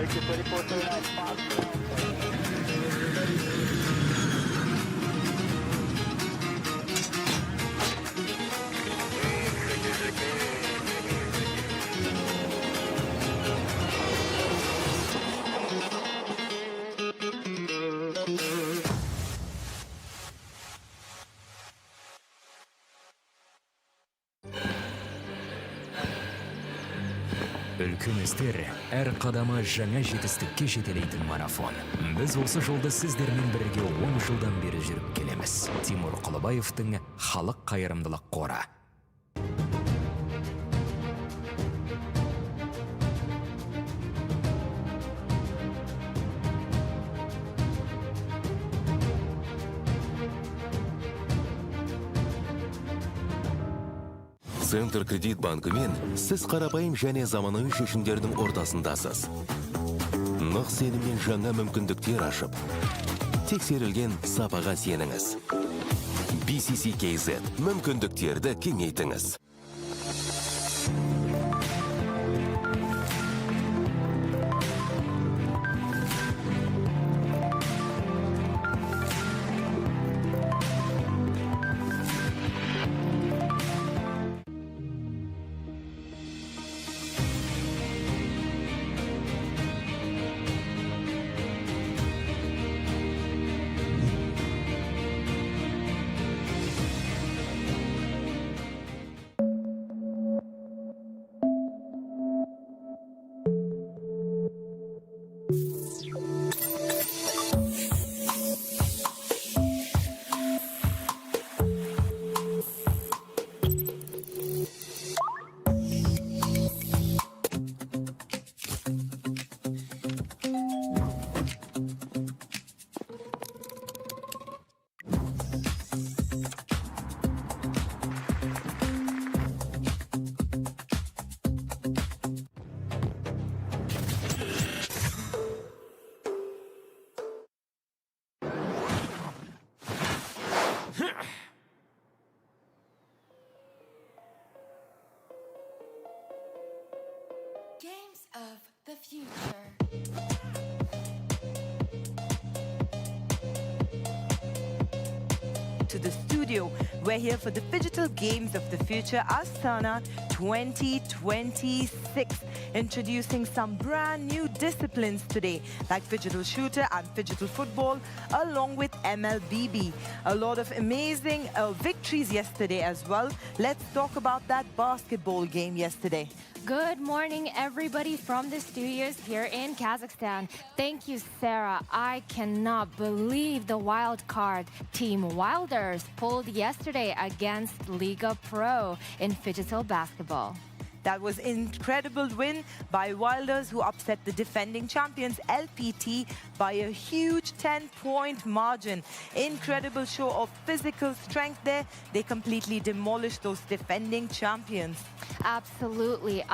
Okay, 24-39, fast. Үлкен істер әр қадамы жаңа жетістікке жетелейтін марафон. Біз осы жолды сіздермен бірге 10 жылдан бері жүріп келеміз. Тимур Құлыбаевтың халық қайырымдылық қоры. Центр кредит банкымен сіз қарапайым және заманауи шешімдердің ортасындасыз. Нық сеніммен жаңа мүмкіндіктер ашып, тексерілген сапаға сеніңіз. BCC-KZ мүмкіндіктерді кеңейтіңіз. Games of the future. To the studio. We're here for the Digital Games of the Future, Astana 2026. Introducing some brand new disciplines today, like digital shooter and digital football, along with MLBB. A lot of amazing victories yesterday as well. Let's talk about that basketball game yesterday. Good morning, everybody from the studios here in Kazakhstan. Thank you, Sarah. I cannot believe the wild card Team Wilders pulled yesterday against Liga Pro in digital basketball. That was incredible win by Wilders, who upset the defending champions LPT by a huge 10-point margin. Incredible show of physical strength there. They completely demolished those defending champions. Absolutely.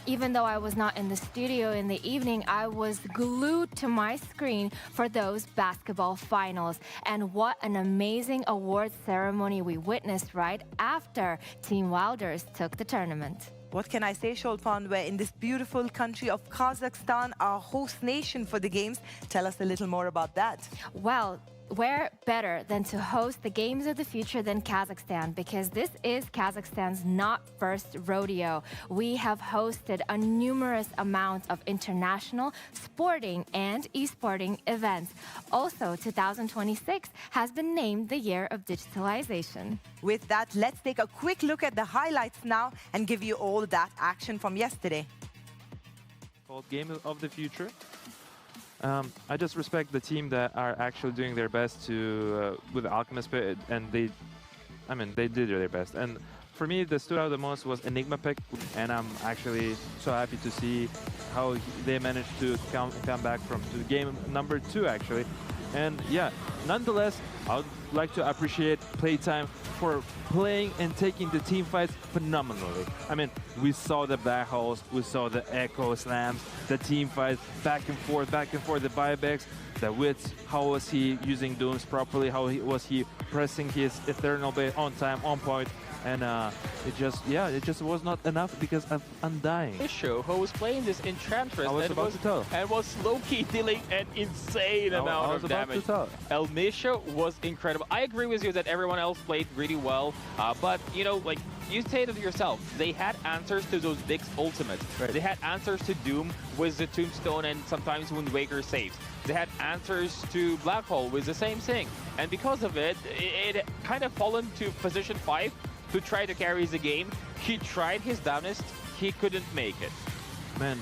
Even though I was not in the studio in the evening, I was glued to my screen for those basketball finals. And what an amazing award ceremony we witnessed right after Team Wilders took the tournament. What can I say, Sholpan? We're in this beautiful country of Kazakhstan, our host nation for the games. Tell us a little more about that. Well, where better than to host the Games of the Future than Kazakhstan, because this is Kazakhstan's not first rodeo. We have hosted a numerous amount of international sporting and e-sporting events. Also, 2026 has been named the year of digitalization. With that, let's take a quick look at the highlights now and give you all that action from yesterday. Called Game of the Future. I just respect the team that are actually doing their best to with Alchemist, and they did their best. And for me, the stood out the most was Enigma pick, and I'm actually so happy to see how they managed to come back to game number 2 actually. And yeah, nonetheless, I would like to appreciate Playtime for playing and taking the team fights phenomenally. I mean, we saw the back holes, we saw the echo slams, the team fights, back and forth, the buybacks, the widths, how was he using dooms properly, how was he pressing his Eternal Blade on time, on point. and it just was not enough because of Undying. Show who was playing this Enchantress and was low-key dealing an insane amount of damage. El Misha was incredible. I agree with you that everyone else played really well, but you know, like you stated yourself, they had answers to those big ultimates. Right. They had answers to Doom with the Tombstone and sometimes Wind Waker saves. They had answers to Black Hole with the same thing. And because of it, it kind of fallen to position 5 to try to carry the game. He tried his damnedest, he couldn't make it. Man,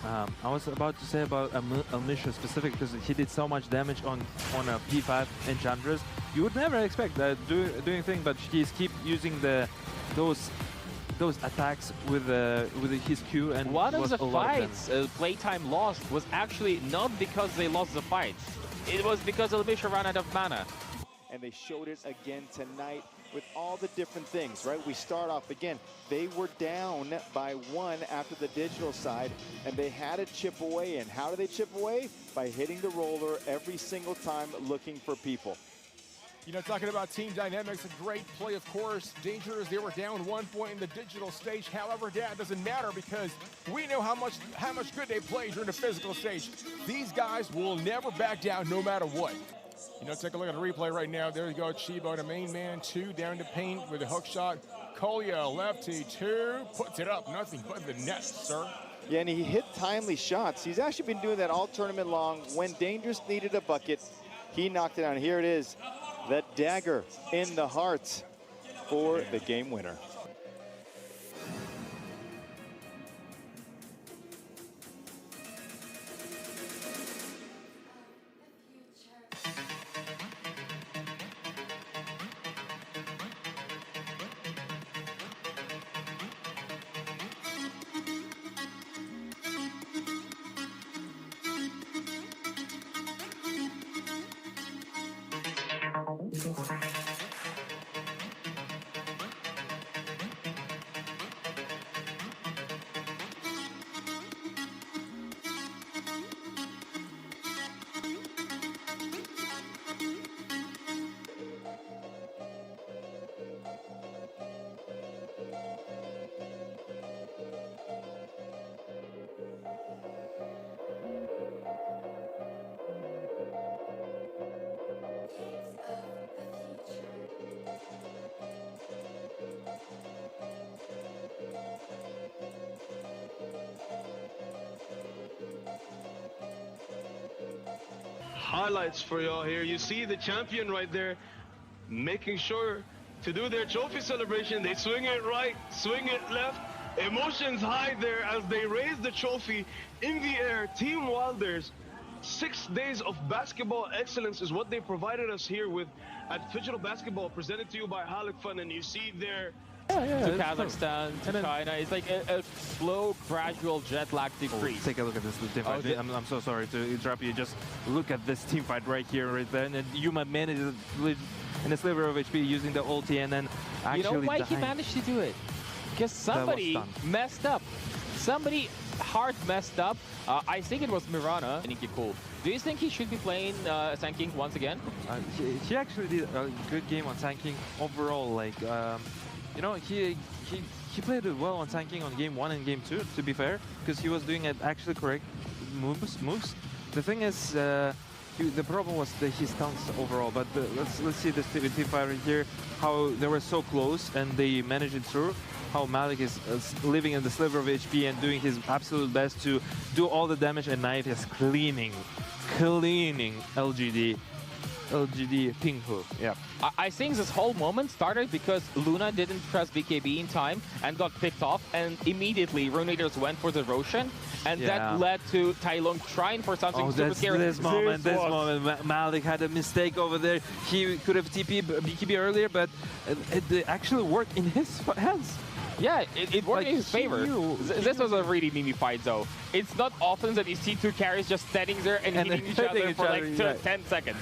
I was about to say about Almisha specific because he did so much damage on a P5 Enchantress. You would never expect that doing thing, but he's keep using those attacks with his Q, and one of the fights playtime lost was actually not because they lost the fight. It was because Almisha ran out of mana. And they showed it again tonight with all the different things, right? We start off again, they were down by 1 after the digital side, and they had to chip away. And how do they chip away? By hitting the roller every single time, looking for people. You know, talking about team dynamics, a great play, of course. Dangerous, they were down 1 point in the digital stage. However, that doesn't matter because we know how much good they play during the physical stage. These guys will never back down no matter what. You know, take a look at the replay right now. There you go, Chibo, the main man, 2 down to paint with a hook shot. Kolya, lefty, 2, puts it up, nothing but the net, sir. Yeah, and he hit timely shots. He's actually been doing that all tournament long. When Dangerous needed a bucket, he knocked it down. Here it is. The dagger in the heart for the game winner. Highlights for y'all here. You see the champion right there making sure to do their trophy celebration. They swing it right, swing it left. Emotions high there as they raise the trophy in the air. Team Wilders, 6 days of basketball excellence is what they provided us here with at Digital Basketball, presented to you by Haluk Fun. And you see there to Kazakhstan, to China. It's like a slow, gradual jet lag decrease. Take a look at this team fight. I'm so sorry to interrupt you. Just look at this team fight right here, right there. And Yuma manages in a sliver of HP using the ulti, and then actually you know why he managed to do it? Because somebody messed up. Somebody hard messed up. I think it was Mirana. I think he cool. Do you think he should be playing Sand King once again? He actually did a good game on Sand King overall. Like, you know, he played it well on Sand King on game 1 and game 2, to be fair, because he was doing it actually correct moves. The thing is, the problem was his stunts overall. But let's see this team fight right here, how they were so close and they managed it through. How Malik is living in the sliver of HP and doing his absolute best to do all the damage, and Knight is cleaning LGD Pinghu. Yeah. I think this whole moment started because Luna didn't press BKB in time and got picked off, and immediately Ruinators went for the Roshan, and that led to Tai Lung trying for something super scary. This moment, Malik had a mistake over there. He could have TP'd BKB earlier, but it actually worked in his hands. Yeah, it worked in his favor. This was a really meme fight, though. It's not often that you see 2 carries just standing there and hitting each other for like 10 seconds.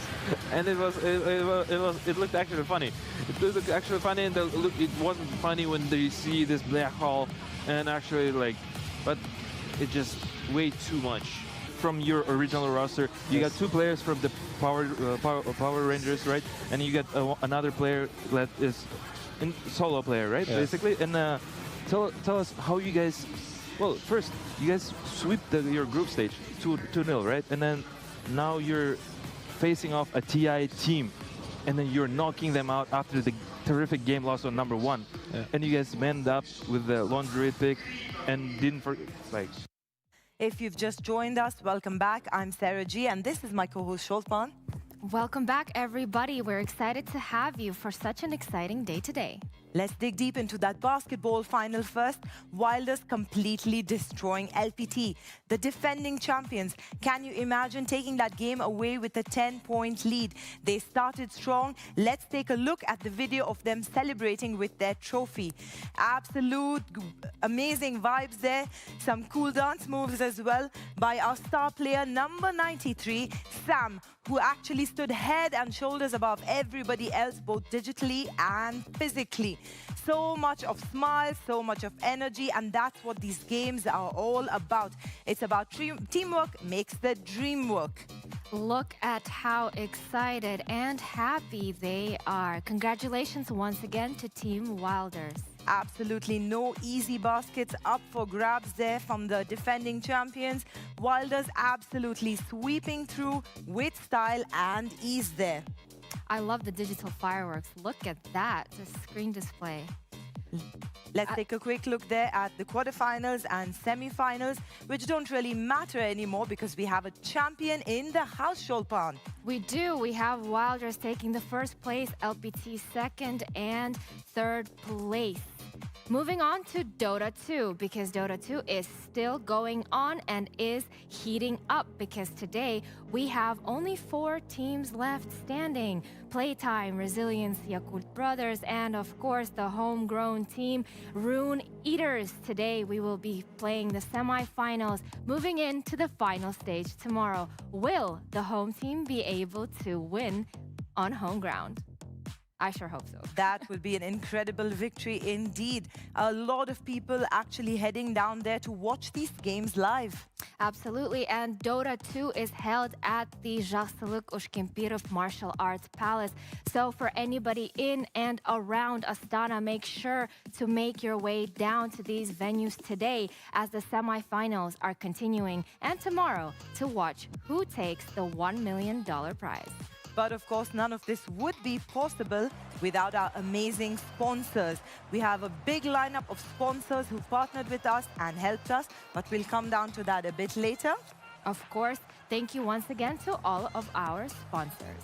And it looked actually funny. It looked actually funny, and it wasn't funny when you see this black hole, and actually but it just way too much from your original roster. You got 2 players from the Power Rangers, right? And you got another player that is in solo player, right? Yeah. Basically, and tell us how you guys. Well, first you guys sweep your group stage 2-0, right? And then now you're facing off a TI team, and then you're knocking them out after the terrific game loss on number 1. Yeah. And you guys manned up with the laundry pick and didn't forget, like. If you've just joined us, welcome back. I'm Sarah G, and this is my co-host Sholpan. Welcome back, everybody. We're excited to have you for such an exciting day today. Let's dig deep into that basketball final first. Wilders completely destroying LPT, the defending champions. Can you imagine taking that game away with a 10-point lead? They started strong. Let's take a look at the video of them celebrating with their trophy. Absolute amazing vibes there. Some cool dance moves as well by our star player number 93, Sam, who actually stood head and shoulders above everybody else, both digitally and physically. So much of smiles, so much of energy, and that's what these games are all about. It's about teamwork makes the dream work. Look at how excited and happy they are. Congratulations once again to Team Wilders. Absolutely no easy baskets up for grabs there from the defending champions. Wilders absolutely sweeping through with style and ease there. I love the digital fireworks. Look at that, the screen display. Let's take a quick look there at the quarterfinals and semifinals, which don't really matter anymore because we have a champion in the house, Sholpan. We do. We have Wilders taking the first place, LPT second and third place. Moving on to Dota 2, because Dota 2 is still going on and is heating up, because today we have only 4 teams left standing. Playtime, Resilience, Yakult Brothers, and of course the homegrown team, Rune Eaters. Today we will be playing the semifinals, moving into the final stage tomorrow. Will the home team be able to win on home ground? I sure hope so. That would be an incredible victory indeed. A lot of people actually heading down there to watch these games live. Absolutely, and Dota 2 is held at the Жақсылық Ushkimpirov Martial Arts Palace. So for anybody in and around Astana, make sure to make your way down to these venues today as the semifinals are continuing, and tomorrow to watch who takes the $1 million prize. But of course, none of this would be possible without our amazing sponsors. We have a big lineup of sponsors who partnered with us and helped us, but we'll come down to that a bit later. Of course, thank you once again to all of our sponsors.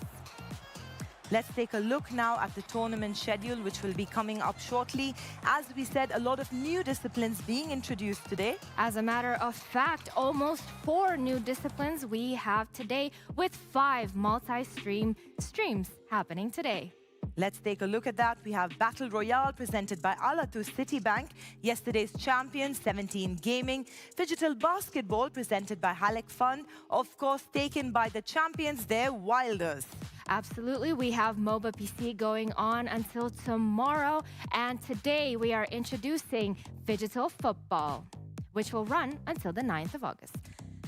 Let's take a look now at the tournament schedule, which will be coming up shortly. As we said, a lot of new disciplines being introduced today. As a matter of fact, almost 4 new disciplines we have today, with 5 multi-streams happening today. Let's take a look at that. We have Battle Royale presented by Alatu Citibank, yesterday's champion 17 Gaming, Digital Basketball presented by Halleck Fund, of course taken by the champions there, Wilders. Absolutely, we have MOBA PC going on until tomorrow, and today we are introducing Digital Football, which will run until the 9th of August.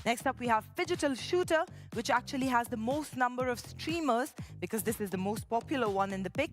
Next up, we have Digital Shooter, which actually has the most number of streamers because this is the most popular one in the pick,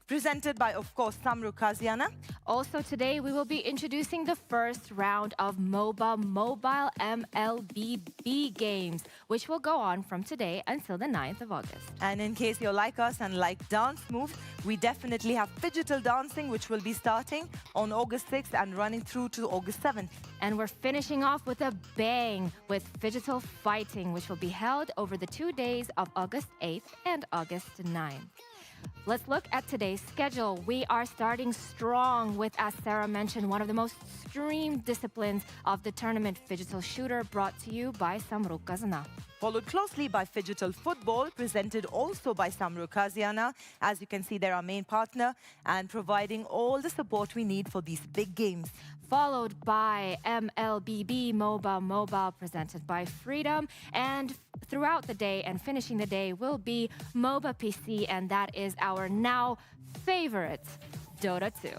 presented by, of course, Samruk-Kazyna. Also today, we will be introducing the first round of MOBA Mobile MLBB games, which will go on from today until the 9th of August. And in case you're like us and like dance moves, we definitely have Digital Dancing, which will be starting on August 6th and running through to August 7th. And we're finishing off with a bang with Digital Fighting, which will be held over the 2 days of August 8th and August 9th. Let's look at today's schedule. We are starting strong with, as Sarah mentioned, one of the most streamed disciplines of the tournament, Digital Shooter, brought to you by Samruk-Kazyna. Followed closely by Digital Football, presented also by Samruk-Kazyna. As you can see, they're our main partner and providing all the support we need for these big games. Followed by MLBB MOBA Mobile, presented by Freedom. And throughout the day and finishing the day will be MOBA PC, and that is our now favorite Dota 2.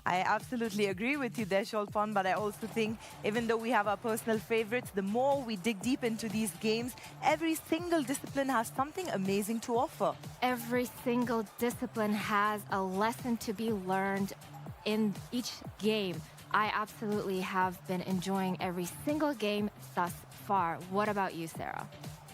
I absolutely agree with you there, Sholpan, but I also think even though we have our personal favorites, the more we dig deep into these games, every single discipline has something amazing to offer. Every single discipline has a lesson to be learned in each game. I absolutely have been enjoying every single game thus far. What about you, Sarah?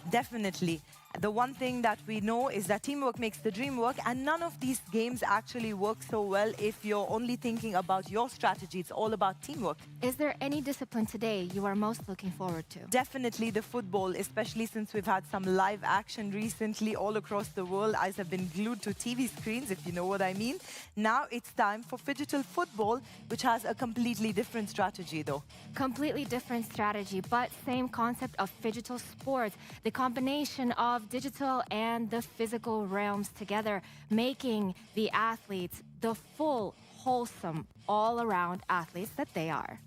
Definitely. The one thing that we know is that teamwork makes the dream work, and none of these games actually work so well if you're only thinking about your strategy. It's all about teamwork. Is there any discipline today you are most looking forward to? Definitely the football, especially since we've had some live action recently all across the world. Eyes have been glued to TV screens, if you know what I mean. Now it's time for phygital football, which has a completely different strategy though. Completely different strategy, but same concept of phygital sports. The combination of digital and the physical realms together, making the athletes the full, wholesome, all-around athletes that they are.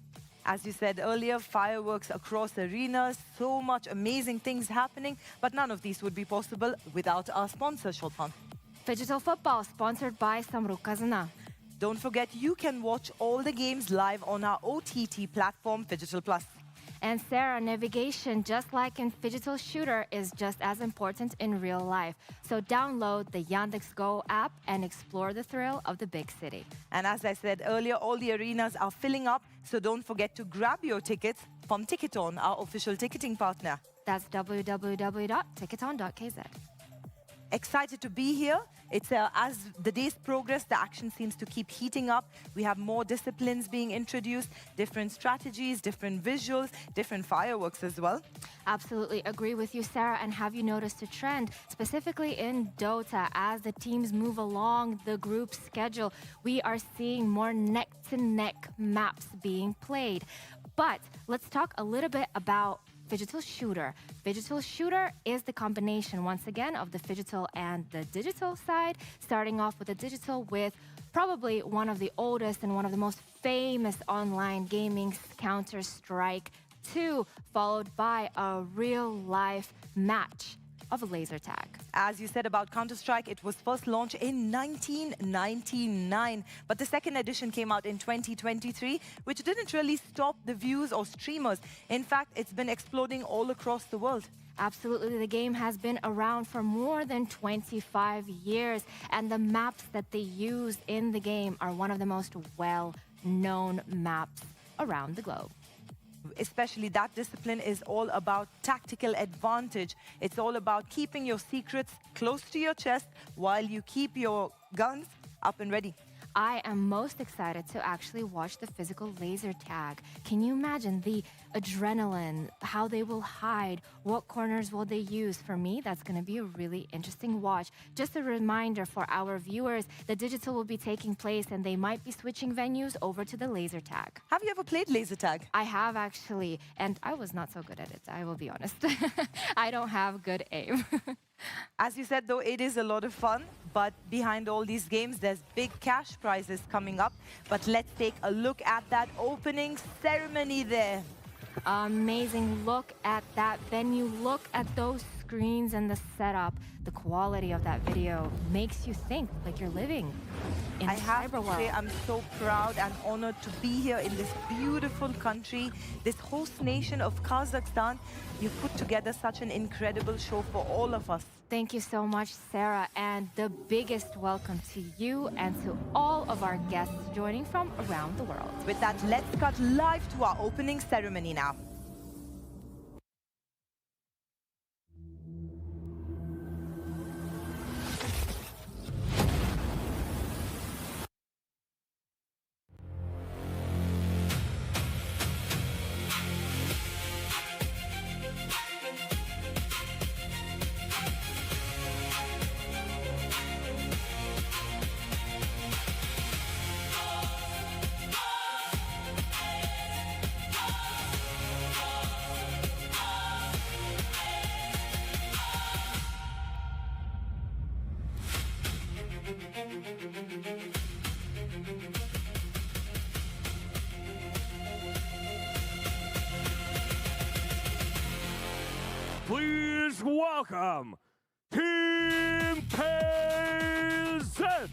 As you said earlier, fireworks across arenas, so much amazing things happening, but none of these would be possible without our sponsor, Sholpan. Phygital football, sponsored by Samruk-Kazyna. Don't forget, you can watch all the games live on our OTT platform, Phygital Plus. And Sarah, navigation, just like in Phygital Shooter, is just as important in real life. So download the Yandex Go app and explore the thrill of the big city. And as I said earlier, all the arenas are filling up, so don't forget to grab your tickets from Ticketon, our official ticketing partner. That's www.ticketon.kz. Excited to be here. It's as the days progress, the action seems to keep heating up. We have more disciplines being introduced, different strategies, different visuals, different fireworks as well. Absolutely agree with you, Sarah. And have you noticed a trend, specifically in Dota, as the teams move along the group schedule, we are seeing more neck-to-neck maps being played. But let's talk a little bit about Phygital Shooter. Phygital Shooter is the combination, once again, of the phygital and the digital side, starting off with the digital with probably one of the oldest and one of the most famous online gaming, Counter-Strike 2, followed by a real-life match of a laser tag. As you said about Counter-Strike, it was first launched in 1999, but the second edition came out in 2023, which didn't really stop the views or streamers. In fact, it's been exploding all across the world. Absolutely, the game has been around for more than 25 years, and the maps that they use in the game are one of the most well-known maps around the globe. Especially that discipline is all about tactical advantage. It's all about keeping your secrets close to your chest while you keep your guns up and ready. I am most excited to actually watch the physical laser tag. Can you imagine the adrenaline, how they will hide, what corners will they use? For me, that's going to be a really interesting watch. Just a reminder for our viewers, the digital will be taking place and they might be switching venues over to the laser tag. Have you ever played laser tag? I have actually, and I was not so good at it, I will be honest. I don't have good aim. As you said, though, it is a lot of fun, but behind all these games, there's big cash prizes coming up. But let's take a look at that opening ceremony there. Amazing. Look at that venue. Look at those screens and the setup. The quality of that video makes you think like you're living in I have to cyberworld. say, I'm so proud and honored to be here in this beautiful country, this host nation of Kazakhstan. You've put together such an incredible show for all of us. Thank you so much, Sarah, and the biggest welcome to you and to all of our guests joining from around the world. With that, let's cut live to our opening ceremony now. Please welcome Team KZ.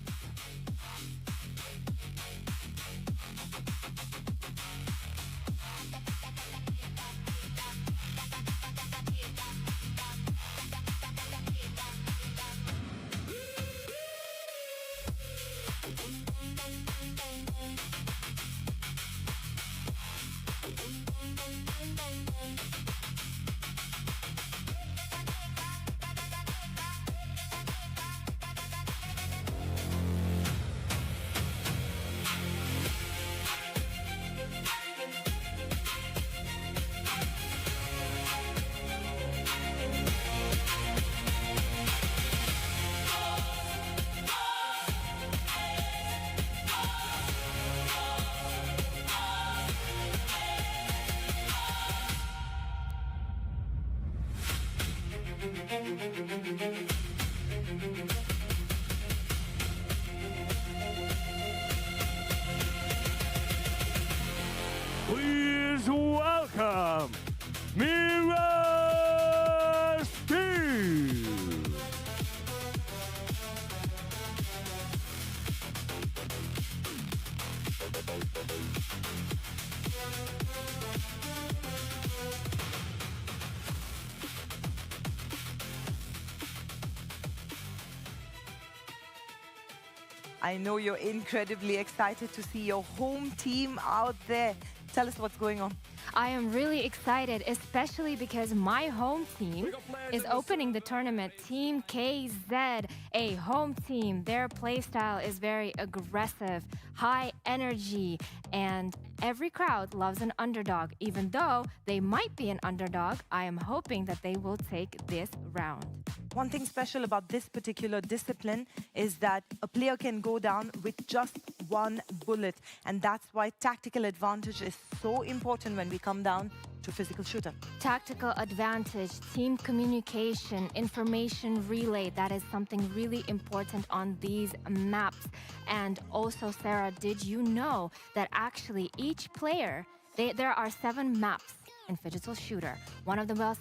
I know you're incredibly excited to see your home team out there. Tell us what's going on. I am really excited, especially because my home team is opening the tournament. Team KZ, a home team. Their playstyle is very aggressive, high energy, and every crowd loves an underdog. Even though they might be an underdog, I am hoping that they will take this round. One thing special about this particular discipline is that a player can go down with just one bullet. And that's why tactical advantage is so important when we come down to physical shooter. Tactical advantage, team communication, information relay, that is something really important on these maps. And also, Sarah, did you know that actually each player, there are 7 maps in Phygital Shooter. One of the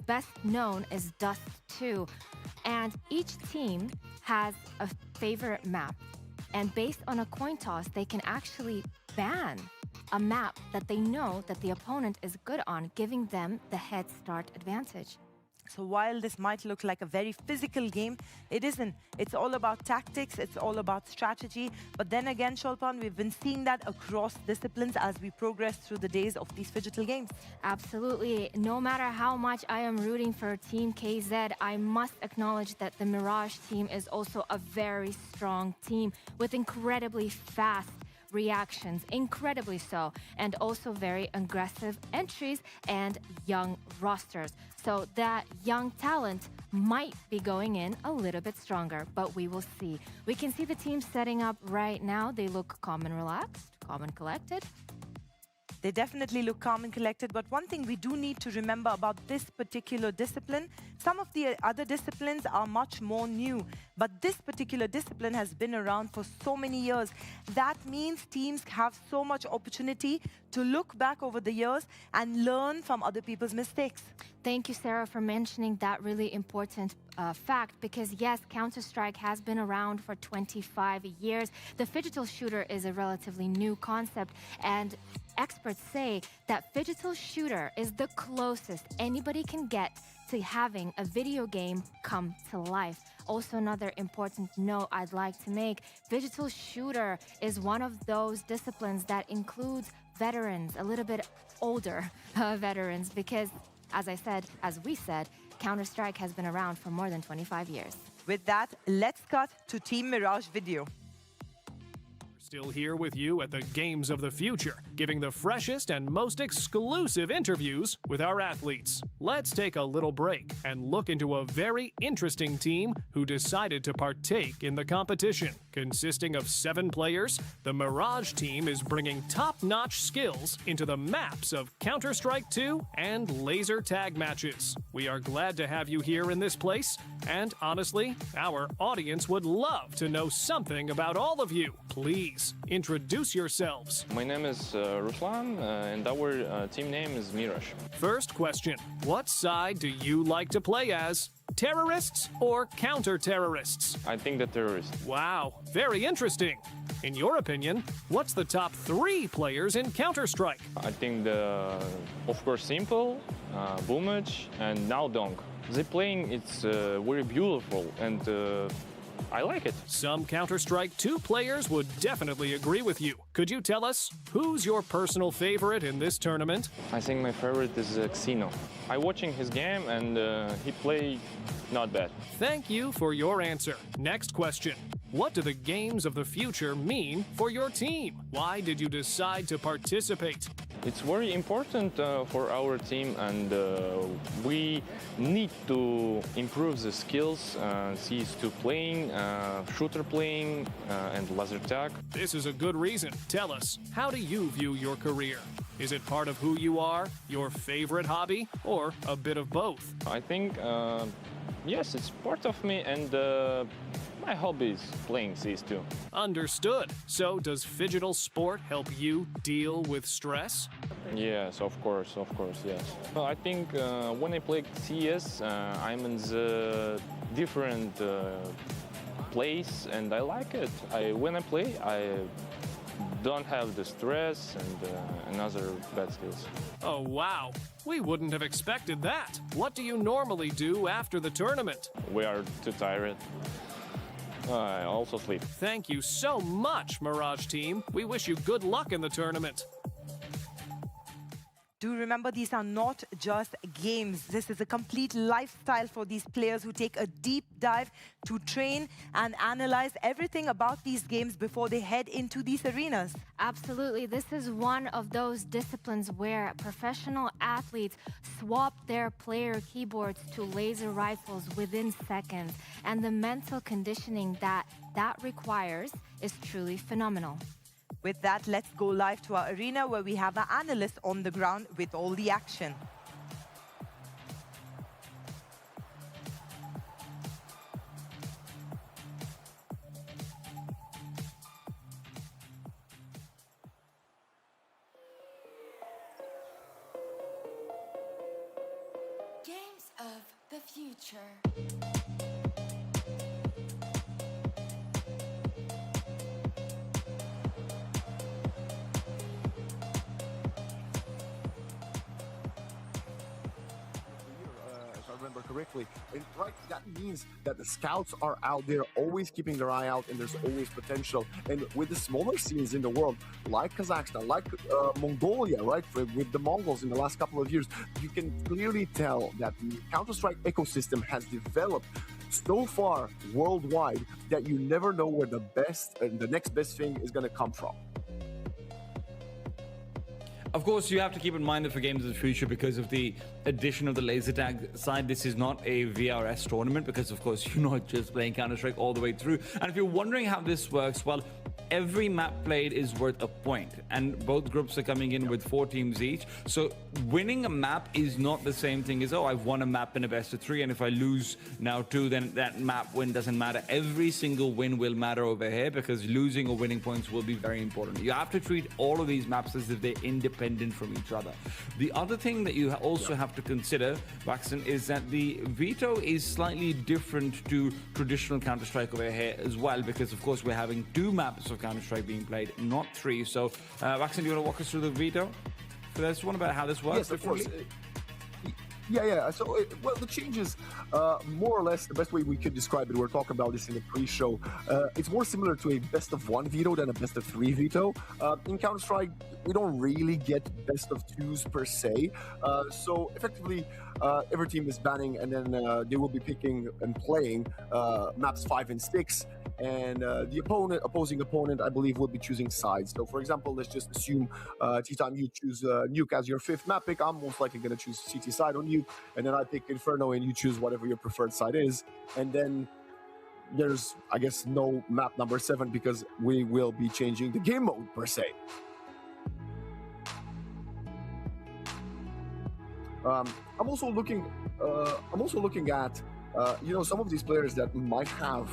best known is Dust 2. And each team has a favorite map. And based on a coin toss, they can actually ban a map that they know that the opponent is good on, giving them the head start advantage. So while this might look like a very physical game, it isn't. It's all about tactics, it's all about strategy. But then again, Shulpan, we've been seeing that across disciplines as we progress through the days of these Phygital games. Absolutely. No matter how much I am rooting for Team KZ, I must acknowledge that the Mirage team is also a very strong team with incredibly fast reactions, incredibly so, and also very aggressive entries and young rosters. So that young talent might be going in a little bit stronger, but we will see. We can see the team setting up right now. They look calm and relaxed, calm and collected. They definitely look calm and collected, but one thing we do need to remember about this particular discipline, some of the other disciplines are much more new, but this particular discipline has been around for so many years. That means teams have so much opportunity to look back over the years and learn from other people's mistakes. Thank you, Sarah, for mentioning that really important fact, because yes, Counter-Strike has been around for 25 years. The Phygital Shooter is a relatively new concept, and experts say that Phygital Shooter is the closest anybody can get to having a video game come to life. Also, another important note I'd like to make, Phygital Shooter is one of those disciplines that includes veterans, a little bit older veterans, because as we said, Counter-Strike has been around for more than 25 years. With that, let's cut to Team Mirage video. Still here with you at the Games of the Future, giving the freshest and most exclusive interviews with our athletes. Let's take a little break and look into a very interesting team who decided to partake in the competition. Consisting of 7 players, the Mirage team is bringing top-notch skills into the maps of Counter-Strike 2 and laser tag matches. We are glad to have you here in this place, and honestly, our audience would love to know something about all of you. Please introduce yourselves. My name is Ruslan, and our team name is Mirage. First question, what side do you like to play as? Terrorists or counter-terrorists? I think the terrorists. Wow, very interesting. In your opinion, what's the top 3 players in Counter-Strike? I think of course, Simple, Boomage, and now Dong. The playing, it's very beautiful, and I like it. Some Counter-Strike 2 players would definitely agree with you. Could you tell us who's your personal favorite in this tournament? I think my favorite is Xeno. I'm watching his game and he play not bad. Thank you for your answer. Next question. What do the Games of the Future mean for your team? Why did you decide to participate? It's very important for our team, and we need to improve the skills, CS2 playing, shooter playing, and laser tag. This is a good reason. Tell us, how do you view your career? Is it part of who you are, your favorite hobby, or a bit of both? I think, yes, it's part of me, and my hobby is playing CS2. Understood. So does Phygital Sport help you deal with stress? Yes, of course, yes. Well, I think when I play CS, I'm in the different place, and I like it. When I play, I don't have the stress and other bad skills. Oh, wow. We wouldn't have expected that. What do you normally do after the tournament? We are too tired. Also sleep. Thank you so much, Mirage team. We wish you good luck in the tournament. Do remember, these are not just games. This is a complete lifestyle for these players who take a deep dive to train and analyze everything about these games before they head into these arenas. Absolutely. This is one of those disciplines where professional athletes swap their player keyboards to laser rifles within seconds. And the mental conditioning that requires is truly phenomenal. With that, let's go live to our arena where we have an analyst on the ground with all the action. Games of the future. Correctly. And right, that means that the scouts are out there always keeping their eye out, and there's always potential. And with the smaller scenes in the world, like Kazakhstan, like Mongolia, right, with the Mongols in the last couple of years, you can clearly tell that the Counter-Strike ecosystem has developed so far worldwide that you never know where the best and the next best thing is going to come from. Of course, you have to keep in mind that for Games of the Future, because of the addition of the laser tag side, this is not a VRS tournament because, of course, you're not just playing Counter-Strike all the way through. And if you're wondering how this works, well, every map played is worth a point, and both groups are coming in with 4 teams each. So winning a map is not the same thing as, oh, I've won a map in a best of 3, and if I lose now 2, then that map win doesn't matter. Every single win will matter over here because losing or winning points will be very important. You have to treat all of these maps as if they're independent from each other. The other thing that you also have to consider, Waxon, is that the veto is slightly different to traditional Counter-Strike over here as well, because of course we're having 2 maps of Counter-Strike being played, not 3. So, Waxon, do you want to walk us through the veto for this one, about how this works? Yes, of course. Yeah. So, well, the changes, more or less, the best way we could describe it, we're talking about this in the pre-show, it's more similar to a best-of-1 veto than a best-of-3 veto. In Counter-Strike, we don't really get best-of-2s per se. So, effectively, every team is banning, and then they will be picking and playing maps 5 and 6. And the opposing opponent, I believe, will be choosing sides. So, for example, let's just assume, T-Time, you choose Nuke as your 5th map pick. I'm most likely going to choose CT side on Nuke. And then I pick Inferno, and you choose whatever your preferred side is. And then there's, I guess, no map number 7 because we will be changing the game mode, per se. I'm also looking at, some of these players that might have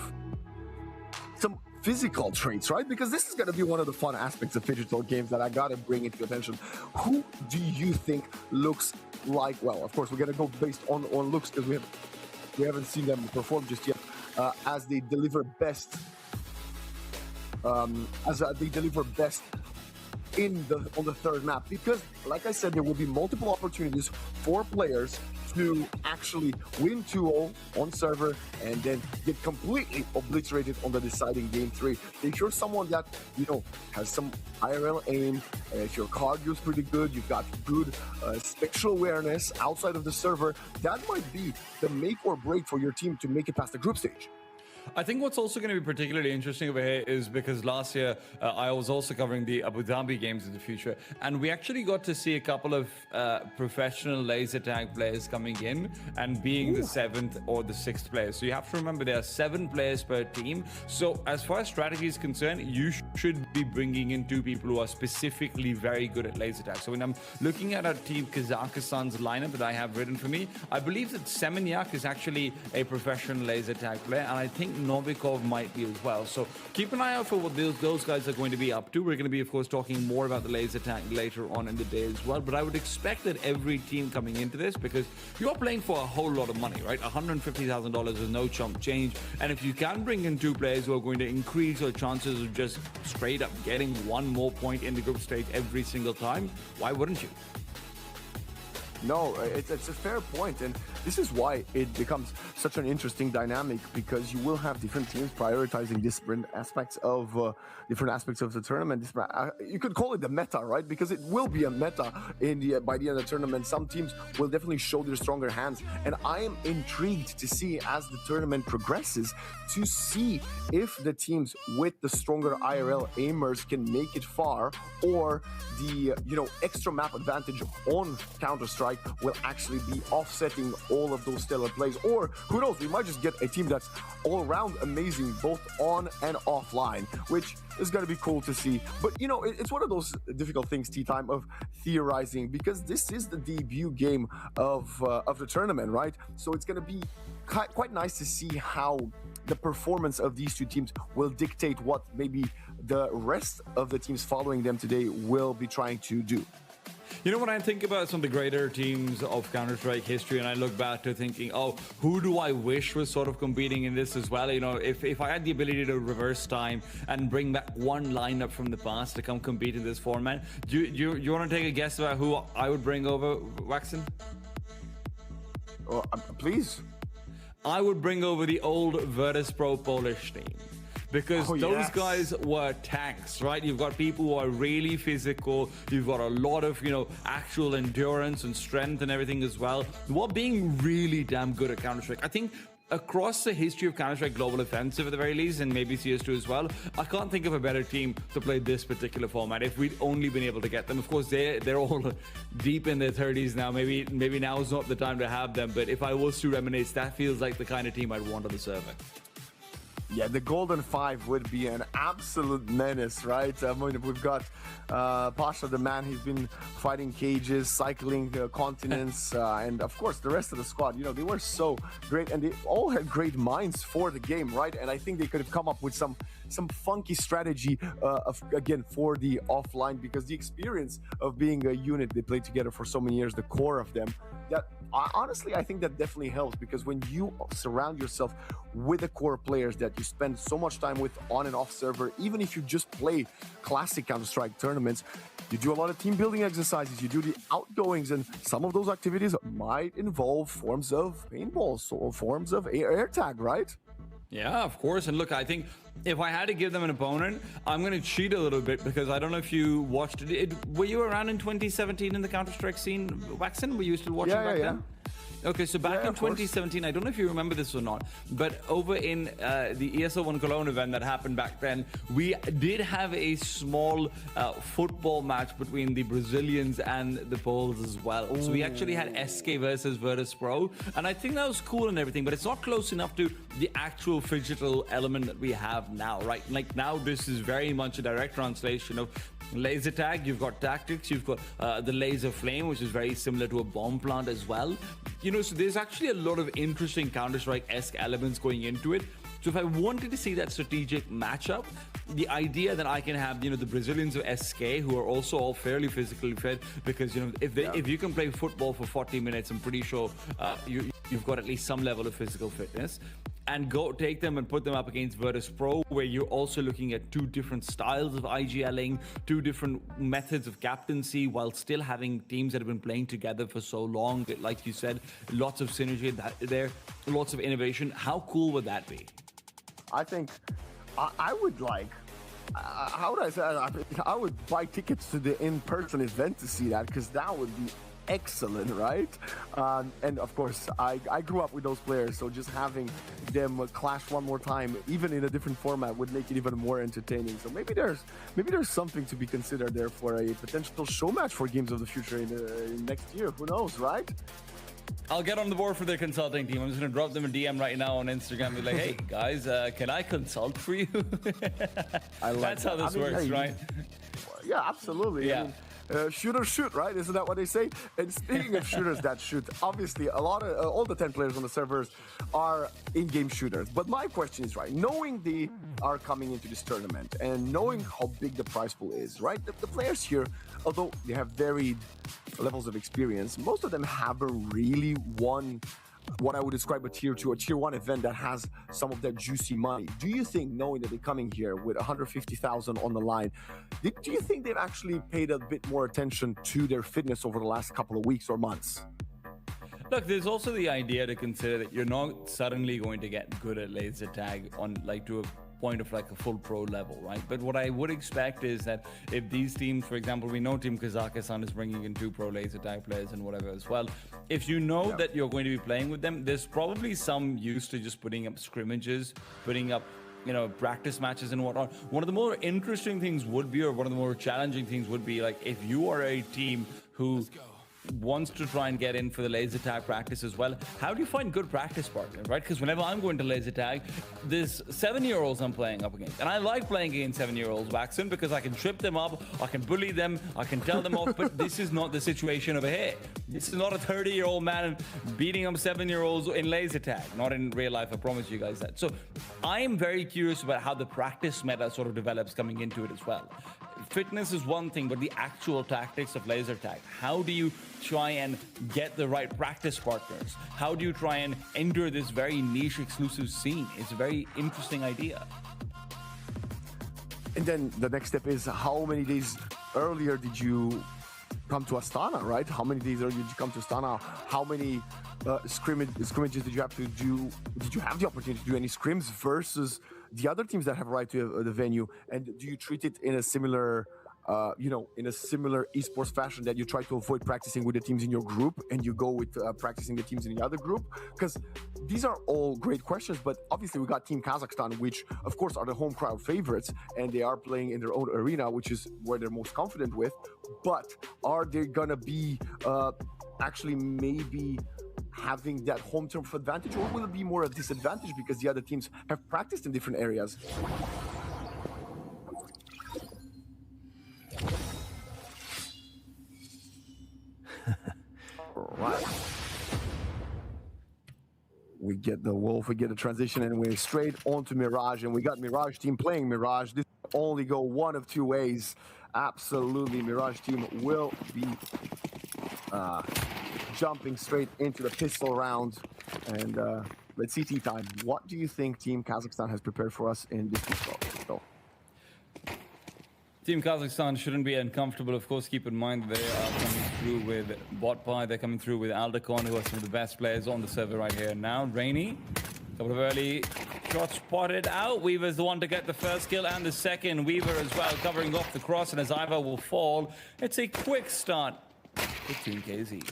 some physical traits, right? Because this is going to be one of the fun aspects of digital games that I got to bring into attention. Who do you think looks like, well, of course, we're going to go based on looks because we haven't seen them perform just yet, as they deliver best, on the 3rd map. Because, like I said, there will be multiple opportunities for players to actually win 2-0 on server and then get completely obliterated on the deciding game 3. If you're someone that, has some IRL aim, if your cardio is pretty good, you've got good spectral awareness outside of the server, that might be the make or break for your team to make it past the group stage. I think what's also going to be particularly interesting over here is because last year I was also covering the Abu Dhabi Games of the Future, and we actually got to see a couple of professional laser tag players coming in and being the 7th or the 6th player. So you have to remember there are 7 players per team. So as far as strategy is concerned, you should be bringing in 2 people who are specifically very good at laser tag. So when I'm looking at our team Kazakhstan's lineup that I have written for me, I believe that Semenyak is actually a professional laser tag player, and I think Novikov might be as well. So keep an eye out for what those guys are going to be up to. We're going to be, of course, talking more about the laser tag later on in the day as well. But I would expect that every team coming into this, because you are playing for a whole lot of money, right? $150,000 is no chump change. And if you can bring in 2 players who are going to increase your chances of just straight up getting 1 more point in the group stage every single time, why wouldn't you? No, it's a fair point. And this is why it becomes such an interesting dynamic, because you will have different teams prioritizing different aspects of the tournament. You could call it the meta, right? Because it will be a meta by the end of the tournament. Some teams will definitely show their stronger hands, and I am intrigued to see as the tournament progresses to see if the teams with the stronger IRL aimers can make it far, or the extra map advantage on Counter-Strike will actually be offsetting all of those stellar plays. Or who knows, we might just get a team that's all around amazing both on and offline, which is going to be cool to see. But it's one of those difficult things, tea time, of theorizing, because this is the debut game of the tournament, right? So it's going to be quite nice to see how the performance of these two teams will dictate what maybe the rest of the teams following them today will be trying to do. When I think about some of the greater teams of Counter-Strike history, and I look back to thinking, oh, who do I wish was sort of competing in this as well? If I had the ability to reverse time and bring back one lineup from the past to come compete in this format, do you want to take a guess about who I would bring over, Waxen? Please. I would bring over the old Virtus Pro Polish team. Because those guys were tanks, right? You've got people who are really physical. You've got a lot of, actual endurance and strength and everything as well, while being really damn good at Counter-Strike. I think across the history of Counter-Strike Global Offensive at the very least, and maybe CS2 as well, I can't think of a better team to play this particular format if we'd only been able to get them. Of course, they're all deep in their 30s now. Maybe now is not the time to have them, but if I was to reminisce, that feels like the kind of team I'd want on the server. Yeah, the Golden Five would be an absolute menace, right? I mean, we've got Pasha the man. He's been fighting cages, cycling continents, and of course the rest of the squad. They were so great, and they all had great minds for the game, right? And I think they could have come up with some funky strategy again for the offline, because the experience of being a unit, they played together for so many years, the core of them. That honestly, I think that definitely helps, because when you surround yourself with the core players that you spend so much time with on and off server, even if you just play classic Counter-Strike tournaments, you do a lot of team building exercises, you do the outgoings, and some of those activities might involve forms of paintball, so forms of air tag, right? Yeah, of course. And look, I think if I had to give them an opponent, I'm going to cheat a little bit, because I don't know if you watched it. Were you around in 2017 in the Counter-Strike scene, Waxen? Were you still watching back then? Okay, so back in 2017, I don't know if you remember this or not, but over in the ESL1 Cologne event that happened back then, we did have a small football match between the Brazilians and the Poles as well. Ooh. So we actually had SK versus Virtus Pro, and I think that was cool and everything, but it's not close enough to the actual phygital element that we have now, right? Like now, this is very much a direct translation of laser tag. You've got tactics, you've got the laser flame, which is very similar to a bomb plant as well. So there's actually a lot of interesting Counter-Strike-esque elements going into it. So if I wanted to see that strategic matchup, the idea that I can have, the Brazilians of SK, who are also all fairly physically fit, because, if you can play football for 40 minutes, I'm pretty sure you've got at least some level of physical fitness, and go take them and put them up against Virtus Pro, where you're also looking at two different styles of IGLing, two different methods of captaincy, while still having teams that have been playing together for so long. Like you said, lots of synergy there, lots of innovation. How cool would that be? I think I would like, how would I say, I would buy tickets to the in-person event to see that, because that would be excellent, right? And of course, I grew up with those players, so just having them clash one more time, even in a different format, would make it even more entertaining. So maybe there's something to be considered there for a potential show match for Games of the Future in next year. Who knows, right? I'll get on the board for their consulting team. I'm just going to drop them a DM right now on Instagram and be like, hey, guys, can I consult for you? That's how this works, right? Yeah, absolutely. Yeah. I mean, shooters shoot, right? Isn't that what they say? And speaking of shooters that shoot, obviously all the 10 players on the servers are in-game shooters. But my question is, right, knowing they are coming into this tournament and knowing how big the prize pool is, right? The players here, although they have varied levels of experience, most of them haven't really won what I would describe a tier 2 or tier 1 event that has some of that juicy money. Do you think, knowing that they're coming here with 150,000 on the line, do you think they've actually paid a bit more attention to their fitness over the last couple of weeks or months? Look, there's also the idea to consider that you're not suddenly going to get good at laser tag on like to a point of like a full pro level, right? But what I would expect is that if these teams, for example, we know Team Kazakhstan is bringing in 2 pro laser tag players and whatever as well. If you know that you're going to be playing with them, there's probably some use to just putting up scrimmages, putting up, you know, practice matches and whatnot. One of the more interesting things would be, or one of the more challenging things would be, like if you are a team who wants to try and get in for the laser tag practice as well, how do you find good practice partners, right? Because whenever I'm going to laser tag, there's 7-year-olds I'm playing up against, and I like playing against 7-year-olds, Waxon, because I can trip them up, I can bully them, I can tell them off. But this is not the situation over here. This is not a 30-year-old man beating up 7-year-olds in laser tag, not in real life, I promise you guys that. So I'm very curious about how the practice meta sort of develops coming into it as well. Fitness is one thing, but the actual tactics of laser tag, how do you try and get the right practice partners? How do you try and enter this very niche exclusive scene? It's a very interesting idea. And then the next step is, how many days earlier did you come to Astana, right? How many days earlier did you come to Astana? How many scrimmages did you have to do? Did you have the opportunity to do any scrims versus the other teams that have right to the venue? And do you treat it in a similar, in a similar esports fashion, that you try to avoid practicing with the teams in your group and you go with practicing the teams in the other group? Because these are all great questions, but obviously we got Team Kazakhstan, which of course are the home crowd favorites, and they are playing in their own arena, which is where they're most confident with. But are they gonna be actually maybe having that home turf advantage, or will it be more a disadvantage because the other teams have practiced in different areas? Right. We get the Wolf, we get the transition, and we're straight on to Mirage, and we got Mirage team playing Mirage. This will only go one of two ways. Absolutely, Mirage team will be jumping straight into the pistol round. And let's see tea time. What do you think Team Kazakhstan has prepared for us in this pistol? Team Kazakhstan shouldn't be uncomfortable. Of course, keep in mind they are coming through with Botpie. They're coming through with Aldacon, who are some of the best players on the server right here now. Rainy, a couple of early shots spotted out. Weaver's the one to get the first kill and the second. Weaver as well covering off the cross, and as Iva will fall, it's a quick start for Team KZ.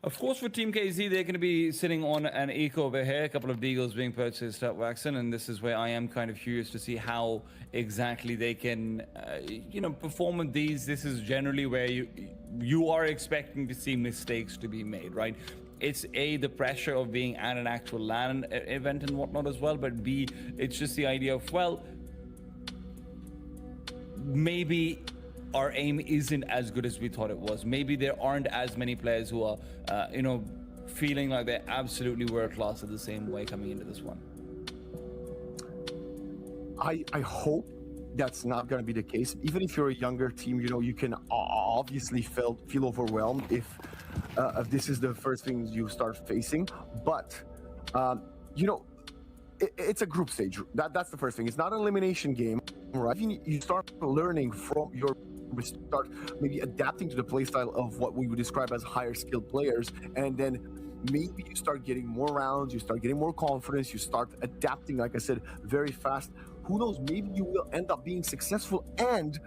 Of course, for Team KZ, they're going to be sitting on an eco over here, a couple of deagles being purchased at Waxon, and this is where I am kind of curious to see how exactly they can, perform with these. This is generally where you are expecting to see mistakes to be made, right? It's A, the pressure of being at an actual LAN event and whatnot as well, but B, it's just the idea of, well, maybe our aim isn't as good as we thought it was. Maybe there aren't as many players who are, feeling like they're absolutely world-class in the same way coming into this one. I hope that's not going to be the case. Even if you're a younger team, you can obviously feel overwhelmed if this is the first thing you start facing. But, it's a group stage. That's the first thing. It's not an elimination game, right? You start learning from your... We start maybe adapting to the playstyle of what we would describe as higher skilled players, and then maybe you start getting more rounds, you start getting more confidence, you start adapting, like I said, very fast. Who knows, maybe you will end up being successful and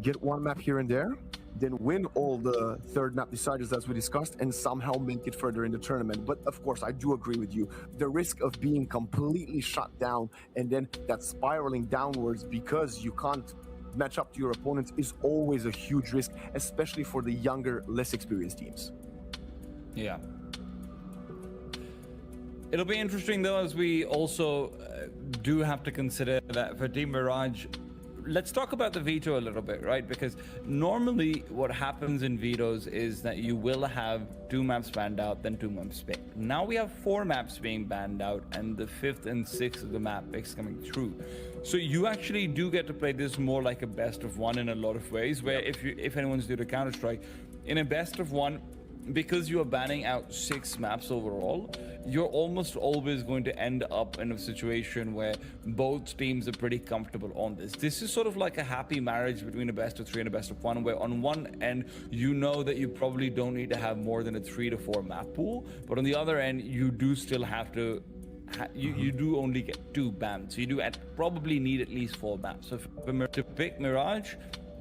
get one map here and there, then win all the third map deciders as we discussed, and somehow make it further in the tournament. But of course, I do agree with you. The risk of being completely shut down and then that spiraling downwards because you can't match up to your opponents is always a huge risk, especially for the younger, less experienced teams. Yeah. It'll be interesting though, as we also do have to consider that for Team Mirage, let's talk about the veto a little bit, right? Because normally what happens in vetoes is that you will have 2 maps banned out, then 2 maps picked. Now we have 4 maps being banned out, and the 5th and 6th of the map picks coming through. So you actually do get to play this more like a best of 1 in a lot of ways, where if anyone's new to Counter-Strike, in a best of 1, because you are banning out 6 maps overall, you're almost always going to end up in a situation where both teams are pretty comfortable on this. This is sort of like a happy marriage between a best of 3 and a best of 1, where on one end, you know that you probably don't need to have more than a 3 to 4 map pool, but on the other end, you do still have to you do only get 2 bans, so you do probably need at least 4 maps. So to pick Mirage,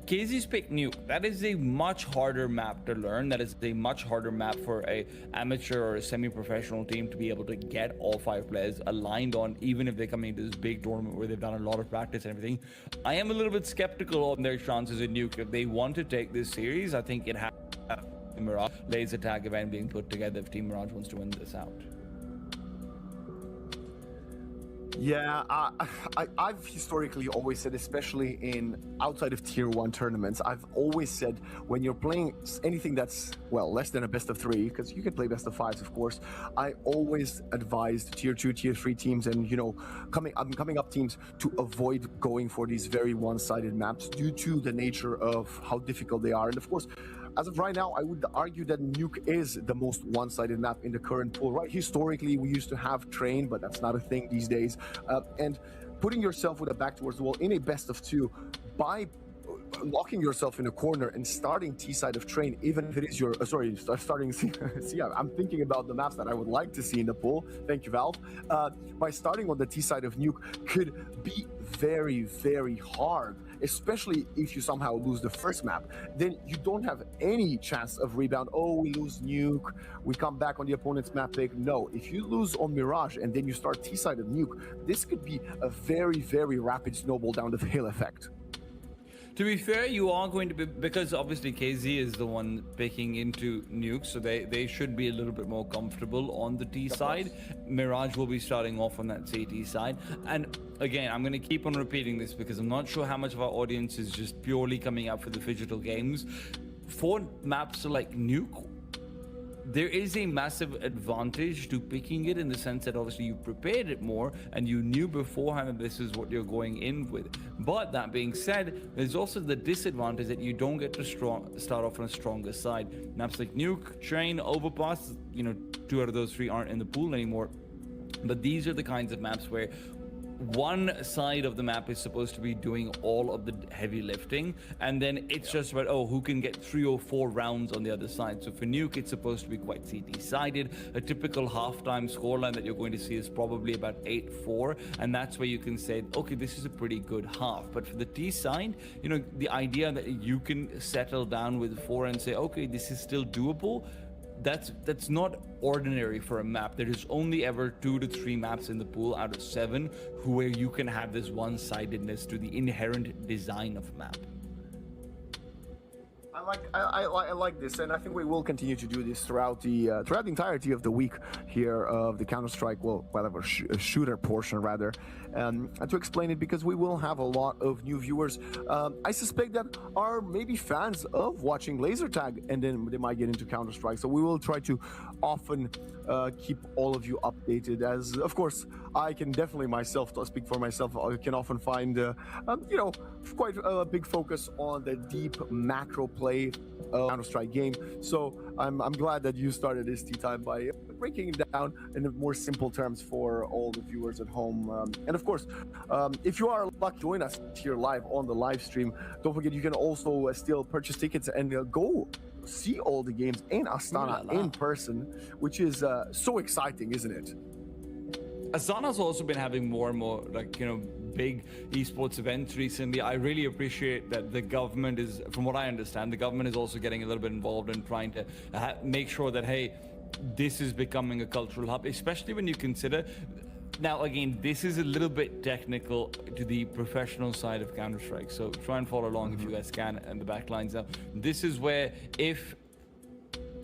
KZ's picked Nuke. That is a much harder map to learn. That is a much harder map for a amateur or a semi-professional team to be able to get all 5 players aligned on, even if they're coming into this big tournament where they've done a lot of practice and everything. I am a little bit skeptical on their chances in Nuke. If they want to take this series, I think it has the Mirage laser tag event being put together if Team Mirage wants to win this out. Yeah, I've historically always said, especially in outside of tier 1 tournaments, I've always said when you're playing anything that's, well, less than a best of 3, because you can play best of 5s, of course, I always advised tier 2, tier 3 teams and, you know, coming up teams to avoid going for these very one-sided maps due to the nature of how difficult they are. And of course, as of right now, I would argue that Nuke is the most one-sided map in the current pool. Right? Historically, we used to have Train, but that's not a thing these days. And putting yourself with a back towards the wall in a best of 2 by locking yourself in a corner and starting T side of Train, even if it is your starting C. I'm thinking about the maps that I would like to see in the pool. Thank you, Valve. By starting on the T side of Nuke could be very, very hard, especially if you somehow lose the first map. Then you don't have any chance of rebound. Oh, we lose Nuke, we come back on the opponent's map pick. No, if you lose on Mirage and then you start T side of Nuke, this could be a very, very rapid snowball down the hill effect. To be fair, you are going to be, because obviously KZ is the one picking into Nuke, so they should be a little bit more comfortable on the T side. Mirage will be starting off on that CT side. And again, I'm going to keep on repeating this because I'm not sure how much of our audience is just purely coming out for the phygital games. For maps like Nuke, there is a massive advantage to picking it in the sense that obviously you prepared it more and you knew beforehand that this is what you're going in with. But that being said, there's also the disadvantage that you don't get to start off on a stronger side. Maps like Nuke, Train, Overpass, you know, 2 out of those 3 aren't in the pool anymore. But these are the kinds of maps where one side of the map is supposed to be doing all of the heavy lifting, and then it's just about, oh, who can get 3 or 4 rounds on the other side. So for Nuke, it's supposed to be quite CT-sided. A typical halftime scoreline that you're going to see is probably about 8-4, and that's where you can say, okay, this is a pretty good half. But for the T side, you know, the idea that you can settle down with 4 and say, okay, this is still doable, that's not ordinary for a map. There is only ever 2 to 3 maps in the pool out of 7 where you can have this one-sidedness to the inherent design of map. I like this, and I think we will continue to do this throughout the entirety of the week here of the Counter-Strike, well, whatever, shooter portion rather, and to explain it, because we will have a lot of new viewers. I suspect that are maybe fans of watching laser tag, and then they might get into Counter-Strike. So we will try to often keep all of you updated. As of course, I can definitely myself, to speak for myself, I can often find you know, quite a big focus on the deep macro play Counter-Strike game. So I'm glad that you started this tea time by breaking it down in more simple terms for all the viewers at home. And of course, if you are lucky to join us here live on the live stream, don't forget you can also still purchase tickets and go see all the games in Astana in person, which is so exciting, isn't it? Astana's also been having more and more, like, you know, big esports events recently. I really appreciate that the government is, from what I understand, the government is also getting a little bit involved in trying to make sure that, hey, this is becoming a cultural hub, especially when you consider, now again, this is a little bit technical to the professional side of Counter-Strike, so try and follow along if you guys can, and the back lines now. This is where if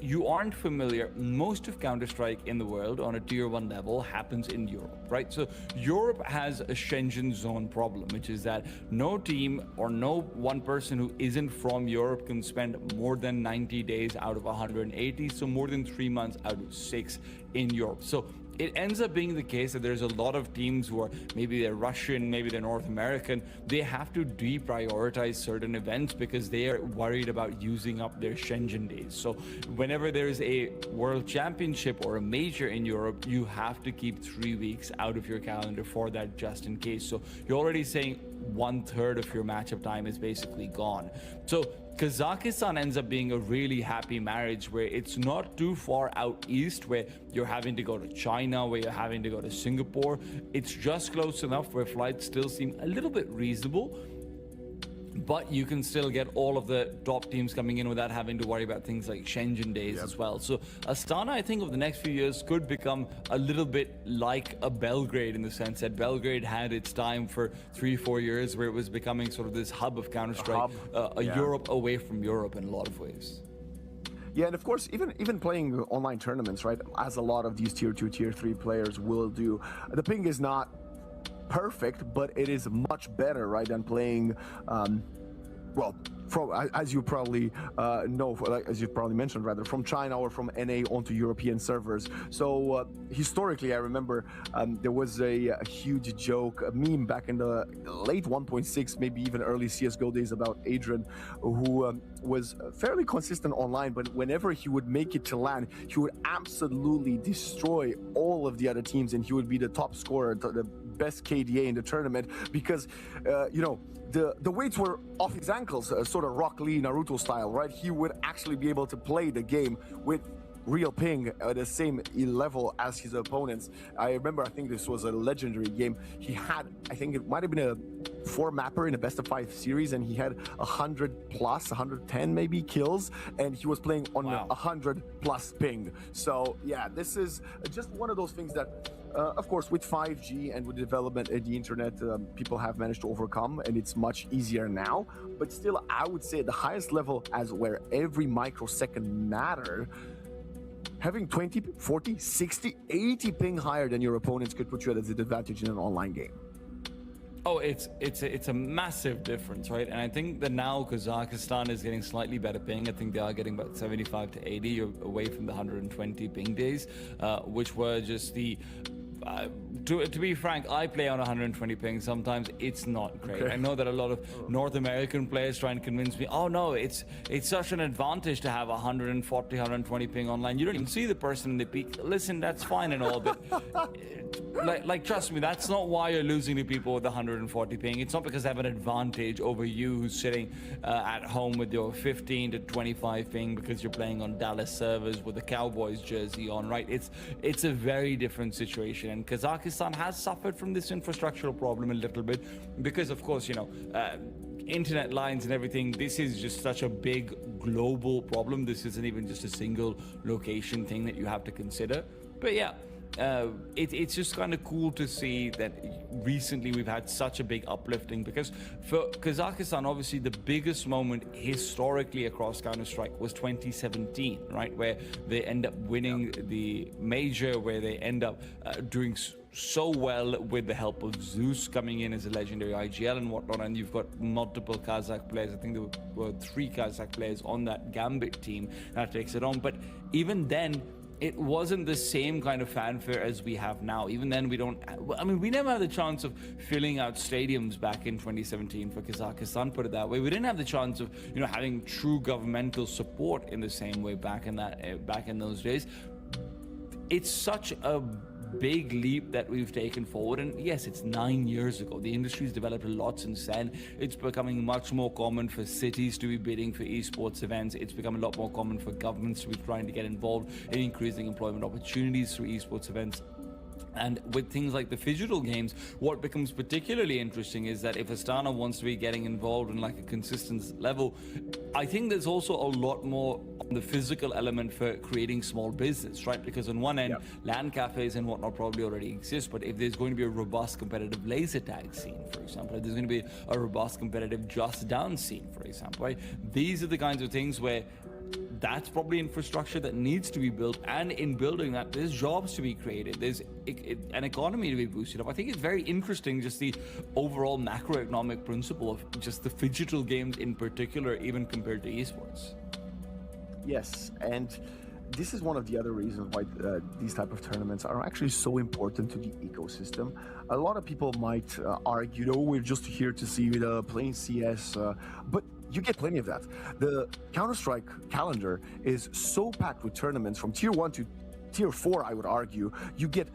you aren't familiar, most of Counter-Strike in the world on a tier 1 level happens in Europe, right? So Europe has a Schengen zone problem, which is that no team or no one person who isn't from Europe can spend more than 90 days out of 180, so more than 3 months out of 6 in Europe. So it ends up being the case that there's a lot of teams who are, maybe they're Russian, maybe they're North American, they have to deprioritize certain events because they are worried about using up their Schengen days. So whenever there's a world championship or a major in Europe, you have to keep 3 weeks out of your calendar for that, just in case. So you're already saying 1/3 of your matchup time is basically gone. So Kazakhstan ends up being a really happy marriage where it's not too far out east where you're having to go to China, where you're having to go to Singapore. It's just close enough where flights still seem a little bit reasonable, but you can still get all of the top teams coming in without having to worry about things like Schengen days as well. So Astana, I think, over the next few years could become a little bit like a Belgrade, in the sense that Belgrade had its time for 3-4 years where it was becoming sort of this hub of Counter-Strike, Europe away from Europe in a lot of ways. Yeah, and of course, even playing online tournaments, right, as a lot of these tier 2, tier 3 players will do, the ping is not perfect, but it is much better, right, than playing well, from, as you probably know, as you probably mentioned, rather, from China or from NA onto European servers. So historically, I remember there was a huge joke, a meme back in the late 1.6, maybe even early CSGO days, about Adrian, who was fairly consistent online, but whenever he would make it to LAN, he would absolutely destroy all of the other teams, and he would be the top scorer, the best KDA in the tournament, because you know, the weights were off his ankles, sort of Rock Lee Naruto style, right? He would actually be able to play the game with real ping at the same level as his opponents. I remember, I think this was a legendary game. He had, I think it might have been a 4-mapper in a best of 5 series, and he had 100 plus, 110 maybe kills, and he was playing on 100 plus ping. So yeah, this is just one of those things that of course, with 5G and with development of the internet, people have managed to overcome, and it's much easier now. But still, I would say at the highest level, as where every microsecond matter, having 20, 40, 60, 80 ping higher than your opponents could put you at a disadvantage in an online game. Oh, it's a massive difference, right? And I think that now Kazakhstan is getting slightly better ping. I think they are getting about 75 to 80 away from the 120 ping days, which were just the... to be frank, I play on 120 ping. Sometimes it's not great. I know that a lot of North American players try and convince me, oh no, it's such an advantage to have 140, 120 ping online. You don't even see the person in the peak. Listen, that's fine and all, but like trust me, that's not why you're losing to people with 140 ping. It's not because they have an advantage over you who's sitting at home with your 15 to 25 ping because you're playing on Dallas servers with a Cowboys jersey on, right? It's a very different situation. And Kazakhstan has suffered from this infrastructural problem a little bit because, of course, you know, internet lines and everything. This is just such a big global problem. This isn't even just a single location thing that you have to consider. But yeah, it's just kind of cool to see that recently we've had such a big uplifting, because for Kazakhstan, obviously the biggest moment historically across Counter-Strike was 2017, right, where they end up winning the major, where they end up doing so well with the help of Zeus coming in as a legendary IGL and whatnot, and you've got multiple Kazakh players. I think there were 3 Kazakh players on that Gambit team that takes it on. But even then, it wasn't the same kind of fanfare as we have now. Even then, we never had the chance of filling out stadiums back in 2017 for Kazakhstan, put it that way. We didn't have the chance of, you know, having true governmental support in the same way back in those days. It's such a big leap that we've taken forward, and yes, it's 9 years ago. The industry's developed a lot since then. It's becoming much more common for cities to be bidding for esports events. It's become a lot more common for governments to be trying to get involved in increasing employment opportunities through esports events. And with things like the physical games, what becomes particularly interesting is that if Astana wants to be getting involved in like a consistent level, I think there's also a lot more on the physical element for creating small business, right? Because on one end, LAN cafes and whatnot probably already exist, but if there's going to be a robust competitive laser tag scene, for example, if there's going to be a robust competitive Just Dance scene, for example, right? These are the kinds of things where that's probably infrastructure that needs to be built, and in building that, there's jobs to be created, there's an economy to be boosted up. I think it's very interesting, just the overall macroeconomic principle of just the phygital games in particular, even compared to esports. Yes, and this is one of the other reasons why these type of tournaments are actually so important to the ecosystem. A lot of people might argue, oh, we're just here to see playing CS, but you get plenty of that. The Counter-Strike calendar is so packed with tournaments from Tier 1 to Tier 4, I would argue. You get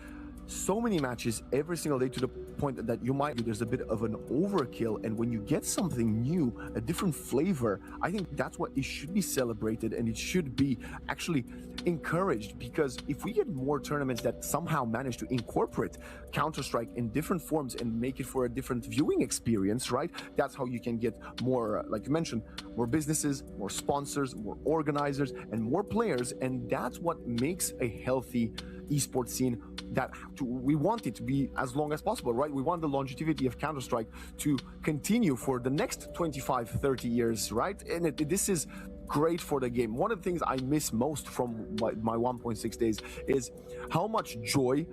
so many matches every single day to the point that you might, there's a bit of an overkill. And when you get something new, a different flavor, I think that's what it should be celebrated, and it should be actually encouraged, because if we get more tournaments that somehow manage to incorporate Counter-Strike in different forms and make it for a different viewing experience, right? That's how you can get more, like you mentioned, more businesses, more sponsors, more organizers, and more players. And that's what makes a healthy esports scene that we want it to be as long as possible, right? We want the longevity of Counter-Strike to continue for the next 25, 30 years, right? And this is great for the game. One of the things I miss most from my 1.6 days is how much joy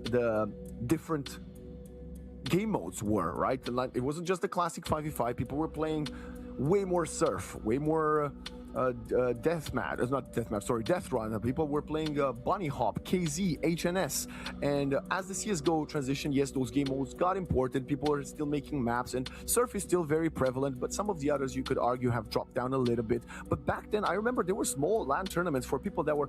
the different game modes were, right? It wasn't just the classic 5v5. People were playing way more Surf, way more Death Run. People were playing Bunny Hop, KZ, HNS, and as the CSGO transition, yes, those game modes got imported. People are still making maps, and Surf is still very prevalent, but some of the others, you could argue, have dropped down a little bit. But back then, I remember there were small LAN tournaments for people that were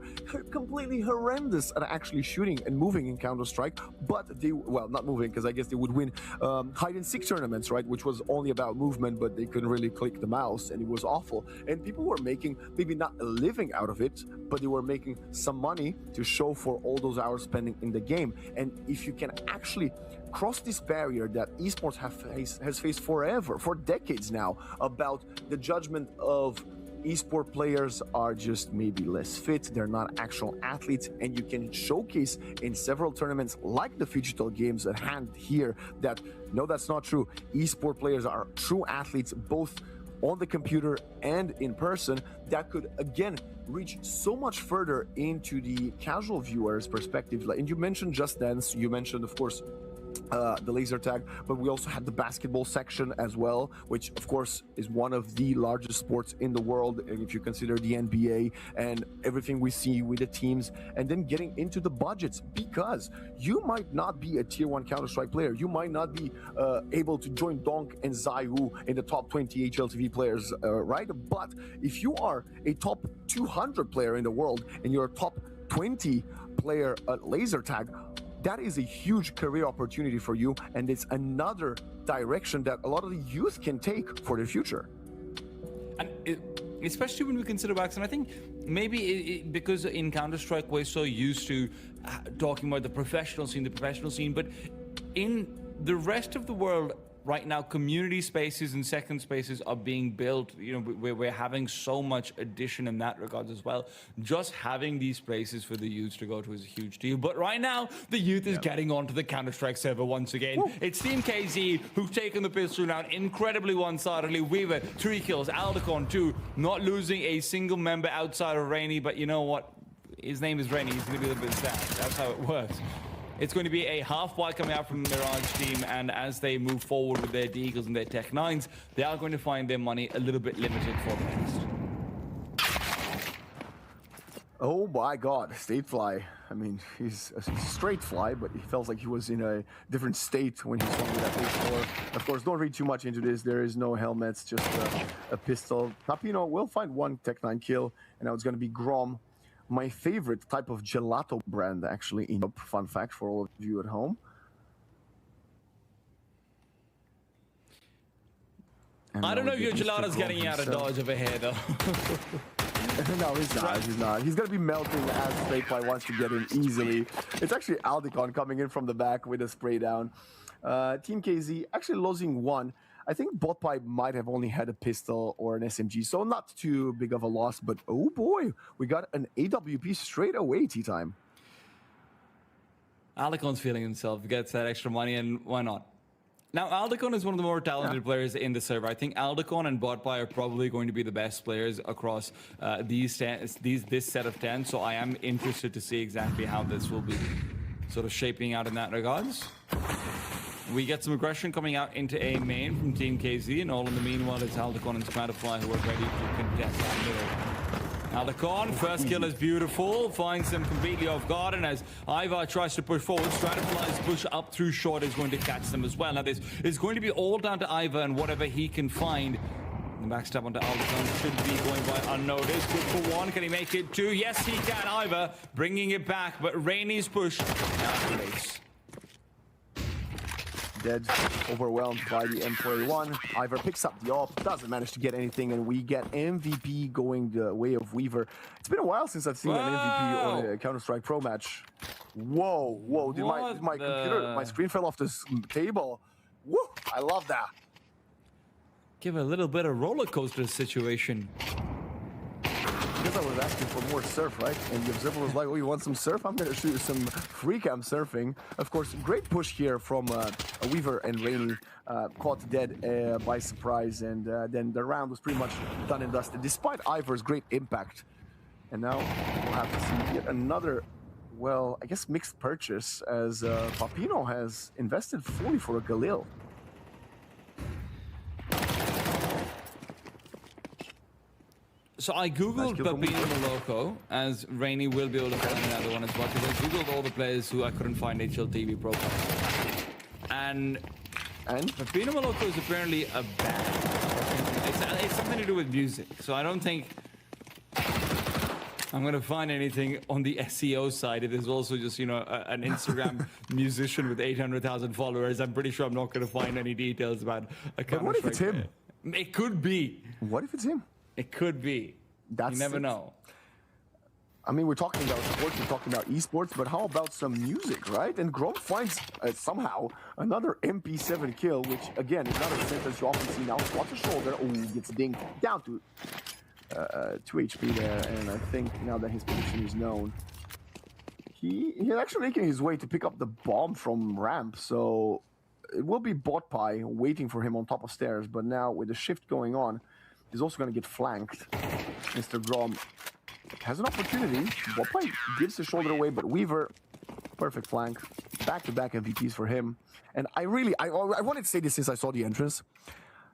completely horrendous at actually shooting and moving in Counter-Strike, but they, well, not moving, because I guess they would win hide-and-seek tournaments, right, which was only about movement, but they couldn't really click the mouse, and it was awful. And people were making maybe not a living out of it, but they were making some money to show for all those hours spending in the game. And if you can actually cross this barrier that esports has faced forever, for decades now, about the judgment of esport players are just maybe less fit, they're not actual athletes, and you can showcase in several tournaments like the Phygital Games at hand here that, no, that's not true. Esport players are true athletes, both on the computer and in person, that could again reach so much further into the casual viewer's perspective. And you mentioned Just Dance, you mentioned, of course, the laser tag, but we also had the basketball section as well, which of course is one of the largest sports in the world if you consider the NBA and everything we see with the teams. And then getting into the budgets, because you might not be a tier 1 Counter-Strike player, you might not be able to join Donk and Zayu in the top 20 HLTV players, right? But if you are a top 200 player in the world and you're a top 20 player at laser tag, that is a huge career opportunity for you, and it's another direction that a lot of the youth can take for the future. And especially when we consider Wax, and I think maybe because in Counter-Strike we're so used to talking about the professional scene, but in the rest of the world right now, community spaces and second spaces are being built. You know, we're having so much addition in that regard as well. Just having these places for the youth to go to is a huge deal. But right now, the youth is getting onto the Counter-Strike server once again. Woo. It's Team KZ who've taken the pistol down incredibly one-sidedly. Weaver, 3 kills, Aldecon 2, not losing a single member outside of Rainy, but you know what? His name is Rainy. He's going to be a little bit sad. That's how it works. It's going to be a half-buy coming out from the Mirage team, and as they move forward with their Deagles and their Tech 9s, they are going to find their money a little bit limited for the next. Oh my god, Statefly. I mean, he's a straight fly, but he felt like he was in a different state when he swung with that pistol. Of course, don't read too much into this. There is no helmets, just a pistol. Tapino will find one Tech 9 kill, and now it's going to be Grom. My favorite type of gelato brand, actually, in fun fact for all of you at home. And I don't know if your gelato's getting you out of dodge over here, though. No, he's not. He's going to be melting as Statefly wants to get in easily. It's actually Aldecon coming in from the back with a spray down. Team KZ actually losing 1. I think Botpipe might have only had a pistol or an SMG, so not too big of a loss, but oh boy, we got an AWP straight away, T-Time. Aldecon's feeling himself, gets that extra money, and why not? Now, Aldecon is one of the more talented players in the server. I think Aldecon and Botpie are probably going to be the best players across this set of 10. So I am interested to see exactly how this will be sort of shaping out in that regards. We get some aggression coming out into A main from Team KZ, and all in the meanwhile it's Aldecon and Spadafly who are ready to contest that middle. Aldecon, first kill is beautiful, finds them completely off guard, and as Ivar tries to push forward, Stratafly's push up through short is going to catch them as well. Now this is going to be all down to Ivar and whatever he can find. The backstab onto Aldecon should be going by unnoticed. Good for one, can he make it two? Yes he can, Ivar bringing it back, but Rainey's push now breaks. Dead, overwhelmed by the M41. Ivar picks up the op, doesn't manage to get anything, and we get MVP going the way of Weaver. It's been a while since I've seen an MVP on a Counter-Strike Pro match. Whoa, did my computer, my screen fell off this table. Woo, I love that. Give a little bit of roller coaster situation. Because I was asking for more surf, right? And the observer was like, oh, you want some surf? I'm going to show you some free cam surfing. Of course, great push here from Weaver and Rainey. Caught dead by surprise. And then the round was pretty much done and dusted, despite Ivar's great impact. And now we'll have to see yet another, well, I guess mixed purchase, as Papino has invested fully for a Galil. So I googled Papino Moloko, as Rainey will be able to find another one as well, because I googled all the players who I couldn't find HLTV profiles. And Papino Moloko is apparently a band. It's something to do with music, so I don't think I'm gonna find anything on the SEO side. If there's also just, you know, an Instagram musician with 800,000 followers, I'm pretty sure I'm not gonna find any details about a Counter-Strike. But what if it's him? It could be. What if it's him? It could be. You never know. I mean, we're talking about sports, we're talking about esports, but how about some music, right? And Grom finds somehow another MP7 kill, which again is not a sentence you often see now. Watch the shoulder. Oh, gets dinged down to 2 HP there, and I think now that his position is known, he's actually making his way to pick up the bomb from ramp. So it will be Botpie waiting for him on top of stairs. But now with the shift going on, he's also going to get flanked. Mr. Grom has an opportunity. Botpie gives the shoulder away, but Weaver, perfect flank. Back-to-back MVPs for him. And I wanted to say this since I saw the entrance.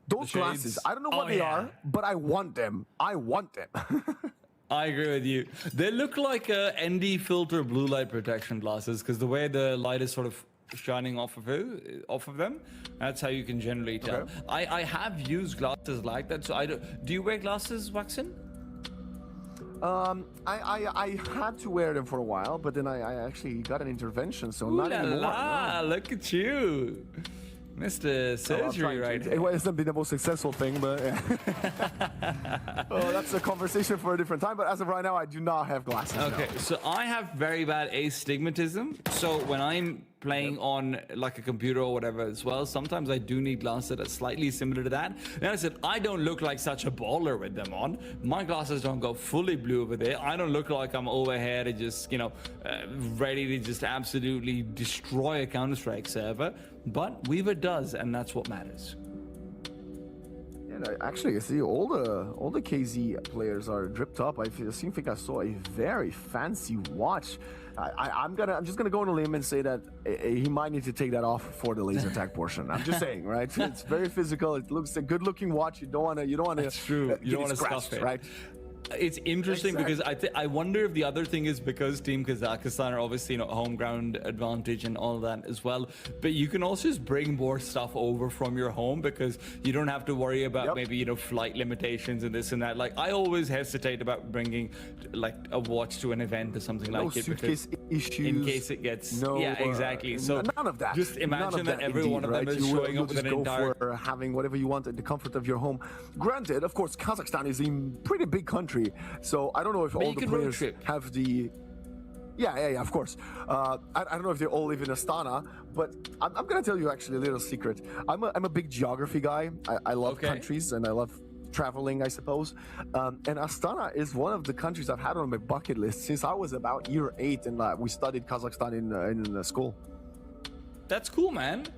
Those glasses, I don't know what they are, but I want them. I want them. I agree with you. They look like ND filter blue light protection glasses, because the way the light is sort of shining off of them, that's how you can generally tell. Okay. I have used glasses like that, so do you wear glasses, Waxen? I had to wear them for a while, but then I actually got an intervention, so not anymore. No. Look at you, Mr. Surgery, right? It hasn't been the most successful thing, but oh, that's a conversation for a different time. But as of right now, I do not have glasses. Okay, so I have very bad astigmatism. So when I'm playing on like a computer or whatever as well, sometimes I do need glasses that are slightly similar to that. And I said, I don't look like such a baller with them on. My glasses don't go fully blue over there. I don't look like I'm over here to just, you know, ready to just absolutely destroy a Counter-Strike server. But Weaver does, and that's what matters. Yeah, actually, I see all the KZ players are dripped up. I think I saw a very fancy watch. I'm just gonna go on a limb and say that he might need to take that off for the laser tag portion. I'm just saying, right? It's very physical. It looks a good-looking watch. You don't want to. That's true. You don't want to scuff it, right? It's interesting because I wonder if the other thing is because Team Kazakhstan are obviously, you know, home ground advantage and all that as well, but you can also just bring more stuff over from your home because you don't have to worry about maybe, you know, flight limitations and this and that. Like, I always hesitate about bringing like a watch to an event or something like it because issues, in case it gets exactly. So none of that. Just imagine that every one of them is showing up with an entire for having whatever you want in the comfort of your home. Granted, of course, Kazakhstan is a pretty big country. So I don't know if all the players have the... Yeah, of course. I don't know if they all live in Astana, but I'm going to tell you actually a little secret. I'm a big geography guy. I love countries and I love traveling, I suppose. And Astana is one of the countries I've had on my bucket list since I was about year 8 and we studied Kazakhstan in school. That's cool, man.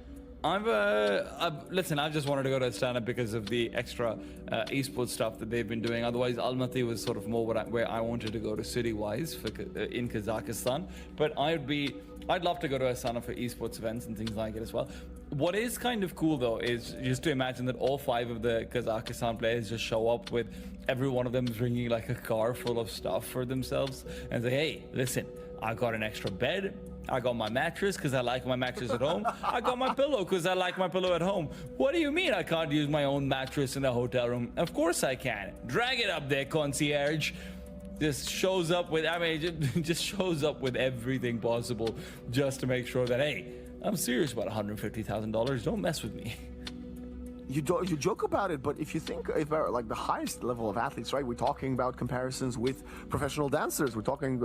Listen, I just wanted to go to Astana because of the extra esports stuff that they've been doing. Otherwise, Almaty was sort of more where I wanted to go to city-wise in Kazakhstan. But I'd love to go to Astana for esports events and things like it as well. What is kind of cool though is just to imagine that all 5 of the Kazakhstan players just show up with every one of them bringing like a car full of stuff for themselves and say, hey, listen, I got an extra bed. I got my mattress because I like my mattress at home. I got my pillow because I like my pillow at home. What do you mean I can't use my own mattress in the hotel room? Of course I can. Drag it up there, concierge. Just shows up with, just shows up with everything possible just to make sure that, hey, I'm serious about $150,000. Don't mess with me. You joke about it, but if you think about like the highest level of athletes, right? We're talking about comparisons with professional dancers. We're talking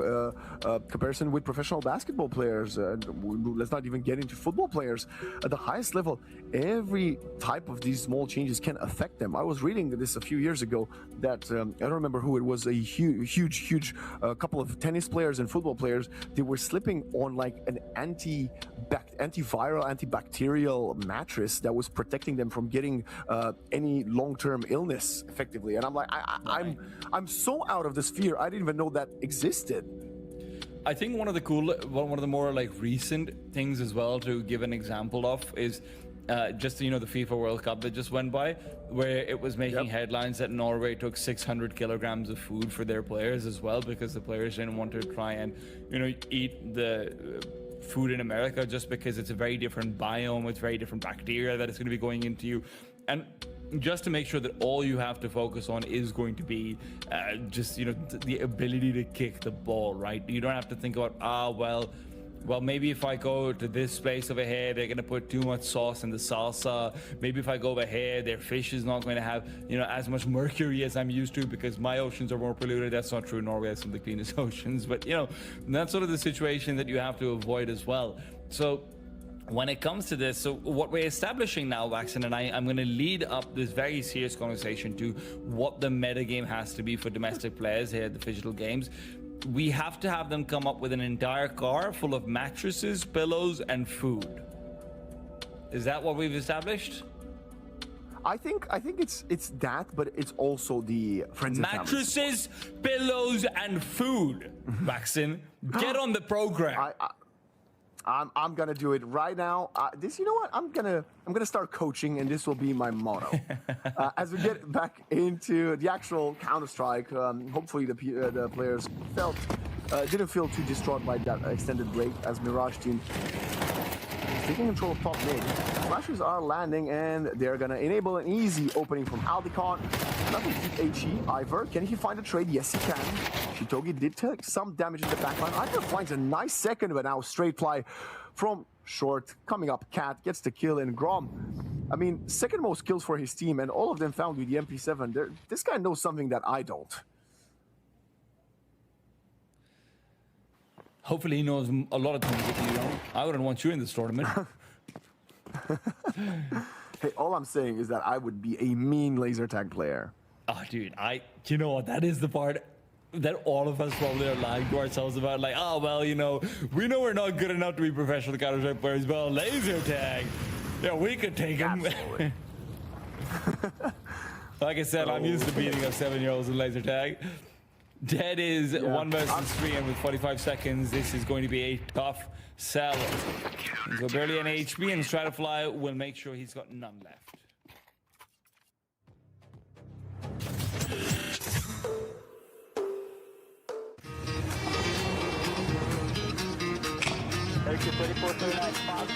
comparison with professional basketball players. Let's not even get into football players. At the highest level, every type of these small changes can affect them. I was reading this a few years ago that I don't remember who it was. A huge couple of tennis players and football players. They were slipping on like an antiviral, antibacterial mattress that was protecting them from getting any long-term illness effectively. And I'm like, I'm so out of this fear. I didn't even know that existed. I think one of the more like recent things as well to give an example of is just, you know, the FIFA World Cup that just went by, where it was making headlines that Norway took 600 kilograms of food for their players as well, because the players didn't want to try and, you know, eat the food in America just because it's a very different biome, it's very different bacteria that is going to be going into you. And just to make sure that all you have to focus on is going to be just, you know, the ability to kick the ball, right? You don't have to think about, well, maybe if I go to this place over here, they're going to put too much sauce in the salsa. Maybe if I go over here, their fish is not going to have, you know, as much mercury as I'm used to because my oceans are more polluted. That's not true. Norway has some of the cleanest oceans. But, you know, that's sort of the situation that you have to avoid as well. So when it comes to this, so what we're establishing now, Waxen and I'm going to lead up this very serious conversation to what the metagame has to be for domestic players here at the Digital Games. We have to have them come up with an entire car full of mattresses, pillows, and food. Is that what we've established? I think it's that, but it's also the friends and mattresses, pillows, and food. Waxen, get on the program. I'm gonna do it right now. You know what? I'm gonna start coaching, and this will be my motto. As we get back into the actual Counter-Strike, hopefully the players didn't feel too distraught by that extended break as Mirage team is taking control of top mid. Flashes are landing, and they're gonna enable an easy opening from Aldicon. Nothing to HE. Ivor, can he find a trade? Yes, he can. Shitogi did take some damage in the backline. Ivor finds a nice second, but now straight fly from short. Coming up, Cat gets the kill, and Grom, I mean, second most kills for his team, and all of them found with the MP7. This guy knows something that I don't. Hopefully he knows a lot of things that you don't. I wouldn't want you in this tournament. Hey, all I'm saying is that I would be a mean laser tag player. Oh, dude, you know what? That is the part that all of us probably are lying to ourselves about. Like, oh, well, you know, we know we're not good enough to be professional Counter-Strike players, but laser tag, yeah, we could take him. Like I said, I'm used to beating up 7-year-olds in laser tag. Dead is 1 versus 3, and with 45 seconds, this is going to be a tough sell. He's got barely an HP, and Stratifly will make sure he's got none left. Exit 3439 Fox.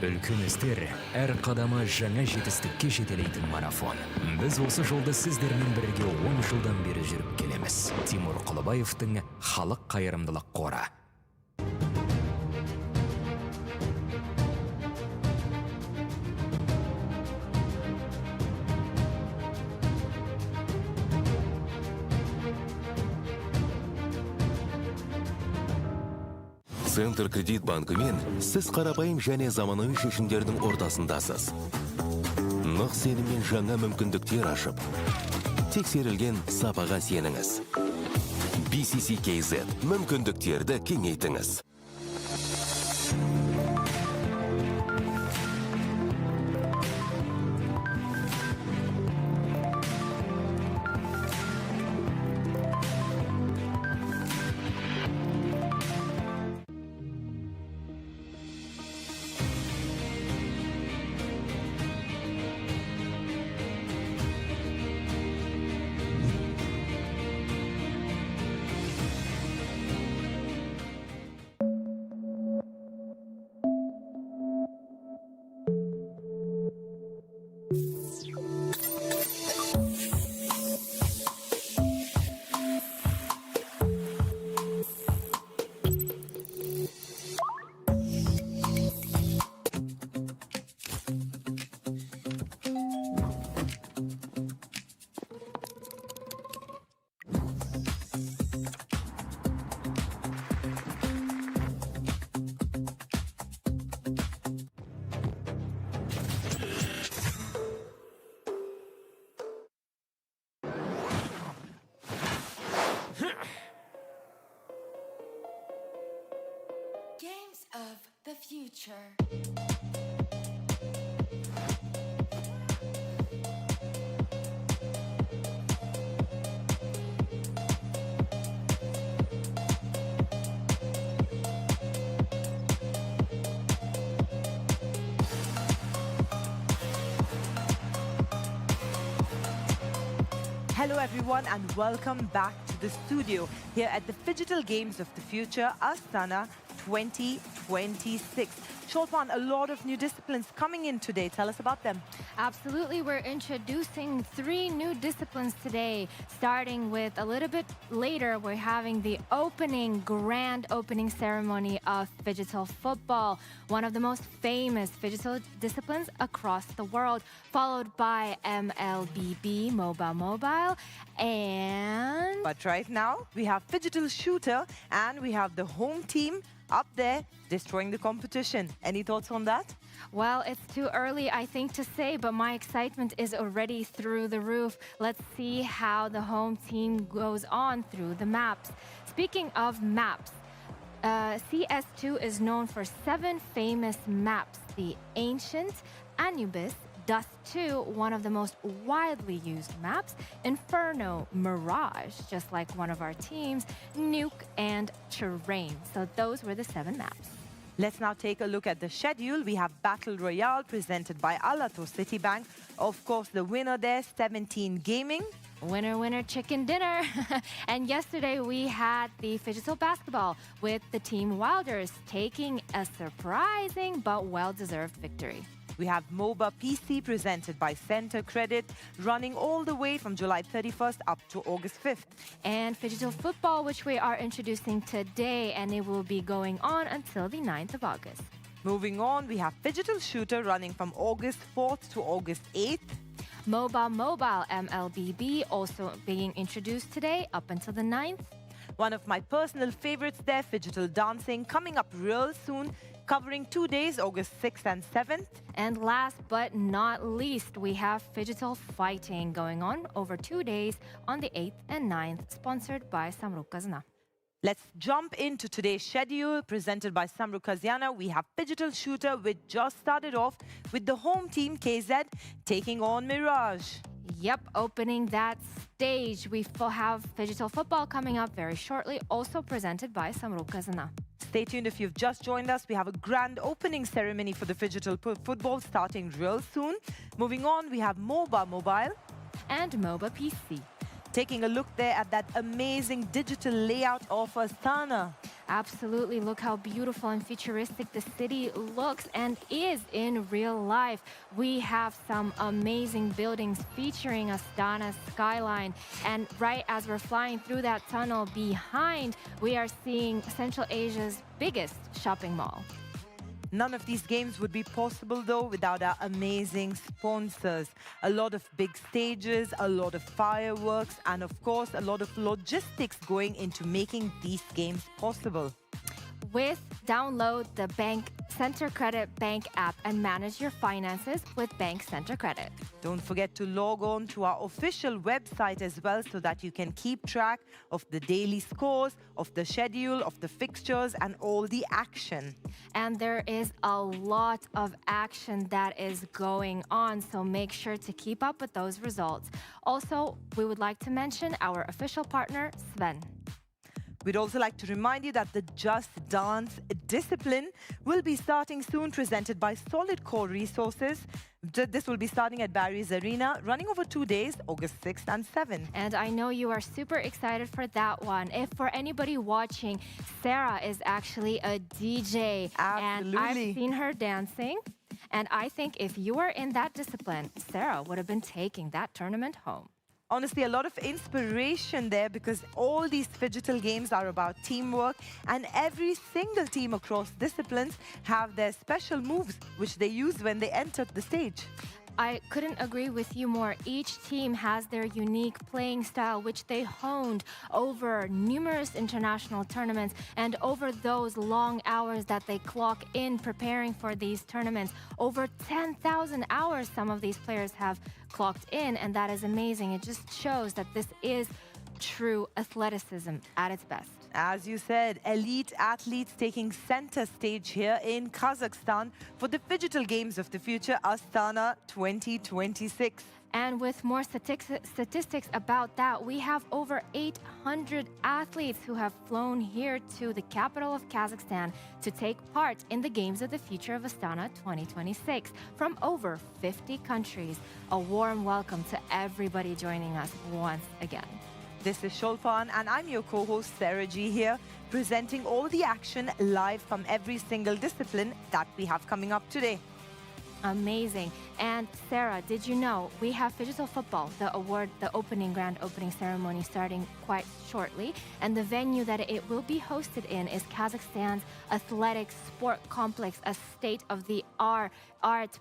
Үлкен әр қадамы жаңа жетістікке жетелейтін марафон. Біз осы жолды сіздермен бірге 10 жылдан бері жүріп келеміз. Тимур Құлыбаевтың халық қайырымдылық қоры. Центр кредит банкымен сіз қарапайым және заманауи шешімдердің ортасындасыз. Нық сеніммен жаңа мүмкіндіктер ашып, тексерілген сапаға сеніңіз. BCC-KZ мүмкіндіктерді кеңейтіңіз. Games of the future. Hello everyone and welcome back to the studio here at the Phygital Games of the Future, Astana 2026. Shortman, a lot of new disciplines coming in today. Tell us about them. Absolutely. We're introducing 3 new disciplines today. Starting with a little bit later, we're having the grand opening ceremony of Phygital football, one of the most famous Phygital disciplines across the world, followed by MLBB, Mobile, and... But right now, we have Phygital Shooter and we have the home team up there destroying the competition. Any thoughts on that? Well, it's too early, I think, to say, but my excitement is already through the roof. Let's see how the home team goes on through the maps. Speaking of maps, CS2 is known for 7 famous maps: the Ancient, Anubis, Dust 2, one of the most widely used maps, Inferno, Mirage, just like one of our teams, Nuke, and Terrain. So those were the 7 maps. Let's now take a look at the schedule. We have Battle Royale presented by Alato Citibank. Of course, the winner there, 17 Gaming. Winner, winner, chicken dinner. And yesterday we had the Phygital basketball with the Team Wilders taking a surprising but well-deserved victory. We have MOBA PC presented by Center Credit, running all the way from July 31st up to August 5th. And Phygital Football, which we are introducing today, and it will be going on until the 9th of August. Moving on, we have Phygital Shooter running from August 4th to August 8th. Mobile MLBB also being introduced today up until the 9th. One of my personal favorites there, Phygital Dancing, coming up real soon, covering 2 days, August 6th and 7th. And last but not least, we have Phygital Fighting going on over 2 days on the 8th and 9th, sponsored by Samruk-Kazyna. Let's jump into today's schedule presented by Samruk-Kazyna. We have Phygital Shooter, which just started off with the home team KZ taking on Mirage. Yep, opening that stage. We have Phygital Football coming up very shortly, also presented by Samruk-Kazyna. Stay tuned if you've just joined us. We have a grand opening ceremony for the Phygital football starting real soon. Moving on, we have MOBA Mobile and MOBA PC. Taking a look there at that amazing digital layout of Astana. Absolutely. Look how beautiful and futuristic the city looks and is in real life. We have some amazing buildings featuring Astana's skyline. And right as we're flying through that tunnel behind, we are seeing Central Asia's biggest shopping mall. None of these games would be possible, though, without our amazing sponsors. A lot of big stages, a lot of fireworks, and of course, a lot of logistics going into making these games possible. Download the Bank Center Credit Bank app and manage your finances with Bank Center Credit. Don't forget to log on to our official website as well so that you can keep track of the daily scores, of the schedule, of the fixtures, and all the action. And there is a lot of action that is going on, so make sure to keep up with those results. Also, we would like to mention our official partner, Sven. We'd also like to remind you that the Just Dance discipline will be starting soon, presented by Solid Core Resources. This will be starting at Barry's Arena, running over 2 days, August 6th and 7th. And I know you are super excited for that one. If for anybody watching, Sarah is actually a DJ. Absolutely. And I've seen her dancing. And I think if you were in that discipline, Sarah would have been taking that tournament home. Honestly, a lot of inspiration there because all these phygital games are about teamwork, and every single team across disciplines have their special moves which they use when they enter the stage. I couldn't agree with you more. Each team has their unique playing style, which they honed over numerous international tournaments and over those long hours that they clock in preparing for these tournaments. Over 10,000 hours some of these players have clocked in, and that is amazing. It just shows that this is true athleticism at its best. As you said, elite athletes taking center stage here in Kazakhstan for the Phygital Games of the Future, Astana 2026. And with more statistics about that, we have over 800 athletes who have flown here to the capital of Kazakhstan to take part in the Games of the Future of Astana 2026 from over 50 countries. A warm welcome to everybody joining us once again. This is Shulpan, and I'm your co-host Sarah G here, presenting all the action live from every single discipline that we have coming up today. Amazing. And Sarah, did you know we have Phygital Football, the grand opening ceremony starting quite shortly. And the venue that it will be hosted in is Kazakhstan's athletic sport complex, a state-of-the-art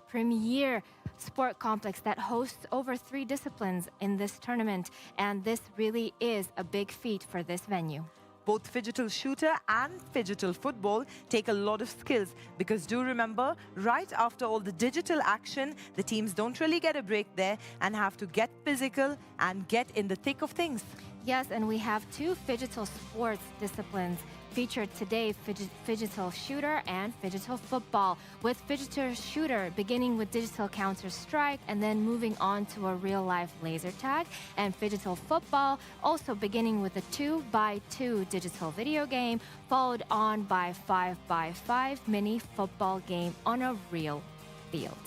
premier sport complex that hosts over 3 disciplines in this tournament. And this really is a big feat for this venue. Both Phygital Shooter and Phygital Football take a lot of skills because do remember, right after all the digital action, the teams don't really get a break there and have to get physical and get in the thick of things. Yes, and we have 2 Phygital sports disciplines featured today, Phygital Shooter and Phygital Football, with Phygital Shooter beginning with digital Counter-Strike and then moving on to a real-life laser tag, and Phygital Football also beginning with a 2x2 digital video game, followed on by 5x5 mini football game on a real field.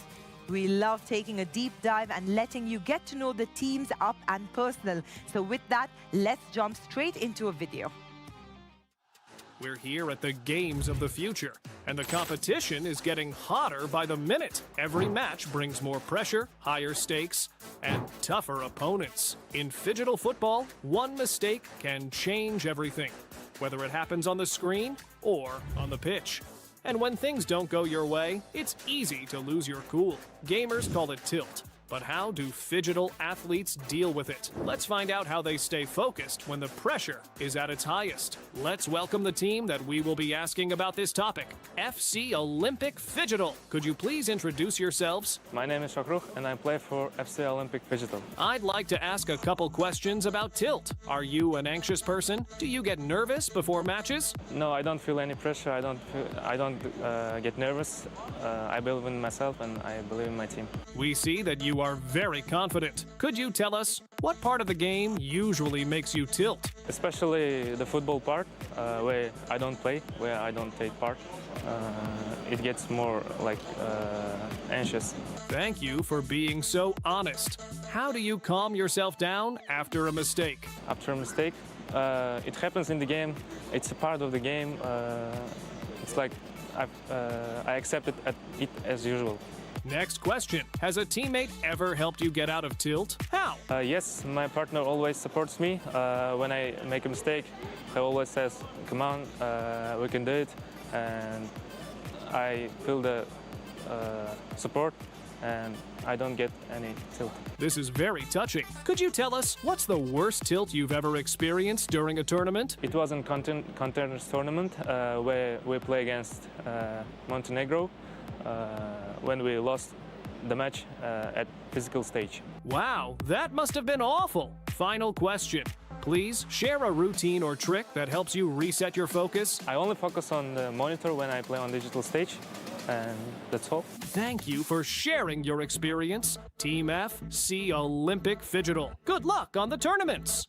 We love taking a deep dive and letting you get to know the teams up and personal. So with that, let's jump straight into a video. We're here at the Games of the Future, and the competition is getting hotter by the minute. Every match brings more pressure, higher stakes, and tougher opponents. In Phygital Football, one mistake can change everything, whether it happens on the screen or on the pitch. And when things don't go your way, it's easy to lose your cool. Gamers call it tilt. But how do Phygital athletes deal with it? Let's find out how they stay focused when the pressure is at its highest. Let's welcome the team that we will be asking about this topic, FC Olympic Phygital. Could you please introduce yourselves? My name is Samruk, and I play for FC Olympic Phygital. I'd like to ask a couple questions about tilt. Are you an anxious person? Do you get nervous before matches? No, I don't feel any pressure. I don't get nervous. I believe in myself and I believe in my team. We see that you are very confident. Could you tell us what part of the game usually makes you tilt? Especially the football part, where I don't play, where I don't take part. It gets more like anxious. Thank you for being so honest. How do you calm yourself down after a mistake? After a mistake, it happens in the game. It's a part of the game. It's like I accept it as usual. Next question. Has a teammate ever helped you get out of tilt? How? Yes, my partner always supports me. When I make a mistake, he always says, come on, we can do it. And I feel the support, and I don't get any tilt. This is very touching. Could you tell us what's the worst tilt you've ever experienced during a tournament? It was in contenders tournament where we play against Montenegro when we lost the match at physical stage. Wow, that must have been awful. Final question. Please share a routine or trick that helps you reset your focus. I only focus on the monitor when I play on digital stage, and that's all. Thank you for sharing your experience. Team FC Olympic Fidgetal. Good luck on the tournaments.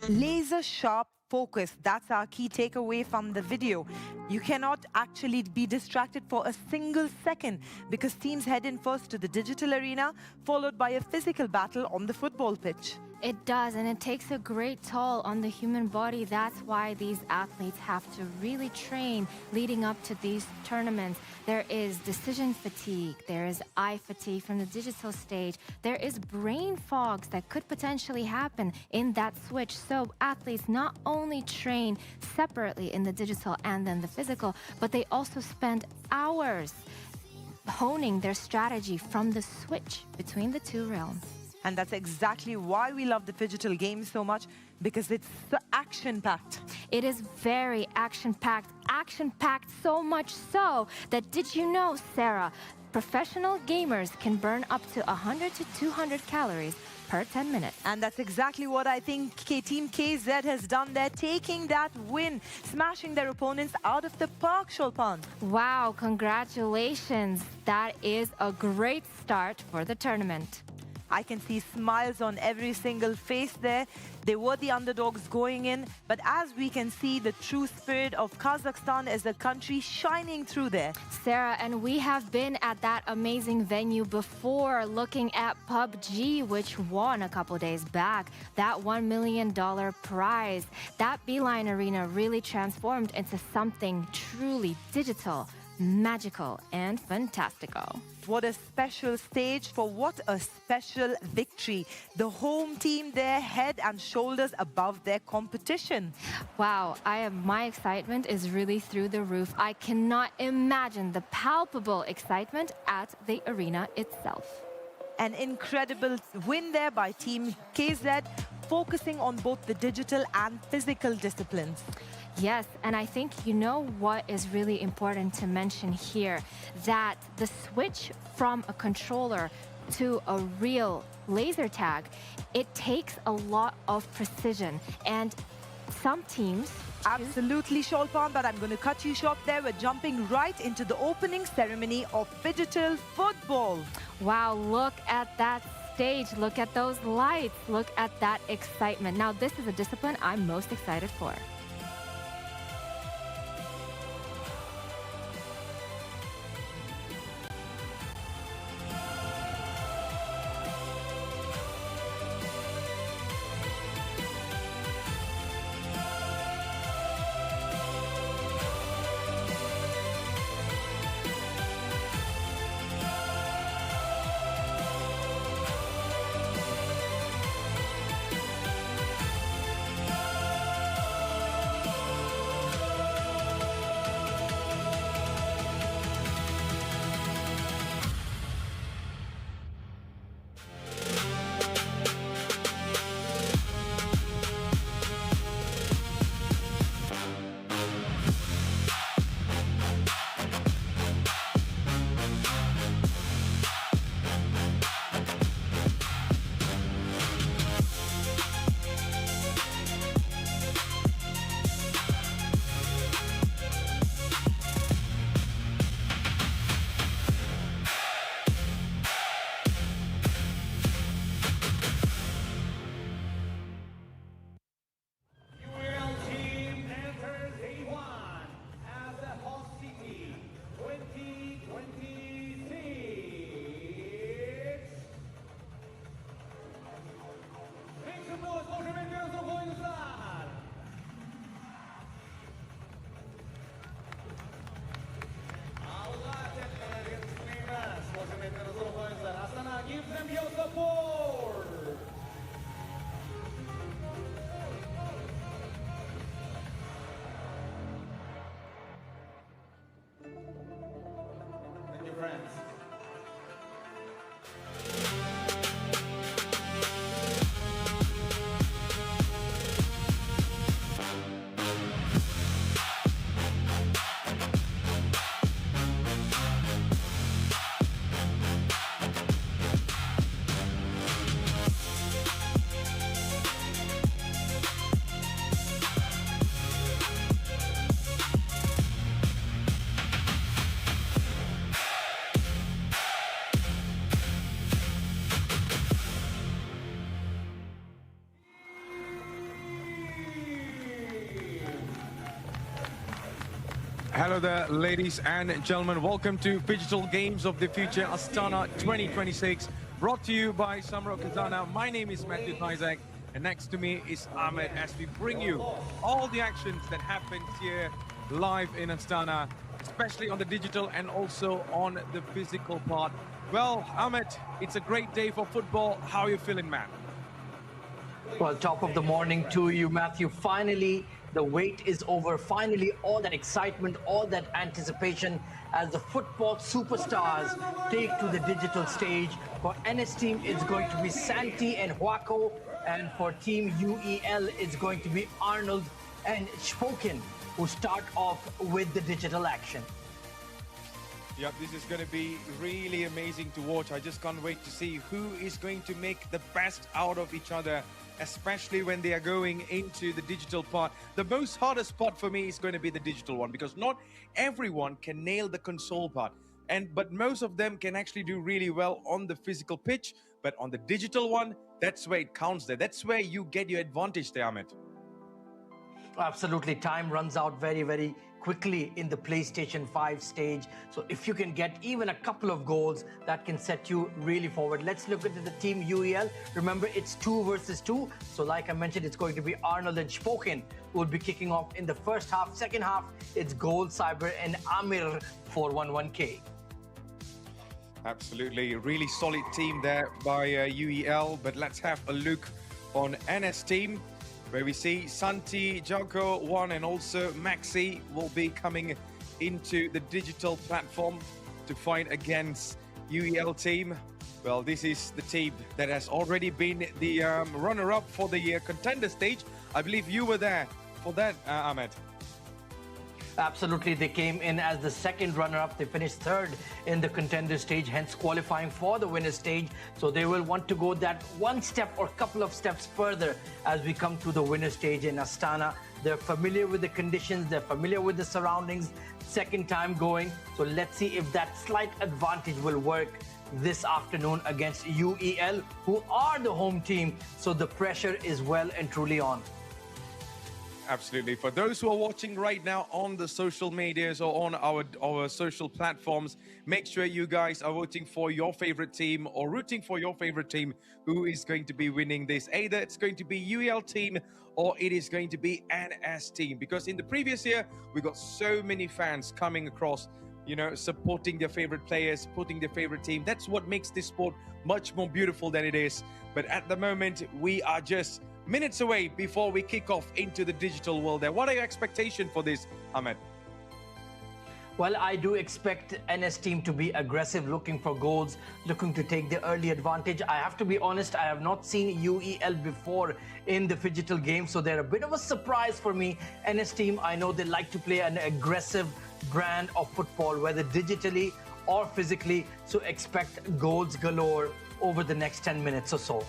Laser sharp focus. That's our key takeaway from the video. You cannot actually be distracted for a single second because teams head in first to the digital arena, followed by a physical battle on the football pitch. It does, and it takes a great toll on the human body. That's why these athletes have to really train leading up to these tournaments. There is decision fatigue, there is eye fatigue from the digital stage, there is brain fogs that could potentially happen in that switch. So athletes not only train separately in the digital and then the physical, but they also spend hours honing their strategy from the switch between the two realms. And that's exactly why we love the Fidgetal game so much, because it's so action-packed. It is very action-packed so much so that, did you know, Sarah, professional gamers can burn up to 100 to 200 calories per 10 minutes. And that's exactly what I think Team KZ has done there, taking that win, smashing their opponents out of the park, Shulpan. Wow, congratulations. That is a great start for the tournament. I can see smiles on every single face there. They were the underdogs going in, but as we can see, the true spirit of Kazakhstan is a country shining through there. Sarah, and we have been at that amazing venue before, looking at PUBG, which won a couple days back that $1 million prize. That Beeline Arena really transformed into something truly digital, magical, and fantastical. What a special stage for what a special victory. The home team there, head and shoulders above their competition. Wow, my excitement is really through the roof. I cannot imagine the palpable excitement at the arena itself. An incredible win there by Team KZ, focusing on both the digital and physical disciplines. Yes, and I think you know what is really important to mention here, that the switch from a controller to a real laser tag, it takes a lot of precision, and some teams... Absolutely, Shulpan, but I'm going to cut you short there. We're jumping right into the opening ceremony of Fidgetal football. Wow, look at that stage, look at those lights, look at that excitement. Now, this is a discipline I'm most excited for. Astana, give them your support! Thank you, friends. Hello there, ladies and gentlemen. Welcome to Digital Games of the Future Astana 2026, brought to you by Samruk-Kazyna. My name is Matthew Isaac, and next to me is Ahmed as we bring you all the actions that happens here live in Astana, especially on the digital and also on the physical part. Well, Ahmed, it's a great day for football. How are you feeling, man? Well, top of the morning to you, Matthew. Finally, the wait is over. Finally, all that excitement, all that anticipation as the football superstars take to the digital stage. For NS team, it's going to be Santi and Huaco. And for Team UEL, it's going to be Arnold and Spoken, who start off with the digital action. Yep, this is going to be really amazing to watch. I just can't wait to see who is going to make the best out of each other, especially when they are going into the digital part. The most hardest part for me is going to be the digital one, because not everyone can nail the console part. But most of them can actually do really well on the physical pitch. But on the digital one, that's where it counts there. That's where you get your advantage there, Ahmed. Absolutely. Time runs out very, very quickly in the PlayStation 5 stage. So if you can get even a couple of goals, that can set you really forward. Let's look at the Team UEL. Remember, it's 2 versus 2. So like I mentioned, it's going to be Arnold and Spoken who will be kicking off in the first half. Second half, it's Gold, Cyber and Amir 411K. Absolutely. Really solid team there by UEL. But let's have a look on NS team, where we see Santi, Jaco, One, and also Maxi will be coming into the digital platform to fight against UEL team. Well, this is the team that has already been the runner-up for the contender stage. I believe you were there for that, Ahmed. Absolutely, they came in as the second runner-up. They finished third in the contender stage, hence qualifying for the winner stage. So they will want to go that one step or couple of steps further as we come to the winner stage in Astana. They're familiar with the conditions, they're familiar with the surroundings, second time going. So let's see if that slight advantage will work this afternoon against UEL, who are the home team. So the pressure is well and truly on. Absolutely. For those who are watching right now on the social medias or on our social platforms, make sure you guys are voting for your favorite team or rooting for your favorite team who is going to be winning this. Either it's going to be UEL team or it is going to be NS team. Because in the previous year, we got so many fans coming across, you know, supporting their favorite players, supporting their favorite team. That's what makes this sport much more beautiful than it is. But at the moment, we are just minutes away before we kick off into the digital world there. What are your expectations for this, Ahmed? Well, I do expect NS team to be aggressive, looking for goals, looking to take the early advantage. I have to be honest, I have not seen UEL before in the digital game, so they're a bit of a surprise for me. NS team, I know they like to play an aggressive brand of football, whether digitally or physically, so expect goals galore over the next 10 minutes or so.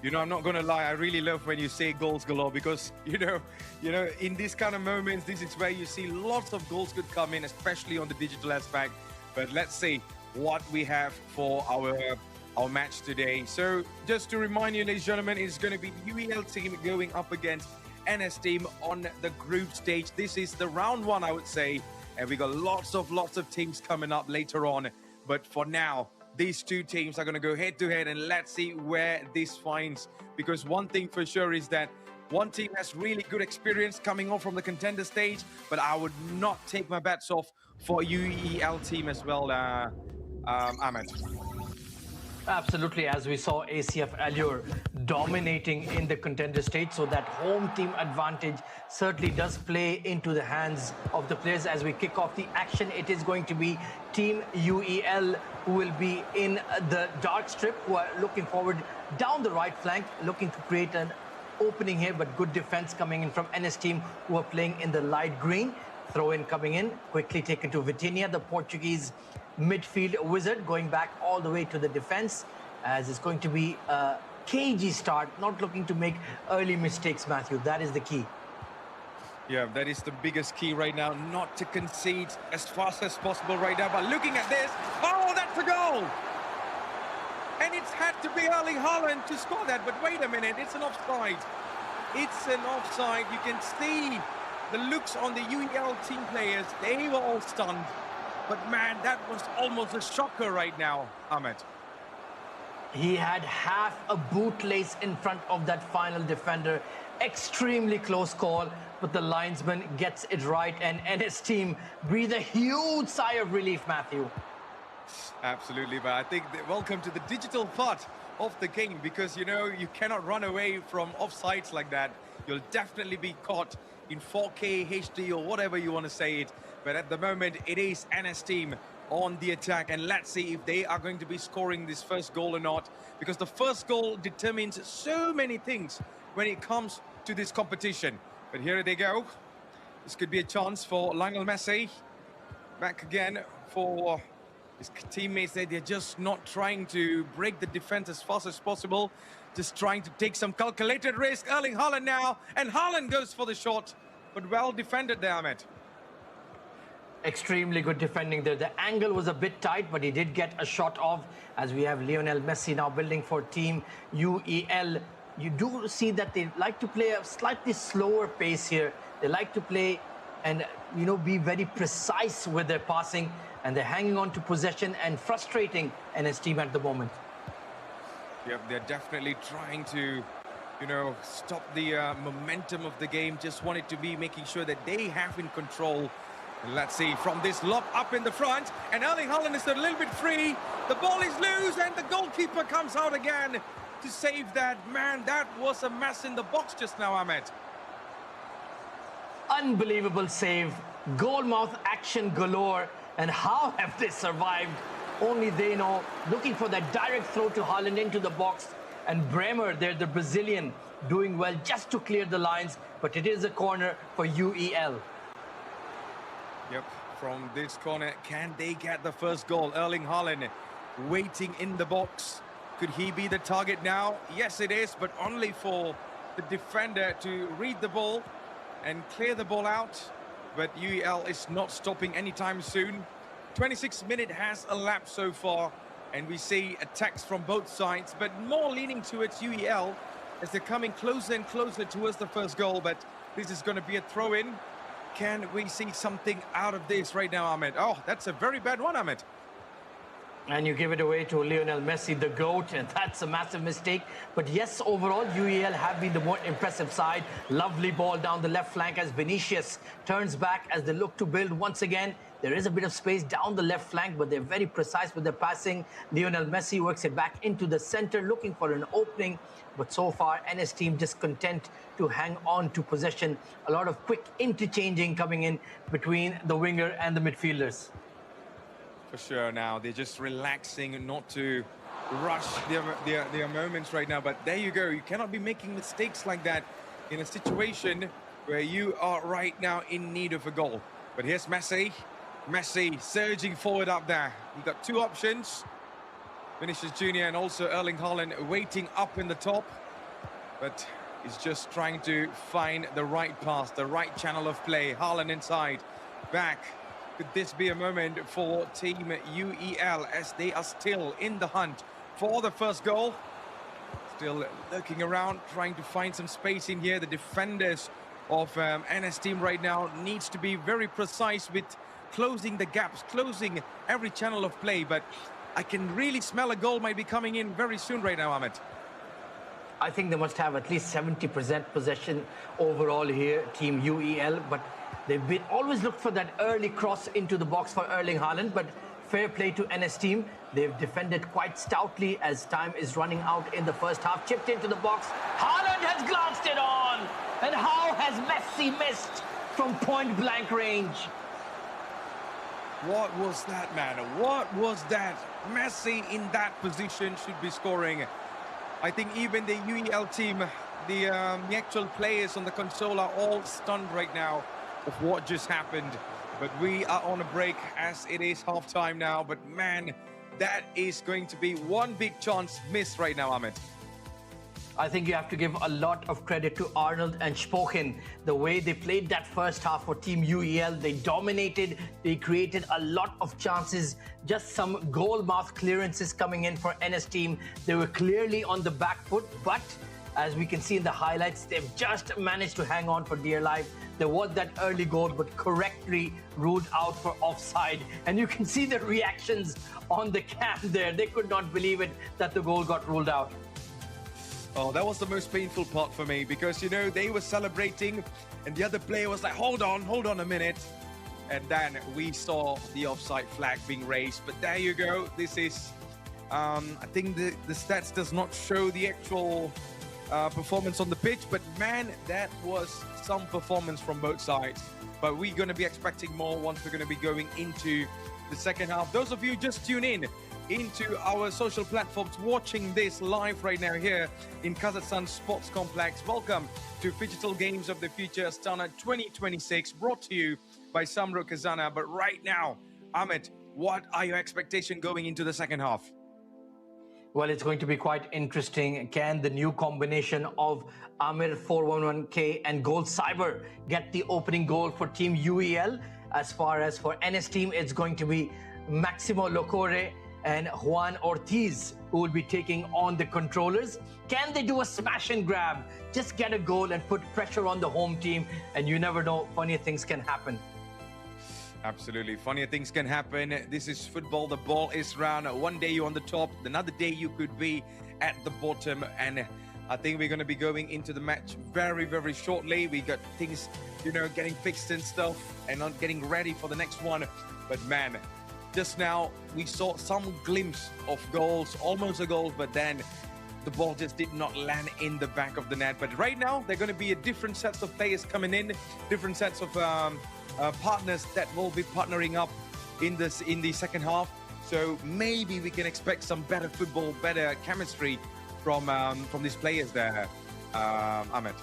You know, I'm not going to lie, I really love when you say goals galore, because, you know, in these kind of moments, this is where you see lots of goals could come in, especially on the digital aspect. But let's see what we have for our match today. So just to remind you, ladies and gentlemen, it's going to be the UEL team going up against NS team on the group stage. This is the round one, I would say, and we got lots of teams coming up later on. But for now, these two teams are going to go head-to-head, and let's see where this finds. Because one thing for sure is that one team has really good experience coming on from the contender stage, but I would not take my bets off for UEL team as well, Ahmed. Absolutely, as we saw ACF Allure dominating in the contender stage, so that home team advantage certainly does play into the hands of the players. As we kick off the action, it is going to be Team UEL who will be in the dark strip, who are looking forward down the right flank, looking to create an opening here, but good defense coming in from NS team, who are playing in the light green. Throw in coming in, quickly taken to Vitinha, the Portuguese midfield wizard, going back all the way to the defense, as it's going to be a cagey start, not looking to make early mistakes, Matthew. That is the key. Yeah, that is the biggest key right now, not to concede as fast as possible right now. But looking at this, oh, that's a goal! And it's had to be Erling Haaland to score that, but wait a minute, it's an offside. It's an offside. You can see the looks on the UEL team players, they were all stunned. But man, that was almost a shocker right now, Ahmed. He had half a bootlace in front of that final defender. Extremely close call, but the linesman gets it right, and NS team breathe a huge sigh of relief, Matthew. Absolutely, but I think welcome to the digital part of the game, because you know you cannot run away from offsides like that. You'll definitely be caught in 4K HD or whatever you want to say it. But at the moment, it is NS team on the attack, and let's see if they are going to be scoring this first goal or not, because the first goal determines so many things when it comes to this competition. But here they go. This could be a chance for Lionel Messi. Back again for his teammates. They're just not trying to break the defense as fast as possible, just trying to take some calculated risk. Erling Haaland now, and Haaland goes for the shot, but well defended there, Ahmed. Extremely good defending there. The angle was a bit tight, but he did get a shot off, as we have Lionel Messi now building for Team UEL. You do see that they like to play a slightly slower pace here. They like to play and, you know, be very precise with their passing, and they're hanging on to possession and frustrating NS team at the moment. Yep, they're definitely trying to, you know, stop the momentum of the game. Just wanted to be making sure that they have in control. And let's see, from this lob up in the front, and Erling Haaland is a little bit free. The ball is loose, and the goalkeeper comes out again to save that. Man, that was a mess in the box just now, Ahmed. Unbelievable save. Goal-mouth action galore. And how have they survived? Only they know. Looking for that direct throw to Haaland into the box. And Bremer, they're the Brazilian, doing well just to clear the lines. But it is a corner for UEL. Yep, from this corner, can they get the first goal? Erling Haaland waiting in the box. Could he be the target now? Yes, it is, but only for the defender to read the ball and clear the ball out. But UEL is not stopping anytime soon. 26 minutes has elapsed so far, and we see attacks from both sides, but more leaning towards UEL as they're coming closer and closer towards the first goal. But this is going to be a throw-in. Can we see something out of this right now, Ahmed? Oh, that's a very bad one, Ahmed. And you give it away to Lionel Messi, the GOAT, and that's a massive mistake. But yes, overall, UEL have been the more impressive side. Lovely ball down the left flank as Vinicius turns back as they look to build once again. There is a bit of space down the left flank, but they're very precise with their passing. Lionel Messi works it back into the center, looking for an opening. But so far, NS team just content to hang on to possession. A lot of quick interchanging coming in between the winger and the midfielders. For sure now, they're just relaxing not to rush their moments right now. But there you go, you cannot be making mistakes like that in a situation where you are right now in need of a goal. But here's Messi. Messi surging forward up there. You've got two options. Vinicius Jr. and also Erling Haaland waiting up in the top. But he's just trying to find the right pass, the right channel of play. Haaland inside, back. Could this be a moment for Team UEL as they are still in the hunt for the first goal? Still looking around, trying to find some space in here. The defenders of NS team right now needs to be very precise with closing the gaps, closing every channel of play. But I can really smell a goal might be coming in very soon right now, Ahmed. I think they must have at least 70% possession overall here, Team UEL. But they've always looked for that early cross into the box for Erling Haaland. But fair play to NS team. They've defended quite stoutly as time is running out in the first half. Chipped into the box. Haaland has glanced it on. And how has Messi missed from point-blank range? What was that, man? What was that? Messi in that position should be scoring. I think even the UEL team, the actual players on the console are all stunned right now of what just happened. But we are on a break as it is half-time now. But man, that is going to be one big chance missed right now, Ahmed. I think you have to give a lot of credit to Arnold and Spochen. The way they played that first half for Team UEL, they dominated, they created a lot of chances, just some goal mouth clearances coming in for NS team. They were clearly on the back foot, but As we can see in the highlights, they've just managed to hang on for dear life. There was that early goal, but correctly ruled out for offside. And you can see the reactions on the cam there. They could not believe it that the goal got ruled out. Oh, that was the most painful part for me because, you know, they were celebrating and the other player was like, hold on a minute. And then we saw the offside flag being raised. But there you go. This is, I think the stats does not show the actual performance on the pitch. But man, that was some performance from both sides. But we're going to be expecting more once we're going to be going into the second half. Those of you just tune in into our social platforms watching this live right now here in Kazakhstan Sports Complex. Welcome to Digital Games of the Future Astana 2026, brought to you by Samruk-Kazyna. But right now, Ahmed, what are your expectations going into the second half? Well, it's going to be quite interesting. Can the new combination of Amir 411K and Gold Cyber get the opening goal for Team UEL? As far as for NS team, it's going to be Maximo Locore and Juan Ortiz who will be taking on the controllers. Can they do a smash and grab? Just get a goal and put pressure on the home team, and you never know, funny things can happen. Absolutely. Funnier things can happen. This is football. The ball is round. One day you're on the top. Another day you could be at the bottom. And I think we're going to be going into the match very, very shortly. We got things, you know, getting fixed and stuff and not getting ready for the next one. But man, just now we saw some glimpse of goals, almost a goal, but then the ball just did not land in the back of the net. But right now, they're going to be a different sets of players coming in, different sets of partners that will be partnering up in the second half. So maybe we can expect some better football, better chemistry from these players there, Ahmed.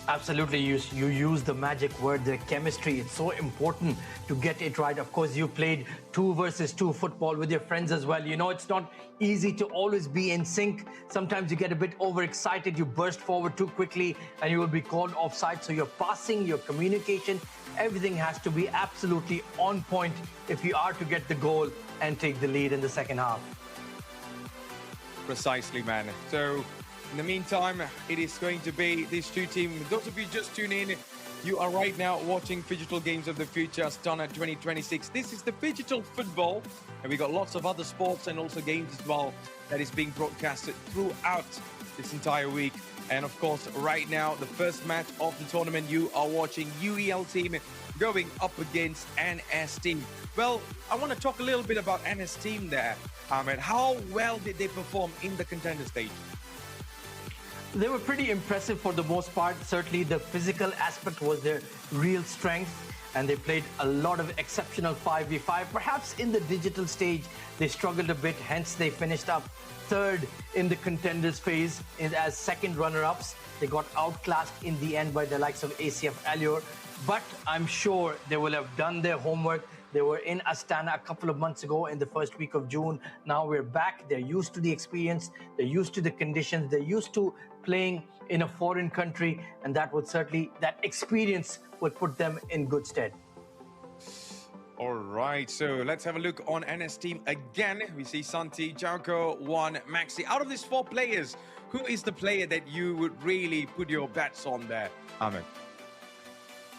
Absolutely, you use the magic word, the chemistry. It's so important to get it right. Of course, you played 2 versus 2 football with your friends as well. You know, it's not easy to always be in sync. Sometimes you get a bit overexcited, you burst forward too quickly, and you will be called offside. So your passing, your communication, everything has to be absolutely on point if you are to get the goal and take the lead in the second half. Precisely, man. So in the meantime, it is going to be these two teams. Those of you just tune in, you are right now watching Digital Games of the Future Astana 2026. This is the digital football, and we got lots of other sports and also games as well that is being broadcasted throughout this entire week. And of course, right now, the first match of the tournament, you are watching UEL team going up against NS team. Well, I want to talk a little bit about NS team there, Ahmed. How well did they perform in the contender stage? They were pretty impressive for the most part. Certainly the physical aspect was their real strength, and they played a lot of exceptional 5v5. Perhaps in the digital stage, they struggled a bit, hence they finished up 3rd in the contenders phase as second runner-ups. They got outclassed in the end by the likes of ACF Allure, but I'm sure they will have done their homework. They were in Astana a couple of months ago in the first week of June. Now we're back. They're used to the experience. They're used to the conditions. They're used to playing in a foreign country, and that experience would put them in good stead. All right, so let's have a look on NS team again. We see Santi, Janko, Juan, Maxi. Out of these 4 players, who is the player that you would really put your bets on there, Ahmed?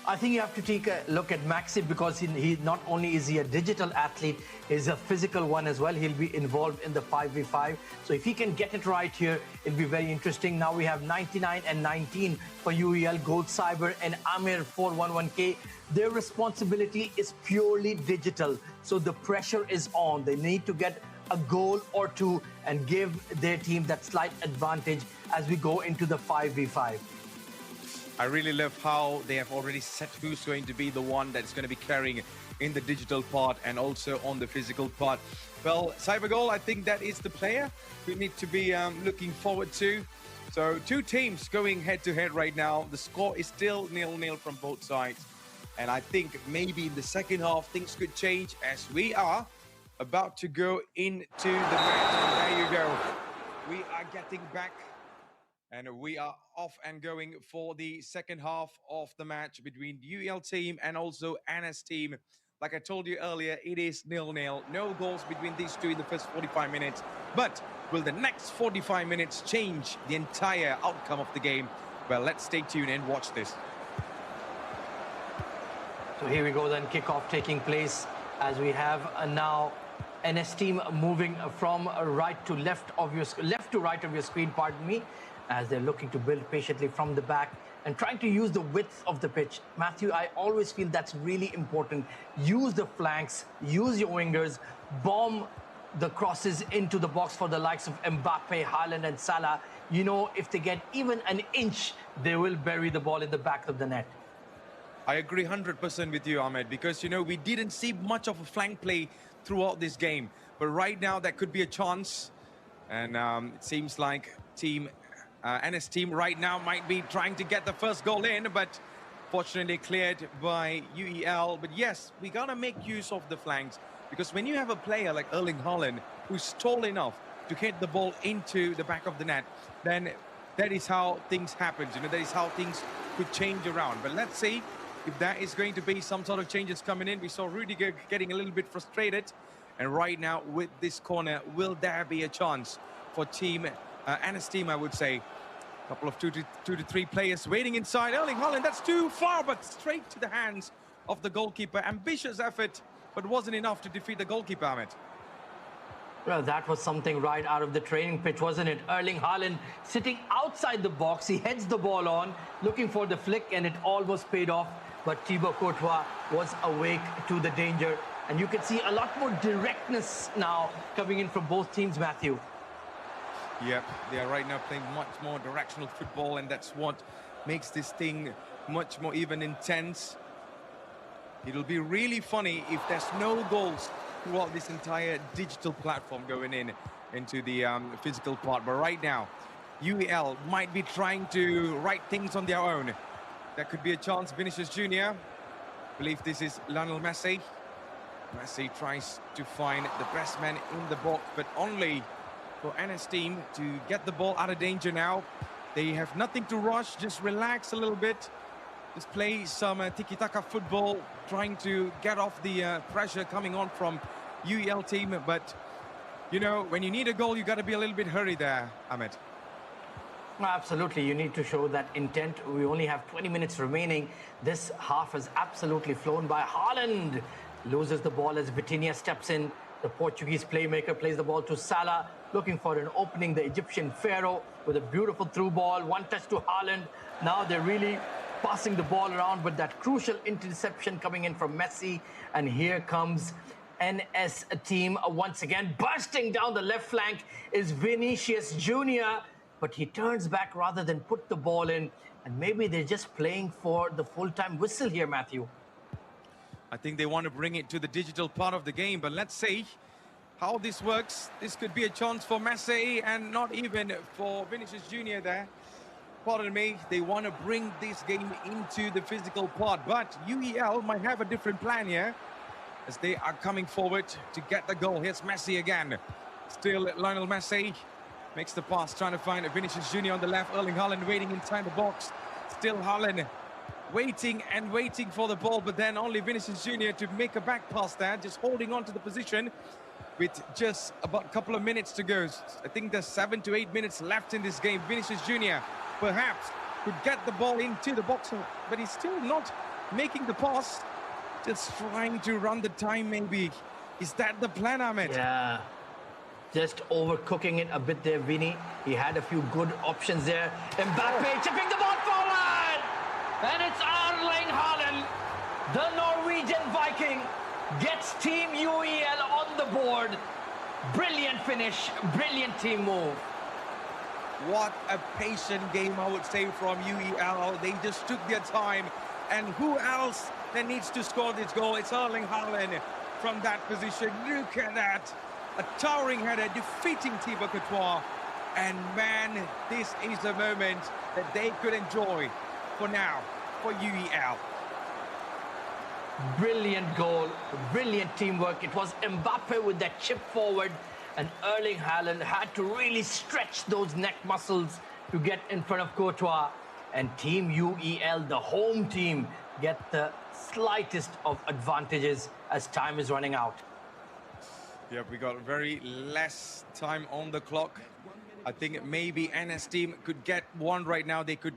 I think you have to take a look at Maxi because he not only is he a digital athlete, he's a physical one as well. He'll be involved in the 5v5. So if he can get it right here, it'll be very interesting. Now we have 99 and 19 for UEL, Gold Cyber and Amir 411K. Their responsibility is purely digital. So the pressure is on. They need to get a goal or 2 and give their team that slight advantage as we go into the 5v5. I really love how they have already set who's going to be the one that's going to be carrying in the digital part and also on the physical part. Well, CyberGoal, I think that is the player we need to be looking forward to. So 2 teams going head-to-head right now. The score is still 0-0 from both sides. And I think maybe in the second half, things could change as we are about to go into the match. And there you go. We are getting back. And we are off and going for the second half of the match between UEL team and also NS team. Like I told you earlier, it is 0-0. No goals between these two in the first 45 minutes. But will the next 45 minutes change the entire outcome of the game? Well, let's stay tuned and watch this. So here we go then, kickoff taking place as we have now NS team moving from right to left to right of your screen, pardon me, as they're looking to build patiently from the back and trying to use the width of the pitch. Matthew, I always feel that's really important. Use the flanks, use your wingers, bomb the crosses into the box for the likes of Mbappe, Haaland and Salah. You know, if they get even an inch, they will bury the ball in the back of the net. I agree 100% with you, Ahmed, because, you know, we didn't see much of a flank play throughout this game. But right now, that could be a chance. And it seems like NS team right now might be trying to get the first goal in, but fortunately cleared by UEL. But yes, we got to make use of the flanks, because when you have a player like Erling Haaland, who's tall enough to hit the ball into the back of the net, then that is how things happen. You know, that is how things could change around. But let's see if that is going to be some sort of changes coming in. We saw Rudiger getting a little bit frustrated. And right now, with this corner, will there be a chance for NS team, I would say? A couple of two to three players waiting inside. Erling Haaland, that's too far, but straight to the hands of the goalkeeper. Ambitious effort, but wasn't enough to defeat the goalkeeper, Ahmed. Well, that was something right out of the training pitch, wasn't it? Erling Haaland sitting outside the box. He heads the ball on, looking for the flick, and it almost paid off. But Thibaut Courtois was awake to the danger. And you can see a lot more directness now coming in from both teams, Matthew. Yep, they are right now playing much more directional football, and that's what makes this thing much more even intense. It'll be really funny if there's no goals throughout this entire digital platform going into the physical part. But right now, UEL might be trying to write things on their own. That could be a chance. Vinicius Jr. I believe this is Lionel Messi. Messi tries to find the best man in the box, but only for NS team to get the ball out of danger now. They have nothing to rush, just relax a little bit. Just play some tiki-taka football, trying to get off the pressure coming on from UEL team. But, you know, when you need a goal, you got to be a little bit hurried there, Ahmed. Absolutely, you need to show that intent. We only have 20 minutes remaining. This half has absolutely flown by. Haaland loses the ball as Vitinha steps in. The Portuguese playmaker plays the ball to Salah, looking for an opening. The Egyptian Pharaoh with a beautiful through ball. One touch to Haaland. Now they're really passing the ball around, but that crucial interception coming in from Messi. And here comes NS team once again. Bursting down the left flank is Vinicius Jr., but he turns back rather than put the ball in. And maybe they're just playing for the full-time whistle here, Matthew. I think they want to bring it to the digital part of the game, but let's see how this works. This could be a chance for Messi and not even for Vinicius Jr. there. Pardon me, they want to bring this game into the physical part, but UEL might have a different plan here as they are coming forward to get the goal. Here's Messi again. Still Lionel Messi makes the pass, trying to find Vinicius Jr. on the left. Erling Haaland waiting inside the box. Still Haaland waiting and waiting for the ball, but then only Vinicius Jr. to make a back pass there, just holding on to the position with just about a couple of minutes to go. I think there's 7 to 8 minutes left in this game. Vinicius Jr. perhaps could get the ball into the box, but he's still not making the pass. Just trying to run the time, maybe. Is that the plan, Ahmed? Yeah. Just overcooking it a bit there, Vinny. He had a few good options there. Mbappe chipping the ball forward! And it's Erling Haaland, the Norwegian Viking, gets Team UEL on the board. Brilliant finish, brilliant team move. What a patient game, I would say, from UEL. They just took their time. And who else that needs to score this goal? It's Erling Haaland from that position. Look at that. A towering header defeating Thibaut Courtois. And man, this is a moment that they could enjoy for now, for UEL. Brilliant goal, brilliant teamwork. It was Mbappe with that chip forward, and Erling Haaland had to really stretch those neck muscles to get in front of Courtois. And Team UEL, the home team, get the slightest of advantages as time is running out. Yep, we got very less time on the clock. I think maybe NS team could get one right now. They could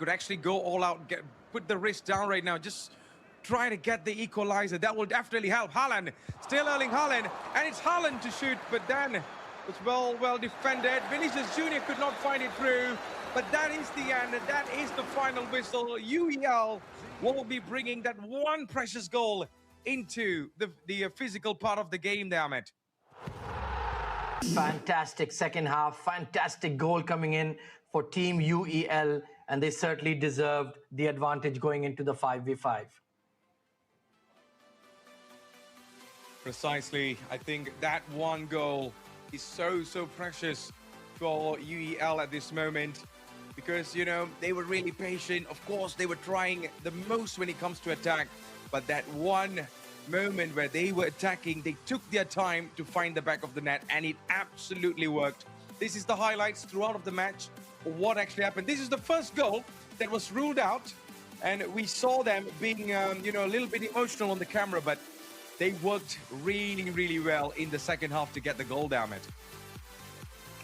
actually go all out, put the wrist down right now, just try to get the equalizer. That will definitely help. Haaland, still Erling Haaland, and it's Haaland to shoot, but then it's well defended. Vinicius Jr. could not find it through, but that is the end. That is the final whistle. UEL will be bringing that one precious goal into the physical part of the game there, Ahmed. Fantastic second half, fantastic goal coming in for Team UEL, and they certainly deserved the advantage going into the 5v5. Precisely. I think that one goal is so precious for UEL at this moment because, you know, they were really patient. Of course, they were trying the most when it comes to attack, but that one moment where they were attacking, they took their time to find the back of the net, and it absolutely worked. This is the highlights throughout of the match of what actually happened. This is the first goal that was ruled out, and we saw them being, you know, a little bit emotional on the camera, but they worked really well in the second half to get the goal down it.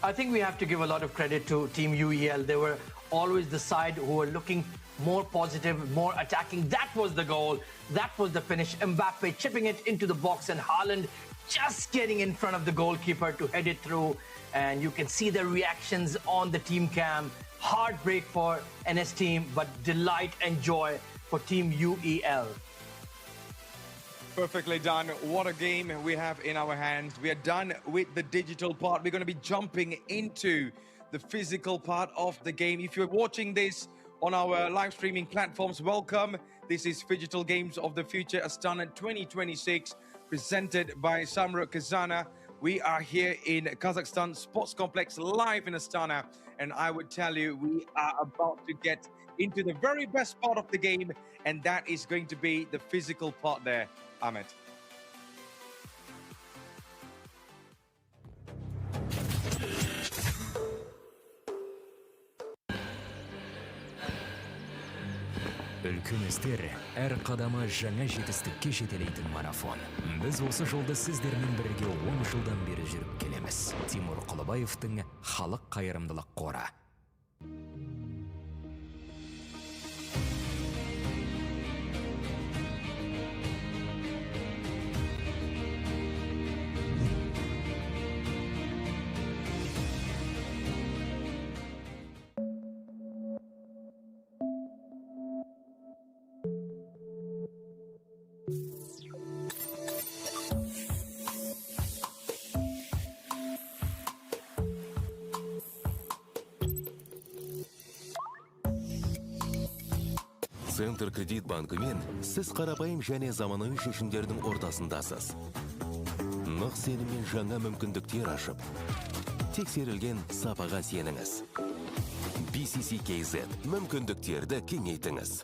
I think we have to give a lot of credit to Team UEL. They were always the side who were looking more positive, more attacking. That was the goal. That was the finish. Mbappe chipping it into the box and Haaland just getting in front of the goalkeeper to head it through. And you can see the reactions on the team cam. Heartbreak for NS team, but delight and joy for Team UEL. Perfectly done. What a game we have in our hands. We are done with the digital part. We're going to be jumping into the physical part of the game. If you're watching this on our live streaming platforms, welcome. This is Phygital Games of the Future Astana 2026, presented by Samruk-Kazyna. We are here in Kazakhstan Sports Complex, live in Astana, and I would tell you we are about to get into the very best part of the game, and that is going to be the physical part there, Ahmed. Үлкен істер әр қадамы жаңа жетістікке жетелейтін марафон. Біз осы жолды сіздермен бірге 10 жылдан бері жүріп келеміз. Тимур Құлыбаевтың халық қайырымдылық қоры. Центр кредит банкымен сіз қарапайым және заманауи шешімдердің ортасындасыз. Нық сеніммен жаңа мүмкіндіктер ашып, тексерілген сапаға сеніңіз. BCC-KZ мүмкіндіктерді кеңейтіңіз.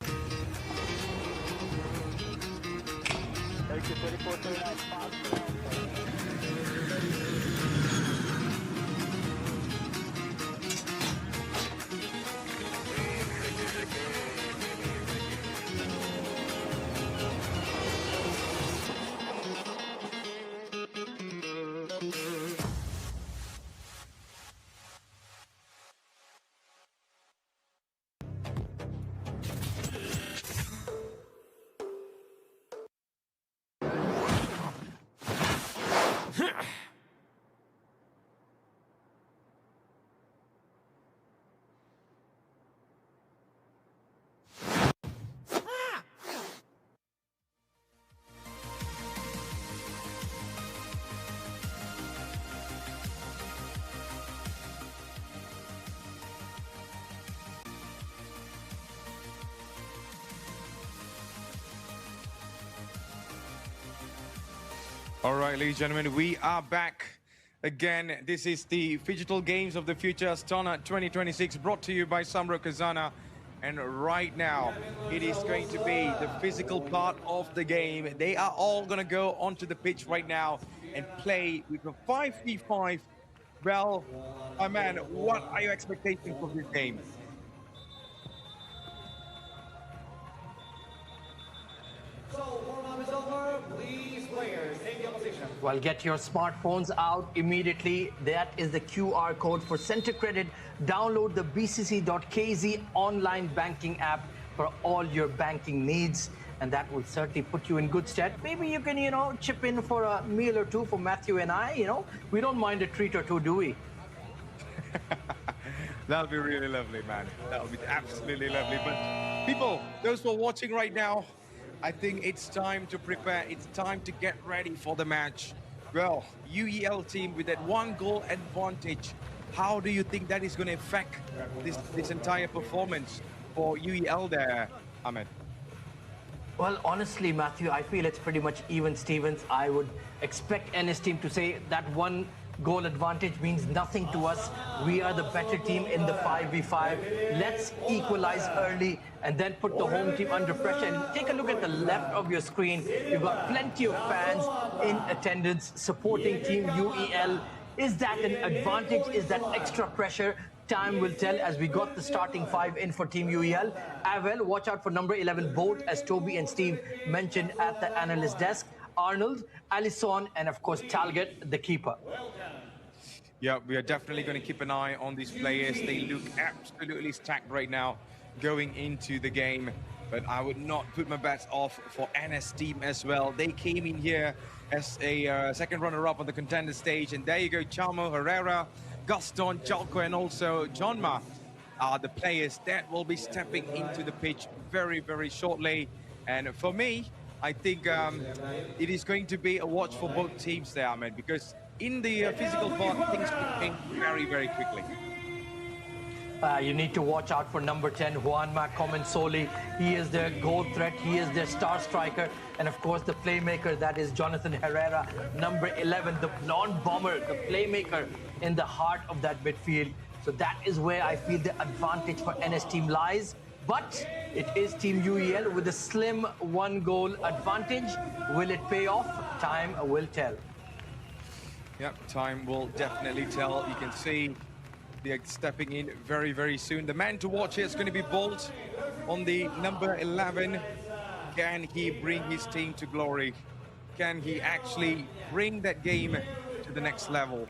All right, ladies and gentlemen, we are back again. This is the Phygital Games of the Future Astana 2026, brought to you by Samruk-Kazyna. And right now, it is going to be the physical part of the game. They are all going to go onto the pitch right now and play with a 5v5. Well, my man, what are your expectations for this game? Well, get your smartphones out immediately. That is the QR code for Center Credit. Download the bcc.kz online banking app for all your banking needs. And that will certainly put you in good stead. Maybe you can, chip in for a meal or two for Matthew and I. We don't mind a treat or two, do we? That'll be really lovely, man. That'll be absolutely lovely. But people, those who are watching right now, I think it's time to prepare. It's time to get ready for the match. Well, UEL team with that 1-goal advantage. How do you think that is going to affect this entire performance for UEL there, Ahmed? Well, honestly, Matthew, I feel it's pretty much even Stevens. I would expect NS team to say that 1-goal advantage means nothing to us. We are the better team in the 5v5. Let's equalize early and then put the home team under pressure. And take a look at the left of your screen. You've got plenty of fans in attendance supporting Team UEL. Is that an advantage? Is that extra pressure? Time will tell as we got the starting 5 in for Team UEL. Avel, watch out for number 11, both as Toby and Steve mentioned at the analyst desk. Arnold, Alisson, and of course Talget, the keeper. Yeah, we are definitely going to keep an eye on these players. They look absolutely stacked right now going into the game. But I would not put my bets off for NS team as well. They came in here as a second runner-up on the contender stage. And there you go, Chamo, Herrera, Gaston, Chalco, and also Jonma are the players that will be stepping into the pitch very, very shortly. And for me, I think it is going to be a watch for both teams there, Ahmed, because in the physical part, things could change very, very quickly. You need to watch out for number 10, Juanma Comensoli. He is their goal threat. He is their star striker. And of course, the playmaker, that is Jonathan Herrera. Number 11, the blonde bomber, the playmaker in the heart of that midfield. So that is where I feel the advantage for NS team lies. But it is Team UEL with a slim 1-goal advantage. Will it pay off? Time will tell. Yep, time will definitely tell. You can see they're stepping in very, very soon. The man to watch here is going to be Bolt on the number 11. Can he bring his team to glory? Can he actually bring that game to the next level?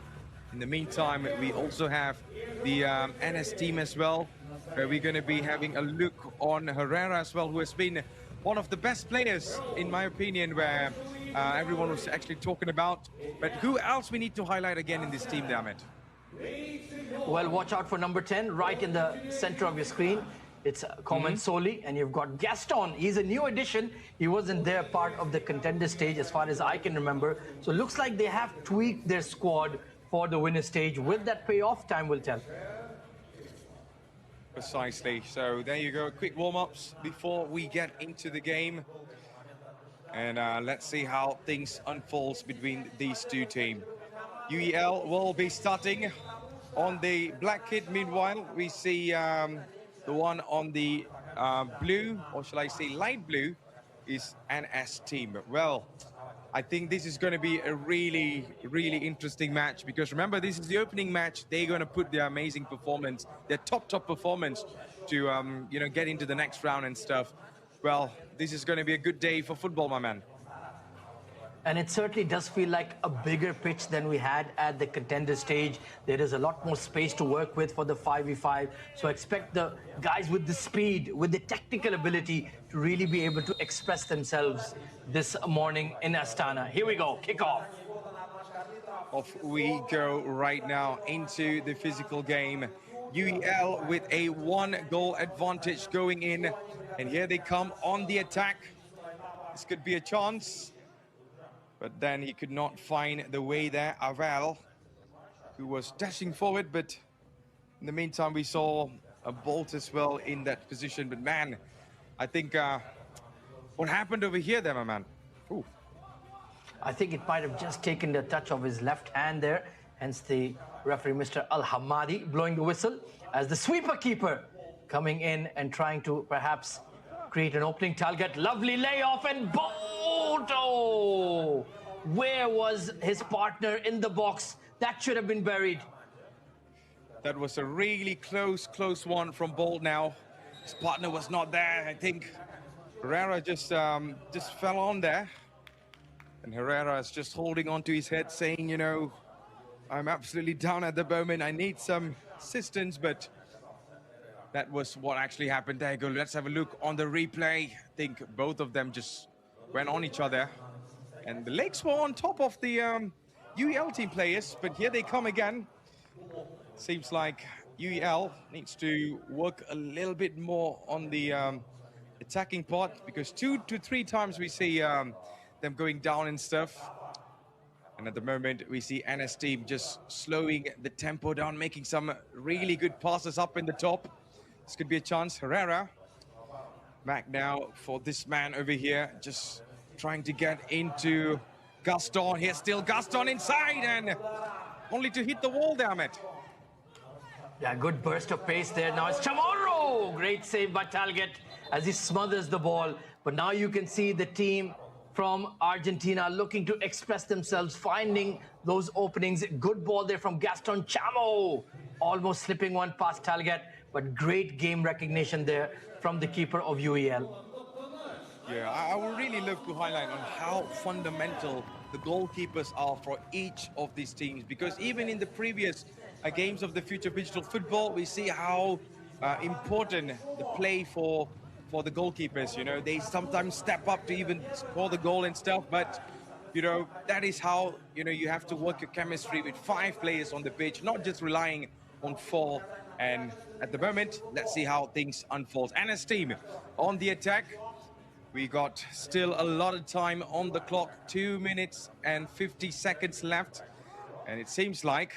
In the meantime, we also have the NS team as well, where we're going to be having a look on Herrera as well, who has been one of the best players, in my opinion, where everyone was actually talking about. But who else we need to highlight again in this team, Ahmed? Well, watch out for number 10 right in the center of your screen. It's Comensoli, and you've got Gaston. He's a new addition. He wasn't there part of the contender stage as far as I can remember. So it looks like they have tweaked their squad for the winner stage. Will that pay off? Time will tell. Precisely. So there you go. Quick warm-ups before we get into the game. And let's see how things unfolds between these two teams. UEL will be starting on the black kit. Meanwhile, we see the one on the blue, or shall I say light blue, is NS team. Well, I think this is going to be a really, really interesting match, because remember, this is the opening match. They're going to put their amazing performance, their top performance to, get into the next round and stuff. Well, this is going to be a good day for football, my man. And it certainly does feel like a bigger pitch than we had at the contender stage. There is a lot more space to work with for the 5v5. So expect the guys with the speed, with the technical ability to really be able to express themselves this morning in Astana. Here we go, kickoff. Off we go right now into the physical game. UEL with a 1-goal advantage going in. And here they come on the attack. This could be a chance. But then he could not find the way there. Avel, who was dashing forward, but in the meantime, we saw a Bolt as well in that position. But man, I think what happened over here there, my man? Ooh. I think it might have just taken the touch of his left hand there. Hence the referee, Mr. Al-Hamadi, blowing the whistle as the sweeper keeper coming in and trying to perhaps create an opening. Talget, lovely layoff, and Bolt! Oh, where was his partner in the box? That should have been buried. That was a really close one from Bolt now. His partner was not there. I think Herrera just fell on there. And Herrera is just holding on to his head, saying, you know, I'm absolutely down at the moment. I need some assistance, but that was what actually happened. There you go. Let's have a look on the replay. I think both of them just went on each other. And the legs were on top of the UEL team players, but here they come again. Seems like UEL needs to work a little bit more on the attacking part, because 2 to 3 times we see them going down and stuff. And at the moment, we see NS team just slowing the tempo down, making some really good passes up in the top. This could be a chance. Herrera back now for this man over here, just trying to get into Gaston. Here's still Gaston inside, and only to hit the wall, damn it. Yeah, good burst of pace there. Now it's Chamorro! Great save by Talget as he smothers the ball. But now you can see the team from Argentina looking to express themselves, finding those openings. Good ball there from Gaston Chamo. Almost slipping one past Talget, but great game recognition there from the keeper of UEL. Yeah, I would really love to highlight on how fundamental the goalkeepers are for each of these teams, because even in the previous games of the future digital football, we see how important the play for the goalkeepers. You know, they sometimes step up to even score the goal and stuff, but you know, that is how, you know, you have to work your chemistry with 5 players on the pitch, not just relying on 4. And at the moment, let's see how things unfold. NS team on the attack. We got still a lot of time on the clock, 2 minutes and 50 seconds left. And it seems like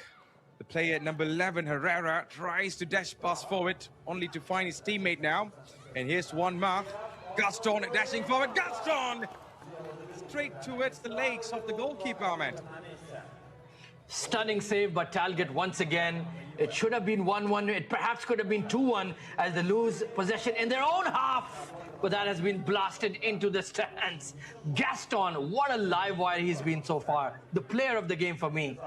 the player number 11, Herrera, tries to dash pass forward, only to find his teammate now. And here's one mark. Gaston dashing forward. Gaston! Straight towards the legs of the goalkeeper, Ahmed. Stunning save by Talget once again. It should have been 1-1. It perhaps could have been 2-1 as they lose possession in their own half. But that has been blasted into the stands. Gaston, what a live wire he's been so far. The player of the game for me.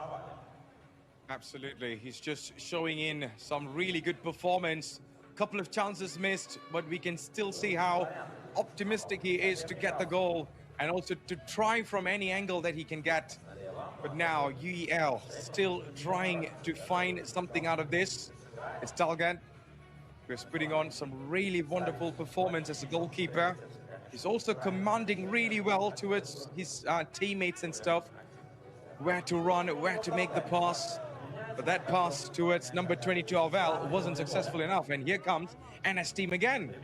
Absolutely. He's just showing in some really good performance. Couple of chances missed, but we can still see how optimistic he is to get the goal and also to try from any angle that he can get. But now UEL still trying to find something out of this. It's Talget, who's putting on some really wonderful performance as a goalkeeper. He's also commanding really well towards his teammates and stuff. Where to run, where to make the pass. But that pass towards number 22 Alvel wasn't successful enough. And here comes NS team again.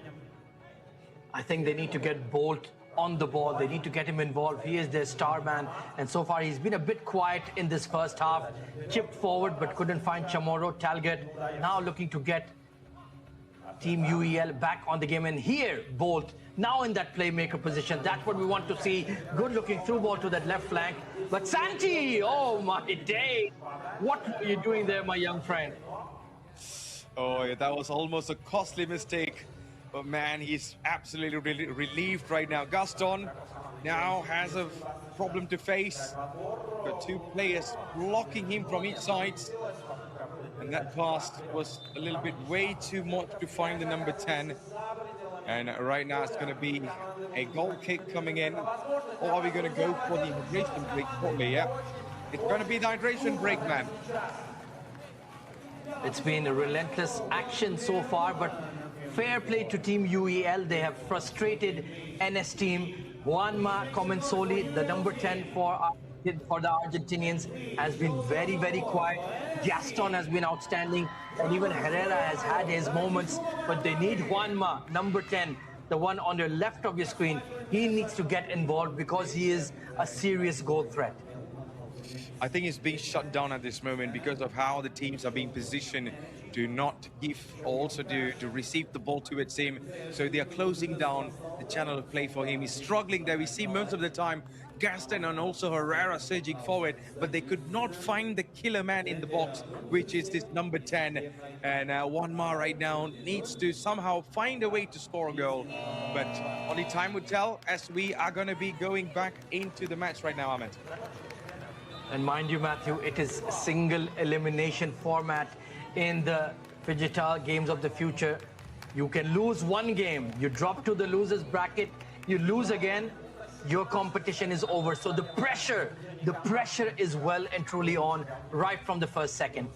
I think they need to get Bolt on the ball. They need to get him involved. He is their star man. And so far, he's been a bit quiet in this first half. Chipped forward, but couldn't find Chamorro. Talget now looking to get Team UEL back on the game. And here, Bolt, now in that playmaker position. That's what we want to see. Good looking through ball to that left flank. But Santi, oh my day. What were you doing there, my young friend? Oh, yeah, that was almost a costly mistake. But man, he's absolutely relieved right now. Gaston now has a problem to face. Got 2 players blocking him from each side. And that pass was a little bit way too much to find the number 10. And right now it's going to be a goal kick coming in. Or are we going to go for the hydration break shortly? Yeah, it's going to be the hydration break, man. It's been a relentless action so far, but fair play to Team UEL. They have frustrated NS team. Juanma Comensoli, the number 10 for the Argentinians, has been very, very quiet. Gaston has been outstanding, and even Herrera has had his moments, but they need Juanma, number 10, the one on the left of your screen. He needs to get involved because he is a serious goal threat. I think it's being shut down at this moment because of how the teams are being positioned to not give, or also to receive the ball towards him. So they are closing down the channel of play for him. He's struggling there. We see most of the time Gaston and also Herrera surging forward, but they could not find the killer man in the box, which is this number 10. And Juanma right now needs to somehow find a way to score a goal. But only time will tell, as we are going to be going back into the match right now, Ahmed. And mind you, Matthew, it is a single elimination format in the Digital Games of the Future. You can lose one game, you drop to the losers bracket, you lose again, your competition is over. So the pressure is well and truly on right from the first second.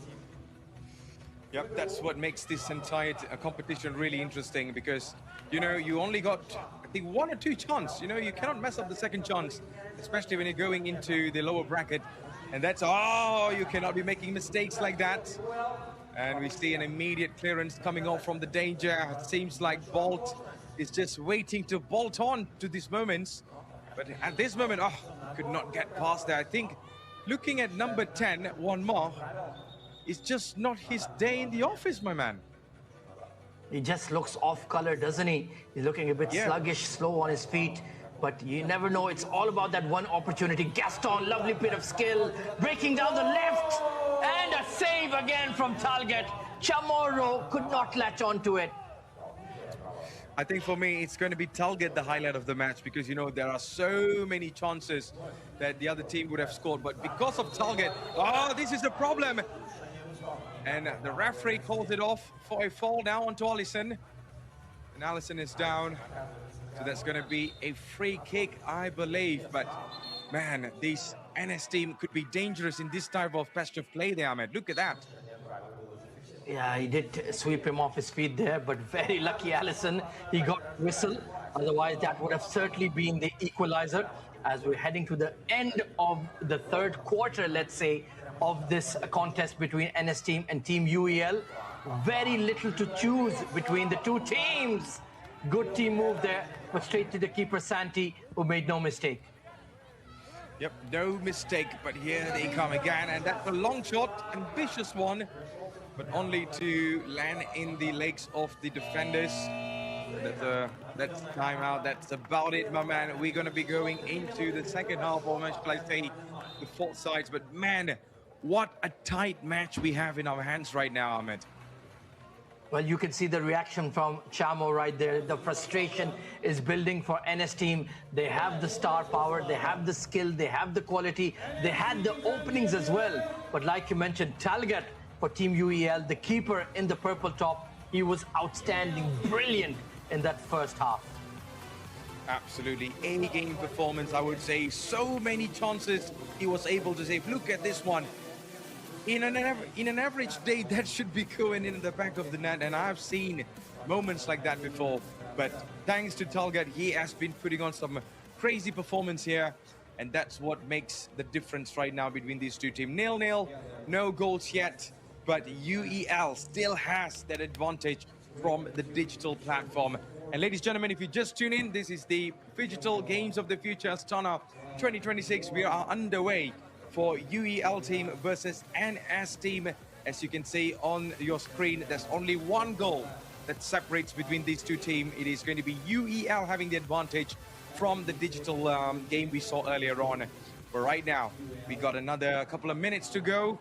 Yep, that's what makes this entire competition really interesting because, you know, you only got, I think, 1 or 2 chances. You know, you cannot mess up the second chance, especially when you're going into the lower bracket. And that's, oh, you cannot be making mistakes like that. And we see an immediate clearance coming off from the danger. It seems like Bolt is just waiting to bolt on to these moments. But at this moment, oh, could not get past there. I think looking at number 10, one more, it's just not his day in the office, my man. He just looks off color, doesn't he? He's looking a bit sluggish, slow on his feet. But you never know. It's all about that one opportunity. Gaston, lovely bit of skill, breaking down the left. And a save again from Talget. Chamorro could not latch onto it. I think for me, it's going to be Talget the highlight of the match because, you know, there are so many chances that the other team would have scored. But because of Talget, oh, this is the problem. And the referee calls it off for a fall down onto Allison. And Allison is down. So that's going to be a free kick, I believe. But, man, this NS team could be dangerous in this type of patch of play there, Ahmed. Look at that. Yeah, he did sweep him off his feet there, but very lucky Allison. He got whistle. Otherwise, that would have certainly been the equalizer. As we're heading to the end of the third quarter, let's say, of this contest between NS team and Team UEL. Very little to choose between the two teams. Good team move there, but straight to the keeper, Santi, who made no mistake. Yep, no mistake, but here they come again, and that's a long shot, ambitious one, but only to land in the legs of the defenders. That's timeout. That's about it, my man. We're going to be going into the second half, or shall I say, the fourth sides. But man, what a tight match we have in our hands right now, Ahmed. Well, you can see the reaction from Chamo right there. The frustration is building for NS team. They have the star power, they have the skill, they have the quality, they had the openings as well. But like you mentioned, Talget for Team UEL, the keeper in the purple top, he was outstanding, brilliant in that first half. Absolutely, any game performance, I would say. So many chances he was able to save. Look at this one. In an average day, that should be going in the back of the net, and I've seen moments like that before. But thanks to Talget, he has been putting on some crazy performance here, and that's what makes the difference right now between these two teams. 0-0, no goals yet, but UEL still has that advantage from the digital platform. And ladies and gentlemen, if you just tune in, this is the Digital Games of the Future Astana 2026. We are underway for UEL team versus NS team. As you can see on your screen, there's only one goal that separates between these two teams. It is going to be UEL having the advantage from the digital game we saw earlier on. But right now, we got another couple of minutes to go.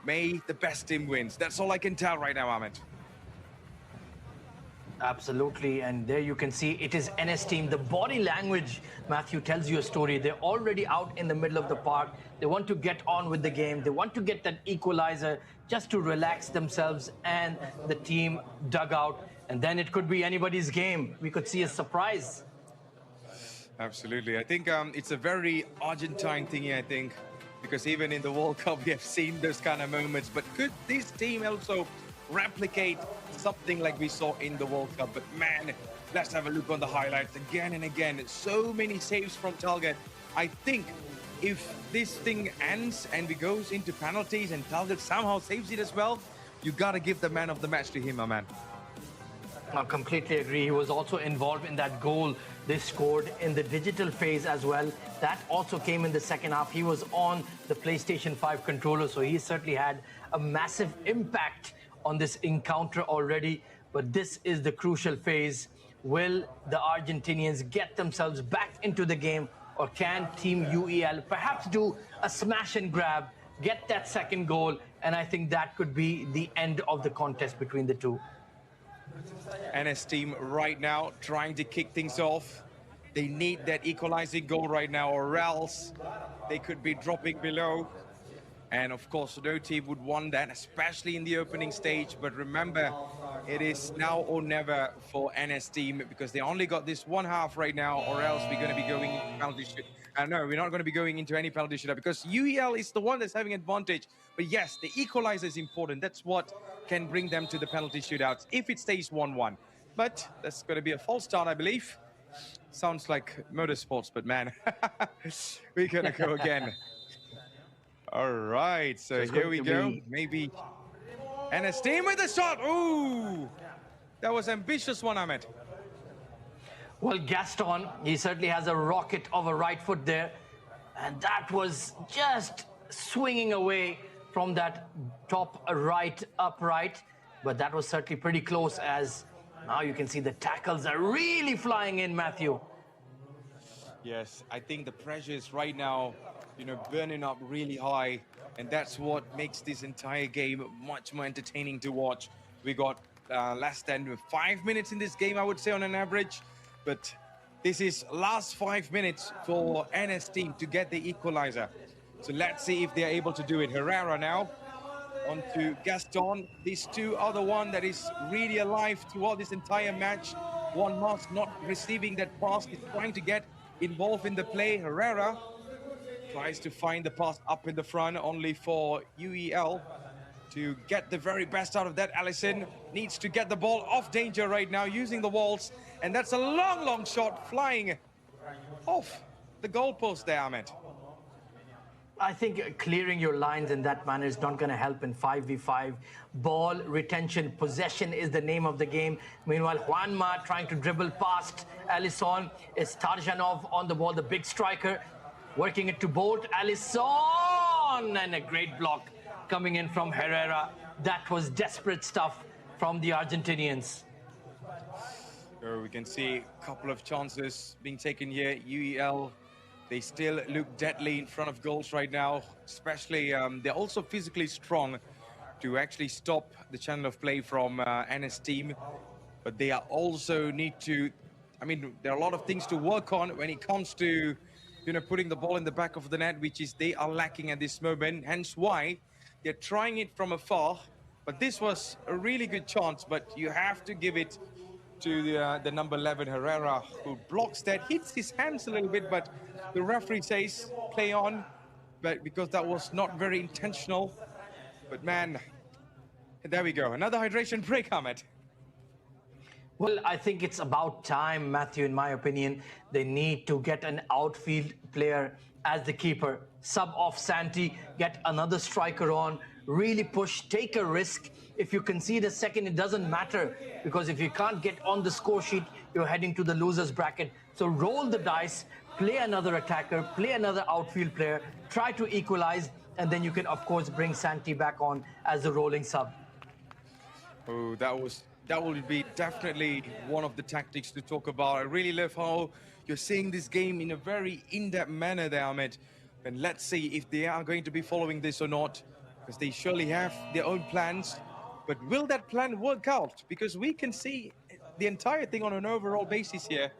May the best team wins. That's all I can tell right now, Ahmed. Absolutely, and there you can see it is NS team. The body language, Matthew, tells you a story. They're already out in the middle of the park. They want to get on with the game. They want to get that equalizer just to relax themselves and the team dugout. And then it could be anybody's game. We could see a surprise. Absolutely. I think it's a very Argentine thing here, I think, because even in the World Cup, we have seen those kind of moments. But could this team also replicate something like we saw in the World Cup? But man, let's have a look on the highlights again and again. So many saves from Talget. I think if this thing ends and we goes into penalties and Talget somehow saves it as well, you gotta give the man of the match to him, my man. I completely agree. He was also involved in that goal they scored in the digital phase as well. That also came in the second half. He was on the PlayStation 5 controller, so he certainly had a massive impact on this encounter already. But this is the crucial phase. Will the Argentinians get themselves back into the game, or can Team UEL perhaps do a smash and grab, get that second goal? And I think that could be the end of the contest between the two. NS team right now trying to kick things off. They need that equalizing goal right now, or else they could be dropping below. And of course, no team would want that, especially in the opening stage. But remember, it is now or never for NS team because they only got this one half right now, or else we're going to be going into penalty shoot. No, we're not going to be going into any penalty shootout because UEL is the one that's having advantage. But yes, the equalizer is important. That's what can bring them to the penalty shootouts if it stays 1-1. But that's going to be a false start, I believe. Sounds like motorsports, but man, we're going to go again. All right, so here we go. Maybe NS team with the shot. Ooh, that was ambitious one, Ahmed. Well, Gaston, he certainly has a rocket of a right foot there. And that was just swinging away from that top right upright. But that was certainly pretty close, as now you can see the tackles are really flying in, Matthew. Yes, I think the pressure is right now, burning up really high. And that's what makes this entire game much more entertaining to watch. We got less than 5 minutes in this game, I would say, on an average. But this is last 5 minutes for NS team to get the equalizer. So let's see if they're able to do it. Herrera now on to Gaston. These two are the one that is really alive throughout this entire match. One must not receiving that pass, is trying to get involved in the play. Herrera tries to find the pass up in the front, only for UEL to get the very best out of that. Allison needs to get the ball off danger right now using the walls. And that's a long, long shot flying off the goalpost there, Ahmed. I think clearing your lines in that manner is not going to help in 5v5. Ball retention, possession is the name of the game. Meanwhile, Juanma trying to dribble past Alisson. Is Tarjanov on the ball, the big striker, working it to Bolt. Alisson! And a great block coming in from Herrera. That was desperate stuff from the Argentinians. We can see a couple of chances being taken here. UEL, they still look deadly in front of goals right now. Especially, they're also physically strong to actually stop the channel of play from NS team. But they are also need to, there are a lot of things to work on when it comes to, putting the ball in the back of the net, which is they are lacking at this moment. Hence why they're trying it from afar. But this was a really good chance, but you have to give it to the number 11, Herrera, who blocks that, hits his hands a little bit, but the referee says play on, but because that was not very intentional. But man, there we go. Another hydration break, Ahmed. Well, I think it's about time, Matthew, in my opinion. They need to get an outfield player as the keeper. Sub off Santi, get another striker on, really push, take a risk. If you concede a second, it doesn't matter, because if you can't get on the score sheet, you're heading to the losers bracket. So roll the dice, play another attacker, play another outfield player, try to equalize, and then you can, of course, bring Santi back on as the rolling sub. Oh, that will be definitely one of the tactics to talk about. I really love how you're seeing this game in a very in-depth manner there, Ahmed. And let's see if they are going to be following this or not, because they surely have their own plans. But will that plan work out? Because we can see the entire thing on an overall basis here.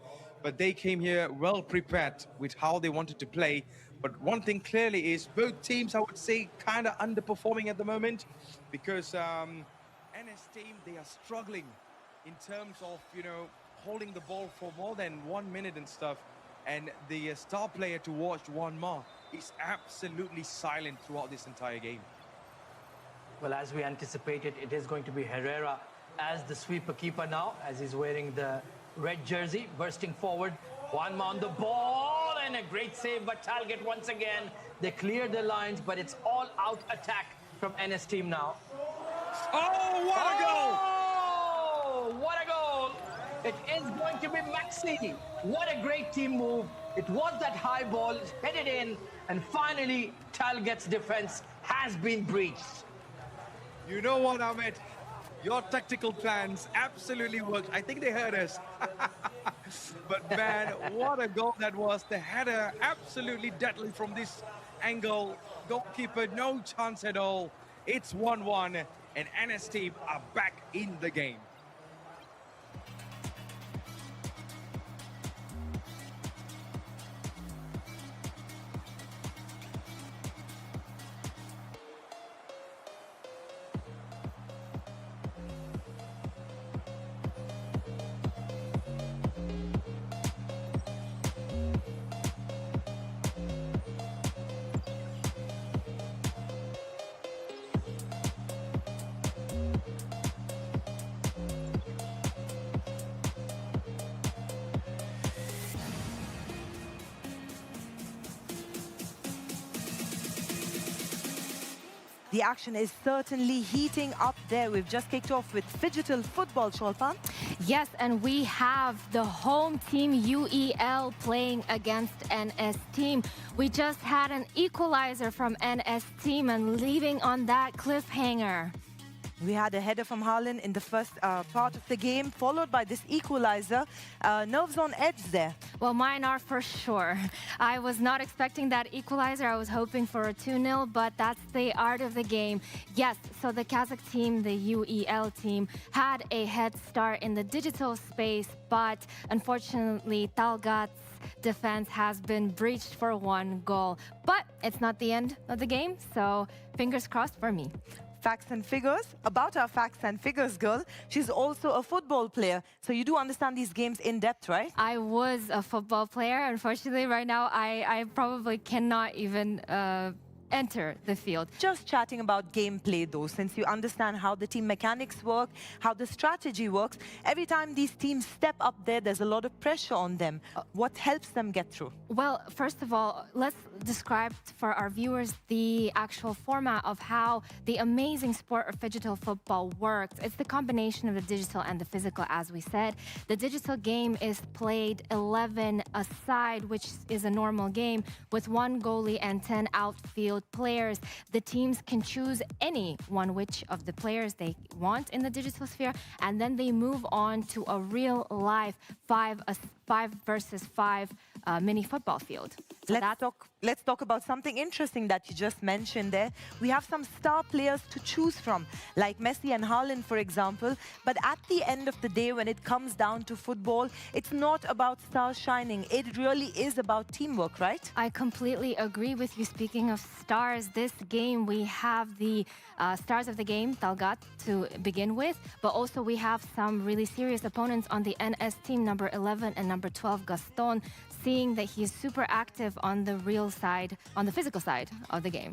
But they came here well prepared with how they wanted to play. But one thing clearly is both teams, I would say, kind of underperforming at the moment. Because NS team, they are struggling in terms of, holding the ball for more than 1 minute and stuff. And the star player to watch, Juanma, is absolutely silent throughout this entire game. Well, as we anticipated, it is going to be Herrera as the sweeper keeper now, as he's wearing the red jersey, bursting forward. Juanma on the ball, and a great save by Talget once again. They cleared the lines, but it's all out attack from NS team now. Oh, what a goal! Oh, what a goal! It is going to be Maxi. What a great team move. It was that high ball, headed in, and finally Talget's defense has been breached. You know what, Ahmed? Your tactical plans absolutely worked. I think they heard us. But man, what a goal that was. The header absolutely deadly from this angle. Goalkeeper, no chance at all. It's 1-1, and NS team are back in the game. The action is certainly heating up there. We've just kicked off with Phygital Football, Sholpan. Yes, and we have the home team UEL playing against NS team. We just had an equalizer from NS team and leaving on that cliffhanger. We had a header from Harlan in the first part of the game, followed by this equalizer. Nerves on edge there. Well, mine are for sure. I was not expecting that equalizer. I was hoping for a 2-0, but that's the art of the game. Yes, so the Kazakh team, the UEL team, had a head start in the digital space, but unfortunately, Talgat's defense has been breached for 1 goal. But it's not the end of the game, so fingers crossed for me. Facts and figures. About our facts and figures girl, she's also a football player. So you do understand these games in depth, right? I was a football player. Unfortunately, right now, I probably cannot even enter the field. Just chatting about gameplay though, since you understand how the team mechanics work, how the strategy works. Every time these teams step up there, there's a lot of pressure on them. What helps them get through? Well, first of all, let's describe for our viewers the actual format of how the amazing sport of phygital football works. It's the combination of the digital and the physical, as we said. The digital game is played 11 aside, which is a normal game, with 1 goalie and 10 outfield players. The teams can choose any one which of the players they want in the digital sphere, and then they move on to a real life 5 versus 5 mini football field. So let's talk about something interesting that you just mentioned there. We have some star players to choose from, like Messi and Haaland, for example. But at the end of the day, when it comes down to football, it's not about stars shining. It really is about teamwork, right? I completely agree with you. Speaking of stars, this game, we have the stars of the game, Talgat, to begin with. But also we have some really serious opponents on the NS team, number 11 and number 12, Gaston, seeing that he is super active on the real side, on the physical side of the game.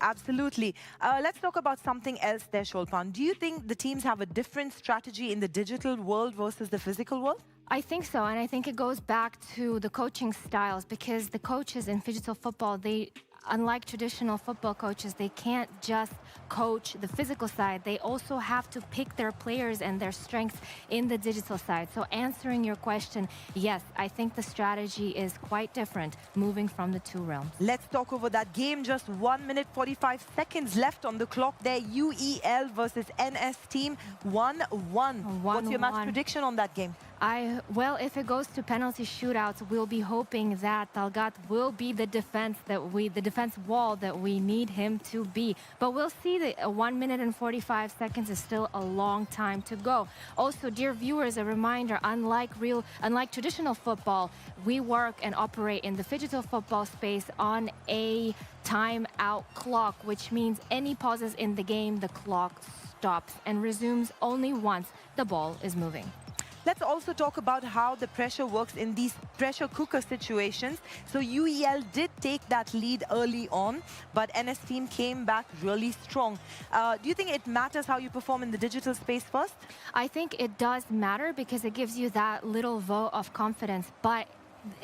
Absolutely. Let's talk about something else there, Sholpan. Do you think the teams have a different strategy in the digital world versus the physical world? I think so, and I think it goes back to the coaching styles, because the coaches in phygital football, they, unlike traditional football coaches, they can't just coach the physical side. They also have to pick their players and their strengths in the digital side. So answering your question, yes, I think the strategy is quite different moving from the 2 realms. Let's talk over that game. Just 1 minute 45 seconds left on the clock there. UEL versus NS team 1-1. What's your match prediction on that game? Well, if it goes to penalty shootouts, we'll be hoping that Talgat will be the defense wall that we need him to be. But we'll see that 1 minute and 45 seconds is still a long time to go. Also, dear viewers, a reminder, unlike traditional football, we work and operate in the phygital football space on a timeout clock, which means any pauses in the game, the clock stops and resumes only once the ball is moving. Let's also talk about how the pressure works in these pressure cooker situations. So UEL did take that lead early on, but NS team came back really strong. Do you think it matters how you perform in the digital space first? I think it does matter, because it gives you that little vote of confidence. But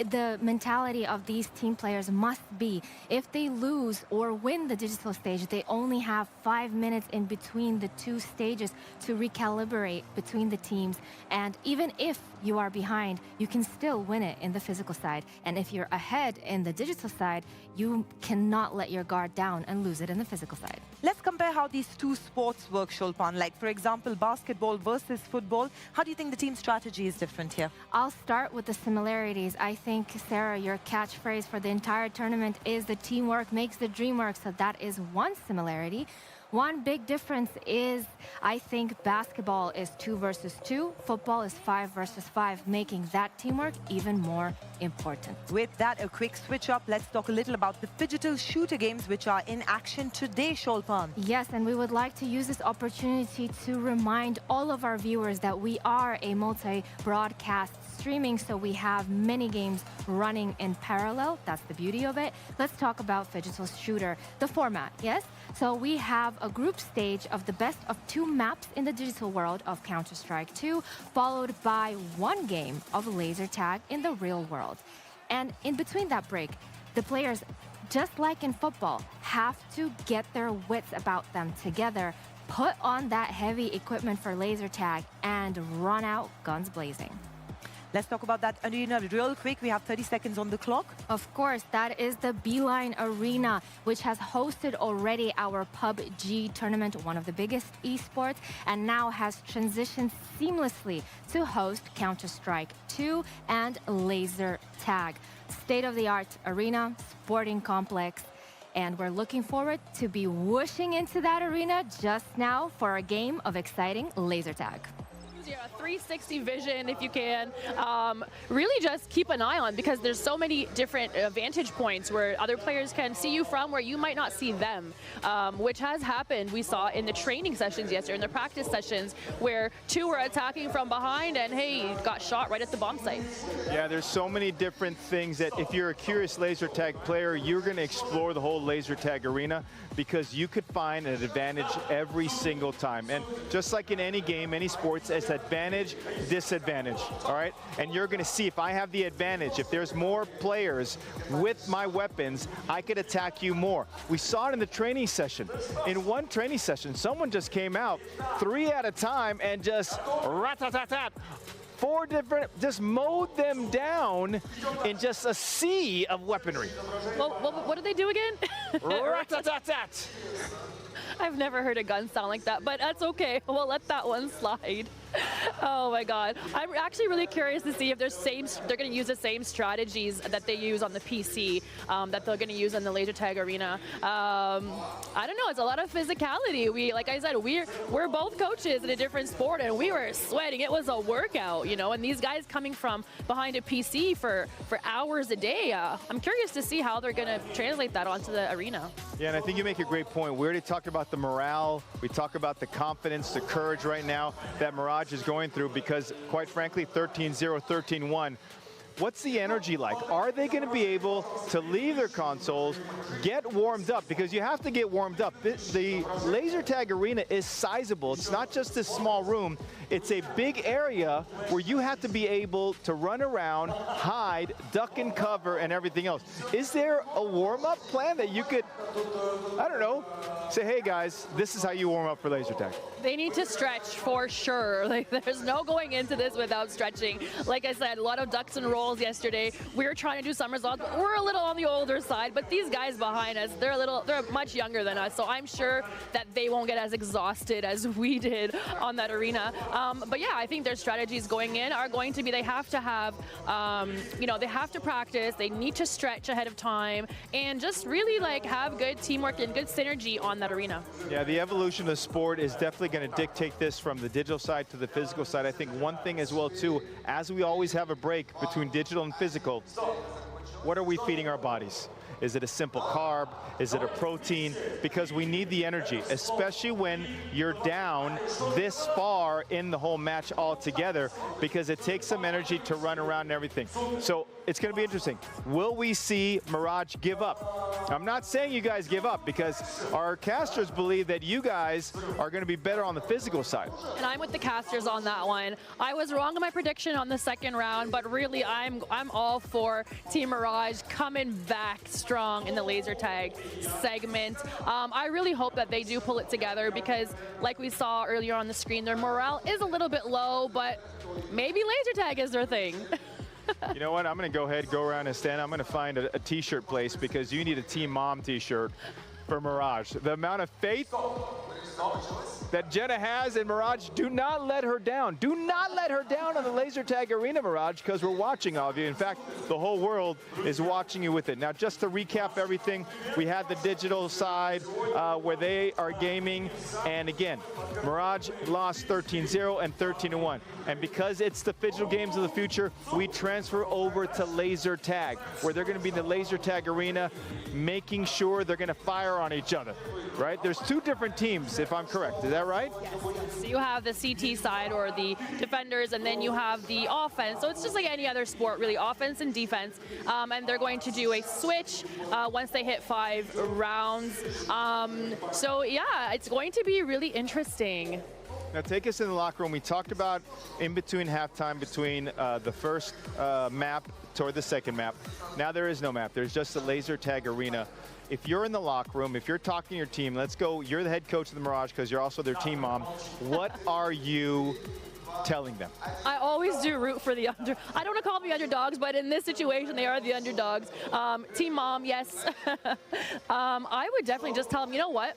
the mentality of these team players must be, if they lose or win the digital stage, they only have 5 minutes in between the 2 stages to recalibrate between the teams. And even if you are behind, you can still win it in the physical side. And if you're ahead in the digital side, you cannot let your guard down and lose it in the physical side. Let's compare how these 2 sports work, Sholpan. Like, for example, basketball versus football. How do you think the team strategy is different here? I'll start with the similarities. I think, Sarah, your catchphrase for the entire tournament is the teamwork makes the dream work. So that is one similarity. One big difference is, I think, basketball is 2 versus 2, football is 5 versus 5, making that teamwork even more important. With that, a quick switch up. Let's talk a little about the phygital shooter games which are in action today, Sholpan. Yes, and we would like to use this opportunity to remind all of our viewers that we are a multi-broadcast streaming, so we have many games running in parallel. That's the beauty of it. Let's talk about phygital shooter, the format, yes? So we have a group stage of the best of 2 maps in the digital world of Counter-Strike 2, followed by 1 game of laser tag in the real world. And in between that break, the players just like in football, have to get their wits about them together, put on that heavy equipment for laser tag, and run out guns blazing. Let's talk about that arena real quick. We have 30 seconds on the clock. Of course, that is the Beeline Arena, which has hosted already our PUBG tournament, one of the biggest esports, and now has transitioned seamlessly to host Counter-Strike 2 and laser tag. State-of-the-art arena, sporting complex, and we're looking forward to be whooshing into that arena just now for a game of exciting laser tag. Yeah, 360 vision if you can. Really just keep an eye on, because there's so many different vantage points where other players can see you from where you might not see them, which has happened. We saw in the training sessions yesterday, in the practice sessions, where two were attacking from behind and hey, got shot right at the bomb site. Yeah, there's so many different things that if you're a curious laser tag player, you're going to explore the whole laser tag arena, because you could find an advantage every single time. And just like in any game, any sports, it's advantage, disadvantage, all right? And you're gonna see if I have the advantage, if there's more players with my weapons, I could attack you more. We saw it in the training session. In one training session, someone just came out 3 at a time and just rat-tat-tat-tat. 4 different, just mowed them down in just a sea of weaponry. Well, what did they do again? Rat-tat-tat-tat. I've never heard a gun sound like that, but that's okay. We'll let that one slide. Oh my God. I'm actually really curious to see if they're going to use the same strategies that they use on the PC that they're going to use in the laser tag arena. I don't know. It's a lot of physicality. Like I said, we're both coaches in a different sport, and we were sweating. It was a workout, you know. And these guys coming from behind a PC for hours a day. I'm curious to see how they're going to translate that onto the arena. Yeah, and I think you make a great point. We already talked about the morale. We talk about the confidence, the courage right now that Mirage is going through, because quite frankly, 13-0, 13-1. What's the energy like? Are they going to be able to leave their consoles, get warmed up? Because you have to get warmed up. The laser tag arena is sizable. It's not just this small room. It's a big area where you have to be able to run around, hide, duck and cover, and everything else. Is there a warm-up plan that you could, I don't know, say, hey guys, this is how you warm up for laser tag? They need to stretch for sure. Like, there's no going into this without stretching. Like I said, a lot of ducks and rolls yesterday. We were trying to do somersaults. We're a little on the older side, but these guys behind us, they're much younger than us. So I'm sure that they won't get as exhausted as we did on that arena. But yeah, I think their strategies going in are going to be, they have to have, they have to practice. They need to stretch ahead of time and just really like have good teamwork and good synergy on that arena. Yeah, the evolution of the sport is definitely going to dictate this from the digital side to the physical side. I think one thing as well too, as we always have a break between digital and physical, what are we feeding our bodies? Is it a simple carb? Is it a protein? Because we need the energy, especially when you're down this far in the whole match altogether, because it takes some energy to run around and everything. So it's going to be interesting. Will we see Mirage give up? I'm not saying you guys give up, because our casters believe that you guys are going to be better on the physical side. And I'm with the casters on that one. I was wrong in my prediction on the second round, but really I'm all for Team Mirage coming back strong in the laser tag segment. I really hope that they do pull it together, because like we saw earlier on the screen, their morale is a little bit low, but maybe laser tag is their thing. You know what? I'm going to go ahead, go around Astana. I'm going to find a t-shirt place, because you need a Team Mom t-shirt for Mirage. The amount of faith that Jenna has in Mirage, do not let her down. Do not let her down on the laser tag arena, Mirage, because we're watching all of you. In fact, the whole world is watching you with it. Now, just to recap everything, we had the digital side where they are gaming. And again, Mirage lost 13-0 and 13-1. And because it's the digital games of the future, we transfer over to laser tag, where they're going to be in the laser tag arena, making sure they're going to fire on each other, right? There's 2 different teams, if I'm correct. Is that right? Yes. So you have the CT side, or the defenders, and then you have the offense. So it's just like any other sport, really, offense and defense. And they're going to do a switch once they hit 5 rounds. So yeah, it's going to be really interesting. Now take us in the locker room. We talked about in between halftime, between the first map toward the second map. Now there is no map. There's just a laser tag arena. If you're in the locker room, if you're talking to your team, let's go. You're the head coach of the Mirage because you're also their team mom. What are you telling them? I always do root for the under. I don't want to call them the underdogs, but in this situation, they are the underdogs. Team mom, yes. I would definitely just tell them, you know what?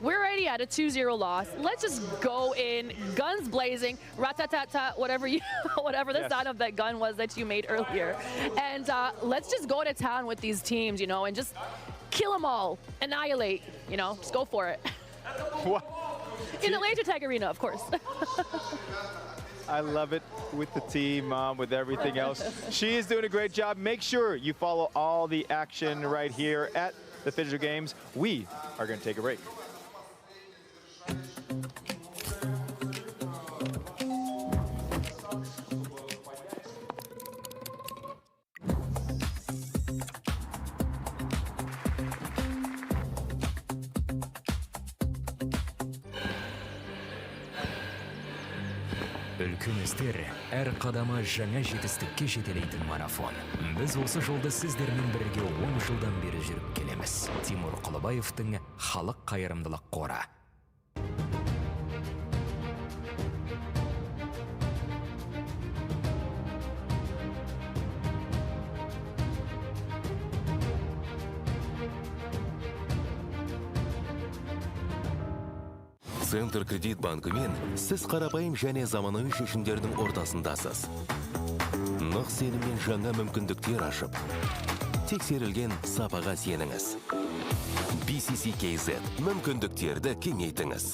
We're already at a 2-0 loss. Let's just go in, guns blazing, rat-tat-tat-tat, whatever the sound of that gun was that you made earlier. And let's just go to town with these teams, you know, and just kill them all, annihilate, you know, just go for it. What? In the laser tag arena, of course. I love it with the team, Mom, with everything else. She is doing a great job. Make sure you follow all the action right here at the Fidget Games. We are going to take a break. Үлкен істер әр қадамы жаңа жетістікке жетелейтін марафон. Біз осы жолды сіздермен бірге 10 жылдан бері жүріп келеміз. Тимур Құлыбаевтың халық қайырымдылық қоры. Центр кредит банкымен сіз қарапайым және заманауи шешімдердің ортасындасыз. Нық сеніммен жаңа мүмкіндіктер ашып, тексерілген сапаға сеніңіз. BCC-KZ мүмкіндіктерді кеңейтіңіз.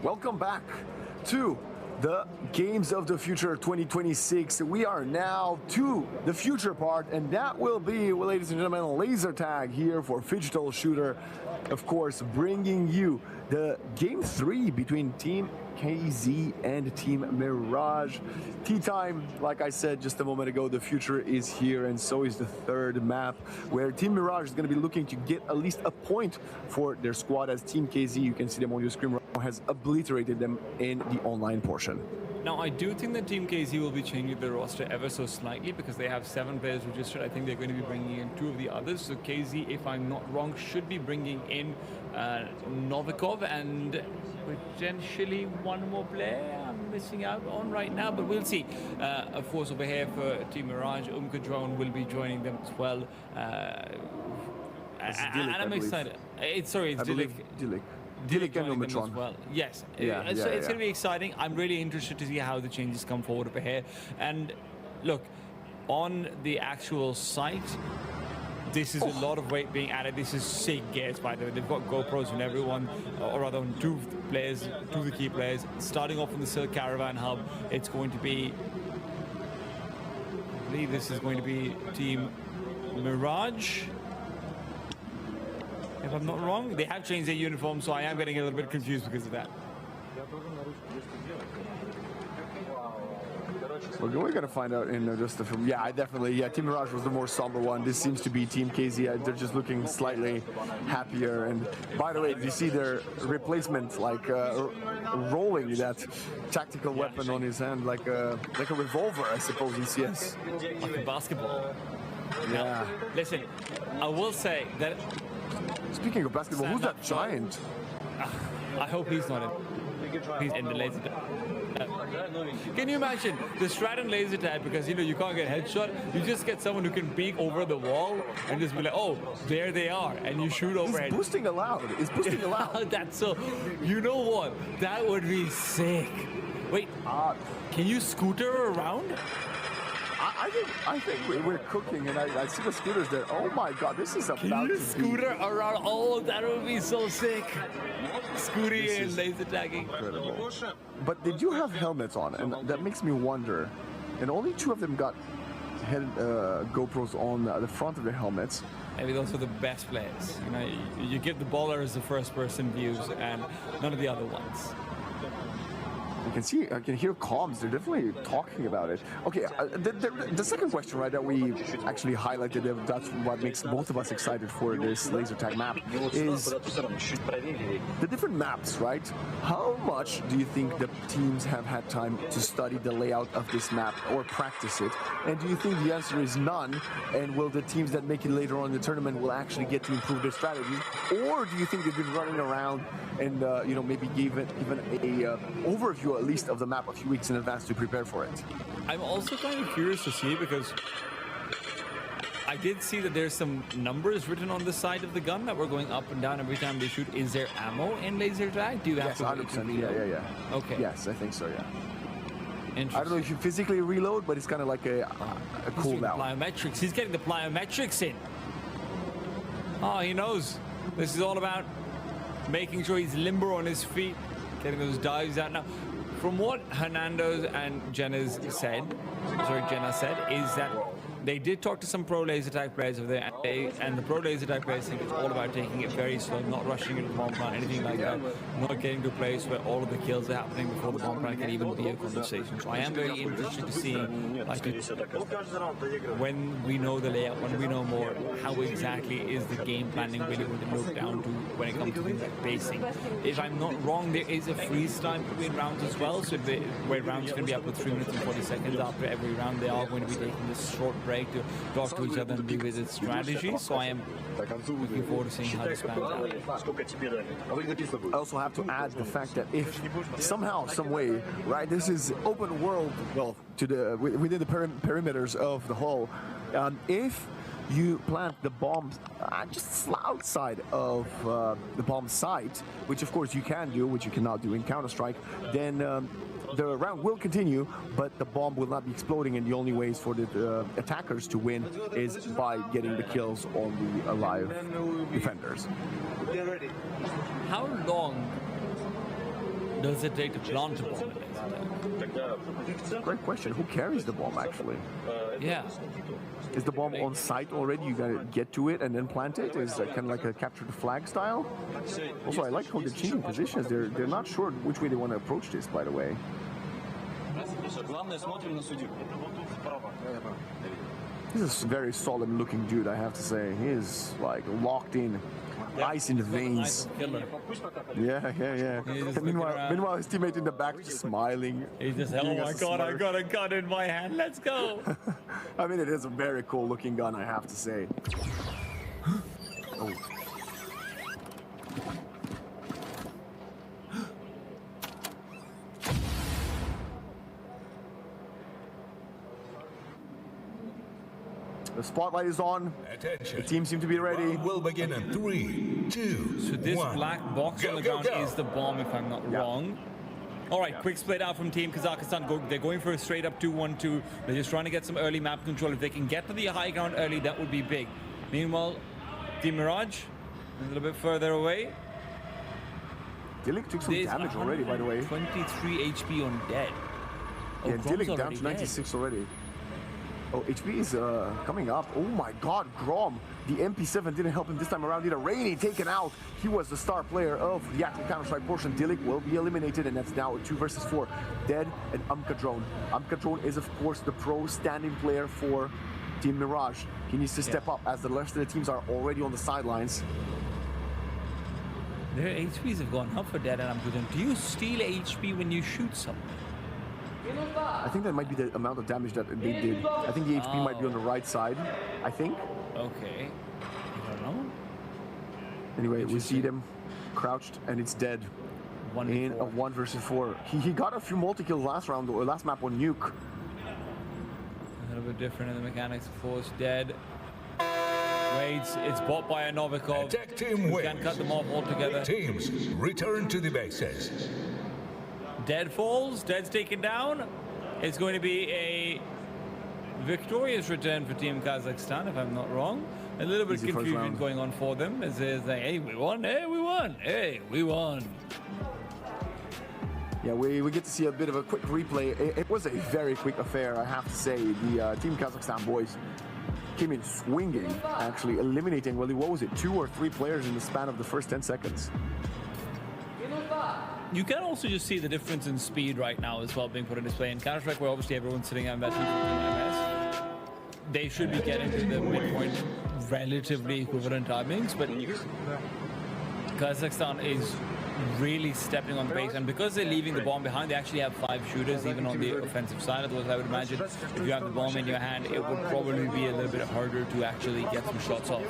Welcome back to the Games of the Future 2026. We are now to the future part, and that will be, well, ladies and gentlemen, laser tag here for Phygital Shooter. Of course, bringing you the Game 3 between Team KZ and Team Mirage. Tea time, like I said just a moment ago, the future is here, and so is the third map, where Team Mirage is going to be looking to get at least a point for their squad, as Team KZ, you can see them on your screen, has obliterated them in the online portion. Now, I do think that Team KZ will be changing their roster ever so slightly because they have 7 players registered. I think they're going to be bringing in 2 of the others. So KZ, if I'm not wrong, should be bringing in Novikov and potentially 1 more player I'm missing out on right now, but we'll see. Of course, over here for Team Mirage, Drone will be joining them as well. And I'm excited. It's Dilik. Dilik and Omitron. As well. Yes, it's going to be exciting. I'm really interested to see how the changes come forward over here. And look, on the actual site, this is a lot of weight being added. This is sick gears, by the way. They've got GoPros on everyone, or rather on 2 players, 2 of the key players. Starting off in the Silk Caravan Hub, it's going to be, I believe this is going to be Team Mirage. If I'm not wrong, they have changed their uniform, so I am getting a little bit confused because of that. We're gonna find out in just a few. Yeah, Team Mirage was the more somber one. This seems to be Team KZ. They're just looking slightly happier. And by the way, do you see their replacement like rolling that tactical weapon on his hand like a revolver, I suppose, in CS. Like a basketball. Yeah. Now, listen, I will say that. Speaking of basketball, who's that giant? I hope he's not in. He's in the laser tag. Can you imagine the Stratton laser tag? Because you can't get headshot. You just get someone who can peek over the wall and just be like, oh, there they are, and you shoot overhead. He's boosting allowed. It's boosting allowed. That's so. You know what? That would be sick. Wait, can you scooter around? I think we're cooking, and I see the scooters there. Oh my God, this is about Can you to scooter around? Oh, that would be so sick. Scooting and laser tagging. Incredible. But they do have helmets on, and that makes me wonder. And only 2 of them got GoPros on the front of their helmets. Maybe those are the best players. You give the ballers the first-person views, and none of the other ones. I can hear comms. They're definitely talking about it. Okay, the second question, right, that we actually highlighted, that's what makes both of us excited for this laser tag map, is the different maps, right? How much do you think the teams have had time to study the layout of this map or practice it? And do you think the answer is none? And will the teams that make it later on in the tournament will actually get to improve their strategies? Or do you think they've been running around and maybe given a overview at least of the map a few weeks in advance to prepare for it? I'm also kind of curious to see, because I did see that there's some numbers written on the side of the gun that were going up and down every time they shoot. Is there ammo in laser tag? Do you have to 100%. Yeah. Okay. Yes, I think so, yeah. Interesting. I don't know if you physically reload, but it's kind of like a cooldown. Plyometrics. He's getting the plyometrics in. Oh, he knows. This is all about making sure he's limber on his feet, getting those dives out. Now, from what Hernando and Jenna said, is that they did talk to some pro laser tag players over there, and the pro laser tag players think it's all about taking it very slow, not rushing into the bomb plant, anything like that, not getting to a place where all of the kills are happening before the bomb plant can even be a conversation. So I am very interested to see, when we know the layout, when we know more, how exactly is the game planning really going to look down to when it comes to things like pacing. If I'm not wrong, there is a freeze time between rounds as well, so where rounds can be up to 3 minutes and 40 seconds after every round, they are going to be taking this short break to talk to each other and revisit strategy. So I am looking forward to seeing how this pans out. I also have to add the fact that if somehow, some way, right, this is open world, well, within the perimeters of the hull, if you plant the bombs just outside of the bomb site, which of course you can do, which you cannot do in Counter-Strike, then the round will continue, but the bomb will not be exploding, and the only ways for the attackers to win is by getting the kills on the alive defenders. How long does it take to plant a bomb? Great question. Who carries the bomb, actually? Yeah. Is the bomb on site already? You gotta get to it and then plant it? Is that kind of like a capture the flag style? Also, I like how they're changing positions. They're not sure which way they want to approach this, by the way. He's a very solid looking dude, I have to say. He is like locked in. Ice in the veins. Yeah. And meanwhile, his teammate in the back just smiling. He's just, oh my God, I got a gun in my hand, let's go. I mean, it is a very cool looking gun, I have to say. Oh. The spotlight is on. Attention. The team seem to be ready. We'll begin in 3, 2, So this 1. black box on the ground is the bomb, if I'm not wrong. All right, quick split out from Team Kazakhstan. They're going for a straight up 2-1-2. They're just trying to get some early map control. If they can get to the high ground early, that would be big. Meanwhile, Team Mirage, a little bit further away. Dillik took some damage already, by the way. 23 HP on dead. Yeah, Dillik down to 96 already. Oh, HP is coming up. Oh my god, Grom. The MP7 didn't help him this time around either. Rainy taken out. He was the star player of the active Counter-Strike portion. Dillik will be eliminated, and that's now a 2 versus 4. Dead and Umkadrone. Umkadrone is, of course, the pro standing player for Team Mirage. He needs to step up as the rest of the teams are already on the sidelines. Their HPs have gone up for Dead and Umkadrone. Do you steal HP when you shoot someone? I think that might be the amount of damage that they did. I think the HP might be on the right side, I think. Okay. I don't know. Anyway, we see them crouched, and it's Dead. In a 1 versus 4. He got a few multi-kills last round, or last map on Nuke. A little bit different in the mechanics, of course. Dead. Waits, it's bought by a Novikov. Attack team wins. Can cut them off altogether. Teams return to the bases. Dead falls, Dead's taken down. It's going to be a victorious return for Team Kazakhstan, if I'm not wrong. A little bit of confusion going on for them as they're like, hey, we won, hey, we won, hey, we won. Yeah, we get to see a bit of a quick replay. It was a very quick affair, I have to say. The Team Kazakhstan boys came in swinging, actually eliminating, well, what was it, 2 or 3 players in the span of the first 10 seconds. You can also just see the difference in speed right now as well being put on display. In Counter-Strike, where obviously everyone's sitting at that 215 ms, they should be getting to the midpoint relatively equivalent timings, but Kazakhstan is really stepping on the pace, and because they're leaving the bomb behind, they actually have 5 shooters even on the offensive side. Otherwise, I would imagine if you have the bomb in your hand, it would probably be a little bit harder to actually get some shots off.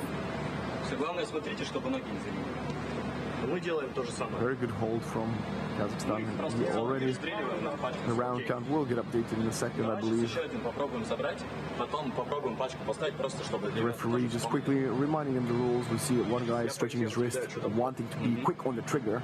Very good hold from Kazakhstan. Already the round count will get updated in a second, I believe. The referee just quickly reminding him the rules. We see one guy stretching his wrist, wanting to be quick on the trigger.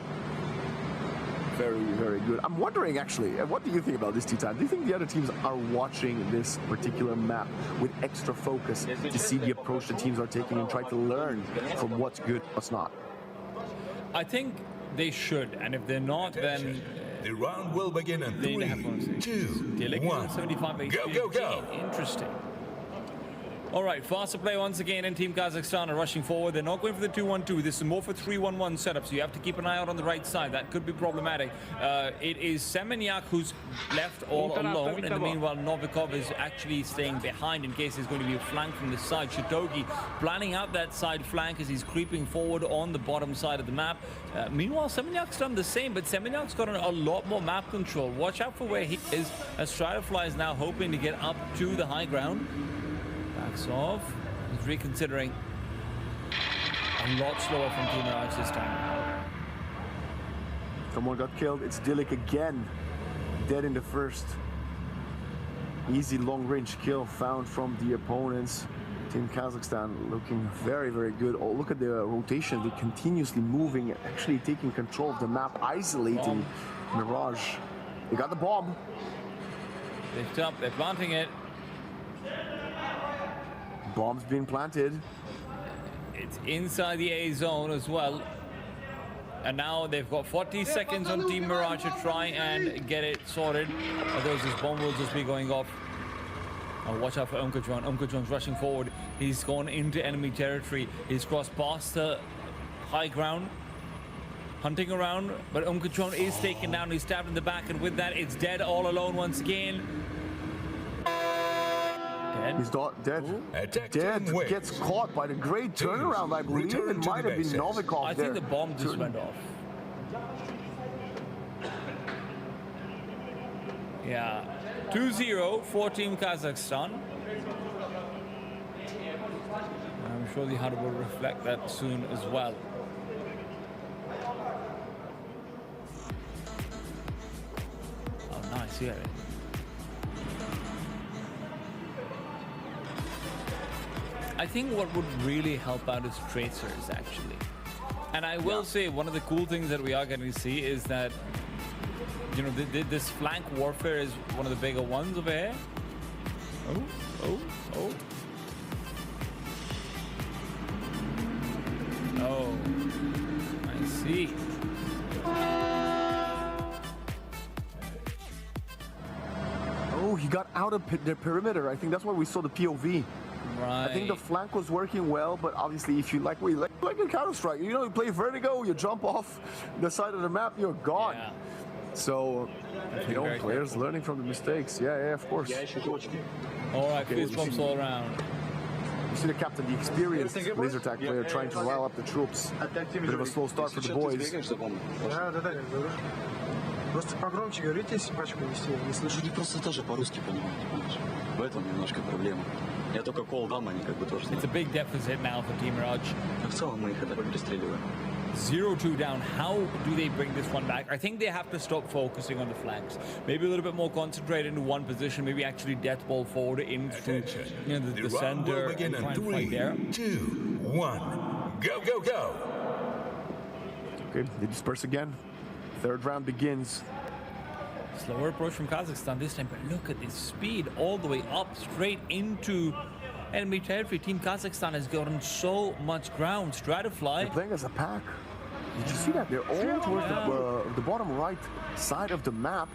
Very, very good. I'm wondering, actually, what do you think about this T-Time? Do you think the other teams are watching this particular map with extra focus to see the approach the teams are taking and try to learn from what's good, what's not? I think they should, and if they're not, then the round will begin in 3, 2, 1. 75 HP. Go, go. Interesting. All right, faster play once again, and Team Kazakhstan are rushing forward. They're not going for the 2-1-2. This is more for 3-1-1 setup, so you have to keep an eye out on the right side. That could be problematic. It is Semenyak who's left all alone. In the meanwhile, Novikov is actually staying behind in case there's going to be a flank from the side. Shitogi planning out that side flank as he's creeping forward on the bottom side of the map. Meanwhile, Semeniak's done the same, but Semeniak's got a lot more map control. Watch out for where he is, as Striderfly is now hoping to get up to the high ground. Backs off. He's reconsidering. A lot slower from Team Mirage this time. Someone got killed. It's Dillik again. Dead in the first. Easy long-range kill found from the opponents. Team Kazakhstan looking very, very good. Oh, look at the rotation. They're continuously moving, actually taking control of the map, isolating Mirage. They got the bomb. Picked up. They're planting it. Bomb's being planted. It's inside the A zone as well. And now they've got 40 seconds on Team Mirage to try and get it sorted. Otherwise, this bomb will just be going off. Oh, watch out for Umkadrone. Umkadrone's rushing forward. He's gone into enemy territory. He's crossed past the high ground. Hunting around, but Umkadrone is taken down. He's stabbed in the back, and with that, it's Dead all alone once again. He's not dead. Dead gets caught by the great turnaround, I believe. It might have been Novikov. I think the bomb just went off. Yeah. 2-0 for Team Kazakhstan. I'm sure the HUD will reflect that soon as well. Oh, nice, yeah. I think what would really help out is tracers, actually. And I will say one of the cool things that we are going to see is that, you know, this flank warfare is one of the bigger ones over here. Oh. Oh, I see. Oh, he got out of the perimeter. I think that's why we saw the POV. Right. I think the flank was working well, but obviously if you like in Counter-Strike, you know, you play vertigo, you jump off the side of the map, you're gone. Yeah. So, you know, players learning from the mistakes. Yeah, of course. All right, fist bumps all around. You see the captain, the experienced laser tag player, trying to rile up the troops. Bit of a slow start for the boys. Просто погромче говорите, если пачку вести, не слышу. Люди просто тоже по-русски понимают, понимаешь? В этом немножко проблема. Я только кол дам, они как бы тоже... It's a big deficit now for Team Raj. В целом мы их это перестреливаем. 0-2 down. How do they bring this one back? I think they have to stop focusing on the flanks. Maybe a little bit more concentrated into one position. Maybe actually death ball forward into the center and try and fight there. 2, 1, go. Okay, they disperse again. Third round begins. Slower approach from Kazakhstan this time, but look at this speed all the way up, straight into enemy territory. Team Kazakhstan has gotten so much ground. Stratifly. They're playing as a pack. Did you see that? They're all towards the bottom right side of the map.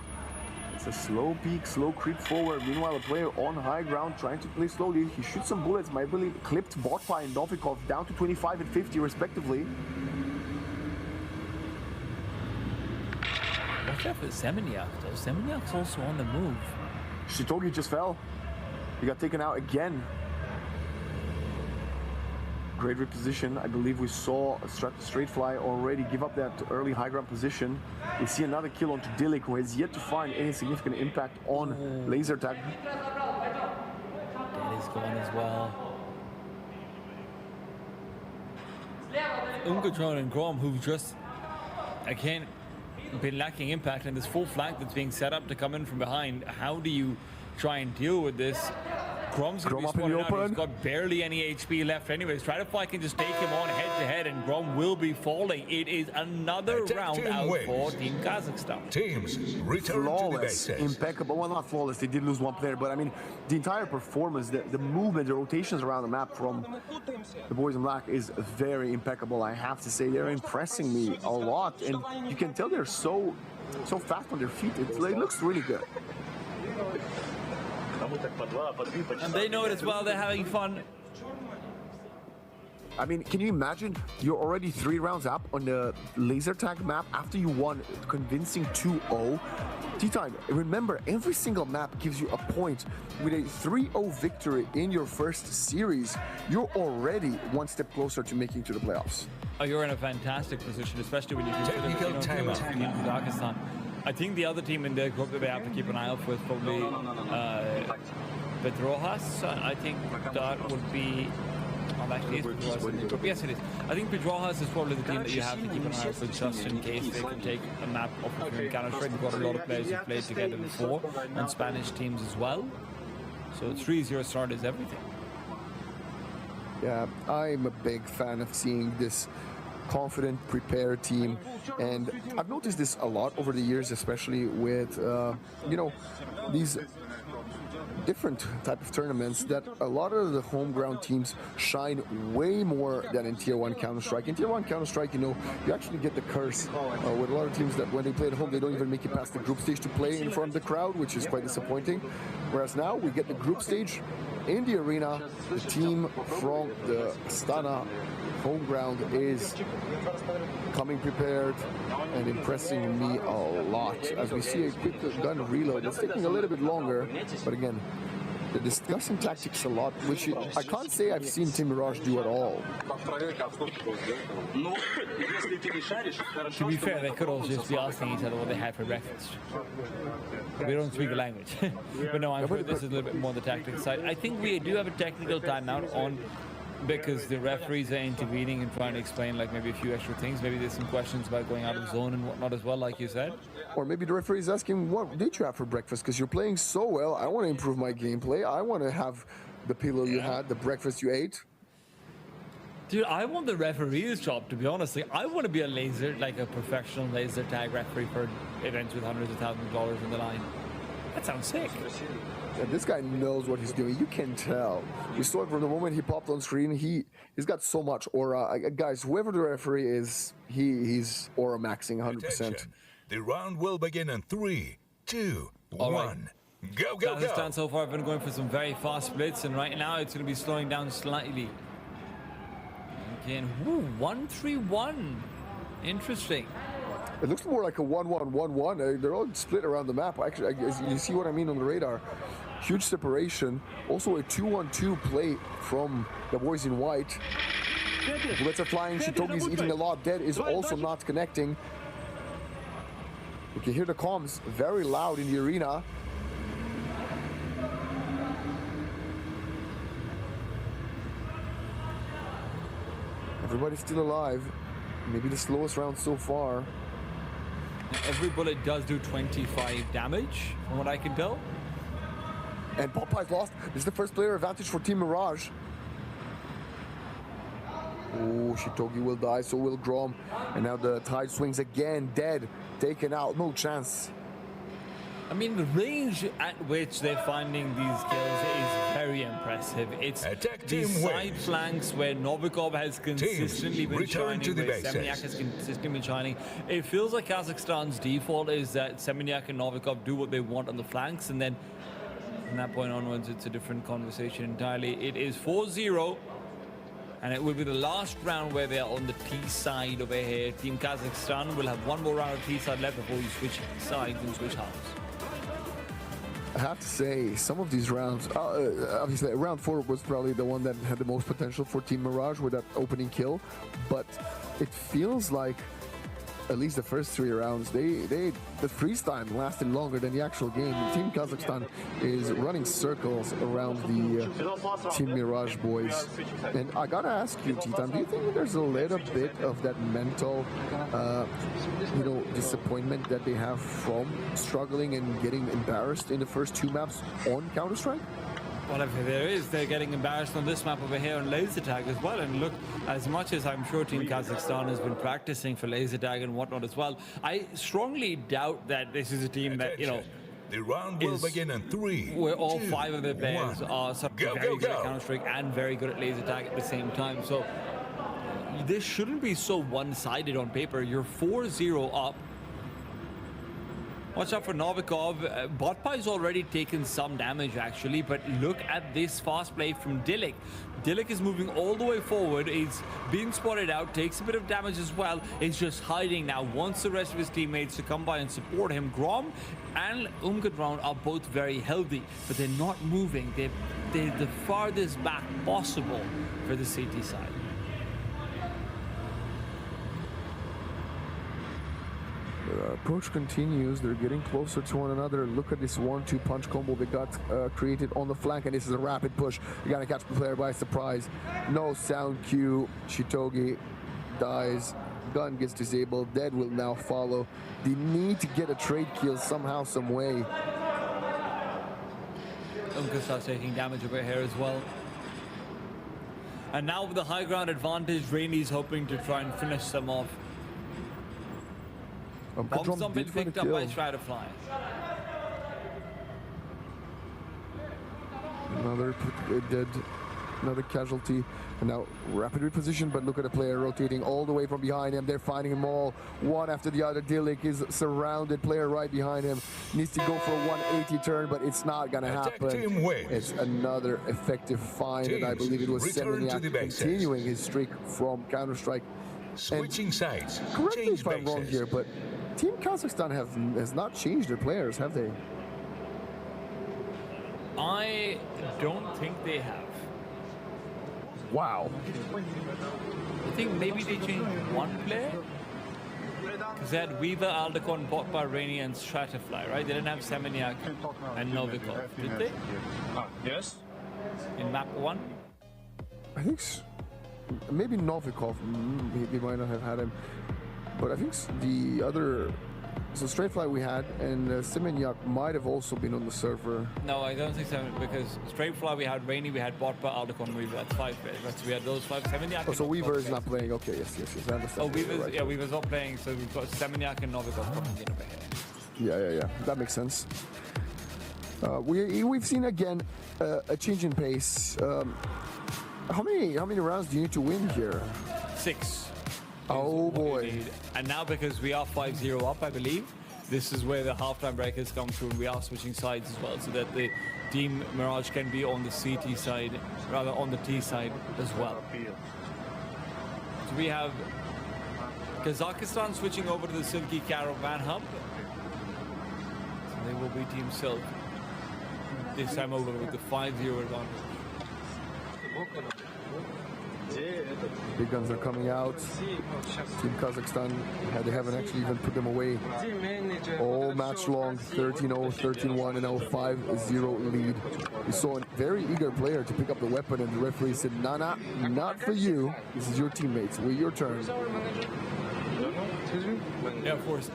It's a slow peak, slow creep forward. Meanwhile, a player on high ground trying to play slowly. He shoots some bullets. I believe clipped Botpie and Novikov down to 25 and 50 respectively. Watch out for Semeniak though. Semeniak's also on the move. Shitogi just fell. He got taken out again. Great reposition. I believe we saw a straight fly already give up that early high ground position. We see another kill onto Dilik, who has yet to find any significant impact on laser tag. That is gone as well. Umkatron and Grom, who've just, again, been lacking impact, and this full flank that's being set up to come in from behind. How do you try and deal with this? Grom's going to be spawning out. He's got barely any HP left anyways. Stratify can just take him on head-to-head, and Grom will be falling. It is another round out for Team Kazakhstan. Teams return flawless, to the bases. impeccable. Well, not flawless. They did lose one player, but I mean, the entire performance, the movement, the rotations around the map from the boys in black is very impeccable. I have to say, they're impressing me a lot, and you can tell they're so fast on their feet. It looks really good. And they know it as well. They're having fun. I mean, can you imagine? You're already 3 rounds up on the laser tag map after you won convincing 2-0. T-Time, remember, every single map gives you a point. With a 3-0 victory in your first series, you're already one step closer to making to the playoffs. Oh, you're in a fantastic position, especially when you consider Kazakhstan. I think the other team in the group that they have to keep an eye out for is probably Pedrojas. I think that would be... actually, is Pedrojas in the group? Yes, it is. I think Pedrojas is probably the team that you have to keep an eye out for, just in case they can take a map off of Counter-Strike. They've got a lot of players who played together before on Spanish teams as well. So 3-0 start is everything. Yeah, I'm a big fan of seeing this confident, prepared team, and I've noticed this a lot over the years, especially with you know, these different type of tournaments, that a lot of the home ground teams shine way more than in Tier 1 Counter-Strike. In Tier 1 Counter-Strike, you know, you actually get the curse with a lot of teams that when they play at home, they don't even make it past the group stage to play in front of the crowd, which is quite disappointing. Whereas now we get the group stage in the arena. The team from the Astana home ground is coming prepared and impressing me a lot. As we see a quick gun reload, it's taking a little bit longer, but again, they're discussing tactics a lot, which I can't say I've seen Team Mirage do at all. To be fair, they could also just be asking each other what they had for breakfast. We don't speak the language. But no, I'm sure this is a little bit more the tactical side. I think we do have a technical timeout on, because the referees are intervening and trying to explain like maybe a few extra things. Maybe there's some questions about going out of zone and whatnot as well, like you said. Or maybe the referee is asking, what did you have for breakfast? Because you're playing so well, I want to improve my gameplay. I want to have the pillow you had, the breakfast you ate. Dude, I want the referee's job, to be honest. Like, I want to be like a professional laser tag referee for events with hundreds of thousands of dollars on the line. That sounds sick. Yeah, this guy knows what he's doing. You can tell. We saw it from the moment he popped on screen. He's got so much aura. Guys, whoever the referee is, he's aura maxing 100%. The round will begin in 3, 2, 1. Kazakhstan so far have been going for some very fast splits, and right now it's going to be slowing down slightly. Again, 1-3-1. Interesting. It looks more like a 1-1-1-1. They're all split around the map. Actually, you see what I mean on the radar. Huge separation. Also a 2-1-2 play from the boys in white. Bullets are flying. Shitogi's eating a lot. Dead is also not connecting. You can hear the comms very loud in the arena. Everybody's still alive. Maybe the slowest round so far. Every bullet does do 25 damage, from what I can tell. And Popeye's lost. This is the first player advantage for Team Mirage. Oh, Shitogi will die, so will Grom. And now the tide swings again. Dead, taken out, no chance. I mean, the range at which they're finding these kills is very impressive. It's these side flanks where Novikov has consistently been shining, where Semeniak has consistently been shining. It feels like Kazakhstan's default is that Semeniak and Novikov do what they want on the flanks, and then from that point onwards, it's a different conversation entirely. It is 4-0, and it will be the last round where they are on the T side over here. Team Kazakhstan will have one more round of T side left before you switch sides and switch halves. I have to say, some of these rounds, obviously round 4 was probably the one that had the most potential for Team Mirage with that opening kill, but it feels like at least the first 3 rounds, the freeze time lasted longer than the actual game. Team Kazakhstan is running circles around the Team Mirage boys. And I gotta ask you, Titan, do you think there's a little bit of that mental, disappointment that they have from struggling and getting embarrassed in the first 2 maps on Counter-Strike? Well, if there is, they're getting embarrassed on this map over here on laser tag as well. And look, as much as I'm sure Team Kazakhstan has been practicing for laser tag and whatnot as well, I strongly doubt that this is a team that, the round will begin in 3, where all 5 of their players are very good at Counter-Strike and very good at laser tag at the same time. So this shouldn't be so one-sided on paper. You're 4-0 up. Watch out for Novikov. Botpie's already taken some damage actually, but look at this fast play from Dillik. Dillik is moving all the way forward. He's being spotted out, takes a bit of damage as well. He's just hiding now, wants the rest of his teammates to come by and support him. Grom and Umkadrown are both very healthy, but they're not moving. They're the farthest back possible for the CT side. The approach continues. They're getting closer to one another. Look at this 1-2 punch combo they got created on the flank, and this is a rapid push. You gotta catch the player by surprise. No sound cue. Shitogi dies. Gun gets disabled. Dead will now follow. They need to get a trade kill somehow, some way. Umka starts taking damage over here as well. And now with the high ground advantage, Rainey's hoping to try and finish them off. Bombs have been picked up by Stratafly. Another casualty. And now rapid reposition, but look at the player rotating all the way from behind him. They're finding him all, one after the other. Dillik is surrounded, player right behind him. Needs to go for a 180 turn, but it's not gonna happen. It's another effective find, and I believe it was Semeniak continuing his streak from Counter-Strike. Switching sides. Correct me if I'm wrong here, but Team Kazakhstan has not changed their players, have they? I don't think they have. Wow. I think maybe they changed one player? Because they had Weaver, Aldecon, Botpa, Rainy, and Stratafly, right? They didn't have Semeniak and Novikov, did they? Yes. In map 1? I think maybe Novikov, they might not have had him. But I think the other, so Stratafly we had, and Semeniak might have also been on the server. No, I don't think so, because Stratafly we had Rainy, we had Botpa, Aldecon, Weaver. That's 5 players, right? So we had those 5. Semeniak. Oh, so Weaver is not playing. Okay, yes, I understand. Oh, Weaver's, right. Yeah, Weaver's not playing, so we've got Semeniak and Novikov coming in over here. Yeah. That makes sense. We've seen again a change in pace. How many rounds do you need to win here? 6. Oh boy. And now because we are 5-0 up, I believe, this is where the halftime break has come through, and we are switching sides as well, so that the Team Mirage can be on the CT side, rather on the T side as well. So we have Kazakhstan switching over to the Silky Caravan Hub. So they will be Team Silk. This time over with the 5-0 advantage. Big guns are coming out. Team Kazakhstan, they haven't actually even put them away. All match long, 13-0, 13-1, and now 5-0 lead. We saw a very eager player to pick up the weapon, and the referee said, "Nah, not for you. This is your teammates. Wait your turn." Yeah, of course.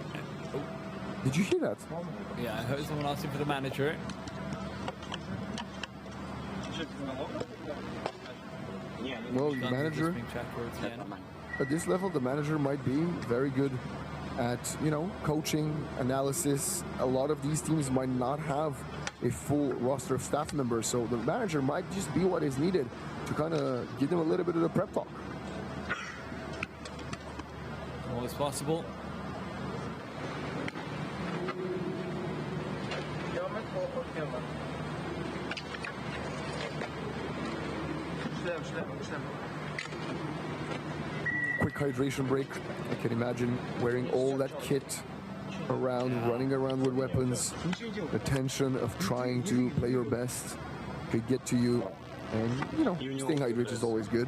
Oh. Did you hear that? Yeah, I heard someone asking for the manager. Well, the manager, at this level, the manager might be very good at, coaching, analysis. A lot of these teams might not have a full roster of staff members, so the manager might just be what is needed to kind of give them a little bit of the prep talk. All is possible. Quick hydration break. I can imagine wearing all that kit around, running around with weapons. The tension of trying to play your best could get to you. And, staying hydrated is always good.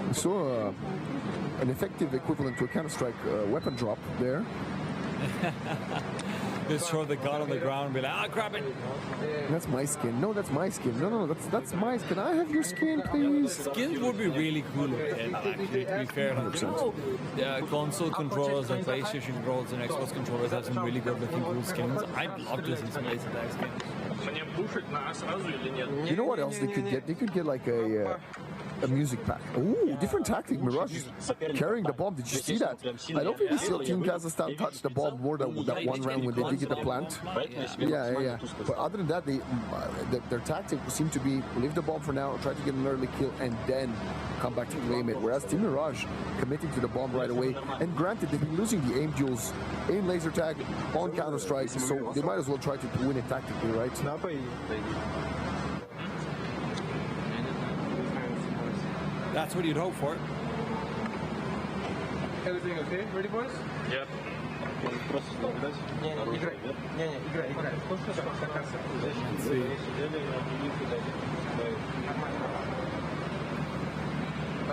We saw an effective equivalent to a Counter-Strike weapon drop there. Just throw the gun on the ground and be like, grab it. That's my skin. No, that's my skin. No, that's my skin. Can I have your skin, please? Skins would be really cool actually, to be fair. 100%. Console controllers and PlayStation controllers and Xbox controllers have some really good looking cool skins. I'd love to see some laser tag skins. You know what else they could get? They could get like a music pack. Ooh, different tactic. Mirage is carrying the bomb. Did you see that? I don't think we saw Team Kazakhstan touch the bomb more than that one round when they did get the plant. Yeah. But other than that, their tactic seemed to be leave the bomb for now, try to get an early kill, and then come back to claim it. Whereas Team Mirage committing to the bomb right away. And granted, they've been losing the aim duels in laser tag on Counter-Strike, so they might as well try to win it tactically, right? That's what you'd hope for. Everything okay? Ready, boys? Yep. Let's see.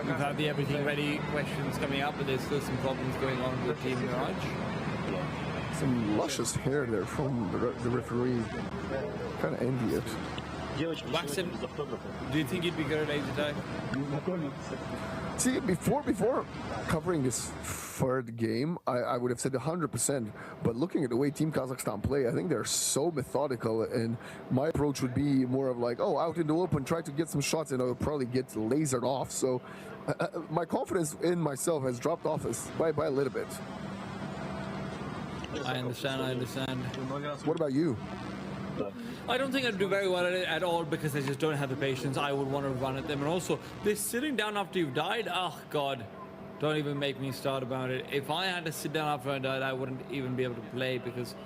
We've had the everything ready questions coming up, but there's still some problems going on with Team Mirage. Some luscious hair there from the referee. Kind of envy it. Waxen, do you think you'd be good at laser tag? See, before covering this third game, I would have said 100%. But looking at the way Team Kazakhstan play, I think they're so methodical. And my approach would be more of like, out in the open, try to get some shots, and I'll probably get lasered off. So my confidence in myself has dropped off by a little bit. I understand. What about you? I don't think I'd do very well at it at all because I just don't have the patience. I would want to run at them. And also, this sitting down after you've died, oh God, don't even make me start about it. If I had to sit down after I died, I wouldn't even be able to play because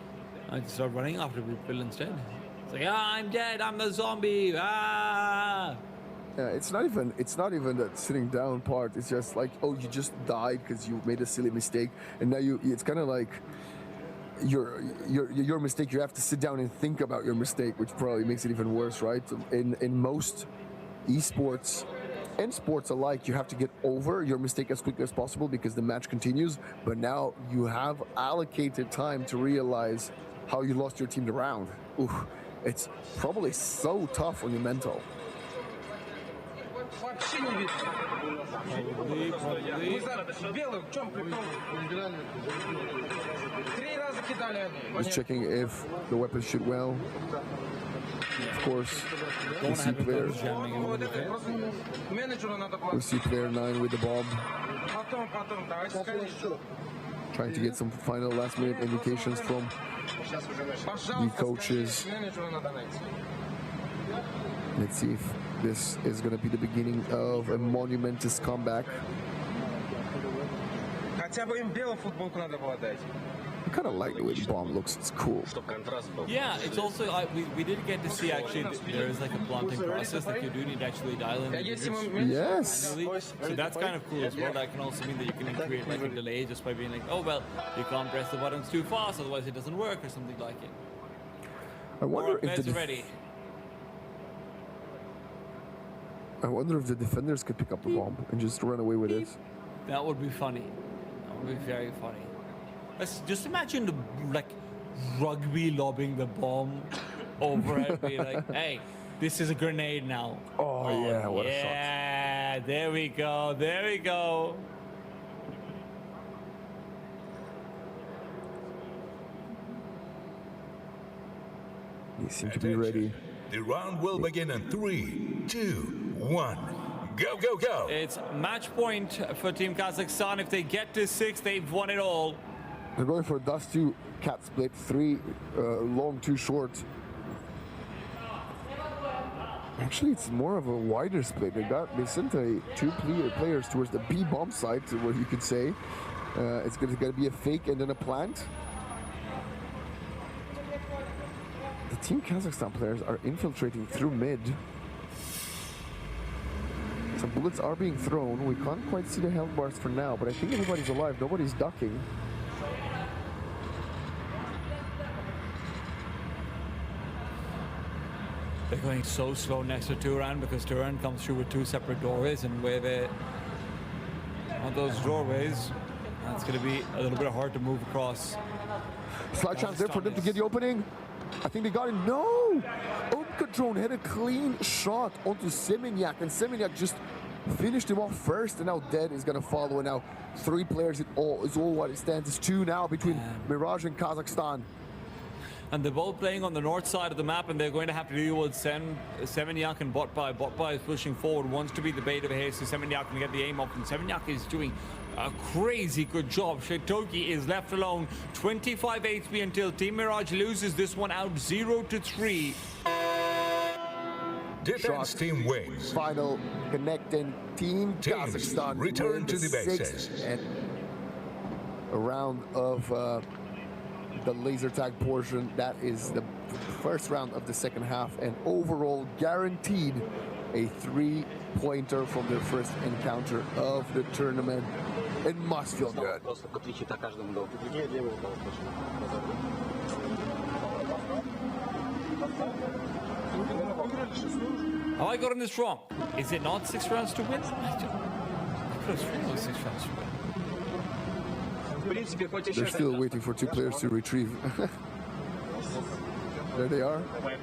I'd start running after people instead. It's like, I'm dead, I'm a zombie, Yeah, it's not even that sitting down part. It's just like, you just died because you made a silly mistake, and now it's kind of like your mistake. You have to sit down and think about your mistake, which probably makes it even worse, right? In most esports and sports alike, you have to get over your mistake as quickly as possible because the match continues. But now you have allocated time to realize how you lost your team the round. Ooh, it's probably so tough on your mental. Just checking if the weapons shoot well. Of course, we see player 9 with the bomb. Trying to get some final last-minute indications from the coaches. Let's see if this is going to be the beginning of a monumentous comeback. I kind of like the way the bomb looks. It's cool. Yeah, it's also we did get to see actually there is like a planting process that you do need to actually dial in. Yes. Manually. So that's kind of cool as well. That can also mean that you can create like a delay just by being like, oh well, you can't press the buttons too fast, otherwise it doesn't work or something like it. I wonder if ready. I wonder if the defenders could pick up the bomb and just run away with it. That would be funny. That would be very funny. Let's just imagine the like rugby lobbing the bomb over it, be like, hey, this is a grenade now. Oh yeah, what a shot. Yeah, there we go, there we go. They seem to be ready. The round will begin in 3, 2, 1. Go, go, go. It's match point for Team Kazakhstan. If they get to 6, they've won it all. They're going for dust 2 cat split, 3 long, 2 short. Actually, it's more of a wider split. They sent 2 players towards the B bomb side, what you could say. It's going to be a fake and then a plant. The Team Kazakhstan players are infiltrating through mid. Some bullets are being thrown. We can't quite see the health bars for now, but I think everybody's alive. Nobody's ducking. They're going so slow next to Turan because Turan comes through with 2 separate doorways, and where they on those doorways, that's going to be a little bit hard to move across. Slight chance there for them to get the opening. I think they got it. No! Drone had a clean shot onto Semenyak, and Semenyak just finished him off first, and now Dead is going to follow, and now 3 players is all what it stands. It's 2 now between Mirage and Kazakhstan. And they're both playing on the north side of the map, and they're going to have to deal with Semenyak and Botbai. Botbai is pushing forward, wants to be the bait of a haste, so Semenyak can get the aim off, and Semenyak is doing a crazy good job. Shetoki is left alone. 25 HP until Team Mirage loses this one out 0-3. Defense team wins. Final connecting Team Kazakhstan return to the bases. And a round of the laser tag portion. That is the first round of the second half, and overall guaranteed a 3-pointer from their first encounter of the tournament. It must feel good. Have I gotten this wrong? Is it not 6 rounds to win? I could have sworn it was 6 rounds to win. They're still waiting for 2 players to retrieve. There they are. Right.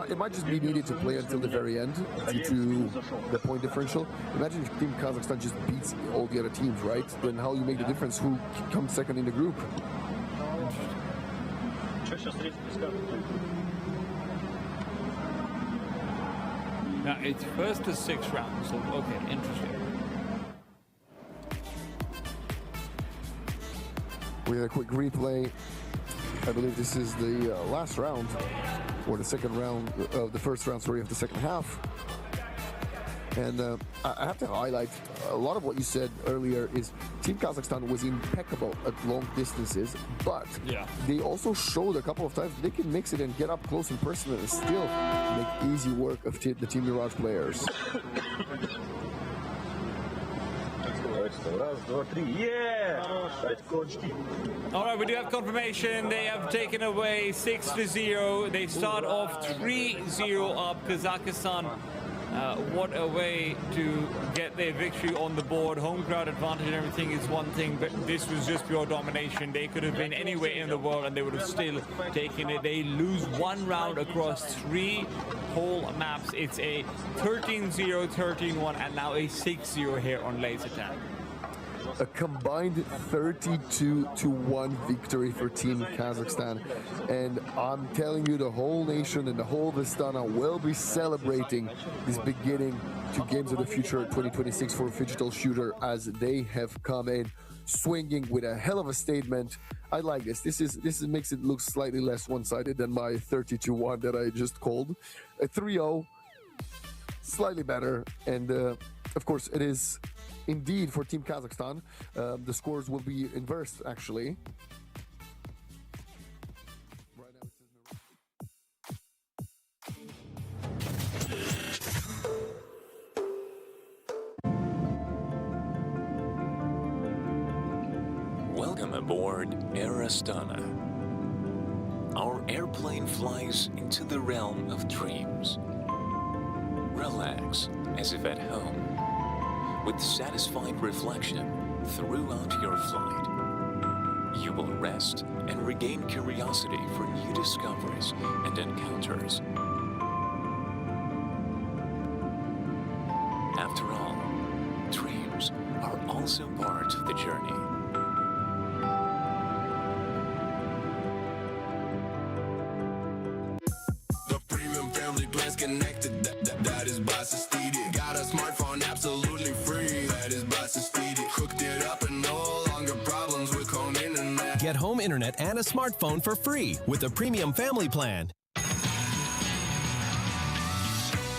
It might just be needed to play until the very end due to the point differential. Imagine if Team Kazakhstan just beats all the other teams, right? Then how you make the difference? Who comes second in the group? Now it's first to 6 rounds, so okay, interesting. We had a quick replay. I believe this is the last round, or the second round of the first round, sorry, of the second half. And I have to highlight a lot of what you said earlier is Team Kazakhstan was impeccable at long distances, but they also showed a couple of times they can mix it and get up close and personal and still make easy work of the Team Mirage players. All right, we do have confirmation. They have taken away 6-0. They start off 3-0 up. Kazakhstan, what a way to get their victory on the board. Home crowd advantage and everything is one thing, but this was just pure domination. They could have been anywhere in the world and they would have still taken it. They lose 1 round across 3 whole maps. It's a 13-0, 13-1, and now a 6-0 here on Laser Tag. A combined 32-1 victory for Team Kazakhstan. And I'm telling you, the whole nation and the whole of Astana will be celebrating this beginning to Games of the Future 2026 for Digital Shooter, as they have come in swinging with a hell of a statement. I like this. This makes it look slightly less one-sided than my 32-1 that I just called. A 3-0, slightly better, and of course it is indeed for Team Kazakhstan. The scores will be inversed actually. Welcome aboard Air Astana. Our airplane flies into the realm of dreams. Relax as if at home, with satisfied reflection throughout your flight. You will rest and regain curiosity for new discoveries and encounters. After all, dreams are also part of the journey. Connected, that is Bosses Feeded. Got a smartphone absolutely free, that is Bosses Feeded. Hooked it up and no longer problems with home internet. Get home internet and a smartphone for free with a premium family plan.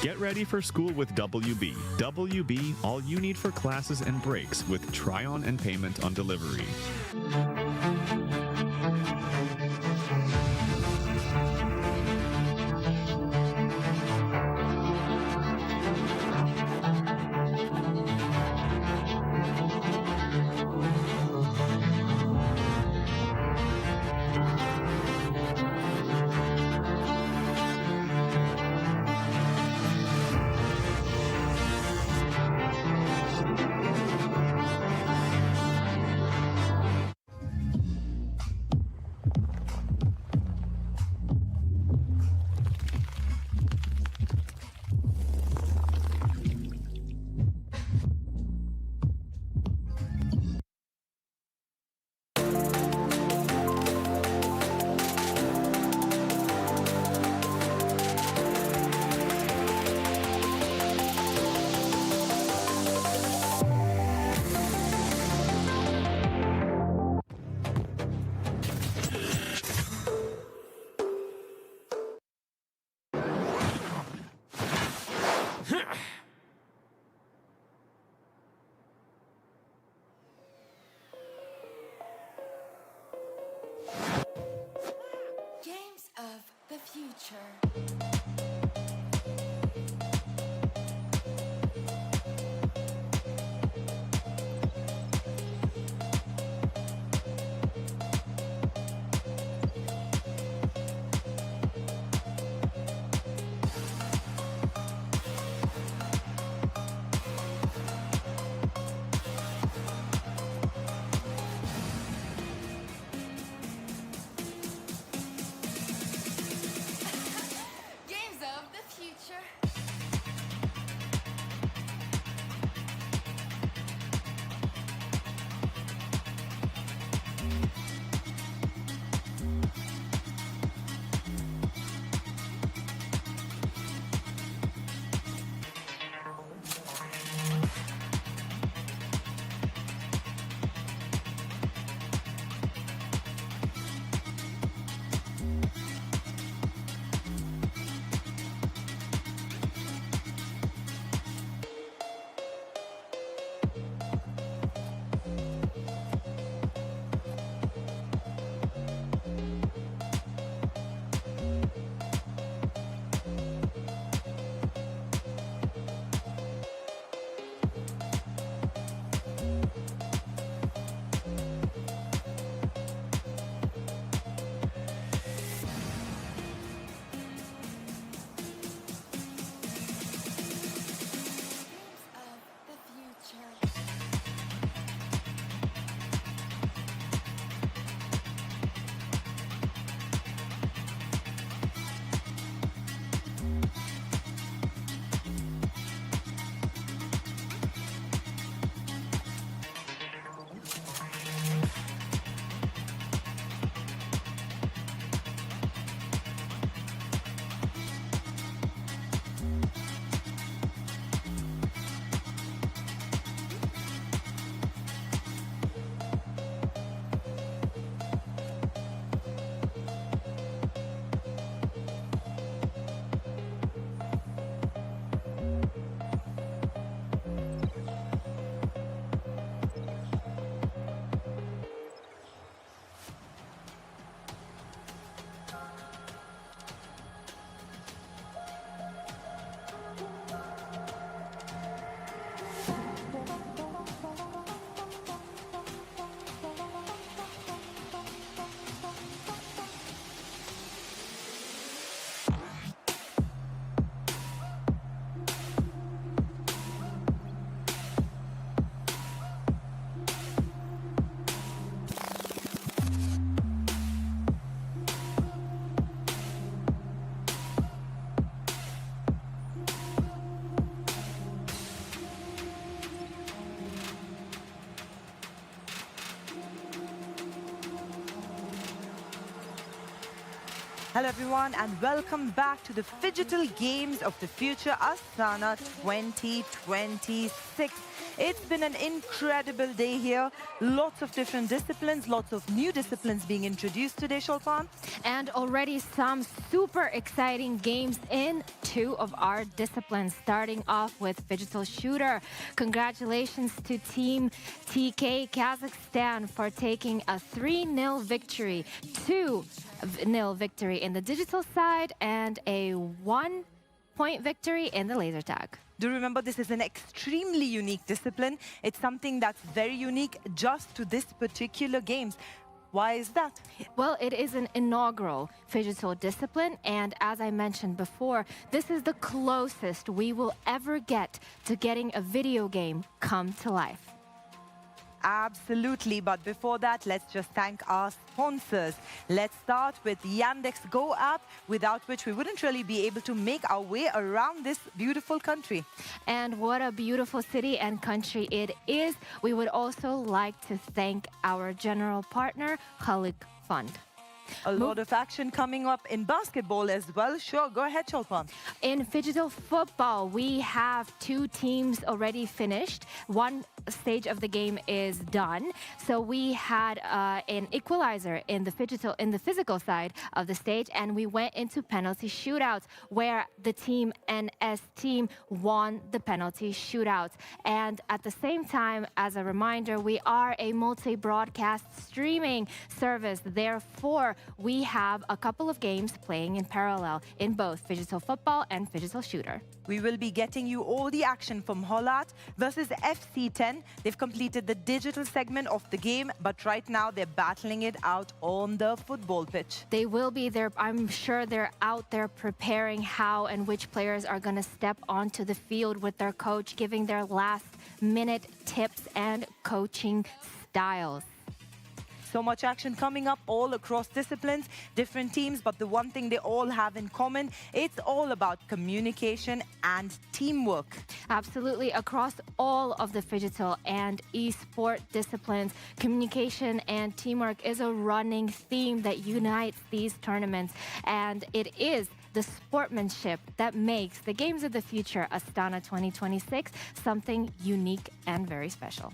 Get ready for school with WB. WB, all you need for classes and breaks with try-on and payment on delivery. Games of the future. Hello everyone and welcome back to the Phygital Games of the Future Astana 2026. It's been an incredible day here. Lots of different disciplines, lots of new disciplines being introduced today, Shulpan. And already some super exciting games in two of our disciplines, starting off with Phygital Shooter. Congratulations to Team TK Kazakhstan for taking a 3-0 victory, 2-0 victory in the digital side and a 1-point victory in the laser tag. Do remember, this is an extremely unique discipline. It's something that's very unique just to this particular games. Why is that? Well, it is an inaugural Phygital discipline, and as I mentioned before, this is the closest we will ever get to getting a video game come to life. Absolutely, but before that, let's just thank our sponsors. Let's start with Yandex Go app, without which we wouldn't really be able to make our way around this beautiful country. And what a beautiful city and country it is. We would also like to thank our general partner, Khalik Fund. A lot of action coming up in basketball as well. Sure, go ahead, Cholpan. In Phygital football, we have 2 teams already finished. One stage of the game is done. So we had an equalizer in the physical side of the stage, and we went into penalty shootouts where the Team NS team won the penalty shootouts. And at the same time, as a reminder, we are a multi-broadcast streaming service. Therefore, we have a couple of games playing in parallel in both Phygital football and Phygital shooter. We will be getting you all the action from Hollat versus FC10. They've completed the digital segment of the game, but right now they're battling it out on the football pitch. They will be there. I'm sure they're out there preparing how and which players are going to step onto the field with their coach, giving their last-minute tips and coaching styles. So much action coming up all across disciplines, different teams, but the one thing they all have in common, it's all about communication and teamwork. Absolutely. Across all of the Phygital and esport disciplines, communication and teamwork is a running theme that unites these tournaments, and it is the sportsmanship that makes the Games of the Future Astana 2026 something unique and very special.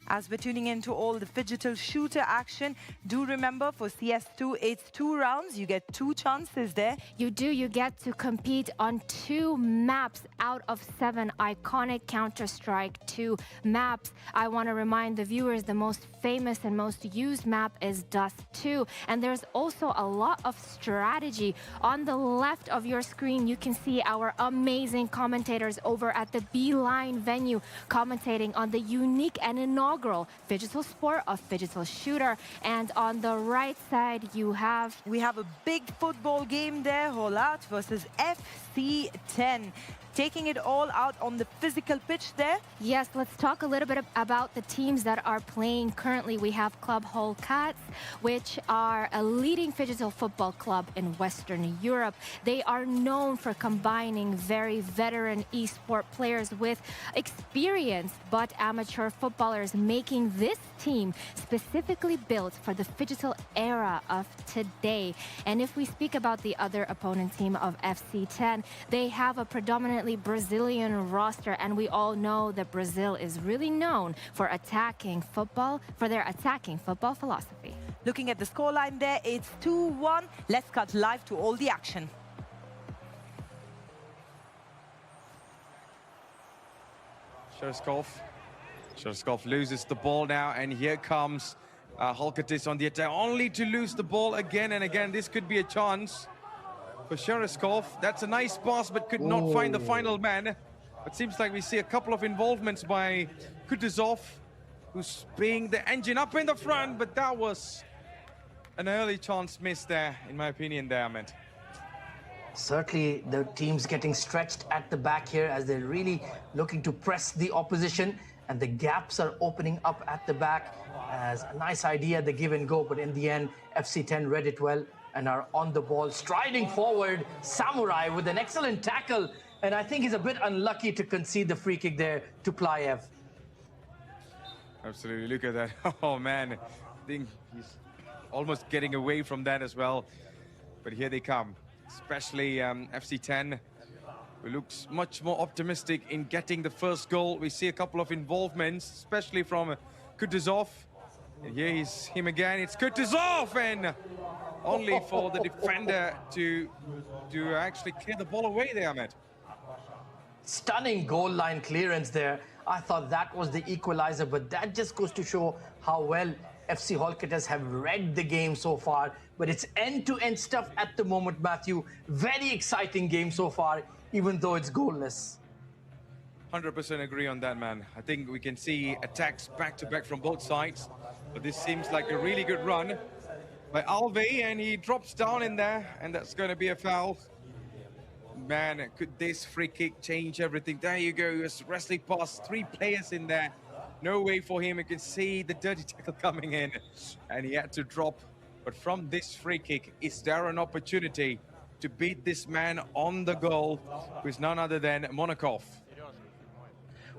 As we're tuning into all the Phygital shooter action, do remember for CS2, it's 2 rounds. You get 2 chances there. You do. You get to compete on 2 maps out of 7 iconic Counter-Strike 2 maps. I want to remind the viewers the most famous and most used map is Dust 2. And there's also a lot of strategy. On the left of your screen, you can see our amazing commentators over at the Beeline venue commentating on the unique and inaugural Phygital sport of Phygital shooter. And on the right side, we have a big football game there, Hollat versus FC10. Taking it all out on the physical pitch there. Yes, let's talk a little bit about the teams that are playing currently. We have Club Hull Cats, which are a leading Phygital football club in Western Europe. They are known for combining very veteran esport players with experienced but amateur footballers, making this team specifically built for the Phygital era of today. And if we speak about the other opponent team of FC10, they have a predominantly Brazilian roster, and we all know that Brazil is really known for attacking football, for their attacking football philosophy. Looking at the scoreline there, it's 2-1. Let's cut live to all the action. Sherskov loses the ball now, and here comes Holkatis on the attack, only to lose the ball again and again. This could be a chance for Sherskov. That's a nice pass, but could not find the final man. It seems like we see a couple of involvements by Kutuzov, who's being the engine up in the front, but that was an early chance missed there, in my opinion, there, Ahmed. Certainly, the team's getting stretched at the back here as they're really looking to press the opposition, and the gaps are opening up at the back. As a nice idea, the give and go, but in the end, FC10 read it well and are on the ball, striding forward. Samurai with an excellent tackle, and I think he's a bit unlucky to concede the free kick there to Plyev. Absolutely, look at that. Oh man, I think he's almost getting away from that as well. But here they come, especially FC10, who looks much more optimistic in getting the first goal. We see a couple of involvements, especially from Kutuzov. And here is him again. It's Kutuzov, and only for the defender to actually clear the ball away there, Ahmed. Stunning goal line clearance there. I thought that was the equalizer, but that just goes to show how well FC Holketes have read the game so far. But it's end-to-end stuff at the moment, Matthew. Very exciting game so far, even though it's goalless. 100% agree on that, man. I think we can see attacks back-to-back from both sides. But this seems like a really good run by Alve, and he drops down in there, and that's going to be a foul. Man, could this free kick change everything? There you go, just wrestling past 3 players in there. No way for him. You can see the dirty tackle coming in, and he had to drop. But from this free kick, is there an opportunity to beat this man on the goal, who is none other than Monakov?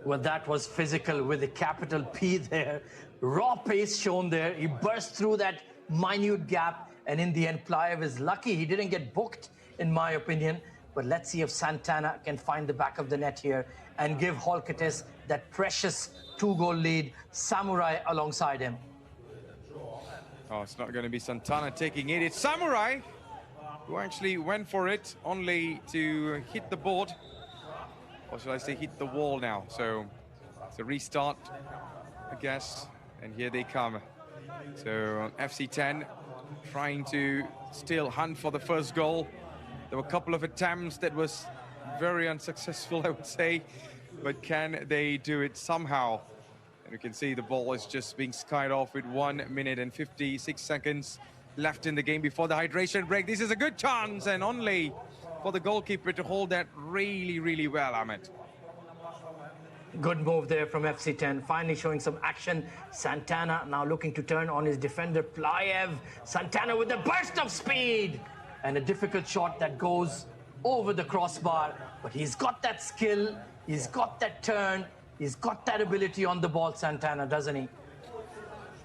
Well, that was physical with a capital P there. Raw pace shown there. He burst through that minute gap, and in the end, Plyev is lucky he didn't get booked, in my opinion. But let's see if Santana can find the back of the net here and give Holketes that precious 2-goal lead. Samurai alongside him. Oh, it's not going to be Santana taking it. It's Samurai who actually went for it, only to hit the board. Or should I say hit the wall now. So it's a restart, I guess. And here they come. So FC10 trying to still hunt for the first goal. There were a couple of attempts that was very unsuccessful, I would say. But can they do it somehow? And you can see the ball is just being skied off with 1 minute and 56 seconds left in the game before the hydration break. This is a good chance, and only for the goalkeeper to hold that really, really well, Ahmed. Good move there from FC10, finally showing some action. Santana now looking to turn on his defender, Plyev. Santana with a burst of speed and a difficult shot that goes over the crossbar. But he's got that skill, he's got that turn, he's got that ability on the ball, Santana, doesn't he?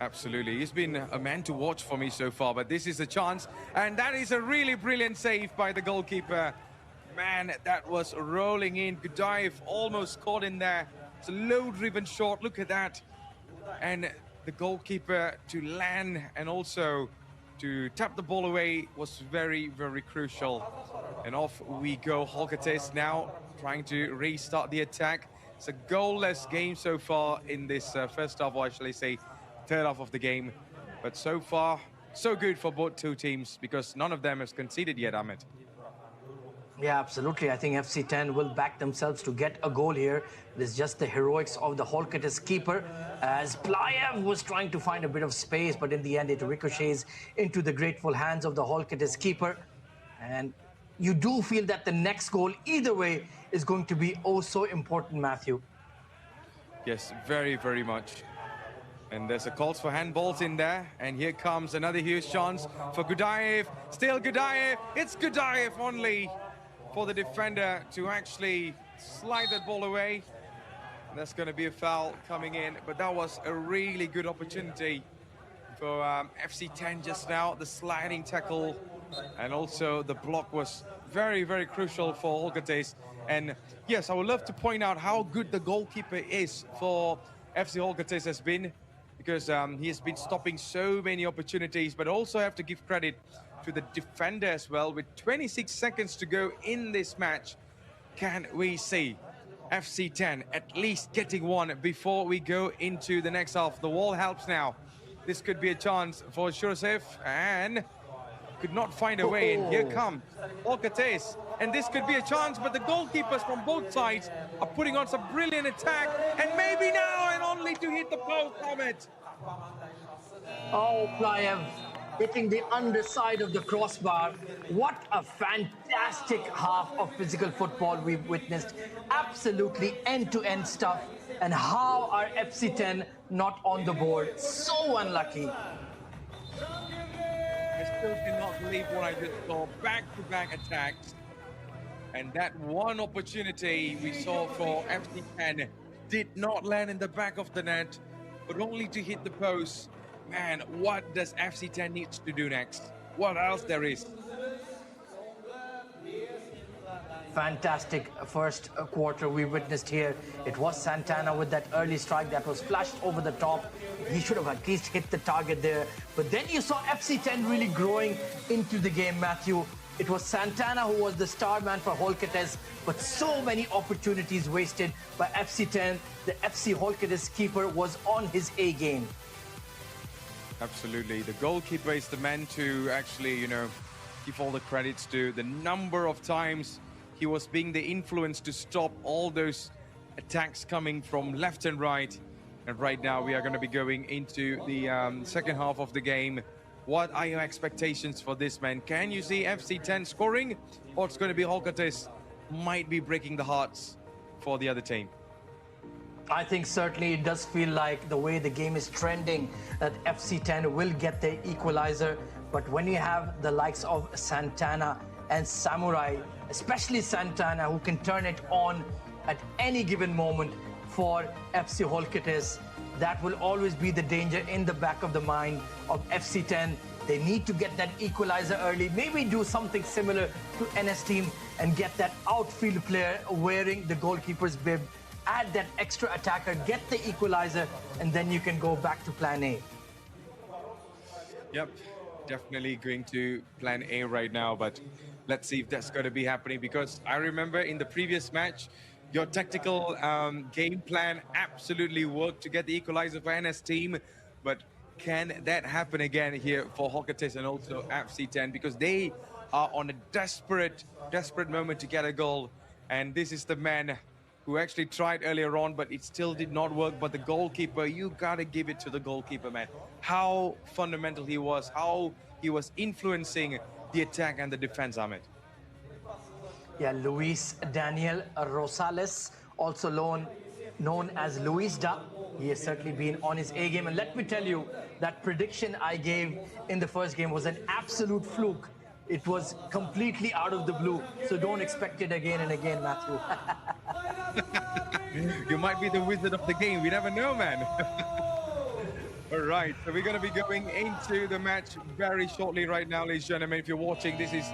Absolutely. He's been a man to watch for me so far, but this is a chance. And that is a really brilliant save by the goalkeeper. Man, that was rolling in. Gudayev almost caught in there. It's a low-driven shot. Look at that. And the goalkeeper to land and also to tap the ball away was very, very crucial. And off we go. Holketes now trying to restart the attack. It's a goalless game so far in this first half, or shall I say third half of the game. But so far, so good for both two teams because none of them has conceded yet, Ahmed. Yeah, absolutely. I think FC10 will back themselves to get a goal here. It is just the heroics of the Holketes keeper, as Plyev was trying to find a bit of space, but in the end it ricochets into the grateful hands of the Holketes keeper. And you do feel that the next goal, either way, is going to be oh so important, Matthew. Yes, very, very much. And there's a calls for handballs in there. And here comes another huge chance for Gudayev. Still Gudayev. It's Gudayev only for the defender to actually slide that ball away. And that's going to be a foul coming in. But that was a really good opportunity for FC10 just now. The sliding tackle and also the block was very, very crucial for Holketes. And yes, I would love to point out how good the goalkeeper is for FC Holketes has been, because he has been stopping so many opportunities, but also have to give credit to the defender as well. With 26 seconds to go in this match, can we see FC10 at least getting one before we go into the next half? The wall helps now. This could be a chance for Shurosev, and could not find a way. And here comes Holketes, and this could be a chance, but the goalkeepers from both sides are putting on some brilliant attack, and maybe now, and only to hit the post, Ahmed. Oh, Plyev hitting the underside of the crossbar. What a fantastic half of physical football we've witnessed. Absolutely end-to-end stuff. And how are FC10 not on the board? So unlucky. I still cannot believe what I just saw. Back-to-back attacks. And that one opportunity we saw for FC10 did not land in the back of the net, but only to hit the post. Man, what does FC10 need to do next? What else there is? fantastic first quarter we witnessed here. It was Santana with that early strike that was flashed over the top. He should have at least hit the target there. But then you saw FC10 really growing into the game, Matthew. It was Santana who was the star man for Holcates, but so many opportunities wasted by FC10. The FC Holcates keeper was on his A game. Absolutely. The goalkeeper is the man to actually, you know, give all the credits to. The number of times he was being the influence to stop all those attacks coming from left and right. And right now we are going to be going into the second half of the game. What are your expectations for this man? Can you see FC10 scoring, or it's going to be Holcates might be breaking the hearts for the other team? I think certainly it does feel like the way the game is trending that FC10 will get the equalizer. But when you have the likes of Santana and Samurai, especially Santana, who can turn it on at any given moment for FC Holcates, that will always be the danger in the back of the mind of FC10. They need to get that equalizer early, maybe do something similar to NS team and get that outfield player wearing the goalkeeper's bib, add that extra attacker, get the equalizer, and then you can go back to plan A. Yep, definitely going to plan A right now, but let's see if that's going to be happening, because I remember in the previous match, your tactical game plan absolutely worked to get the equalizer for NS team, but can that happen again here for Holcates and also FC10, because they are on a desperate moment to get a goal, and this is the man who actually tried earlier on, but it still did not work. But the goalkeeper, you gotta give it to the goalkeeper, man. How fundamental he was, how he was influencing the attack and the defense, Ahmed. Yeah, Luis Daniel Rosales, also known as Luis Da. He has certainly been on his A game. And let me tell you, that prediction I gave in the first game was an absolute fluke. It was completely out of the blue. So don't expect it again and again, Matthew. You might be the wizard of the game. We never know, man. All right, so we're going to be going into the match very shortly right now, ladies and gentlemen. If you're watching, this is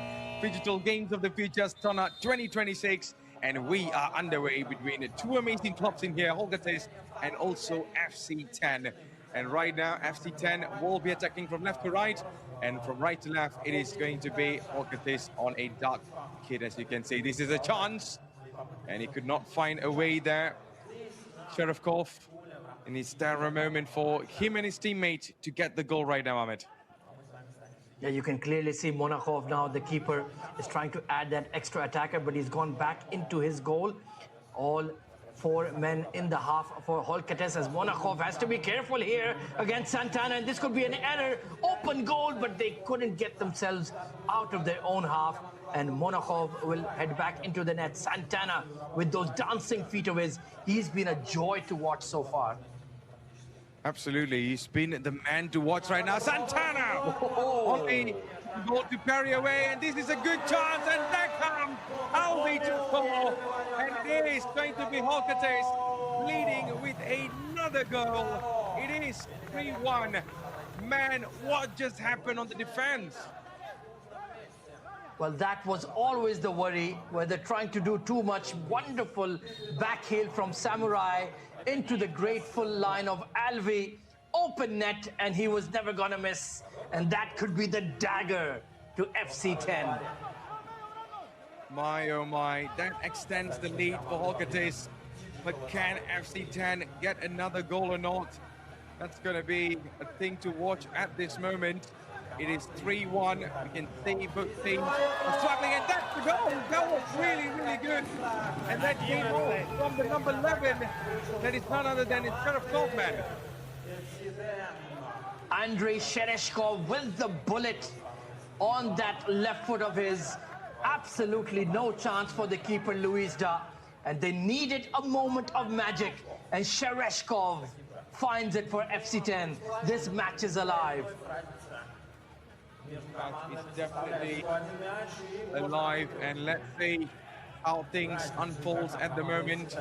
Digital Games of the Future Astana 2026, and we are underway between two amazing clubs in here, Holcates and also FC10. And right now, FC10 will be attacking from left to right, and from right to left, it is going to be Holcates on a dark kit. As you can see, this is a chance, and he could not find a way there. Sheriffkov, and it's there a moment for him and his teammate to get the goal right now, Ahmed. Yeah, you can clearly see Monachov now, the keeper, is trying to add that extra attacker, but he's gone back into his goal. All four men in the half for Holcates, as Monachov has to be careful here against Santana, and this could be an error. Open goal, but they couldn't get themselves out of their own half, and Monachov will head back into the net. Santana, with those dancing feet of his, he's been a joy to watch so far. Absolutely, he's been the man to watch right now. Santana on the goal to parry away, and this is a good chance, and there comes Alvi to score, and it is going to be Holcates leading with another goal. It is 3-1. Man, what just happened on the defense? Well, that was always the worry, where they're trying to do too much. Wonderful back heel from Samurai into the grateful line of Alvi. Open net, and he was never gonna miss. And that could be the dagger to FC10. My, oh my, that extends the lead for Holcates. But can FC10 get another goal or not? That's gonna be a thing to watch at this moment. It is 3-1. We can see both teams are struggling, and that's the goal. That was really, really good. And that came off from the number 11. That is none other than it's Sheriff Kaufman. Andrei Shereshkov with the bullet on that left foot of his. Absolutely no chance for the keeper, Luis Da. And they needed a moment of magic, and Shereshkov finds it for FC10. This match is alive. This match is definitely alive, and let's see how things unfold at the moment.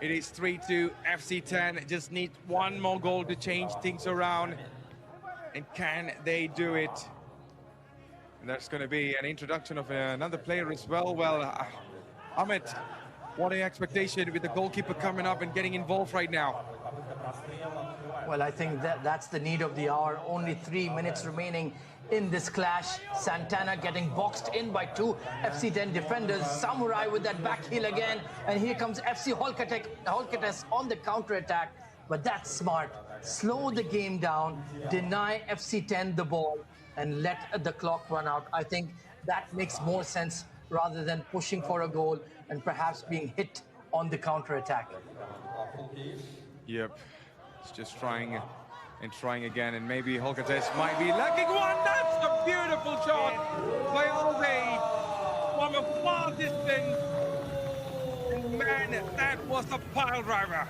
It is 3-2. FC10 just need one more goal to change things around. And can they do it? And there's going to be an introduction of another player as well. Well, Ahmed, what an expectation with the goalkeeper coming up and getting involved right now. Well, I think that's the need of the hour. Only 3 minutes remaining in this clash. Santana getting boxed in by two FC10 defenders. Samurai with that back heel again. And here comes FC Holkates on the counter-attack. But that's smart. Slow the game down, deny FC10 the ball, and let the clock run out. I think that makes more sense rather than pushing for a goal and perhaps being hit on the counter-attack. Yep, it's just trying and trying again, and maybe Holkates might be lacking one. That's a beautiful shot by Alve from a far distance. And man, that was a pile driver.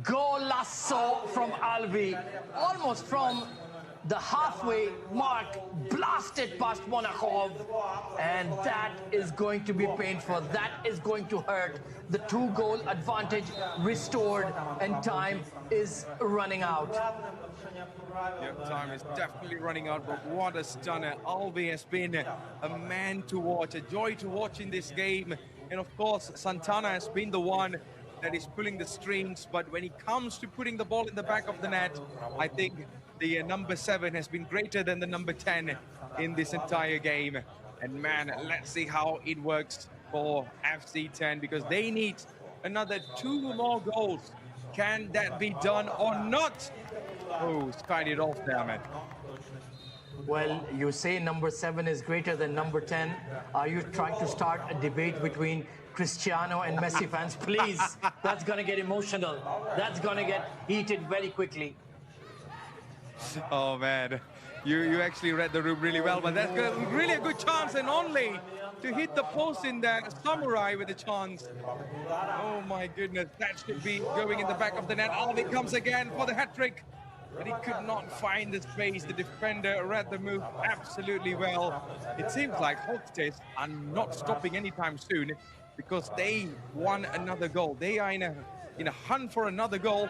Golasso from Alvi, almost from the halfway mark, blasted past Monachov, and that is going to be painful. That is going to hurt. The 2-goal advantage restored, and time is running out. Yep, time is definitely running out, but what a stunner. Alvi has been a man to watch, a joy to watch in this game. And of course, Santana has been the one that is pulling the strings, but when it comes to putting the ball in the back of the net, I think the number 7 has been greater than the number 10 in this entire game. And man, let's see how it works for FC10, because they need another 2 more goals. Can that be done or not? Oh, skied it off there, man. Well, you say number 7 is greater than number 10. Are you trying to start a debate between Cristiano and Messi fans? Please, that's going to get emotional. That's going to get heated very quickly. Oh man, you actually read the room really well, but that's really a good chance, and only to hit the post in there. Samurai with a chance. Oh my goodness, that should be going in the back of the net. Alvi comes again for the hat-trick, but he could not find the space. The defender read the move absolutely well. It seems like Holkates are not stopping anytime soon, because they won another goal. They are in a hunt for another goal,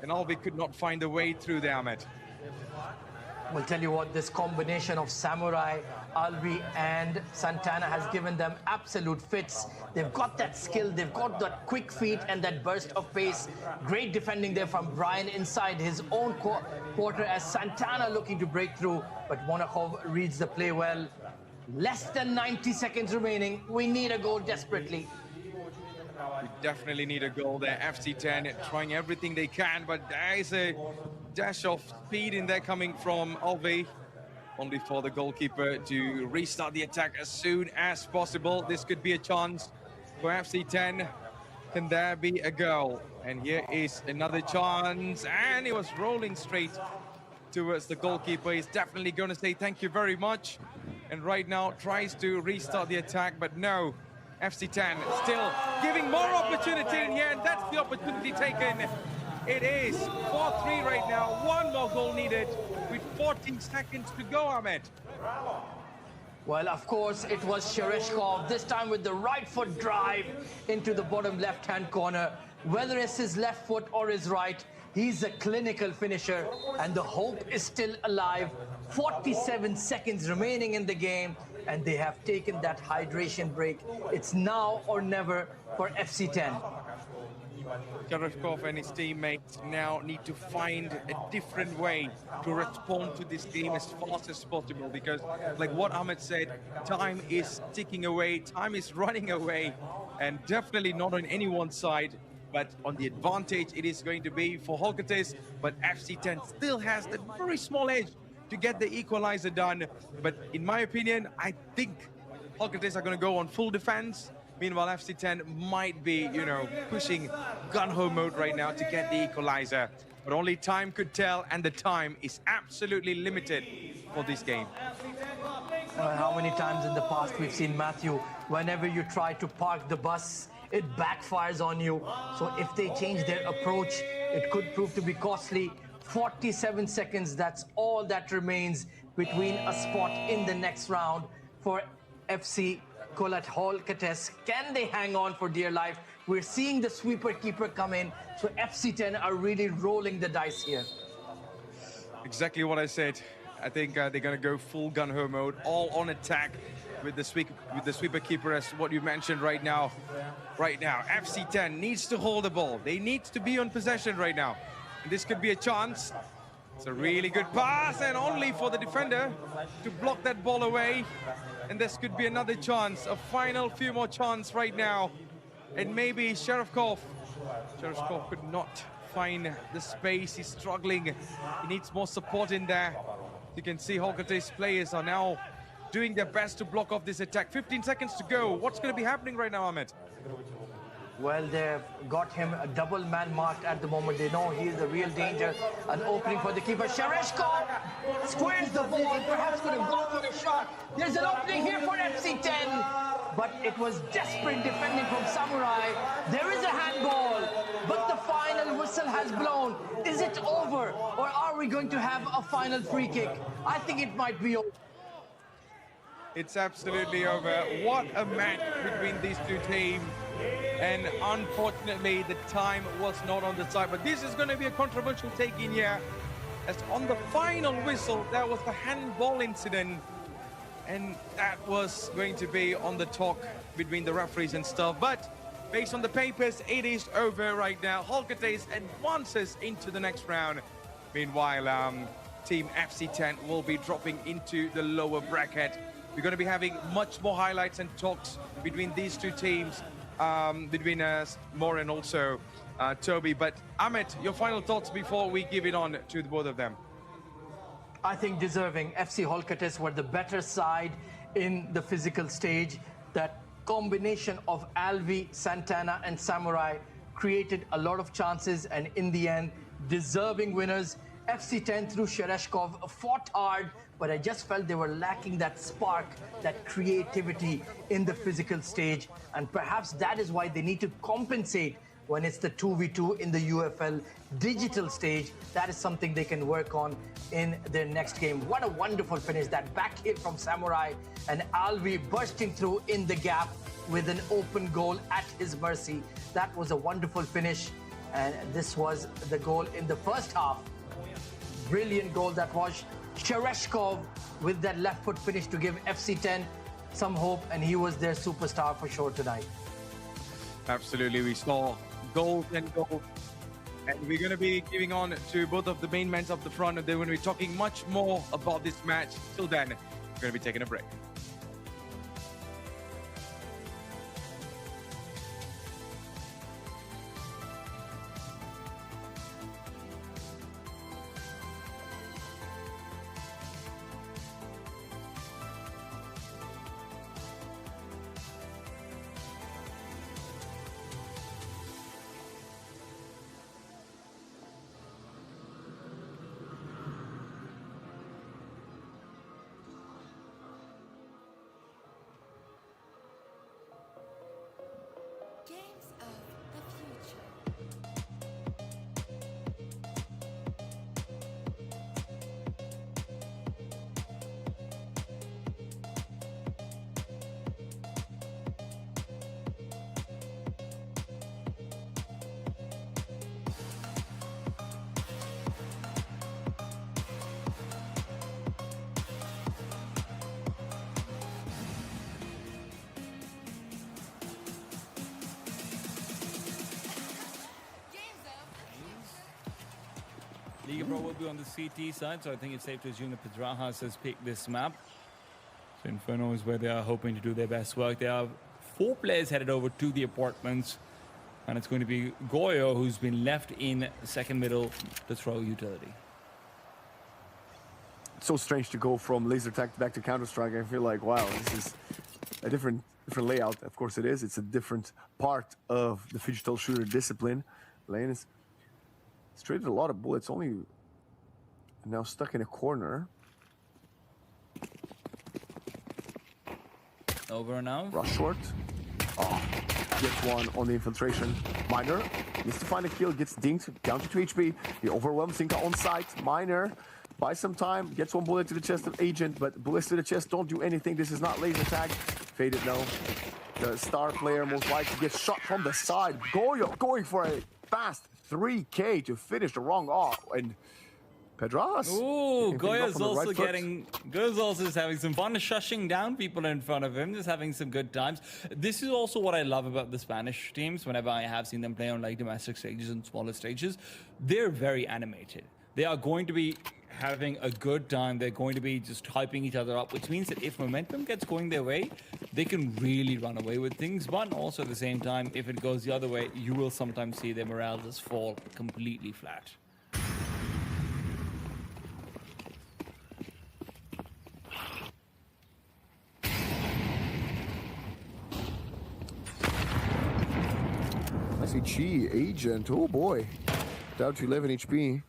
and Alvi could not find a way through there, Ahmed. We'll tell you what, this combination of Samurai, Alvi, and Santana has given them absolute fits. They've got that skill, they've got that quick feet and that burst of pace. Great defending there from Brian inside his own quarter as Santana looking to break through, but Monachov reads the play well. Less than 90 seconds remaining. We need a goal desperately. We definitely need a goal there. FC10 trying everything they can, but there is a dash of speed in there coming from Alve. Only for the goalkeeper to restart the attack as soon as possible. This could be a chance for FC10. Can there be a goal? And here is another chance. And he was rolling straight towards the goalkeeper. He's definitely going to say thank you very much. And right now tries to restart the attack, but no. FC10 still giving more opportunity in here, and that's the opportunity taken. It is 4-3 right now. One more goal needed with 14 seconds to go, Ahmed. Well, of course, it was Shereshkov, this time with the right foot drive into the bottom left-hand corner. Whether it's his left foot or his right, he's a clinical finisher, and the hope is still alive. 47 seconds remaining in the game, and they have taken that hydration break. It's now or never for FC10. Shereshkov and his teammates now need to find a different way to respond to this game as fast as possible, because like what Ahmed said, time is ticking away, time is running away, and definitely not on anyone's side, but on the advantage it is going to be for Holkates, but FC10 still has that very small edge to get the equalizer done. But in my opinion, I think Holkates are going to go on full defense. Meanwhile, FC10 might be, pushing gun-ho mode right now to get the equalizer. But only time could tell, and the time is absolutely limited for this game. How many times in the past we've seen Matthew, whenever you try to park the bus, it backfires on you. So if they change their approach, it could prove to be costly. 47 seconds, that's all that remains between a spot in the next round for FC Holkates. Can they hang on for dear life? We're seeing the sweeper keeper come in, so FC10 are really rolling the dice here. Exactly what I said. I think they're going to go full gun-ho mode, all on attack with the sweeper keeper, as what you mentioned right now. Right now, FC10 needs to hold the ball. They need to be on possession right now. And this could be a chance. It's a really good pass, and only for the defender to block that ball away. And this could be another chance, a final few more chance right now. And maybe Sherevkov could not find the space. He's struggling. He needs more support in there. You can see Holkate's players are now doing their best to block off this attack. 15 seconds to go. What's going to be happening right now, Ahmed? Well, they've got him a double man marked at the moment. They know he is the real danger. An opening for the keeper. Shereshkov squares the ball. Perhaps could have gone for a shot. There's an opening here for FC10. But it was desperate defending from Samurai. There is a handball. But the final whistle has blown. Is it over? Or are we going to have a final free kick? I think it might be over. It's absolutely over. What a match between these two teams. And unfortunately, the time was not on the side. But this is going to be a controversial take in here. As on the final whistle, that was the handball incident. And that was going to be on the talk between the referees and stuff. But based on the papers, it is over right now. Holkates advances into the next round. Meanwhile, Team FC10 will be dropping into the lower bracket. We're going to be having much more highlights and talks between these two teams, between Moore and also Toby. But Ahmed, your final thoughts before we give it on to the both of them. I think deserving. FC Holkates were the better side in the physical stage. That combination of Alvi, Santana and Samurai created a lot of chances, and in the end, deserving winners. FC10 through Shereshkov fought hard, but I just felt they were lacking that spark, that creativity in the physical stage. And perhaps that is why they need to compensate when it's the 2v2 in the UFL digital stage. That is something they can work on in their next game. What a wonderful finish. That back hit from Samurai, and Alvi bursting through in the gap with an open goal at his mercy. That was a wonderful finish. And this was the goal in the first half. Brilliant goal that was. Shereshkov with that left foot finish to give FC10 some hope, and he was their superstar for sure tonight. Absolutely, we saw goals and goals. And we're going to be giving on to both of the main men up the front, and they're going to be talking much more about this match. Till then, we're going to be taking a break. Games of the future. Liga Pro will be on the CT side, so I think it's safe to assume that Pedrajas has picked this map. So Inferno is where they are hoping to do their best work. There are 4 players headed over to the apartments, and it's going to be Goyo who's been left in second middle to throw utility. It's so strange to go from laser tag back to Counter-Strike. I feel like, wow, this is a different layout. Of course it is. It's a different part of the digital shooter discipline. Lane is traded a lot of bullets, only now stuck in a corner. Over and out. Rush short. Oh, gets one on the infiltration. Miner needs to find a kill, gets dinked, down to 2 HP. He overwhelms Zinka on site. Miner buys some time, gets one bullet to the chest of Agent, but bullets to the chest don't do anything. This is not laser tag. Faded now. The star player most likely gets shot from the side. Goyo going for a fast 3K to finish the wrong off, and Pedrajas. Ooh, Picking things up Goya's on the also right foot. Goya's also just having some fun, shushing down people in front of him, just having some good times. This is also what I love about the Spanish teams. Whenever I have seen them play on like domestic stages and smaller stages, they're very animated. They are going to be having a good time. They're going to be just hyping each other up, which means that if momentum gets going their way, they can really run away with things. But also at the same time, if it goes the other way, you will sometimes see their morale just fall completely flat. I see Chi, Agent. Oh boy. Down to 11 HP.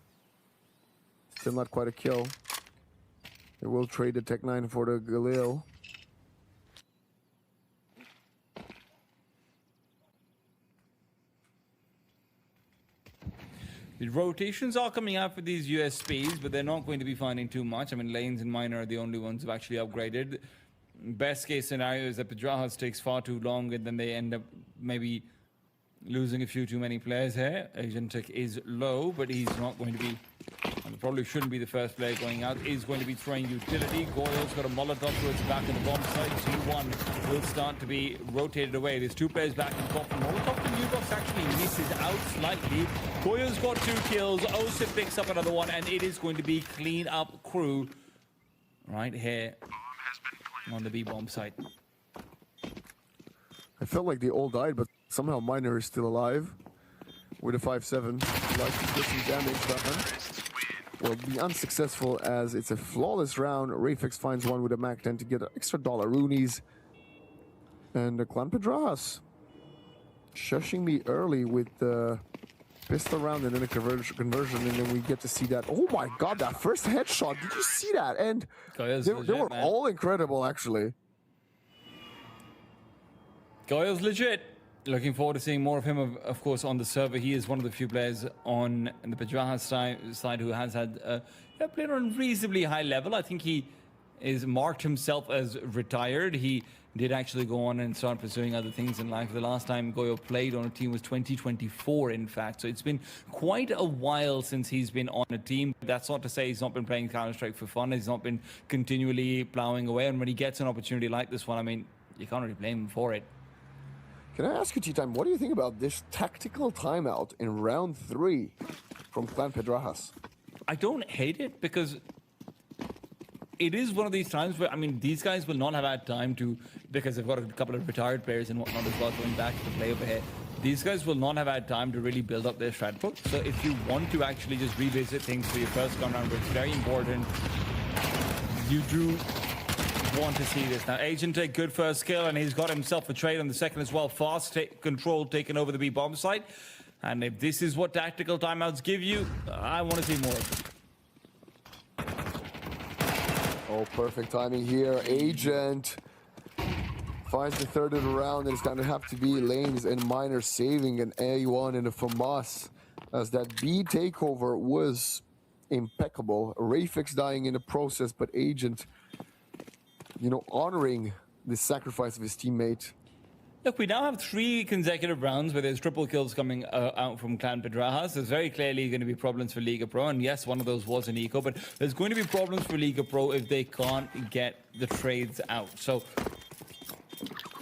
Still not quite a kill. They will trade the Tech 9 for the Galil. The rotations are coming out for these USPs, but they're not going to be finding too much. I mean, Lanes and Miner are the only ones who've actually upgraded. Best case scenario is that Pedrajas takes far too long, and then they end up maybe losing a few too many players here. Agent Tech is low, but he's not going to be, and probably shouldn't be the first player going out. Is going to be throwing utility. Goyo's got a Molotov towards the back of the bomb site. G1 will start to be rotated away. There's two players back in top. Molotov to Newbox actually misses out slightly. Goyo's got 2 kills. Osip picks up another one, and it is going to be clean up crew right here on the B bomb site. I felt like they all died, but somehow Miner is still alive with a 5-7. Like to get some damage done. Will be unsuccessful as it's a flawless round. Rafix finds one with a Mac 10 to get extra $roonies. And the Clan Pedrajas shushing me early with the pistol round and then a conversion, and then we get to see that. Oh my god, that first headshot! Did you see that? And they were all incredible, actually. Goyo's legit. Looking forward to seeing more of him, of course, on the server. He is one of the few players on the Pedrajas side who has had played on a reasonably high level. I think he is marked himself as retired. He did actually go on and start pursuing other things in life. The last time Goyo played on a team was 2024, in fact. So it's been quite a while since he's been on a team. That's not to say he's not been playing Counter-Strike for fun. He's not been continually plowing away. And when he gets an opportunity like this one, I mean, you can't really blame him for it. Can I ask you, T-Time, what do you think about this tactical timeout in round 3 from Clan Pedrajas? I don't hate it because it is one of these times where, I mean, these guys will not have had time to, because they've got a couple of retired players and whatnot as well going back to play over here. These guys will not have had time to really build up their strat book. So if you want to actually just revisit things for your first come round, where it's very important, you do want to see this. Now, Agent Tech, good first kill, and he's got himself a trade on the second as well. Fast control taking over the B bomb site. And if this is what tactical timeouts give you, I want to see more of it. Oh, perfect timing here. Agent finds the third of the round, and it's going to have to be Lanes and Miner saving an A1 and a FAMAS, as that B takeover was impeccable. Rafix dying in the process, but Agent, you know, honoring the sacrifice of his teammate. Look, we now have 3 consecutive rounds where there's triple kills coming out from Clan Pedrajas. There's very clearly going to be problems for Liga Pro, and yes, one of those was an eco, but there's going to be problems for Liga Pro if they can't get the trades out. So,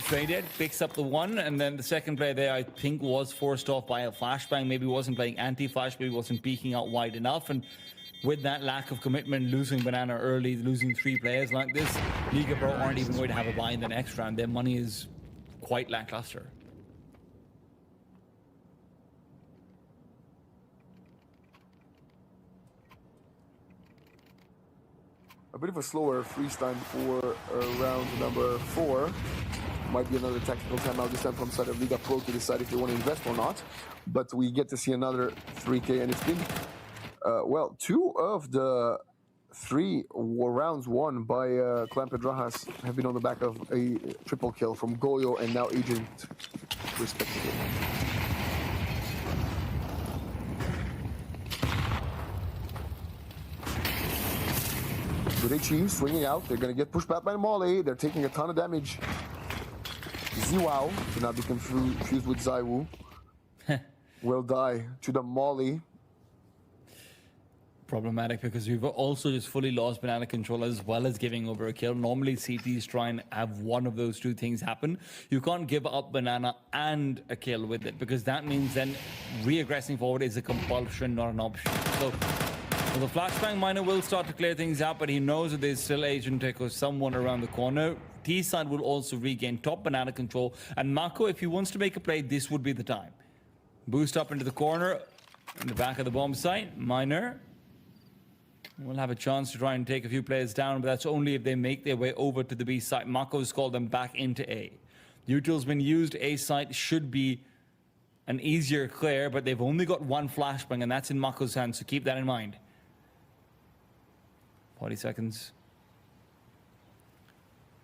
Traded picks up the one, and then the second player there, I think, was forced off by a flashbang. Maybe wasn't playing anti-flash, maybe wasn't peeking out wide enough, and with that lack of commitment, losing Banana early, losing 3 players like this, Liga Pro aren't even going to have a buy in the next round. Their money is quite lackluster. A bit of a slower freeze time for round number 4. Might be another tactical timeout this time from side of Liga Pro to decide if they want to invest or not. But we get to see another 3K, and it's been, well, 2 of the 3 rounds won by Clan Pedrajas have been on the back of a triple kill from Goyo and now Agent, respectively. Gudechi swinging out. They're going to get pushed back by Molly. They're taking a ton of damage. Ziwao, to not be confused with Zaiwu, will die to the Molly. problematic because we've also just fully lost banana control as well as giving over a kill. Normally CTs try and have one of those two things happen. You can't give up banana and a kill with it because that means then re-aggressing forward is a compulsion, not an option. So the flashbang miner will start to clear things out, but he knows that there's still Agent Tech or someone around the corner. T side will also regain top banana control, and Mako, if he wants to make a play, this would be the time. Boost up into the corner in the back of the bomb site. Miner will have a chance to try and take a few players down, but that's only if they make their way over to the B site. Mako's called them back into A. Util's been used. A site should be an easier clear, but they've only got one flashbang, and that's in Mako's hands, so keep that in mind. 40 seconds.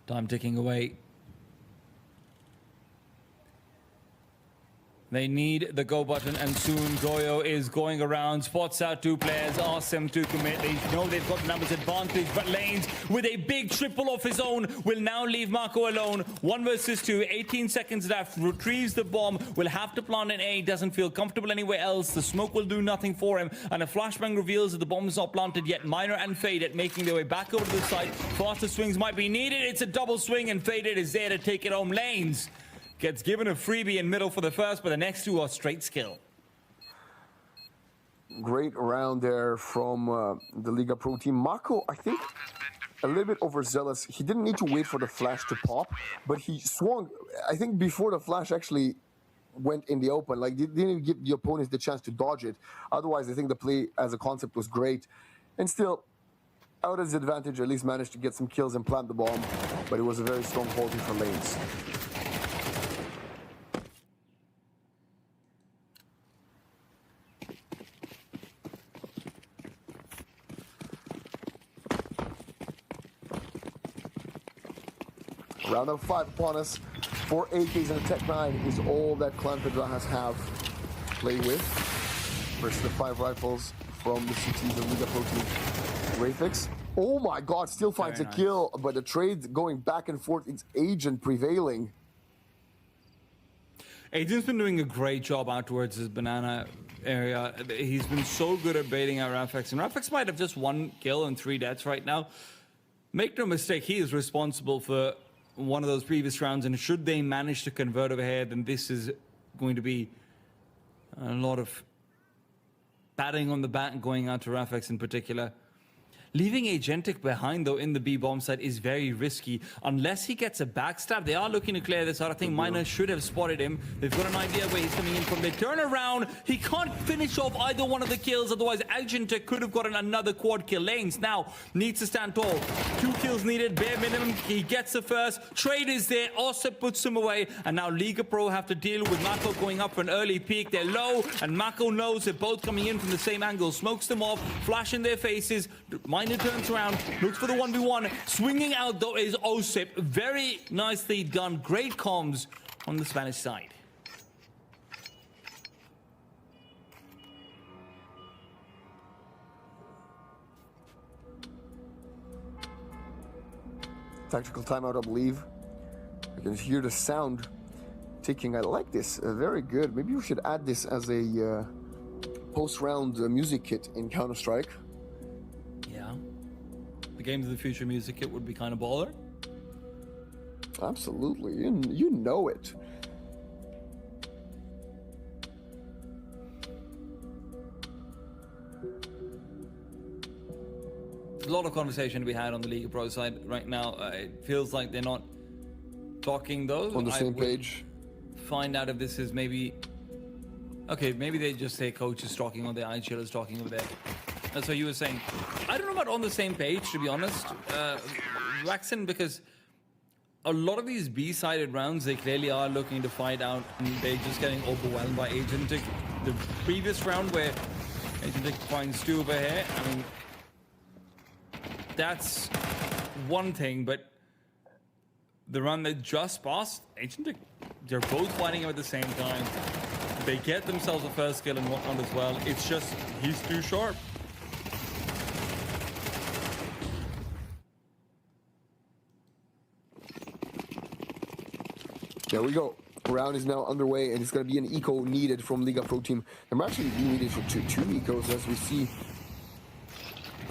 Time ticking away. They need the go button, and soon Goyo is going around, spots out two players, asks them to commit. They know they've got numbers advantage, but Lanes, with a big triple of his own, will now leave Mako alone. 1 versus 2, 18 seconds left, retrieves the bomb, will have to plant an A, doesn't feel comfortable anywhere else. The smoke will do nothing for him, and a flashbang reveals that the bomb is not planted yet. Miner and Faded making their way back over to the site. Faster swings might be needed. It's a double swing, and Faded is there to take it home. Lanes gets given a freebie in middle for the first, but the next two are straight skill. Great round there from the Liga Pro team. Mako, I think, a little bit overzealous. He didn't need to wait for the flash to pop, but he swung, I think, before the flash actually went in the open. Like, didn't give the opponents the chance to dodge it. Otherwise, I think the play as a concept was great. And still, out of his advantage, at least managed to get some kills and plant the bomb, but it was a very strong holding for Lanes. Round of 5 upon us. 4 AKs and a Tech 9 is all that Clan Pedrajas have to play with. Versus the 5 rifles from the CTs of Liga Pro team. Rayfix. Oh my god, still finds a kill, but the trade going back and forth. It's Agent prevailing. Agent's been doing a great job out towards his banana area. He's been so good at baiting out Rafex, and Rafex might have just 1 kill and 3 deaths right now. Make no mistake, he is responsible for one of those previous rounds, and should they manage to convert over here, then this is going to be a lot of patting on the back going out to Rafex in particular. Leaving Agentic behind, though, in the B bomb site is very risky. Unless he gets a backstab, they are looking to clear this out. I think Miner should have spotted him. They've got an idea where he's coming in from. They turn around. He can't finish off either one of the kills. Otherwise, Agentic could have gotten another quad kill. Lanes now needs to stand tall. 2 kills needed, bare minimum. He gets the first. Trade is there. Osip puts him away. And now Liga Pro have to deal with Mako going up for an early peek. They're low, and Mako knows they're both coming in from the same angle. Smokes them off, flash in their faces. Miner turns around, looks for the 1v1. Swinging out, though, is Osip. Very nicely done. Great comms on the Spanish side. Tactical timeout, I believe. I can hear the sound ticking. I like this. Very good. Maybe we should add this as a post-round music kit in Counter-Strike. Yeah. The Games of the Future music kit would be kind of baller. Absolutely. You know it. There's a lot of conversation to be had on the Liga Pro side right now. It feels like they're not talking, though. On the same page. Find out if this is maybe... Okay, maybe they just say coach is talking or the IGL is talking over there. That's what you were saying. I don't know about on the same page, to be honest, Waxen, because a lot of these B-sided rounds, they clearly are looking to fight out, and they're just getting overwhelmed by Agentic. The previous round where Agentic finds 2 over here, I mean, that's one thing, but the run that just passed, Agentic, they're both fighting at the same time. They get themselves a first kill and whatnot as well. It's just, he's too sharp. There we go. Round is now underway, and it's going to be an eco needed from Liga Pro team. There might actually be needed for two ecos, as we see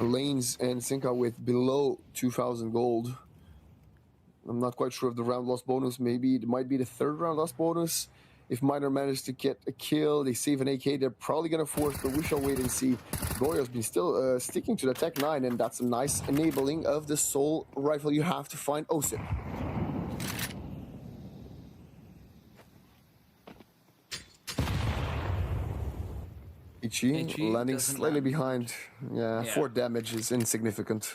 Lanes and Sinka with below 2,000 gold. I'm not quite sure of the round loss bonus. Maybe it might be the third round loss bonus. If Miner managed to get a kill, they save an AK, they're probably going to force, but we shall wait and see. Goyo's been still sticking to the Tech 9, and that's a nice enabling of the Soul Rifle. You have to find OSIP. Ichi landing slightly behind. Yeah, 4 damage is insignificant.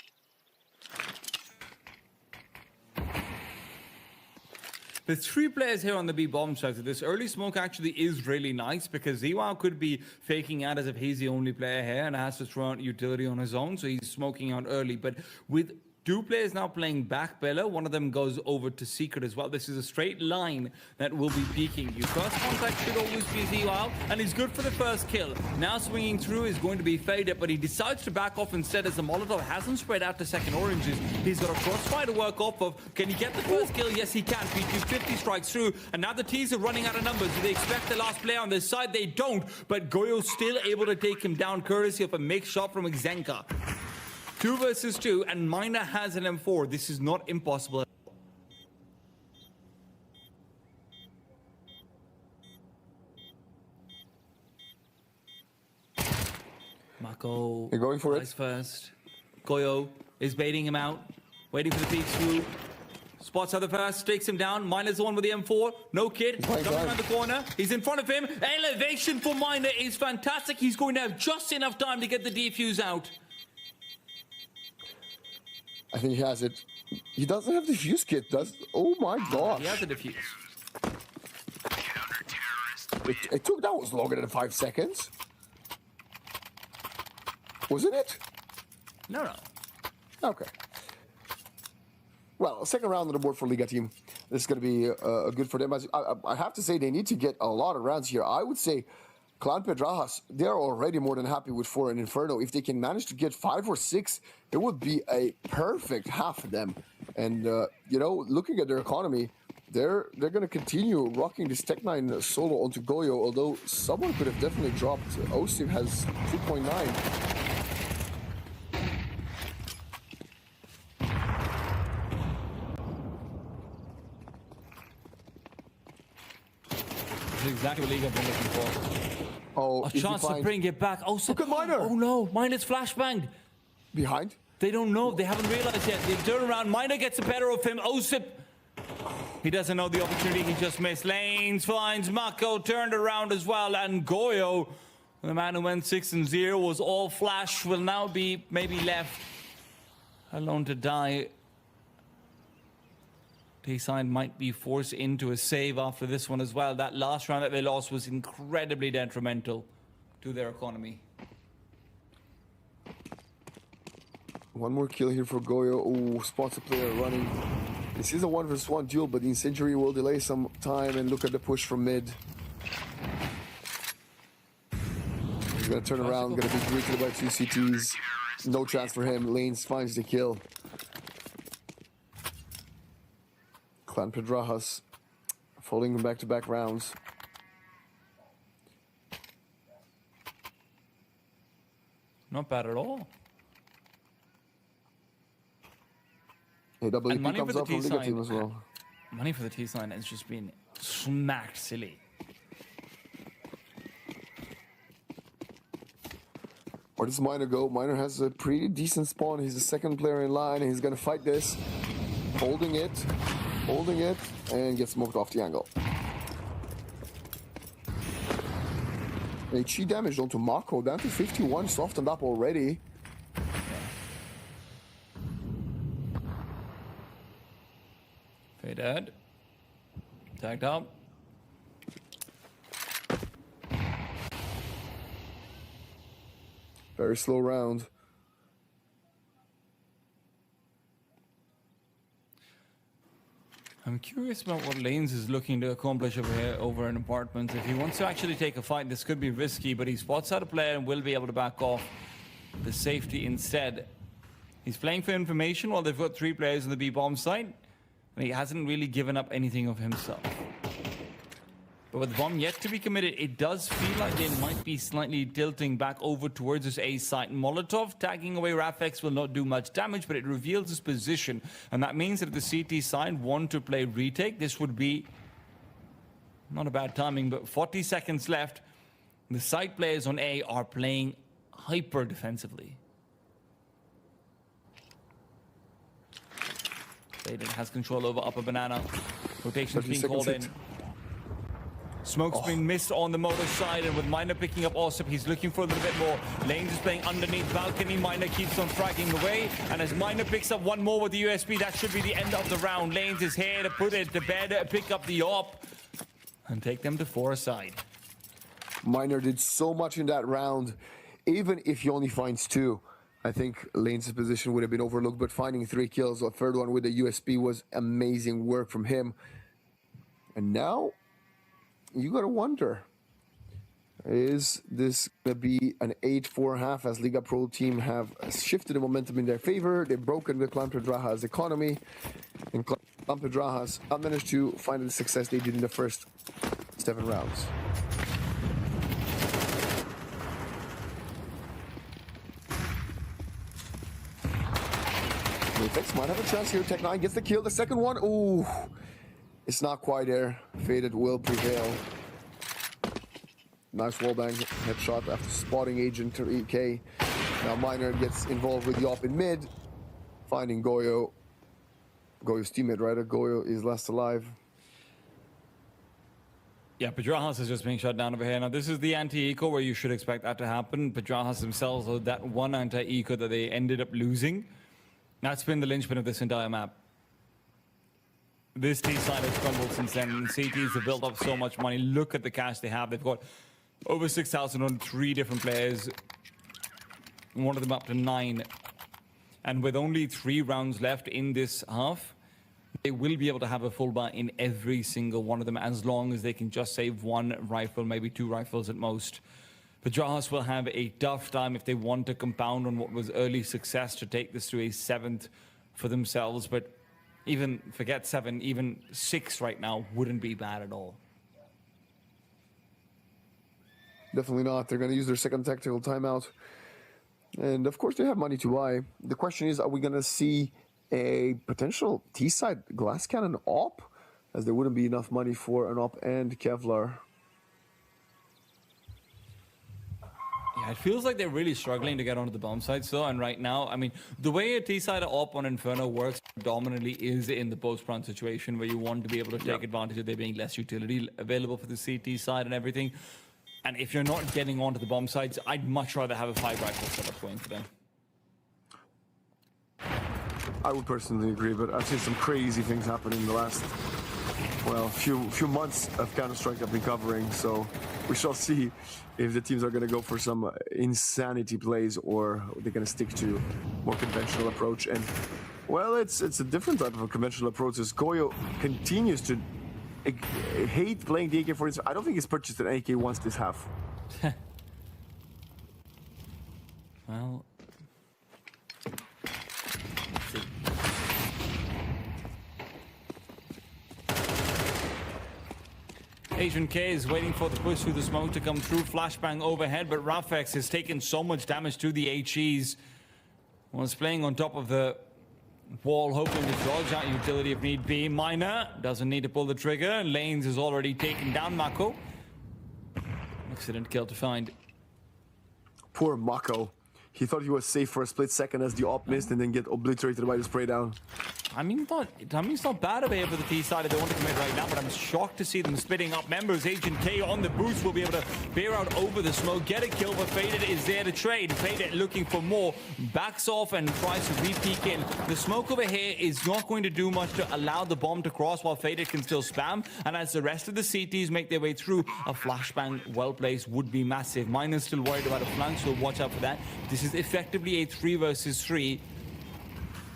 There's 3 players here on the B bomb side. So this early smoke actually is really nice because Ziwao could be faking out as if he's the only player here and has to throw out utility on his own. So he's smoking out early. But with 2 players now playing back Bella, one of them goes over to Secret as well. This is a straight line that will be peaking. Your first contact should always be Ziwao, and he's good for the first kill. Now swinging through is going to be faded, but he decides to back off instead as the Molotov hasn't spread out to second oranges. He's got a crossfire to work off of. Can he get the first kill? Yes, he can. P250 strikes through, and now the T's are running out of numbers. Do they expect the last player on this side? They don't, but Goyo's still able to take him down courtesy of a mixed shot from Xenka. 2 versus 2, and Miner has an M4. This is not impossible. Mako. You're going for it. First. Goyo is baiting him out, waiting for the peek through. Spots other first, takes him down. Miner's the one with the M4. No kid. Coming around the corner. He's in front of him. Elevation for Miner is fantastic. He's going to have just enough time to get the defuse out. I think he has it. He doesn't have the defuse kit, does? Oh my god. He has the defuse. It took, that was longer than 5 seconds. Wasn't it? No. Okay. Well, second round on the board for Liga team. This is going to be good for them. I have to say, they need to get a lot of rounds here. I would say Clan Pedrajas, they're already more than happy with 4 in Inferno. If they can manage to get 5 or 6, it would be a perfect half of them. And, you know, looking at their economy, they're going to continue rocking this Tech 9 solo onto Goyo, although someone could have definitely dropped. Osip has 2.9. Exactly what League have been looking for. Oh, a chance to bring it back. Oh, look at Miner. Oh no, Miner's flashbanged. Behind? They don't know. They haven't realized yet. They turn around. Miner gets the better of him. Osip. He doesn't know the opportunity. He just missed. Lanes finds Mako, turned around as well. And Goyo, the man who went 6-0, was all flash, will now be maybe left alone to die. T-Sign might be forced into a save after this one as well. That last round that they lost was incredibly detrimental to their economy. One more kill here for Goyo. Oh, spots a player running. This is a 1 versus 1 duel, but the incendiary will delay some time, and look at the push from mid. He's gonna turn around, gonna be greeted by 2 CTs. No chance for him. Lanes finds the kill. Clan Pedrajas folding back-to-back rounds. Not bad at all. AWP comes up from Liga team as well. Money for the T-Sign has just been smacked silly. Where does Miner go? Miner has a pretty decent spawn. He's the second player in line, and he's gonna fight this. Holding it, and gets smoked off the angle. HE damage onto Mako, down to 51, softened up already. Faded. Tagged up. Very slow round. I'm curious about what Lanes is looking to accomplish over here, over in apartments. If he wants to actually take a fight, this could be risky, but he spots out a player and will be able to back off the safety instead. He's playing for information while they've got 3 players on the B-bomb site, and he hasn't really given up anything of himself. But with the bomb yet to be committed, it does feel like they might be slightly tilting back over towards this A site. Molotov tagging away Rafex will not do much damage, but it reveals his position. And that means that if the CT side want to play retake, this would be not a bad timing, but 40 seconds left. The site players on A are playing hyper defensively. Faded has control over upper banana. Rotation's being called in. Smoke's been missed on the motor side, and with Miner picking up Osip, he's looking for a little bit more. Lanes is playing underneath balcony. Miner keeps on fragging away, and as Miner picks up one more with the USB, that should be the end of the round. Lanes is here to put it to bed, pick up the op, and take them to 4 aside. Miner did so much in that round. Even if he only finds 2, I think Lanes' position would have been overlooked, but finding 3 kills, a third one with the USB was amazing work from him. And now, you gotta wonder, is this gonna be an 8-4 half as Liga Pro team have shifted the momentum in their favor? They've broken the Clan Pedraja's economy, and Clan Pedraja's have managed to find the success they did in the first 7 rounds. Rafex might have a chance here. Tech9 gets the kill. The second one, ooh, it's not quite there. Faded will prevail. Nice wallbang headshot after spotting Agent 3K. Now Miner gets involved with the op in mid, finding Goyo. Goyo's teammate, right? Goyo is last alive. Yeah, Pedrajas is just being shut down over here. Now, this is the anti-eco where you should expect that to happen. Pedrajas themselves, or that one anti-eco that they ended up losing, that's been the linchpin of this entire map. This T-side has crumbled since then. CTs have built up so much money. Look at the cash they have. They've got over 6,000 on 3 different players. One of them up to 9. And with only 3 rounds left in this half, they will be able to have a full buy in every single one of them, as long as they can just save 1 rifle, maybe 2 rifles at most. Pedrajas will have a tough time if they want to compound on what was early success to take this to a 7th for themselves. But even, forget 7, even 6 right now wouldn't be bad at all. Definitely not. They're going to use their second tactical timeout. And of course, they have money to buy. The question is, are we going to see a potential T-side glass cannon op? As there wouldn't be enough money for an op and Kevlar. Yeah, it feels like they're really struggling to get onto the bomb site still, and right now, I mean, the way a T-side op on Inferno works dominantly is in the post-plant situation where you want to be able to take advantage of there being less utility available for the CT side and everything. And if you're not getting onto the bomb sites, I'd much rather have a 5 rifle setup going for them. I would personally agree, but I've seen some crazy things happen in the last, well, few months of Counter-Strike I've been covering, so we shall see if the teams are going to go for some insanity plays or they're going to stick to more conventional approach. And, well, it's a different type of a conventional approach as Goyo continues to hate playing the AK-47. I don't think he's purchased an AK once this half. Well, Agent K is waiting for the push through the smoke to come through. Flashbang overhead, but Rafex has taken so much damage to the HEs. Was playing on top of the wall, hoping to dodge out utility if need be. Miner doesn't need to pull the trigger. Lanes is already taken down Mako. Excellent kill to find. Poor Mako. He thought he was safe for a split second as the op missed and then get obliterated by the spray down. I mean, it's not bad over here for the T side if they want to commit right now, but I'm shocked to see them splitting up members. Agent K on the boost will be able to bear out over the smoke, get a kill, but Faded is there to trade. Faded looking for more, backs off and tries to re-peek in. The smoke over here is not going to do much to allow the bomb to cross while Faded can still spam, and as the rest of the CTs make their way through, a flashbang well-placed would be massive. Miner's still worried about a flank, so watch out for that. This is effectively a 3 versus 3.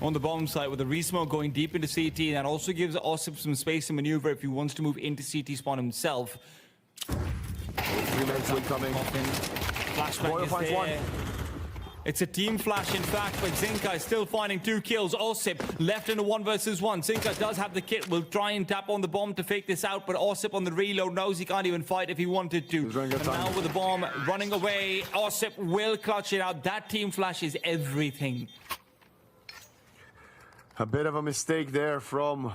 On the bomb site with the resmoke going deep into CT, and that also gives Osip some space to maneuver if he wants to move into CT spawn himself. 3 men incoming. Flashbang Goyo is finds there. one. It's a team flash, in fact, but Zinka is still finding 2 kills. Osip left in a 1 versus 1. Zinka does have the kit. Will try and tap on the bomb to fake this out, but Osip on the reload knows he can't even fight if he wanted to. And now with the bomb running away, Osip will clutch it out. That team flash is everything. A bit of a mistake there from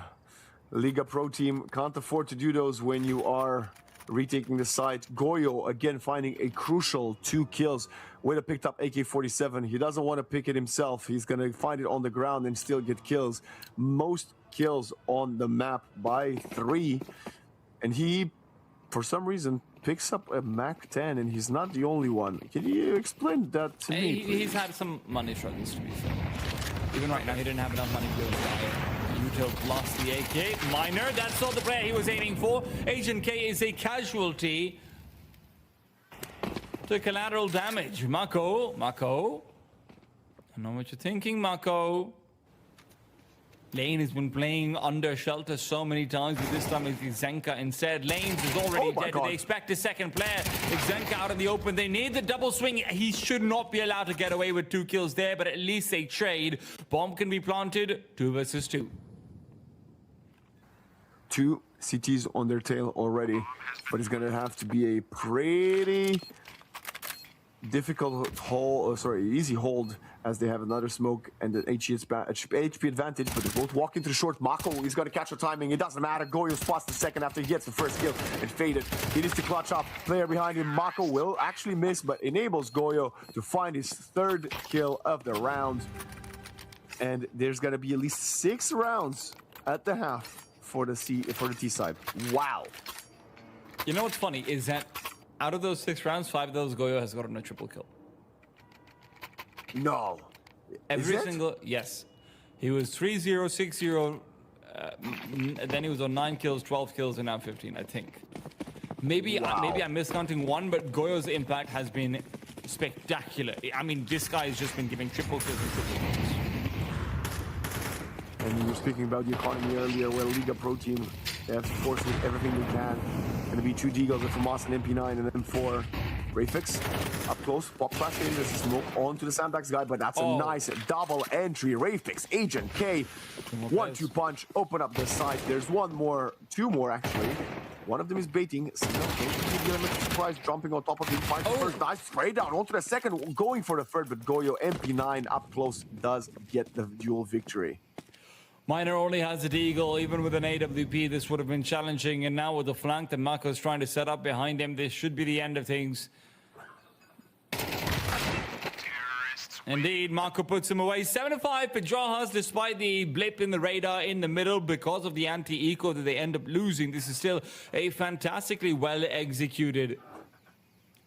Liga Pro team. Can't afford to do those when you are retaking the site. Goyo again finding a crucial 2 kills. Would have picked up AK-47. He doesn't want to pick it himself. He's going to find it on the ground and still get kills. Most kills on the map by 3. And he, for some reason, picks up a MAC-10, and he's not the only one. Can you explain that to me, please? He's had some money struggles, to be fair. Even right now, he didn't have enough money to go to Uto lost the AK. Miner, that's not the player he was aiming for. Agent K is a casualty to collateral damage. Mako. I know what you're thinking, Mako. Lane has been playing under shelter so many times, but this time it's Zenka instead. Lanes is already dead. They expect a second player. It's Zenka out in the open. They need the double swing. He should not be allowed to get away with 2 kills there, but at least they trade. Bomb can be planted. 2 versus 2. 2 CTs on their tail already, but it's gonna have to be a pretty difficult easy hold, as they have another smoke and an HP advantage, but they both walk into the short. Mako, he's gonna catch the timing. It doesn't matter. Goyo spots the second after he gets the first kill and faded. He needs to clutch up. Player behind him, Mako will actually miss, but enables Goyo to find his 3rd kill of the round. And there's gonna be at least 6 rounds at the half for the T side. Wow. You know what's funny is that out of those 6 rounds, 5 of those Goyo has gotten a triple kill. No. Every single, yes. He was 3-0, 6-0, then he was on 9 kills, 12 kills, and now 15, I think. Maybe I'm miscounting 1, but Goyo's impact has been spectacular. I mean, this guy has just been giving triple kills and triple kills. And you were speaking about the economy earlier, where Liga Pro team, they have to force with everything they can. Gonna be 2 Deagles, a FAMAS, an MP9, and an M4. Graphics up close, pop flash in, there's a smoke onto the sandbags guy, but that's a nice double entry. Rayfix, Agent K, 1-2 punch, open up the site. There's 2 more actually. One of them is baiting. Surprise, jumping on top of him, finds the first, nice spray down onto the second, going for the 3rd, but Goyo MP9 up close does get the duel victory. Miner only has a Deagle. Even with an AWP, this would have been challenging. And now with the flank that Mako's trying to set up behind him, this should be the end of things. Indeed, Mako puts him away. 7-5 for Jaha's, despite the blip in the radar in the middle because of the anti-eco that they end up losing. This is still a fantastically well-executed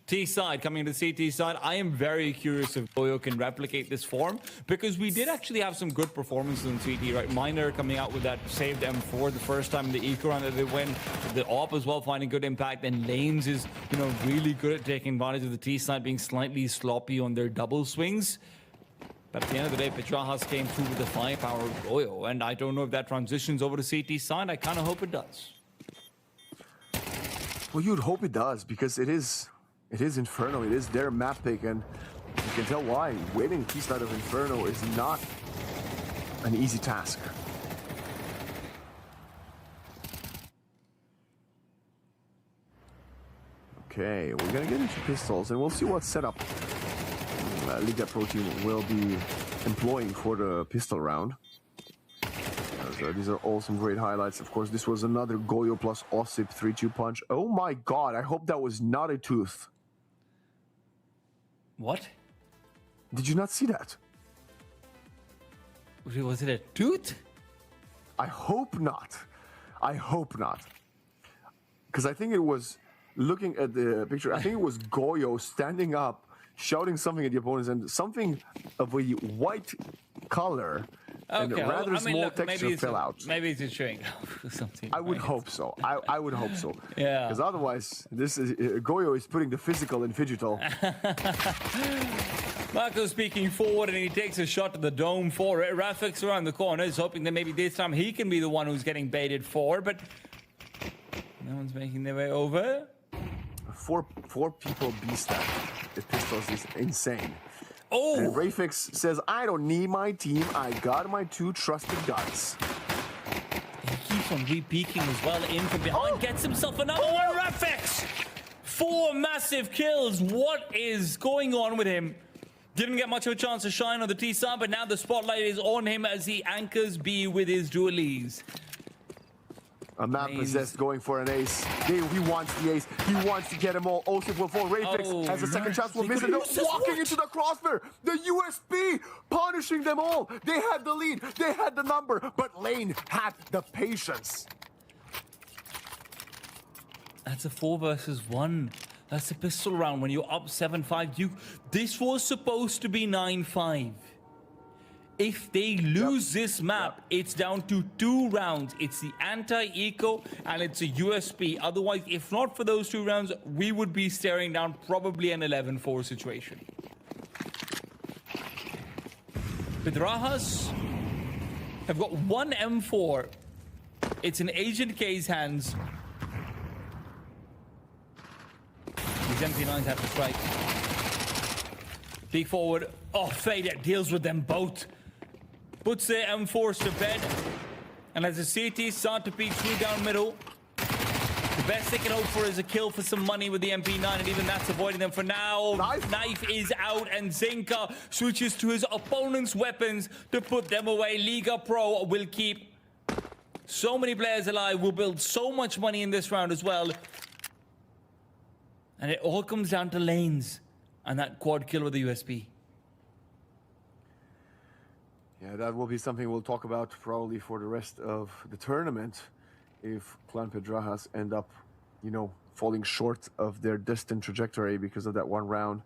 T side. Coming to the CT side, I am very curious if Goyo can replicate this form, because we did actually have some good performances in CT, right? Miner coming out with that saved M4 the first time in the eco round that they win. The AWP as well finding good impact, and Lanes is, really good at taking advantage of the T side being slightly sloppy on their double swings. But at the end of the day, Petrajas came through with the firepower of Goyo, and I don't know if that transitions over to CT side. I kind of hope it does. Well, you'd hope it does, because it is Inferno. It is their map pick, and you can tell why. Winning T side of Inferno is not an easy task. Okay, we're gonna get into pistols, and we'll see what setup Liga Pro team will be employing for the pistol round. These are all some great highlights. Of course, this was another Goyo plus Osip 3-2 punch. Oh my god, I hope that was not a tooth. What? Did you not see that? Was it a tooth? I hope not. I hope not. Because I think it was, looking at the picture, I think it was Goyo standing up, shouting something at the opponents, and something of a white color and a rather small texture fell out. Maybe it's a chewing or something. I would hope so. I would hope so. Yeah. Because otherwise, Goyo is putting the physical in Phygital. Marco speaking forward, and he takes a shot to the dome for it. Rafix around the corner is hoping that maybe this time he can be the one who's getting baited for, but no one's making their way over. Four people B-stack the pistols is insane. And Rafix says, I don't need my team. I got my 2 trusted guys. He keeps on re-peeking as well in from behind. Gets himself another one. Rafix! 4 massive kills. What is going on with him? Didn't get much of a chance to shine on the T side, but now the spotlight is on him as he anchors B with his dualies. A map possessed going for an ace. He wants the ace. He wants to get them all. Osip will fall. Rafix has a second chance. Will miss it. They're walking into the crossbar. The USP punishing them all. They had the lead. They had the number. But Lane had the patience. That's a 4 versus 1. That's a pistol round when you're up 7-5. This was supposed to be 9-5. If they lose this map, it's down to 2 rounds. It's the anti-eco and it's a USP. Otherwise, if not for those 2 rounds, we would be staring down probably an 11-4 situation. Pedrajas have got 1 M4. It's in Agent K's hands. These MP9s have to strike. Peek forward. Oh, Fader deals with them both. Puts their M4s to bed. And as the CT start to peek through down middle, the best they can hope for is a kill for some money with the MP9, and even that's avoiding them for now. Knife is out, and Zinka switches to his opponent's weapons to put them away. Liga Pro will keep so many players alive, will build so much money in this round as well. And it all comes down to lanes and that quad kill with the USP. Yeah, that will be something we'll talk about probably for the rest of the tournament. If Clan Pedrajas end up, you know, falling short of their destined trajectory because of that 1 round.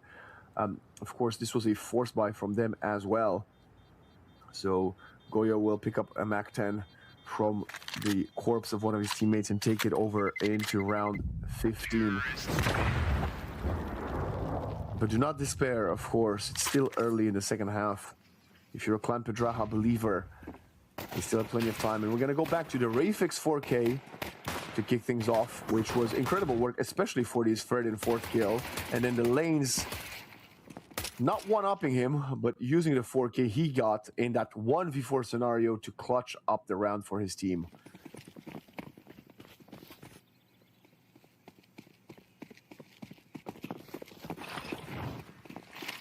Of course, this was a force buy from them as well. So Goyo will pick up a MAC-10 from the corpse of one of his teammates and take it over into round 15. But do not despair, of course. It's still early in the second half. If you're a Clan Pedraja believer, you still have plenty of time. And we're going to go back to the Rafix 4K to kick things off, which was incredible work, especially for his 3rd and 4th kill. And then the lanes, not one-upping him, but using the 4K he got in that 1v4 scenario to clutch up the round for his team.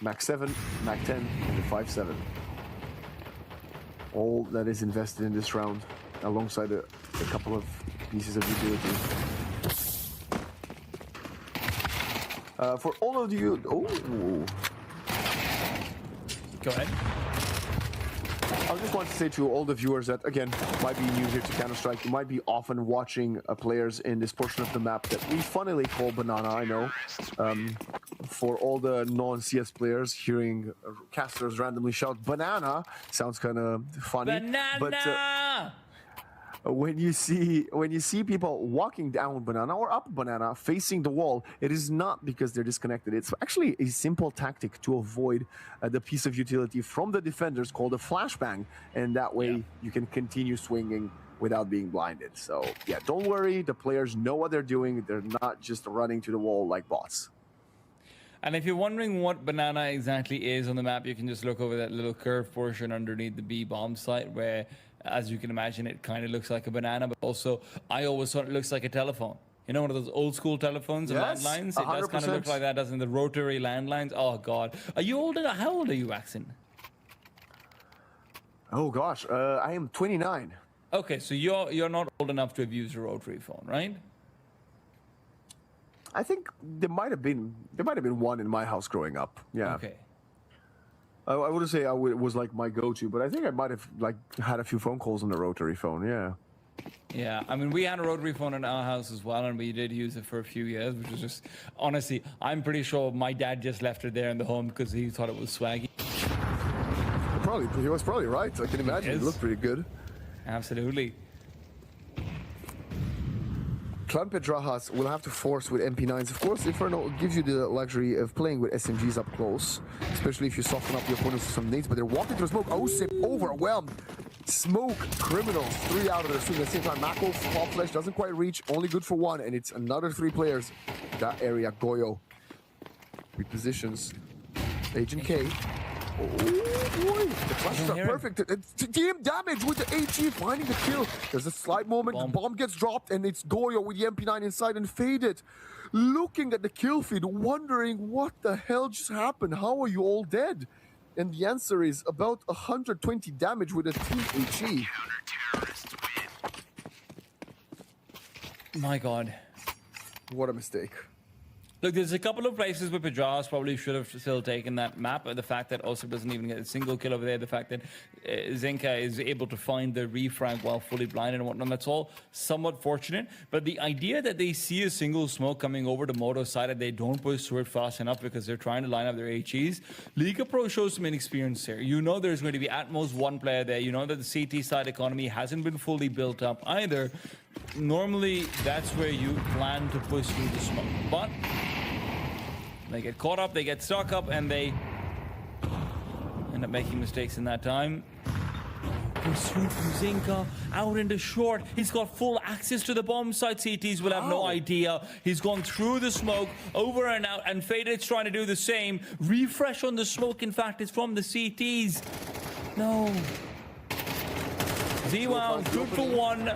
MAC-7, MAC-10, and the 5-7. All that is invested in this round, alongside a couple of pieces of utility. For all of you... Oh! Go ahead. I just want to say to all the viewers that, again, might be new here to Counter-Strike, you might be often watching players in this portion of the map that we funnily call Banana, I know. For all the non-CS players, hearing casters randomly shout "Banana" sounds kind of funny. Banana! But when you see people walking down Banana or up Banana facing the wall, it is not because they're disconnected. It's actually a simple tactic to avoid the piece of utility from the defenders called a flashbang, and that way you can continue swinging without being blinded. So yeah, don't worry. The players know what they're doing. They're not just running to the wall like bots. And if you're wondering what Banana exactly is on the map, you can just look over that little curved portion underneath the B bomb site where, as you can imagine, it kind of looks like a banana, but also I always thought it looks like a telephone. You know, one of those old school telephones and landlines? It does kind of look like that, doesn't it? The rotary landlines. Oh, God. Are you older? How old are you, Axon? Oh, gosh. I am 29. Okay, so you're not old enough to have used a rotary phone, right? I think there might have been one in my house growing up. Yeah. Okay. I wouldn't say it was like my go-to, but I think I might have like had a few phone calls on the rotary phone. Yeah. Yeah, I mean, we had a rotary phone in our house as well, and we did use it for a few years, which was just, honestly, I'm pretty sure my dad just left it there in the home because he thought it was swaggy. He was probably right. I can imagine. It looked pretty good. Absolutely. Clan Pedrajas will have to force with MP9s. Of course, Inferno gives you the luxury of playing with SMGs up close, especially if you soften up your opponents with some nades, but they're walking through smoke. Osip overwhelmed. Smoke criminals. 3 out of their 2 at the same time. Mako, Fall Flesh doesn't quite reach. Only good for 1, and it's another 3 players. That area, Goyo repositions. Agent K Oh boy, the flashes are perfect. It's team damage with the HE finding the kill. There's a slight moment, the bomb gets dropped, and it's Goyo with the MP9 inside and faded. Looking at the kill feed, wondering what the hell just happened. How are you all dead? And the answer is about 120 damage with a team HE. My God. What a mistake. Look, there's a couple of places where Pajas probably should have still taken that map. The fact that Osip doesn't even get a single kill over there. The fact that Zenka is able to find the refrag while fully blinded and whatnot. That's all somewhat fortunate. But the idea that they see a single smoke coming over to Moto's side and they don't push through it fast enough because they're trying to line up their HEs. Liga Pro shows some inexperience here. You know there's going to be at most one player there. You know that the CT side economy hasn't been fully built up either. Normally, that's where you plan to push through the smoke. But they get caught up, they get stuck up, and they end up making mistakes in that time. Pursuit from Zinka out into short. He's got full access to the bomb site. CTs will have no idea. He's gone through the smoke, over and out, and Faded's trying to do the same. Refresh on the smoke, in fact, is from the CTs. No. Z-Wow, good for one.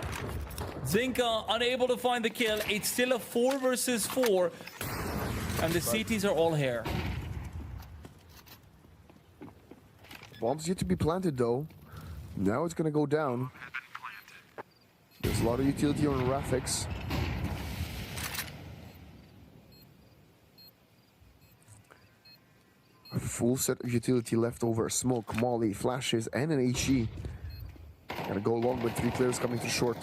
Zinka unable to find the kill. It's still a 4 versus 4. And the CTs are all here. Bombs yet to be planted though. Now it's gonna go down. There's a lot of utility on Rafix. A full set of utility left over. Smoke, Molly, flashes, and an HE. Gonna go along with 3 players coming to short.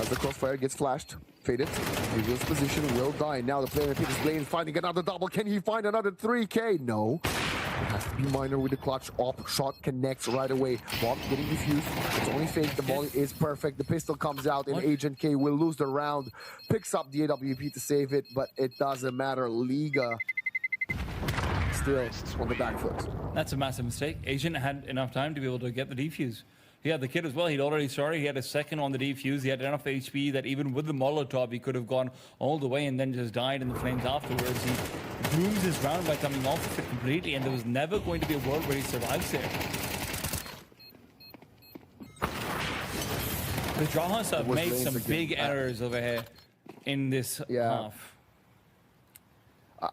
As the crossfire gets flashed, Faded, reveals position, will die. Now the player picks Blaine, finding another double. Can he find another 3K? No. It has to be Miner with the clutch. Op shot connects right away. Bomb getting defused. It's only fake. The volley is perfect. The pistol comes out, and Agent K will lose the round. Picks up the AWP to save it, but it doesn't matter. Liga still on the back foot. That's a massive mistake. Agent had enough time to be able to get the defuse. He had the kid as well. He'd already started. He had a second on the defuse. He had enough HP that even with the Molotov, he could have gone all the way and then just died in the flames afterwards. He dooms his round by coming off of it completely, and there was never going to be a world where he survives there. The Jahas have made some big errors over here in this half.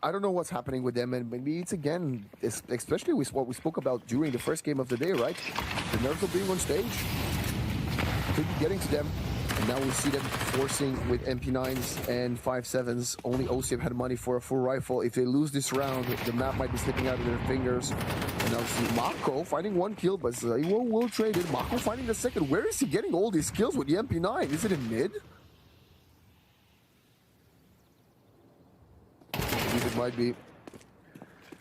I don't know what's happening with them, and maybe it's again, especially with what we spoke about during the first game of the day, right? The nerves of being on stage could be getting to them, and now we see them forcing with MP9s and 5.7s. Only OCF had money for a full rifle. If they lose this round, the map might be slipping out of their fingers. And now see Mako finding 1 kill, but will trade it. Mako finding the second. Where is he getting all these kills with the MP9? Is it in mid? It might be.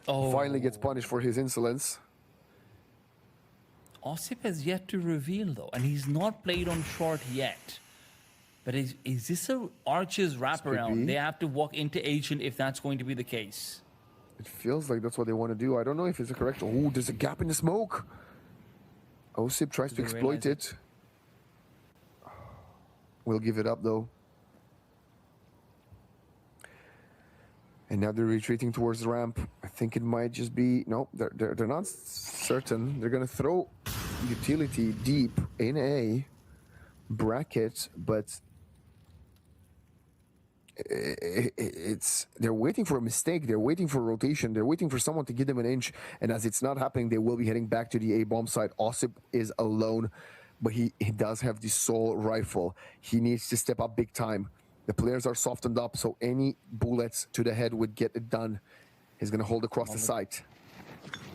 Finally gets punished for his insolence. Osip has yet to reveal though, and he's not played on short yet. But is this a Archer's wraparound? They have to walk into Agent if that's going to be the case. It feels like that's what they want to do. I don't know if it's the correct. Oh, there's a gap in the smoke. Osip tries to exploit it. We'll give it up though. And now they're retreating towards the ramp. I think it might just be... No, they're not certain. They're going to throw utility deep in a bracket, but they're waiting for a mistake. They're waiting for a rotation. They're waiting for someone to give them an inch. And as it's not happening, they will be heading back to the A bomb site. Osip is alone, but he does have the Soul rifle. He needs to step up big time. The players are softened up, so any bullets to the head would get it done. He's going to hold across the site.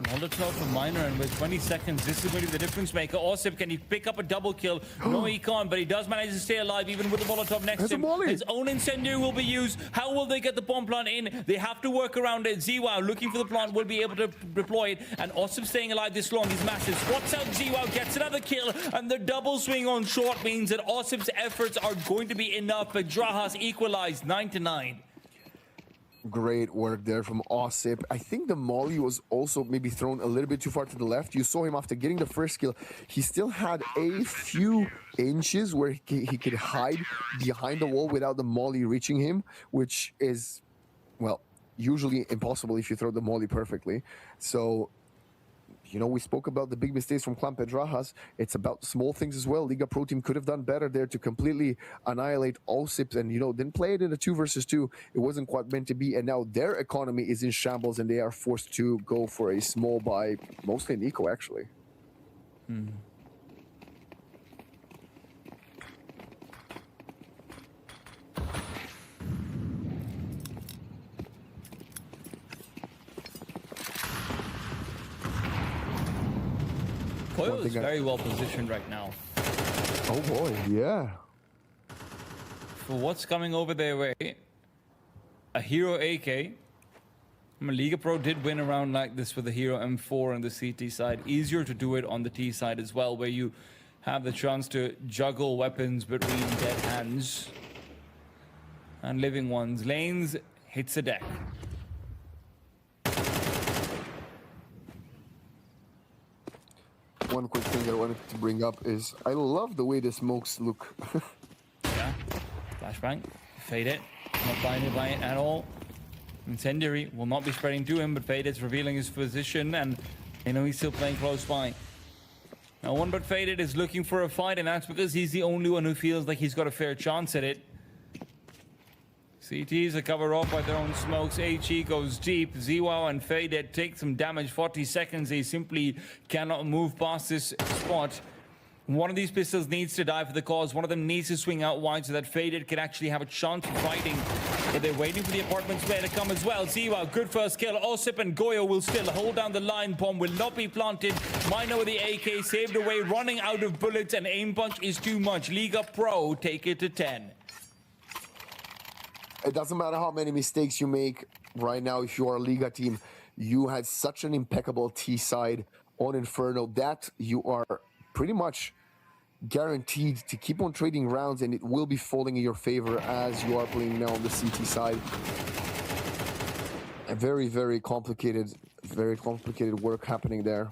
Molotov for Miner, and with 20 seconds, this is going to be the difference maker. Osip, can he pick up a double kill? No, he can't, but he does manage to stay alive, even with the Molotov next to him. His own incendiary will be used. How will they get the bomb plant in? They have to work around it. Z-Wow looking for the plant, will be able to deploy it, and Osip staying alive this long is massive. Spots out Z-Wow, gets another kill, and the double swing on short means that Osip's efforts are going to be enough, but Draha's equalized 9-9. Great work there from Osip. I think the molly was also maybe thrown a little bit too far to the left. You saw him after getting the first kill. He still had a few inches where he could hide behind the wall without the molly reaching him, which is, well, usually impossible if you throw the molly perfectly. So, you know, we spoke about the big mistakes from Clan Pedrajas. It's about small things as well. Liga Pro Team could have done better there to completely annihilate OSIPs and, you know, didn't play it in a 2 versus 2. It wasn't quite meant to be. And now their economy is in shambles and they are forced to go for a small buy, mostly in eco, actually. Coil is very well positioned right now. Oh boy, yeah. For what's coming over their way, a Hero AK. I mean, Liga Pro did win a round like this with the Hero M4 on the CT side. Easier to do it on the T side as well, where you have the chance to juggle weapons between dead hands and living ones. Lanes hits a deck. One quick thing I wanted to bring up is I love the way the smokes look. Yeah, flashbang, fade it, not blinded by it at all. Incendiary will not be spreading to him, but Faded's revealing his position, and you know he's still playing close by. Now, one but Faded is looking for a fight, and that's because he's the only one who feels like he's got a fair chance at it. CTs are covered off by their own smokes. HE goes deep. Ziwao and Faded take some damage. 40 seconds. They simply cannot move past this spot. One of these pistols needs to die for the cause. One of them needs to swing out wide so that Faded can actually have a chance of fighting. But they're waiting for the apartments player to come as well. Ziwao, good first kill. Osip and Goyo will still hold down the line. Bomb will not be planted. Mino with the AK saved away, running out of bullets, and aim punch is too much. Liga Pro take it to 10. It doesn't matter how many mistakes you make right now. If you are a Liga team, you had such an impeccable T side on Inferno that you are pretty much guaranteed to keep on trading rounds, and it will be falling in your favor as you are playing now on the CT side. A very complicated work happening there.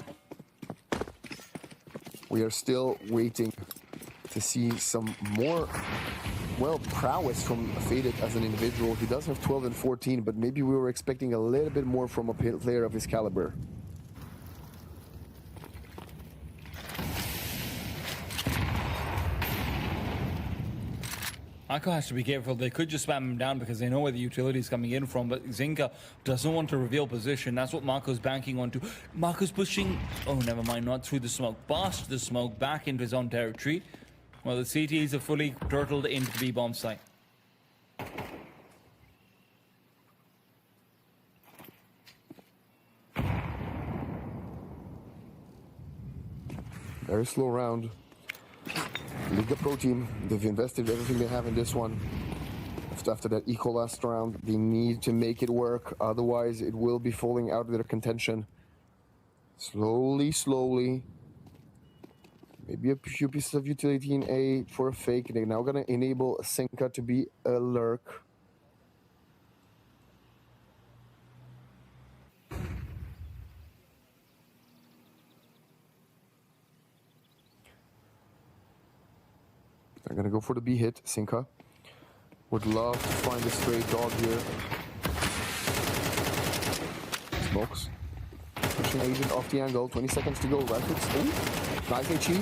We are still waiting to see some more, well, prowess from Faded as an individual. He does have 12 and 14, but maybe we were expecting a little bit more from a player of his caliber. Mako has to be careful. They could just spam him down because they know where the utility is coming in from, but Zinka doesn't want to reveal position. That's what Marco's banking onto. Marco's pushing, oh, never mind, not through the smoke, past the smoke, back into his own territory. Well, the CTs are fully turtled into the B-bomb site. Very slow round. Liga Pro Team, they've invested everything they have in this one. After that eco last round, they need to make it work. Otherwise, it will be falling out of their contention. Slowly. Maybe a few pieces of utility in A for a fake. They're now going to enable Senka to be a lurk. They're going to go for the B hit. Senka would love to find a stray dog here. Smokes. Pushing agent off the angle. 20 seconds to go. Rapids. Nice HE.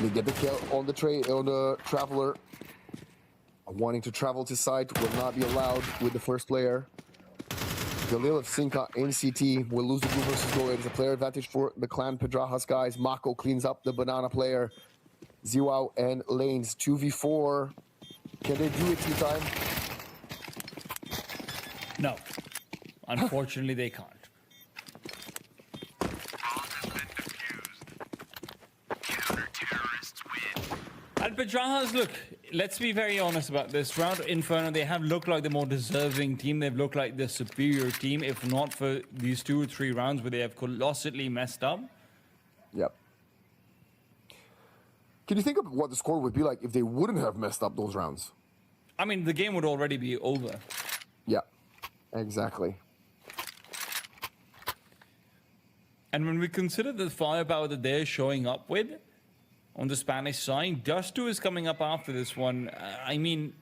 They get the kill on the traveler. Wanting to travel to site will not be allowed with the first player. Galil of Sinka in CT will lose the blue versus goal. It is a player advantage for the Clan Pedrajas guys. Mako cleans up the banana player. Ziwao and Lanes 2v4. Can they do it 2 time? No. Unfortunately, they can't. And Pedrajas, look, let's be very honest about this. Round Inferno, they have looked like the more deserving team. They've looked like the superior team, if not for these 2 or 3 rounds where they have colossally messed up. Yep. Can you think of what the score would be like if they wouldn't have messed up those rounds? I mean, the game would already be over. Yeah, exactly. And when we consider the firepower that they're showing up with on the Spanish side, Dust2 is coming up after this one. I mean,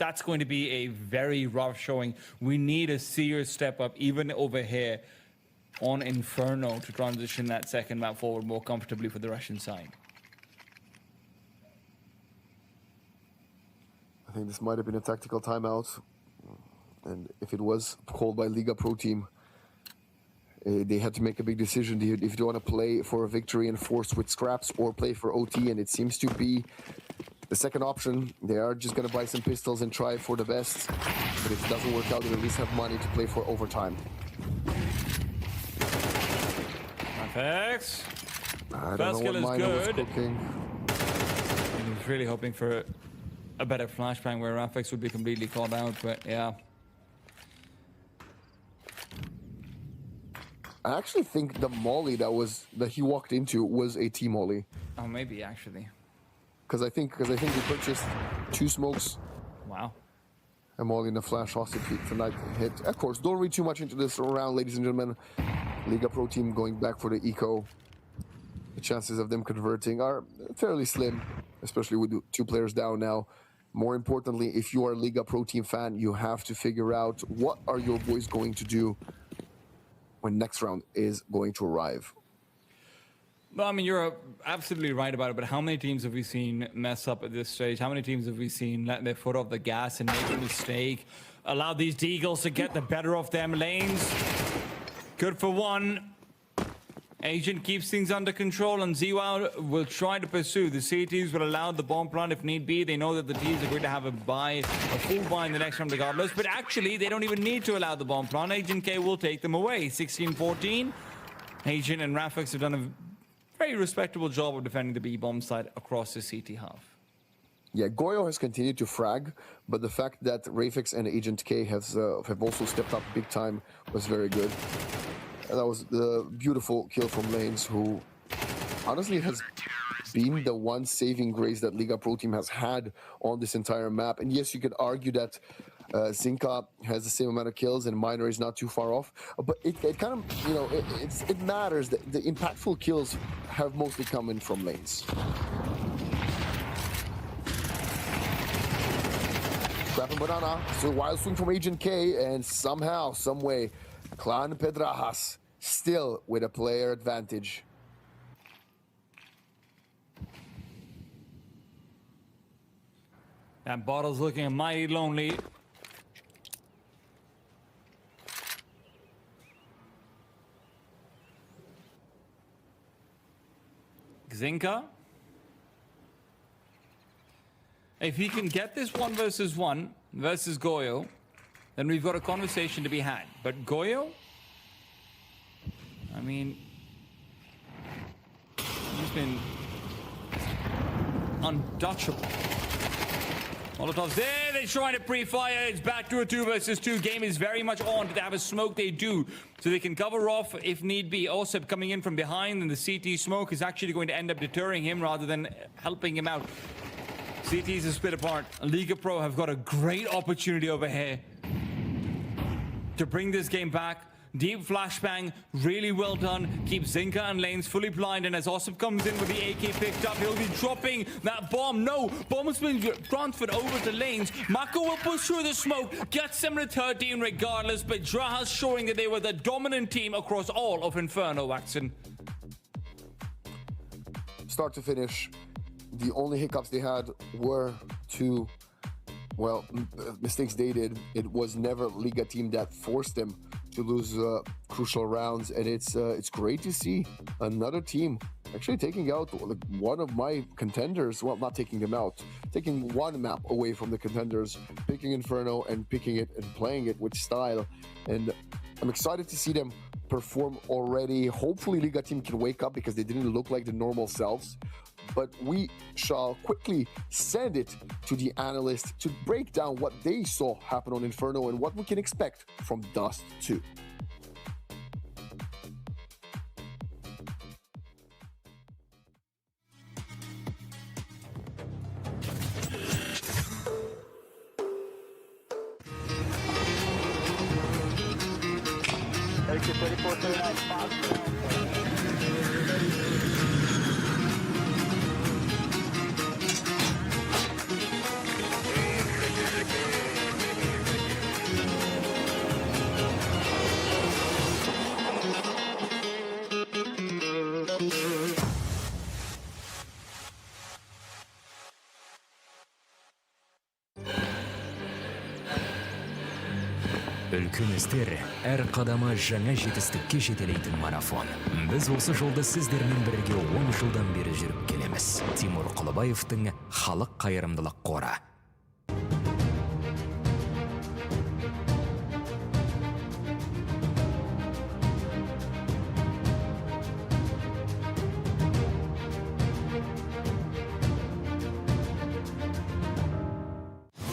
that's going to be a very rough showing. We need a serious step up, even over here on Inferno, to transition that second map forward more comfortably for the Russian side. I think this might have been a tactical timeout, and if it was called by Liga Pro Team, they had to make a big decision if they want to play for a victory and force with scraps or play for OT, and it seems to be the second option. They are just going to buy some pistols and try for the best, but if it doesn't work out, they at least have money to play for overtime. Perfect. I don't First know kill what is Mino was good. cooking. He was really hoping for a better flashbang where Rafix would be completely called out, but yeah. I actually think the molly that he walked into was a T molly. Oh, maybe actually. Because I think he purchased 2 smokes. Wow. A molly and a flash also tonight hit. Of course, don't read too much into this round, ladies and gentlemen. Liga Pro Team going back for the eco. The chances of them converting are fairly slim, especially with 2 players down now. More importantly, if you are a Liga Pro Team fan, you have to figure out what are your boys going to do when next round is going to arrive. Well, I mean, you're absolutely right about it, but how many teams have we seen mess up at this stage? How many teams have we seen let their foot off the gas and make a mistake? Allow these Deagles to get the better of them lanes. Good for one. Agent keeps things under control, and ZWOW will try to pursue. The CTs will allow the bomb plant if need be. They know that the Ts are going to have a full buy in the next round regardless, but actually they don't even need to allow the bomb plant. Agent K will take them away. 16-14. Agent and Rafix have done a very respectable job of defending the B-bomb side across the CT half. Yeah, Goyo has continued to frag, but the fact that Rafix and Agent K have also stepped up big time was very good. And that was the beautiful kill from Lanes, who honestly has been the one saving grace that Liga Pro Team has had on this entire map. And yes, you could argue that Zinka has the same amount of kills and Miner is not too far off, but it kind of, you know, it matters that the impactful kills have mostly come in from Lanes. Grabbing Banana, so wild swing from Agent K, and somehow, someway, Clan Pedrajas still with a player advantage. That bottle's looking mighty lonely. Zinka. If he can get this 1 versus 1 versus Goyo, then we've got a conversation to be had. But Goyo, I mean, he's been untouchable. Molotov's there, they're trying to pre-fire. It's back to a 2 versus 2. Game is very much on. Do they have a smoke? They do. So they can cover off if need be. Osip coming in from behind, and the CT smoke is actually going to end up deterring him rather than helping him out. CTs are split apart. Liga Pro have got a great opportunity over here to bring this game back. Deep flashbang, really well done. Keep Zinka and Lanes fully blind, and as Osip comes in with the AK picked up, he'll be dropping that bomb. No, bomb has been transferred over to Lanes. Mako will push through the smoke, gets them to 13 regardless, but Draha's showing that they were the dominant team across all of Inferno, Waxon. Start to finish, the only hiccups they had were two, well, mistakes they did. It was never Liga team that forced them to lose crucial rounds, and it's great to see another team actually taking out one of my contenders. Well, not taking them out, taking one map away from the contenders, picking Inferno and picking it and playing it with style. And I'm excited to see them perform already. Hopefully Liga team can wake up, because they didn't look like the normal selves. But we shall quickly send it to the analyst to break down what they saw happen on Inferno and what we can expect from Dust 2. LQ 3439, fast. Үлкен әр қадамы жаңа жетістікке жетелейтін марафон. Біз осы жолды сіздермен бірге 10 жылдан бері жүріп келеміз. Тимур Құлыбаевтың халық қайырымдылық қоры.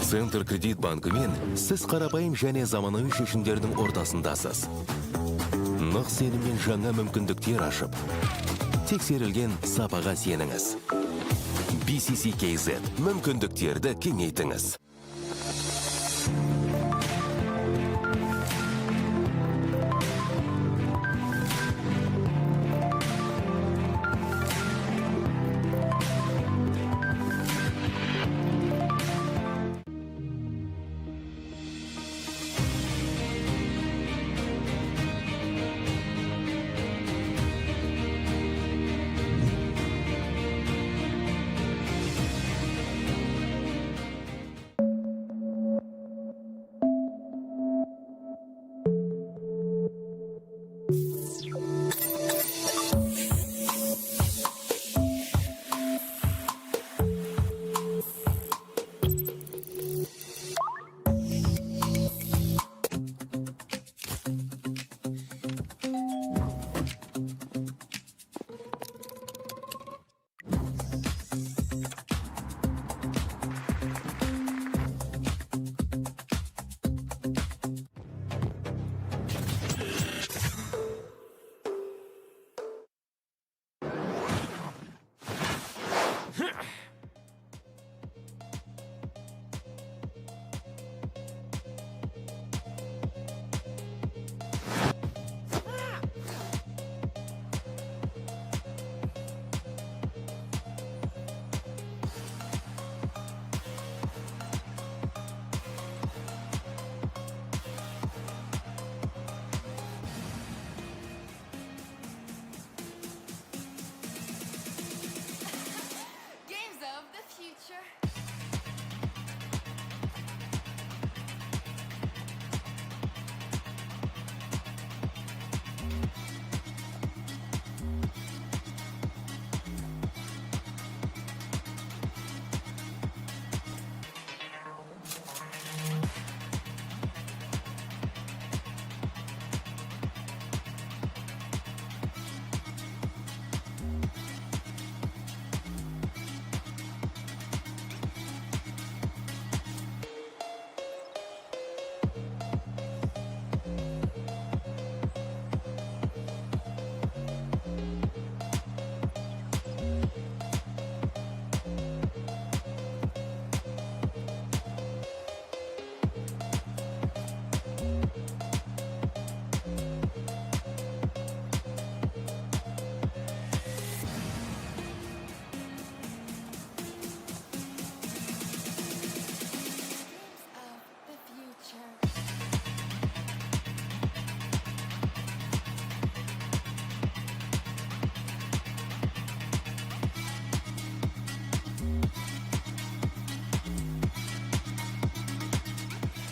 Центр кредит банкымен сіз қарапайым және заманауи шешімдердің ортасындасыз. Нық сеніммен жаңа мүмкіндіктер ашып, тексерілген сапаға сеніңіз. BCC-KZ мүмкіндіктерді кеңейтіңіз. Games of the future.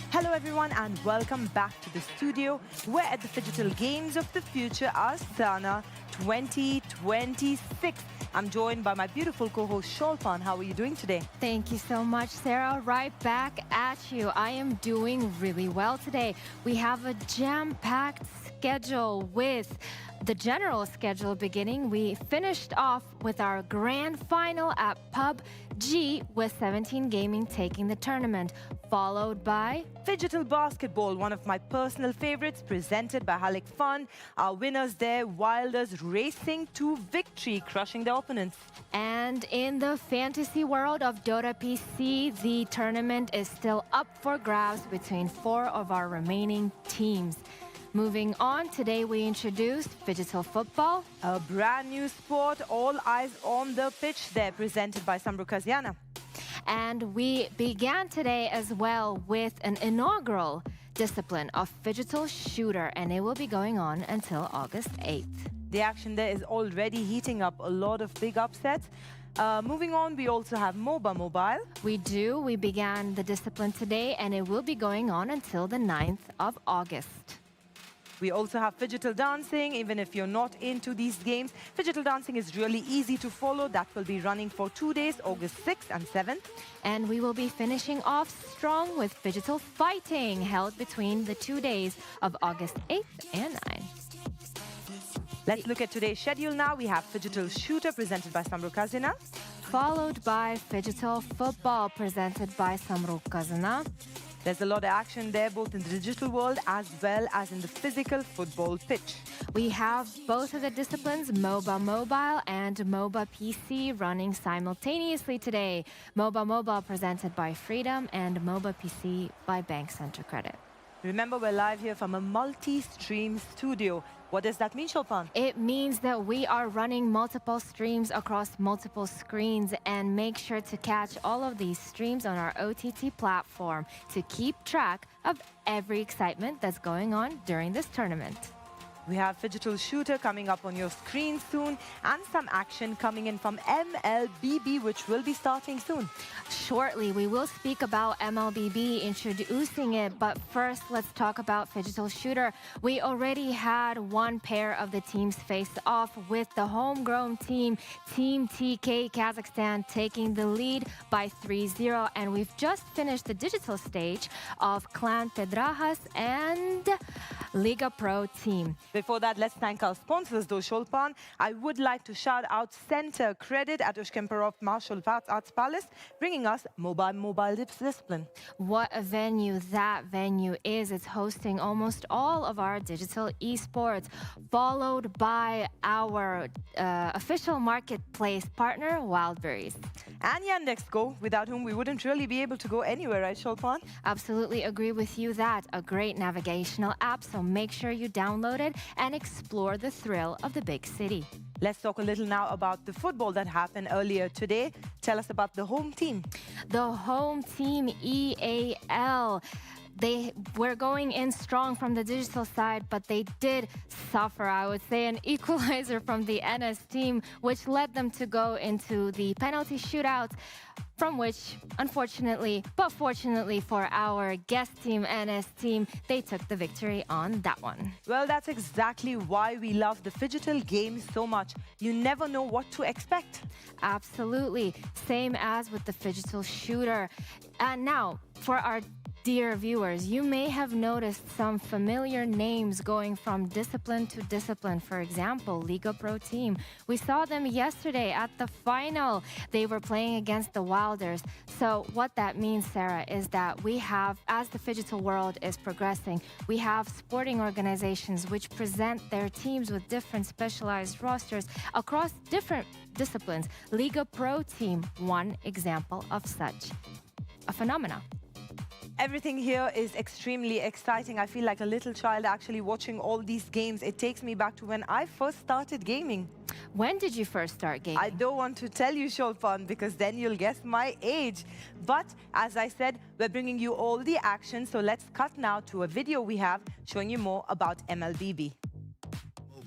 Hello everyone and welcome back to the studio. We're at the Digital Games of the Future Astana 2026. I'm joined by my beautiful co-host Sholpan. How are you doing today? Thank you so much, Sarah. Right back at you. I am doing really well today. We have a jam-packed schedule with the general schedule beginning. We finished off with our grand final at PUBG with 17 Gaming taking the tournament, followed by Digital Basketball, one of my personal favorites, presented by Halik Fun. Our winners there, Wilders, racing to victory, crushing their opponents. And in the fantasy world of Dota PC, the tournament is still up for grabs between 4 of our remaining teams. Moving on, today we introduced Digital Football. A brand new sport, all eyes on the pitch there, presented by Samruk-Kazyna. And we began today as well with an inaugural discipline of Digital Shooter, and it will be going on until August 8th. The action there is already heating up, a lot of big upsets. Moving on, we also have MOBA Mobile. We do. We began the discipline today, and it will be going on until the 9th of August. We also have Phygital Dancing. Even if you're not into these games, Phygital Dancing is really easy to follow. That will be running for 2 days, August 6th and 7th. And we will be finishing off strong with Phygital Fighting, held between the 2 days of August 8th and 9th. Let's look at today's schedule now. We have Phygital Shooter presented by Samruk-Kazyna, followed by Phygital Football presented by Samruk-Kazyna. There's a lot of action there, both in the digital world as well as in the physical football pitch. We have both of the disciplines, MOBA Mobile and MOBA PC, running simultaneously today. MOBA Mobile presented by Freedom and MOBA PC by Bank Center Credit. Remember, we're live here from a multi-stream studio. What does that mean, Shulpan? It means that we are running multiple streams across multiple screens, and make sure to catch all of these streams on our OTT platform to keep track of every excitement that's going on during this tournament. We have Phygital Shooter coming up on your screen soon, and some action coming in from MLBB, which will be starting soon. Shortly, we will speak about MLBB, introducing it, but first, let's talk about Phygital Shooter. We already had one pair of the teams face off, with the homegrown team, Team TK Kazakhstan, taking the lead by 3-0, and we've just finished the digital stage of Clan Pedrajas and Liga Pro team. Before that, let's thank our sponsors, though, Shulpan. I would like to shout out Center Credit at Ushkemperov Martial Arts Palace, bringing us mobile discipline. What a venue that venue is. It's hosting almost all of our digital esports, followed by our official marketplace partner, Wildberries. And Yandex Go, without whom we wouldn't really be able to go anywhere, right, Shulpan? Absolutely agree with you that. A great navigational app, so make sure you download it and explore the thrill of the big city. Let's talk a little now about the football that happened earlier today. Tell us about the home team. The home team, EAL. They were going in strong from the digital side, but they did suffer, I would say, an equalizer from the NS team, which led them to go into the penalty shootouts, from which, unfortunately, but fortunately for our guest team, NS team, they took the victory on that one. Well, that's exactly why we love the Phygital game so much. You never know what to expect. Absolutely. Same as with the Phygital Shooter. And now, for our dear viewers, you may have noticed some familiar names going from discipline to discipline. For example, Liga Pro team. We saw them yesterday at the final. They were playing against the Wilders. So what that means, Sarah, is that we have, as the Phygital world is progressing, we have sporting organizations which present their teams with different specialized rosters across different disciplines. Liga Pro team, one example of such a phenomena. Everything here is extremely exciting. I feel like a little child actually watching all these games. It takes me back to when I first started gaming. When did you first start gaming? I don't want to tell you, Shulpan, because then you'll guess my age. But as I said, we're bringing you all the action. So let's cut now to a video we have showing you more about MLBB.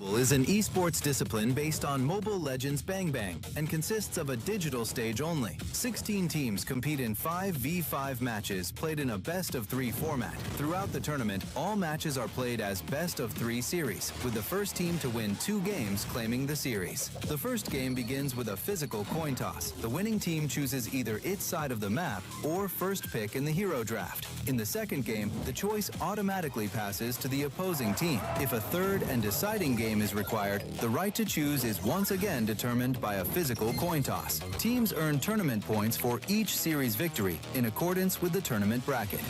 Mobile is an esports discipline based on Mobile Legends Bang Bang and consists of a digital stage only. 16 teams compete in 5v5 matches played in a best-of-3 format. Throughout the tournament, all matches are played as best-of-3 series, with the first team to win 2 games claiming the series. The first game begins with a physical coin toss. The winning team chooses either its side of the map or first pick in the hero draft. In the second game, the choice automatically passes to the opposing team. If a third and deciding game is required, the right to choose is once again determined by a physical coin toss. Teams earn tournament points for each series victory in accordance with the tournament bracket.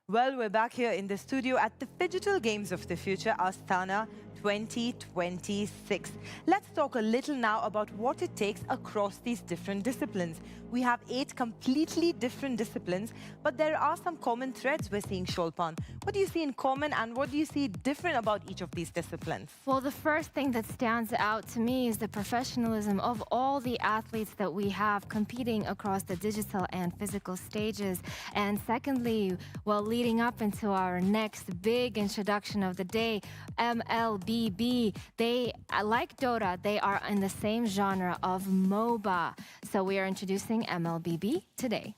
Well, we're back here in the studio at the Phygital Games of the Future, Astana 2026. Let's talk a little now about what it takes across these different disciplines. We have 8 completely different disciplines, but there are some common threads we're seeing, Shulpan. What do you see in common and what do you see different about each of these disciplines? Well, the first thing that stands out to me is the professionalism of all the athletes that we have competing across the digital and physical stages. And secondly, well, leading up into our next big introduction of the day, MLB MLBB. They, like Dota, they are in the same genre of MOBA. So we are introducing MLBB today.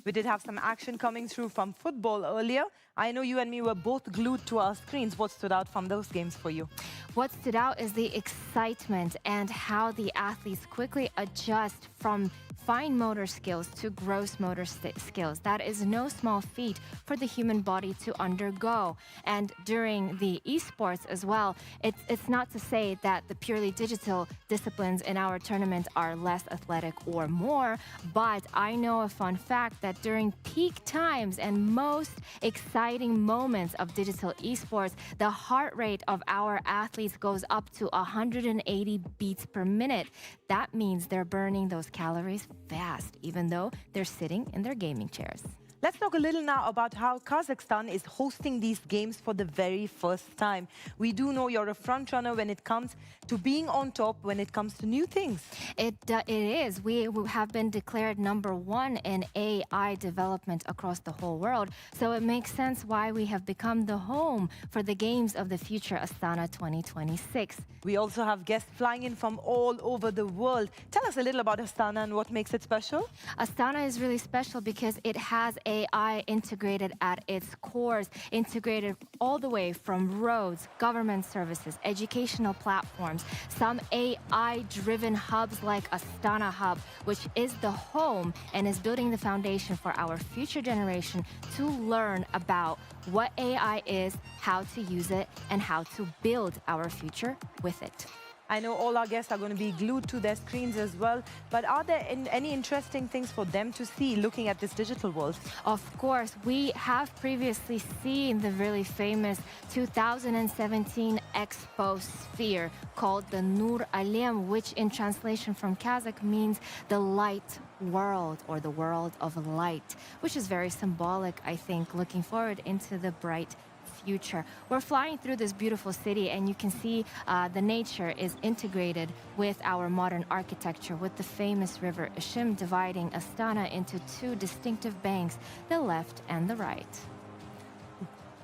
We did have some action coming through from football earlier. I know you and me were both glued to our screens. What stood out from those games for you? What stood out is the excitement and how the athletes quickly adjust from fine motor skills to gross motor skills. That is no small feat for the human body to undergo. And during the esports as well, it's not to say that the purely digital disciplines in our tournament are less athletic or more, but I know a fun fact that during peak times and most exciting moments of digital esports, the heart rate of our athletes goes up to 180 beats per minute. That means they're burning those calories fast, even though they're sitting in their gaming chairs. Let's talk a little now about how Kazakhstan is hosting these games for the very first time. We do know you're a front runner when it comes to being on top, when it comes to new things. It is. We have been declared #1 in AI development across the whole world. So it makes sense why we have become the home for the Games of the Future Astana 2026. We also have guests flying in from all over the world. Tell us a little about Astana and what makes it special. Astana is really special because it has AI integrated at its cores, integrated all the way from roads, government services, educational platforms, some AI-driven hubs like Astana Hub, which is the home and is building the foundation for our future generation to learn about what AI is, how to use it, and how to build our future with it. I know all our guests are going to be glued to their screens as well, but are there any interesting things for them to see looking at this digital world? Of course, we have previously seen the really famous 2017 Expo Sphere called the Nur Alem, which in translation from Kazakh means the light world or the world of light, which is very symbolic, I think, looking forward into the bright future. We're flying through this beautiful city and you can see the nature is integrated with our modern architecture, with the famous river Ishim dividing Astana into two distinctive banks, the left and the right.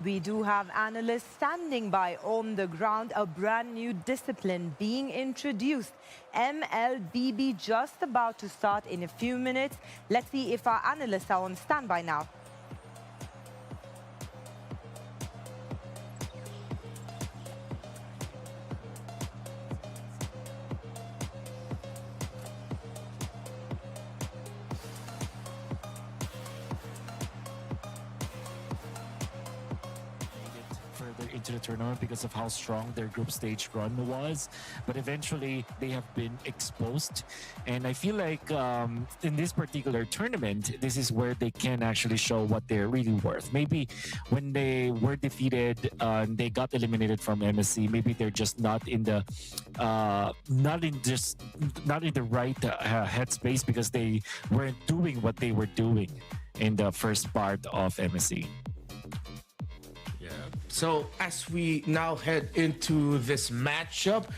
We do have analysts standing by on the ground, a brand new discipline being introduced. MLBB just about to start in a few minutes. Let's see if our analysts are on standby now. Into the tournament because of how strong their group stage run was, but eventually they have been exposed, and I feel like in this particular tournament this is where they can actually show what they're really worth. Maybe when they were defeated and they got eliminated from MSC, maybe they're just not in the not in the right headspace because they weren't doing what they were doing in the first part of MSC. So as we now head into this matchup,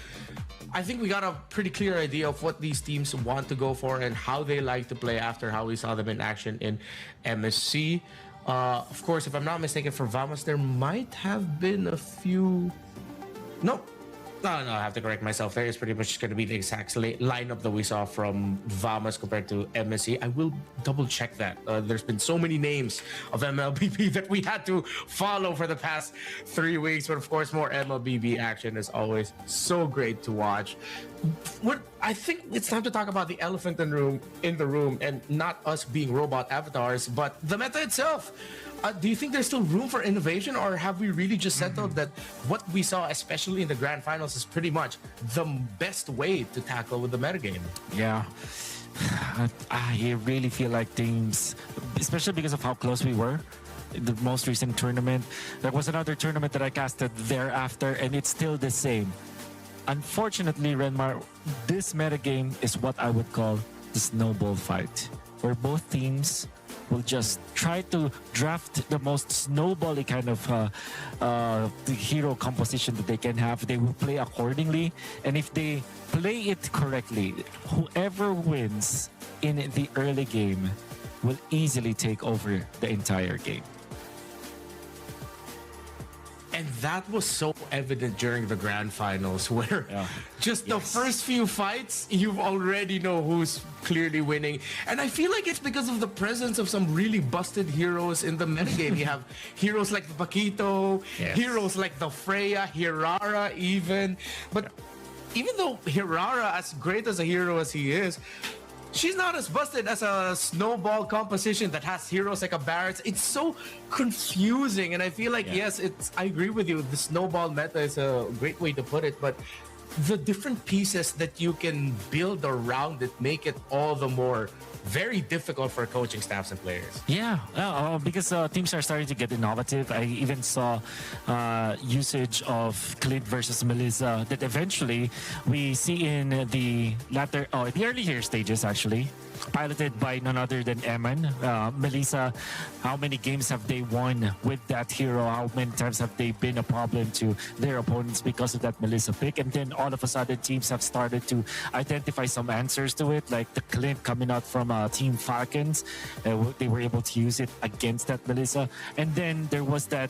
I think we got a pretty clear idea of what these teams want to go for and how they like to play after how we saw them in action in MSC. Of course, if I'm not mistaken, for Vamos, there might have been a few... No, I have to correct myself. There is pretty much going to be the exact lineup that we saw from Vamos compared to MSC. I will double check that. There's been so many names of MLBB that we had to follow for the past 3 weeks. But of course, more MLBB action is always so great to watch. I think it's time to talk about the elephant in the room, and not us being robot avatars, but the meta itself. Do you think there's still room for innovation, or have we really just settled that what we saw, especially in the grand finals, is pretty much the best way to tackle with the metagame? Yeah. I really feel like teams, especially because of how close we were in the most recent tournament. There was another tournament that I casted thereafter, and it's still the same. Unfortunately, Renmar, this metagame is what I would call the snowball fight, where both teams will just try to draft the most snowbally kind of the hero composition that they can have. They will play accordingly, and if they play it correctly, whoever wins in the early game will easily take over the entire game. And that was so evident during the grand finals where just the first few fights, you already know who's clearly winning. And I feel like it's because of the presence of some really busted heroes in the metagame. You have heroes like the Paquito, heroes like the Freya, Hirara even. But even though Hirara, as great as a hero as he is, she's not as busted as a snowball composition that has heroes like a Barretts. It's so confusing, and I feel like I agree with you. The snowball meta is a great way to put it, but the different pieces that you can build around it make it all the more very difficult for coaching staffs and players. Yeah, because teams are starting to get innovative. I even saw usage of Clint versus Melissa that eventually we see in the earlier stages, actually, piloted by none other than Eman. Melissa, how many games have they won with that hero? How many times have they been a problem to their opponents because of that Melissa pick? And then all of a sudden, teams have started to identify some answers to it, like the Clint coming out from Team Falcons. They were able to use it against that Melissa. And then there was that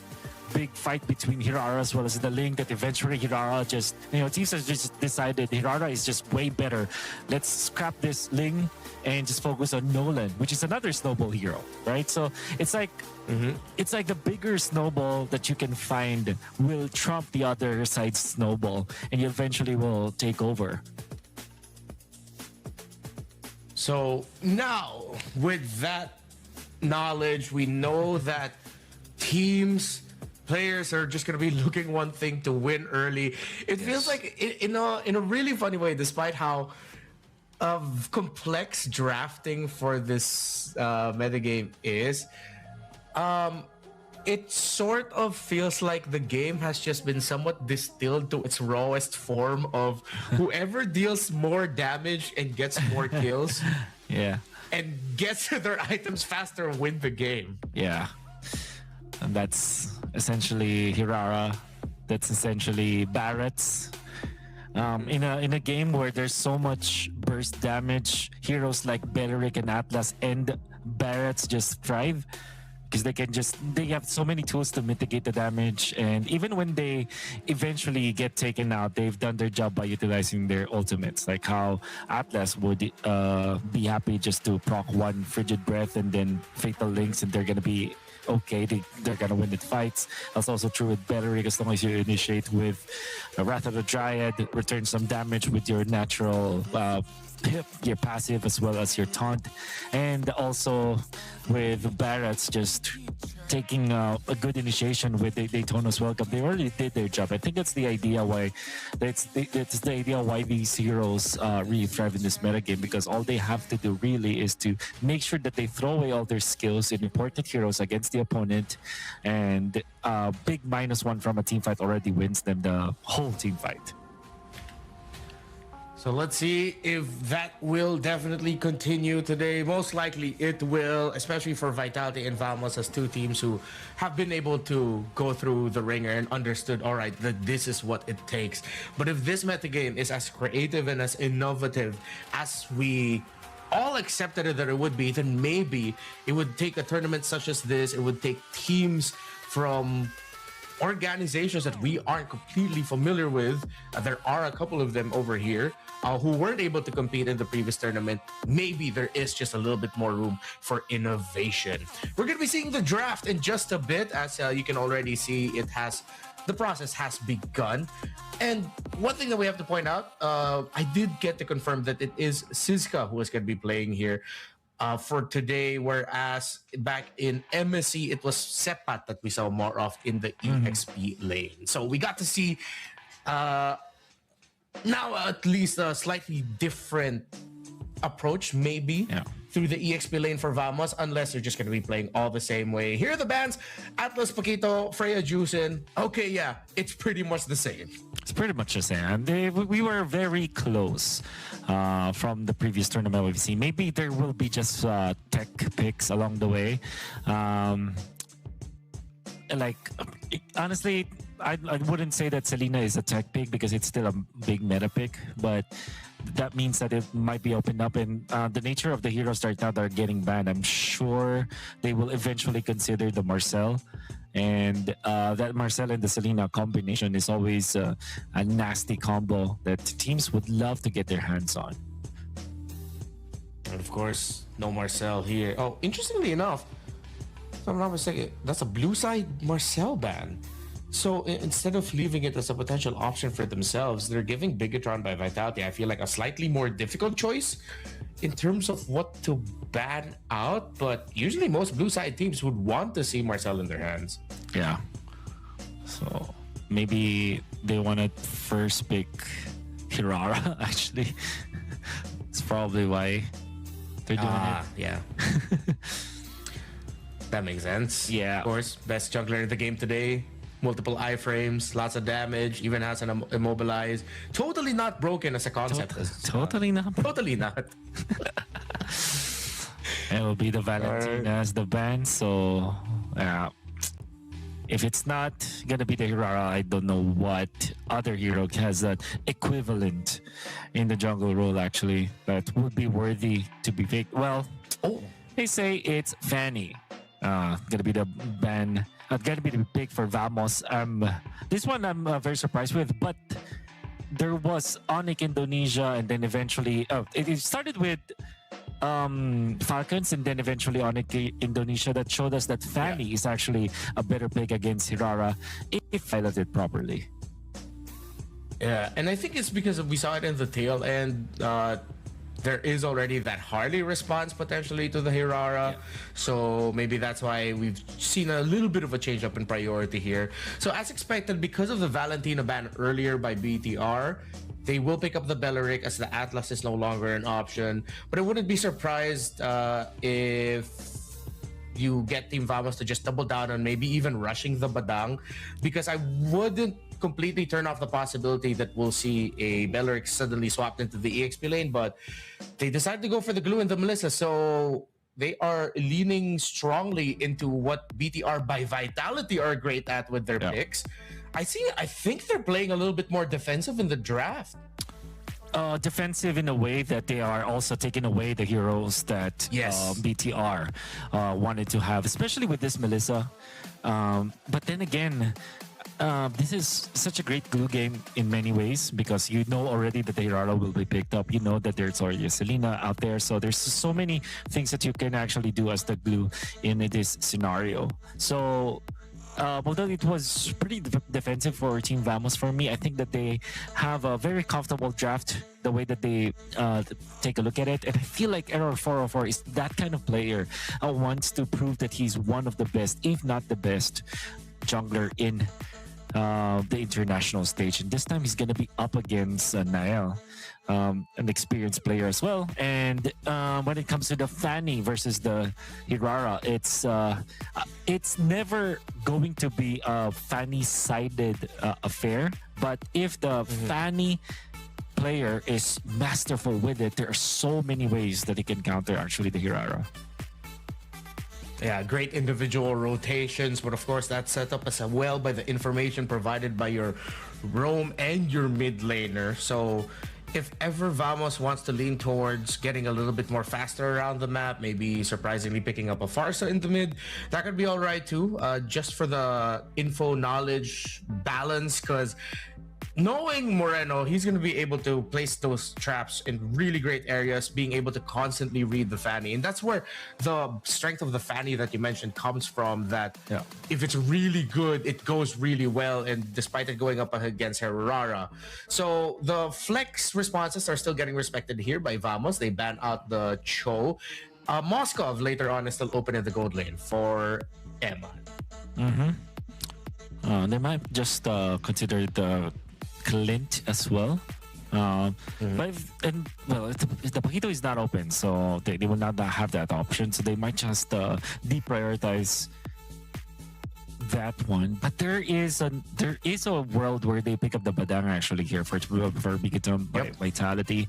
big fight between Hirara as well as the Link that eventually Hirara just, teams have just decided Hirara is just way better. Let's scrap this Ling and just focus on Nolan, which is another snowball hero, right? So it's like it's like the bigger snowball that you can find will trump the other side's snowball, and you eventually will take over. So now, with that knowledge, we know that players are just going to be looking one thing to win early. It feels like in a really funny way, despite how complex drafting for this metagame is, it sort of feels like the game has just been somewhat distilled to its rawest form of whoever deals more damage and gets more kills and gets their items faster win the game. Yeah. And that's essentially Hirara. That's essentially Barretts. In a game where there's so much burst damage, heroes like Beleric and Atlas and Barretts just thrive because they have so many tools to mitigate the damage, and even when they eventually get taken out, they've done their job by utilizing their ultimates, like how Atlas would be happy just to proc one Frigid Breath and then Fatal Links, and they're gonna be okay, they're gonna win the fights. That's also true with Beleric, as long as you initiate with Wrath of the Dryad, return some damage with your natural your passive as well as your taunt, and also with Barretts just taking a good initiation with Daytona's Welcome. They already did their job. I think that's the idea why these heroes really thrive in this metagame, because all they have to do really is to make sure that they throw away all their skills in important heroes against the opponent, and big -1 from a team fight already wins them the whole team fight. So let's see if that will definitely continue today. Most likely it will, especially for Vitality and Vamos as two teams who have been able to go through the ringer and understood, all right, that this is what it takes. But if this metagame is as creative and as innovative as we all accepted it that it would be, then maybe it would take a tournament such as this. It would take teams from organizations that we aren't completely familiar with. There are a couple of them over here who weren't able to compete in the previous tournament. Maybe there is just a little bit more room for innovation. We're going to be seeing the draft in just a bit. As you can already see, the process has begun. And one thing that we have to point out, I did get to confirm that it is Sizka who is going to be playing here for today, whereas back in MSC, it was Sepat that we saw more of in the EXP lane. So we got to see now at least a slightly different approach, maybe, through the EXP lane for Vamos, unless they're just going to be playing all the same way. Here are the bans: Atlas, Paquito, Freya, Juicin. Okay, yeah, it's pretty much the same. It's pretty much the same. We were very close from the previous tournament we've seen. Maybe there will be just tech picks along the way. Honestly, I wouldn't say that Selena is a tech pick because it's still a big meta pick, but that means that it might be opened up, and the nature of the heroes right now that are getting banned, I'm sure they will eventually consider the Marcel And that Marcel and the Selena combination is always a nasty combo that teams would love to get their hands on. And of course, no Marcel here. Oh, interestingly enough, if I'm not mistaken, that's a blue side Marcel ban. So instead of leaving it as a potential option for themselves, they're giving Bigatron by Vitality, I feel like, a slightly more difficult choice in terms of what to ban out. But usually most blue side teams would want to see Marcel in their hands. Yeah. So maybe they want to first pick Hirara, actually. It's probably why they're doing it. Yeah. That makes sense. Yeah. Of course, best jungler in the game today. Multiple iframes, lots of damage, even has an immobilize. Totally not broken as a concept. Totally not. Totally not. It will be the Valentina as the ban, so if it's not gonna be the Hirara, I don't know what other hero has that equivalent in the jungle role actually that would be worthy to be picked. Well, they say it's Fanny. Gonna be the ban. Gonna be the pick for Vamos. This one I'm very surprised with, but there was Onyx Indonesia, and then eventually it started with Falcons, and then eventually Onyx Indonesia that showed us that Fanny is actually a better pick against Hirara if piloted properly. Yeah, and I think it's because we saw it in the tail end. There is already that Harley response potentially to the Hirara. So maybe that's why we've seen a little bit of a change up in priority here. So as expected, because of the Valentina ban earlier by BTR, they will pick up the Belleric as the Atlas is no longer an option. But I wouldn't be surprised if you get Team Vamos to just double down on maybe even rushing the Badang, because I wouldn't completely turn off the possibility that we'll see a Belleric suddenly swapped into the EXP lane, but they decided to go for the glue and the Melissa, so they are leaning strongly into what BTR by Vitality are great at with their picks. I think they're playing a little bit more defensive in the draft. Defensive in a way that they are also taking away the heroes that BTR wanted to have, especially with this Melissa. But then again, this is such a great glue game in many ways, because you know already that the Hirara will be picked up. You know that there's already a Selena out there. So there's so many things that you can actually do as the glue in this scenario. So although it was pretty defensive for Team Vamos for me, I think that they have a very comfortable draft the way that they take a look at it. And I feel like Error 404 is that kind of player who wants to prove that he's one of the best, if not the best, jungler in the international stage. And this time he's going to be up against Nael, an experienced player as well. And when it comes to the Fanny versus the Hirara, it's never going to be a Fanny-sided affair. But if the Fanny player is masterful with it, there are so many ways that he can counter actually the Hirara. Yeah, great individual rotations, but of course that's set up as well by the information provided by your roam and your mid laner. So if ever Vamos wants to lean towards getting a little bit more faster around the map, maybe surprisingly picking up a Farsa in the mid, that could be all right too, just for the info knowledge balance, because knowing Moreno, he's going to be able to place those traps in really great areas, being able to constantly read the Fanny. And that's where the strength of the Fanny that you mentioned comes from, that if it's really good, it goes really well, and despite it going up against Hirara. So the flex responses are still getting respected here by Vamos. They ban out the Cho. Moskov later on is still open in the gold lane for Emma. They might just consider the Clint as well. But the Paquito is not open, so they will not have that option. So they might just deprioritize that one. But there is a world where they pick up the Badang actually here for Bigatron Vitality.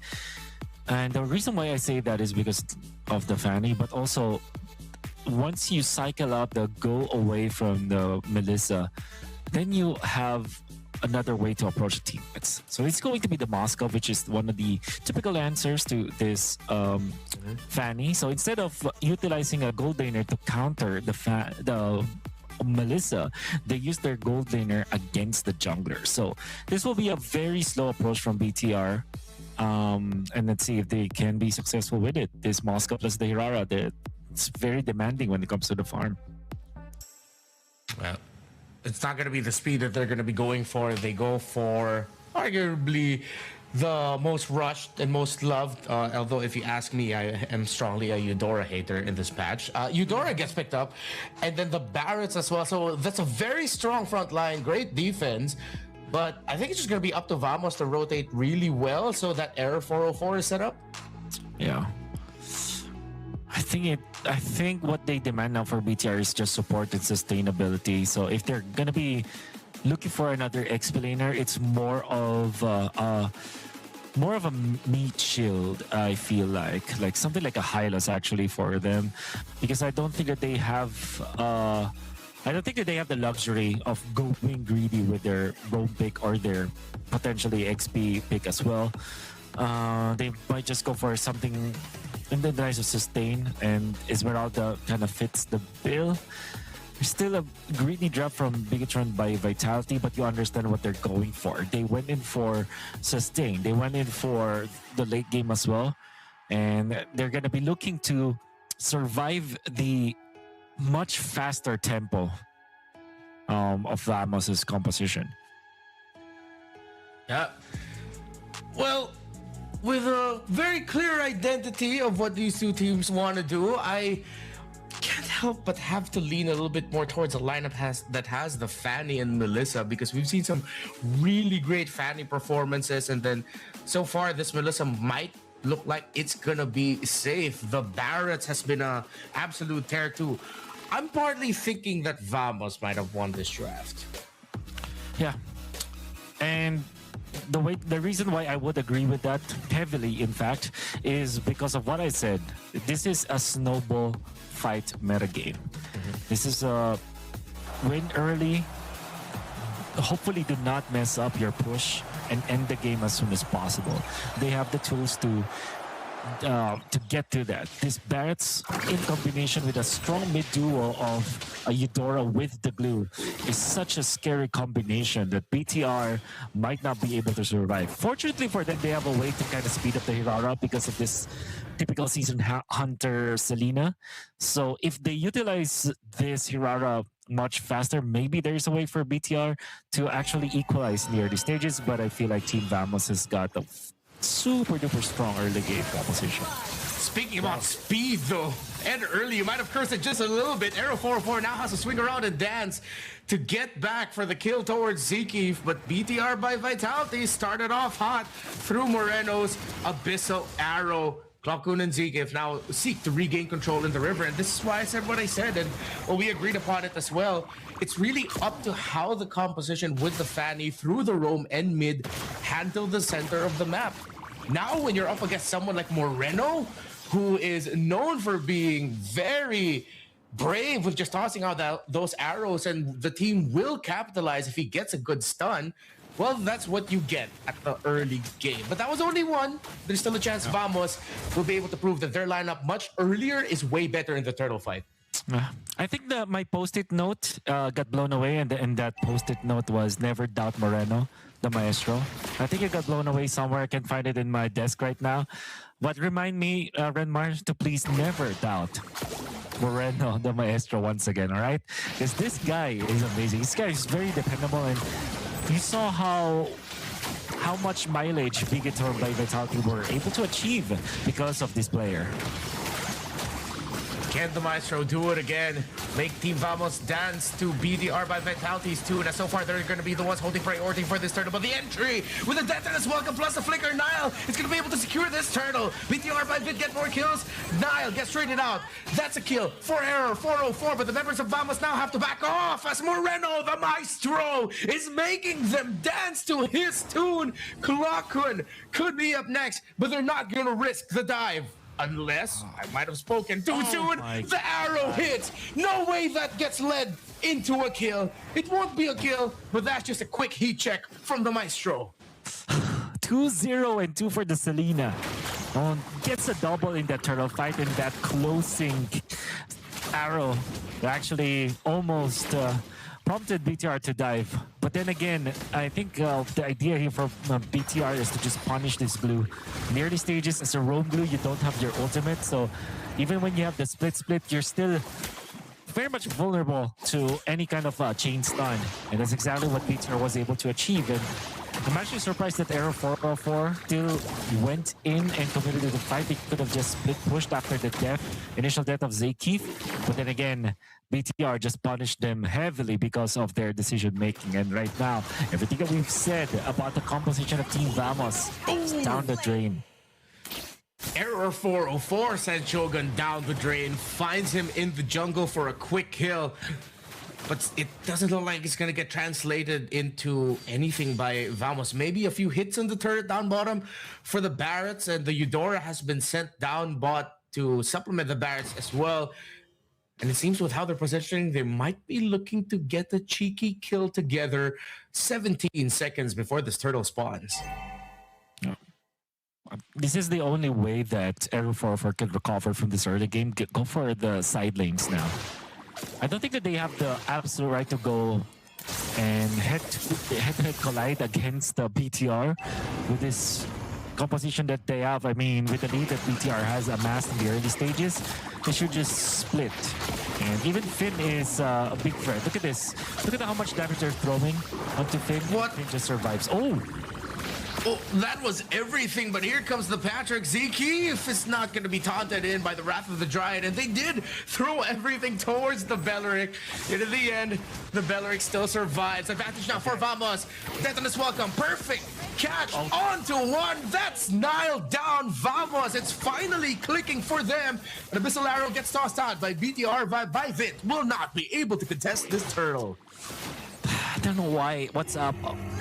And the reason why I say that is because of the Fanny, but also once you cycle out the go away from the Melissa, then you have another way to approach the teammates. So it's going to be the Moscow, which is one of the typical answers to this Fanny. So instead of utilizing a gold laner to counter the Melissa, they use their gold laner against the jungler. So this will be a very slow approach from BTR. And let's see if they can be successful with it. This Moscow plus the Hirara, it's very demanding when it comes to the farm. Well, it's not going to be the speed that they're going to be going for. They go for arguably the most rushed and most loved. Although, if you ask me, I am strongly a Eudora hater in this patch. Eudora gets picked up, and then the Barretts as well. So that's a very strong front line, great defense. But I think it's just going to be up to Vamos to rotate really well so that Error 404 is set up. Yeah. I think what they demand now for BTR is just support and sustainability. So if they're going to be looking for another XP laner, it's more of a meat shield, I feel like something like a Hylas actually for them, because I don't think that they have the luxury of going greedy with their roam pick or their potentially XP pick as well. They might just go for something in the nice of sustain, and Esmeralda kind of fits the bill. There's still a greedy drop from Bigatron by Vitality, but you understand what they're going for. They went in for sustain. They went in for the late game as well, and they're going to be looking to survive the much faster tempo of Vamos' composition. Yeah. Well, with a very clear identity of what these two teams want to do, I can't help but have to lean a little bit more towards a lineup that has the Fanny and Melissa, because we've seen some really great Fanny performances, and then so far this Melissa might look like it's gonna be safe. The Barretts has been a absolute tear too. I'm partly thinking that Vamos might have won this draft. Yeah, and the reason why I would agree with that heavily, in fact, is because of what I said. This is a snowball fight metagame. This is a win early. Hopefully do not mess up your push and end the game as soon as possible. They have the tools to get to that. This Barretts in combination with a strong mid duo of a Eudora with the glue is such a scary combination that BTR might not be able to survive. Fortunately for them, they have a way to kind of speed up the Hirara because of this typical season hunter Selena. So if they utilize this Hirara much faster, maybe there's a way for BTR to actually equalize in the early stages, but I feel like Team Vamos has got a super duper strong early game composition. Speaking about speed though, and early, you might have cursed it just a little bit. Arrow 404 now has to swing around and dance to get back for the kill towards Zeke, but BTR by Vitality started off hot through Moreno's Abyssal Arrow. Klokun and Zeke now seek to regain control in the river, and this is why I said what I said, and we agreed upon it as well. It's really up to how the composition with the Fanny through the roam and mid handle the center of the map. Now when you're up against someone like Moreno, who is known for being very brave with just tossing out those arrows, and the team will capitalize if he gets a good stun, well, that's what you get at the early game. But that was only one. There's still a chance Vamos will be able to prove that their lineup much earlier is way better in the turtle fight. I think my post-it note got blown away, and that post-it note was never doubt Moreno, the maestro. I think it got blown away somewhere. I can find it in my desk right now. But remind me, Renmar, to please never doubt Moreno, the maestro, once again, all right? Because this guy is amazing. This guy is very dependable, and you saw how much mileage Bigator by Vitality were able to achieve because of this player. Can the Maestro do it again? Make Team Vamos dance to BDR by Vitality's tune. And so far, they're going to be the ones holding priority for this turtle. But the entry with a death and a welcome plus the flicker. Nile is going to be able to secure this turtle. BDR by Vit get more kills. Nile gets traded out. That's a kill for Error 404. But the members of Vamos now have to back off as Moreno, the Maestro, is making them dance to his tune. Klokun could be up next, but they're not going to risk the dive. Unless I might have spoken too soon. The arrow hits. No way that gets led into a kill. It won't be a kill, but that's just a quick heat check from the Maestro. 2-0 and 2 for the Selena. Gets a double in that turtle fight, and that closing arrow actually almost prompted BTR to dive. But then again, I think the idea here for BTR is to just punish this blue. In the early stages, as a roam blue, you don't have your ultimate, so even when you have the split, you're still very much vulnerable to any kind of chain stun. And that's exactly what BTR was able to achieve. And I'm actually surprised that Arrow 404 still went in and committed to the fight. They could have just split pushed after the initial death of Zaykeef. But then again, BTR just punished them heavily because of their decision making. And right now, everything that we've said about the composition of Team Vamos is down the drain. Error 404 sends Shogun down the drain, finds him in the jungle for a quick kill. But it doesn't look like it's going to get translated into anything by Vamos. Maybe a few hits on the turret down bottom for the Barretts, and the Eudora has been sent down bot to supplement the Barretts as well. And it seems with how they're positioning, they might be looking to get a cheeky kill together 17 seconds before this turtle spawns. This is the only way that Arrow 404 can recover from this early game. Go for the side lanes now. I don't think that they have the absolute right to go and head-to-head collide against the BTR with this composition that they have. I mean, with the lead that BTR has amassed in the early stages, they should just split. And even Finn is a big threat. Look at this. Look at how much damage they're throwing onto Finn. What? Finn just survives. Oh! Oh, that was everything, but here comes the Patrick. Zaykeef is not going to be taunted in by the Wrath of the Dryad, and they did throw everything towards the Belleric. Yet in the end, the Belleric still survives. Advantage now for Vamos. Detonus welcome. Perfect catch onto one. That's Nile down Vamos. It's finally clicking for them. And Abyssal Arrow gets tossed out by BTR by Vit. Will not be able to contest this turtle. I don't know what's up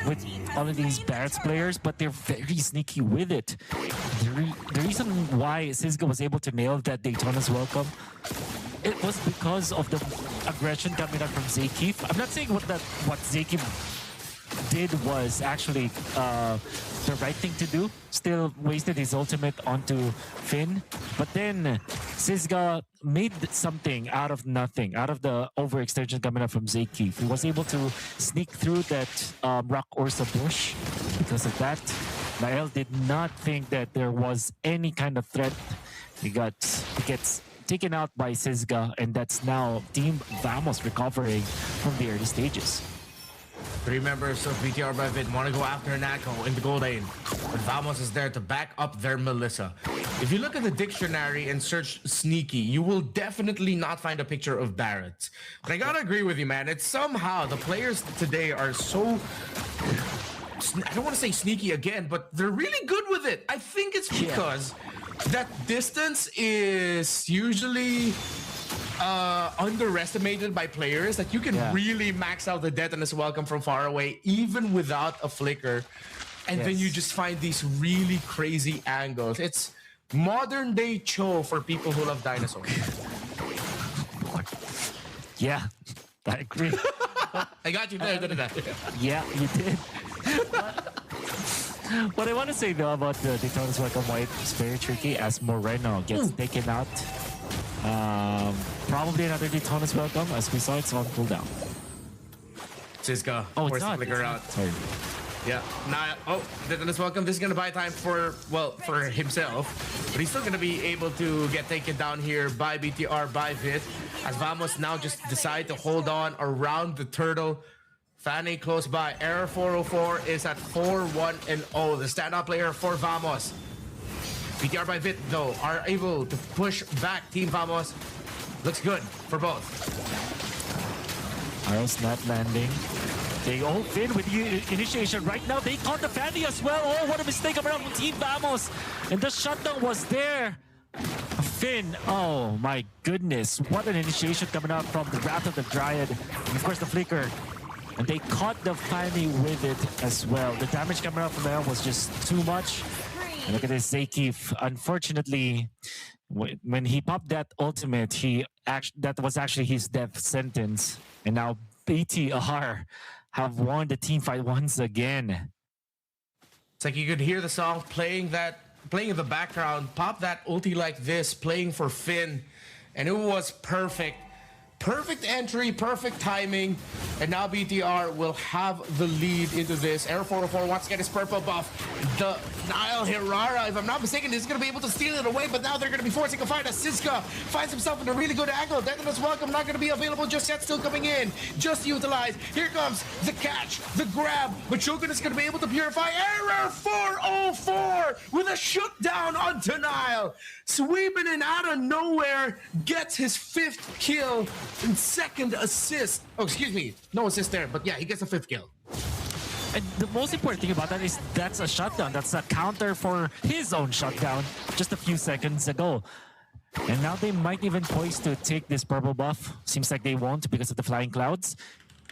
with all of these Barretts players, but they're very sneaky with it. The reason why Cisco was able to nail that Daytona's welcome, it was because of the aggression coming out from Zaykeef. I'm not saying what Zaykeef did was actually the right thing to do. Still wasted his ultimate onto Finn, but then Cisga made something out of nothing, out of the overextension coming up from Zaykeef. He was able to sneak through that Rock Ursa bush. Because of that, Nael did not think that there was any kind of threat. He gets taken out by Cisga, and that's now Team Vamos recovering from the early stages. 3 members of BTR by Vid want to go after Nako in the gold lane, but Vamos is there to back up their Melissa. If you look at the dictionary and search sneaky, you will definitely not find a picture of Barretts. But I gotta agree with you, man. It's somehow the players today are so... I don't want to say sneaky again, but they're really good with it. I think it's because that distance is usually... underestimated by players, that you can really max out the Detonus welcome from far away even without a flicker, and then you just find these really crazy angles. It's modern day Cho for people who love dinosaurs. Yeah, I agree. I got you there, didn't I? Yeah, you did. What I want to say though about the Daytona's welcome, why it's very tricky as Moreno gets taken out. Probably another Daytona's welcome. As we saw, it's on cooldown. Cisco. Oh, it's not. Flicker out. Sorry. Yeah. Now, Daytona's welcome. This is gonna buy time for himself, but he's still gonna be able to get taken down here by BTR by Vit, as Vamos now just decide to hold on around the turtle. Fanny close by. Error 404 is at 4-1-0. The standout player for Vamos. BTR by Vit, though, are able to push back Team Vamos. Looks good for both. Arrows not landing. They all Finn with the initiation. Right now, they caught the Fanny as well. Oh, what a mistake around Team Vamos. And the shutdown was there. Finn, oh my goodness. What an initiation coming out from the Wrath of the Dryad. And of course, the Flicker. And they caught the Fanny with it as well. The damage coming out from there was just too much. And look at this, Zaykeef. Unfortunately, when he popped that ultimate, that was actually his death sentence. And now BTR have won the team fight once again. It's like you could hear the song playing in the background, pop that ulti like this, playing for Finn. and it was perfect. Perfect entry, perfect timing, and now BTR will have the lead into this. Air 404 wants to get his purple buff. The Nile Hirara, if I'm not mistaken, is going to be able to steal it away, but now they're going to be forcing a fight as Siska finds himself in a really good angle. Detonus Welcome not going to be available just yet, still coming in. Just utilized. Here comes the catch, the grab, but Shogun is going to be able to purify. Error 404 with a shutdown onto Nile. Sweeping in out of nowhere, gets his 5th kill and 2nd assist. Oh, excuse me, no assist there, but yeah, he gets a 5th kill. And the most important thing about that is that's a shutdown. That's a counter for his own shutdown just a few seconds ago. And now they might even poise to take this purple buff. Seems like they won't because of the flying clouds.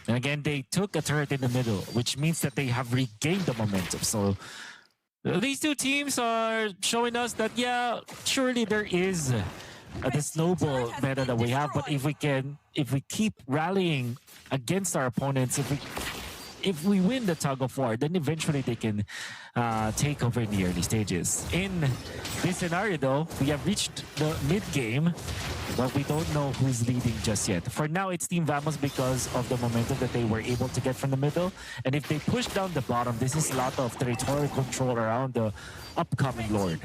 And again, they took a turret in the middle, which means that they have regained the momentum. So these two teams are showing us that, yeah, surely there is the snowball meta that we have, but if we keep rallying against our opponents, if we win the tug of war, then eventually they can take over in the early stages. In this scenario, though, we have reached the mid-game, but we don't know who's leading just yet. For now, it's Team Vamos because of the momentum that they were able to get from the middle. And if they push down the bottom, this is a lot of territorial control around the upcoming Lord.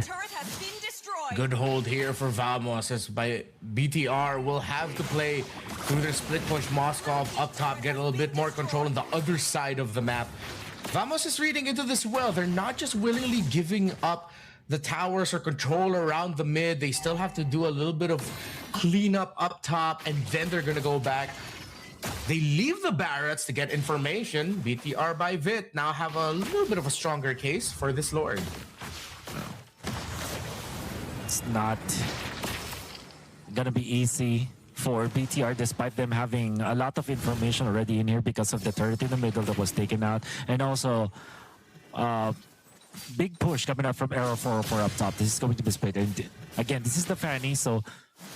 Good hold here for Vamos as by BTR will have to play through their split push. Moskov up top, get a little bit more control on the other side of the map. Vamos is reading into this well. They're not just willingly giving up the towers or control around the mid. They still have to do a little bit of cleanup up top, and then they're gonna go back. They leave the barracks to get information. BTR by Vit now have a little bit of a stronger case for this Lord. It's not gonna be easy for BTR despite them having a lot of information already in here because of the turret in the middle that was taken out, and also big push coming out from Arrow 404 up top. This is going to be split, and again, this is the Fanny, so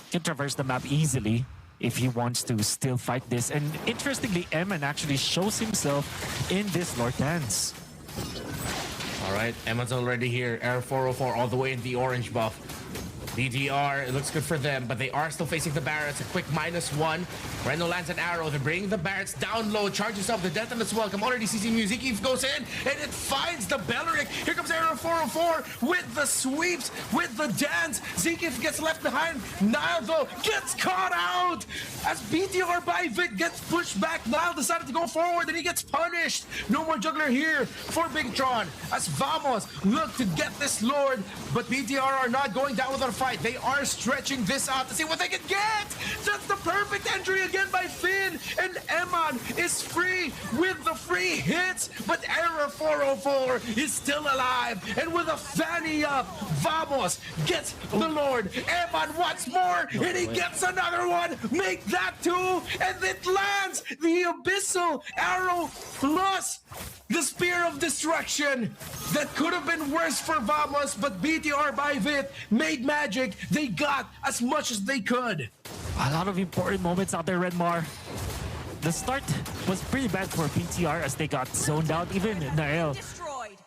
he can traverse the map easily if he wants to still fight this. And interestingly, Eman actually shows himself in this Lord dance. All right, Emma's already here. Air 404 all the way in the orange buff. BTR, it looks good for them, but they are still facing the Barretts. A quick -1. Reno lands an arrow. They're bringing the Barretts down low. Charges up the Detonus Welcome. Already CC Music Eve goes in, and it finds the Belleric. Here comes Arrow 404 with the sweeps, with the dance. Zekif gets left behind. Nile, though, gets caught out as BTR by Vit gets pushed back. Nile decided to go forward, and he gets punished. No more juggler here for Big Tron as Vamos look to get this Lord, but BTR are not going down with our fight. They are stretching this out to see what they can get. That's the perfect entry again by Finn, and Eman is free with the free hits, but Error 404 is still alive, and with a Fanny up, Vamos gets the Lord. Eman wants more, and he gets another one. Make that 2, and it lands the Abyssal Arrow plus the Spear of Destruction. That could have been worse for Vamos, but BTR by Vit made magic. They got as much as they could. A lot of important moments out there, Redmar. The start was pretty bad for BTR as they got zoned out. Even Nael,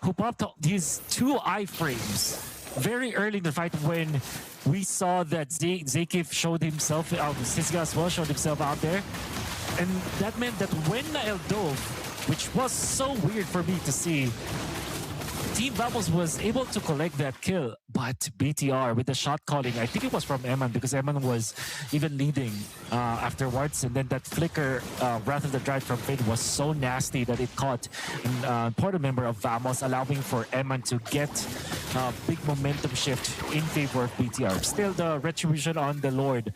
who popped these 2 iframes very early in the fight when we saw that Zekif showed himself, Siska as well showed himself out there. And that meant that when Nael dove, which was so weird for me to see, Team Vamos was able to collect that kill, but BTR with the shot calling, I think it was from Eman because Eman was even leading afterwards, and then that flicker Wrath of the Drive from Finn was so nasty that it caught an important member of Vamos, allowing for Eman to get a big momentum shift in favor of BTR. Still, the retribution on the Lord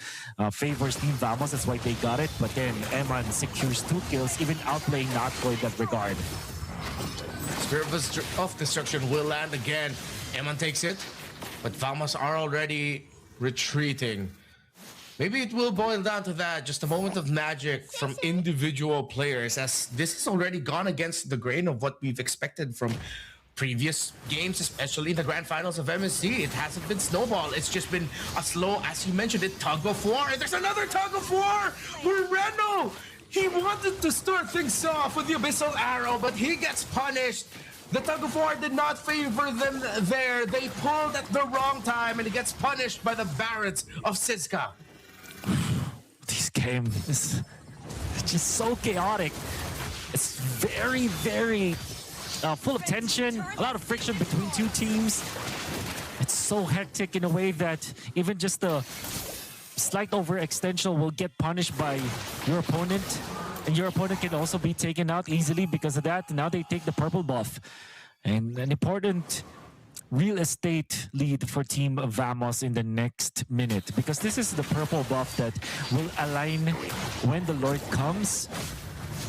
favors Team Vamos, that's why they got it, but then Eman secures 2 kills, even outplaying Natko in that regard. Spirit of Destruction will land again. Eman takes it, but Vamos are already retreating. Maybe it will boil down to that, just a moment of magic from individual players, as this has already gone against the grain of what we've expected from previous games, especially the grand finals of MSC. It hasn't been snowball. It's just been a slow, as you mentioned it, tug of war. And there's another tug of war where Reno, he wanted to start things off with the Abyssal Arrow, but he gets punished. The tug of war did not favor them there. They pulled at the wrong time, and he gets punished by the Barretts of Siska. game is just so chaotic. It's very, very full of tension, a lot of friction between two teams. It's so hectic in a way that even just the slight overextension will get punished by your opponent. And your opponent can also be taken out easily because of that. Now they take the purple buff. And an important real estate lead for Team Vamos in the next minute. Because this is the purple buff that will align when the Lord comes.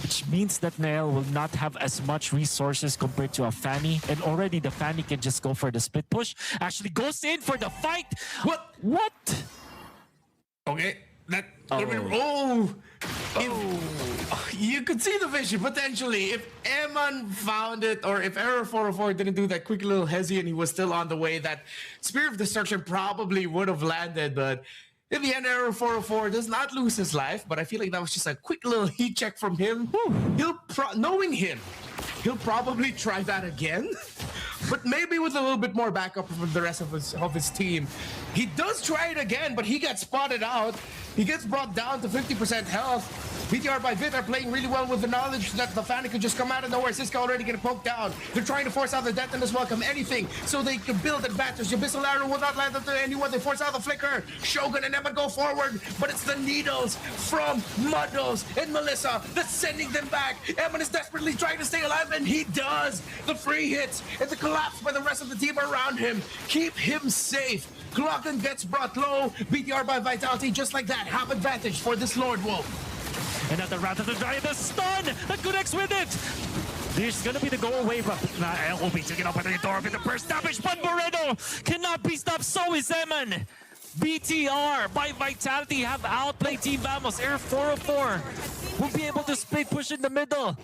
Which means that Nael will not have as much resources compared to a Fanny. And already the Fanny can just go for the split push. Actually goes in for the fight. What? What? Okay. Oh. You could see the vision potentially if Eman found it, or if Error 404 didn't do that quick little hezzy and he was still on the way, that Spear of Destruction probably would have landed. But in the end, Error 404 does not lose his life, but I feel like that was just a quick little heat check from him. Knowing him, he'll probably try that again, but maybe with a little bit more backup from the rest of his team. He does try it again, but he gets spotted out. He gets brought down to 50% health. BTR by Vit are playing really well with the knowledge that the Fanny could just come out of nowhere. Siska already getting poked down. They're trying to force out the death and as welcome anything so they can build advantage. The Abyssal Arrow will not land to anyone. They force out the Flicker. Shogun and Emma go forward, but it's the needles from Muddles and Melissa that's sending them back. Emma is desperately trying to stay alive, and he does. The free hits and the collapse by the rest of the team around him keep him safe. Glocken gets brought low. BTR by Vitality, just like that. Have advantage for this Lord Wolf. And at the Wrath of the Giant, the stun! The Kudex with it! There's gonna be the go away, but Nael will be taken up by the door with the first damage, but Moreno cannot be stopped, so is Eman. BTR by Vitality have outplayed Team Vamos. Air 404 will be able to split push in the middle.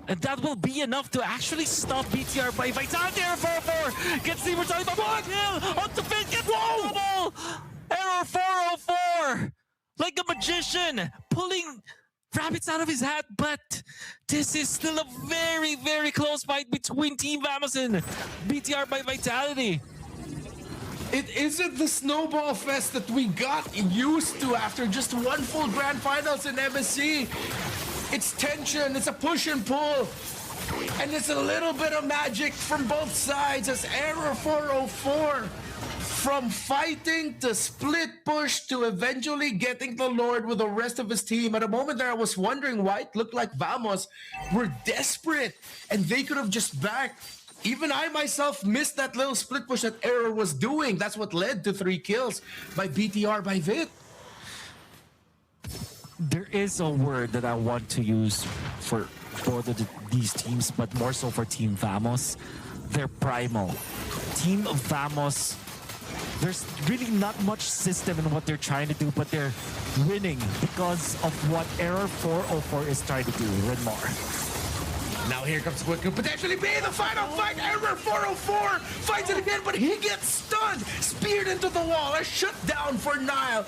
And that will be enough to actually stop BTR by Vitality. Air 404 gets the Vitality by one hill on the fit, gets double! Error 404! Like a magician, pulling rabbits out of his hat, but this is still a very, very close fight between Team Vamos and BTR by Vitality. It isn't the snowball fest that we got used to after just one full grand finals in MSC. It's tension, it's a push and pull, and it's a little bit of magic from both sides as Error 404, from fighting to split push to eventually getting the Lord with the rest of his team. At a moment there, I was wondering why it looked like Vamos were desperate and they could have just backed. Even I myself missed that little split push that Error was doing. That's what led to 3 kills by BTR by Vit. There is a word that I want to use for these teams, but more so for Team Vamos. They're primal. Team Vamos, there's really not much system in what they're trying to do, but they're winning because of what Error 404 is trying to do. Renmar. Now here comes Quick, who potentially be the final fight. Error 404 fights it again, but he gets stunned, speared into the wall. A shutdown for Nile.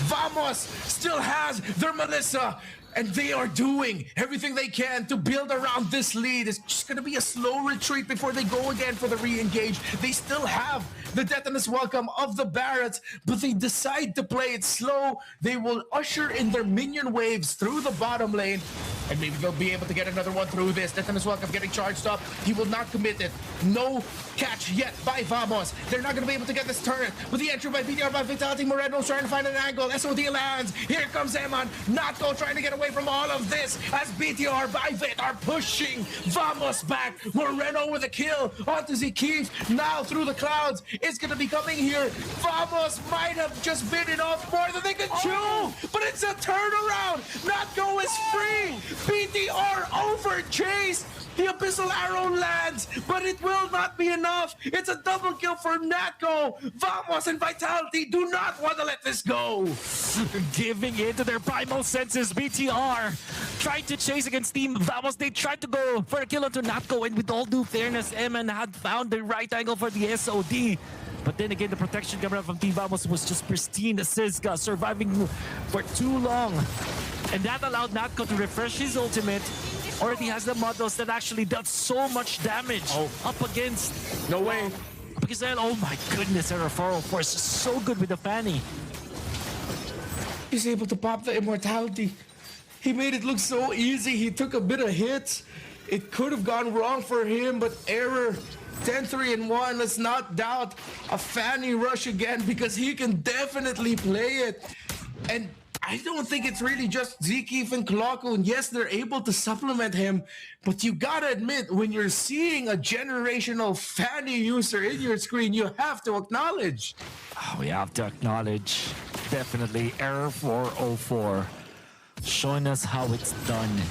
Vamos still has their Melissa, and they are doing everything they can to build around this lead. It's just going to be a slow retreat before they go again for the re-engage. They still have the detonous welcome of the Barretts, but they decide to play it slow. They will usher in their minion waves through the bottom lane, and maybe they'll be able to get another one through this. Detonous welcome getting charged up. He will not commit it. No catch yet by Vamos. They're not going to be able to get this turret. With the entry by BTR by Vitality, Moreno's trying to find an angle. SOD lands. Here comes Eman. Natko trying to get away from all of this as BTR by Vit are pushing Vamos back. Moreno with a kill onto Zekif. Now through the clouds. It's going to be coming here. Vamos might have just bitten off more than they could chew, but it's a turnaround. Natko is free. BTR over chase. The Abyssal Arrow lands, but it will not be enough. It's a double kill for Natko. Vamos and Vitality do not want to let this go. Giving in to their primal senses, BTR trying to chase against Team Vamos. They tried to go for a kill onto Natko, and with all due fairness, Eman had found the right angle for the SOD. But then again, the protection coming out from Team Vamos was just pristine. Siska surviving for too long. And that allowed Natko to refresh his ultimate. Already has the models that actually does so much damage up against. No way. Because then, oh my goodness, Error 404 is so good with the Fanny. He's able to pop the immortality. He made it look so easy. He took a bit of hits. It could have gone wrong for him, but error. 10-3 and 1. Let's not doubt a Fanny rush again because he can definitely play it. And I don't think it's really just Zekeef and Klokun. Yes, they're able to supplement him, but you gotta admit, when you're seeing a generational Fanny user in your screen, you have to acknowledge. Oh, we have to acknowledge, definitely, Error 404, showing us how it's done.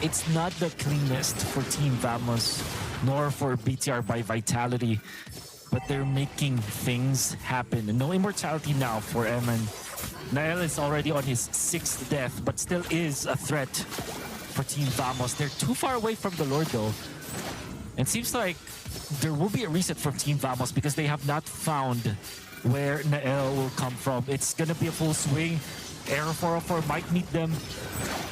It's not the cleanest for Team Vamos, nor for BTR by Vitality, but they're making things happen. No immortality now for Eman. Nael is already on his 6th death, but still is a threat for Team Vamos. They're too far away from the Lord, though. It seems like there will be a reset from Team Vamos because they have not found where Nael will come from. It's gonna be a full swing. Error 404 might meet them.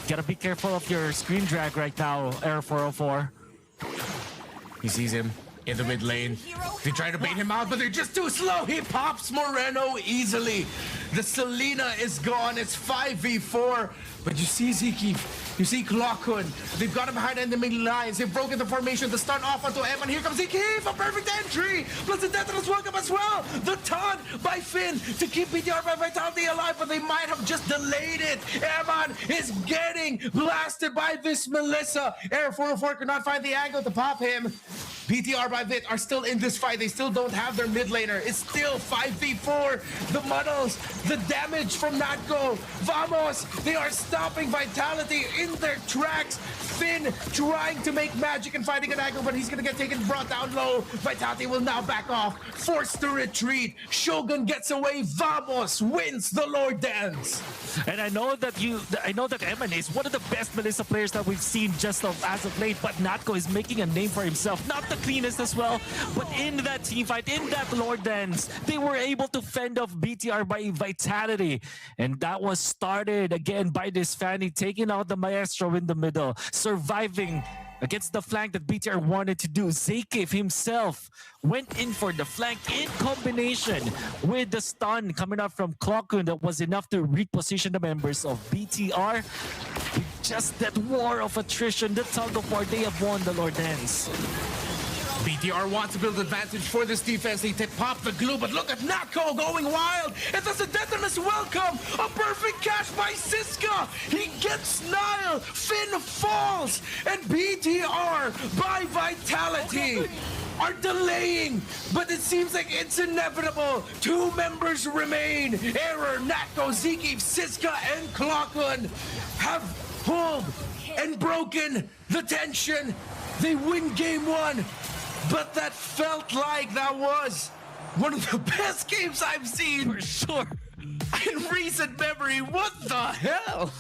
Gotta be careful of your screen drag right now, Error 404. He sees him in the mid lane. They try to bait him out, but they're just too slow. He pops Moreno easily. The Selena is gone. It's 5v4. But you see Zekeef, you see Klokun. They've got him behind enemy lines. They've broken the formation to start off onto Eman. Here comes Zekeef, a perfect entry. Plus the Deathless welcome as well. The taunt by Finn to keep BTR by Vitality alive, but they might have just delayed it. Eman is getting blasted by this Melissa. Air 404 could not find the angle to pop him. BTR by Vit are still in this fight. They still don't have their mid laner. It's still 5v4. The muddles, the damage from Natko. Vamos, they are stopping Vitality in their tracks. Finn trying to make magic and finding an angle, but he's gonna get brought down low. Vitality will now back off, forced to retreat. Shogun gets away. Vamos wins the Lord Dance. And I know that Eman is one of the best Melissa players that we've seen just as of late, but Natko is making a name for himself. Not the cleanest as well, but in that team fight, in that Lord Dance, they were able to fend off BTR by Vitality. And that was started again by this Fanny, taking out the Maestro in the middle, surviving against the flank that BTR wanted to do. Zekeef himself went in for the flank in combination with the stun coming out from Klokun that was enough to reposition the members of BTR. With just that war of attrition, the tug of war, they have won the Lord Dance. BTR wants to build advantage for this defense. They pop the glue, but look at Natko going wild. It does a Deathless welcome. A perfect catch by Siska. He gets Nile. Finn falls. And BTR by Vitality are delaying, but it seems like it's inevitable. 2 members remain. Error, Natko, Zekeef, Siska, and Klokun have pulled and broken the tension. They win game 1. But that felt like that was one of the best games I've seen. For sure. In recent memory. What the hell?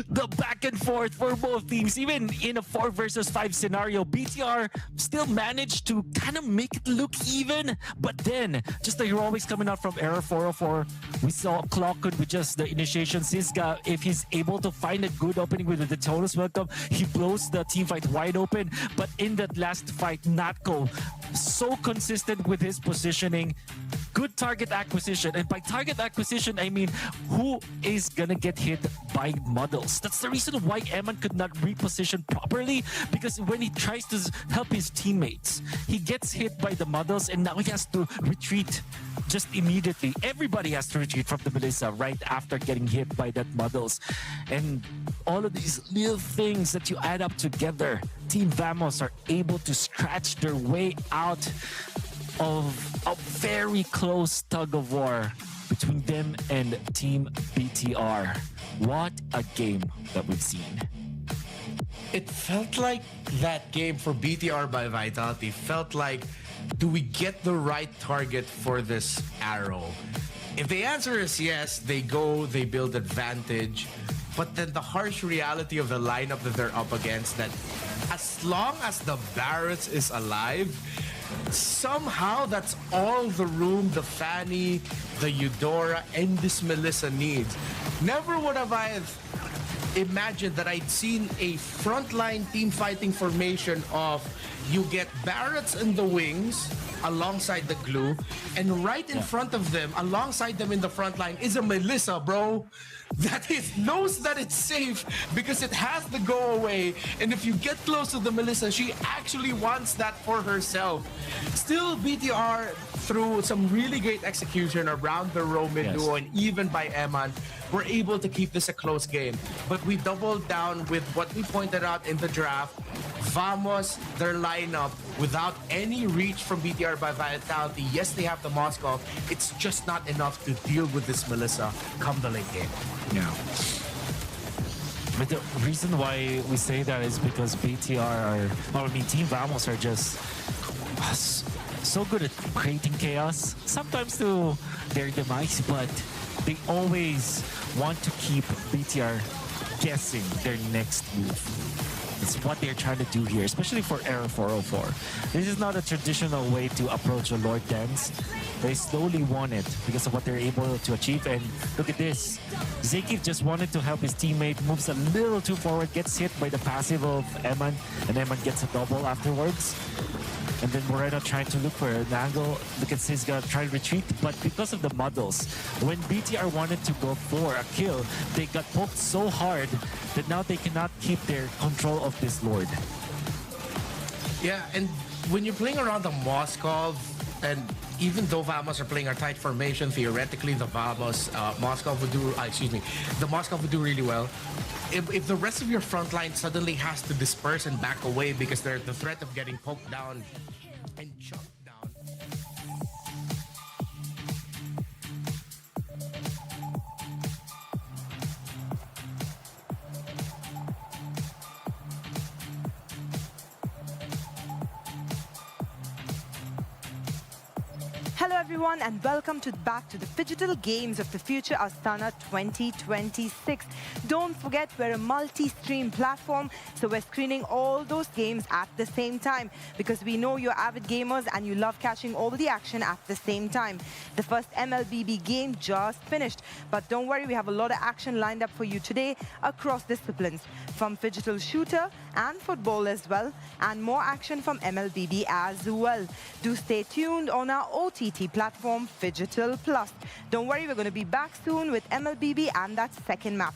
The back and forth for both teams, even in a 4 versus 5 scenario, BTR still managed to kind of make it look even. But then, just the heroics coming out from Error 404, we saw Klokun with just the initiation. Siska, if he's able to find a good opening with the Totalus welcome, he blows the team fight wide open. But in that last fight, Natko, so consistent with his positioning, good target acquisition. And by target acquisition, I mean who is gonna get hit by muddles. That's the reason why Eman could not reposition properly, because when he tries to help his teammates, he gets hit by the muddles and now he has to retreat just immediately. Everybody has to retreat from the Melissa right after getting hit by that muddles. And all of these little things that you add up together, Team Vamos are able to scratch their way out of a very close tug of war between them and Team BTR. What a game that we've seen. It felt like that game for BTR by Vitality felt like, do we get the right target for this arrow? If the answer is yes, they go, they build advantage. But then the harsh reality of the lineup that they're up against, that as long as the Barretts is alive, somehow that's all the room the Fanny, the Eudora, and this Melissa needs. Never would have I imagined that I'd seen a frontline team fighting formation of you get Barrett's in the wings alongside the glue, and right in front of them, alongside them in the front line, is a Melissa, bro. That is knows that it's safe because it has the go away. And if you get close to the Melissa, she actually wants that for herself. Still, BTR, through some really great execution around the Roman duo and even by Eman, were able to keep this a close game. But we doubled down with what we pointed out in the draft. Vamos, their lineup, without any reach from BTR by Vitality. Yes, they have the Moskov. It's just not enough to deal with this Melissa come the late game. Yeah. But the reason why we say that is because Team Vamos are just so good at creating chaos, sometimes to their demise, but they always want to keep BTR guessing their next move. It's what they're trying to do here, especially for Era 404. This is not a traditional way to approach a Lord Dance. They slowly won it because of what they're able to achieve. And look at this. Zeki just wanted to help his teammate, moves a little too forward, gets hit by the passive of Eman, and Eman gets a double afterwards. And then Moreno trying to look for an angle. Look at Sisga trying to retreat, but because of the muddles, when BTR wanted to go for a kill, they got poked so hard that now they cannot keep their control of this Lord. Yeah, and when you're playing around the Moskov, and even though Vamos are playing a tight formation, theoretically the Moskov would do, the Moskov would do really well. If the rest of your front line suddenly has to disperse and back away because they're the threat of getting poked down and chucked down. Hello everyone and welcome back to the Digital Games of the Future Astana 2026. Don't forget, we're a multi-stream platform, so we're screening all those games at the same time because we know you're avid gamers and you love catching all the action at the same time. The first MLBB game just finished, but don't worry, we have a lot of action lined up for you today across disciplines, from digital shooter and football as well, and more action from MLBB as well. Do stay tuned on our OTT platform, Digital Plus. Don't worry, we're going to be back soon with MLBB and that second map.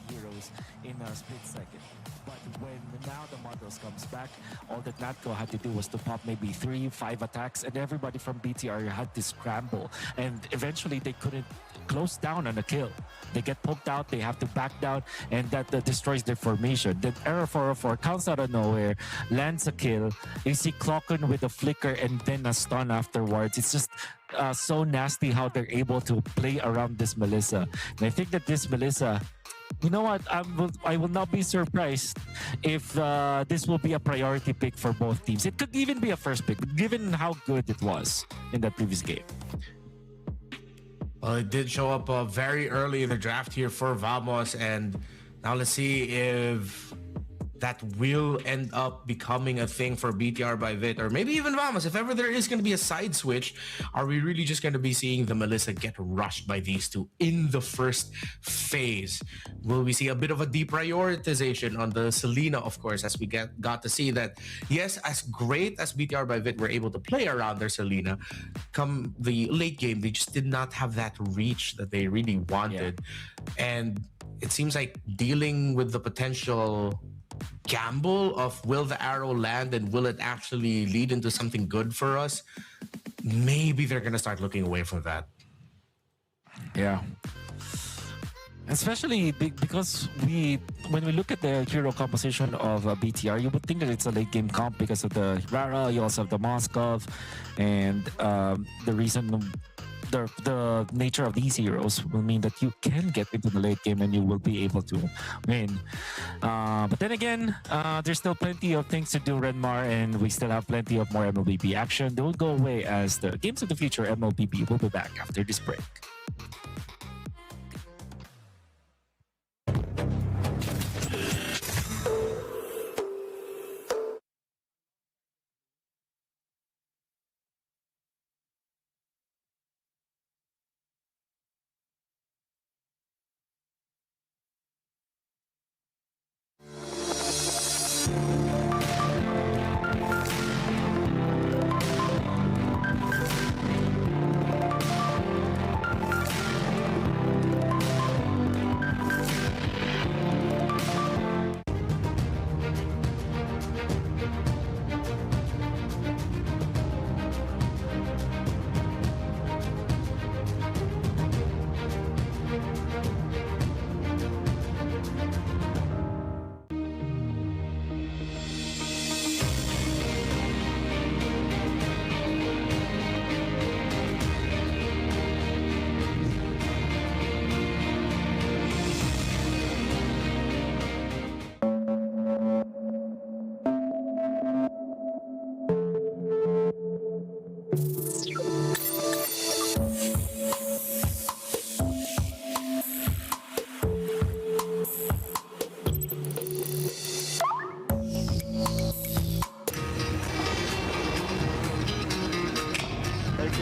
Heroes in a split second. But when now the models comes back, all that Natco had to do was to pop maybe 3-5 attacks, and everybody from BTR had to scramble. And eventually they couldn't close down on a kill. They get poked out, they have to back down, and that destroys their formation. Then Era 404 comes out of nowhere, lands a kill. You see Clocken with a flicker and then a stun afterwards. It's just so nasty how they're able to play around this Melissa. And I think that this Melissa, you know what? I will not be surprised if this will be a priority pick for both teams. It could even be a first pick, given how good it was in the previous game. Well, it did show up very early in the draft here for Vamos, and now let's see if that will end up becoming a thing for BTR by Vit, or maybe even Vamos. If ever there is going to be a side switch, are we really just going to be seeing the Melissa get rushed by these two in the first phase? Will we see a bit of a deprioritization on the Selena, of course, as we got to see that, yes, as great as BTR by Vit were able to play around their Selena, come the late game, they just did not have that reach that they really wanted. Yeah. And it seems like dealing with the potential gamble of will the arrow land and will it actually lead into something good for us, maybe they're gonna start looking away from that. Yeah, especially because when we look at the hero composition of BTR, you would think that it's a late game comp because of the Rara, you also have the Moskov, and the reason the nature of these heroes will mean that you can get into the late game and you will be able to win. But then again, there's still plenty of things to do, Renmar, and we still have plenty of more MLBB action. They will go away as the Games of the Future MLBB will be back after this break.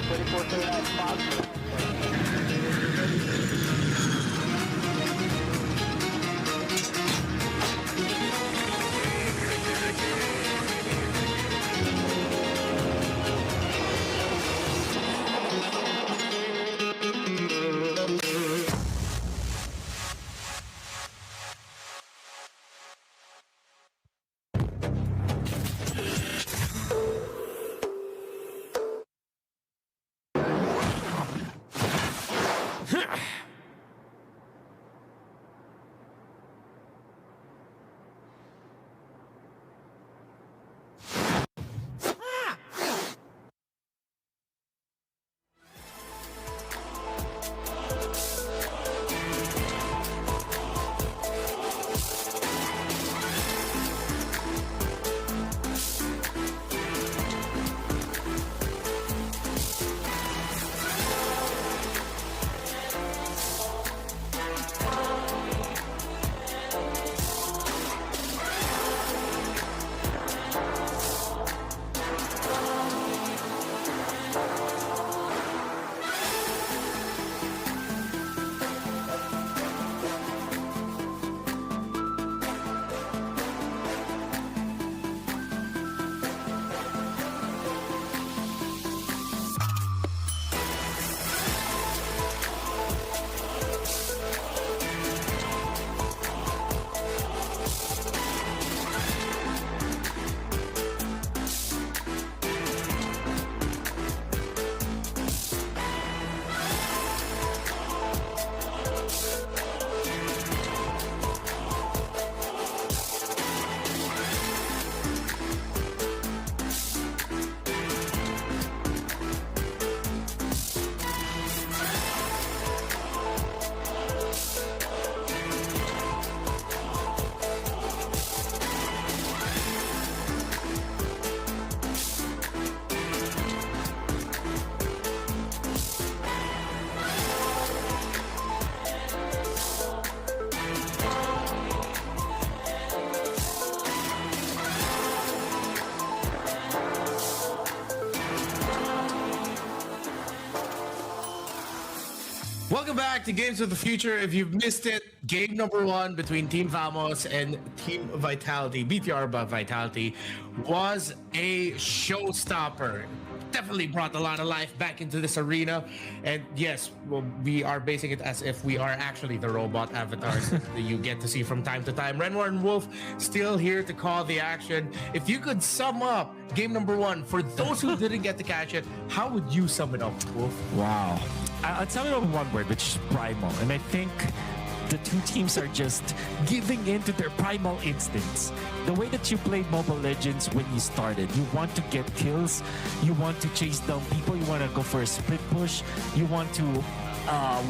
24-39 spot. Welcome back to Games of the Future. If you've missed it, game number one between Team Vamos and Team Vitality, BTR by Vitality, was a showstopper. Definitely brought a lot of life back into this arena. And yes, well, we are basing it as if we are actually the robot avatars that you get to see from time to time. Renwar and Wolf still here to call the action. If you could sum up game number one for those who didn't get to catch it, how would you sum it up, Wolf? Wow. I'll tell you one word, which is primal. And I think the two teams are just giving in to their primal instincts. The way that you played Mobile Legends when you started, you want to get kills, you want to chase down people, you want to go for a split push, you want to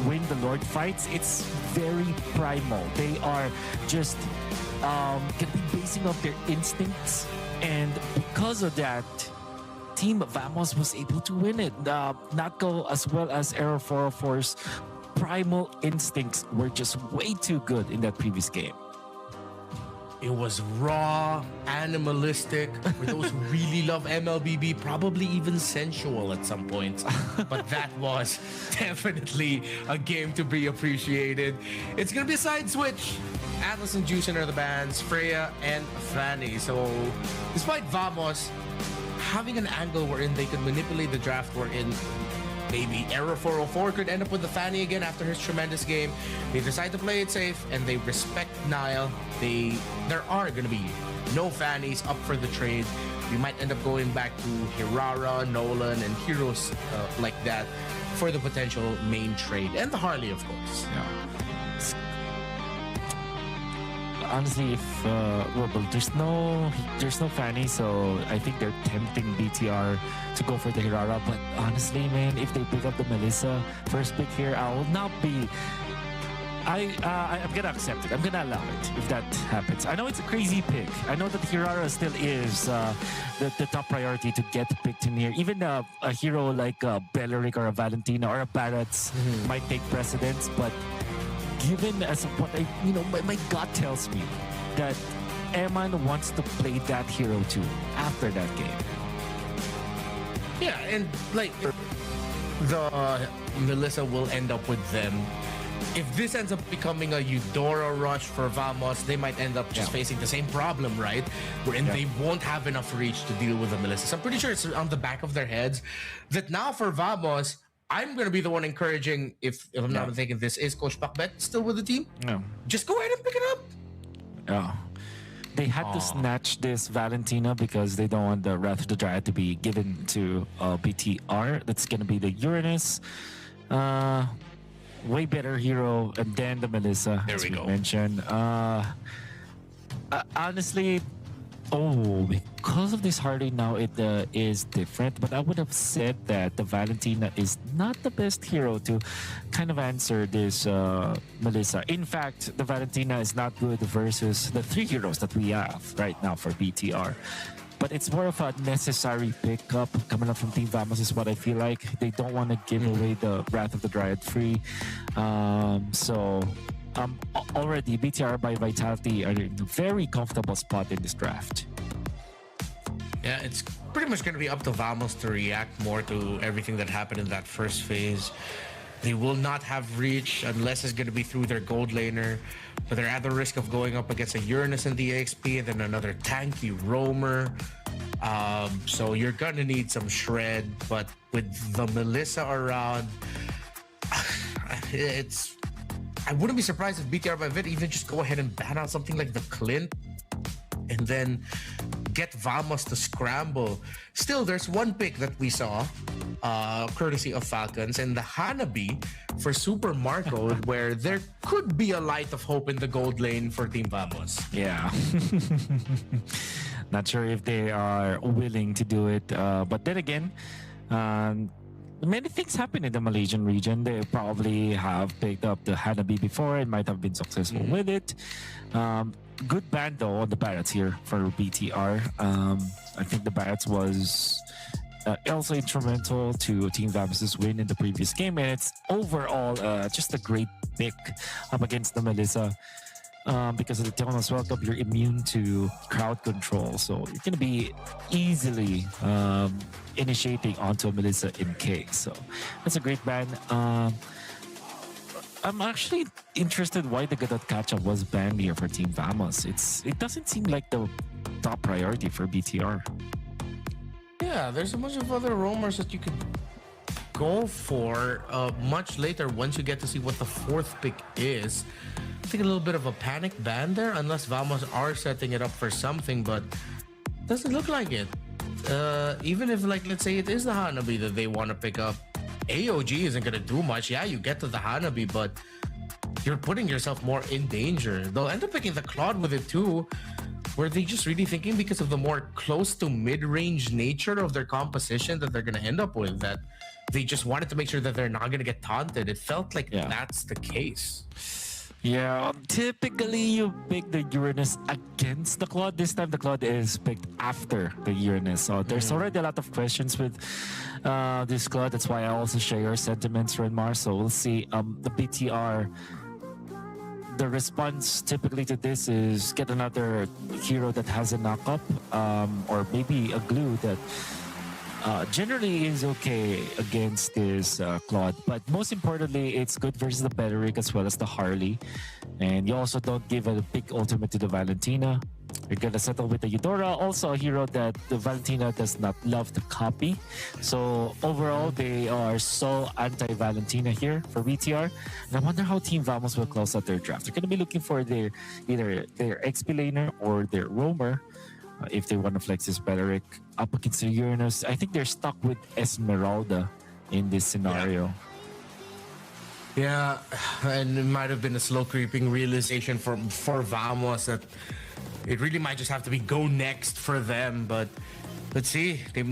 win the Lord fights. It's very primal. They are just gonna be basing off their instincts, and because of that, Team Vamos was able to win it. Not go as well as Aero 404's primal instincts were just way too good in that previous game. It was raw, animalistic. For those who really love MLBB, probably even sensual at some points. But that was definitely a game to be appreciated. It's gonna be a side switch. Atlas and Juicin are the bans, Freya and Fanny. So, despite Vamos having an angle wherein they could manipulate the draft, wherein maybe Error 404 could end up with the Fanny again after his tremendous game, they decide to play it safe and they respect Nile. There are going to be no Fannies up for the trade. We might end up going back to Hirara, Nolan, and heroes like that for the potential main trade, and the Harley, of course. Yeah. Honestly, if well, there's no Fanny, so I think they're tempting BTR to go for the Hirara. But honestly, man, if they pick up the Melissa first pick here, I will not be. I'm gonna accept it. I'm gonna allow it if that happens. I know it's a crazy pick. I know that Hirara still is the top priority to get picked in here. Even a hero like a Belleric or a Valentina or a Barats might take precedence, but given as what my gut tells me that Eman wants to play that hero too after that game. Yeah, and like the Melissa will end up with them. If this ends up becoming a Eudora rush for Vamos, they might end up just facing the same problem, right? Wherein they won't have enough reach to deal with the Melissa. So I'm pretty sure it's on the back of their heads that now for Vamos, I'm going to be the one encouraging, if I'm not mistaken, this is Coach Pacbet still with the team? No. Just go ahead and pick it up. Oh. They had to snatch this Valentina because they don't want the Wrath of the Dryad to be given to BTR. That's going to be the Uranus. Way better hero, and then the Melissa, there as we go. mentioned. Honestly, because of this Harley now, it is different. But I would have said that the Valentina is not the best hero to kind of answer this Melissa. In fact, the Valentina is not good versus the 3 heroes that we have right now for BTR. But it's more of a necessary pickup coming up from Team Vamos is what I feel like. They don't want to give away the Wrath of the Dryad free. Already BTR by Vitality are in a very comfortable spot in this draft. Yeah, it's pretty much going to be up to Vamos to react more to everything that happened in that first phase. They will not have reach unless it's going to be through their gold laner. But they're at the risk of going up against a Uranus in the XP and then another tanky roamer. So you're going to need some shred. But with the Melissa around, I wouldn't be surprised if BTR by Vid even just go ahead and ban out something like the Clint and then get Vamos to scramble. Still, there's one pick that we saw, courtesy of Falcons, and the Hanabi for Super Marco, where there could be a light of hope in the gold lane for Team Vamos. Yeah. Not sure if they are willing to do it. But then again, many things happen in the Malaysian region. They probably have picked up the Hanabi before and might have been successful with it. Good ban though on the Barretts here for BTR. I think the Barretts was also instrumental to Team Vamos' win in the previous game, and it's overall just a great pick up against the Melissa. Because of the Telenos World Cup, you're immune to crowd control, so you're going to be easily initiating onto a Melissa in case. So that's a great ban. I'm actually interested why the Gadot catch-up was banned here for Team Vamos. It doesn't seem like the top priority for BTR. Yeah, there's a bunch of other roamers that you could go for much later once you get to see what the 4th pick is. I think a little bit of a panic ban there, unless Vamos are setting it up for something, but doesn't look like it. Even if, like, let's say it is the Hanabi that they want to pick up, AOG isn't going to do much. Yeah, you get to the Hanabi, but you're putting yourself more in danger. They'll end up picking the Claude with it too. Were they just really thinking because of the more close to mid-range nature of their composition that they're going to end up with, that they just wanted to make sure that they're not going to get taunted? It felt like that's the case. Yeah, typically you pick the Uranus against the Claude. This time the Claude is picked after the Uranus. So there's already a lot of questions with this Claude. That's why I also share your sentiments, Renmar. So we'll see. The BTR, the response typically to this is get another hero that has a knock-up, or maybe a glue that generally is okay against this Claude, but most importantly, it's good versus the Belleric as well as the Harley. And you also don't give a big ultimate to the Valentina. You're gonna settle with the Eudora, also a hero that the Valentina does not love to copy. So overall, they are so anti-Valentina here for BTR. And I wonder how Team Vamos will close out their draft. They're gonna be looking for either their XP laner or their roamer. If they want to flex this Belleric up against the Uranus. I think they're stuck with Esmeralda in this scenario. Yeah, and it might have been a slow creeping realization for Vamos that it really might just have to be go next for them. But let's see. It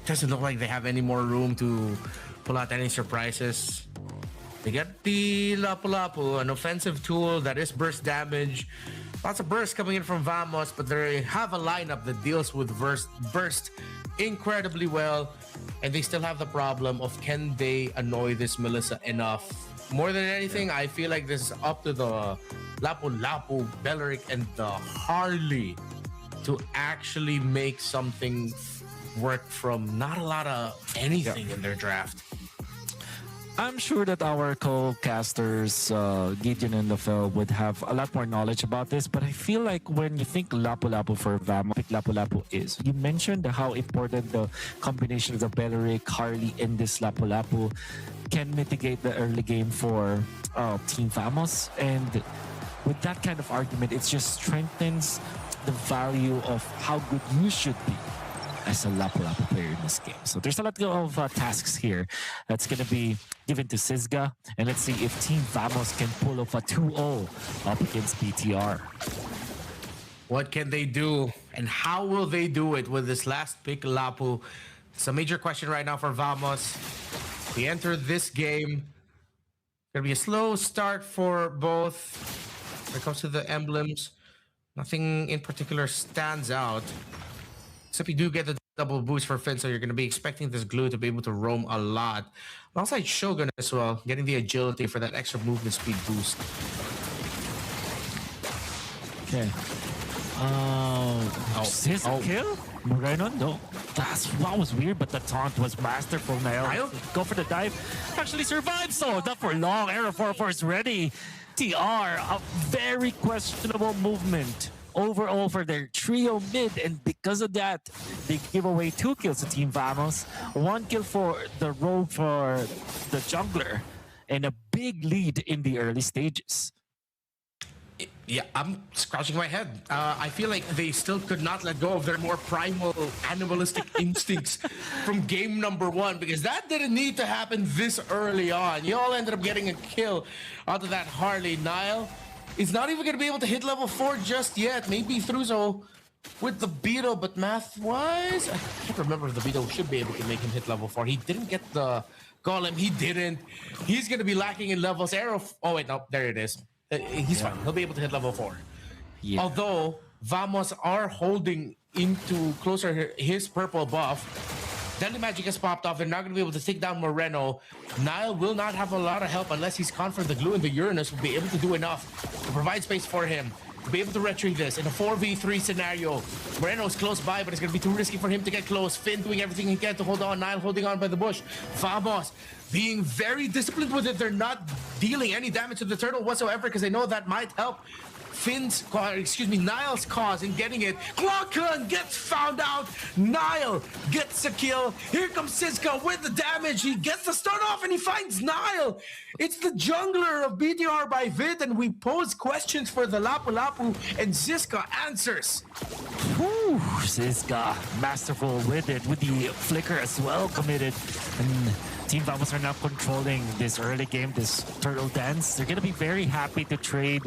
doesn't look like they have any more room to pull out any surprises. They get the Lapu-Lapu, an offensive tool that is burst damage. Lots of burst coming in from Vamos, but they have a lineup that deals with burst incredibly well. And they still have the problem of, can they annoy this Melissa enough? More than anything, I feel like this is up to the Lapu-Lapu, Belleric, and the Harley to actually make something work from not a lot of anything in their draft. I'm sure that our co-casters, Gideon and Lafel, would have a lot more knowledge about this, but I feel like when you think Lapu-Lapu for Vamos, Lapu-Lapu is. You mentioned how important the combination of the Belleric, Harley, and this Lapu-Lapu can mitigate the early game for Team Vamos, and with that kind of argument, it just strengthens the value of how good you should be as a Lapu-Lapu player in this game. So there's a lot of tasks here that's going to be given to Sizga. And let's see if Team Vamos can pull off a 2-0 up against BTR. What can they do? And how will they do it with this last pick, Lapu? It's a major question right now for Vamos. We enter this game. Gonna be a slow start for both. When it comes to the emblems, nothing in particular stands out. Except you do get the double boost for Finn, so you're going to be expecting this glue to be able to roam a lot. Alongside Shogun as well, getting the agility for that extra movement speed boost. Okay. Kill? Moreno? No. That was weird, but the taunt was masterful now. Go for the dive. Actually survives, so not for long. Arrow 4 is ready. TR, a very questionable movement overall for their trio mid, and because of that, they give away 2 kills to Team Vamos, 1 kill for the rogue for the jungler, and a big lead in the early stages. Yeah, I'm scratching my head. I feel like they still could not let go of their more primal animalistic instincts from game number 1, because that didn't need to happen this early on. You all ended up getting a kill out of that Harley. Nile is not even going to be able to hit level 4 just yet. Maybe Thruzo with the Beetle, but math-wise, I can't remember if the Beetle should be able to make him hit level 4. He didn't get the Golem. He didn't. He's going to be lacking in levels. Arrow... Oh, wait, no. There it is. He's fine. He'll be able to hit level 4. Yeah. Although, Vamos are holding into closer his purple buff. Deadly Magic has popped off. They're not going to be able to take down Moreno. Nile will not have a lot of help unless he's confident the glue and the Uranus will be able to do enough to provide space for him to be able to retrieve this in a 4v3 scenario. Moreno is close by, but it's going to be too risky for him to get close. Finn doing everything he can to hold on. Nile holding on by the bush. Vamos being very disciplined with it. They're not dealing any damage to the turtle whatsoever because they know that might help Nile's cause in getting it. Klokun gets found out. Nile gets a kill. Here comes Sizka with the damage. He gets the start off and he finds Nile. It's the jungler of BTR by Vid, and we pose questions for the Lapu-Lapu, and Ziska answers. Whew, Ziska, masterful with it, with the flicker as well committed. And Team Vamos are now controlling this early game, this turtle dance. They're going to be very happy to trade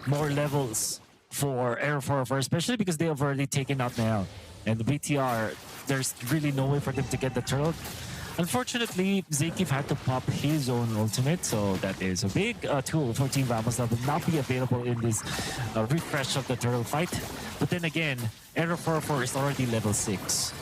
more levels for Air 4, especially because they have already taken out Nail. And the BTR, there's really no way for them to get the turtle. Unfortunately, Zakif had to pop his own ultimate, so that is a big tool for Team Vamos that will not be available in this refresh of the turtle fight. But then again, Air 4 is already level 6.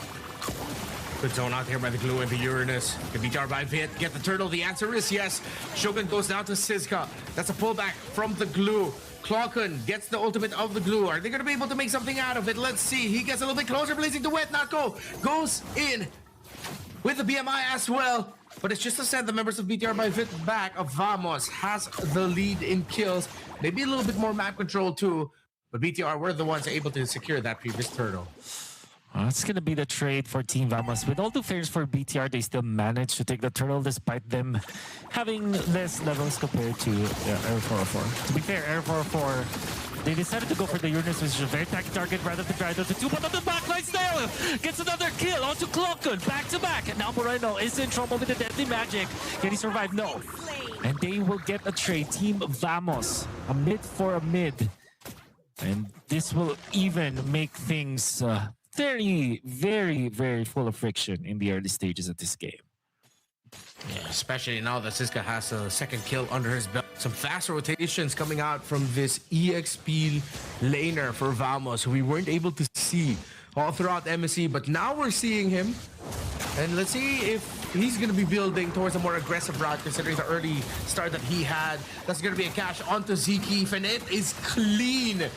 Good zone out here by the glue and the Uranus. Can BTR by Vid get the turtle? The answer is yes. Shogun goes down to Sizka. That's a pullback from the glue. Klokun gets the ultimate of the glue. Are they going to be able to make something out of it? Let's see. He gets a little bit closer. Blazing to wet, not go. Goes in with the BMI as well. But it's just to send the members of BTR by Vid back. Vamos has the lead in kills. Maybe a little bit more map control too. But BTR were the ones able to secure that previous turtle. It's going to be the trade for Team Vamos. With all due fairness for BTR, they still managed to take the turtle despite them having less levels compared to Air 404. To be fair, Air 404, they decided to go for the Uranus, which is a very tacky target rather than try to two. But on the backline, Snail gets another kill onto Klokun, back to back. And now Moreno is in trouble with the Deadly Magic. Can he survive? No. And they will get a trade. Team Vamos, a mid for a mid. And this will even make things very, very, very full of friction in the early stages of this game. Yeah, especially now that Sizka has a second kill under his belt. Some fast rotations coming out from this EXP laner for Vamos, who we weren't able to see all throughout MSC, but now we're seeing him. And let's see if he's going to be building towards a more aggressive route, considering the early start that he had. That's going to be a cash onto Zeke, and it is clean. It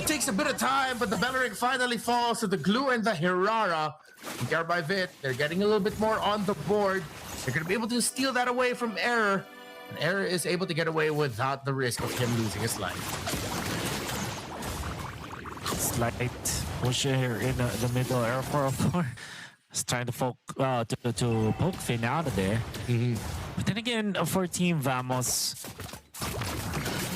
takes a bit of time, but the Belleric finally falls to the Glue and the Hirara. BTR by Vit, they're getting a little bit more on the board. They're going to be able to steal that away from Error. And Error is able to get away without the risk of him losing his life. Slight push here in the middle. Error 404. Trying to poke Finn out of there. But then again, for Team Vamos,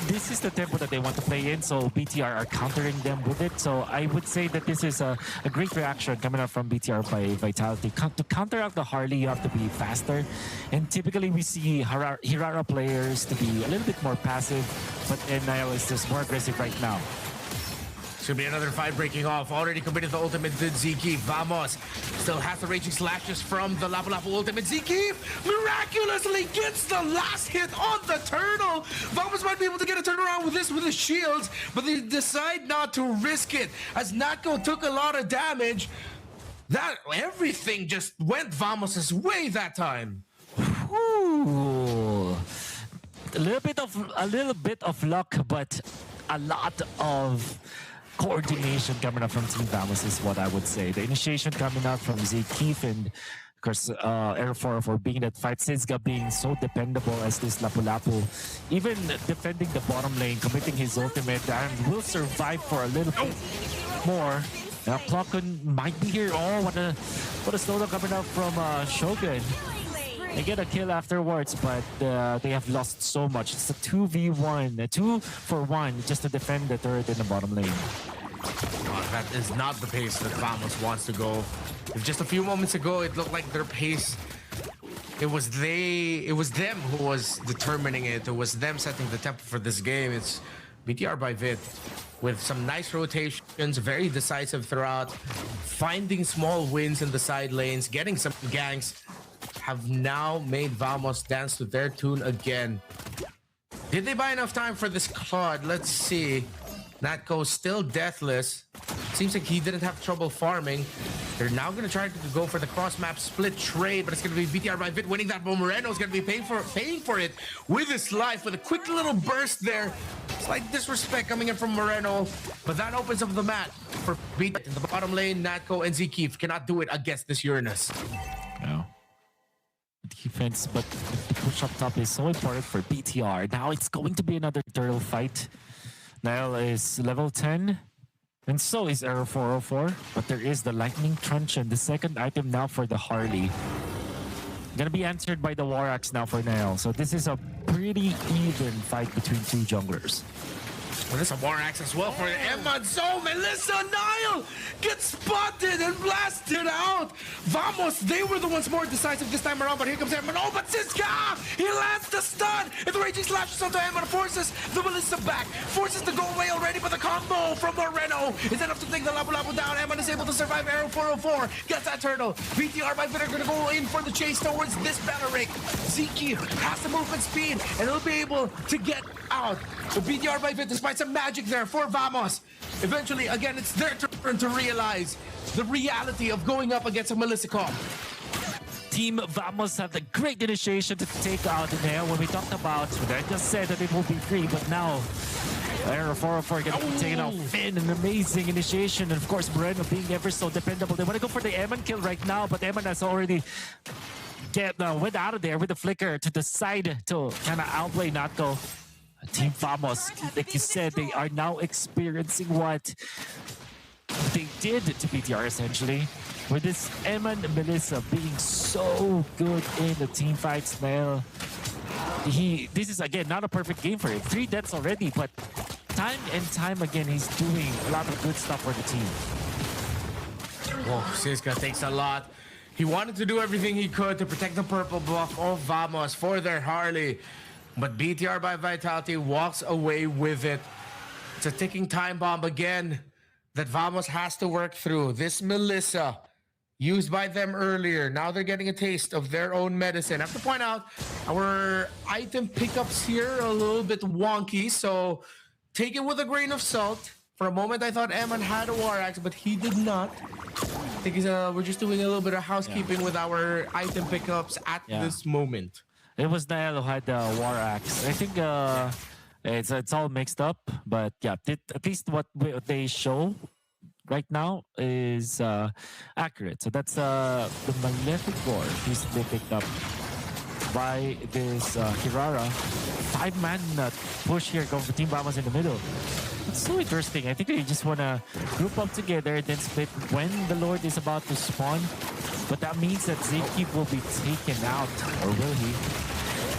this is the tempo that they want to play in, so BTR are countering them with it. So I would say that this is a great reaction coming up from BTR by Vitality. To counter out the Harley, you have to be faster. And typically we see Hirara players to be a little bit more passive, but NIL is just more aggressive right now. Should be another fight breaking off. Already committed the ultimate to Zeke. Vamos still has the raging slashes from the Lapu Lapu ultimate. Zeke miraculously gets the last hit on the turtle. Vamos might be able to get a turnaround with this with his shields, but they decide not to risk it as Natko took a lot of damage. That everything just went Vamos's way that time. Ooh. A little bit of luck, but a lot of coordination coming up from Team Vamos is what I would say. The initiation coming out from Zeke and of course Air 404 being that fight, Sizga being so dependable as this Lapu Lapu, even defending the bottom lane, committing his ultimate and will survive for a little bit more. Now Clockun might be here. Oh, what a slowdown coming out from Shogun. They get a kill afterwards, but they have lost so much. It's a 2v1, a 2-for-1 just to defend the turret in the bottom lane. Oh, that is not the pace that Vamos wants to go. If just a few moments ago, it looked like their pace. It was them who was determining it. It was them setting the tempo for this game. It's BTR by Vit with some nice rotations, very decisive throughout, finding small wins in the side lanes, getting some ganks. Have now made Vamos dance to their tune again. Did they buy enough time for this Claude? Let's see. Natko still deathless. Seems like he didn't have trouble farming. They're now going to try to go for the cross-map split trade, but it's going to be BTR by Vit winning that. But Moreno's going to be paying for it with his life, with a quick little burst there. Slight disrespect coming in from Moreno, but that opens up the map for BTR in the bottom lane. Natko and Zeke cannot do it against this Uranus. No. Defense, but the push up top is so important for BTR. Now it's going to be another turtle fight. Niall is level 10, and so is Arrow 404. But there is the Lightning Truncheon, the second item now for the Harley. Gonna be answered by the War Axe now for Niall. So this is a pretty even fight between two junglers. Well, there's a War Axe as well for Emma. So Melissa Niall gets spotted and blasted out. Vamos, they were the ones more decisive this time around, but here comes Emma. Oh, but Siska! He lands the stun! And the Raging slashes onto Emma, forces the Melissa back. Forces to go away already, but the combo from Moreno is enough to take the Lapu Lapu down. Emma is able to survive. Arrow 404 gets that turtle. BTR by Vit are going to go in for the chase towards this Belleric. Zeke has the movement speed, and he'll be able to get out. So BTR by Vit, despite some magic there for Vamos, eventually, again, it's their turn to realize the reality of going up against a Melissa comp. Team Vamos had a great initiation to take out Nail. When we talked about, I just said that it will be free, but now Arrow 404 getting taken out. Finn, an amazing initiation, and of course Moreno being ever so dependable. They want to go for the Eman kill right now, but Eman has already went out of there with the flicker to the side to kind of outplay Natko. Team Vamos, like you said, they are now experiencing what they did to BTR essentially. With this Eman and Melissa being so good in the team fights now. This is again not a perfect game for him. 3 deaths already, but time and time again he's doing a lot of good stuff for the team. Oh, Siska takes a lot. He wanted to do everything he could to protect the purple buff of Vamos for their Harley. But BTR by Vitality walks away with it. It's a ticking time bomb again that Vamos has to work through. This Melissa, used by them earlier. Now they're getting a taste of their own medicine. I have to point out, our item pickups here are a little bit wonky, so take it with a grain of salt. For a moment, I thought Eman had a War Axe, but he did not. I think we're just doing a little bit of housekeeping with our item pickups at this moment. It was Nael who had the War Axe. I think it's all mixed up, but yeah, at least what they show right now is accurate. So that's the Malefic War they picked up by this Hirara. 5-man push here going for Team Vamos in the middle. It's so interesting. I think they just want to group up together, then split when the Lord is about to spawn. But that means that Zeke will be taken out, or will he?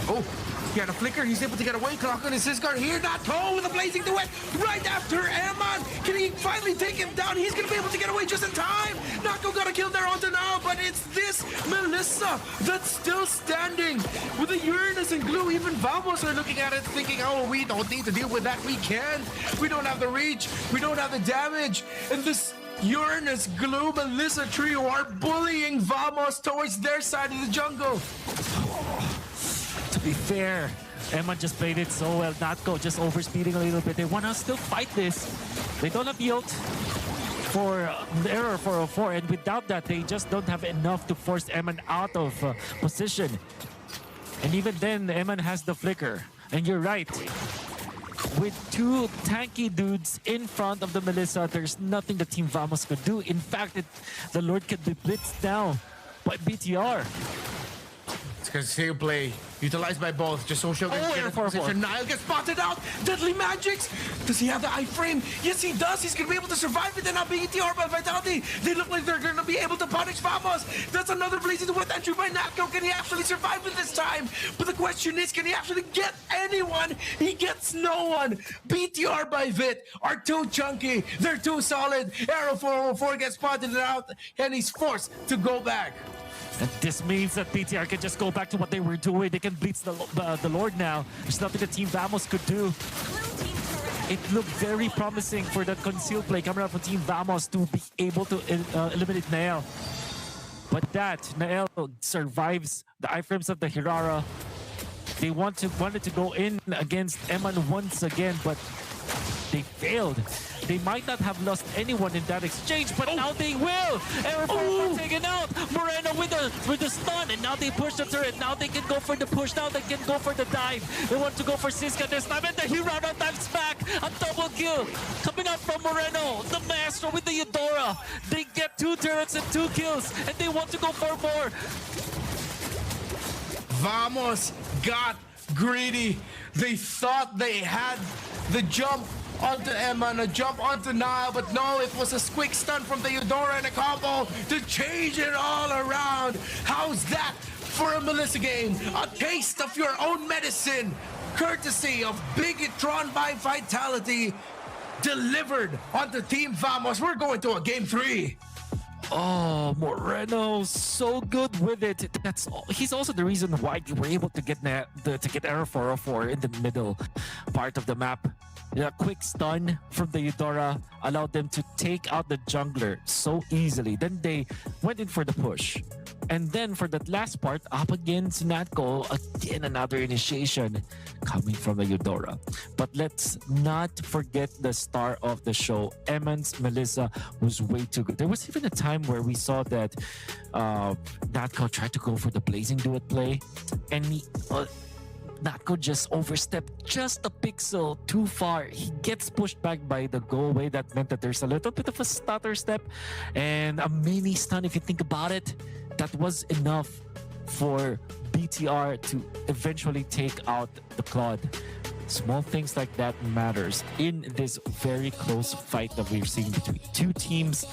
Oh, he had a flicker. He's able to get away. Clock on his Sisgar here. Natko with a blazing duet right after Eman. Can he finally take him down? He's going to be able to get away just in time. Natko got a kill there onto now, but it's this Melissa that's still standing with the Uranus and Glue. Even Vamos are looking at it thinking, oh, we don't need to deal with that. We can't. We don't have the reach. We don't have the damage. And this Uranus, Glue, Melissa trio are bullying Vamos towards their side of the jungle. To be fair, Emma just played it so well. Natko just overspeeding a little bit. They want to still fight this. They don't have yield for the error 404, and without that, they just don't have enough to force Eman out of position. And even then, Eman has the flicker. And you're right. With two tanky dudes in front of the Melissa, there's nothing the Team Vamos could do. In fact, the Lord could be blitzed now by BTR. It's because save play utilized by both. Just so Sugar get a position. Nile gets spotted out. Deadly Magics. Does he have the iframe? Yes, he does. He's going to be able to survive it. And now being ETR by Vitality. They look like they're going to be able to punish Vamos. That's another blazing with entry by Natko. Can he actually survive it this time? But the question is, can he actually get anyone? He gets no one. BTR by Vit are too chunky. They're too solid. Arrow 404 gets spotted out. And he's forced to go back. And this means that BTR can just go back to what they were doing. They can blitz the Lord now. There's nothing the Team Vamos could do. It looked very promising for that concealed play coming out from Team Vamos to be able to eliminate Nael. But Nael survives the iframes of the Hirara. They wanted to go in against Eman once again, but they failed. They might not have lost anyone in that exchange, but now they will. Error taken out. Moreno with the stun, and now they push the turret. Now they can go for the push. Now they can go for the dive. They want to go for Siska this time, and the Hirara dives back. A double kill coming out from Moreno. The Maestro with the Eudora. They get 2 turrets and 2 kills, and they want to go for more. Vamos got greedy. They thought they had the jump onto Eman, a jump onto Nile, but no, it was a quick stun from the Eudora and a combo to change it all around. How's that for a Melissa game? A taste of your own medicine, courtesy of Bigatron by Vitality, delivered onto Team Vamos. We're going to a game 3. Oh, Moreno, so good with it. He's also the reason why they were able to get Error 404 in the middle part of the map. A quick stun from the Eudora allowed them to take out the jungler so easily. Then they went in for the push. And then for that last part, up against Natko, again another initiation coming from the Eudora. But let's not forget the star of the show. Eman's Melissa was way too good. There was even a time where we saw that Natko tried to go for the Blazing Duet play, and Natko just overstepped just a pixel too far. He gets pushed back by the go away. That meant that there's a little bit of a stutter step and a mini stun if you think about it. That was enough for BTR to eventually take out the Claude. Small things like that matters in this very close fight that we're seeing between two teams,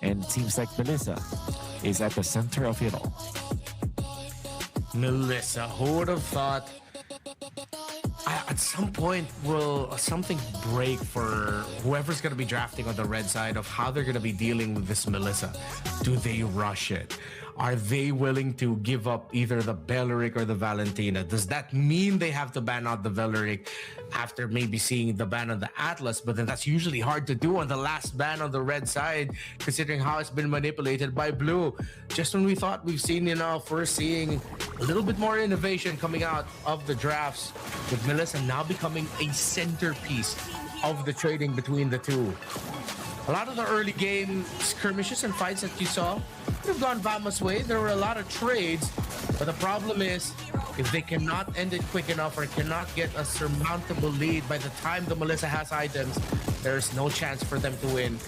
and it seems like Melissa is at the center of it all. Melissa, who would have thought at some point will something break for whoever's going to be drafting on the red side of how they're going to be dealing with this Melissa? Do they rush it? Are they willing to give up either the Belleric or the Valentina? Does that mean they have to ban out the Belleric after maybe seeing the ban on the Atlas? But then that's usually hard to do on the last ban on the red side, considering how it's been manipulated by blue. Just when we thought we've seen enough, we're seeing a little bit more innovation coming out of the drafts, with Melissa now becoming a centerpiece of the trading between the two. A lot of the early game skirmishes and fights that you saw could have gone Vamos' way. There were a lot of trades, but the problem is if they cannot end it quick enough or cannot get a surmountable lead by the time the Melissa has items, there's no chance for them to win.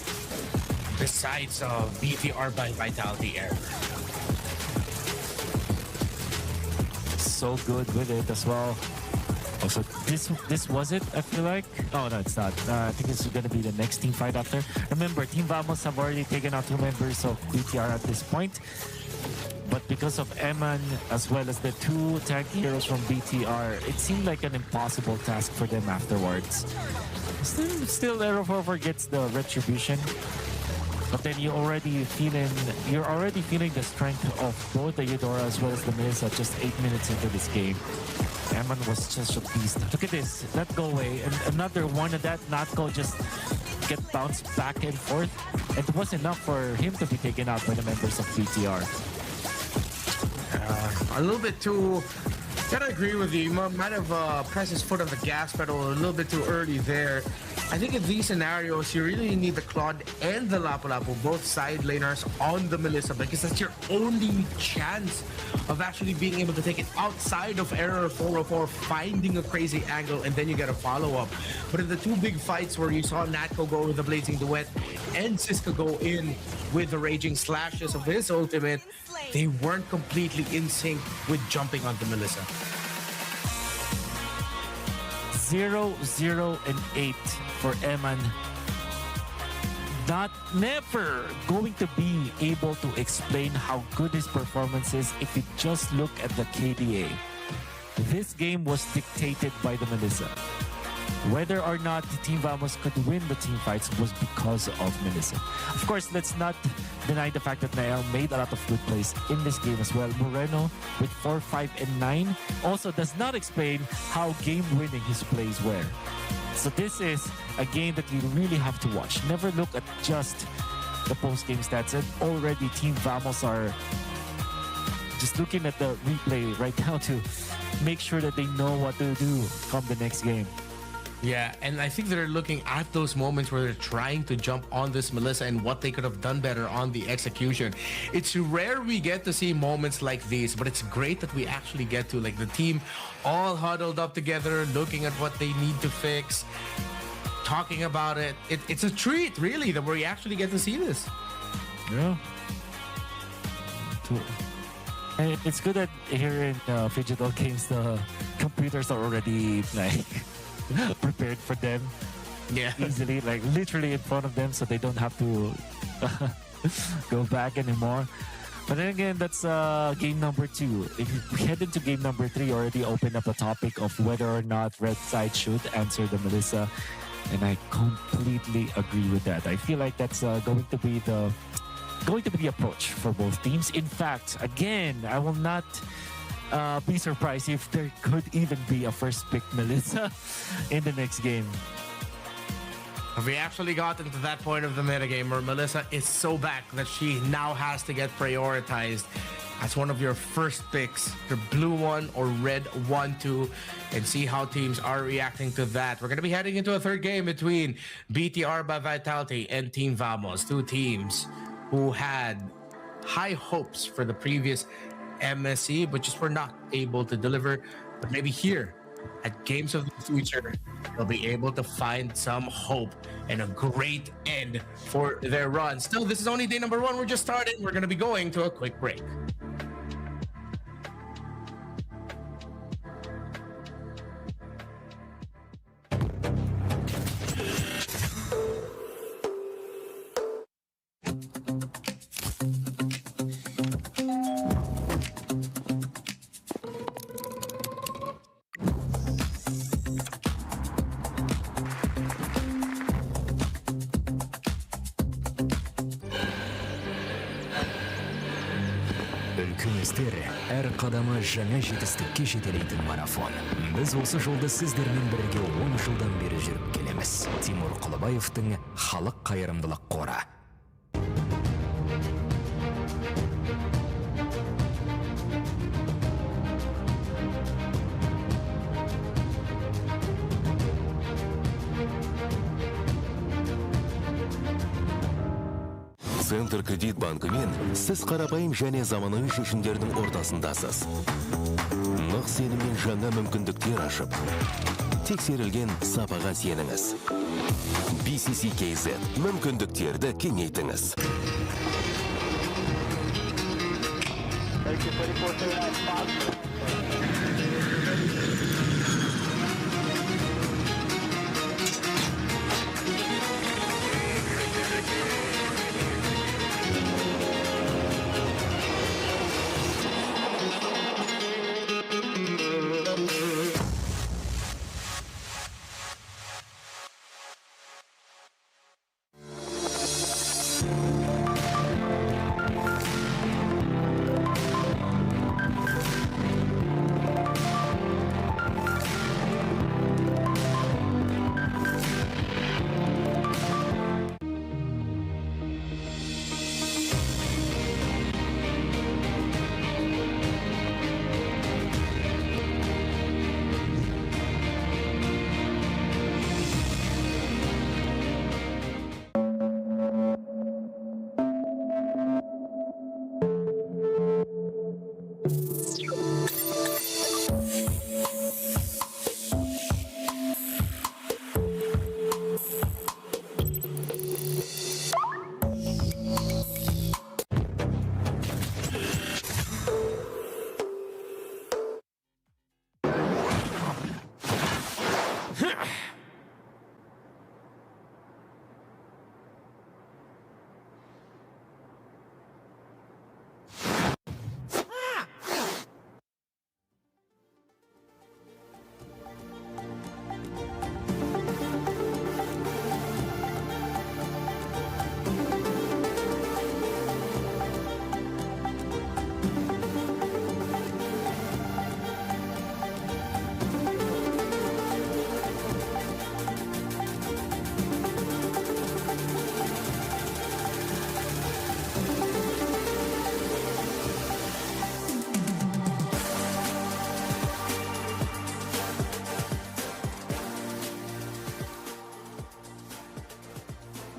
Besides BTR by Vitality Air. So good with it as well. Also, this was it, I feel like. Oh, no, it's not. I think it's going to be the next team fight after. Remember, Team Vamos have already taken out 2 members of BTR at this point. But because of Eman, as well as the 2 tank heroes from BTR, it seemed like an impossible task for them afterwards. Still Aero 4 gets the retribution. But then you're already feeling the strength of both the Eudora as well as the Melissa just 8 minutes into this game. Eman was just a beast. Look at this, not go away, and another one of that not go, just get bounced back and forth. It was enough for him to be taken out by the members of BTR. A little bit too. Gotta agree with you. He might have pressed his foot on the gas pedal a little bit too early there. I think in these scenarios, you really need the Claude and the Lapu-Lapu, both side laners, on the Melissa, because that's your only chance of actually being able to take it outside of Error 404, finding a crazy angle, and then you get a follow-up. But in the 2 big fights where you saw Natko go with the Blazing Duet and Siska go in with the Raging Slashes of his ultimate, they weren't completely in sync with jumping on the Melissa. 0, 0, and 8 for Eman. Never going to be able to explain how good his performance is if you just look at the KDA. This game was dictated by the Melissa. Whether or not Team Vamos could win the team fights was because of Melissa. Of course, let's not deny the fact that Nael made a lot of good plays in this game as well. Moreno with 4, 5, and 9 also does not explain how game-winning his plays were. So this is a game that we really have to watch. Never look at just the post-game stats. And already Team Vamos are just looking at the replay right now to make sure that they know what to do come the next game. Yeah, and I think they're looking at those moments where they're trying to jump on this Melissa and what they could have done better on the execution. It's rare we get to see moments like these, but it's great that we actually get to, like, the team all huddled up together, looking at what they need to fix, talking about it. It's a treat, really, that we actually get to see this. Yeah. And it's good that here in Phygital Games, the computers are already, like, prepared for them. Yeah, easily, like literally in front of them, so they don't have to go back anymore. But then again, that's game number 2. If we head into game number 3, already opened up a topic of whether or not Red Side should answer the Melissa, and I completely agree with that. I feel like that's going to be the approach for both teams. In fact, again, I will not be surprised if there could even be a first pick Melissa in the next game. We actually got into that point of the metagame where Melissa is so back that she now has to get prioritized as one of your first picks, your blue 1 or red 1-2, and see how teams are reacting to that. We're going to be heading into a third game between BTR by Vitality and Team Vamos, 2 teams who had high hopes for the previous MSC, but just were not able to deliver. But maybe here at Games of the Future, they'll be able to find some hope and a great end for their run. Still, this is only day number 1. We're just starting. We're going to be going to a quick break. Үлкен әр қадамы жаңа жетістікке жетелейтін марафон. Біз осы жолды сіздермен бірге 10 жылдан бері жүріп келеміз. Тимур Құлыбаевтың халық қайырымдылық қоры. Центр кредит банкымен сіз қарапайым және заманауи шешімдердің ортасындасыз. Нық сеніммен жаңа мүмкіндіктер ашып, тексерілген сапаға сеніңіз. BCC-KZ мүмкіндіктерді кеңейтіңіз. Thank you, 24-39 spot.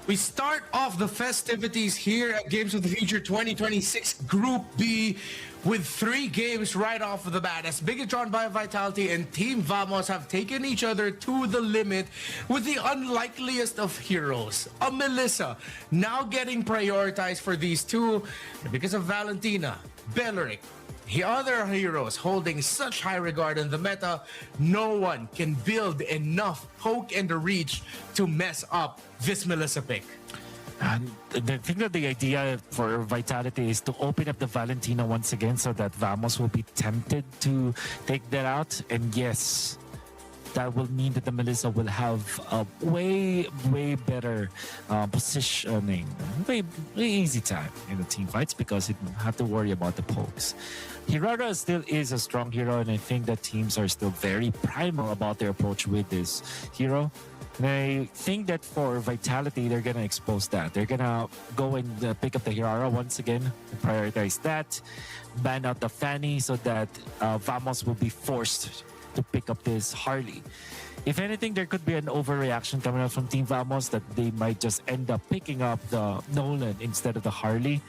We start off the festivities here at Games of the Future 2026 Group B with 3 games right off of the bat, as Bigatron by Vitality and Team Vamos have taken each other to the limit with the unlikeliest of heroes, a Melissa, now getting prioritized for these two because of Valentina, Belleric, the other heroes holding such high regard in the meta. No one can build enough poke and reach to mess up this Melissa pick. And I think that the idea for Vitality is to open up the Valentina once again so that Vamos will be tempted to take that out. And yes, that will mean that the Melissa will have a way better positioning, way easy time in the team fights because it won't have to worry about the pokes. Hirara still is a strong hero, and I think that teams are still very primal about their approach with this hero. And I think that for Vitality, they're going to expose that. They're going to go and pick up the Hirara once again, prioritize that, ban out the Fanny so that Vamos will be forced to pick up this Harley. If anything, there could be an overreaction coming out from Team Vamos that they might just end up picking up the Nolan instead of the Harley.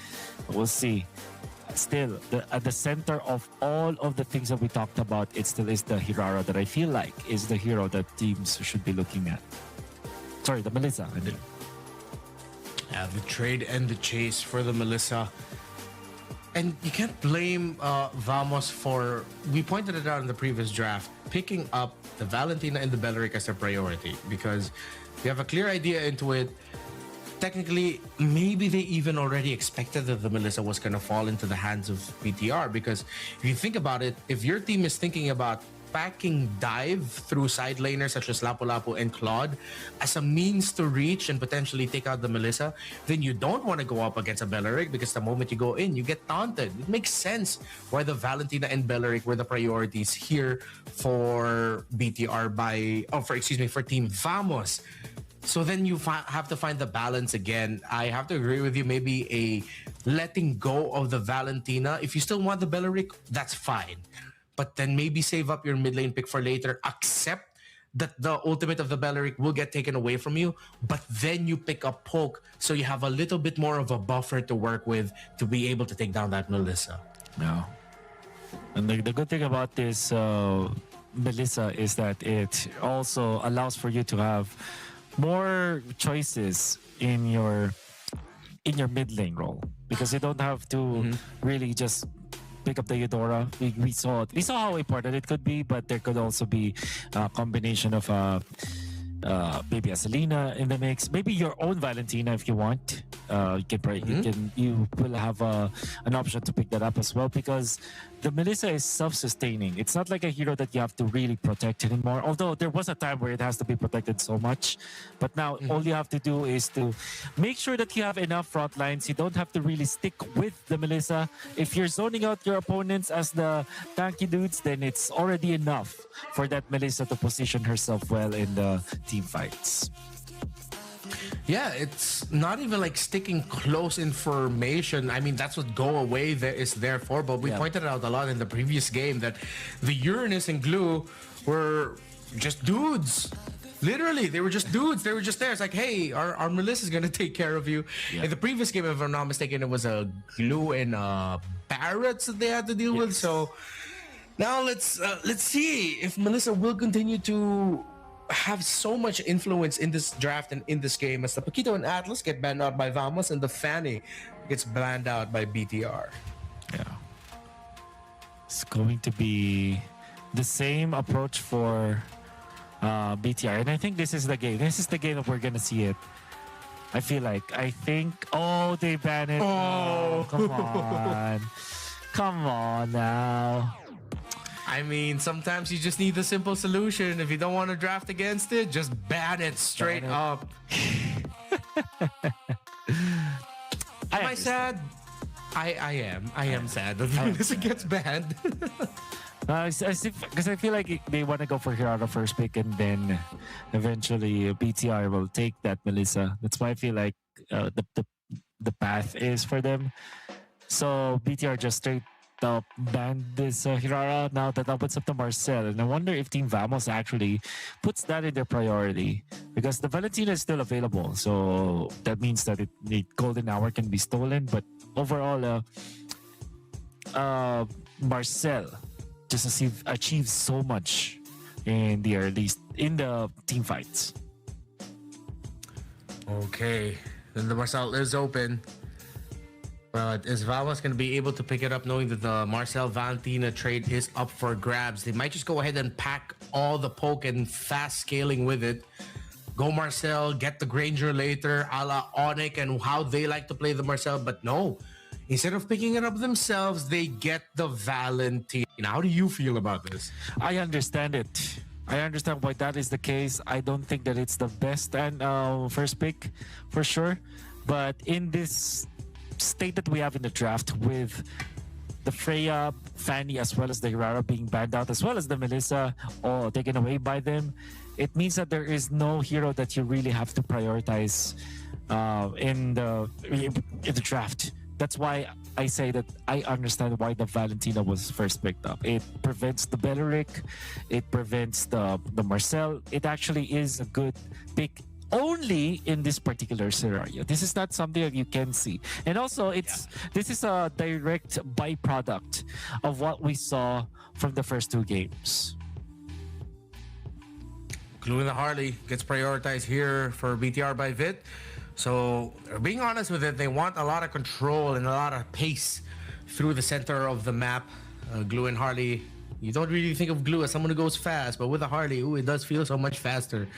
We'll see. Still, at the center of all of the things that we talked about, it still is the Hirara that I feel like is the hero that teams should be looking at. Sorry, the Melissa. Yeah, the trade and the chase for the Melissa. And you can't blame Vamos for, we pointed it out in the previous draft, picking up the Valentina and the Belleric as a priority because you have a clear idea into it. Technically, maybe they even already expected that the Melissa was going to fall into the hands of BTR because if you think about it, if your team is thinking about packing dive through side laners such as Lapu-Lapu and Claude as a means to reach and potentially take out the Melissa, then you don't want to go up against a Belleric because the moment you go in, you get taunted. It makes sense why the Valentina and Belleric were the priorities here for BTR for Team Vamos. So then you have to find the balance again. I have to agree with you. Maybe a letting go of the Valentina. If you still want the Belleric, that's fine. But then maybe save up your mid lane pick for later. Accept that the ultimate of the Belleric will get taken away from you, but then you pick up poke, so you have a little bit more of a buffer to work with to be able to take down that Melissa. No. And the good thing about this Melissa is that it also allows for you to have more choices in your mid lane role, because you don't have to really just pick up the Eudora. We saw how important it could be, but there could also be a combination of maybe a Selena in the mix, maybe your own Valentina if you want. You will have an option to pick that up as well, because the Melissa is self-sustaining. It's not like a hero that you have to really protect anymore, although there was a time where it has to be protected so much. But now all you have to do is to make sure that you have enough front lines. You don't have to really stick with the Melissa. If you're zoning out your opponents as the tanky dudes, then it's already enough for that Melissa to position herself well in the team fights. Yeah, it's not even like sticking close information. I mean, that's what Go Away is there for. But we pointed out a lot in the previous game that the Uranus and Glue were just dudes. Literally, they were just dudes. They were just there. It's like, hey, our Melissa's going to take care of you. Yeah. In the previous game, if I'm not mistaken, it was a Glue and Barretts that they had to deal with. So now let's see if Melissa will continue to have so much influence in this draft and in this game, as the Paquito and Atlas get banned out by Vamos and the Fanny gets banned out by BTR. Yeah. It's going to be the same approach for BTR. And I think this is the game. This is the game that we're going to see it. I feel like. Oh, they ban it. Oh, come on. Come on now. I mean, sometimes you just need the simple solution. If you don't want to draft against it, just ban it straight up. Am I sad? I am sad that Melissa gets banned. Because I feel like they want to go for Hirara first pick, and then eventually BTR will take that Melissa. That's why I feel like the path is for them. So BTR just straight up banned this Hirara. Now that opens up to Marcel, and I wonder if Team Vamos actually puts that in their priority, because the Valentina is still available, so that means that the golden hour can be stolen. But overall, Marcel just achieves so much in the team fights. Okay, then the Marcel is open. But is Vamos going to be able to pick it up, knowing that the Marcel Valentina trade is up for grabs? They might just go ahead and pack all the poke and fast scaling with it. Go Marcel, get the Granger later, a la Onyx and how they like to play the Marcel. But no, instead of picking it up themselves, they get the Valentina. How do you feel about this? I understand it. I understand why that is the case. I don't think that it's the best and first pick for sure. But in this state that we have in the draft, with the Freya, Fanny, as well as the Hirara being banned out, as well as the Melissa all taken away by them, it means that there is no hero that you really have to prioritize in the draft. That's why I say that I understand why the Valentina was first picked up. It prevents the Belleric, it prevents the Marcel. It actually is a good pick only in this particular scenario. This is not something that you can see. And also, this is a direct byproduct of what we saw from the first two games. Glue in the Harley gets prioritized here for BTR by Vit. So, being honest with it, they want a lot of control and a lot of pace through the center of the map. Glue and Harley, you don't really think of Glue as someone who goes fast, but with a Harley, it does feel so much faster.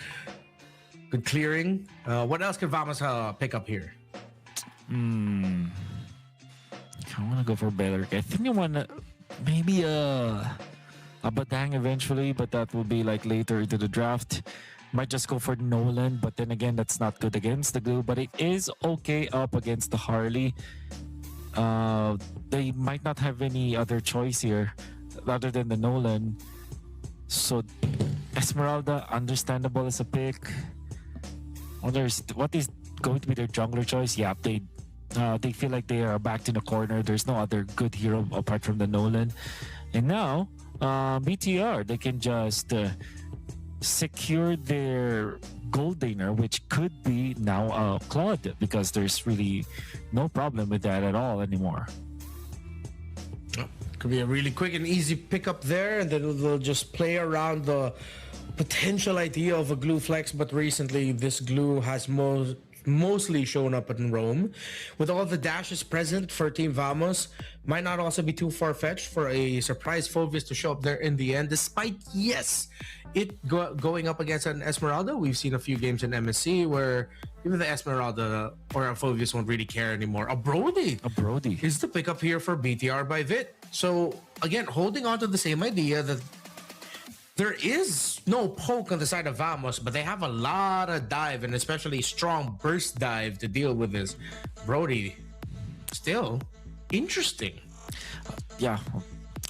Good clearing. What else could Vamos pick up here? I want to go for Belleric. I think I want to maybe a Batang eventually, but that will be like later into the draft. Might just go for Nolan, but then again, that's not good against the Glue, but it is okay up against the Harley. They might not have any other choice here other than the Nolan. So Esmeralda, understandable as a pick. What is going to be their jungler choice? Yeah, they feel like they are backed in a corner. There's no other good hero apart from the Nolan. And now, BTR, they can just secure their gold laner, which could be now Claude, because there's really no problem with that at all anymore. Could be a really quick and easy pickup there, and then they'll just play around the potential idea of a glue flex. But recently, this glue has mostly shown up in Rome. With all the dashes present for Team Vamos, might not also be too far-fetched for a surprise Phovis to show up there in the end, despite, yes, it going up against an Esmeralda. We've seen a few games in MSC where even the Esmeralda or a Phovis won't really care anymore. A Brody is the pickup here for BTR by Vit. So again, holding on to the same idea that there is no poke on the side of Vamos, but they have a lot of dive, and especially strong burst dive to deal with this. Brody, still interesting. Yeah,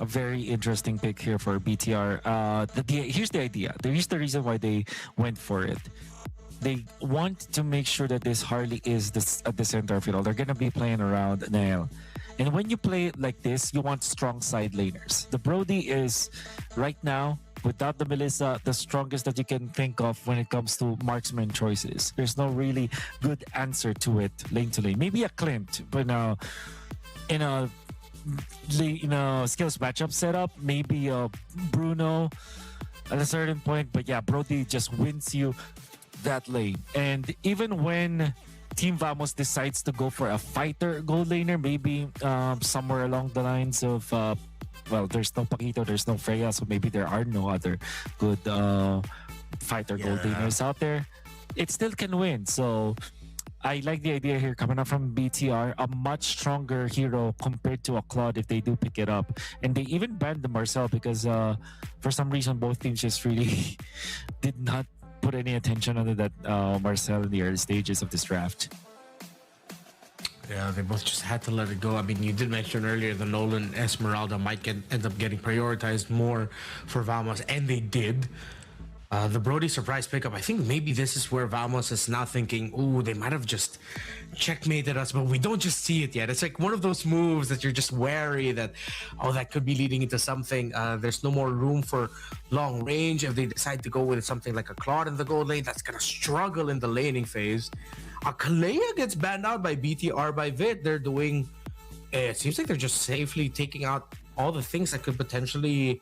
a very interesting pick here for BTR. Here's the idea. Here's the reason why they went for it. They want to make sure that this Harley is at the center of it all. They're going to be playing around Nail. And when you play it like this, you want strong side laners. The Brody is, right now, without the Melissa, the strongest that you can think of when it comes to marksman choices. There's no really good answer to it lane to lane. Maybe a Clint, but in a skills matchup setup, maybe a Bruno at a certain point. But yeah, Brody just wins you that lane. And even when Team Vamos decides to go for a fighter gold laner, maybe somewhere along the lines of well, there's no Paquito, there's no Freya, so maybe there are no other good fighter gold laners out there. It still can win. So I like the idea here coming up from BTR, a much stronger hero compared to a Claude if they do pick it up. And they even banned the Marcel because for some reason both teams just really did not put any attention on that Marcel in the early stages of this draft. Yeah, they both just had to let it go. I mean, you did mention earlier the Nolan Esmeralda might end up getting prioritized more for Vamos, and they did. The Brody surprise pickup, I think maybe this is where Vamos is now thinking, ooh, they might have just checkmated us, but we don't just see it yet. It's like one of those moves that you're just wary that, oh, that could be leading into something. There's no more room for long range. If they decide to go with something like a Claude in the gold lane, that's going to struggle in the laning phase. Kalea gets banned out by BTR by Vit. They're doing, it seems like they're just safely taking out all the things that could potentially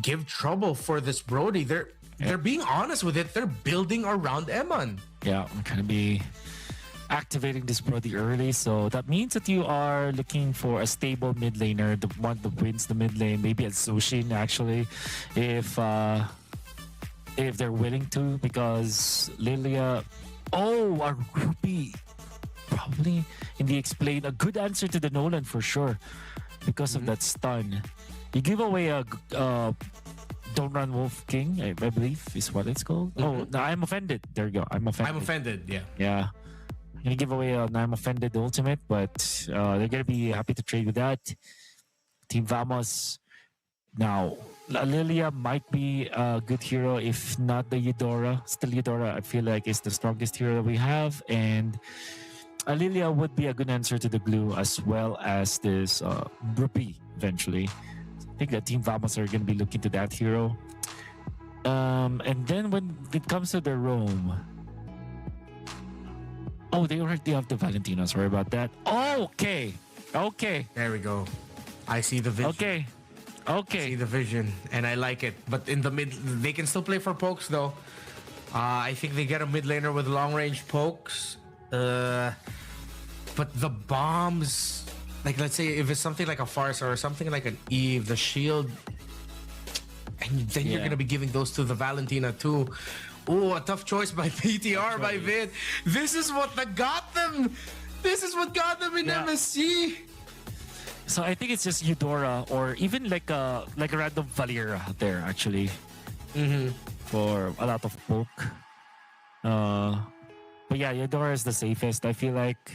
give trouble for this Brody. They're being honest with it. They're building around Eman. Yeah, I'm going to be activating this Brody early. So that means that you are looking for a stable mid laner, the one that wins the mid lane, maybe a Zushin actually, if they're willing to, because Lilia, a Ruby, probably in the explain, a good answer to the Nolan for sure, because of that stun. You give away a Don't Run Wolf King, I believe is what it's called. Oh, no, I'm offended. There you go. I'm offended. Yeah. Yeah. I'm gonna give away an I'm offended ultimate, but they're gonna be happy to trade with that. Team Vamos. Now, Lilia might be a good hero, if not the Eudora. Still, Eudora, I feel like, is the strongest hero we have, and Lilia would be a good answer to the glue, as well as this Rupi eventually. I think that Team Vamos are going to be looking to that hero. And then when it comes to the Rome, they already have the Valentina. Sorry about that. Okay. There we go. I see the vision. Okay. See the vision, and I like it. But in the mid, they can still play for pokes though. I think they get a mid laner with long range pokes. But the bombs, like let's say if it's something like a Farsa or something like an Eve, the shield, and then you're gonna be giving those to the Valentina too. Oh, a tough choice by PTR by Vid. This is what got them. This is what got them in MSC. So I think it's just Eudora, or even like a random Valera there actually, for a lot of poke. But yeah, Eudora is the safest. I feel like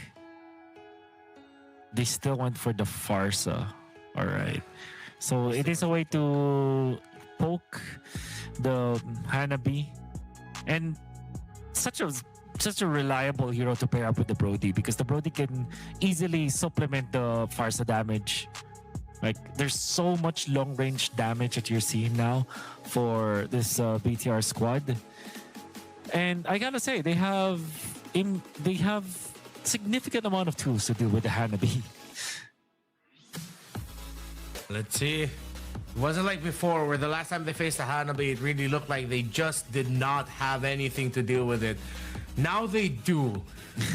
they still went for the Farsa. All right, so it is a way to poke the Hanabi, and such a reliable hero to pair up with the Brody, because the Brody can easily supplement the Farsa damage Like, there's so much long-range damage that you're seeing now for this BTR squad. And I gotta say, they have significant amount of tools to deal with the Hanabi. Let's see. It wasn't like before, where the last time they faced the Hanabi, it really looked like they just did not have anything to deal with it. Now they do.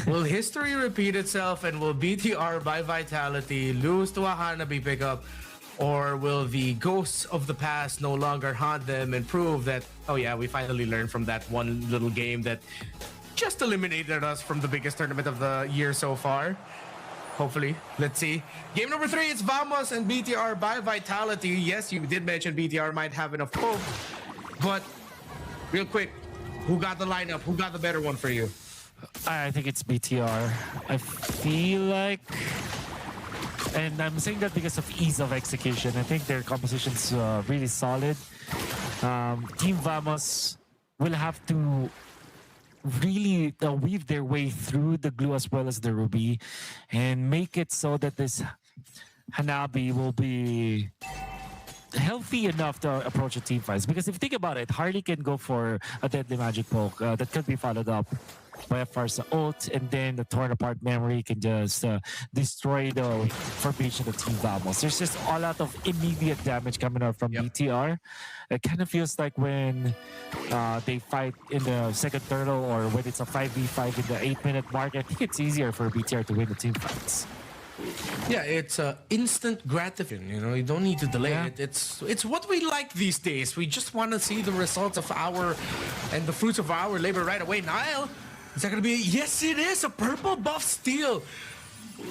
Will history repeat itself, and will BTR by Vitality lose to a Hanabi pickup? Or will the ghosts of the past no longer haunt them and prove that, oh yeah, we finally learned from that one little game that just eliminated us from the biggest tournament of the year so far? Hopefully. Let's see. Game number 3, it's Vamos and BTR by Vitality. Yes, you did mention BTR might have enough hope, but real quick, who got the lineup? Who got the better one for you? I think it's BTR. I feel like, and I'm saying that because of ease of execution. I think their composition's really solid. Team Vamos will have to really weave their way through the glue as well as the ruby and make it so that this Hanabi will be healthy enough to approach a team fights. Because if you think about it, Harley can go for a deadly magic poke that could be followed up by a Farsa ult, and then the torn apart memory can just destroy the formation of Team Vamos. There's just a lot of immediate damage coming out from BTR. It kind of feels like when they fight in the second turtle, or when it's a 5v5 in the 8-minute mark. I think it's easier for BTR to win the team fights. Yeah, it's instant gratification. You know, you don't need to delay it. It's what we like these days. We just want to see the results of the fruits of our labor right away. Niall, is that going to be? Yes, it is a purple buff steal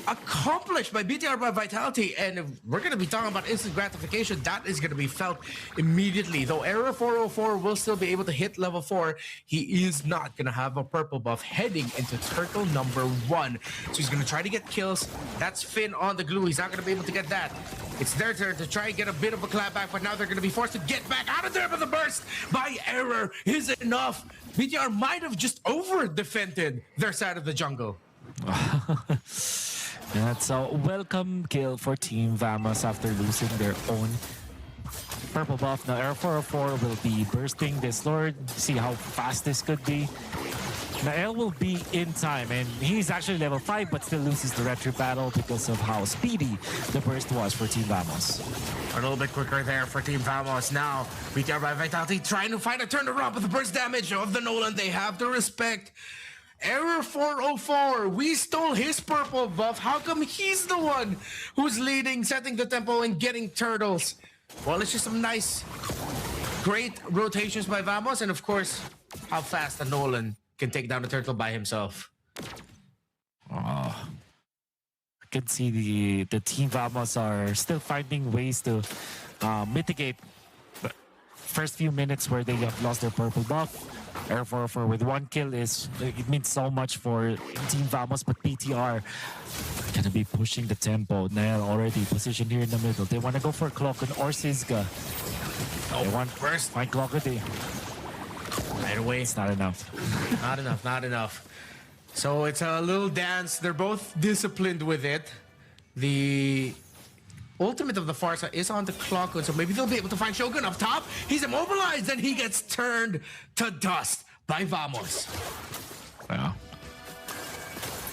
accomplished by BTR by Vitality, and if we're going to be talking about instant gratification, that is going to be felt immediately. Though Error 404 will still be able to hit level 4, he is not going to have a purple buff heading into turtle number 1. So he's going to try to get kills. That's Finn on the glue. He's not going to be able to get that. It's their turn to try and get a bit of a clapback, but now they're going to be forced to get back out of there. But the burst by Error is enough. BTR might have just over-defended their side of the jungle. That's a welcome kill for Team Vamos after losing their own purple buff. Now Air 404 will be bursting this Lord. See how fast this could be. Nael will be in time, and he's actually level 5 but still loses the retro battle because of how speedy the burst was for Team Vamos. A little bit quicker there for Team Vamos. Now BTR by Vitality trying to find a turnaround with the burst damage of the Nolan. They have to respect Error 404. We stole his purple buff. How come he's the one who's leading, setting the tempo, and getting turtles? Well, it's just some nice, great rotations by Vamos, and of course, how fast a Nolan can take down the turtle by himself. I can see the Team Vamos are still finding ways to mitigate the first few minutes where they have lost their purple buff. Air 404 with 1 kill it means so much for Team Vamos, but BTR gonna be pushing the tempo. Nail already positioned here in the middle. They want to go for Clocken or Sizga. They want first find Clocken. Right away. It's not enough. Not enough. So it's a little dance. They're both disciplined with it. The ultimate of the Farsa is on the clock, so maybe they'll be able to find Shogun up top. He's immobilized, and he gets turned to dust by Vamos. Yeah.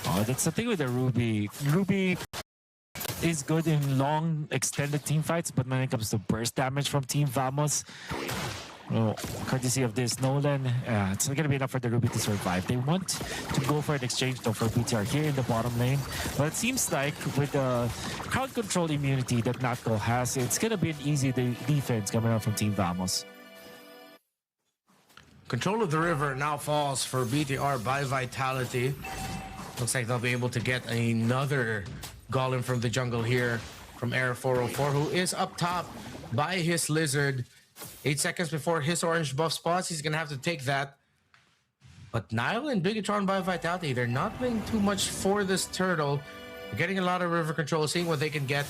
Oh, that's the thing with the Ruby. Ruby is good in long, extended team fights, but when it comes to burst damage from Team Vamos, well, courtesy of this Nolan, it's not going to be enough for the Ruby to survive. They want to go for an exchange though for BTR here in the bottom lane, but it seems like with the crowd control immunity that Natko has, it's going to be an easy defense coming out from Team Vamos. Control of the river now falls for BTR by Vitality. Looks like they'll be able to get another golem from the jungle here from Air 404, who is up top by his lizard. 8 seconds before his orange buff spots, he's gonna have to take that. But Nile and Bigatron by Vitality, they're not doing too much for this turtle. They're getting a lot of river control, seeing what they can get.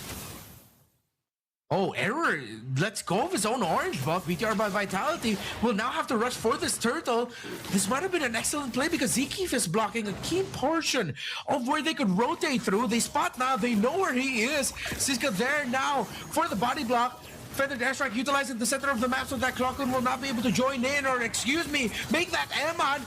Oh, error. Let's go of his own orange buff. BTR by Vitality will now have to rush for this turtle. This might have been an excellent play because Zekeef is blocking a key portion of where they could rotate through. They spot now. They know where he is. Siska there now for the body block. Feathered airstrike utilizing the center of the map so that Clockwood will not be able to join in, or excuse me, make that Eman.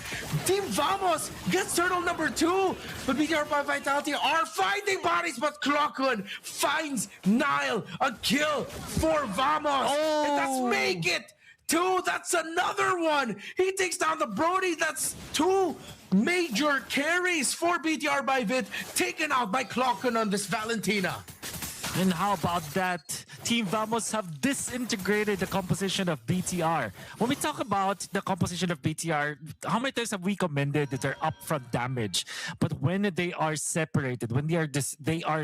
Team Vamos gets turtle number 2, but BTR by Vitality are finding bodies, but Clockwood finds Nile. A kill for Vamos. Oh. And that's make it 2. That's another one. He takes down the Brody. That's 2 major carries for BTR by Vit, taken out by Clockwood on this Valentina. And how about that? Team Vamos have disintegrated the composition of BTR. When we talk about the composition of BTR, how many times have we commended their upfront damage? But when they are separated, when they are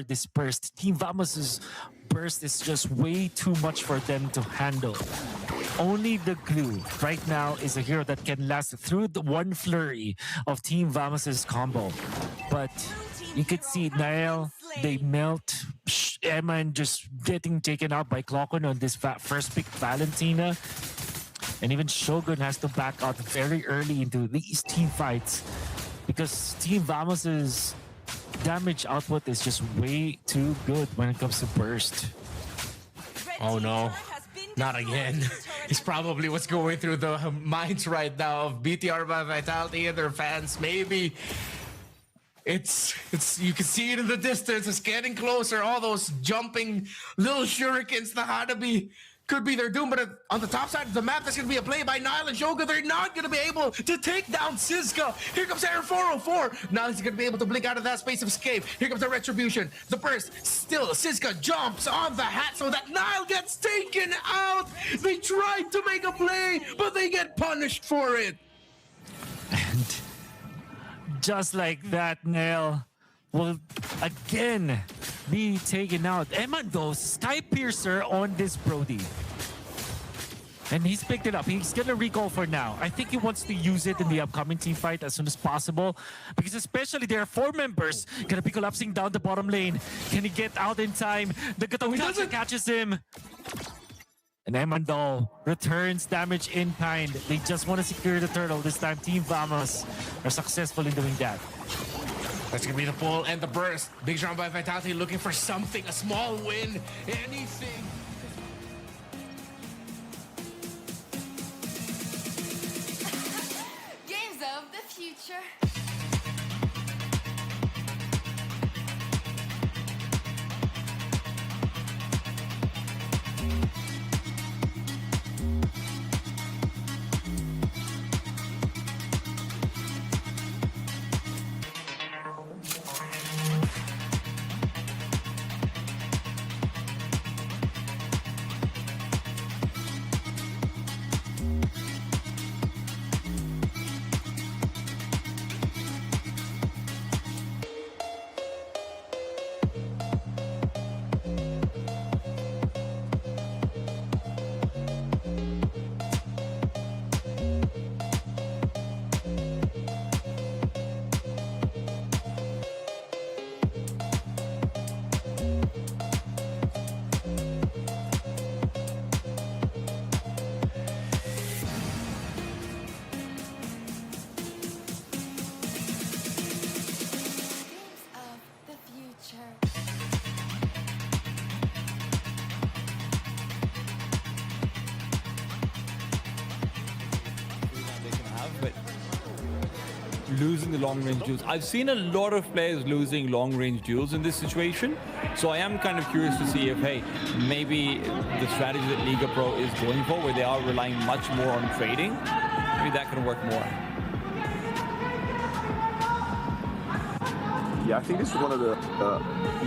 dispersed, Team Vamos's burst is just way too much for them to handle. Only the Glue right now is a hero that can last through the one flurry of Team Vamos's combo. But you could see Nael, they melt. Eman just getting taken out by Clockwood on this first pick, Valentina. And even Shogun has to back out very early into these team fights because Team Vamos's damage output is just way too good when it comes to burst. Oh no, not again. It's probably what's going through the minds right now of BTR by Vitality and their fans. Maybe it's you can see it in the distance. It's getting closer. All those jumping little shurikens, the Hanabi could be their doom. But on the top side of the map, there's going to be a play by Nile and Shogun. They're not going to be able to take down Siska. Here comes Air 404. Now he's going to be able to blink out of that space of escape. Here comes the retribution. The burst. Still, Siska jumps on the hat so that Nile gets taken out. They tried to make a play, but they get punished for it. And just like that, Nail will again be taken out. Eman though, Sky Piercer on this Brody. And he's picked it up. He's gonna recall for now. I think he wants to use it in the upcoming team fight as soon as possible. Because especially there are 4 members gonna be collapsing down the bottom lane. Can he get out in time? The Gatong catches him. And Emandol returns damage in kind. They just want to secure the turtle. This time, Team Vamos are successful in doing that. That's going to be the pull and the burst. Big round by Vitality looking for something, a small win, anything. Games of the future. Losing the long-range duels. I've seen a lot of players losing long-range duels in this situation, so I am kind of curious to see if, hey, maybe the strategy that Liga Pro is going for, where they are relying much more on trading, maybe that can work more. Yeah, I think this is one of the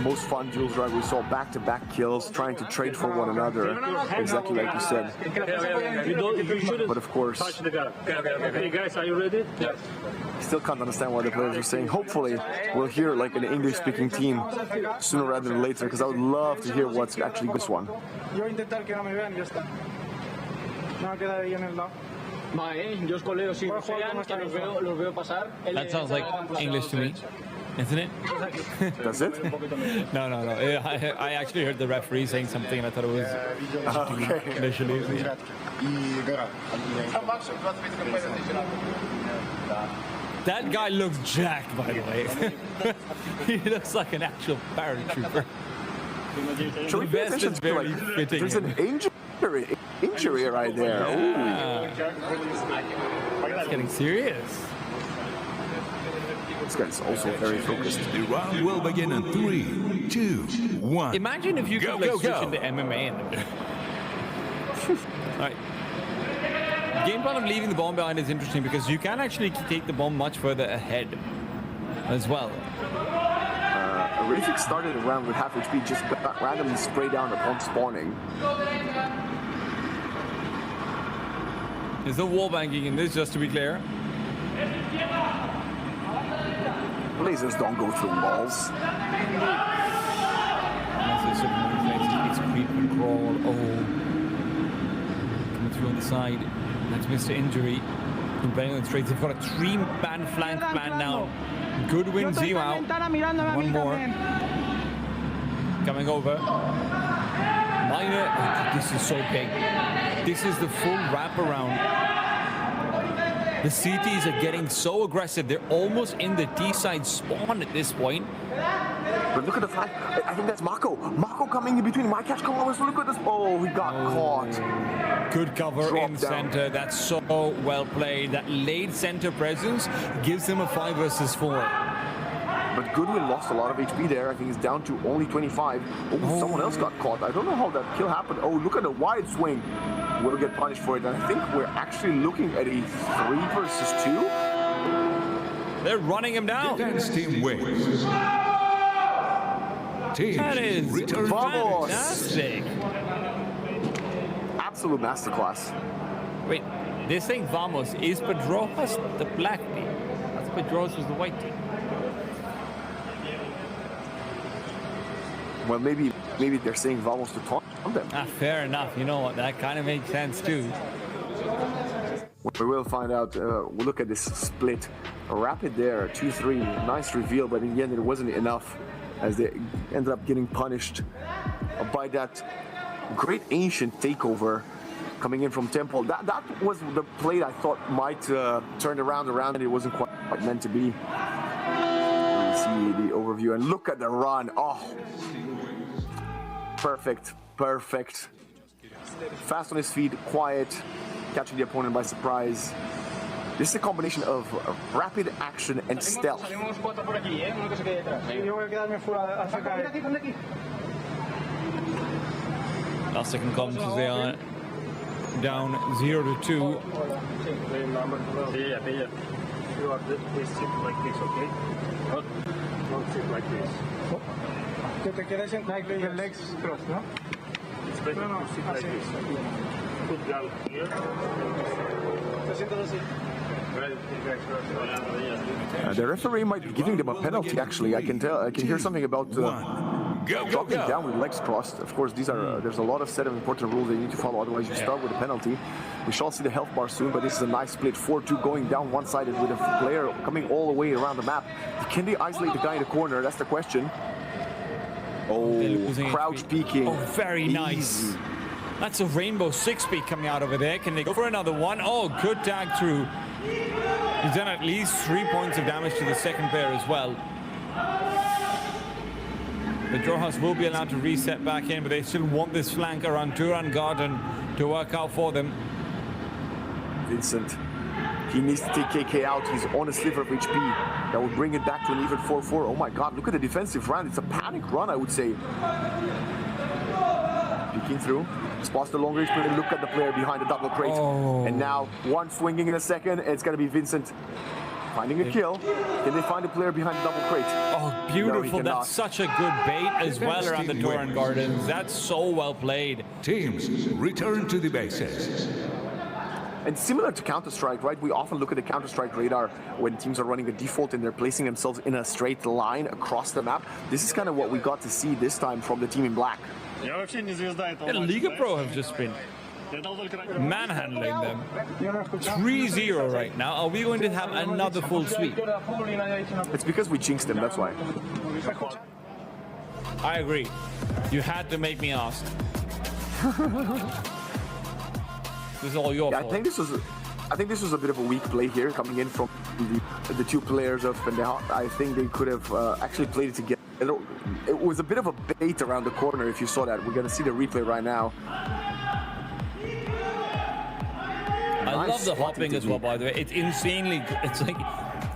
most fun duels, right? We saw back-to-back kills, trying to trade for one another, exactly like you said. But of course, Hey guys, are you ready? Yes. Still can't understand what the players are saying. Hopefully, we'll hear like an English-speaking team sooner rather than later, because I would love to hear what's actually this one. That sounds like English to me. Isn't it? Does it? No. I actually heard the referee saying something and I thought it was Okay. initially. That guy looks jacked, by the way. He looks like an actual paratrooper. Should we The pay vest attention is to, very like, fitting there's him. an injury right there. Ooh. It's getting serious. This guy's also very focused. The round will begin in 3, 2, 1. Imagine if you could like switch into MMA in there. Alright. Game plan of leaving the bomb behind is interesting because you can actually take the bomb much further ahead as well. Rafik started around with half HP, just got randomly sprayed down upon spawning. There's no wall banking in this, just to be clear. Lasers don't go through walls. It's creep and crawl. Oh. Coming through on the side. That's Mr. Injury. Playing on the straight. They've got a 3-man flank plan now. Good win, Zio out. One more. Coming over. Minor. Oh, this is so big. This is the full wraparound. The CTs are getting so aggressive. They're almost in the T-side spawn at this point. But look at the flag. I think that's Mako. Mako coming in between. My catch come over. So look at this. Oh, he got caught. Good cover Drop in down. center. That's so well played. That late center presence gives them a 5 versus 4. But Goodwin lost a lot of HP there. I think he's down to only 25. Oh, someone else got caught. I don't know how that kill happened. Oh, look at the wide swing. We'll get punished for it. And I think we're actually looking at a 3 versus 2. They're running him down. Defense team wins. That is Vamos. fantastic. Absolute masterclass. Wait, they're saying Vamos. Is Pedrojas the black team? That's Pedrojas was the white team. Well, maybe they're saying Vamos to taunt them. Fair enough. You know what? That kind of makes sense too. We will find out. We'll look at this split. Rapid there, 2-3. Nice reveal, but in the end it wasn't enough as they ended up getting punished by that great ancient takeover coming in from Temple. That was the play I thought might turn around, and it wasn't quite meant to be. You see the overview and look at the run. Oh, perfect. Fast on his feet, quiet, catching the opponent by surprise. This is a combination of rapid action and stealth. Last second comes as they are down 0-2. The referee might be giving them a penalty. Actually, I can hear something about dropping down with legs crossed. Of course, there's a lot of set of important rules they need to follow. Otherwise, you start with a penalty. We shall see the health bar soon, but this is a nice split. 4-2 going down one-sided with a player coming all the way around the map. Can they isolate the guy in the corner? That's the question. Oh, crouch peeking. Oh, very nice. That's a rainbow 6-speed coming out over there. Can they go for another one? Oh, good tag through. He's done at least 3 points of damage to the second player as well. The Drojas will be allowed to reset back in, but they still want this flank around Turan Garden to work out for them. Vincent, he needs to take KK out. He's on a sliver of HP. That would bring it back to an even 4-4. Oh my God, look at the defensive run. It's a panic run, I would say. Peeking through. Spots the long range play. Look at the player behind the double crate. Oh. And now one swinging in a second. It's going to be Vincent finding a kill. Can they find a player behind the double crate? Oh, beautiful. No, that's such a good bait as well around the Turan Gardens. That's so well played. Teams, return to the bases. And similar to Counter-Strike, right? We often look at the Counter-Strike radar when teams are running a default and they're placing themselves in a straight line across the map. This is kind of what we got to see this time from the team in black. Yeah, Liga Pro have just been manhandling them. 3-0 right now. Are we going to have another full sweep? It's because we jinxed them, that's why. I agree. You had to make me ask. This is all your fault. I think this was a bit of a weak play here, coming in from the two players of Pendejo. I think they could have actually played it together. It was a bit of a bait around the corner, if you saw that. We're going to see the replay right now. I love the hopping as well, by the way. It's insanely, it's like,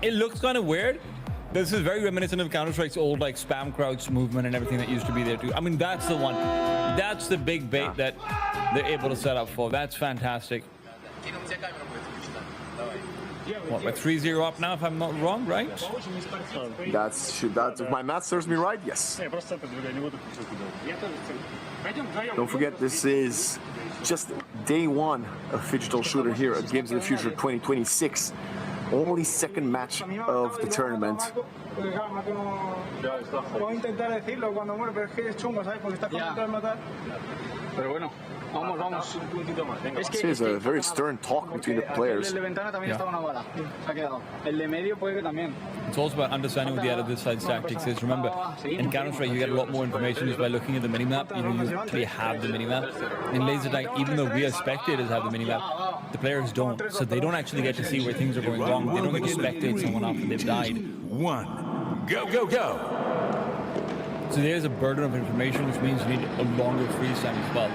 it looks kind of weird. This is very reminiscent of Counter-Strike's old like spam crouch movement and everything that used to be there too. I mean, that's the one. That's the big bait that they're able to set up for. That's fantastic. What, we're 3-0 up now, if I'm not wrong, right? That's if my math serves me right, yes. Don't forget, this is just day one of Phygital Shooter here at Games of the Future 2026. Only second match of the tournament. This is a very stern talk between the players. It's also about understanding what the other side's tactics is. Remember, in Counter-Strike, you get a lot more information just by looking at the minimap. You know, you actually have the minimap. In laser tag, even though we as spectators have the minimap, the players don't. So they don't actually get to see where things are going wrong. They don't get to spectate someone after they've died. Go, go, go! So there's a burden of information, which means you need a longer freeze time as well.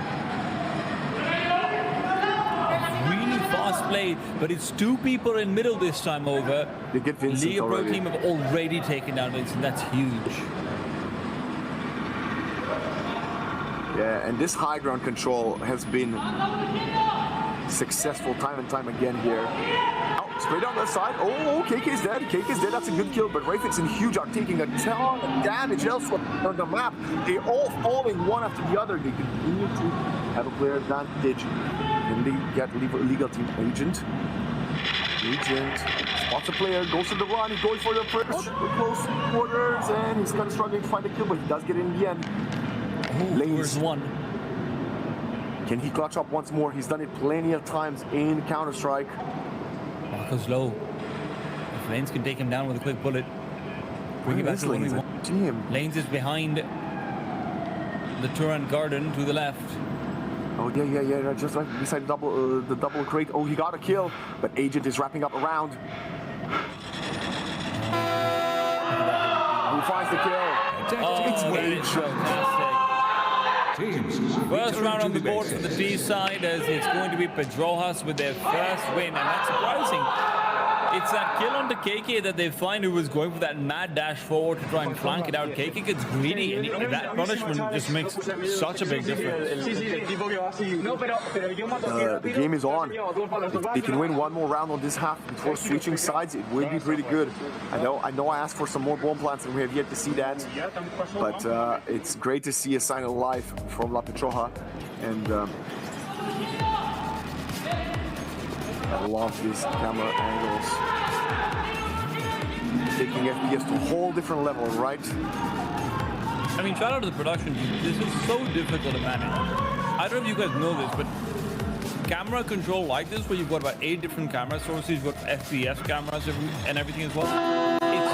Really fast play, but it's two people in middle this time over. They get Vincent Liga Pro already. team have already taken down Vincent. That's huge. Yeah, and this high ground control has been successful time and time again here. Oh, straight down the side. Oh, KK's dead. KK's dead. That's a good kill. But Rayfix and Huge are taking a ton of damage elsewhere on the map. They're all falling one after the other. They continue to have a player advantage. Then they get legal team agent. Agent spots a player, goes for the run. He's going for the first close quarters, and he's kind of struggling to find a kill, but he does get it in the end. Where's one? Can he clutch up once more? He's done it plenty of times in Counter-Strike. Marco's low. If Lanes can take him down with a quick bullet, bring it back to 1v1. Lanes is behind the Turan Garden to the left. Oh, yeah, just right beside the double crate. Oh, he got a kill, but Agent is wrapping up around. Who finds the kill? It's Agent. First round on the board for the T side, as it's going to be Pedrojas with their first win, and that's surprising. It's that kill onto KK that they find who was going for that mad dash forward to try and flank it out. KK gets greedy, and that punishment just makes such a big difference. The game is on. If they can win one more round on this half before switching sides, it will be pretty good. I know I asked for some more bomb plants, and we have yet to see that. But it's great to see a sign of life from La Petroja, and I love these camera angles. Taking FPS to a whole different level, right? I mean, shout out to the production team. This is so difficult to manage. I don't know if you guys know this, but camera control like this, where you've got about 8 different camera sources, you've got FPS cameras and everything as well. It's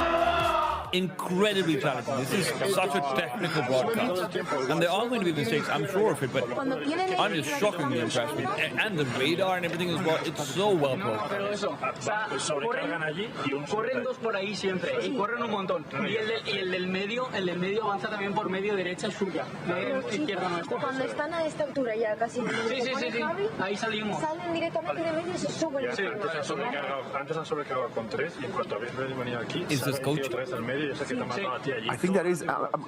incredibly challenging. This is such a technical broadcast, and there are going to be mistakes, I'm sure of it, but I'm just shockingly impressed with it. And the radar and everything as well, it's so well programmed. Corren dos por ahí siempre, y corren un montón. Y el del medio avanza también por medio derecha suya, izquierda nuestra. Cuando están a esta altura ya casi. Sí, ahí salimos. Salen directamente de medio y se suben. Sí, antes han sobrecargado con 3 y en cuanto habéis venido aquí, Is this coach? I think that is,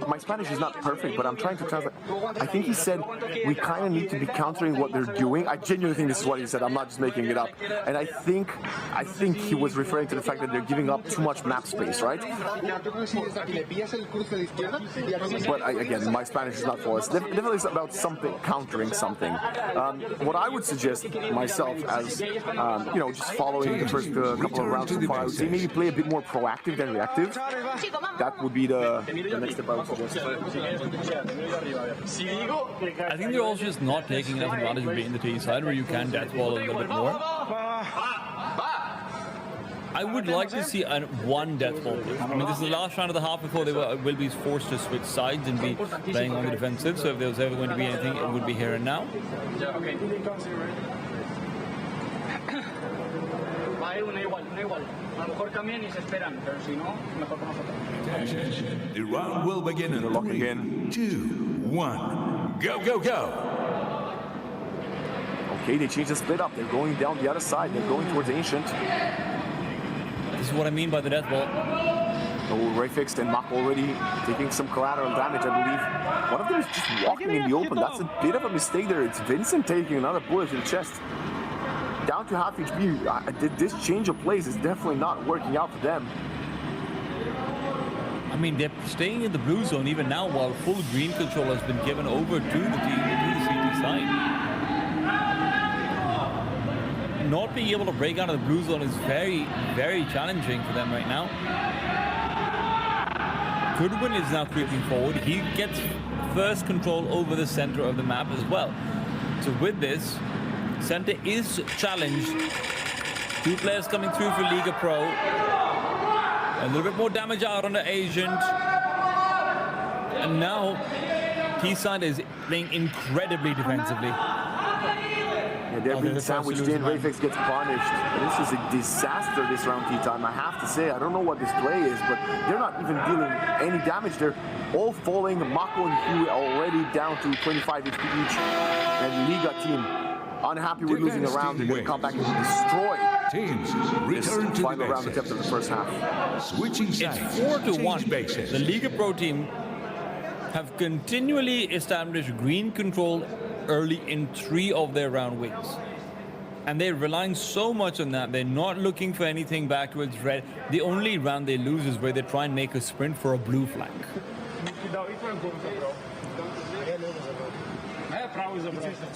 my Spanish is not perfect, but I'm trying to translate. I think he said we kind of need to be countering what they're doing. I genuinely think this is what he said. I'm not just making it up. And I think he was referring to the fact that they're giving up too much map space, right? But again, my Spanish is not flawless. Definitely it's about something, countering something. What I would suggest myself as, just following the first couple of rounds so far, I would say maybe play a bit more proactive than reactive. that would be the next step I would suggest. I think they're also just not taking enough advantage of being the T side where you can death ball a little bit more. I would like to see one death ball. I mean, this is the last round of the half before they will be forced to switch sides and be playing on the defensive. So if there was ever going to be anything, it would be here and now. The round will begin in lock again. 2, 1, go, go, go. Okay, they changed the split up. They're going down the other side. They're going towards Ancient. This is what I mean by the death ball. So Rayfix and Mach already taking some collateral damage, I believe. One of them is just walking in the open. That's a bit of a mistake there. It's Vincent taking another bullet to the chest. Down to half HP. This change of plays is definitely not working out for them. I mean, they're staying in the blue zone even now while full green control has been given over to the CT side. Not being able to break out of the blue zone is very, very challenging for them right now. Goodwin is now creeping forward. He gets first control over the center of the map as well. So with this, center is challenged. 2 players coming through for Liga Pro. A little bit more damage out on the Agent. And now, T-Side is playing incredibly defensively. Yeah, they're being sandwiched in. Rayfix gets punished. This is a disaster this round T-Time, I have to say. I don't know what this play is, but they're not even dealing any damage. They're all falling. Mako and Hugh already down to 25 HP each. And Liga team unhappy with losing a round. They're going to come back and destroy Teams this return to final the round attempt of the first half. Switching sides. It's 4-1. Bases. The Liga Pro team have continually established green control early in 3 of their round wins. And they're relying so much on that. They're not looking for anything back towards red. The only round they lose is where they try and make a sprint for a blue flank.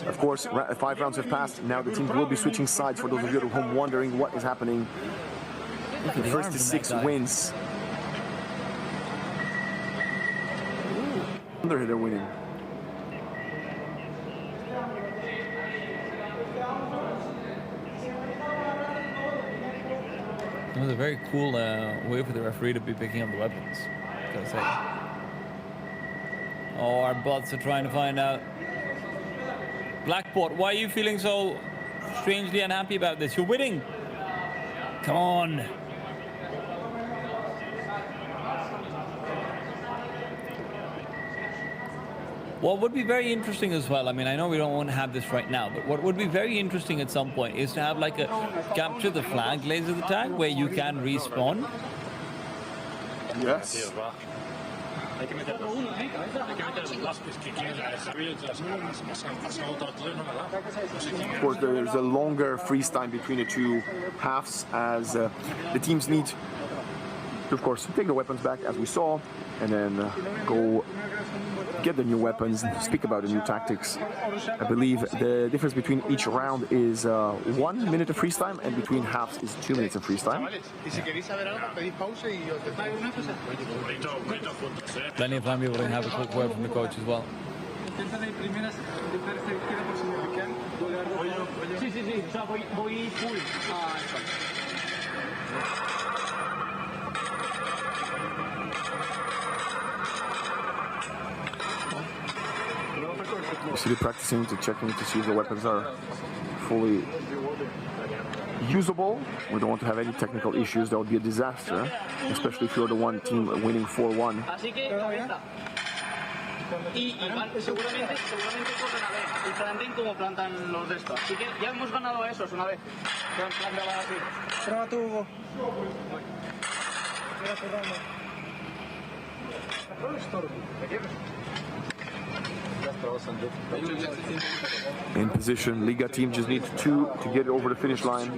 Of course, 5 rounds have passed. Now the teams will be switching sides for those of you at home wondering what is happening. The first to 6 wins. They're winning. It was a very cool way for the referee to be picking up the weapons, gotta say. Oh, our bots are trying to find out. Blackport, why are you feeling so strangely unhappy about this? You're winning. Come on. What would be very interesting as well, I mean, I know we don't want to have this right now, but what would be very interesting at some point is to have like a capture the flag laser attack where you can respawn. Yes. Of course, there's a longer freeze time between the 2 halves as the teams need to, of course, take the weapons back as we saw, and then go get the new weapons and speak about the new tactics. I believe the difference between each round is 1 minute of freeze time, and between halves is 2 minutes of freeze time. Plenty of time people can have a quick word from the coach as well. You see the practicing, to checking to see if the weapons are fully usable. We don't want to have any technical issues. That would be a disaster, especially if you're the one team winning 4-1. In position, Liga team just needs 2 to get it over the finish line.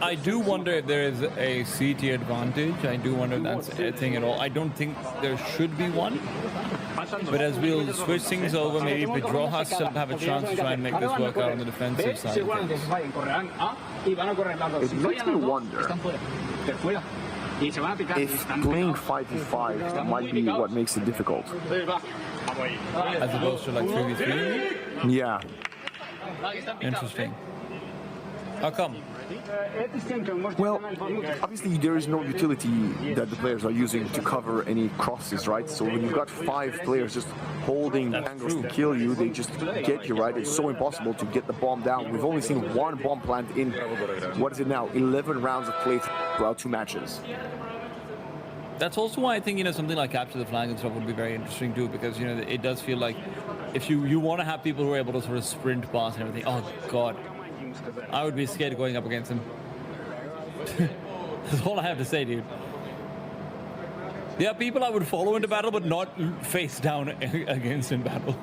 I do wonder if there is a CT advantage. I do wonder if that's a thing at all. I don't think there should be one. But as we'll switch things over, maybe Pedroja still have a chance to try and make this work out on the defensive side of things. It makes me wonder if playing 5v5 might be what makes it difficult. As opposed to like 3v3? Yeah. Interesting. How come? Well, obviously there is no utility that the players are using to cover any crosses, right? So when you've got 5 players just holding angles to kill you, they just get you, right? It's so impossible to get the bomb down. We've only seen 1 bomb plant in, what is it now, 11 rounds of play throughout 2 matches. That's also why I think, something like capture the flag and stuff would be very interesting too, because, it does feel like if you want to have people who are able to sort of sprint past and everything, oh God, I would be scared of going up against him. That's all I have to say, dude. There are people I would follow into battle, but not face down against in battle.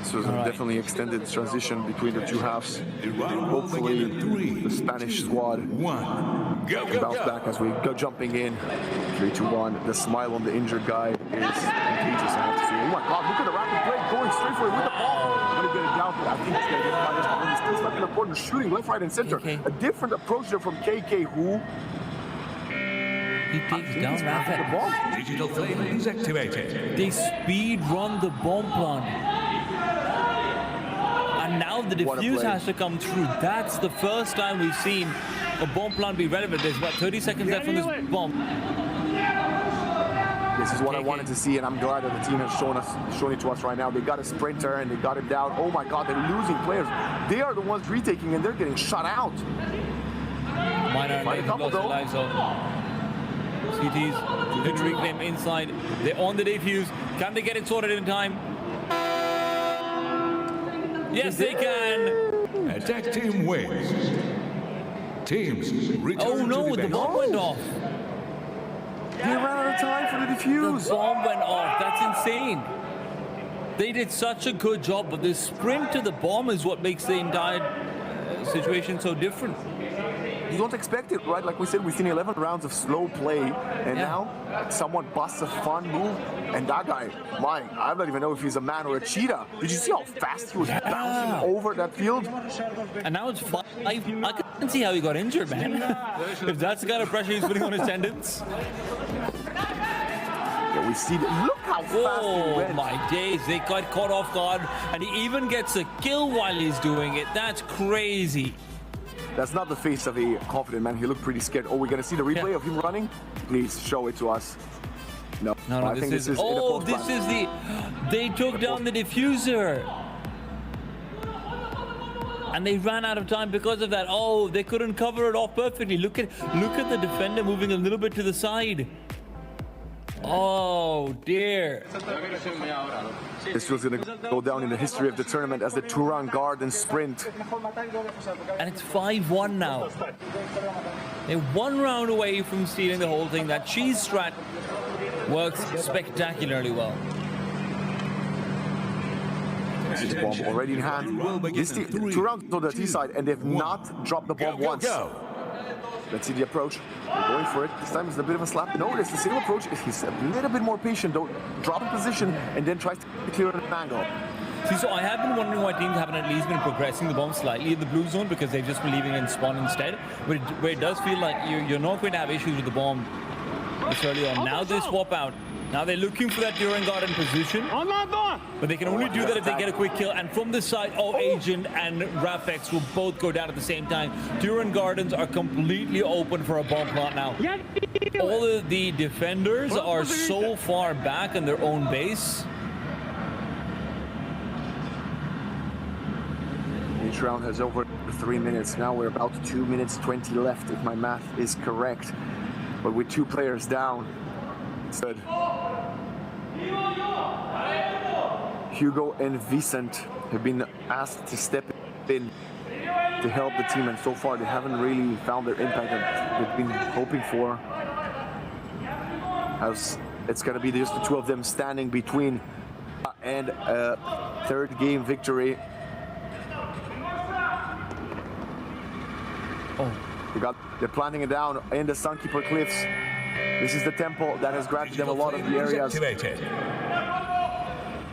So it's definitely extended transition between the 2 halves. Hopefully the Spanish squad can bounce back as we go jumping in. 3-2-1. The smile on the injured guy is contagious, I have to say. Oh my God, look at the rapid play going straight for it with the ball. Gonna get it down, but I think he's gonna get it by this ball. He's still stuck in the corner, shooting left, right, and center. A different approach there from KK, who he takes down rapid. Digital flame is activated. They speed run the bomb plant. And now the defuse has to come through. That's the first time we've seen a bomb plant be relevant. There's about 30 seconds left on this bomb. This is what I wanted to see, and I'm glad that the team has shown it to us right now. They got a sprinter and they got him down. Oh my God, they're losing players. They are the ones retaking and they're getting shut out. Minor and lost their lives though. CTs, good reclaim inside. They're on the defuse. Can they get it sorted in time? Yes, they can. Attack team wins. Teams return oh no, to the bomb went off. They ran out of time for the defuse. The bomb went off. That's insane. They did such a good job, but the sprint to the bomb is what makes the entire situation so different. You don't expect it, right? Like we said, we've seen 11 rounds of slow play, and now someone busts a fun move, and that guy, I don't even know if he's a man or a cheetah. Did you see how fast he was bouncing over that field? And now it's 5. I couldn't see how he got injured, man. If that's the kind of pressure he's putting on his tendons. Yeah, we see that. Look how fast he went. Oh my days, they got caught off guard, and he even gets a kill while he's doing it. That's crazy. That's not the face of a confident man. He looked pretty scared. Oh, we're going to see the replay of him running? Please show it to us. No, I think this is oh, this is the... They took down the diffuser. And they ran out of time because of that. Oh, they couldn't cover it off perfectly. Look at the defender moving a little bit to the side. Oh, dear. This was going to go down in the history of the tournament as the Turan Garden sprint. And it's 5-1 now. They're 1 round away from stealing the whole thing. That cheese strat works spectacularly well. This is the bomb already in hand. This 2 rounds on the T side, and they've not dropped the bomb once. Let's see the approach. They're going for it. This time it's a bit of a slap. No, it's the same approach. He's a little bit more patient. Don't drop in position and then tries to clear an angle. See, so I have been wondering why teams haven't at least been progressing the bomb slightly in the blue zone, because they've just been leaving it in spawn instead. Where it does feel like you're not going to have issues with the bomb this early on. Now they swap out. Now they're looking for that Duran Garden position, but they can only do that if they get a quick kill. And from the side, Agent and Rafex will both go down at the same time. Duran Gardens are completely open for a bomb plot now. All of the defenders are so far back in their own base. Each round has over 3 minutes. Now we're about 2 minutes 20 left, if my math is correct. But with 2 players down, it's good. Hugo and Vicent have been asked to step in to help the team, and so far they haven't really found their impact that they've been hoping for. As it's going to be just the 2 of them standing between and a 3rd game victory. They're planting it down in the Sunkeeper Cliffs. This is the temple that has granted them a lot of the areas.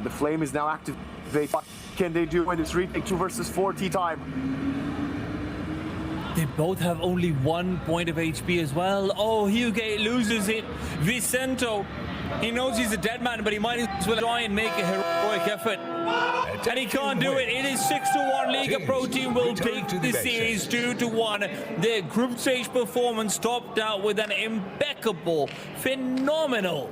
The flame is now activated. What can they do when it's retake 2 versus 4 tea time? They both have only 1 point of HP as well. Oh, Hugo loses it. Vicento, he knows he's a dead man, but he might as well try and make a heroic effort. And he can't do it. It is 6-1. Liga Pro Team will take the series 2-1. Their group stage performance topped out with an impeccable, phenomenal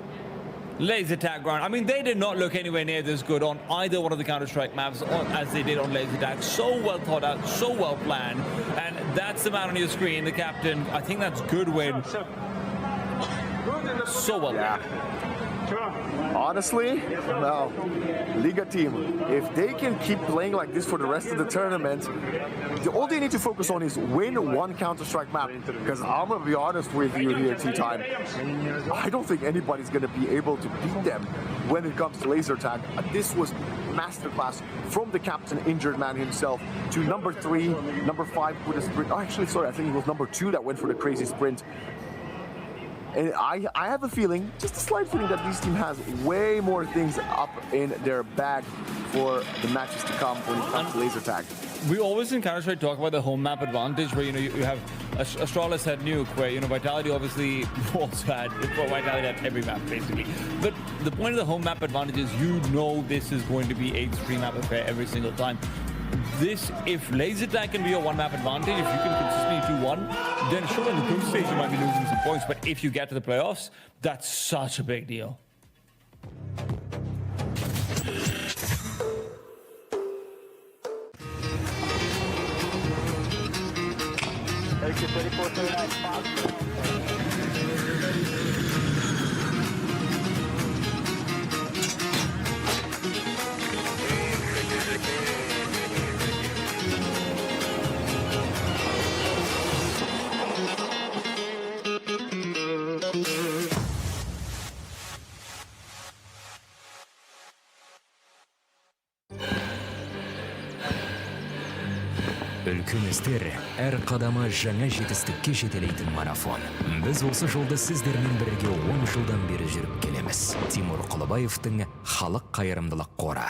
laser tag round. I mean, they did not look anywhere near this good on either one of the Counter-Strike maps as they did on laser tag. So well thought out, so well planned. And that's the man on your screen, the captain. I think that's Goodwin. So well done. Honestly, well, Liga team, if they can keep playing like this for the rest of the tournament, all they need to focus on is win 1 Counter-Strike map. Because I'm going to be honest with you here, T-Time, I don't think anybody's going to be able to beat them when it comes to laser tag. This was masterclass from the captain, injured man himself, to number 3, number 5 with a sprint. Oh, actually, sorry, I think it was number 2 that went for the crazy sprint. And I have a feeling, just a slight feeling, that this team has way more things up in their bag for the matches to come when it comes to laser tag. We always in Counter-Strike talk about the home map advantage, where you have Astralis had Nuke, where Vitality obviously also had, well, Vitality had every map basically. But the point of the home map advantage is this is going to be a 3-map affair every single time. This, if laser tag can be your 1-map advantage, if you can consistently do 1, then sure, in the group stage you might be losing some points, but if you get to the playoffs, that's such a big deal. Үлкеністер әр қадамы жаңа жетістікке жетелейтін марафон. Біз осы жолды сіздермен бірге 10 жылдан бері жүріп келеміз. Тимур Құлыбаевтың халық қайырымдылық қоры.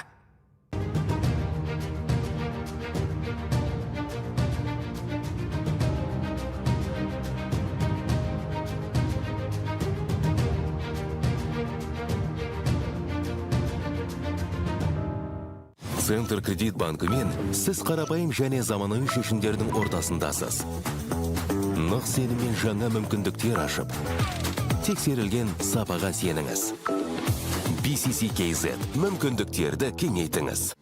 Центр кредит банкымен сіз қарапайым және заманауи шешімдердің ортасындасыз. Нық сеніммен жаңа мүмкіндіктер ашып, тексерілген сапаға сеніңіз. BCC-KZ мүмкіндіктерді кеңейтіңіз.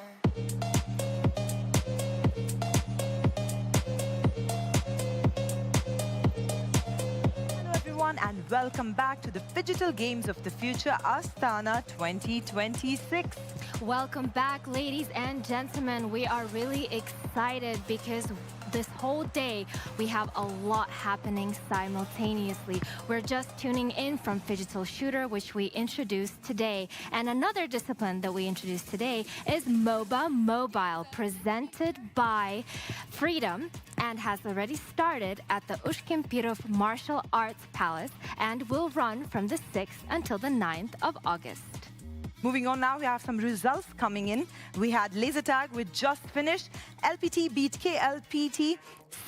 Hello everyone and welcome back to the Phygital Games of the Future Astana 2026. Welcome back, ladies and gentlemen. We are really excited because this whole day we have a lot happening simultaneously. We're just tuning in from Phygital Shooter, which we introduced today. And another discipline that we introduced today is MOBA Mobile, presented by Freedom, and has already started at the Ushkimpirov Martial Arts Palace and will run from the 6th until the 9th of August. Moving on now, we have some results coming in. We had laser tag, which just finished. LPT beat KLPT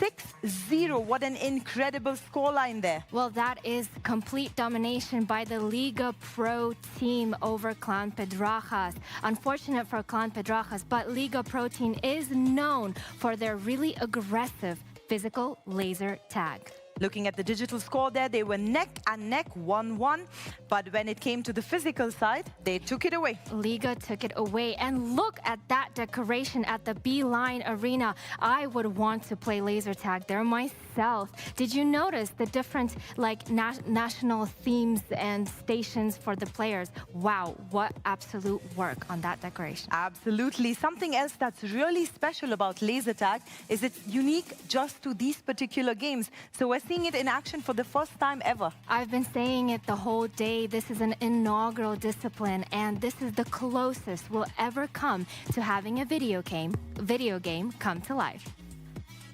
6-0. What an incredible scoreline there. Well, that is complete domination by the Liga Pro team over Clan Pedrajas. Unfortunate for Clan Pedrajas, but Liga Pro team is known for their really aggressive physical laser tag. Looking at the digital score there, they were neck and neck, 1-1. But when it came to the physical side, they took it away. Liga took it away. And look at that decoration at the B-Line Arena. I would want to play laser tag there myself. Did you notice the different national themes and stations for the players? Wow, what absolute work on that decoration. Absolutely. Something else that's really special about laser tag is it's unique just to these particular games. So we're seeing it in action for the first time ever. I've been saying it the whole day. This is an inaugural discipline, and this is the closest we'll ever come to having a video game come to life.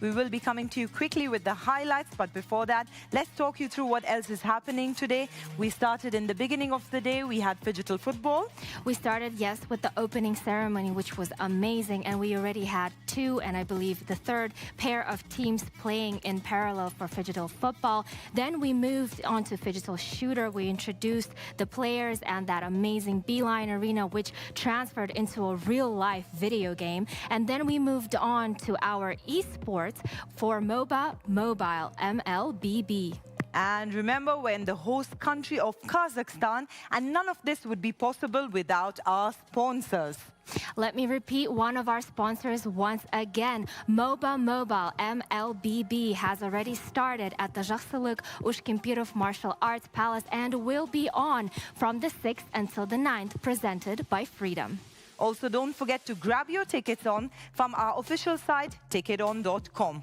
We will be coming to you quickly with the highlights, but before that, let's talk you through what else is happening today. We started in the beginning of the day. We had Phygital football. We started, yes, with the opening ceremony, which was amazing, and we already had 2, and I believe the 3rd pair of teams playing in parallel for Phygital football. Then we moved on to Phygital Shooter. We introduced the players and that amazing B-Line Arena, which transferred into a real-life video game. And then we moved on to our esports for MOBA Mobile, MLBB. And remember, we're in the host country of Kazakhstan, and none of this would be possible without our sponsors. Let me repeat one of our sponsors once again. MOBA Mobile, MLBB, has already started at the Zhaksaluk Ushkimpirov Martial Arts Palace and will be on from the 6th until the 9th, presented by Freedom. Also, don't forget to grab your tickets on from our official site, ticketon.com.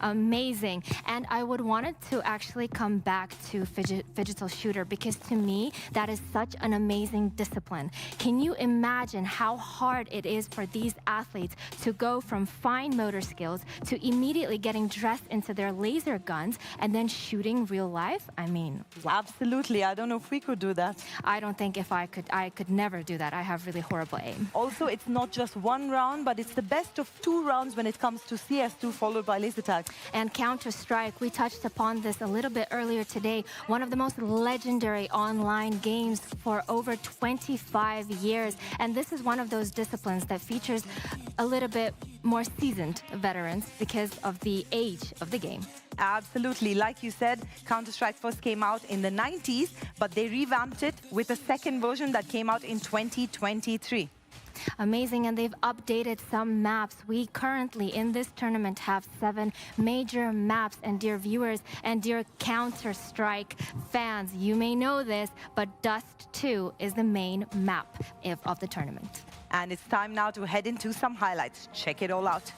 Amazing. And I would want to actually come back to Phygital Shooter, because to me, that is such an amazing discipline. Can you imagine how hard it is for these athletes to go from fine motor skills to immediately getting dressed into their laser guns and then shooting real life? I mean, wow. Absolutely. I don't know if we could do that. I don't think if I could never do that. I have really horrible aim. Also, it's not just one round, but it's the best of 2 rounds when it comes to CS2 followed by laser tag. And Counter-Strike, we touched upon this a little bit earlier today, one of the most legendary online games for over 25 years. And this is one of those disciplines that features a little bit more seasoned veterans because of the age of the game. Absolutely. Like you said, Counter-Strike first came out in the 90s, but they revamped it with a second version that came out in 2023. Amazing, and they've updated some maps. We currently, in this tournament, have 7 major maps. And dear viewers and dear Counter-Strike fans, you may know this, but Dust 2 is the main map of the tournament. And it's time now to head into some highlights. Check it all out.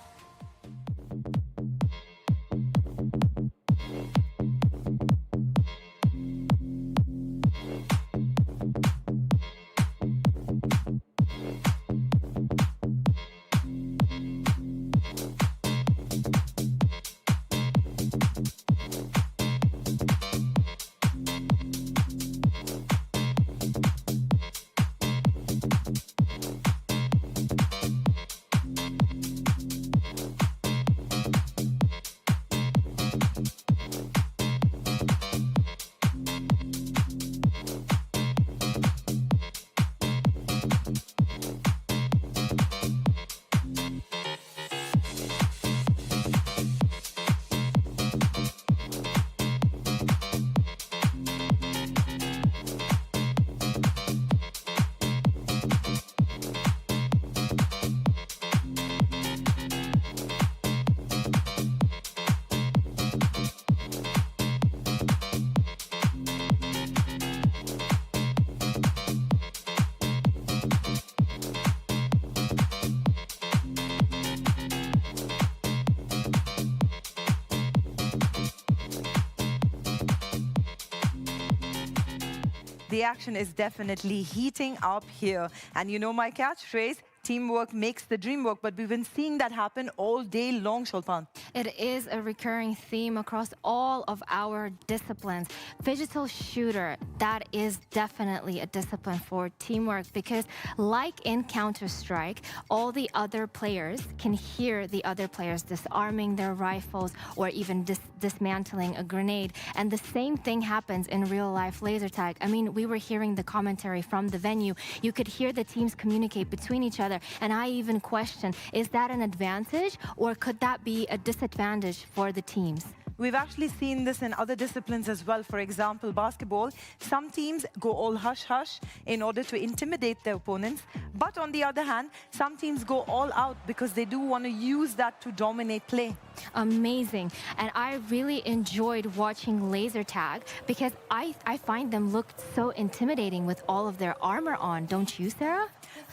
The action is definitely heating up here. And you know my catchphrase, teamwork makes the dream work, but we've been seeing that happen all day long, Shulpan. It is a recurring theme across all of our disciplines. Digital shooter, that is definitely a discipline for teamwork because like in Counter-Strike, all the other players can hear the other players disarming their rifles or even dismantling a grenade. And the same thing happens in real-life laser tag. I mean, we were hearing the commentary from the venue. You could hear the teams communicate between each other. And I even question, is that an advantage or could that be a disadvantage for the teams? We've actually seen this in other disciplines as well. For example, basketball, some teams go all hush-hush in order to intimidate their opponents. But on the other hand, some teams go all out because they do want to use that to dominate play. Amazing. And I really enjoyed watching laser tag because I find them look so intimidating with all of their armor on. Don't you, Sarah?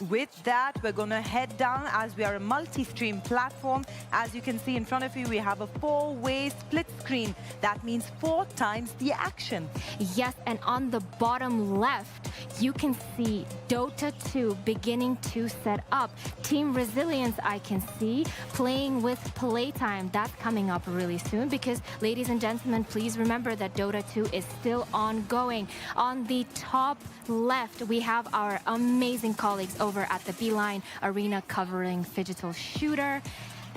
With that, we're going to head down as we are a multi-stream platform. As you can see in front of you, we have a 4-way split screen. That means 4 times the action. Yes, and on the bottom left, you can see Dota 2 beginning to set up. Team Resilience, I can see, playing with Playtime. That's coming up really soon because, ladies and gentlemen, please remember that Dota 2 is still ongoing. On the top left, we have our amazing colleagues over at the Beeline Arena covering Digital Shooter.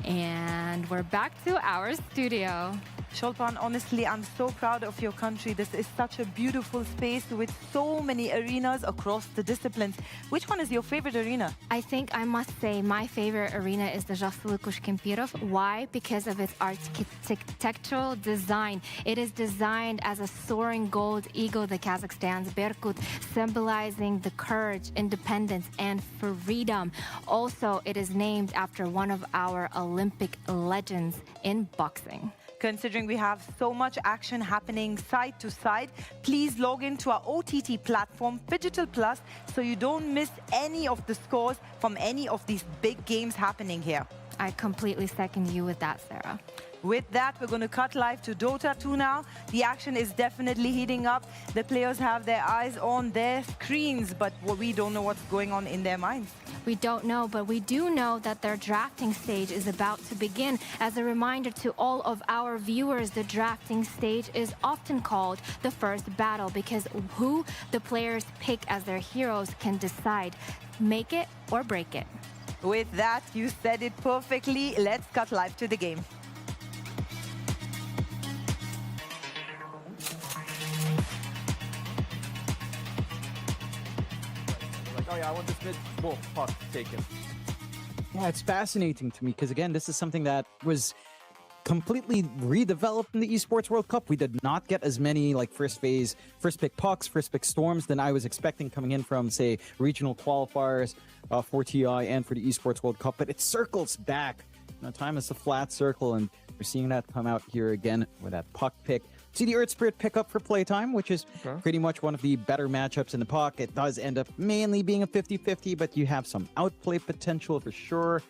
And we're back to our studio. Shulpan, honestly, I'm so proud of your country. This is such a beautiful space with so many arenas across the disciplines. Which one is your favorite arena? I think I must say my favorite arena is the Jasulukush Kempirov. Why? Because of its architectural design. It is designed as a soaring gold eagle, the Kazakhstan's Berkut, symbolizing the courage, independence, and freedom. Also, it is named after one of our Olympic legends in boxing. Considering we have so much action happening side to side, please log into our OTT platform, Digital Plus, so you don't miss any of the scores from any of these big games happening here. I completely second you with that, Sarah. With that, we're going to cut live to Dota 2 now. The action is definitely heating up. The players have their eyes on their screens, but we don't know what's going on in their minds. We don't know, but we do know that their drafting stage is about to begin. As a reminder to all of our viewers, the drafting stage is often called the first battle because who the players pick as their heroes can decide, make it or break it. With that, you said it perfectly. Let's cut live to the game. Oh yeah, I want this mid wolf puck taken. Yeah, it's fascinating to me because again, this is something that was completely redeveloped in the Esports World Cup. We did not get as many like first pick pucks, first pick storms than I was expecting coming in from say regional qualifiers for TI and for the Esports World Cup. But it circles back. You know, time is a flat circle, and we're seeing that come out here again with that puck pick. See the Earth Spirit pickup for Playtime, which is pretty much one of the better matchups in the puck. It does end up mainly being a 50-50, but you have some outplay potential for sure.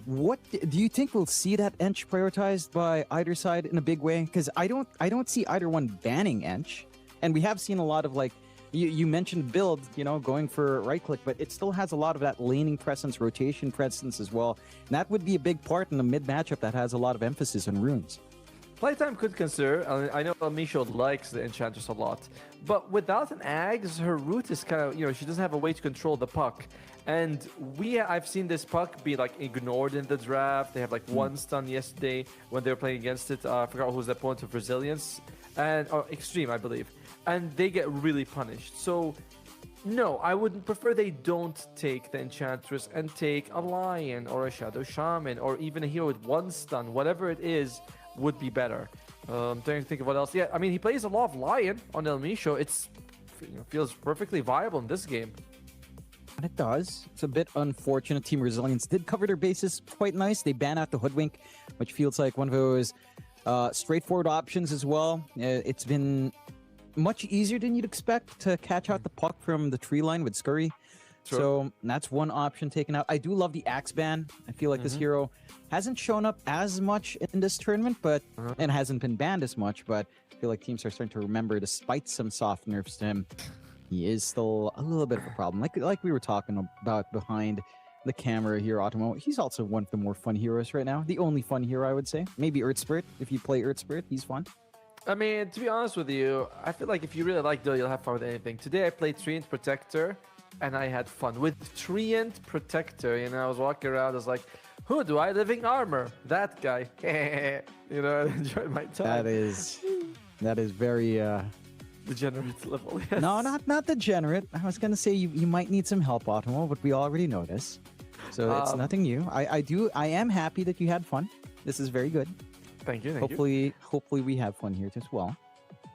What do you think we'll see that Ench prioritized by either side in a big way? Because I don't see either one banning Ench, and we have seen a lot of like you mentioned build, you know, going for right click, but it still has a lot of that laning presence, rotation presence as well. And that would be a big part in the mid matchup that has a lot of emphasis on runes. Playtime could consider, I know Misho likes the Enchantress a lot, but without an Ags, her route is kind of, you know, she doesn't have a way to control the puck. And I've seen this puck be like ignored in the draft. They have like one stun yesterday when they were playing against it. I forgot who's the opponent of Resilience, and Extreme, I believe. And they get really punished. So no, I would prefer they don't take the Enchantress and take a Lion or a Shadow Shaman or even a hero with one stun, whatever it is, would be better. Trying to think of what else. Yeah, I mean, he plays a lot of Lion on El Misho. It's feels perfectly viable in this game. And it does. It's a bit unfortunate. Team Resilience did cover their bases quite nice. They ban out the Hoodwink, which feels like one of those straightforward options as well. It's been much easier than you'd expect to catch out the puck from the tree line with Scurry. Sure. So that's one option taken out. I do love the Axe ban. I feel like this hero hasn't shown up as much in this tournament, but and hasn't been banned as much. But I feel like teams are starting to remember, despite some soft nerfs to him, he is still a little bit of a problem. Like we were talking about behind the camera here, Automo. He's also one of the more fun heroes right now. The only fun hero, I would say. Maybe Earth Spirit. If you play Earth Spirit, he's fun. I mean, to be honest with you, I feel like if you really like Dill, you'll have fun with anything. Today I played Treant Protector, and I had fun. With Treant Protector, you know, I was walking around, I was like, who do I living armor? That guy. You know, I enjoyed my time. That is very... degenerate level, yes. No, not degenerate. I was going to say you might need some help, Automo, but we already know this. So it's nothing new. I am happy that you had fun. This is very good. Thank you. Hopefully we have fun here as well.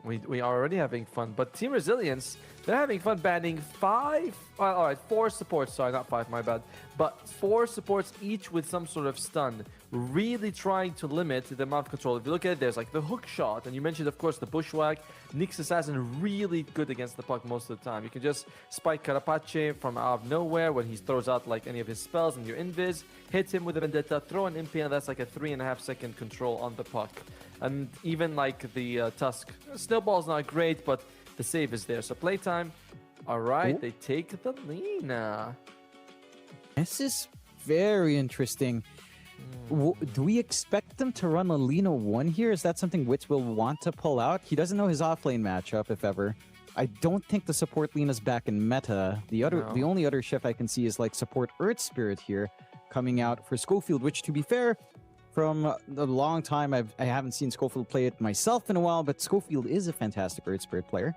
We are already having fun, but Team Resilience, they're having fun banning 4 supports, sorry, not 5, my bad, but 4 supports each with some sort of stun, really trying to limit the amount of control. If you look at it, there's like the hook shot, and you mentioned, of course, the bushwhack. Nyx Assassin really good against the puck most of the time. You can just spike Carapace from out of nowhere when he throws out like any of his spells and your invis, hit him with a Vendetta, throw an Impale, and that's like a 3.5 second control on the puck. And even like the Tusk, Snowball's not great, but the save is there. So playtime, all right, they take the Lina. This is very interesting. Do we expect them to run a Lina 1 here? Is that something Wits will want to pull out? He doesn't know his offlane matchup, if ever. I don't think the support Lina's back in meta. The only other shift I can see is like support Earth Spirit here coming out for Schofield, which, to be fair, from the long time I haven't seen Schofield play it myself in a while, but Schofield is a fantastic Earth Spirit player.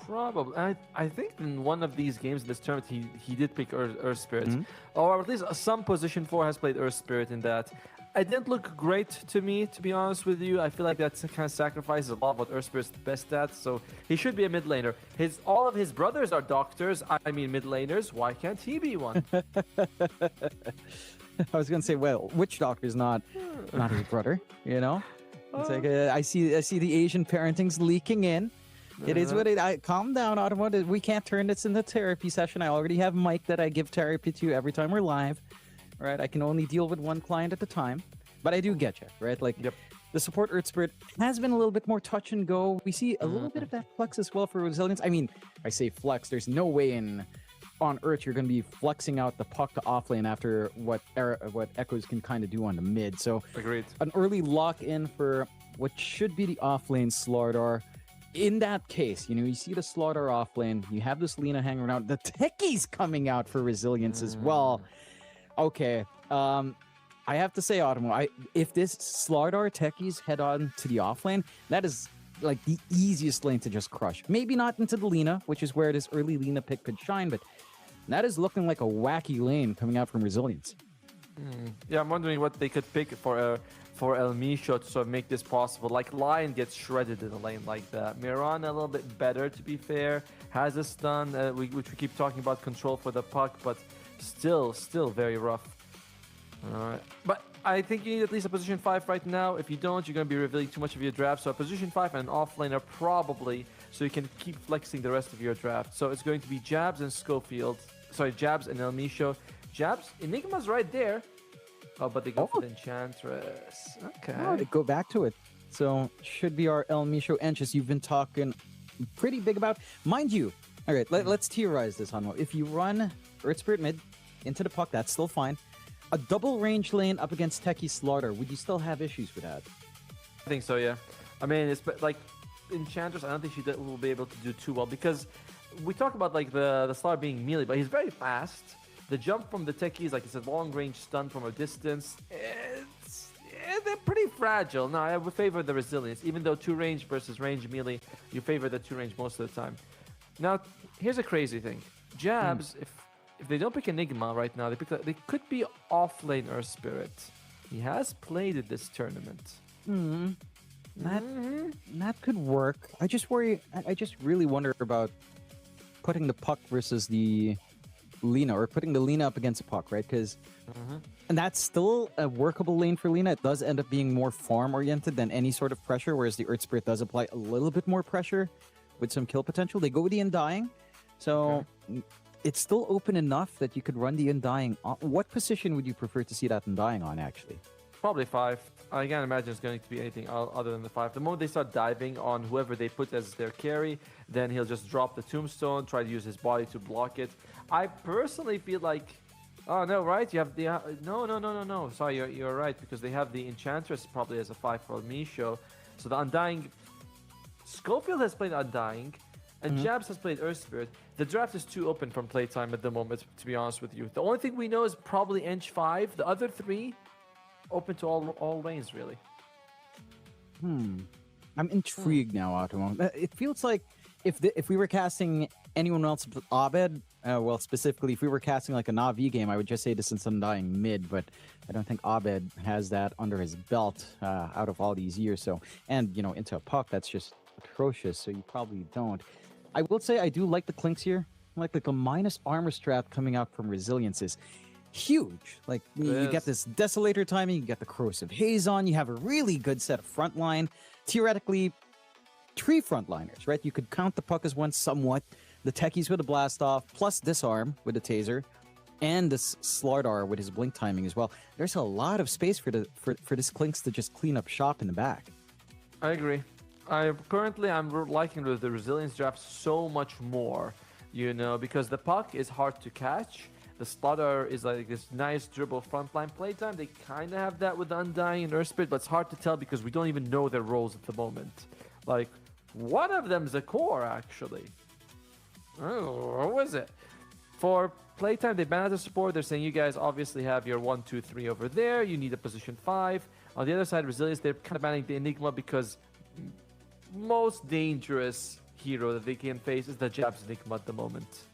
Probably. I think in one of these games in this tournament, he did pick Earth Spirit. Or at least some position 4 has played Earth Spirit in that. It didn't look great to me, to be honest with you. I feel like that kind of sacrifices a lot of what Earth Spirit's best at, so he should be a mid laner. All of his brothers are doctors, I mean mid laners. Why can't he be one? I was gonna say, well, which doctor's not his brother, you know? It's like I see the Asian parenting's leaking in. It is what it. Calm down, Automotive. We can't turn this into therapy session. I already have Mike that I give therapy to every time we're live. Right? I can only deal with one client at a time, but I do get you, right? Like the support Earth Spirit has been a little bit more touch and go. We see a little bit of that flex as well for Resilience. I mean, I say flex. There's no way on Earth you're going to be flexing out the puck to offlane after what Echoes can kind of do on the mid. So agreed. An early lock in for what should be the offlane Slardar. In that case, you know, you see the Slaughter offlane, you have this Lina hanging around, the Techie's coming out for Resilience as well. Okay, I have to say, Automo, if this Slaughter Techies head on to the offlane, that is like the easiest lane to just crush. Maybe not into the Lina, which is where this early Lina pick could shine, but that is looking like a wacky lane coming out from Resilience. Yeah, I'm wondering what they could pick for El Misho to sort of make this possible. Like Lion gets shredded in a lane like that. Miran a little bit better, to be fair. Has a stun, which we keep talking about, control for the puck, but still very rough. Alright, but I think you need at least a position 5 right now. If you don't, you're going to be revealing too much of your draft. So a position 5 and an offlaner probably, so you can keep flexing the rest of your draft. So it's going to be Jabs and Schofield. Sorry, Jabs and El Misho. Jabs, Enigma's right there. Oh, but they go for the Enchantress. Okay. Oh, they go back to it. So should be our El Misho Enches you've been talking pretty big about. Mind you, all right, let's theorize this, Hanmo. If you run Earth Spirit mid into the puck, that's still fine. A double range lane up against Techie Slaughter, would you still have issues with that? I think so, yeah. I mean, it's like Enchantress, I don't think she will be able to do too well because we talk about like the Slaughter being melee, but he's very fast. The jump from the Techies, like it's a long-range stun from a distance. They're pretty fragile. No, I would favor the Resilience. Even though 2-range versus range melee, you favor the 2-range most of the time. Now, here's a crazy thing. Jabs, if they don't pick Enigma right now, they could be off-lane Earth Spirit. He has played at this tournament. That could work. I just really wonder about putting the puck versus the Lina, or putting the Lina up against a puck, right? Because and that's still a workable lane for Lina. It does end up being more farm oriented than any sort of pressure, whereas the Earth Spirit does apply a little bit more pressure with some kill potential. They go with the Undying, so it's still open enough that you could run the Undying. What position would you prefer to see that Undying on, actually? Probably 5. I can't imagine it's going to be anything other than the 5. The moment they start diving on whoever they put as their carry, then he'll just drop the tombstone, try to use his body to block it. I personally feel like... Oh, no, right? You have the... No. Sorry, you're right, because they have the Enchantress probably as a 5 for Misho. So the Undying... Schofield has played Undying, and Jabs has played Earth Spirit. The draft is too open from playtime at the moment, to be honest with you. The only thing we know is probably Ench 5. The other 3... open to all lanes, really. I'm intrigued now, Otto. It feels like if we were casting anyone else but Abed, well, specifically, if we were casting like a Na'Vi game, I would just say this is Undying mid, but I don't think Abed has that under his belt out of all these years. So, and, you know, into a puck, that's just atrocious, so you probably don't. I will say I do like the Clinks here. Like a minus armor strat coming out from Resilience is huge. Like, you get this Desolator timing, you get the Corrosive Haze on, you have a really good set of frontline. Theoretically, 3 frontliners, right? You could count the puck as one somewhat. The Techies with a Blast Off, plus Disarm with a Taser, and this Slardar with his blink timing as well. There's a lot of space for this Clinks to just clean up shop in the back. I agree. I'm liking the Resilience draft so much more, you know, because the puck is hard to catch. The Slaughter is like this nice dribble frontline playtime. They kind of have that with the Undying and Earth Spirit, but it's hard to tell because we don't even know their roles at the moment. Like, one of them's a core, actually. Oh, what was it? For playtime, they ban out the support. They're saying you guys obviously have your 1, 2, 3 over there. You need a position 5. On the other side, Resilience, they're kind of banning the Enigma because most dangerous hero that they can face is the Jabs Enigma at the moment.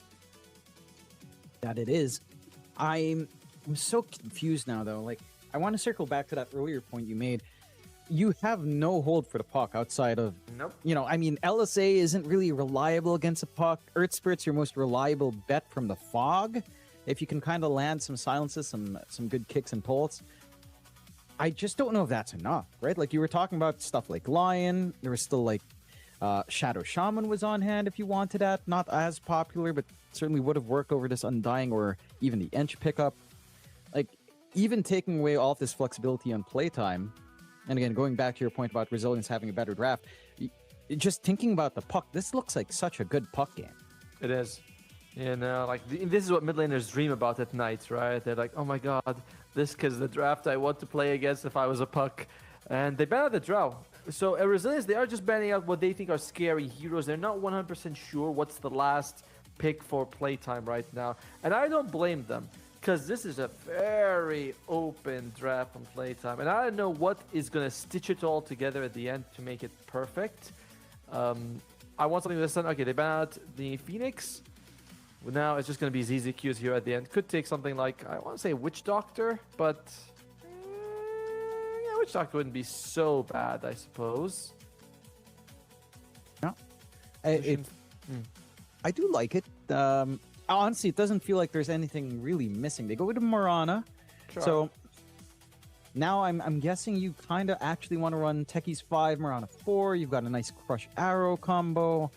That it is. I'm so confused now, though. Like, I want to circle back to that earlier point you made. You have no hold for the puck outside of... Nope. You know, I mean, LSA isn't really reliable against a puck. Earth Spirit's your most reliable bet from the fog. If you can kind of land some silences, some good kicks and pulls. I just don't know if that's enough, right? Like, you were talking about stuff like Lion. There was still, like, Shadow Shaman was on hand if you wanted that. Not as popular, but certainly would have worked over this Undying or even the Ench pickup. Like, even taking away all of this flexibility on playtime, and again, going back to your point about Resilience having a better draft, just thinking about the puck, this looks like such a good puck game. It is. You know, like, this is what mid laners dream about at night, right? They're like, oh my god, this is the draft I want to play against if I was a puck. And they ban out the draw. So at Resilience, they are just banning out what they think are scary heroes. They're not 100% sure what's the last pick for playtime right now. And I don't blame them, because this is a very open draft from playtime. And I don't know what is going to stitch it all together at the end to make it perfect. I want something this time. Okay, they ban out the Phoenix. Now it's just going to be ZZQs here at the end. Could take something like, I want to say Witch Doctor, but... yeah, Witch Doctor wouldn't be so bad, I suppose. No. I do like it. Honestly, it doesn't feel like there's anything really missing. They go with a Marana. Sure. So now I'm guessing you kind of actually want to run Techies 5, Marana 4. You've got a nice Crush Arrow combo.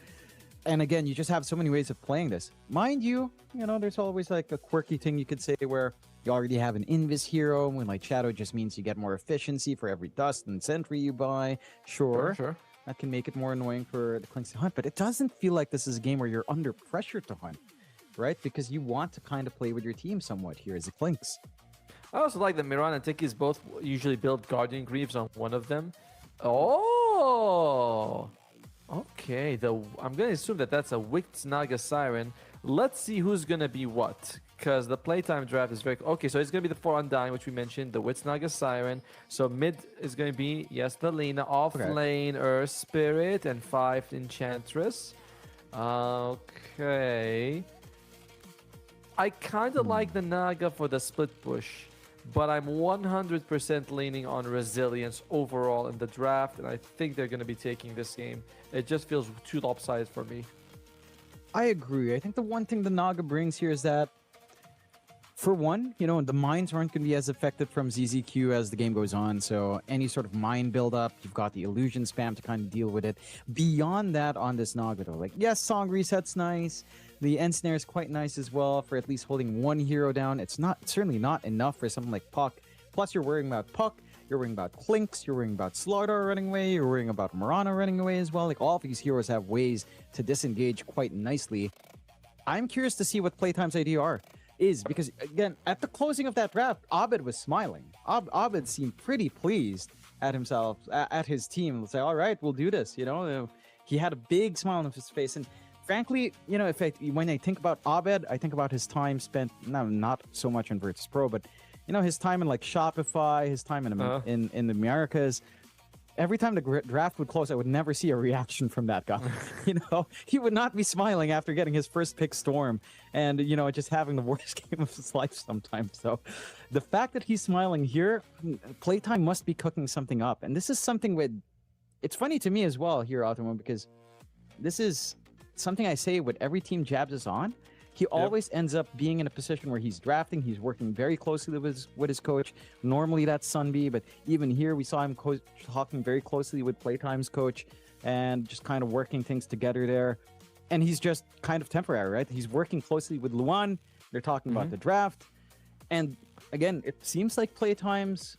And again, you just have so many ways of playing this. Mind you, you know, there's always like a quirky thing you could say where you already have an Invis hero. When like Shadow just means you get more efficiency for every Dust and Sentry you buy. Sure. That can make it more annoying for the Clinks to hunt. But it doesn't feel like this is a game where you're under pressure to hunt, right? Because you want to kind of play with your team somewhat here as the Clinks. I also like that Miran and Techies both usually build Guardian Greaves on one of them. Oh! Okay, I'm going to assume that that's a Wicked Naga Siren. Let's see who's going to be what. Because the playtime draft is very... Okay, so it's going to be the 4 Undying, which we mentioned. The Wicked Naga Siren. So mid is going to be, yes, the Lina. Off lane, Earth Spirit. And 5 Enchantress. Okay. I kind of like the Naga for the split push. But I'm 100% leaning on Resilience overall in the draft, and I think they're going to be taking this game. It just feels too lopsided for me. I agree. I think the one thing the Naga brings here is that, for one, you know, the mines aren't going to be as effective from ZZQ as the game goes on, so any sort of mine build-up, you've got the illusion spam to kind of deal with it. Beyond that on this Naga, though, like, yes, Song Reset's nice. The end snare is quite nice as well for at least holding one hero down. It's certainly not enough for something like Puck, Plus, you're worrying about Puck, you're worrying about Clinks, you're worrying about Slardar running away, you're worrying about Murana running away as well. Like, all of these heroes have ways to disengage quite nicely. I'm curious to see what Playtime's idea is, because, again, at the closing of that draft, Abed was smiling. Abed seemed pretty pleased at himself, at his team. Say, all right, we'll do this, you know? He had a big smile on his face, and frankly, you know, when I think about Abed, I think about his time spent, not so much in Virtus Pro, but, you know, his time in, like, Shopify, his time in the Americas. Every time the draft would close, I would never see a reaction from that guy. You know, he would not be smiling after getting his first pick Storm and, you know, just having the worst game of his life sometimes. So the fact that he's smiling here, Playtime must be cooking something up. And this is something it's funny to me as well here, Automo, because this is something I say with every team Jabs is on. He always ends up being in a position where he's drafting. He's working very closely with his coach. Normally that's Sunby, but even here we saw him talking very closely with Playtime's coach and just kind of working things together there. And he's just kind of temporary, right? He's working closely with Luan. They're talking about the draft. And again, it seems like Playtime's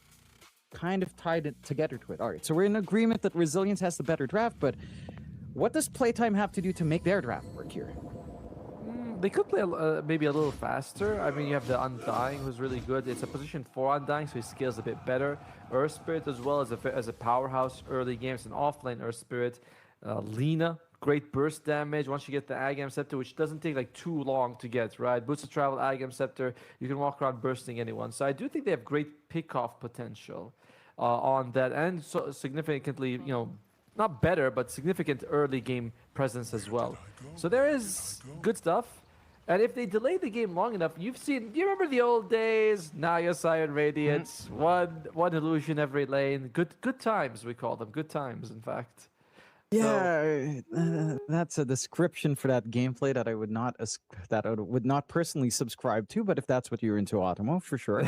kind of tied it together to it. All right, so we're in agreement that Resilience has the better draft, but what does Playtime have to do to make their draft work here? They could play maybe a little faster. I mean, you have the Undying, who's really good. It's a position 4 Undying, so he scales a bit better. Earth Spirit as well as a powerhouse early games, an offlane Earth Spirit. Lina, great burst damage once you get the Agam Scepter, which doesn't take like too long to get, right? Boots of Travel, Agam Scepter, you can walk around bursting anyone. So I do think they have great pick-off potential on that, and so significantly, you know, not better, but significant early game presence as well. So there is good stuff. And if they delay the game long enough, you've seen, do you remember the old days? Naya, Siren, Radiance, one illusion every lane. Good times, we call them. Good times, in fact. Yeah, that's a description for that gameplay that I would not personally subscribe to. But if that's what you're into, Automo, for sure.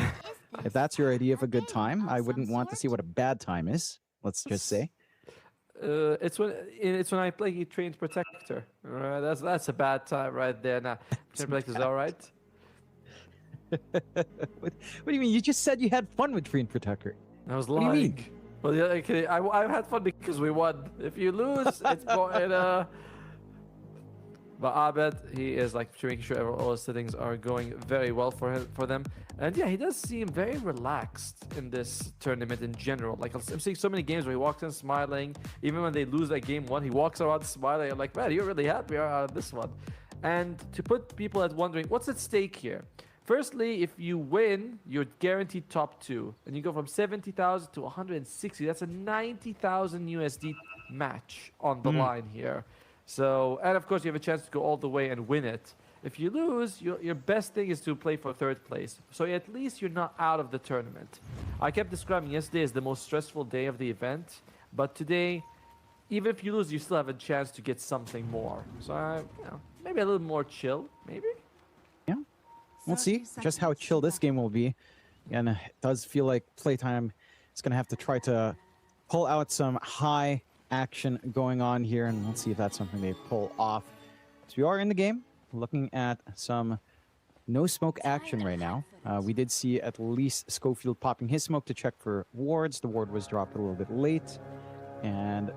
If that's your idea of a good time, I wouldn't want to see what a bad time is. Let's just say. It's when I play Trained Protector. That's a bad time right there. Now, Trained Protector is all right. What do you mean? You just said you had fun with Trained Protector. I was lying. What do you mean? Well, yeah, okay, I had fun because we won. If you lose, it's going But Abed, he is like making sure all his settings are going very well for them. And yeah, he does seem very relaxed in this tournament in general. Like, I'm seeing so many games where he walks in smiling. Even when they lose that game 1, he walks around smiling. I'm like, man, you're really happy out of this one. And to put people at wondering, what's at stake here? Firstly, if you win, you're guaranteed top 2. And you go from 70,000 to 160. That's a 90,000 USD match on the line here. So, and of course, you have a chance to go all the way and win it. If you lose, your best thing is to play for 3rd place. So at least you're not out of the tournament. I kept describing yesterday as the most stressful day of the event. But today, even if you lose, you still have a chance to get something more. So, you know, maybe a little more chill, maybe? Yeah. We'll see just how chill this game will be. And it does feel like Playtime is going to have to try to pull out some high action going on here, and let's see if that's something they pull off. So we are in the game, looking at some no smoke action right now. We did see at least Schofield popping his smoke to check for wards. The ward was dropped a little bit late, and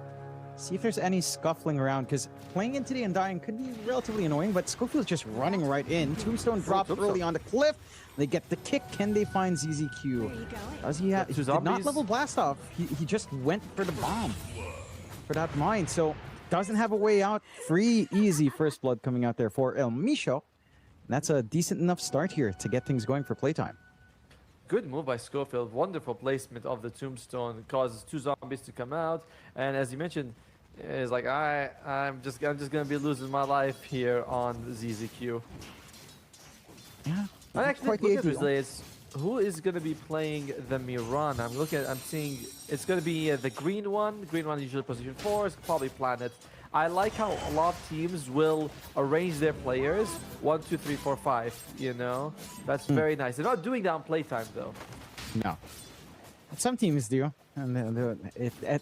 see if there's any scuffling around, because playing into the Undying could be relatively annoying, but Schofield's just running right in. Tombstone drops early on the cliff. They get the kick. Can they find ZZQ? Does he have? He did not level blast off. He just went for the bomb. For that mine, so doesn't have a way out. Free, easy first blood coming out there for El Misho. And that's a decent enough start here to get things going for Playtime. Good move by Schofield. Wonderful placement of the Tombstone. It causes 2 zombies to come out, and as you mentioned, it's like I'm just gonna be losing my life here on ZZQ. Yeah, I actually look at this. Who is going to be playing the Miran? I'm seeing it's going to be the green one. The green one usually position 4. It's probably Planet. I like how a lot of teams will arrange their players 1, 2, 3, 4, 5. You know, that's very nice. They're not doing that on Playtime though. No, some teams do, and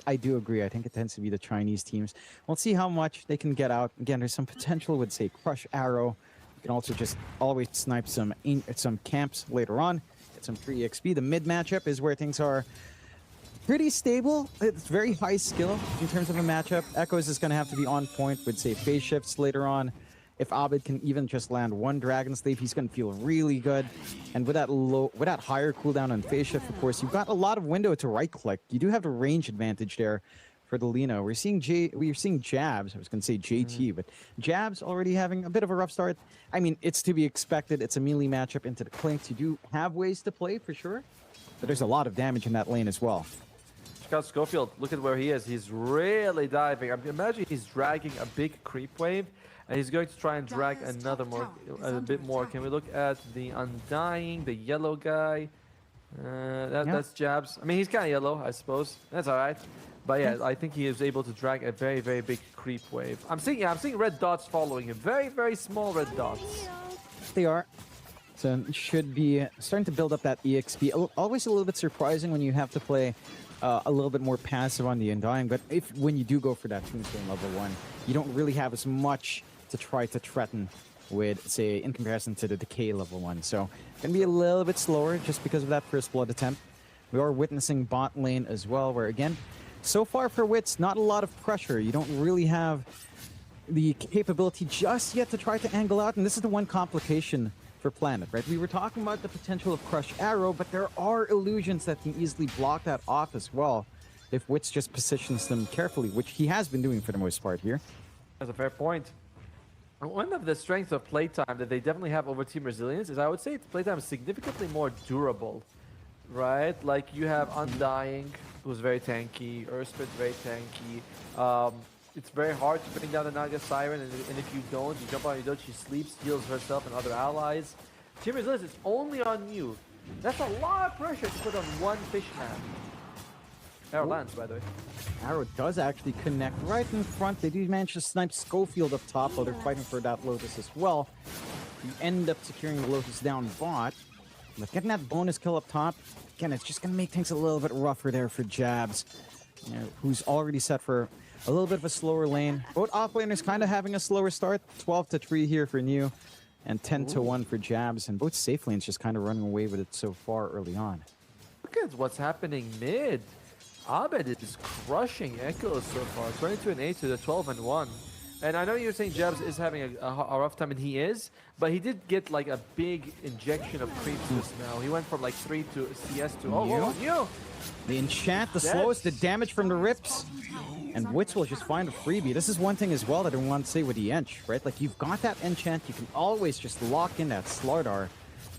I do agree. I think it tends to be the Chinese teams. We'll see how much they can get out. Again, there's some potential with, say, Crush Arrow. You can also just always snipe some camps later on. get some free EXP. The mid matchup is where things are pretty stable. It's very high skill in terms of a matchup. Echoes is going to have to be on point with, say, phase shifts later on. If Abed can even just land one Dragon Slave, he's going to feel really good. And with that higher cooldown on phase shift, of course, you've got a lot of window to right click. You do have the range advantage there for the Lino. We're seeing Jabs. I was going to say JT, but Jabs already having a bit of a rough start. I mean, it's to be expected. It's a melee matchup into the Clinks. You do have ways to play for sure, but there's a lot of damage in that lane as well. Check out Schofield. Look at where he is. He's really diving. I mean, imagine he's dragging a big creep wave, and he's going to try and drag a bit more. Can we look at the Undying, the yellow guy? That's Jabs. I mean, he's kind of yellow, I suppose. That's all right. But yeah, I think he is able to drag a very, very big creep wave. I'm seeing red dots following him. Very, very small red dots. They are. So it should be starting to build up that EXP. Always a little bit surprising when you have to play a little bit more passive on the Undying. But when you do go for that Tombstone level 1, you don't really have as much to try to threaten with, say, in comparison to the Decay level 1. So it's going to be a little bit slower just because of that first blood attempt. We are witnessing bot lane as well, where again, so far for Wits, not a lot of pressure. You don't really have the capability just yet to try to angle out, and this is the one complication for Planet, right? We were talking about the potential of Crush Arrow, but there are illusions that can easily block that off as well if Wits just positions them carefully, which he has been doing for the most part here. That's a fair point. One of the strengths of Playtime that they definitely have over Team Resilience is, I would say, Playtime is significantly more durable, right? Like, you have Undying, who's very tanky, Urspit very tanky. It's very hard to bring down the Naga Siren, and if you don't, you jump on your dodge, she sleeps, heals herself and other allies. Team Resilience is only on you. That's a lot of pressure to put on one fishman. Arrow lands, by the way. Arrow does actually connect right in front. They do manage to snipe Schofield up top, while they're fighting for that Lotus as well. You end up securing the Lotus down bot. But getting that bonus kill up top, again, it's just going to make things a little bit rougher there for Jabs, who's already set for a little bit of a slower lane. Both offlaners kind of having a slower start. 12-3 here for New, and 10-1 for Jabs. And both safe lanes just kind of running away with it so far early on. Look at what's happening mid. Abed is crushing Echoes so far. 22-8 to the 12-1. And I know you're saying Jabs is having a rough time, and he is, but he did get like a big injection of creeps just now. He went from like 3 to CS to New. The enchant, the slowest, the damage from the rips, and Wits will just find a freebie. This is one thing as well that I want to say with the Ench, right? Like, you've got that enchant, you can always just lock in that Slardar.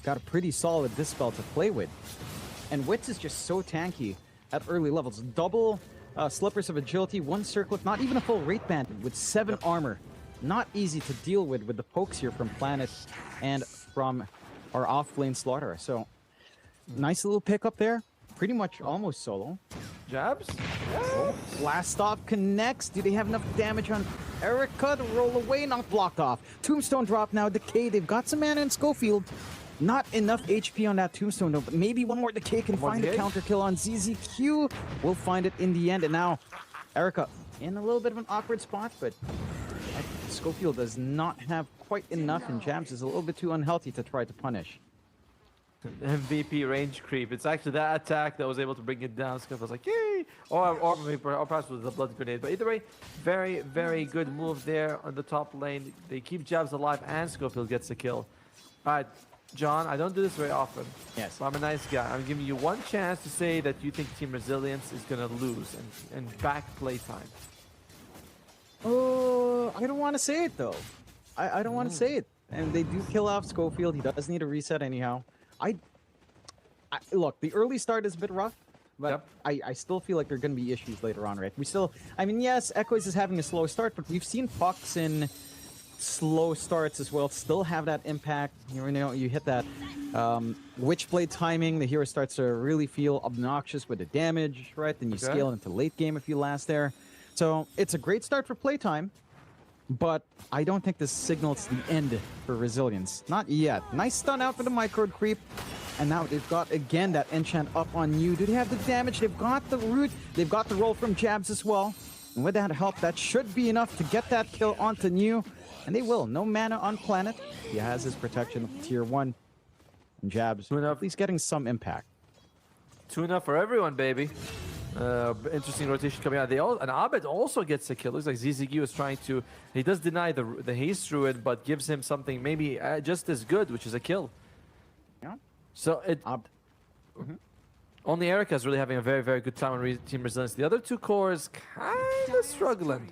Got a pretty solid Dispel to play with. And Wits is just so tanky at early levels. Double Slippers of Agility, 1 Circlet, not even a full Wraith Bandit with 7 armor. Not easy to deal with the pokes here from Planet and from our off-lane Slaughter. So, nice little pickup there. Pretty much almost solo. Jabs? Blast Stop connects. Do they have enough damage on Erica to roll away? Not blocked off. Tombstone drop now. Decay. They've got some mana in Schofield. Not enough HP on that Tombstone though, but maybe one more Decay can find a counter kill on ZZQ. We'll find it in the end. And now, Erica in a little bit of an awkward spot, but Schofield does not have quite enough, and Jabs is a little bit too unhealthy to try to punish. MVP range creep. It's actually that attack that was able to bring it down. Schofield was like, yay! Or perhaps with the blood grenade. But either way, very, very good move there on the top lane. They keep Jabs alive, and Schofield gets the kill. All right. John, I don't do this very often. Yes. So I'm a nice guy. I'm giving you one chance to say that you think Team Resilience is going to lose and back Playtime. Oh, I don't want to say it, though. I don't want to say it. And they do kill off Schofield. He does need a reset anyhow. Look, the early start is a bit rough, but I still feel like there are going to be issues later on, right? I mean, yes, Echoes is having a slow start, but we've seen Pucks in slow starts as well still have that impact. You hit that Witchblade timing, the hero starts to really feel obnoxious with the damage, right? Then you scale into late game if you last there. So it's a great start for Playtime, but I don't think this signals the end for Resilience. Not yet. Nice stun out for the micro creep, and now they've got again that enchant up on you. Do they have the damage? They've got the root, they've got the roll from Jabs as well, and with that help that should be enough to get that kill onto New. And they will. No mana on Planet. He has his protection of tier 1. And Jabs at least getting some impact. Tuna for everyone, baby. Interesting rotation coming out. And Abed also gets a kill. Looks like ZZQ is trying to... He does deny the haste druid, but gives him something maybe just as good, which is a kill. Yeah. So it... Only Erica is really having a very, very good time on Team Resilience. The other two cores kind of struggling.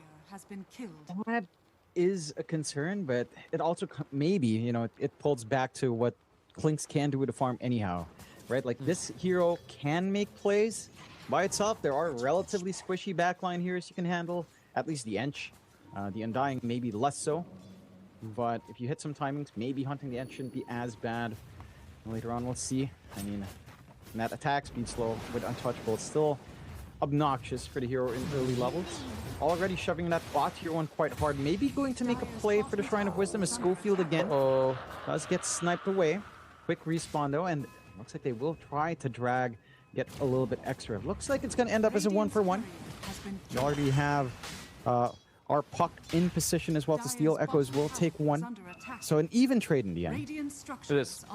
That is a concern, but it also maybe, you know, it pulls back to what Clinks can do with the farm anyhow, right? Like this hero can make plays by itself. There are relatively squishy backline heroes you can handle, at least the Ench. The Undying maybe less so, but if you hit some timings, maybe hunting the Ench shouldn't be as bad. Later on, we'll see. I mean, that attack speed slow with Untouchable is still obnoxious for the hero in early levels. Already shoving that bot tier 1 quite hard. Maybe going to make a play for the Shrine of Wisdom is Schofield again. Does get sniped away. Quick respawn though, and looks like they will try to drag, get a little bit extra. Looks like it's going to end up as a 1-for-1. We already have our puck in position as well to steal. Echoes will take one. So an even trade in the end. It is.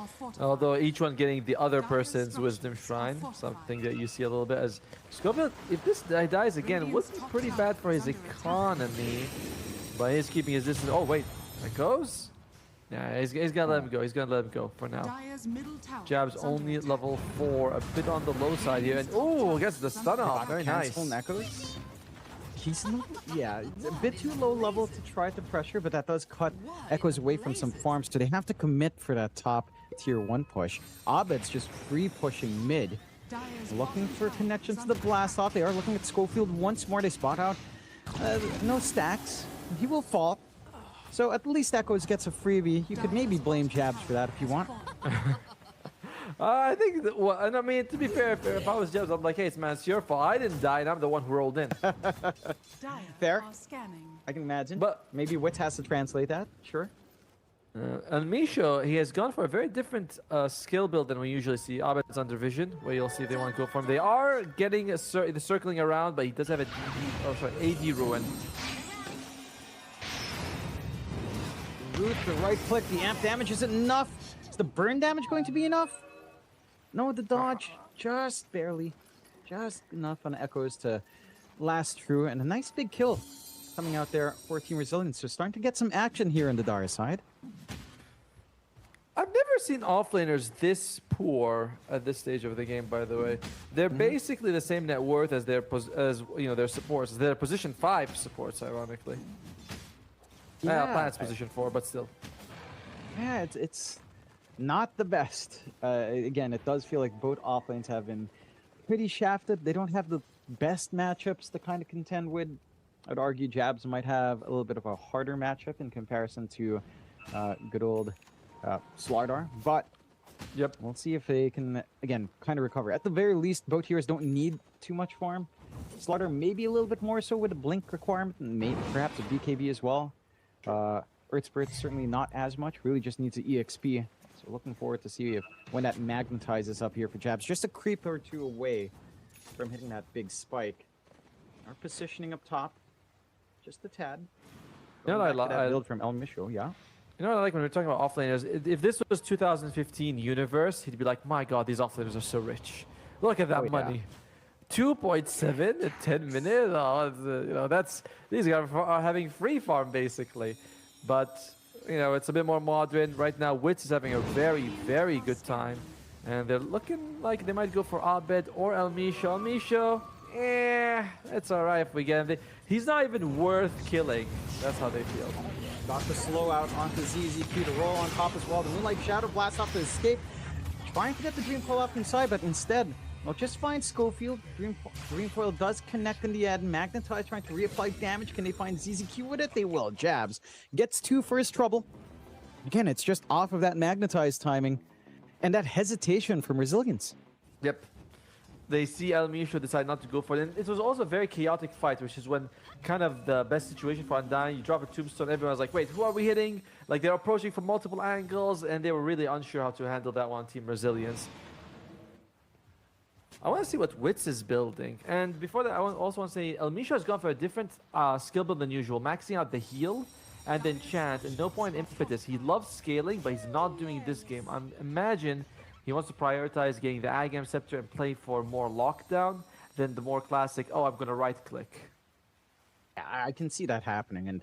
Although each one getting the other person's Wisdom Shrine, something that you see a little bit as Schofield, if this guy dies again, would be pretty bad for his economy. But he's keeping his distance. Oh wait, Echoes? Yeah, he's gonna let him go. He's gonna let him go for now. Jab's only level 4, a bit on the low side here. And oh, gets the stun off. Very nice. Echoes. He's yeah, it's a bit too low level to try to pressure, but that does cut Echoes away from some farms, so they have to commit for that top tier 1 push. Abed's just free pushing mid, looking for connection to the blast off. They are looking at Schofield once more. They spot out. No stacks. He will fall. So at least Echoes gets a freebie. You could maybe blame Jabs for that if you want. I think that, well, and I mean, to be fair, if I was Jabs, I'm like, hey, man, it's your fault. I didn't die, and I'm the one who rolled in. Fair. I can imagine. But maybe Witz has to translate that. Sure. And Misho, he has gone for a very different skill build than we usually see. Abed's under vision, where you'll see they want to go for him. They are getting circling around, but he does have a AD ruin. Root, the right click, the amp damage isn't enough. Is the burn damage going to be enough? No, the dodge, just barely. Just enough on Echoes to last through. And a nice big kill coming out there for Team Resilience. So starting to get some action here on the Dara side. I've never seen offlaners this poor at this stage of the game, by the way. They're basically the same net worth as their their supports. They're position 5 supports, ironically. Yeah, Planet's position 4, but still. Yeah, it's not the best. Again, it does feel like both offlanes have been pretty shafted. They don't have the best matchups to kind of contend with. I'd argue Jabs might have a little bit of a harder matchup in comparison to good old Slardar. But yep, we'll see if they can, again, kind of recover. At the very least, both heroes don't need too much farm. Slardar maybe a little bit more so with a blink requirement, and maybe perhaps a BKB as well. Earth Spirit certainly not as much, really just needs an EXP. So looking forward to see if when that magnetizes up here for Jabs, just a creep or two away from hitting that big spike. Our positioning up top, just a tad. You know what I build from El Micho, yeah. You know what I like when we're talking about offlaners? If this was 2015 universe, he'd be like, my god, these offlaners are so rich. Look at that money. 2.7 in 10 minutes. Oh, these guys are having free farm basically. But it's a bit more modern right now. Witz is having a very, very good time, and they're looking like they might go for Abed or El Micho. El Micho, it's all right if we get him. He's not even worth killing. That's how they feel. Got the slow out onto ZZQ to roll on top as well. The Moonlight Shadow Blast off to escape. Trying to get the Dream Coil off inside, but instead, well, just find Schofield. Dream Coil does connect in the end. Magnetize trying to reapply damage. Can they find ZZQ with it? They will. Jabs gets 2 for his trouble. Again, it's just off of that Magnetize timing and that hesitation from Resilience. Yep. They see El Micho decide not to go for it. And it was also a very chaotic fight, which is when kind of the best situation for Undying. You drop a tombstone, everyone's like, wait, who are we hitting? Like, they're approaching from multiple angles, and they were really unsure how to handle that one, Team Resilience. I want to see what Witz is building. And before that, I also want to say El Micho has gone for a different skill build than usual, maxing out the heal and then chant, and no point impetus. He loves scaling, but he's not doing this game. Imagine He wants to prioritize getting the Agam Scepter and play for more lockdown than the more classic, oh, I'm going to right-click. I can see that happening. And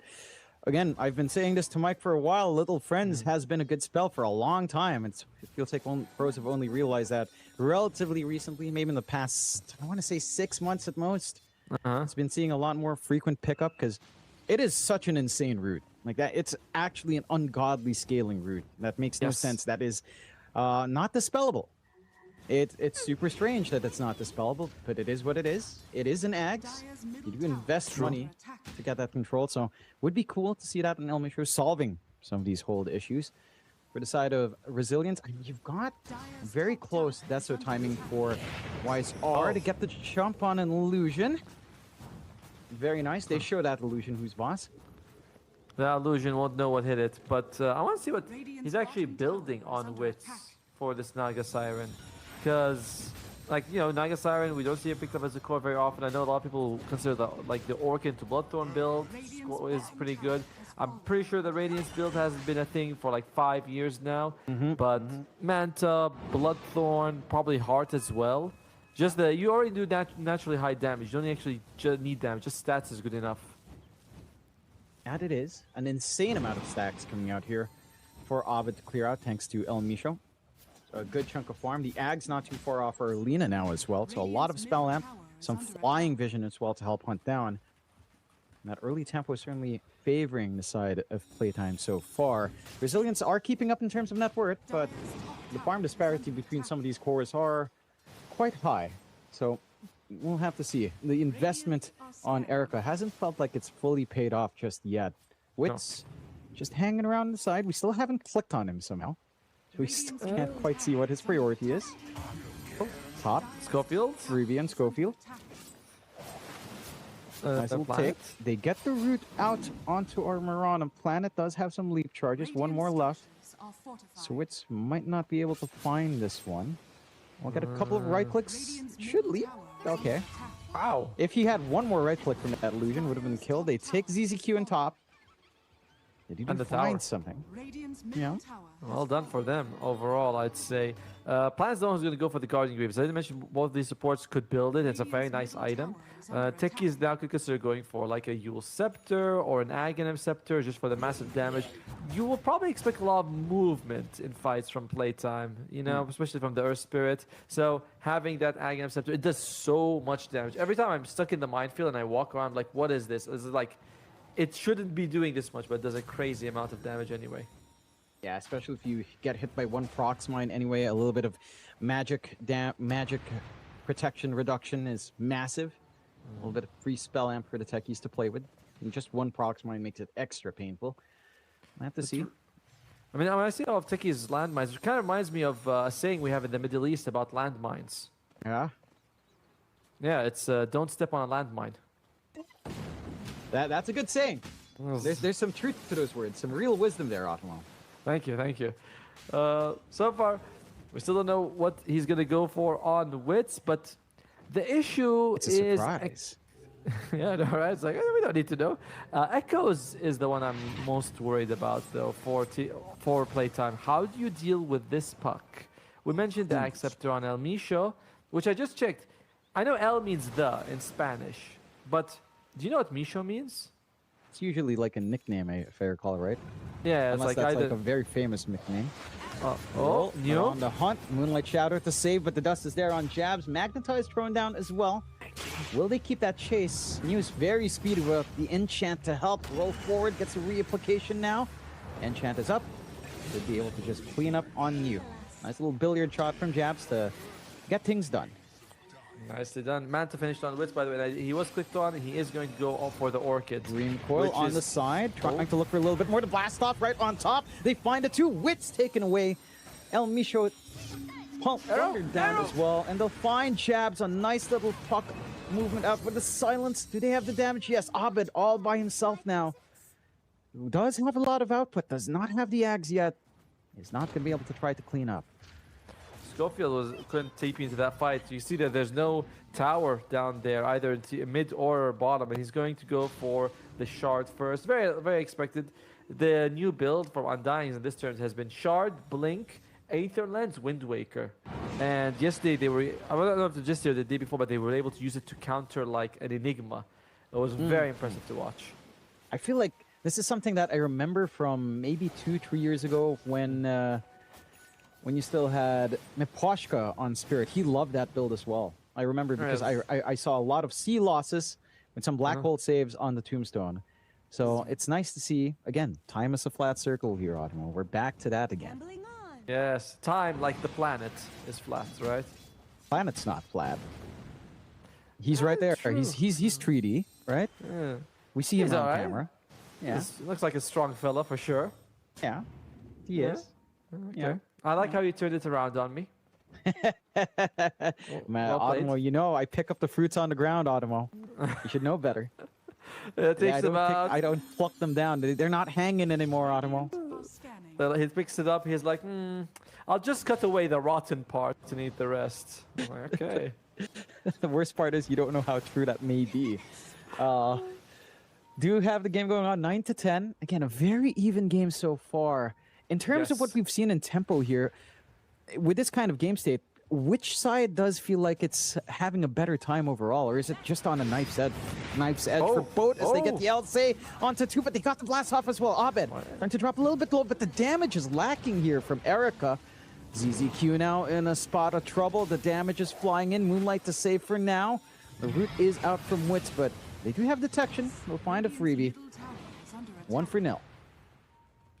again, I've been saying this to Mike for a while. Little Friends has been a good spell for a long time. It feels like pros have only realized that relatively recently, maybe in the past, I want to say 6 months at most. It's been seeing a lot more frequent pickup because it is such an insane route. Like that, it's actually an ungodly scaling route. That makes no sense. That is not dispellable. It's super strange that it's not dispellable, but it is what it is. It is an Ags. You do invest money to get that controlled, so would be cool to see that in El Misho solving some of these hold issues. For the side of Resilience, I mean, you've got very close Deso timing for Wise R to get the jump on an Illusion. Very nice. They show that Illusion who's boss. The Illusion won't know what hit it, but I want to see what he's actually building on Wits for this Naga Siren. Because, like, you know, Naga Siren, we don't see it picked up as a core very often. I know a lot of people consider the Orchid to Bloodthorn build is pretty good. I'm pretty sure the Radiance build hasn't been a thing for like 5 years now. But Manta, Bloodthorn, probably Heart as well. Just that you already do naturally high damage. You don't actually need damage. Just stats is good enough. And it is an insane amount of stacks coming out here for Ovid to clear out thanks to El Misho. So a good chunk of farm. The Ag's not too far off for Lina now as well. So a lot of Spell Amp, some flying vision as well to help hunt down. And that early tempo is certainly favoring the side of Playtime so far. Resilience are keeping up in terms of net worth, but the farm disparity between some of these cores are quite high. So we'll have to see. The investment on Erica hasn't felt like it's fully paid off just yet. Wits just hanging around the side. We still haven't clicked on him somehow. So we still can't quite see what his priority is. Top. Schofield. Ruby and Schofield. Nice little take. They get the route out onto our Mirana. Planet does have some leap charges. One more left. So Wits might not be able to find this one. We'll get a couple of right clicks. Should leap. Okay. Wow. If he had one more right click from that illusion, would have been killed. They take ZZQ in top. Did he find something? Yeah. Well done for them overall, I'd say. Planet's the one who's going to go for the Guardian Greaves. I didn't mention both of these supports could build it. It's a very nice item. Techies now could consider going for like a Yule Scepter or an Aghanim Scepter just for the massive damage. You will probably expect a lot of movement in fights from Playtime, you know, especially from the Earth Spirit. So having that Aghanim Scepter, it does so much damage. Every time I'm stuck in the minefield and I walk around like, what is this? Is it like... It shouldn't be doing this much, but it does a crazy amount of damage anyway. Yeah, especially if you get hit by one prox mine anyway. A little bit of magic protection reduction is massive. A little bit of free spell amp for the techies to play with. And just one prox mine makes it extra painful. I have to see. I mean, when I see all of techies landmines, it kind of reminds me of a saying we have in the Middle East about landmines. Yeah? Yeah, it's don't step on a landmine. That's a good saying. There's some truth to those words, some real wisdom there, Ottoman. Thank you, thank you. So far, we still don't know what he's going to go for on Wits, but the issue is... It's a surprise. Yeah, no, right? It's like, we don't need to know. Echoes is the one I'm most worried about, though, for Playtime. How do you deal with this puck? We mentioned the Acceptor on El Misho, which I just checked. I know El means the in Spanish, but... Do you know what Misho means? It's usually like a nickname, if I recall, right? Yeah, Unless it's that's like a very famous nickname. Neo on the hunt. Moonlight Shadow to save, but the dust is there on Jabs. Magnetize thrown down as well. Will they keep that chase? News very speedy with the enchant to help. Roll forward, gets a reapplication now. Enchant is up. Should be able to just clean up on you. Nice little billiard shot from Jabs to get things done. Nicely done. Manta finished on Wits, by the way. He was clicked on, and he is going to go all for the Orchid. Green coil on the side, trying to look for a little bit more to blast off right on top. They find it too. Wits taken away. El Misho pumped down as well, and they'll find Jabs. A nice little puck movement out with the silence. Do they have the damage? Yes, Abed all by himself now. Who does have a lot of output, does not have the Ags yet. He's not going to be able to try to clean up. Schofield couldn't TP into that fight. You see that there's no tower down there, either mid or bottom, and he's going to go for the shard first. Very, very expected. The new build from Undying in this turn has been shard, blink, Aetherlands Wind Waker. And yesterday they were, I don't know if just the day before, but they were able to use it to counter like an Enigma. It was very impressive to watch. I feel like this is something that I remember from maybe 2-3 years ago when you still had Miposhka on Spirit. He loved that build as well. I remember because I saw a lot of C losses with some Black Hole saves on the Tombstone. So it's nice to see, again, time is a flat circle here, Otimo. We're back to that again. Yes, time like the planet is flat, right? Planet's not flat. He's right there. True. He's 3D, right? Yeah. We see him He's on alright. camera. Yeah. Looks like a strong fella for sure. Yeah. He is. Okay. Yeah. I like how you turned it around on me. Man, well played. Otimo, you know I pick up the fruits on the ground, Otimo. You should know better. It takes I don't pluck them down. They're not hanging anymore, Otimo. He picks it up. He's like, I'll just cut away the rotten parts and eat the rest. I'm like, okay. The worst part is you don't know how true that may be. Do have the game going on 9-10. Again, a very even game so far. In terms of what we've seen in tempo here, with this kind of game state, which side does feel like it's having a better time overall, or is it just on a knife's edge? Knife's edge for both as they get the LC onto 2, but they got the blast off as well. Abed trying to drop a little bit low, but the damage is lacking here from Erica. ZZQ now in a spot of trouble. The damage is flying in. Moonlight to save for now. The root is out from Wits, but they do have detection. They'll find a freebie. 1-0.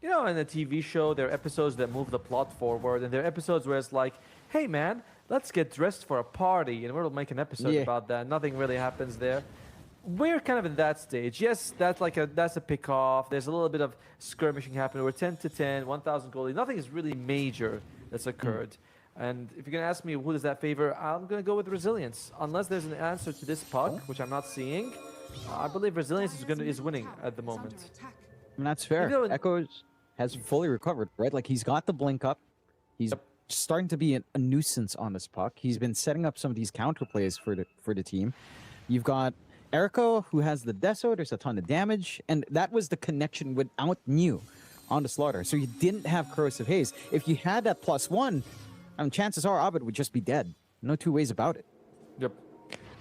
You know, in a TV show, there are episodes that move the plot forward, and there are episodes where it's like, hey man, let's get dressed for a party, and we'll make an episode about that. Nothing really happens there. We're kind of in that stage. Yes, that's a pick off. There's a little bit of skirmishing happening. We're 10-10, 1,000 goalie. Nothing is really major that's occurred. And if you're gonna ask me who does that favor, I'm gonna go with Resilience. Unless there's an answer to this puck, which I'm not seeing, I believe Resilience is winning at the moment. And that's fair. Echo has fully recovered, right? Like he's got the blink up. He's starting to be a nuisance on this puck. He's been setting up some of these counter plays for the team. You've got Erico, who has the Deso. There's a ton of damage, and that was the connection without Mew on the Slaughter. So you didn't have Corrosive Haze. If you had that +1, chances are Abed would just be dead. No two ways about it. Yep.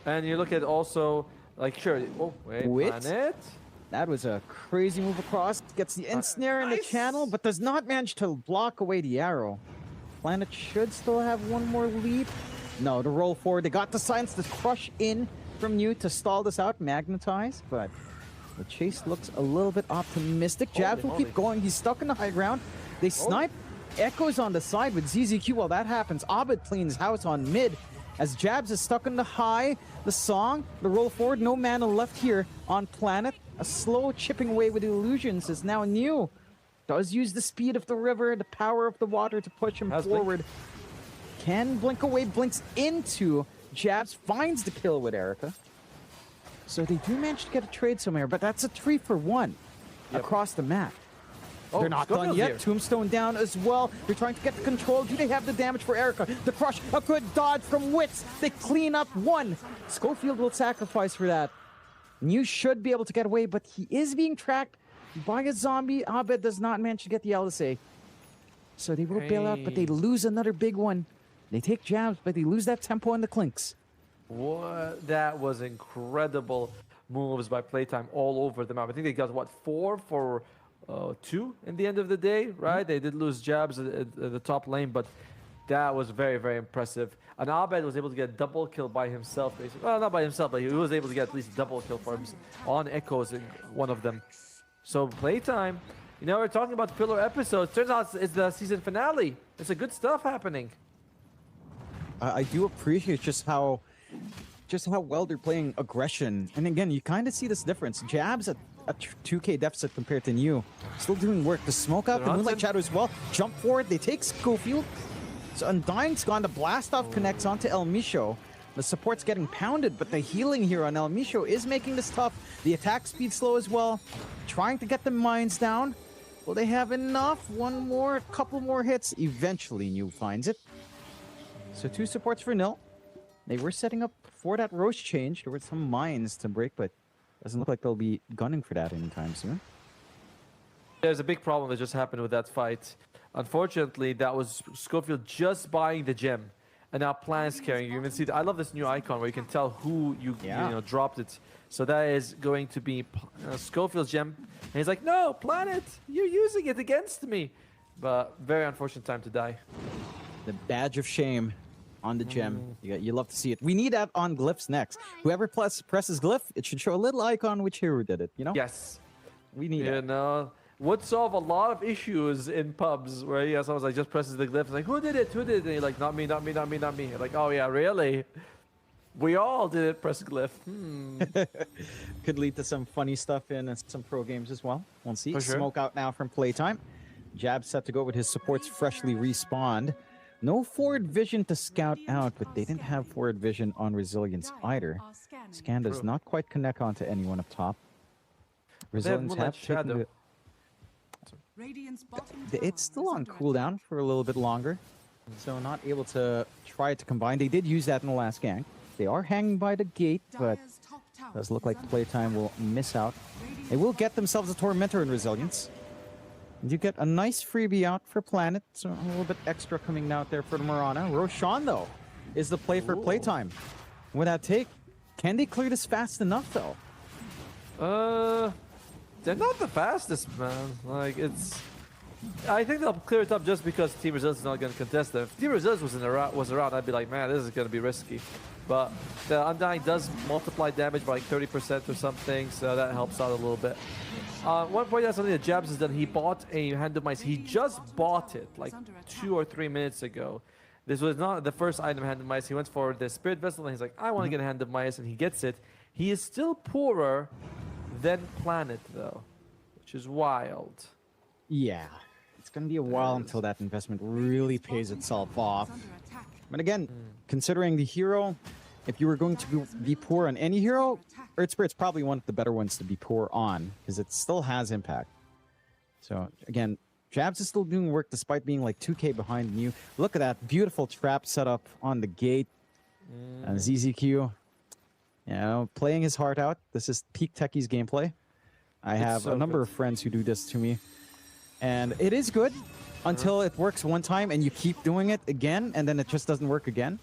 And you look at also, like, sure. Oh, wait, Planet. That was a crazy move across. Gets the ensnare in the channel, but does not manage to block away the arrow. Planet should still have one more leap. No, to roll forward. They got the silence to crush in from you to stall this out, magnetize, but the chase looks a little bit optimistic. Jabs will keep going. He's stuck in the high ground. They snipe. Echoes on the side with ZZQ. While that happens, Abed cleans house on mid as Jabs is stuck in the high. The song, the roll forward, no mana left here on Planet. A slow chipping away with illusions is now new. Does use the speed of the river, the power of the water to push him forward. Can blink away, blinks into Jabs, finds the kill with Erica. So they do manage to get a trade somewhere, but that's a 3-for-1 across the map. They're not done yet. Tombstone down as well. They're trying to get the control. Do they have the damage for Erica? The crush, a good dodge from Wits. They clean up one. Schofield will sacrifice for that. New should be able to get away, but he is being tracked by a zombie. Abed does not manage to get the LSA. So they will bail out, but they lose another big one. They take jabs, but they lose that tempo and the clinks. What? That was incredible moves by Playtime all over the map. I think they got, what, 4 for 2 in the end of the day, right? They did lose jabs at the top lane, but that was very, very impressive. And Abed was able to get a double kill by himself, basically. Well, not by himself, but he was able to get at least a double kill for him on Echoes, in one of them. So Playtime, you know, we're talking about filler episodes. Turns out it's the season finale. It's a good stuff happening. I do appreciate just how well they're playing aggression. And again, you kind of see this difference. Jabs at a 2k deficit compared to New. Still doing work. The smoke out, the Moonlight Shadow as well. Jump forward, they take Schofield. So Undying's gone, the blast off connects onto El Micho. The support's getting pounded, but the healing here on El Micho is making this tough. The attack speed slow as well. Trying to get the mines down. Will they have enough? One more, couple more hits. Eventually New finds it. So 2 supports for nil. They were setting up for that Roche change. There were some mines to break, but doesn't look like they'll be gunning for that anytime soon. There's a big problem that just happened with that fight. Unfortunately, that was Schofield just buying the gem. And now Planet's carrying. You even see, I love this new icon where you can tell who you dropped it. So that is going to be Schofield's gem. And he's like, no, Planet, you're using it against me. But very unfortunate time to die. The badge of shame on the gem. You love to see it. We need that on glyphs next. Whoever presses glyph, it should show a little icon which hero did it, you know? Yes. We need it. You know, would solve a lot of issues in pubs where someone's like just presses the glyph, like, who did it? Who did it? And you're like, not me, not me, not me, not me. You're like, oh yeah, really? We all did it, press glyph. Could lead to some funny stuff in some pro games as well. We'll see. For sure. Smoke out now from playtime. Jab set to go with his supports freshly respawned. No forward vision to scout out, but they didn't have forward vision on resilience either. Scan does not quite connect onto anyone up top. Resilience have taken it's still on cooldown for a little bit longer, so not able to try to combine. They did use that in the last gank. They are hanging by the gate, but does look like playtime will miss out. They will get themselves a Tormentor in resilience. You get a nice freebie out for Planet, so a little bit extra coming out there for the Mirana. Roshan, though, is the play for playtime. With that take, can they clear this fast enough, though? They're not the fastest, man. Like, I think they'll clear it up just because Team Resilience is not going to contest them. If Team Resilience was around, I'd be like, man, this is going to be risky. But the Undying does multiply damage by like 30% or something, so that helps out a little bit. One point out something that Jabs has done, he bought a Hand of Mice. He just bought it like 2 or 3 minutes ago. This was not the first item, Hand of Mice. He went for the Spirit Vessel and he's like, I want to get a Hand of Mice, and he gets it. He is still poorer than Planet, though, which is wild. Yeah, it's going to be a while until that investment really pays itself off. But again, considering the hero, if you were going to be poor on any hero, Earth Spirit's probably one of the better ones to be poor on, because it still has impact. So again, Jabs is still doing work despite being like 2k behind you. Look at that beautiful trap set up on the gate. And ZZQ, you know, playing his heart out. This is peak Techies gameplay. I have a number of friends who do this to me. And it is good until it works one time and you keep doing it again, and then it just doesn't work again.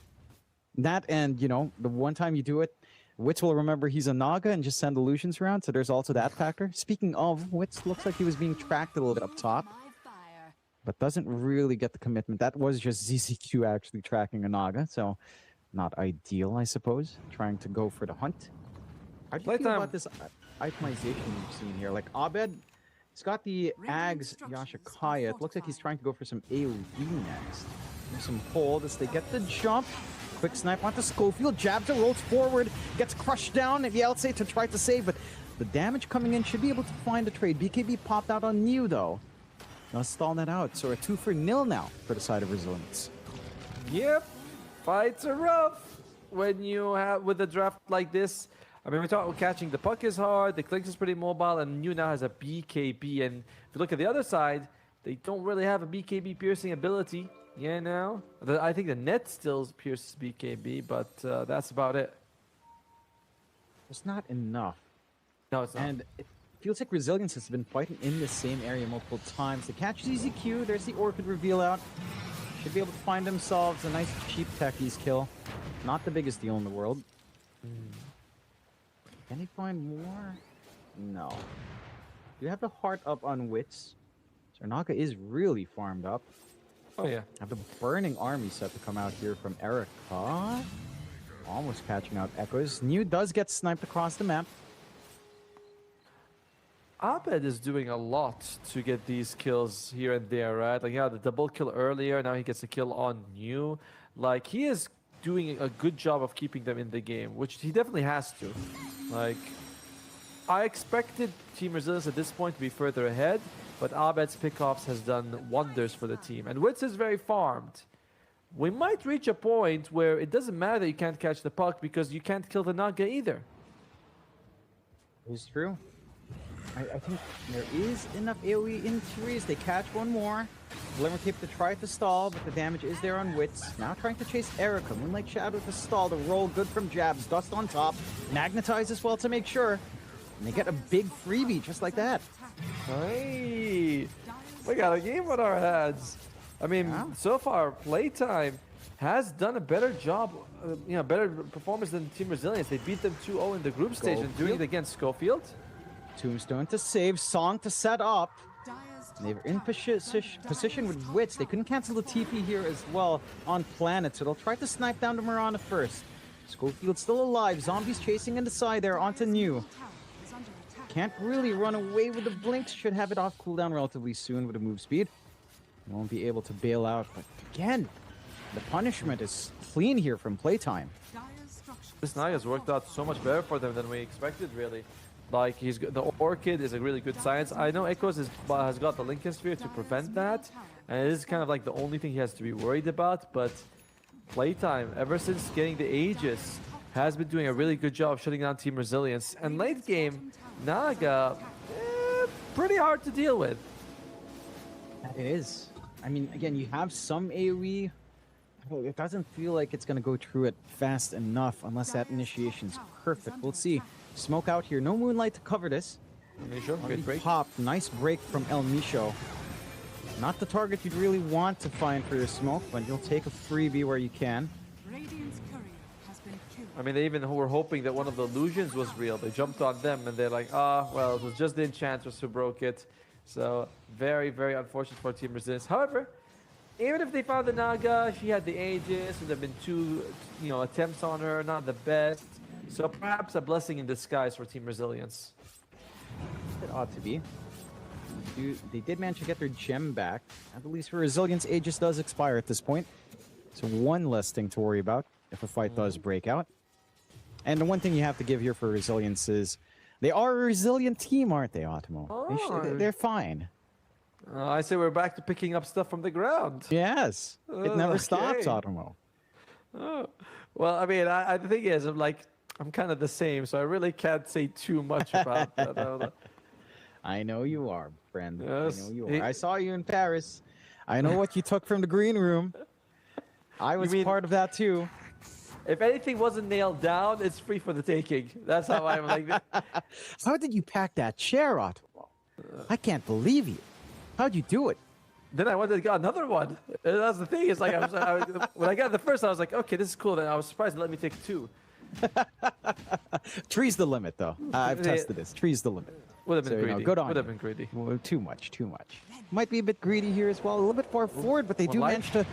That, and, you know, the one time you do it, Witz will remember he's a Naga and just send illusions around, so there's also that factor. Speaking of, Witz looks like he was being tracked a little bit up top, but doesn't really get the commitment. That was just ZZQ actually tracking a Naga, so not ideal, I suppose. Trying to go for the hunt. How do you feel about this itemization you've seen here? Like, Abed, he's got the Ags Yashikaya. It looks like he's trying to go for some AoE next. There's some hold as they get the jump. Quick snipe onto Schofield. Jabs it, rolls forward, gets crushed down. And Yeltse to try to save, but the damage coming in should be able to find a trade. BKB popped out on New, though. Now stall that out. So a 2-for-0 now for the side of Resilience. Yep. Fights are rough when you have with a draft like this. I mean, we talk about catching the puck is hard, the clicks is pretty mobile, and New now has a BKB. And if you look at the other side, they don't really have a BKB piercing ability. Yeah, now I think the net still pierces BKB, but that's about it. It's not enough. No, it's not. And it feels like Resilience has been fighting in the same area multiple times. They catch ZZQ, there's the Orchid reveal out. Should be able to find themselves a nice cheap Techies kill. Not the biggest deal in the world. Can they find more? No. You have the heart up on Wits. Sarnaka is really farmed up. Oh yeah. Have the burning army set to come out here from Erica. Almost catching out Echoes. New does get sniped across the map. Abed is doing a lot to get these kills here and there, right? Like, yeah, the double kill earlier, now he gets a kill on New. Like, he is doing a good job of keeping them in the game, which he definitely has to. Like, I expected Team Resilience at this point to be further ahead, but Abed's pickoffs has done wonders for the team. And Witz is very farmed. We might reach a point where it doesn't matter that you can't catch the puck because you can't kill the Naga either. It's true. I think there is enough AoE in series. They catch one more. Glimmer Cape to try to stall, but the damage is there on Wits. Now trying to chase Erica. Moonlight Shadow to stall. The roll good from Jabs. Dust on top. Magnetize as well to make sure. And they get a big freebie just like that. Hey! We got a game on our hands. I mean, so far, Playtime has done a better job, better performance than Team Resilience. They beat them 2-0 in the group stage and doing it against Schofield. Tombstone to save, Song to set up. They're in position with Wits. They couldn't cancel the TP here as well on Planet, so they'll try to snipe down the Mirana first. Schofield still alive. Zombies chasing in the side there onto New. Can't really run away with the blinks. Should have it off cooldown relatively soon with a move speed. Won't be able to bail out, but again, the punishment is clean here from Playtime. This Naga has worked out so much better for them than we expected, really. Like, the Orchid is a really good science. I know Echoes has got the Lincoln Sphere to prevent that, and it is kind of like the only thing he has to be worried about, but Playtime, ever since getting the Aegis, has been doing a really good job shutting down Team Resilience. And late game, Naga, pretty hard to deal with. It is. I mean, again, you have some AoE. Well, it doesn't feel like it's going to go through it fast enough unless that initiation's perfect. We'll see. Smoke out here. No Moonlight to cover this. Misho, great break. Pop. Nice break from El Misho. Not the target you'd really want to find for your smoke, but you'll take a freebie where you can. I mean, they even were hoping that one of the illusions was real. They jumped on them and they're like, well, it was just the Enchantress who broke it. So, very, very unfortunate for Team Resistance. However, even if they found the Naga, she had the Aegis, and there have been 2, attempts on her, not the best. So perhaps a blessing in disguise for Team Resilience. It ought to be. They did manage to get their gem back. At least for Resilience, Aegis does expire at this point. So one less thing to worry about if a fight does break out. And the one thing you have to give here for Resilience is they are a resilient team, aren't they, Otimo? They're fine. I say we're back to picking up stuff from the ground. Yes. It never stops, Otimo. Well, I mean, the thing is, I'm kind of the same, so I really can't say too much about that. I know you are, friend. Yes. I know you are. I saw you in Paris. I know what you took from the green room. I was part of that too. If anything wasn't nailed down, it's free for the taking. That's how I'm like. How did you pack that chair, Otimo? I can't believe you. How'd you do it? Then I wanted to get another one. That's the thing. It's like when I got the first, I was like, okay, this is cool. Then I was surprised they let me take 2. Tree's the limit, though. I've tested this. Tree's the limit. Would have been greedy. Good on Would have been greedy. Well, too much. Might be a bit greedy here as well. A little bit far forward, but they do manage to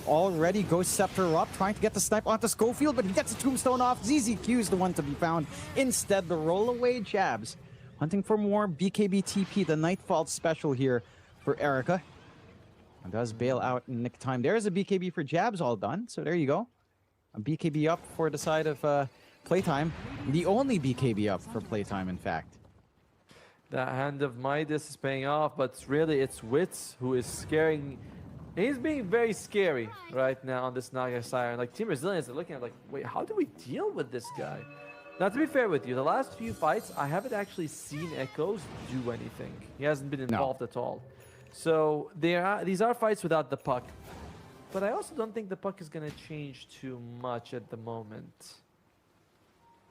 already go Scepter up, trying to get the snipe onto Schofield, but he gets a tombstone off. ZZQ's the one to be found. Instead, the roll-away jabs. Hunting for more BKB TP, the Nightfall special here for Erica. And does bail out in nick time. There's a BKB for jabs all done, so there you go. A BKB up for the side of Playtime. The only BKB up for Playtime, in fact. That Hand of Midas is paying off, but really it's Wits who is scaring. He's being very scary right now on this Naga Siren. Like, Team Resilience are looking at like, wait, how do we deal with this guy? Now, to be fair with you, the last few fights, I haven't actually seen Echoes do anything. He hasn't been involved at all. So these are fights without the puck. But I also don't think the puck is going to change too much at the moment.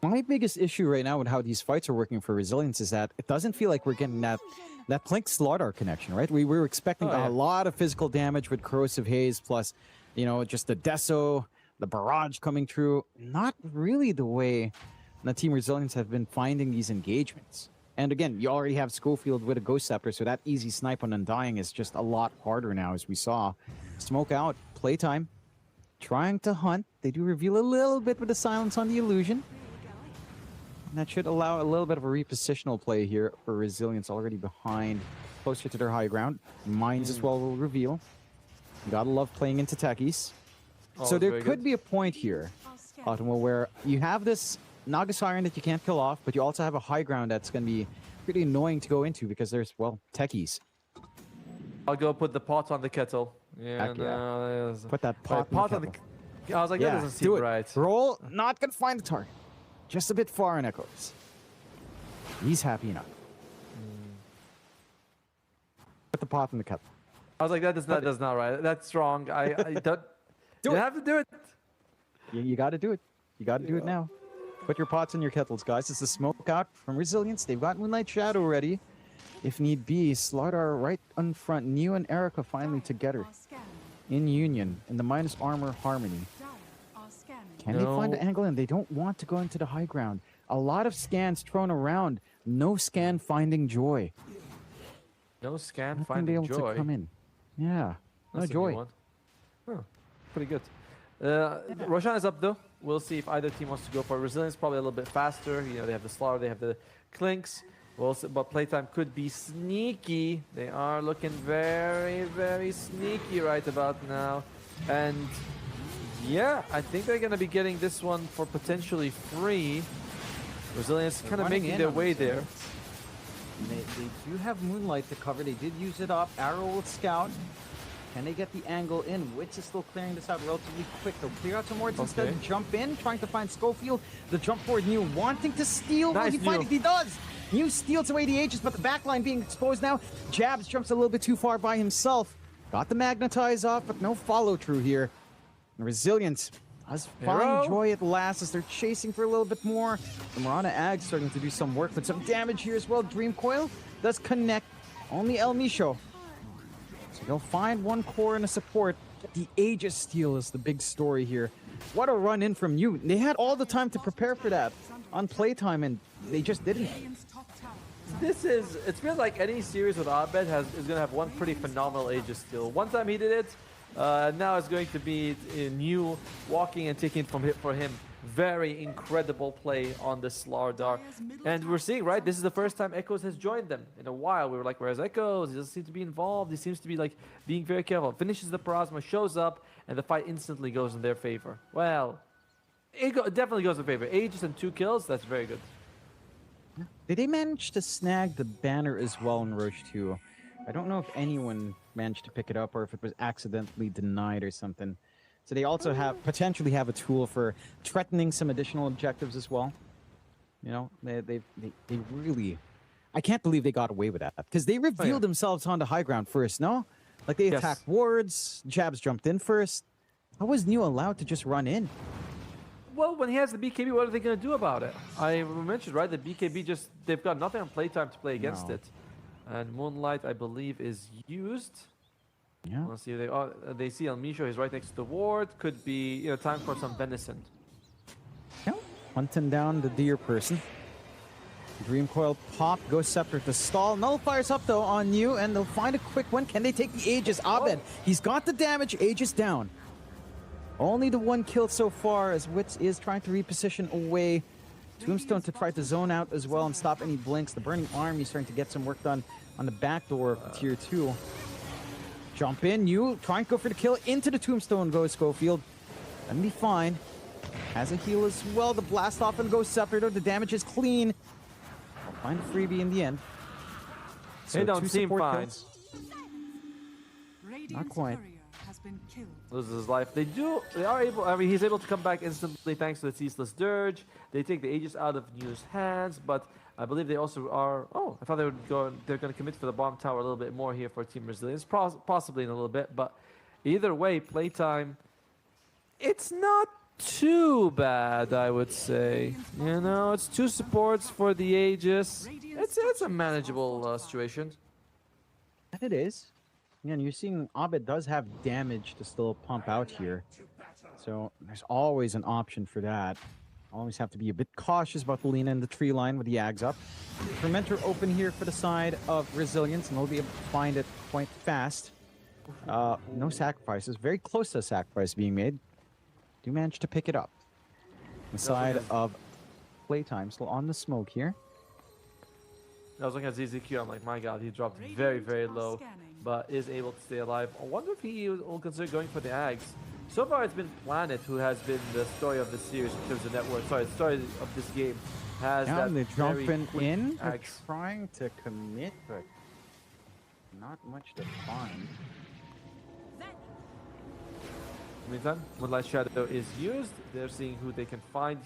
My biggest issue right now with how these fights are working for Resilience is that it doesn't feel like we're getting that Plink Slaughter connection, right? We were expecting a lot of physical damage with Corrosive Haze, plus, just the Deso, the barrage coming through. Not really the way the Team Resilience have been finding these engagements. And again, you already have Schofield with a Ghost Scepter, so that easy snipe on Undying is just a lot harder now, as we saw. Smoke out, Playtime, trying to hunt. They do reveal a little bit with the silence on the illusion. And that should allow a little bit of a repositional play here for Resilience, already behind, closer to their high ground. Mines as well will reveal. You gotta love playing into techies. So there could be a point here, Otimo, where you have this Naga Siren that you can't kill off, but you also have a high ground that's going to be pretty annoying to go into because there's, well, techies. I'll go put the pot on the kettle. Yeah, Put that pot on the kettle. I was like, that doesn't seem right. Roll, not going to find the target. Just a bit far in Echoes. He's happy enough. Put the pot in the kettle. I was like, that's not right. That's wrong. I don't. You have to do it. You got to do it. You got to do it now. Put your pots in your kettles, guys. It's the smoke out from Resilience. They've got Moonlight Shadow ready. if need be. Slardar right in front. Neo and Erica finally together in union in the minus armor harmony. Can they find the angle? And they don't want to go into the high ground. A lot of scans thrown around. No scan finding joy. No scan Nothing finding able joy. to come in. Yeah, no That's a new joy. one. Huh. Pretty good. Roshan is up though. We'll see if either team wants to go for resilience. Probably a little bit faster. You know, they have the Slaughter, they have the Clinks. We'll see, but playtime could be sneaky. They are looking very, very sneaky right about now. And yeah, I think they're going to be getting this one for potentially free. Resilience kind of making their way there. They do have Moonlight to cover. They did use it up. Arrow will scout. Can they get the angle in? Witch is still clearing this out relatively quick. They'll clear out some wards instead. Jump in, trying to find Schofield. The jump forward, New wanting to steal. Will he find it? He does. New steals away the Aegis, but the backline being exposed now. Jabs jumps a little bit too far by himself. Got the Magnetize off, but no follow through here. And Resilience does find joy at last as they're chasing for a little bit more. The Marana Ag starting to do some work, but some damage here as well. Dream Coil does connect. Only El Misho. So they'll find one core and a support. The Aegis steal is the big story here. What a run in from you. They had all the time to prepare for that on playtime, and they just didn't. It's been like any series with Abed is going to have one pretty phenomenal Aegis steal. One time he did it, now it's going to be New walking and taking from hit for him. Very incredible play on the Slardar. And we're seeing, right, this is the first time Echoes has joined them in a while. We were like, where's Echoes? He doesn't seem to be involved. He seems to be like being very careful. Finishes the Parasma, shows up, and the fight instantly goes in their favor. Well, it definitely goes in favor. Aegis and 2 kills, that's very good. Did they manage to snag the banner as well in Roche 2? I don't know if anyone managed to pick it up or if it was accidentally denied or something. So they also potentially have a tool for threatening some additional objectives as well. You know, they really... I can't believe they got away with that because they revealed themselves on the high ground first, no? Like they attacked wards, Jabs jumped in first. How was New allowed to just run in? Well, when he has the BKB, what are they going to do about it? I mentioned, right, the BKB they've got nothing on playtime to play against it. And Moonlight, I believe, is used. Yeah. Let's see. They see El Misho. He's right next to the ward. Could be time for some venison. Yeah. Hunting down the deer person. Dream Coil pop. Ghost Scepter to stall. Nullifiers up though on you, and they'll find a quick one. Can they take the Aegis? Abed. He's got the damage. Aegis down. Only the one kill so far as Witz is trying to reposition away. Tombstone to try to zone out as well and stop any blinks. The Burning Army starting to get some work done on the back door of Tier 2. Jump in, you try and go for the kill. Into the Tombstone goes Schofield. Gonna be fine. Has a heal as well. The blast off and goes Scepter. The damage is clean. I'll find a freebie in the end. So they don't seem fine. Kills. Not quite. Loses his life. They are able, I mean, he's able to come back instantly thanks to the Ceaseless Dirge. They take the Aegis out of New's hands, but I believe they also are, I thought they're going to commit for the bomb tower a little bit more here for Team Resilience, possibly in a little bit, but either way, playtime, it's not too bad, I would say. You know, it's 2 supports for the Aegis. It's a manageable situation. It is. Yeah, and you're seeing Abed does have damage to still pump out here. So there's always an option for that. Always have to be a bit cautious about Lena in the tree line with the Ags up. Fermenter open here for the side of Resilience, and they'll be able to find it quite fast. No sacrifices. Very close to a sacrifice being made. Do manage to pick it up. The side of Playtime still on the smoke here. I was looking at ZZQ, I'm like, my god, he dropped very, very low, but is able to stay alive. I wonder if he will consider going for the Ags. So far, it's been Planet who has been the story of the series in terms of network. Sorry, the story of this game has that they're very jumping quick in. They're Ags. trying to commit, but not much to find. Meantime, Moonlight Shadow is used. They're seeing who they can find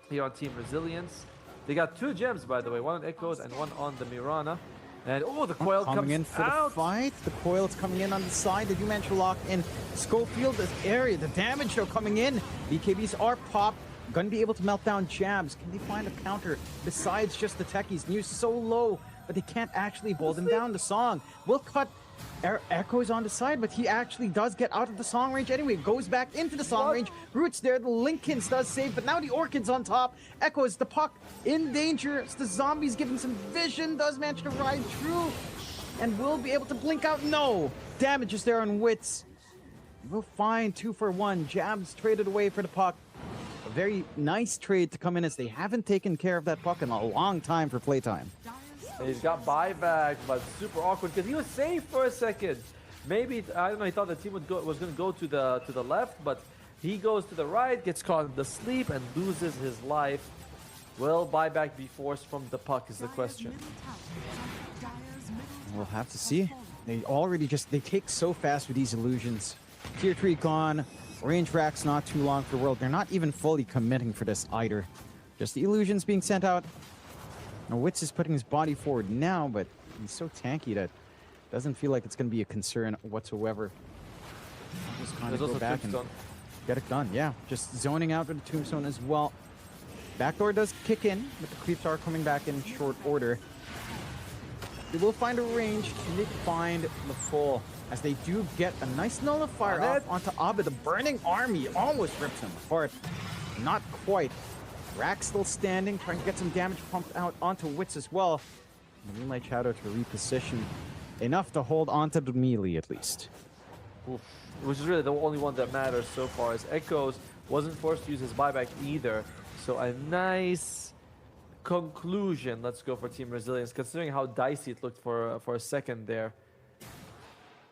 here on Team Resilience. They got 2 gems, by the way, one on Echoes and one on the Mirana. And the coil coming comes in for out. the fight. The coil is coming in on the side. They do manage to lock in Schofield, this area. The damage though coming in. BKBs are popped. Gonna be able to melt down Jabs. Can they find a counter besides just the techies? New so low but they can't actually hold him down. The Song will cut Echoes on the side, but he actually does get out of the Song range anyway. Goes back into the Song range. Roots there. The Lincolns does save, but now the Orchid's on top. Echoes, the puck in danger. It's the Zombies giving some vision. Does manage to ride through and will be able to blink out. No! Damage is there on Wits. We'll find 2 for 1. Jabs traded away for the puck. A very nice trade to come in as they haven't taken care of that puck in a long time for playtime. He's got buyback, but super awkward because he was safe for a second. Maybe, I don't know, he thought the team was going to go to the left, but he goes to the right, gets caught in the sleep, and loses his life. Will buyback be forced from the puck is the question. We'll have to see. They already they take so fast with these illusions. Tier 3 gone. Range rack's not too long for World. They're not even fully committing for this either. Just the illusions being sent out. Now, Wits is putting his body forward now, but he's so tanky that doesn't feel like it's going to be a concern whatsoever. Just kind of go back and get it done. Yeah, just zoning out with the Tombstone as well. Backdoor does kick in, but the creeps are coming back in short order. They will find a range. Can they find the full? As they do get a nice nullifier off onto Abed. The Burning Army almost rips him apart. Not quite. Rack still standing, trying to get some damage pumped out onto Wits as well. The Moonlight Shadow to reposition. Enough to hold onto the melee at least. Oof. Which is really the only one that matters so far, as Echoes wasn't forced to use his buyback either. So a nice conclusion. Let's go for Team Resilience, considering how dicey it looked for a second there.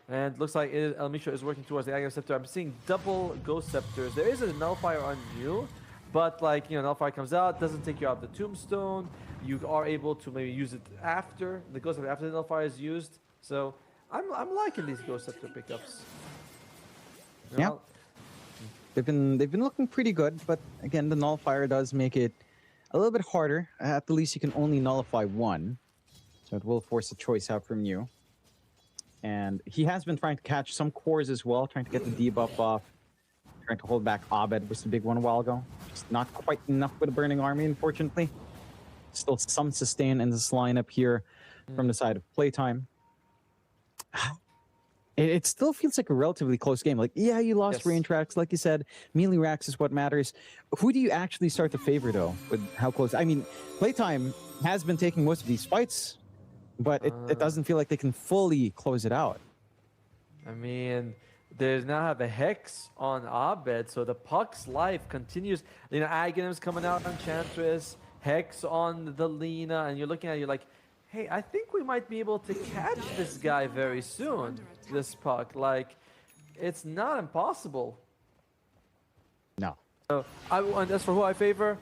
And looks like El Misho is working towards the Aghanim Scepter. I'm seeing double Ghost Scepters. There is a Nullifier on you, but like, you know, Nullifier comes out, doesn't take you out of the Tombstone. You are able to maybe use it after the Ghost Scepter, after the Nullifier is used. So I'm liking these Ghost Scepter pickups. You know, They've been looking pretty good, but again, the Nullifier does make it a little bit harder. At the least, you can only nullify one, so it will force a choice out from you. And he has been trying to catch some cores as well, trying to get the debuff off, trying to hold back Abed was the big one a while ago. Just not quite enough with a Burning Army, unfortunately. Still some sustain in this lineup here from the side of Playtime. It still feels like a relatively close game. Like, yeah, you lost range racks, like you said. Melee racks is what matters. Who do you actually start to favor, though, with how close? I mean, Playtime has been taking most of these fights, but it doesn't feel like they can fully close it out. I mean, they now have a Hex on Abed, so the puck's life continues. You know, Aghanim's coming out on Enchantress, Hex on the Lina, and you're looking at it, you're like, hey, I think we might be able to catch this guy very soon, this puck. Like, it's not impossible. No. So, and as for who I favor,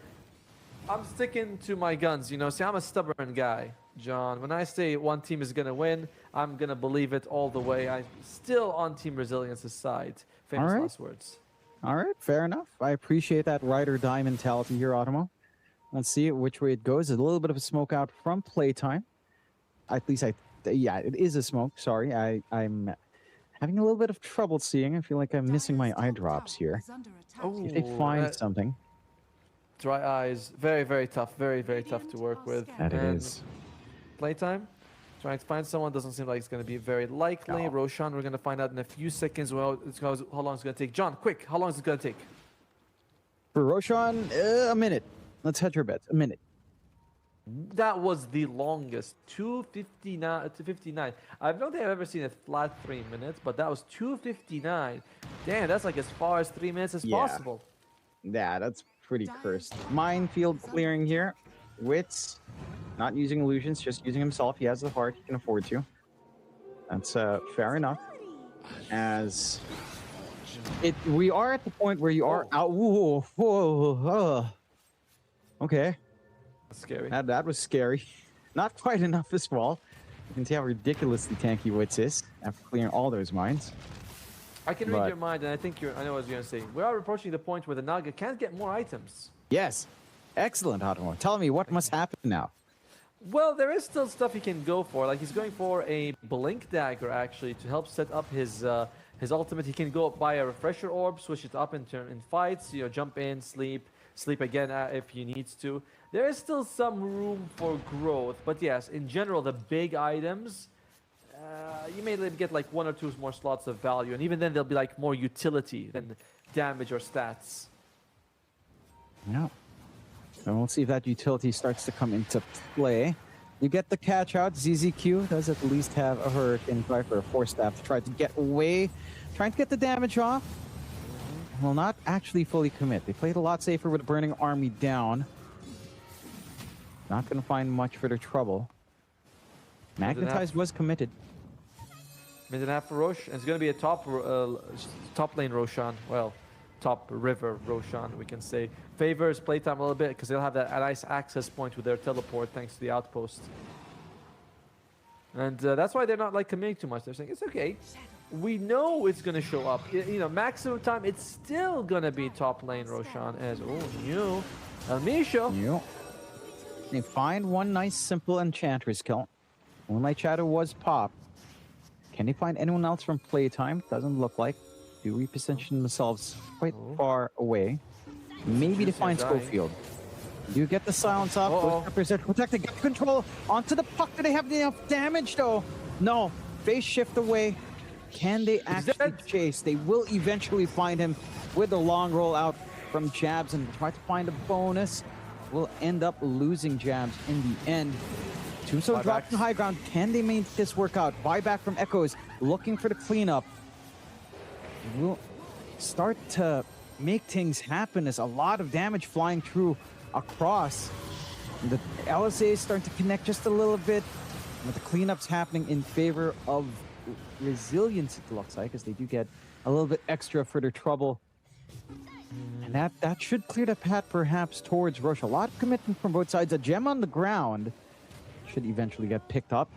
I'm sticking to my guns. You know, see, I'm a stubborn guy, John. When I say one team is going to win, I'm going to believe it all the way. I'm still on Team Resilience's side. Famous last words. All right, fair enough. I appreciate that ride or die mentality here, Automo. Let's see which way it goes. A little bit of a smoke out from Playtime. At least yeah, it is a smoke. Sorry, I'm having a little bit of trouble seeing. I feel like I'm missing my eye drops here. See if they find something. Dry eyes, very, very tough. Very, very tough to work with. That it is. Playtime, trying to find someone doesn't seem like it's going to be very likely. No. Roshan, we're going to find out in a few seconds how long it's going to take. John, quick, how long is it going to take? For Roshan, a minute. Let's hedge our bets. A minute. That was the longest, 2:59. I don't think I've ever seen a flat 3 minutes, but that was 2:59. Damn, that's like as far as 3 minutes as possible. Yeah, that's pretty cursed. Minefield clearing here. Wits, not using illusions, just using himself. He has the heart, he can afford to. That's fair enough. As we are at the point where you are out. Okay. That's scary. That was scary. Not quite enough as well. You can see how ridiculously tanky Wits is after clearing all those mines. I can read your mind, and I think I know what you're going to say. We are approaching the point where the Naga can't get more items. Yes. Excellent, Hotmo. Tell me what must happen now. Well, there is still stuff he can go for. Like, he's going for a Blink Dagger, actually, to help set up his ultimate. He can go buy a Refresher Orb, switch it up in fights, you know, jump in, sleep, sleep again if he needs to. There is still some room for growth, but yes, in general, the big items, you may get like 1 or 2 more slots of value, and even then they'll be like more utility than damage or stats. Yeah. And we'll see if that utility starts to come into play. You get the catch out. ZZQ does at least have a Hurricane Viper, a Force Staff to try to get away, trying to get the damage off. Will not actually fully commit. They played a lot safer with a Burning Army down. Not going to find much for their trouble. Magnetized was committed. Mid and half for Rosh, and it's going to be a top lane Roshan. Well, top river Roshan, we can say. Favors playtime a little bit because they'll have that nice access point with their teleport thanks to the outpost. And that's why they're not like committing too much. They're saying, it's okay. We know it's going to show up. You know, maximum time, it's still going to be top lane Roshan as, oh, new. Misho. New. They find one nice simple Enchantress kill. Moonlight Shadow was popped. Can they find anyone else from playtime? Doesn't look like. Do reposition themselves quite far away. Maybe to find Schofield. You get the silence off. Those Peppers are protected. Get control onto the puck. Do they have enough damage though? No. Phase shift away. Can they actually chase? They will eventually find him with a long roll out from Jabs and try to find a bonus. Will end up losing Jabs in the end. Tombstone dropped in high ground. Can they make this work out? Buyback from Echoes, looking for the cleanup. Will start to make things happen as a lot of damage flying through across. The LSA is starting to connect just a little bit. But the cleanups happening in favor of Resilience, it looks like, as they do get a little bit extra for their trouble. And that should clear the path perhaps towards Roche. A lot of commitment from both sides. A gem on the ground should eventually get picked up.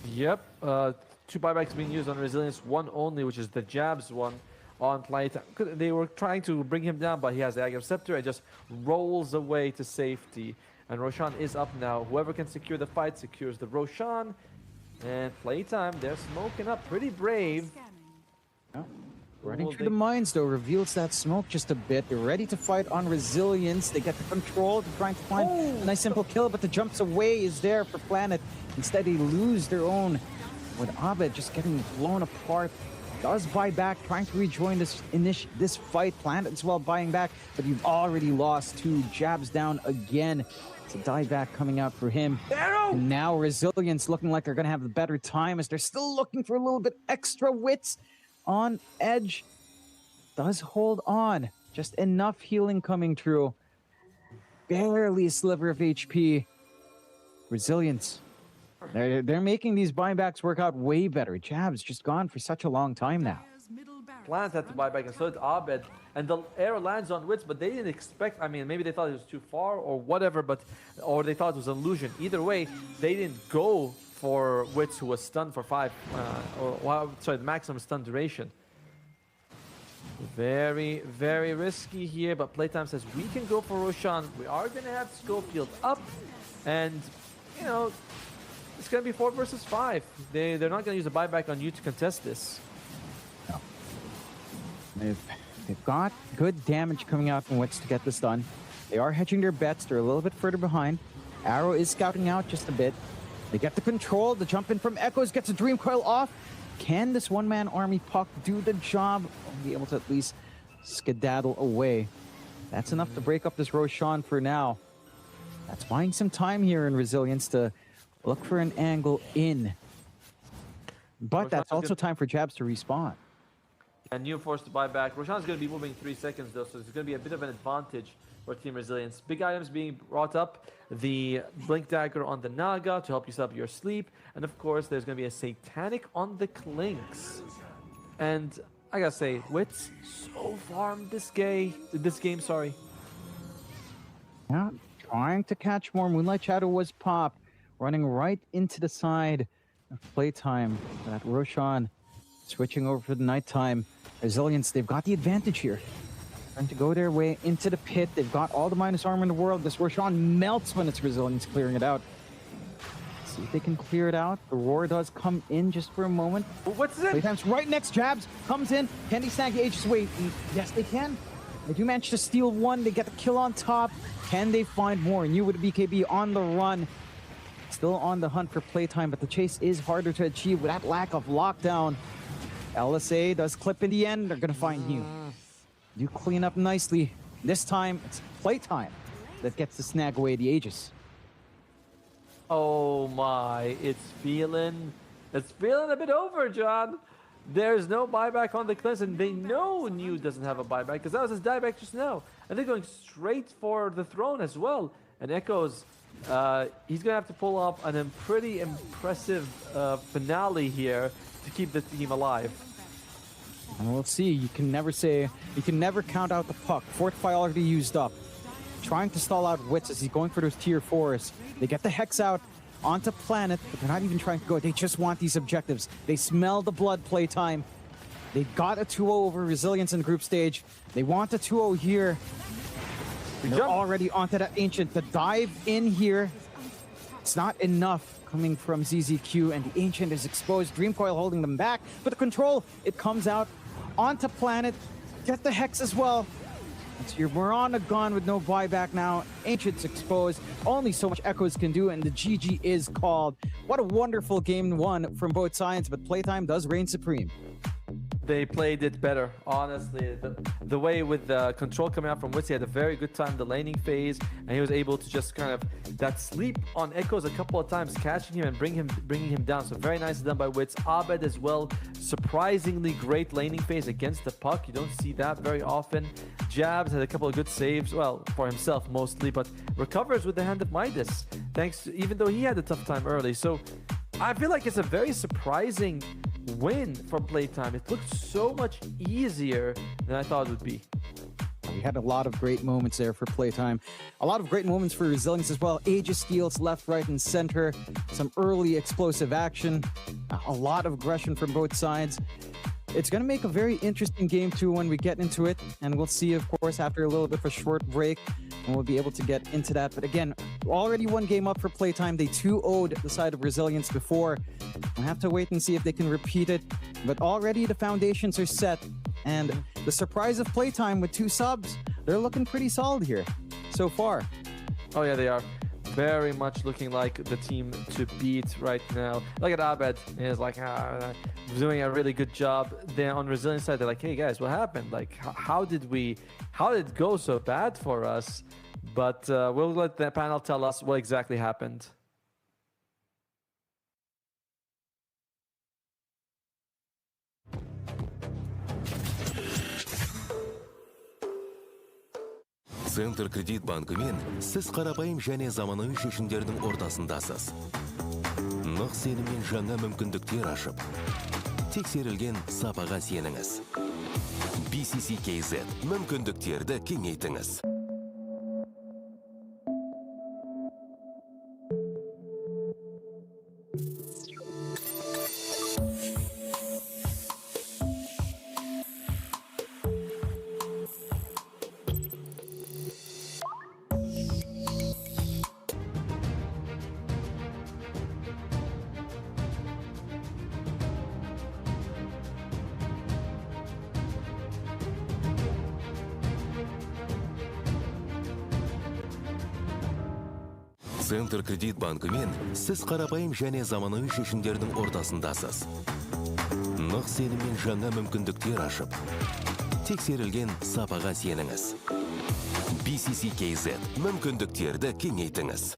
Yep. 2 buybacks being used on Resilience. 1 only, which is the Jabs one on playtime. They were trying to bring him down, but he has the Agam Scepter and just rolls away to safety. And Roshan is up now. Whoever can secure the fight secures the Roshan. And playtime, they're smoking up. Pretty brave. Yeah. Running through the mines, though, reveals that smoke just a bit. They're ready to fight on Resilience. They get the control. They're trying to find a nice simple kill, but the jumps away is there for Planet. Instead, they lose their own. With Abed just getting blown apart. Does buy back, trying to rejoin this fight. Planet as well buying back, but you've already lost 2. Jabs down again. It's a dieback coming out for him. And now Resilience looking like they're going to have the better time as they're still looking for a little bit extra wits. On edge, does hold on. Just enough healing coming through. Barely a sliver of HP. Resilience. They're making these buybacks work out way better. Jab's just gone for such a long time now. Planet had to buy back, and so did Abed. And the arrow lands on Wits, but they didn't expect. I mean, maybe they thought it was too far or whatever, or they thought it was an illusion. Either way, they didn't go for Wits, who was stunned for 5, the maximum stun duration. Very, very risky here, but Playtime says we can go for Roshan. We are going to have Schofield up, and, you know, it's going to be 4 versus 5. They're not going to use a buyback on you to contest this. No. They've got good damage coming out from Wits to get this done. They are hedging their bets. They're a little bit further behind. Arrow is scouting out just a bit. They get the control. The jump in from Echoes gets a Dream Coil off. Can this one-man army puck do the job? Or be able to at least skedaddle away. That's enough to break up this Roshan for now. That's buying some time here in Resilience to look for an angle in. But that's also time for Jabs to respawn. And new force to buy back. Roshan's going to be moving 3 seconds though, so it's going to be a bit of an advantage for Team Resilience. Big items being brought up. The Blink Dagger on the Naga to help you set up your sleep. And of course, there's going to be a Satanic on the Clinks. And I gotta say, Wits so far in this game, Yeah, trying to catch more. Moonlight Shadow was popped. Running right into the side of Playtime. That Roshan switching over for the nighttime. Resilience, they've got the advantage here. Trying to go their way into the pit. They've got all the minus armor in the world. This Roshan melts when it's Resilience clearing it out. See if they can clear it out. The roar does come in just for a moment. What's it? Playtime's right next. Jabs comes in. Can they snag the Aegis away? Yes, they can. They do manage to steal one. They get the kill on top. Can they find more? New with BKB on the run. Still on the hunt for playtime, but the chase is harder to achieve with that lack of lockdown. LSA does clip in the end. They're going to find New. You clean up nicely. This time, it's playtime that gets to snag away the Aegis. Oh my, it's feeling a bit over, John. There's no buyback on the Cliffs, and they know New doesn't have a buyback because that was his dieback just now. And they're going straight for the throne as well. And Echoes, he's going to have to pull off a pretty impressive finale here to keep the team alive. And we'll see. You can never count out the puck. Fortify already used up. Trying to stall out Wits as he's going for those tier 4s. They get the Hex out onto Planet, but they're not even trying to go. They just want these objectives. They smell the blood playtime. They got a 2-0 over Resilience in group stage. They want a 2-0 here. They're already onto that Ancient. The dive in here, it's not enough coming from ZZQ, and the Ancient is exposed. Dreamcoil holding them back, but the control, it comes out onto Planet. Get the Hex as well. We're on a gun with no buyback now. Ancient's exposed. Only so much Echoes can do, and the GG is called. What a wonderful game one from both sides, but playtime does reign supreme. They played it better, honestly. The way with the control coming out from Witz, he had a very good time in the laning phase, and he was able to just kind of that sleep on Echoes a couple of times, catching him and bringing him down. So very nicely done by Witz. Abed as well, surprisingly great laning phase against the puck. You don't see that very often. Jabs had a couple of good saves, well, for himself mostly, but recovers with the hand of Midas, thanks to, even though he had a tough time early. So I feel like it's a very surprising win from playtime. It looked so much easier than I thought it would be. We had a lot of great moments there for playtime. A lot of great moments for Resilience as well. Aegis steals left, right, and center. Some early explosive action. A lot of aggression from both sides. It's going to make a very interesting game too when we get into it. And we'll see, of course, after a little bit of a short break, and we'll be able to get into that. But again, already one game up for playtime. They 2-0'd the side of Resilience before. We'll have to wait and see if they can repeat it. But already the foundations are set. And the surprise of playtime with 2 subs, they're looking pretty solid here so far. Oh yeah, they are. Very much looking like the team to beat right now. Look at Abed. He's like, doing a really good job. Then on Resilience side, they're like, hey guys, what happened? Like, how did it go so bad for us? But we'll let the panel tell us what exactly happened. Центр кредит банкымен сіз қарапайым және заманауи шешімдердің ортасындасыз. Нық сеніммен жаңа мүмкіндіктер ашып, тексерілген сапаға сеніңіз. BCC-KZ мүмкіндіктерді кеңейтіңіз. Центр кредит банкымен сіз қарапайым және заманауи шешімдердің ортасындасыз. Нық сеніммен жаңа мүмкіндіктер ашып, тексерілген сапаға сеніңіз. BCC-KZ мүмкіндіктерді кеңейтіңіз.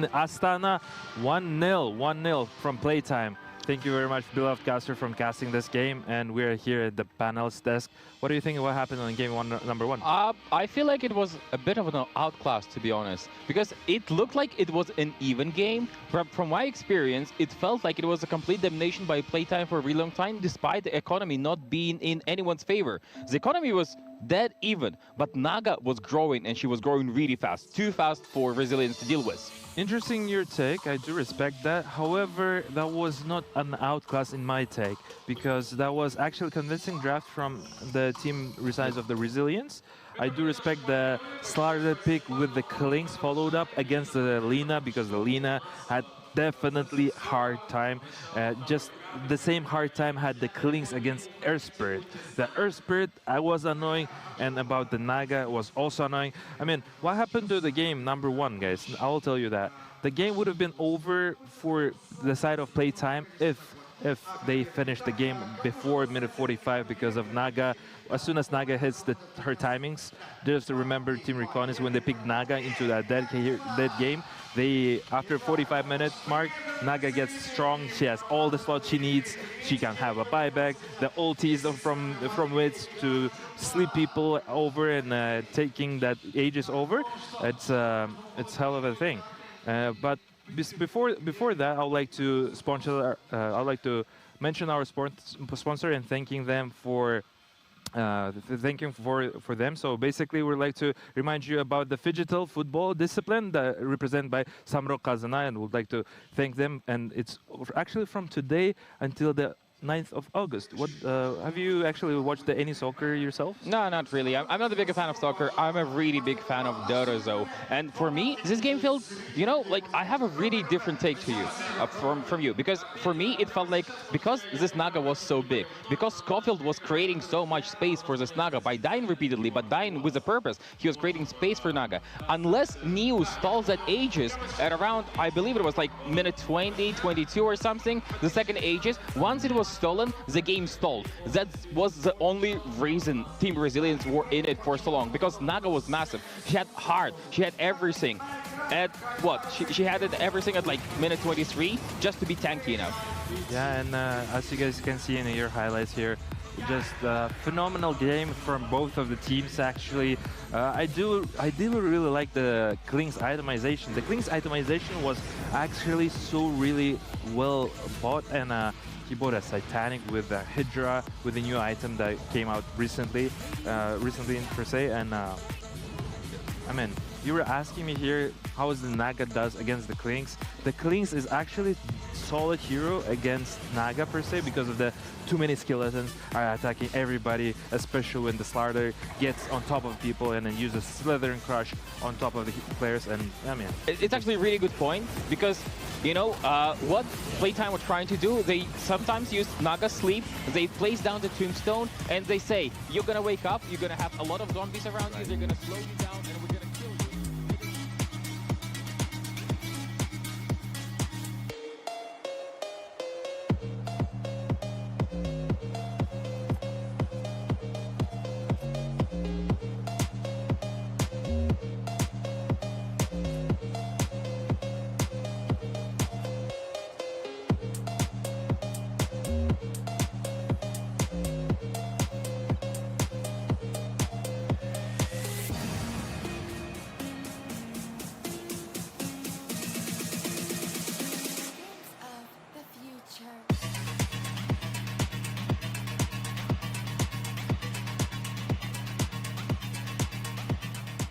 in Astana. 1-0, 1-0 from playtime. Thank you very much, beloved caster, from casting this game, and we're here at the panel's desk. What do you think what happened on game number one? I feel like it was a bit of an outclass, to be honest, because it looked like it was an even game. From my experience, it felt like it was a complete domination by playtime for a really long time, despite the economy not being in anyone's favor. The economy was dead even, but Naga was growing, and she was growing really fast, too fast for Resilience to deal with. Interesting your take, I do respect that. However, that was not an outclass in my take, because that was actually convincing draft from the team resides of the Resilience. I do respect the Slaughter pick with the Klings followed up against the Lina, because the Lina had definitely hard time. Just the same hard time had the Klings against Earth Spirit. The Earth Spirit, I was annoying, and about the Naga was also annoying. I mean, what happened to the game number one, guys? I will tell you that. The game would have been over for the side of playtime if they finished the game before minute 45 because of Naga. As soon as Naga hits her timings, just to remember Team Recon is when they picked Naga into that dead game. After 45-minute mark, Naga gets strong. She has all the slots she needs. She can have a buyback. The ultis from Wits to sleep people over and taking that Aegis over. It's hell of a thing. But before that, I would like to mention our sponsor and thanking them for them. So basically, we'd like to remind you about the Phygital football discipline that represented by Samruk-Kazyna, and we'd like to thank them. And it's actually from today until the 9th of August. What have you actually watched any soccer yourself? No, not really. I'm not a big fan of soccer. I'm a really big fan of Dota, though. And for me, this game felt, you know, like I have a really different take to you from you. Because for me, it felt like because this Naga was so big, because Schofield was creating so much space for this Naga by dying repeatedly, but dying with a purpose. He was creating space for Naga. Unless Neo stalls that Aegis at around, I believe it was like minute 20, 22 or something, the second Aegis, once it was stolen, the game stalled. That was the only reason Team Resilience were in it for so long, because Naga was massive. She had heart, she had everything. At what? She had it everything at like minute 23 just to be tanky enough. Yeah, and as you guys can see in your highlights here, just a phenomenal game from both of the teams actually. I do really like the Kling's itemization. The Kling's itemization was actually so really well bought, and he bought a Titanic with a Hydra with a new item that came out recently per se. And I mean, you were asking me here how is the Naga does against the Klings. The Klings is actually solid hero against Naga per se because of the too many skeletons are attacking everybody, especially when the Slaughter gets on top of people and then uses Slither and Crush on top of the players. And I mean, it's actually a really good point, because you know what Playtime were trying to do, they sometimes use Naga Sleep, they place down the Tombstone and they say you're gonna wake up, you're gonna have a lot of zombies around you, they're gonna slow you down, and we're gonna kill you.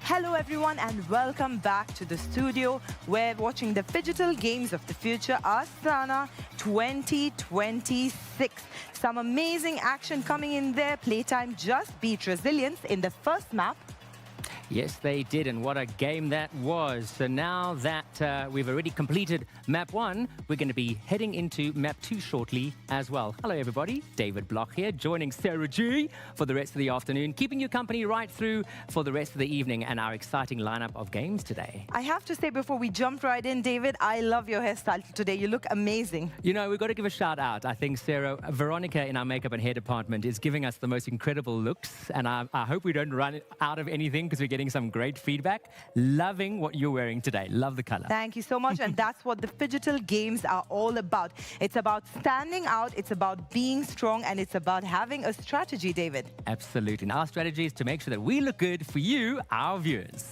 Hello everyone and welcome back to the studio. We're watching the Phygital Games of the Future Astana 2026. Some amazing action coming in there. Playtime just beat Resilience in the first map. Yes, they did, and what a game that was. So now that we've already completed map 1, we're going to be heading into map 2 shortly as well. Hello, everybody. David Bloch here, joining Sarah G for the rest of the afternoon, keeping you company right through for the rest of the evening and our exciting lineup of games today. I have to say, before we jump right in, David, I love your hairstyle today. You look amazing. You know, we've got to give a shout out. I think Sarah, Veronica in our makeup and hair department is giving us the most incredible looks, and I hope we don't run out of anything because we're getting getting some great feedback. Loving what you're wearing today. Love the color. Thank you so much. And that's what the Phygital Games are all about. It's about standing out, it's about being strong, and it's about having a strategy, David. Absolutely. And our strategy is to make sure that we look good for you, our viewers.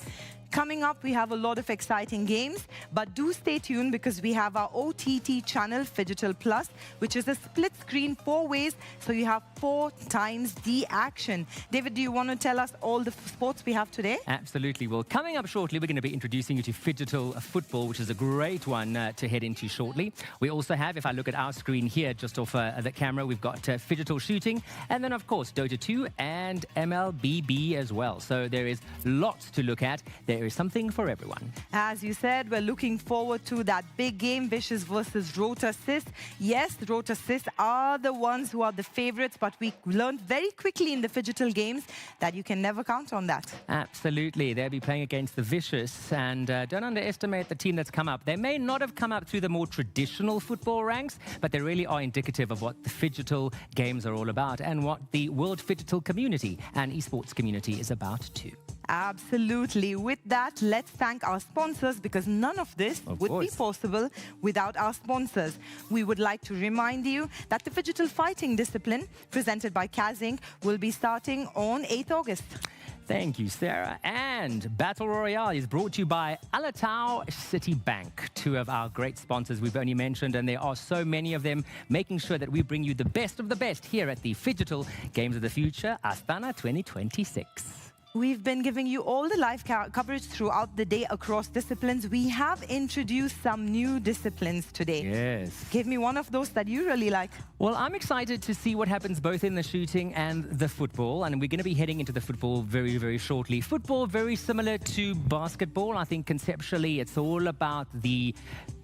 Coming up, we have a lot of exciting games, but do stay tuned because we have our OTT channel, Phygital Plus, which is a split screen 4 ways, so you have 4 times the action. David, do you want to tell us all the sports we have today? Absolutely. Well, coming up shortly, we're going to be introducing you to Phygital Football, which is a great one to head into shortly. We also have, if I look at our screen here, just off the camera, we've got Phygital Shooting, and then, of course, Dota 2 and MLBB as well. So there is lots to look at. There is something for everyone. As you said, we're looking forward to that big game, Vicious versus Rota Sis. Yes, Rota Sis are the ones who are the favorites, but we learned very quickly in the Phygital Games that you can never count on that. Absolutely. They'll be playing against the Vicious, and don't underestimate the team that's come up. They may not have come up through the more traditional football ranks, but they really are indicative of what the Phygital Games are all about and what the World Phygital community and esports community is about too. Absolutely. With that, let's thank our sponsors because none of this would be possible without our sponsors. We would like to remind you that the Phygital Fighting discipline presented by Kazink will be starting on 8th August. Thank you, Sarah. And Battle Royale is brought to you by Alatau Citibank, 2 of our great sponsors we've only mentioned, and there are so many of them, making sure that we bring you the best of the best here at the Phygital Games of the Future, Astana 2026. We've been giving you all the live coverage throughout the day across disciplines. We have introduced some new disciplines today. Yes. Give me one of those that you really like. Well, I'm excited to see what happens both in the shooting and the football. And we're going to be heading into the football very, very shortly. Football, very similar to basketball. I think conceptually it's all about the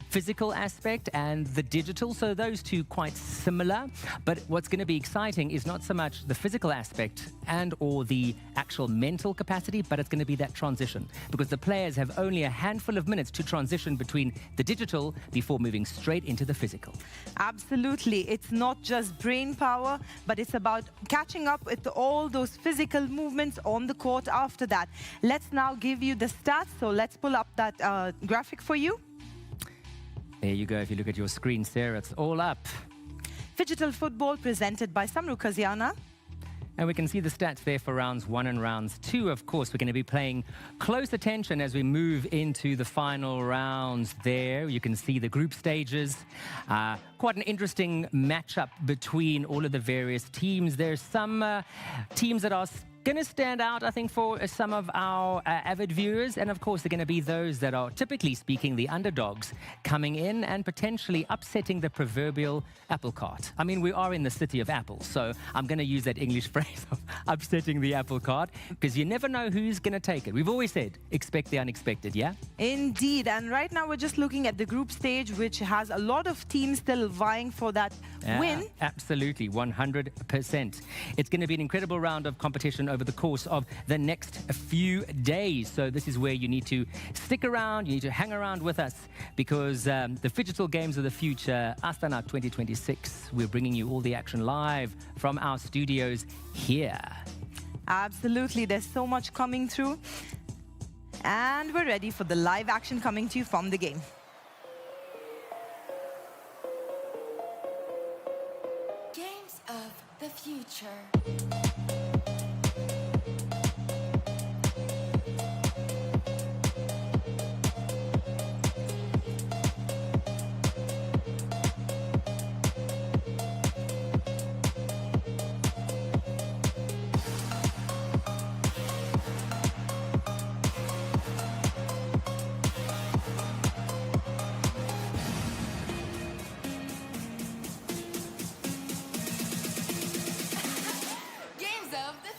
physical aspect and the digital, so those two quite similar. But what's going to be exciting is not so much the physical aspect and or the actual mental capacity, but it's going to be that transition, because the players have only a handful of minutes to transition between the digital before moving straight into the physical. Absolutely. It's not just brain power, but it's about catching up with all those physical movements on the court after that. Let's now give you the stats, so let's pull up that graphic for you. There you go. If you look at your screen, Sarah, it's all up. Phygital Football presented by Samruk-Kazyna. And we can see the stats there for rounds 1 and rounds 2. Of course, we're going to be paying close attention as we move into the final rounds there. You can see the group stages. Quite an interesting matchup between all of the various teams. There's some teams that are going to stand out, I think, for some of our avid viewers. And of course, they're going to be those that are, typically speaking, the underdogs coming in and potentially upsetting the proverbial apple cart. I mean, we are in the city of apples, so I'm going to use that English phrase of upsetting the apple cart, because you never know who's going to take it. We've always said, expect the unexpected, yeah? Indeed. And right now, we're just looking at the group stage, which has a lot of teams still vying for that win. Absolutely, 100%. It's going to be an incredible round of competition over the course of the next few days. So this is where you need to stick around, you need to hang around with us, because the Phygital Games of the Future, Astana 2026, we're bringing you all the action live from our studios here. Absolutely. There's so much coming through. And we're ready for the live action coming to you from the game. Games of the Future.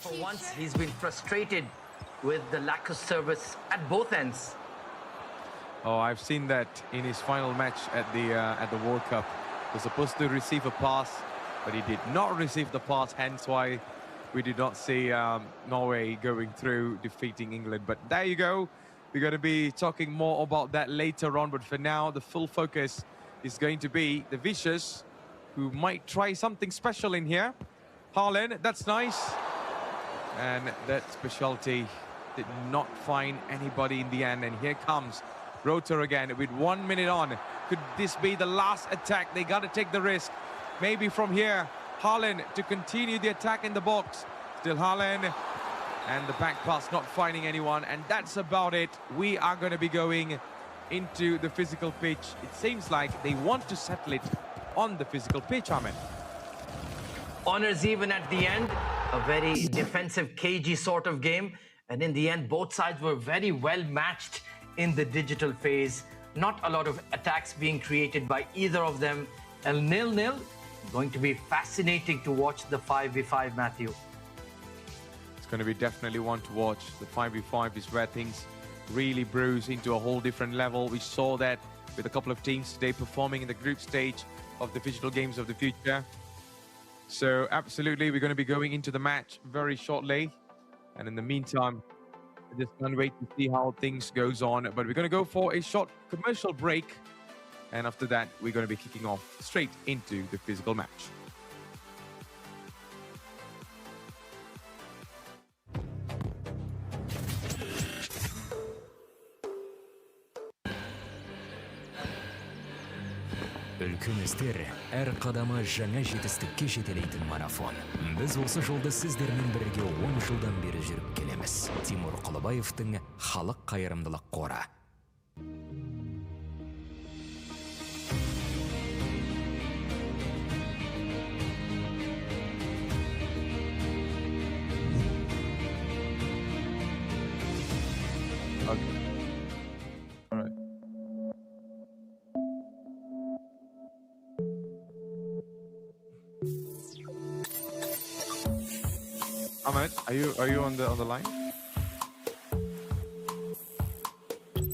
For once, he's been frustrated with the lack of service at both ends. Oh, I've seen that in his final match at the World Cup. He was supposed to receive a pass, but he did not receive the pass, hence why we did not see Norway going through, defeating England. But there you go. We're going to be talking more about that later on, but for now, the full focus is going to be the Vicious, who might try something special in here. Harlan, that's nice. And that specialty did not find anybody in the end. And here comes Rotor again with 1 minute on. Could this be the last attack? They got to take the risk. Maybe from here, Haaland to continue the attack in the box. Still Haaland. And the back pass not finding anyone. And that's about it. We are going to be going into the physical pitch. It seems like they want to settle it on the physical pitch, Ahmed. Honors even at the end. A very defensive, cagey sort of game. And in the end, both sides were very well matched in the digital phase. Not a lot of attacks being created by either of them. A 0-0. Going to be fascinating to watch the 5v5, Matthew. It's going to be definitely one to watch. The 5v5 is where things really brews into a whole different level. We saw that with a couple of teams today performing in the group stage of the Digital Games of the Future. So absolutely, we're going to be going into the match very shortly. And in the meantime, I just can't wait to see how things goes on. But we're going to go for a short commercial break. And after that, we're going to be kicking off straight into the physical match. Үлкен істер әр қадамы жаңа жетістікке жетелейтін марафон. Біз осы жолды сіздермен бірге 10 жылдан бері жүріп келеміз. Тимур Құлыбаевтың халық қайырымдылық қоры. Ahmed, are you on the line?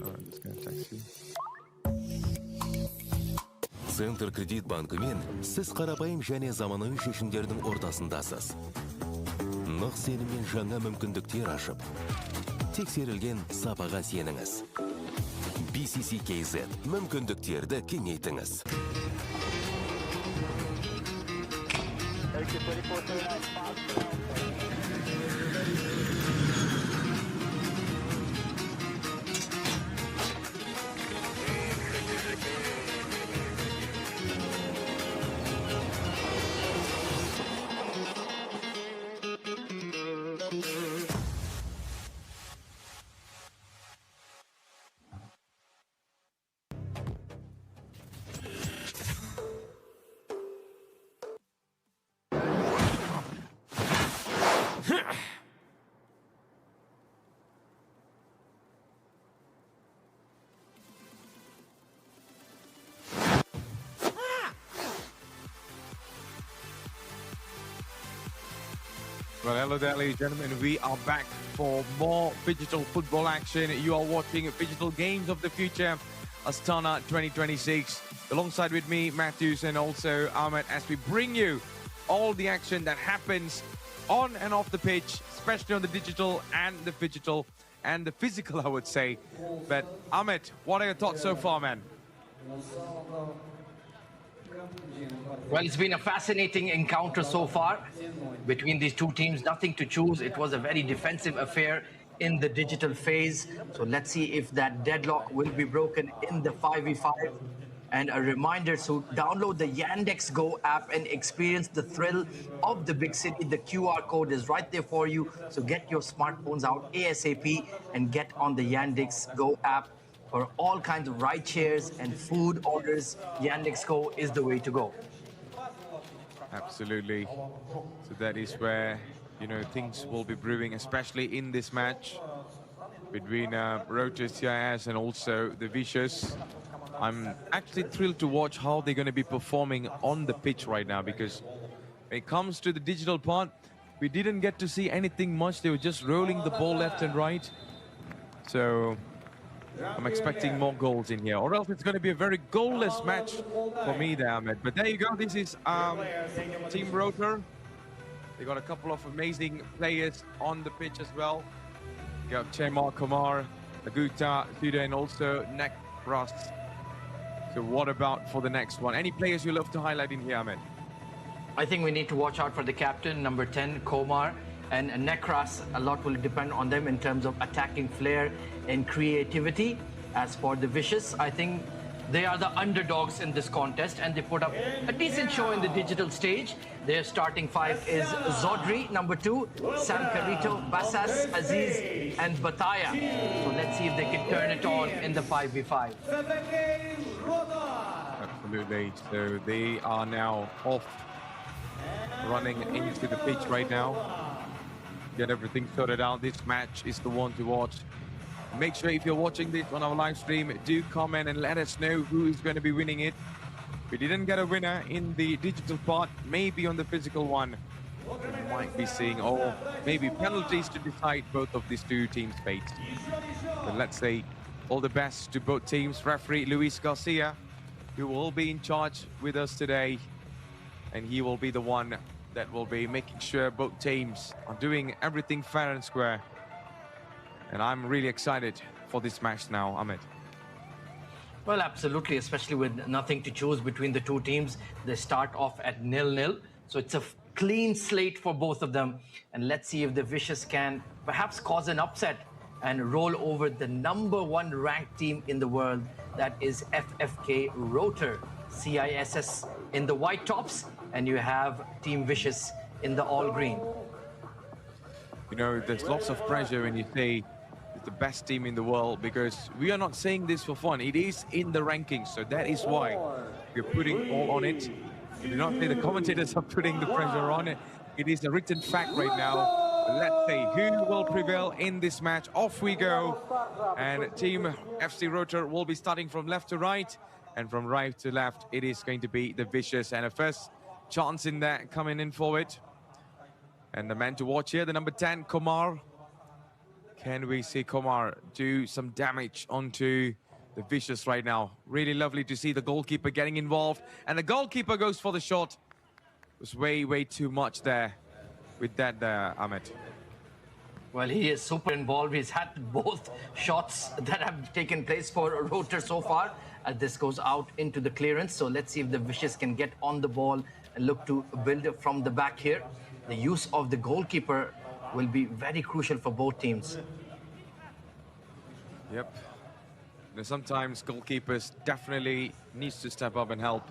Alright, just gonna text you. Центр кредит банкымен сіз қарапайым және заманауи шешімдердің ортасындасыз. Нық сеніммен жаңа мүмкіндіктер ашып, тексерілген сапаға сеніңіз. BCC-KZ мүмкіндіктерді кеңейтіңіз. Well, hello there, ladies and gentlemen. We are back for more digital football action. You are watching Digital Games of the Future, Astana 2026. Alongside with me, Matthews, and also Ahmed, as we bring you all the action that happens on and off the pitch, especially on the digital and the phygital and the physical, I would say. But Ahmed, what are your thoughts so far, man? Well, it's been a fascinating encounter so far between these two teams. Nothing to choose. It was a very defensive affair in the digital phase. So let's see if that deadlock will be broken in the 5v5. And a reminder to download the Yandex Go app and experience the thrill of the big city. The QR code is right there for you. So get your smartphones out ASAP and get on the Yandex Go app. For all kinds of ride shares and food orders, Yandex Go is the way to go. Absolutely. So that is where, you know, things will be brewing, especially in this match between Rotor CIS and also the Vicious. I'm actually thrilled to watch how they're going to be performing on the pitch right now, because when it comes to the digital part, we didn't get to see anything much. They were just rolling the ball left and right. So I'm expecting more goals in here, or else it's going to be a very goalless match for me there, Ahmed. But there you go. This is Team Rotor. They got a couple of amazing players on the pitch as well. You got Chemar, Kumar, Aguta, Suda, and also Nek Rust. So what about for the next one? Any players you love to highlight in here, Ahmed? I think we need to watch out for the captain, number 10, Komar. and Nekras, a lot will depend on them in terms of attacking flair and creativity. As for the Vicious, I think they are the underdogs in this contest, and they put up a decent show in the digital stage. Their starting five is Zodri, number 2, Sam Carrito, Bassas, Aziz, and Bataya. So let's see if they can turn it on in the 5v5. Absolutely. So they are now off, running into the pitch right now. Get everything sorted out. This match is the one to watch. Make sure if you're watching this on our live stream, do comment and let us know who is going to be winning it. We didn't get a winner in the digital part, maybe on the physical one. We might be seeing, or maybe penalties to decide both of these two teams' fate. But let's say all the best to both teams. Referee Luis Garcia, who will be in charge with us today, and he will be the one that will be making sure both teams are doing everything fair and square. And I'm really excited for this match now, Ahmed. Well, absolutely, especially with nothing to choose between the two teams. They start off at 0-0, so it's a clean slate for both of them. And let's see if the Vicious can perhaps cause an upset and roll over the #1 ranked team in the world, that is FFK Rotor, CISS in the white tops, and you have Team Vicious in the all green. You know, there's lots of pressure when you say it's the best team in the world, because we are not saying this for fun. It is in the rankings, so that is why we're putting all on it. We do not say the commentators are putting the pressure on it. It is a written fact right now. Let's see who will prevail in this match. Off we go. And Team FC Rotor will be starting from left to right, and from right to left, it is going to be the Vicious. And a first chance in there coming in forward. And the man to watch here, the number 10, Komar. Can we see Komar do some damage onto the Vicious right now? Really lovely to see the goalkeeper getting involved. And the goalkeeper goes for the shot. It was way too much there with that there, Ahmed. Well, he is super involved. He's had both shots that have taken place for Rotor so far. This goes out into the clearance. So let's see if the Vicious can get on the ball and look to build it from the back here. The use of the goalkeeper will be very crucial for both teams. Yep. You know, sometimes goalkeepers definitely needs to step up and help,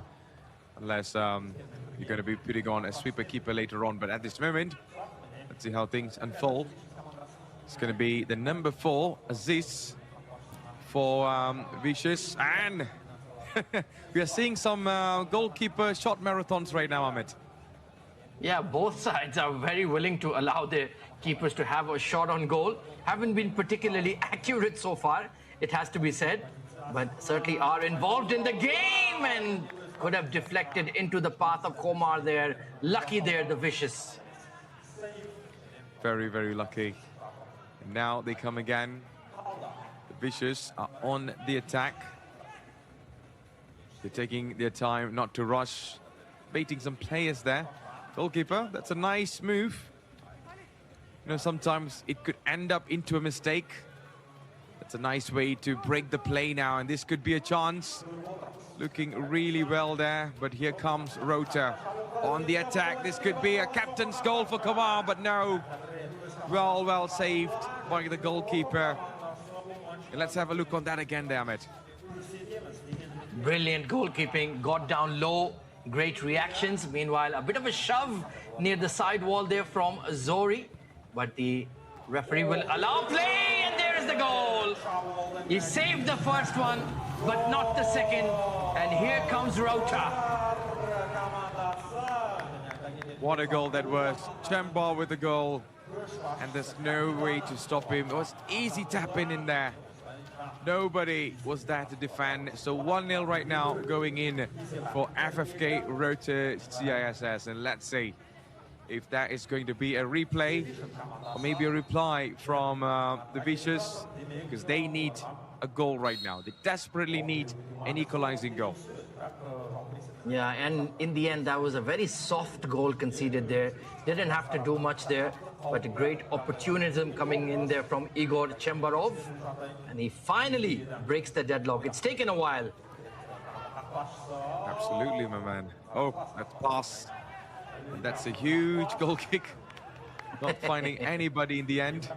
unless you're going to be putting on a sweeper keeper later on. But at this moment, let's see how things unfold. It's going to be the number 4, Aziz, for Vicious. And we are seeing some goalkeeper shot marathons right now, Ahmed. Yeah, both sides are very willing to allow their keepers to have a shot on goal. Haven't been particularly accurate so far, it has to be said, but certainly are involved in the game and could have deflected into the path of Komar there. Lucky there, the Vicious. Very lucky. And now they come again. The Vicious are on the attack. They're taking their time not to rush, baiting some players there. Goalkeeper, that's a nice move. You know, sometimes it could end up into a mistake. That's a nice way to break the play now, and this could be a chance. Looking really well there, but here comes Rotor on the attack. This could be a captain's goal for Komar, but no. Well saved by the goalkeeper. And let's have a look on that again there, Ahmed. Brilliant goalkeeping, got down low. Great reactions. Meanwhile, a bit of a shove near the side wall there from Zori. But the referee will allow play, and there is the goal. He saved the first one, but not the second. And here comes Rotor. What a goal that was. Chemba with the goal. And there's no way to stop him. It was easy tapping in there. Nobody was there to defend. So 1-0 right now going in for FFK Rotor CISS. And let's see if that is going to be a replay or maybe a reply from the Vicious, because they need a goal right now. They desperately need an equalizing goal. Yeah, and in the end, that was a very soft goal conceded there. Didn't have to do much there, but a great opportunism coming in there from Igor Chembarov. And he finally breaks the deadlock. It's taken a while. Absolutely, my man. Oh, that's pass. And that's a huge goal kick. Not finding anybody in the end.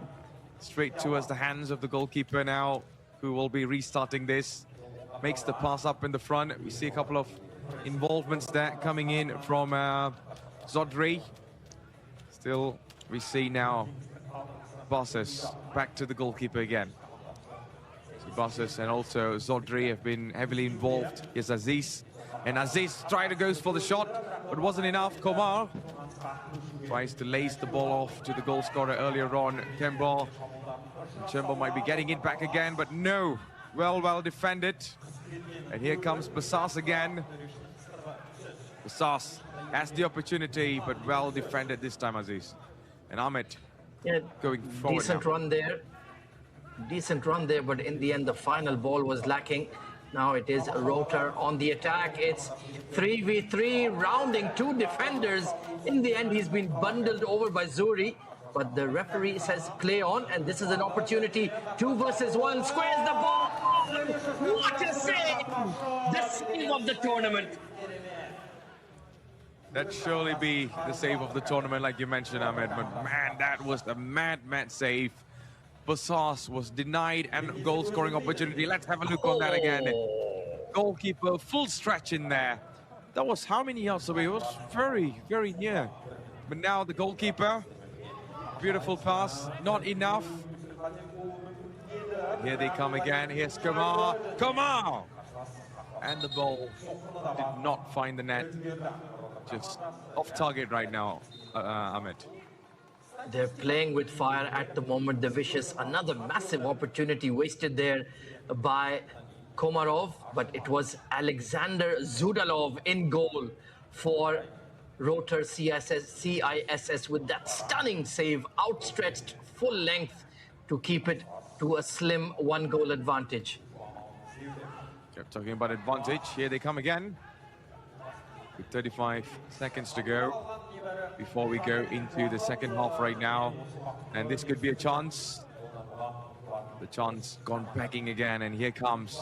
Straight towards the hands of the goalkeeper now, who will be restarting this. Makes the pass up in the front. We see a couple of involvements there coming in from Zodri. Still, we see now Basses back to the goalkeeper again. So Basses and also Zodri have been heavily involved. Here's Aziz. And Aziz tried to go for the shot, but wasn't enough. Komar tries to lace the ball off to the goal scorer earlier on, Kemba. Kemba might be getting it back again, but no. Well defended. And here comes Basas again. Basas has the opportunity, but well defended this time, Aziz. And Ahmed going forward Decent now. run there. Decent run there, but in the end, the final ball was lacking. Now it is Rotor on the attack. It's 3v3, rounding two defenders. In the end, he's been bundled over by Zuri, but the referee says play on, and this is an opportunity. 2 versus 1, squares the ball. What a save! The save of the tournament. That'd surely be the save of the tournament, like you mentioned, Ahmed. But man, that was a mad save. Basas was denied and goal-scoring opportunity. Let's have a look on that again. Goalkeeper, full stretch in there. That was how many yards away? It was very near. But now the goalkeeper, beautiful pass, not enough. Here they come again. Here's Kamar. Kamar! And the ball did not find the net. Just off target right now, Ahmed. They're playing with fire at the moment, the Vicious. Another massive opportunity wasted there by Komarov, but it was Alexander Zudalov in goal for Rotor CISS with that stunning save, outstretched full length to keep it to a slim 1-goal advantage. Kept talking about advantage. Here they come again. With 35 seconds to go before we go into the second half right now. And this could be a chance. The chance gone begging again, and here comes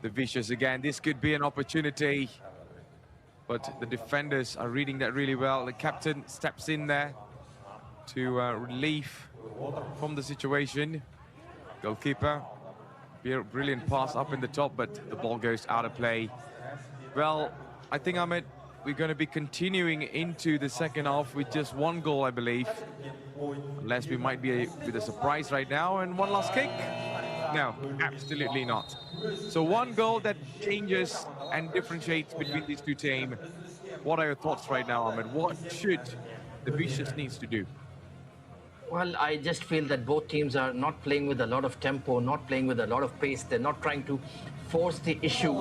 the Vicious again. This could be an opportunity, but the defenders are reading that really well. The captain steps in there to relieve from the situation. Goalkeeper, brilliant pass up in the top, but the ball goes out of play. Well, I think, Ahmed, we're going to be continuing into the second half with just 1 goal, I believe. Unless we might be with a surprise right now. And 1 last kick? No, absolutely not. So 1 goal that changes and differentiates between these two teams. What are your thoughts right now, Ahmed? What should the Vicious needs to do? Well, I just feel that both teams are not playing with a lot of tempo, not playing with a lot of pace. They're not trying to force the issue.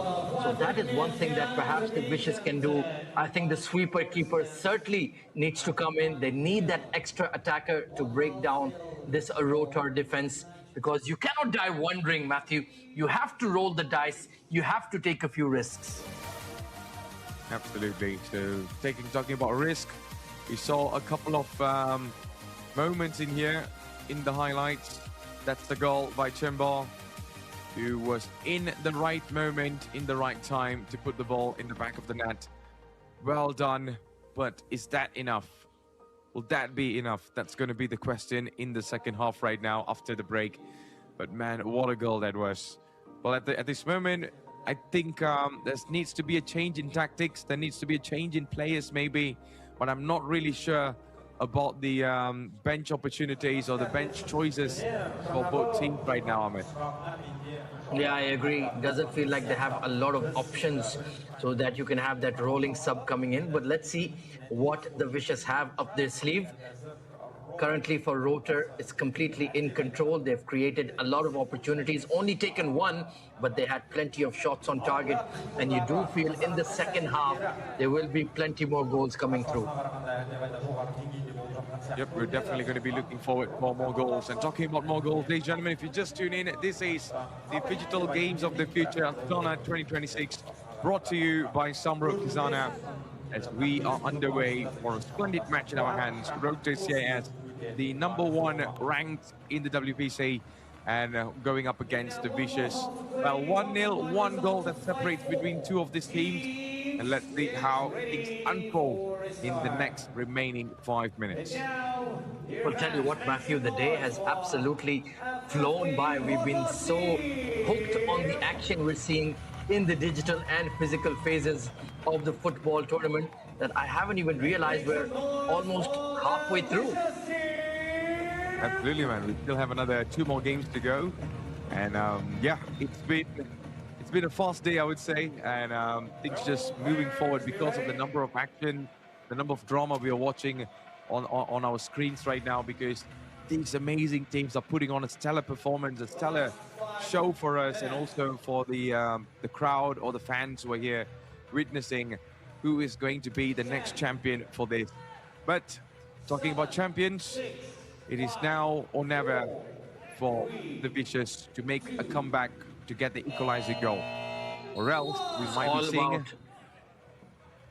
So that is one thing that perhaps the Vicious can do. I think the sweeper keeper certainly needs to come in. They need that extra attacker to break down this Rotor defense, because you cannot die wondering, Matthew. You have to roll the dice. You have to take a few risks. Absolutely. So talking about risk, we saw a couple of moments in here in the highlights. That's the goal by Chemba, who was in the right moment, in the right time to put the ball in the back of the net. Well done, but is that enough? Will that be enough? That's going to be the question in the second half right now after the break. But man, what a goal that was. Well, at this moment, I think there needs to be a change in tactics. There needs to be a change in players maybe, but I'm not really sure about the bench opportunities or the bench choices for both teams right now, Ahmed. Yeah, I agree. Doesn't feel like they have a lot of options so that you can have that rolling sub coming in. But let's see what the Vicious have up their sleeve. Currently for Rotor, it's completely in control. They've created a lot of opportunities, only taken 1, but they had plenty of shots on target. And you do feel in the second half, there will be plenty more goals coming through. Yep, we're definitely going to be looking forward for more goals. And talking about more goals, ladies and gentlemen, if you just tune in, this is the Digital Games of the Future, Astana 2026, brought to you by Samruk-Kazyna, as we are underway for a splendid match in our hands. Rotor CIS, the #1 ranked in the WPC, and going up against the Vicious. Well, 1-0, 1 goal that separates between two of these teams. And let's see how things unfold in the next remaining 5 minutes. Well, tell you what, Matthew, the day has absolutely flown by. We've been so hooked on the action we're seeing in the digital and physical phases of the football tournament that I haven't even realized we're almost halfway through. Absolutely, man. We still have another 2 more games to go. And yeah, it's been a fast day, I would say. And things just moving forward because of the number of action, the number of drama we are watching on our screens right now, because these amazing teams are putting on a stellar performance, a stellar show for us, and also for the crowd or the fans who are here witnessing who is going to be the next champion for this. But talking about champions, it is now or never for the Vicious to make a comeback to get the equalizing goal, or else we might be seeing.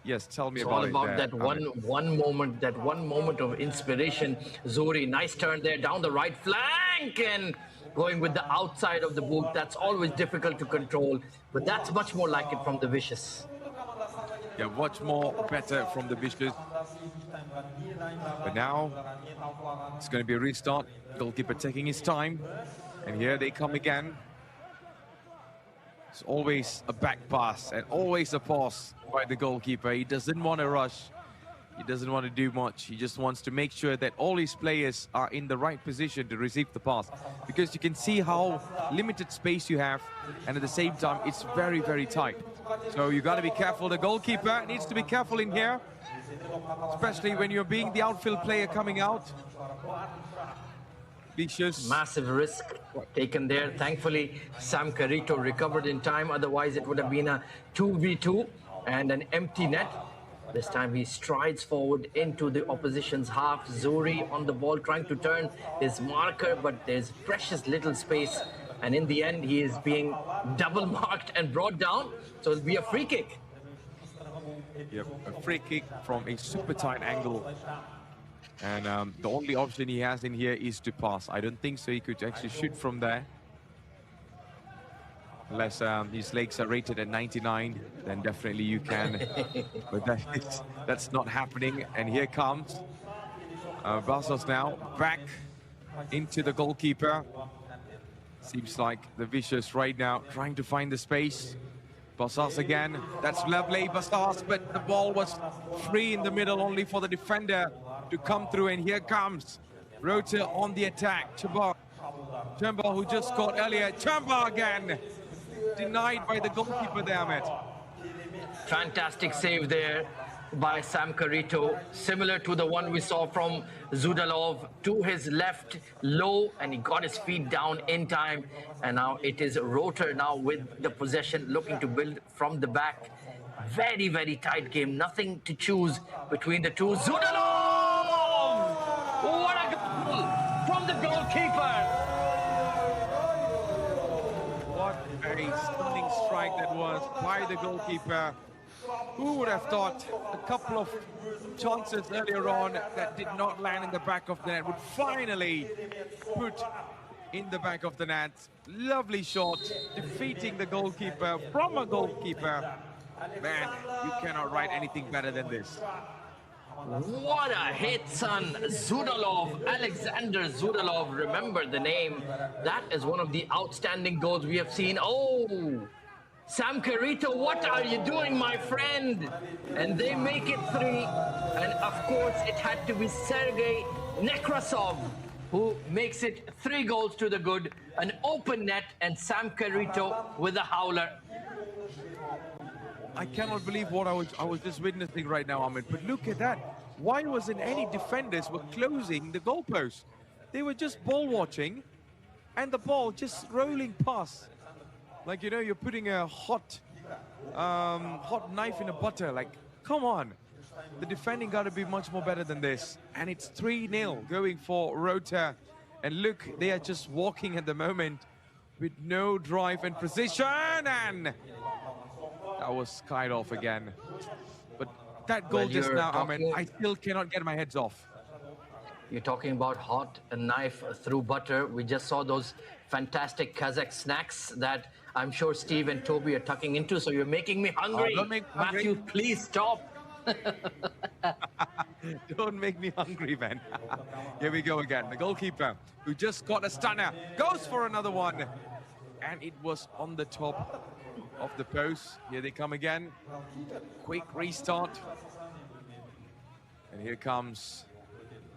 Yes, tell me about it. It's all about that one moment of inspiration. Zuri, nice turn there down the right flank and going with the outside of the boot. That's always difficult to control, but that's much more like it from the Vicious. Yeah, much more better from the Vicious. But now it's going to be a restart. Goalkeeper taking his time, and here they come again. It's always a back pass and always a pass by the goalkeeper. He doesn't want to rush. He doesn't want to do much. He just wants to make sure that all his players are in the right position to receive the pass, because you can see how limited space you have, and at the same time it's very, very tight. So you got to be careful. The goalkeeper needs to be careful in here, especially when you're being the outfield player coming out. Vicious. Massive risk taken there. Thankfully, Sam Carito recovered in time. Otherwise, it would have been a 2v2 and an empty net. This time he strides forward into the opposition's half. Zuri on the ball trying to turn his marker, but there's precious little space. And in the end, he is being double marked and brought down. So it'll be a free kick. Yep, a free kick from a super tight angle. And the only option he has in here is to pass. I don't think so he could actually shoot from there. Unless his legs are rated at 99, then definitely you can. But that's not happening. And here comes Bastos now back into the goalkeeper. Seems like the Vicious right now trying to find the space. Bastos again. That's lovely, Bastos, but the ball was free in the middle, only for the defender to come through. And here comes Rota on the attack. Chamba, who just scored earlier. Chamba again. Denied by the goalkeeper there, Ahmed. Fantastic save there by Sam Carito, similar to the one we saw from Zudalov, to his left, low, and he got his feet down in time. And now it is Rotor now with the possession, looking to build from the back. Very, very tight game. Nothing to choose between the two. Zudalov! What a goal from the goalkeeper! A stunning strike that was by the goalkeeper. Who would have thought a couple of chances earlier on that did not land in the back of the net would finally put in the back of the net. Lovely shot, defeating the goalkeeper from a goalkeeper. Man, you cannot write anything better than this. What a hit, son. Zudalov, Alexander Zudalov, remember the name. That is one of the outstanding goals we have seen. Oh, Sam Carito, what are you doing, my friend? And they make it 3. And of course, it had to be Sergei Nekrasov who makes it 3 goals to the good. An open net, and Sam Carito with a howler. I cannot believe what I was just witnessing right now, Ahmed. But look at that. Why wasn't any defenders were closing the goalpost? They were just ball watching, and the ball just rolling past. Like, you know, you're putting a hot knife in a butter. Like, come on. The defending got to be much more better than this. And it's 3-0 going for Rota. And look, they are just walking at the moment with no drive and precision. And that was skied off again. But that goal just now, Ahmed, I still cannot get my heads off. You're talking about hot knife through butter. We just saw those fantastic Kazakh snacks that I'm sure Steve and Toby are tucking into. So you're making me hungry. Don't make me hungry. Matthew, please stop. Don't make me hungry, man. Here we go again. The goalkeeper, who just got a stunner, goes for another one. And it was on the top of the post. Here they come again. Quick restart. And here comes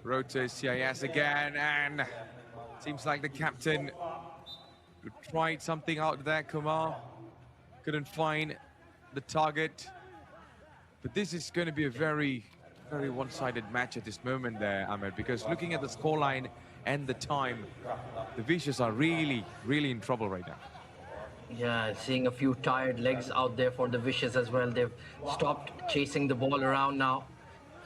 Rota CIS again. And seems like the captain tried something out there, Kumar. Couldn't find the target. But this is going to be a very one-sided match at this moment there, Ahmed, because looking at the scoreline and the time, the Vicious are really in trouble right now. Yeah, seeing a few tired legs out there for the Vicious as well. They've stopped chasing the ball around now.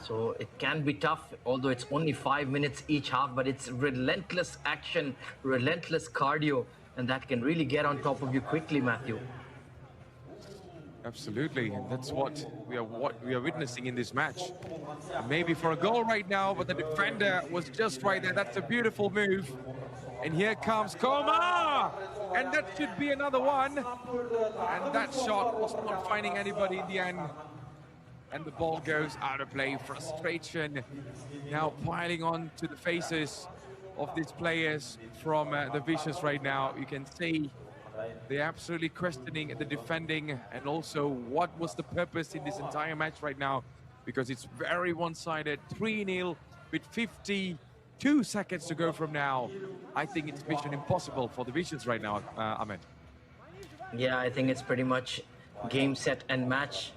So it can be tough, although it's only 5 minutes each half, but it's relentless action, relentless cardio, and that can really get on top of you quickly, Matthew. Absolutely, and that's what we are witnessing in this match. Maybe for a goal right now, but the defender was just right there. That's a beautiful move. And here comes Koma! And that should be another one. And that shot was not finding anybody in the end. And the ball goes out of play. Frustration now piling on to the faces of these players from the Vicious right now. You can see they're absolutely questioning the defending and also what was the purpose in this entire match right now, because it's very one-sided. 3-0 with 52 seconds to go from now. I think it's mission impossible for the Vicious right now, Ahmed. Yeah, I think it's pretty much game, set and match.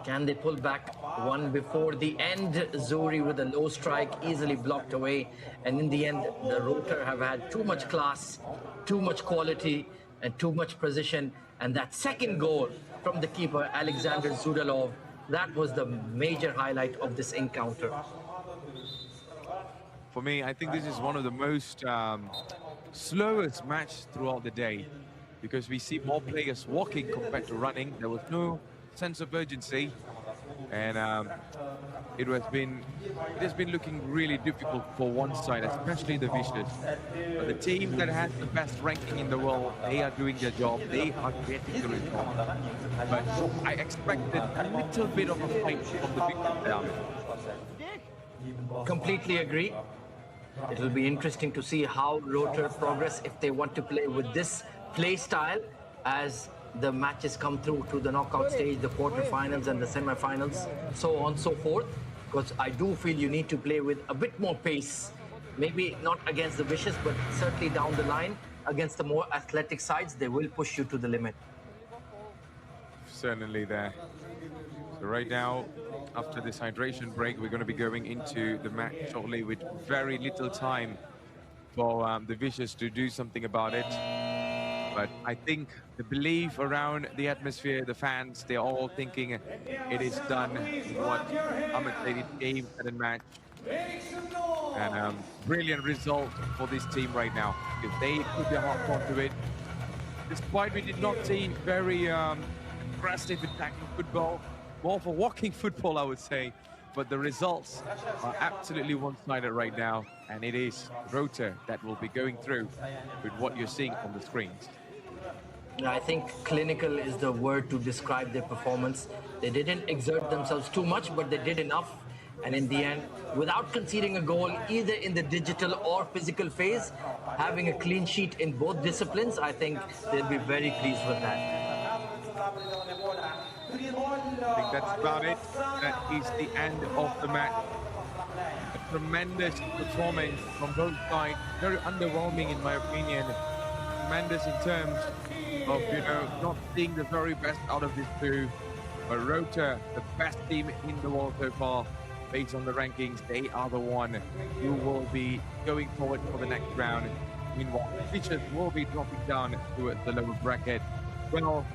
Can they pull back one before the end? Zuri with a low strike, easily blocked away. And in the end, the Rotor have had too much class, too much quality, and too much precision. And that second goal from the keeper, Alexander Zudalov, that was the major highlight of this encounter. For me, I think this is one of the most slowest match throughout the day, because we see more players walking compared to running. There was no sense of urgency, and it has been looking really difficult for one side, especially the Vicious. But the team that has the best ranking in the world, they are doing their job, they are getting the result. But I expected a little bit of a fight from the Vicious down. Completely agree. It'll be interesting to see how Rotor progress if they want to play with this play style as the matches come through to the knockout stage, the quarterfinals and the semifinals, so on and so forth. Because I do feel you need to play with a bit more pace. Maybe not against the Vicious, but certainly down the line against the more athletic sides, they will push you to the limit. Certainly there. So right now, after this hydration break, we're going to be going into the match shortly with very little time for the Vicious to do something about it. But I think the belief around the atmosphere, the fans, they're all thinking it is done. What Ahmed said, it game and match. And brilliant result for this team right now. If they put their heart onto it, despite we did not see very aggressive attacking football, more for walking football, I would say. But the results are absolutely one-sided right now. And it is Rotor that will be going through with what you're seeing on the screens. I think clinical is the word to describe their performance. They didn't exert themselves too much, but they did enough. And in the end, without conceding a goal, either in the digital or physical phase, having a clean sheet in both disciplines, I think they'll be very pleased with that. I think that's about it. That is the end of the match. A tremendous performance from both sides. Very underwhelming in my opinion. Tremendous in terms of, not seeing the very best out of these two. But Rotor, the best team in the world so far, based on the rankings, they are the one who will be going forward for the next round. Meanwhile, Vicious will be dropping down to the lower bracket. Well,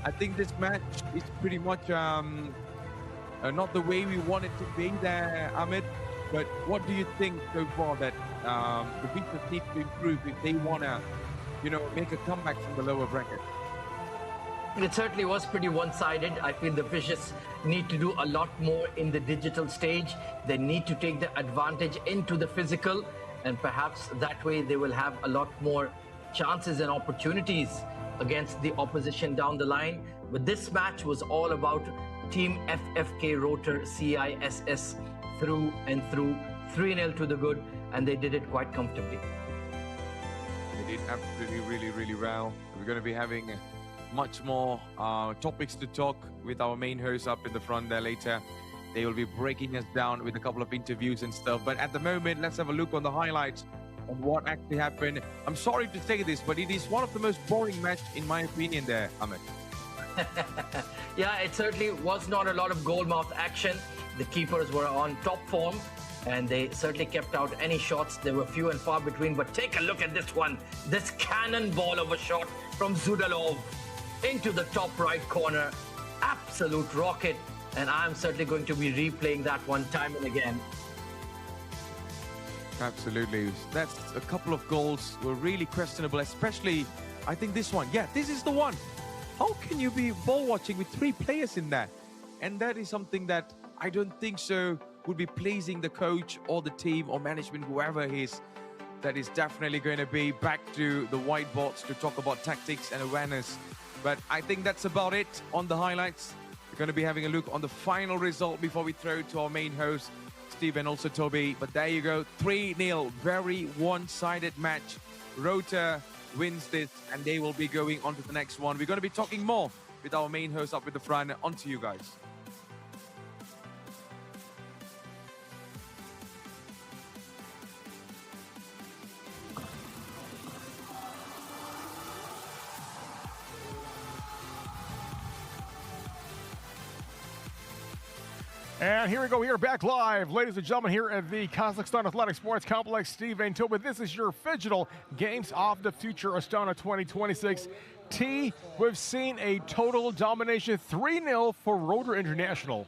I think this match is pretty much not the way we want it to be there, Ahmed. But what do you think so far that the Vicious need to improve if they want to, make a comeback from the lower bracket? It certainly was pretty one-sided. I feel the Vicious need to do a lot more in the digital stage. They need to take the advantage into the physical, and perhaps that way they will have a lot more chances and opportunities against the opposition down the line. But this match was all about Team FFK Rotor CISS through and through. 3-0 to the good, and they did it quite comfortably. They did absolutely really well. We're going to be having much more topics to talk with our main host up in the front there later. They will be breaking us down with a couple of interviews and stuff. But at the moment, let's have a look on the highlights on what actually happened. I'm sorry to say this, but it is one of the most boring matches in my opinion there, Ahmed. Yeah, it certainly was not a lot of goal-mouth action. The keepers were on top form, and they certainly kept out any shots. They were few and far between, but take a look at this one. This cannonball of a shot from Zudalov into the top right corner. Absolute rocket, and I'm certainly going to be replaying that one time and again. Absolutely. That's a couple of goals were really questionable, especially, I think this one. Yeah, this is the one. How can you be ball watching with 3 players in there? And that is something that I don't think so would be pleasing the coach or the team or management, whoever he is. That is definitely going to be back to the whiteboards to talk about tactics and awareness. But I think that's about it on the highlights. We're going to be having a look on the final result before we throw to our main host, Steve, and also Toby. But there you go, 3-0, very one-sided match. Rota wins this, and they will be going on to the next one. We're going to be talking more with our main host up at the front. On to you guys. And here we go. We are back live, ladies and gentlemen, here at the Kazakhstan Athletic Sports Complex. Steve and Toby, this is your Digital Games of the Future Astana 2026. T, we've seen a total domination, 3-0 for Rotor International.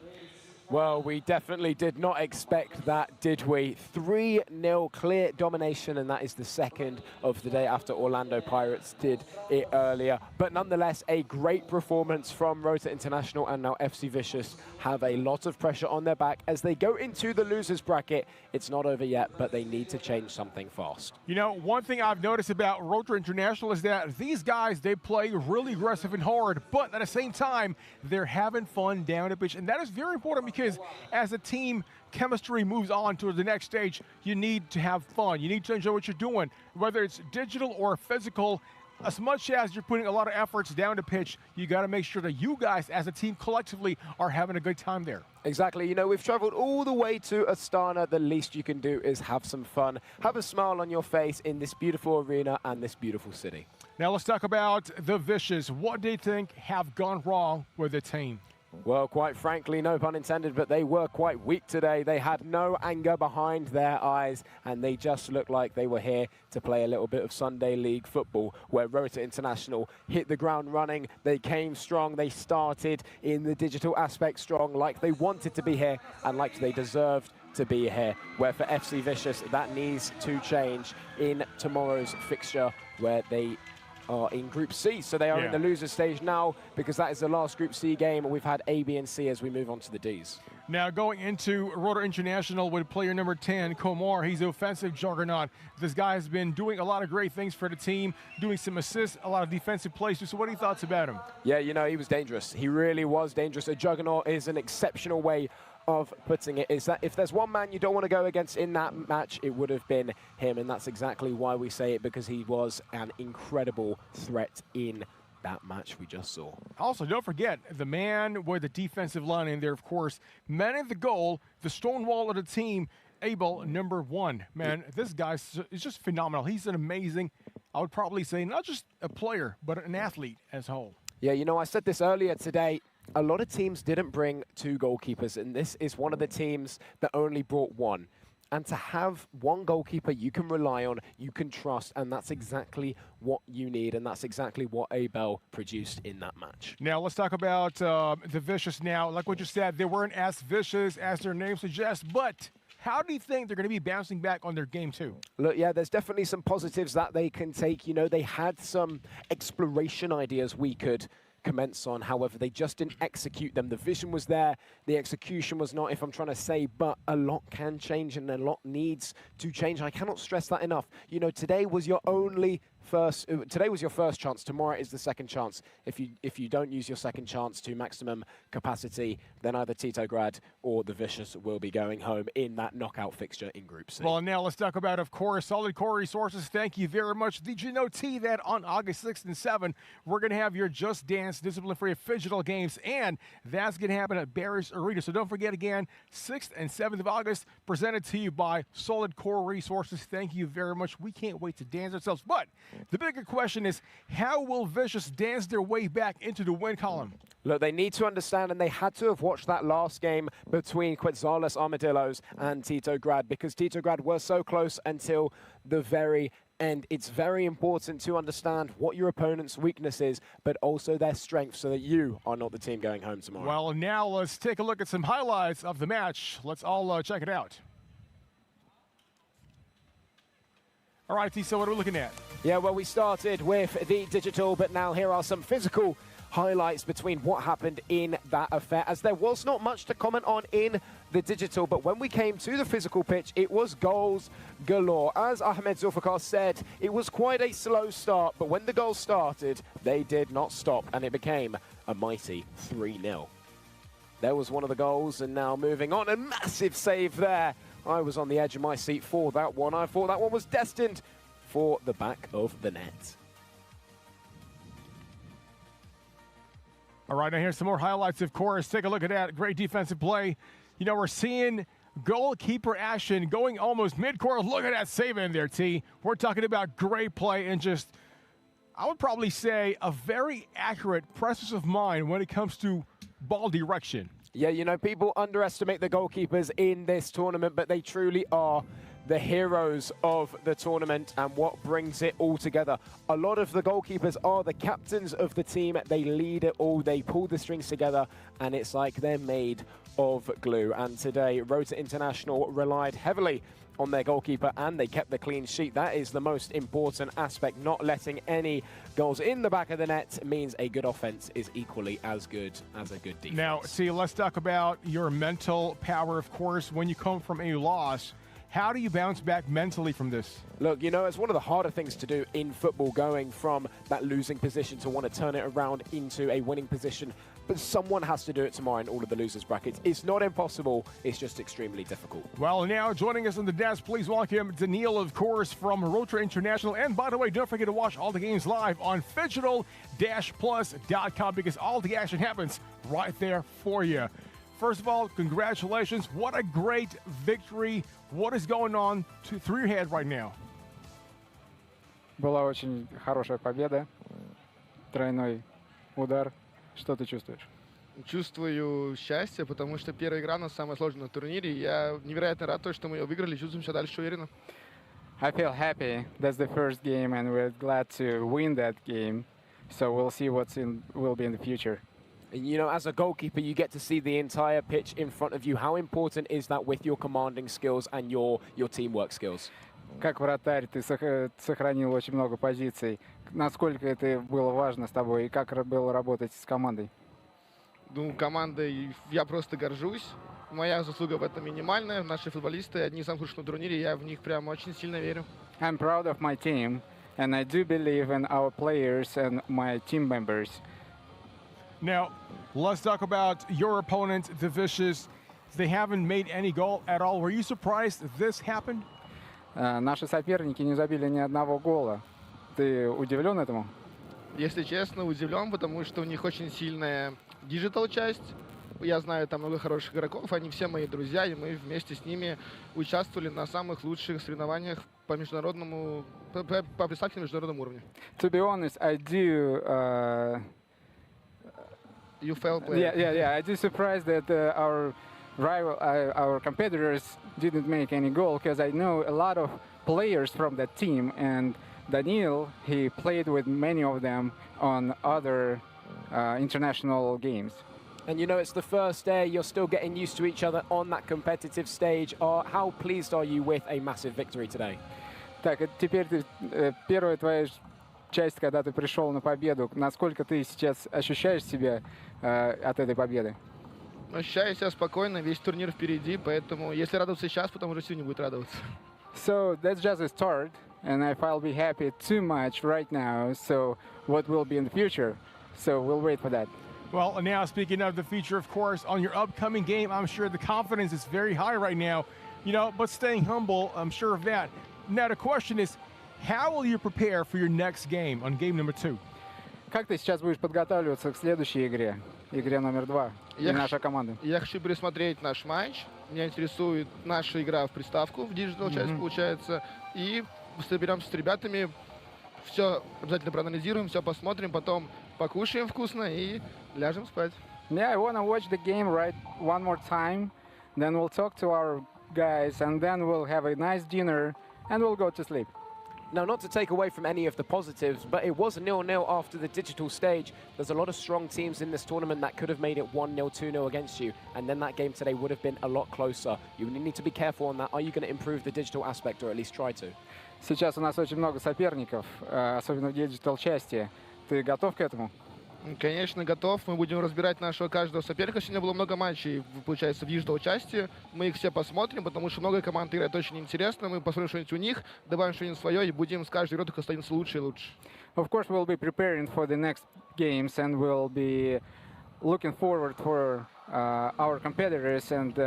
Well, we definitely did not expect that, did we? 3-0 clear domination, and that is the second of the day after Orlando Pirates did it earlier. But nonetheless, a great performance from Rotor International, and now FC Vicious have a lot of pressure on their back as they go into the losers bracket. It's not over yet, but they need to change something fast. You know, one thing I've noticed about Rotor International is that these guys, they play really aggressive and hard, but at the same time, they're having fun down the pitch, and that is very important because as a team, chemistry moves on to the next stage. You need to have fun. You need to enjoy what you're doing, whether it's digital or physical. As much as you're putting a lot of efforts down the pitch, you got to make sure that you guys as a team collectively are having a good time there. Exactly. You know, we've traveled all the way to Astana. The least you can do is have some fun, have a smile on your face in this beautiful arena and this beautiful city. Now let's talk about the Vicious. What do you think have gone wrong with the team? Well, quite frankly, no pun intended, but they were quite weak today. They had no anger behind their eyes, and they just looked like they were here to play a little bit of Sunday League football, where Rotor International hit the ground running. They came strong. They started in the digital aspect strong, like they wanted to be here and like they deserved to be here, where for FC Vicious, that needs to change in tomorrow's fixture, where they are in Group C. So they are in the loser stage now because that is the last Group C game. We've had A, B, and C as we move on to the Ds. Now going into Rotor International with player number 10, Komar. He's the offensive juggernaut. This guy has been doing a lot of great things for the team, doing some assists, a lot of defensive plays. So what are your thoughts about him? Yeah, you know, he was dangerous. He really was dangerous. A juggernaut is an exceptional way of putting it, is that if there's one man you don't want to go against in that match, it would have been him, and that's exactly why we say it, because he was an incredible threat in that match we just saw. Also, don't forget, the man with the defensive line in there, of course, manning the goal, the stonewall of the team, Abel, number 1. Man, this guy is just phenomenal. He's an amazing, I would probably say, not just a player, but an athlete as a whole. Yeah, you know, I said this earlier today, a lot of teams didn't bring 2 goalkeepers, and this is one of the teams that only brought 1. And to have one goalkeeper you can rely on, you can trust, and that's exactly what you need, and that's exactly what Abel produced in that match. Now, let's talk about the Vicious now. Like what you said, they weren't as vicious as their name suggests, but how do you think they're going to be bouncing back on their game too? Look, yeah, there's definitely some positives that they can take. You know, they had some exploration ideas we could commence on. However, they just didn't execute them. The vision was there, the execution was not, if I'm trying to say, but a lot can change and a lot needs to change. I cannot stress that enough. You know, today was your only today was your first chance. Tomorrow is the second chance. If you don't use your second chance to maximum capacity, then either Titograd or the Vicious will be going home in that knockout fixture in Group C. Well, now let's talk about, of course, Solid Core Resources. Thank you very much. Did you know, T, that on August 6th and 7th, we're going to have your Just Dance discipline-free digital games, and that's going to happen at Barry's Arena. So don't forget, again, 6th and 7th of August, presented to you by Solid Core Resources. Thank you very much. We can't wait to dance ourselves. But the bigger question is, how will Vicious dance their way back into the win column? Look, they need to understand, and they had to have watched that last game between Quetzales Armadillos and Titograd, because Titograd were so close until the very end. It's very important to understand what your opponent's weakness is, but also their strength, so that you are not the team going home tomorrow. Well, now let's take a look at some highlights of the match. Let's all check it out. All right, T, so what are we looking at? Yeah, well, we started with the digital, but now here are some physical highlights between what happened in that affair, as there was not much to comment on in the digital, but when we came to the physical pitch, it was goals galore. As Ahmed Zulfikar said, it was quite a slow start, but when the goals started, they did not stop, and it became a mighty 3-0. There was one of the goals, and now moving on, a massive save there. I was on the edge of my seat for that one. I thought that one was destined for the back of the net. All right, now here's some more highlights, of course. Take a look at that. Great defensive play. You know, we're seeing goalkeeper action going almost mid-court. Look at that save in there, T. We're talking about great play and just, I would probably say, a very accurate presence of mind when it comes to ball direction. Yeah, you know, people underestimate the goalkeepers in this tournament, but they truly are the heroes of the tournament and what brings it all together. A lot of the goalkeepers are the captains of the team. They lead it all. They pull the strings together, and it's like they're made of glue. And today, Rota International relied heavily on their goalkeeper, and they kept the clean sheet. That is the most important aspect. Not letting any goals in the back of the net means a good offense is equally as good as a good defense. Now, see, let's talk about your mental power, of course. When you come from a loss, how do you bounce back mentally from this? Look, you know, it's one of the harder things to do in football, going from that losing position to want to turn it around into a winning position. But someone has to do it tomorrow in all of the losers brackets. It's not impossible, it's just extremely difficult. Well, now joining us on the desk, please welcome Daniil, of course, from Rota International. And by the way, don't forget to watch all the games live on Phygital-Plus.com, because all the action happens right there for you. First of all, congratulations. What a great victory. What is going on through your head right now? Была очень хорошая победа. Тройной удар. Что ты чувствуешь? Чувствую счастье, потому что первая игра у нас самая сложная на турнире. Я невероятно рад, что мы ее выиграли, чувствуем себя дальше уверенно. I feel happy. That's the first game, and we're glad to win that game. So we'll see will be in the future. You know, as a goalkeeper, you get to see the entire pitch in front of you. How important is that with your commanding skills and your teamwork skills? Как вратарь ты сохранил очень много позиций. Насколько это было важно с тобой и как было работать с командой? Ну, командой я просто горжусь. Моя заслуга в этом минимальная. Наши футболисты одни из самых лучших на турнире. Я в них прям очень сильно верю. I'm proud of my team, and I do believe in our players and my team members. Now, let's talk about your opponent, the Vicious. They haven't made any goal at all. Were you surprised this happened? Наши соперники не забили ни одного гола. Ты удивлен этому? Если честно, удивлен, потому что у них очень сильная диджитал-часть. Я знаю там много хороших игроков, они все мои друзья, и мы вместе с ними участвовали на самых лучших соревнованиях по международному, по представительному международному уровню. To be honest, I do. You fell player. Yeah. I do surprised that our competitors didn't make any goal, because I know a lot of players from that team, and Daniil, he played with many of them on other international games. And you know, it's the first day, you're still getting used to each other on that competitive stage. How pleased are you with a massive victory today? Так, теперь первая твоя часть, когда ты пришел на победу. Насколько ты сейчас ощущаешь себя от этой победы? Ощущаю себя спокойно, весь турнир впереди, поэтому если радоваться сейчас, потом уже все не будет радоваться. So that's just a start. and if I'll be happy too much right now, so what will be in the future? So we'll wait for that. Well, and now speaking of the future, of course, on your upcoming game, I'm sure the confidence is very high right now, but staying humble, I'm sure of that. Now the question is, how will you prepare for your next game on game number 2? Как ты сейчас будешь подготавливаться к следующей игре, игре номер 2, и наша команда? Я хочу пересмотреть наш матч. Меня интересует наша игра в приставку, в диджитал часть получается. И соберемся с ребятами, все обязательно проанализируем, все посмотрим, потом покушаем вкусно и ляжем спать. Yeah, I want to watch the game right one more time, then we'll talk to our guys, and then we'll have a nice dinner, and we'll go to sleep. Now, not to take away from any of the positives, but it was 0-0 after the digital stage. There's a lot of strong teams in this tournament that could have made it 1-0, 2-0 against you, and then that game today would have been a lot closer. You need to be careful on that. Are you going to improve the digital aspect, or at least try to? Сейчас у нас очень много соперников, особенно в диджитал части. Ты готов к этому? Конечно, готов. Мы будем разбирать нашего каждого соперника. Сегодня было много матчей, получается, в диджитал части. Мы их все посмотрим, потому что много команд играет очень интересно. Мы посмотрим что-нибудь у них, добавим что-нибудь свое и будем с каждой игрой только становиться лучше и лучше. Of course, we'll be preparing for the next games, and we'll be looking forward for our competitors and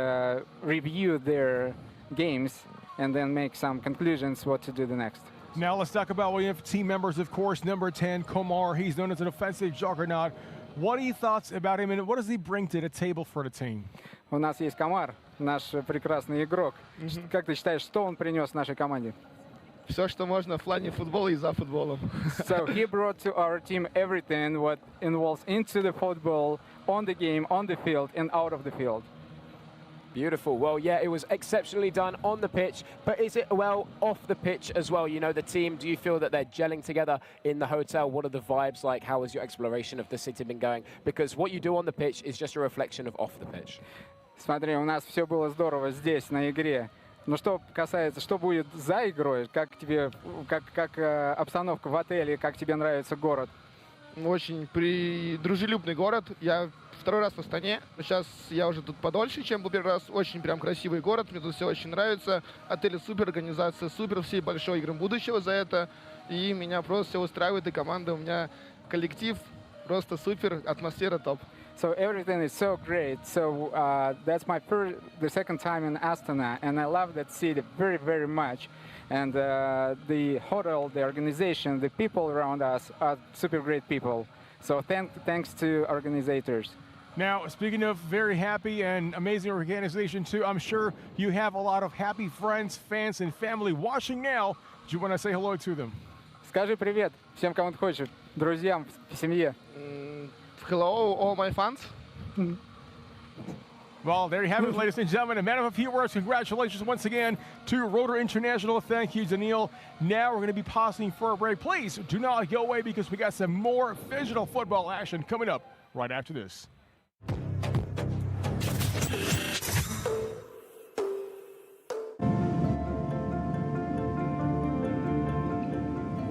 review their games, and then make some conclusions what to do the next. Now let's talk about one of the team members, of course, number 10, Komar. He's known as an offensive juggernaut. What are your thoughts about him, and what does he bring to the table for the team? У нас есть Комар, наш прекрасный игрок. Как ты считаешь, что он принес нашей команде? Все, что можно в плане футбола и за футболом. So he brought to our team everything what involves into the football, on the game, on the field, and out of the field. Beautiful. Well, yeah, it was exceptionally done on the pitch, but is it well off the pitch as well? You know, the team, do you feel that they're gelling together in the hotel? What are the vibes like? How has your exploration of the city been going? Because what you do on the pitch is just a reflection of off the pitch. Смотри, у нас все было здорово здесь, на игре. Но что касается, что будет за игрой, как тебе, как обстановка в отеле, как тебе нравится город? Очень дружелюбный город. Я второй раз в Астане. Сейчас я уже тут подольше, чем был первый раз. Очень прям красивый город. Мне тут все очень нравится. Отель супер, организация супер. Все большой играм будущего за это. И меня просто все устраивает. И команда у меня, коллектив просто супер. Атмосфера топ. So everything is so great. So that's the second time in Astana, and I love that city very, very much. And the hotel, the organization, the people around us are super great people. So thanks to organizers. Now, speaking of very happy and amazing organization too, I'm sure you have a lot of happy friends, fans, and family watching now. Do you want to say hello to them? Скажи привет всем, кому ты хочешь, друзьям, семье. Hello, all my fans. Well, there you have it, ladies and gentlemen. A man of a few words. Congratulations once again to Rotor International. Thank you, Daniil. Now we're going to be pausing for a break. Please do not go away because we got some more digital football action coming up right after this.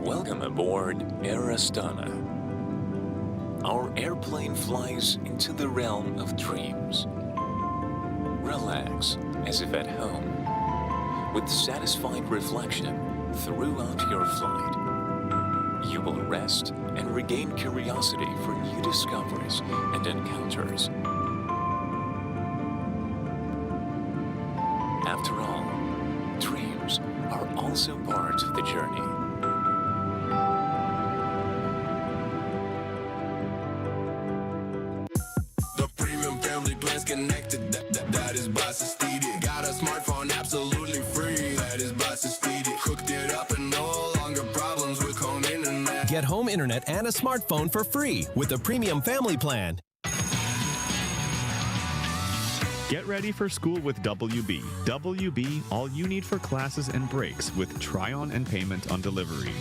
Welcome aboard Air Astana. Our airplane flies into the realm of dreams. Relax as if at home, with satisfied reflection throughout your flight. You will rest and regain curiosity for new discoveries and encounters. After all, dreams are also part of the journey. Connected, that is Boston-Steeded. Got a smartphone absolutely free. That is Boston-Steeded. Hooked it up and no longer problems with home internet. Get home internet and a smartphone for free with the premium family plan. Get ready for school with WB. WB, all you need for classes and breaks with try-on and payment on delivery.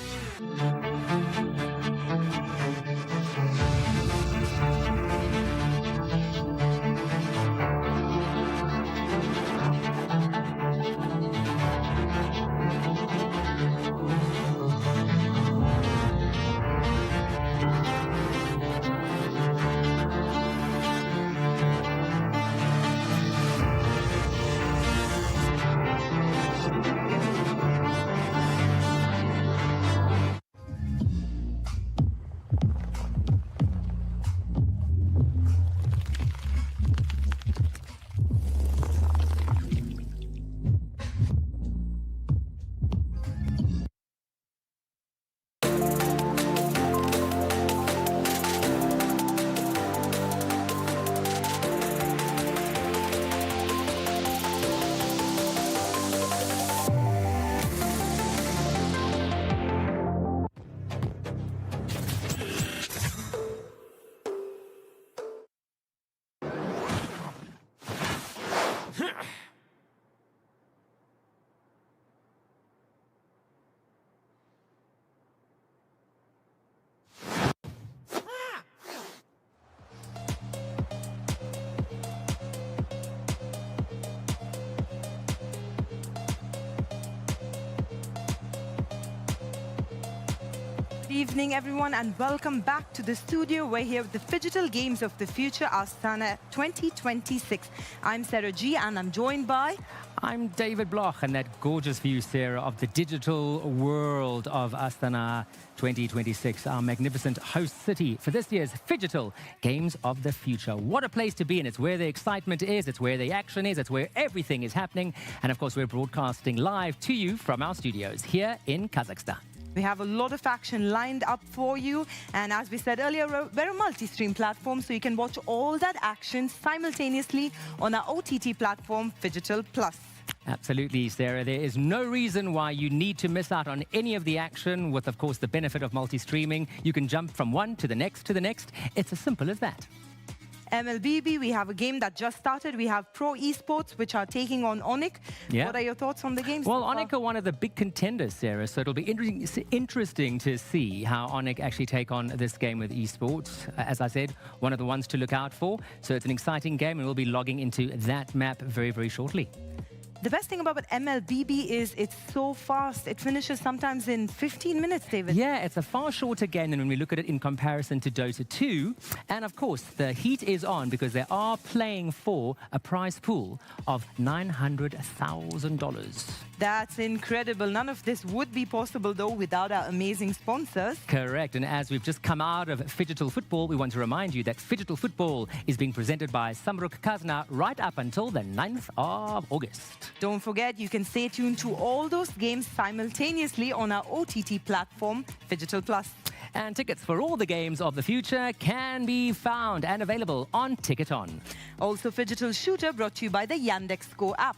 evening, everyone, and welcome back to the studio. We're here with the Phygital Games of the Future, Astana 2026. I'm Sarah G, and I'm joined by... I'm David Bloch, and that gorgeous view, Sarah, of the digital world of Astana 2026, our magnificent host city for this year's Phygital Games of the Future. What a place to be in. It's where the excitement is, it's where the action is, it's where everything is happening. And of course, we're broadcasting live to you from our studios here in Kazakhstan. We have a lot of action lined up for you. And as we said earlier, we're a multi-stream platform, so you can watch all that action simultaneously on our OTT platform, Phygital Plus. Absolutely, Sarah. There is no reason why you need to miss out on any of the action with, of course, the benefit of multi-streaming. You can jump from one to the next to the next. It's as simple as that. MLBB, we have a game that just started. We have Pro Esports, which are taking on Onyx. Yeah. What are your thoughts on the game? Well, Onyx are one of the big contenders, Sarah, so it'll be interesting to see how Onyx actually take on this game with esports. As I said, one of the ones to look out for. So it's an exciting game, and we'll be logging into that map very, very shortly. The best thing about MLBB is it's so fast. It finishes sometimes in 15 minutes, David. Yeah, it's a far shorter game than when we look at it in comparison to Dota 2. And of course, the heat is on because they are playing for a prize pool of $900,000. That's incredible. None of this would be possible, though, without our amazing sponsors. Correct. And as we've just come out of Phygital Football, we want to remind you that Phygital Football is being presented by Samruk-Kazyna right up until the 9th of August. Don't forget, you can stay tuned to all those games simultaneously on our OTT platform, Phygital Plus. And tickets for all the games of the future can be found and available on Ticketon. Also, Phygital Shooter brought to you by the Yandex Go app.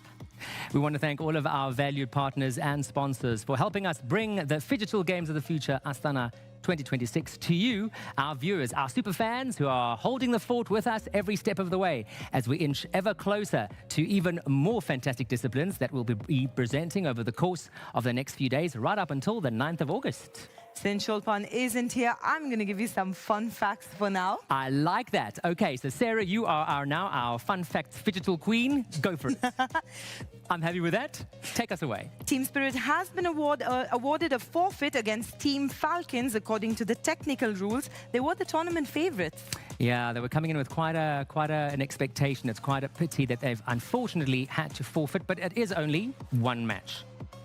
We want to thank all of our valued partners and sponsors for helping us bring the Phygital Games of the Future Astana 2026 to you, our viewers, our super fans who are holding the fort with us every step of the way as we inch ever closer to even more fantastic disciplines that we'll be presenting over the course of the next few days right up until the 9th of August. Since Shulpan isn't here, I'm going to give you some fun facts for now. I like that. Okay, so Sarah, you are now our fun facts Phygital queen. Go for it. I'm happy with that. Take us away. Team Spirit has been awarded a forfeit against Team Falcons. According to the technical rules, they were the tournament favorites. Yeah, they were coming in with quite an expectation. It's quite a pity that they've unfortunately had to forfeit, but it is only one match.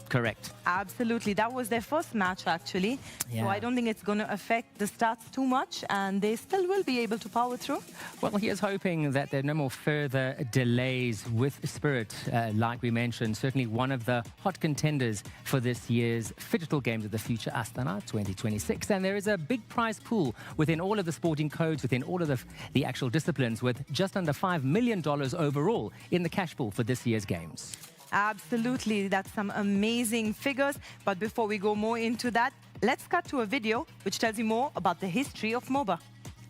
Correct. Absolutely. That was their first match, actually. Yeah. So I don't think it's going to affect the stats too much, and they still will be able to power through. Well, here's hoping that there are no more further delays with Spirit, like we mentioned. Certainly one of the hot contenders for this year's Phygital Games of the Future Astana 2026. And there is a big prize pool within all of the sporting codes, within all of the actual disciplines, with just under $5 million overall in the cash pool for this year's games. Absolutely, that's some amazing figures. But before we go more into that, let's cut to a video which tells you more about the history of MOBA.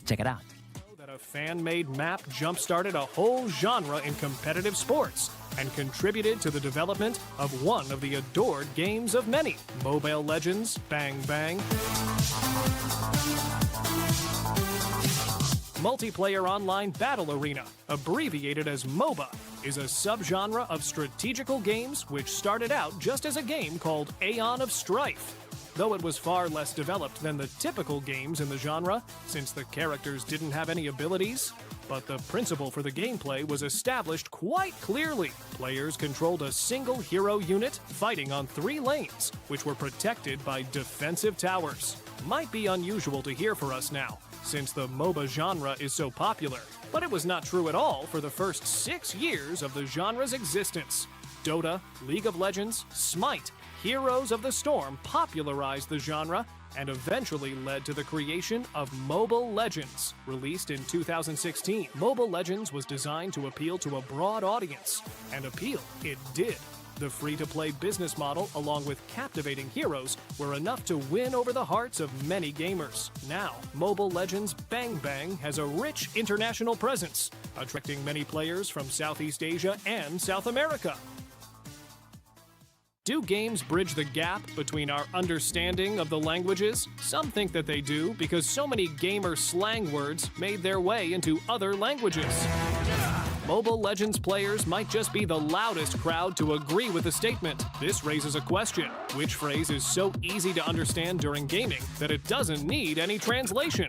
Check it out. That a fan-made map jump-started a whole genre in competitive sports and contributed to the development of one of the adored games of many, Mobile Legends Bang Bang. Multiplayer Online Battle Arena, abbreviated as MOBA, is a subgenre of strategical games which started out just as a game called Aeon of Strife. Though it was far less developed than the typical games in the genre, since the characters didn't have any abilities, but the principle for the gameplay was established quite clearly. Players controlled a single hero unit fighting on 3 lanes, which were protected by defensive towers. Might be unusual to hear for us now, since the MOBA genre is so popular, but it was not true at all for the first 6 years of the genre's existence. Dota, League of Legends, Smite, Heroes of the Storm popularized the genre and eventually led to the creation of Mobile Legends. Released in 2016, Mobile Legends was designed to appeal to a broad audience, and appeal it did. The free-to-play business model, along with captivating heroes, were enough to win over the hearts of many gamers. Now, Mobile Legends Bang Bang has a rich international presence, attracting many players from Southeast Asia and South America. Do games bridge the gap between our understanding of the languages? Some think that they do because so many gamer slang words made their way into other languages. Mobile Legends players might just be the loudest crowd to agree with the statement. This raises a question. Which phrase is so easy to understand during gaming that it doesn't need any translation?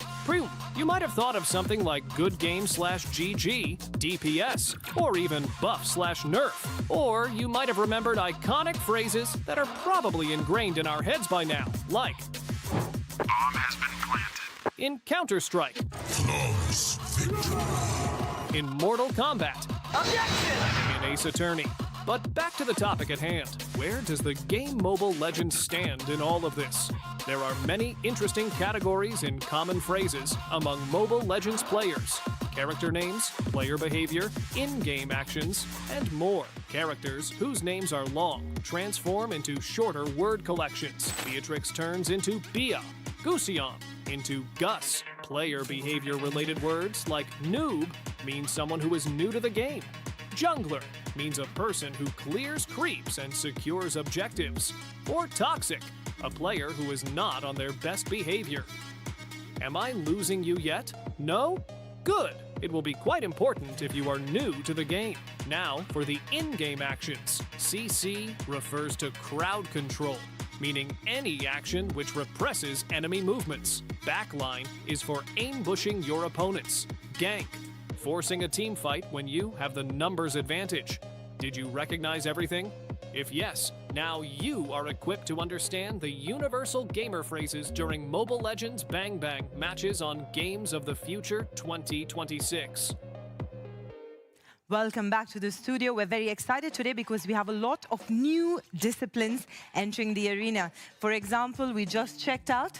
You might have thought of something like good game /GG, DPS, or even buff /nerf. Or you might have remembered iconic phrases that are probably ingrained in our heads by now, like Bomb has been planted. in Counter-Strike, Flawless victory. in Mortal Kombat, in Ace Attorney. But back to the topic at hand. Where does the game Mobile Legends stand in all of this? There are many interesting categories in common phrases among Mobile Legends players. Character names, player behavior, in-game actions, and more. Characters whose names are long transform into shorter word collections. Beatrix turns into Bia, Gusion into Gus. Player behavior-related words like noob means someone who is new to the game. Jungler means a person who clears creeps and secures objectives. Or toxic, a player who is not on their best behavior. Am I losing you yet? No? Good. It will be quite important if you are new to the game. Now for the in-game actions. CC refers to crowd control, meaning any action which represses enemy movements. Backline is for ambushing your opponents. Gank, forcing a team fight when you have the numbers advantage. Did you recognize everything? If yes, now you are equipped to understand the universal gamer phrases during Mobile Legends Bang Bang matches on Games of the Future 2026. Welcome back to the studio. We're very excited today because we have a lot of new disciplines entering the arena. For example, we just checked out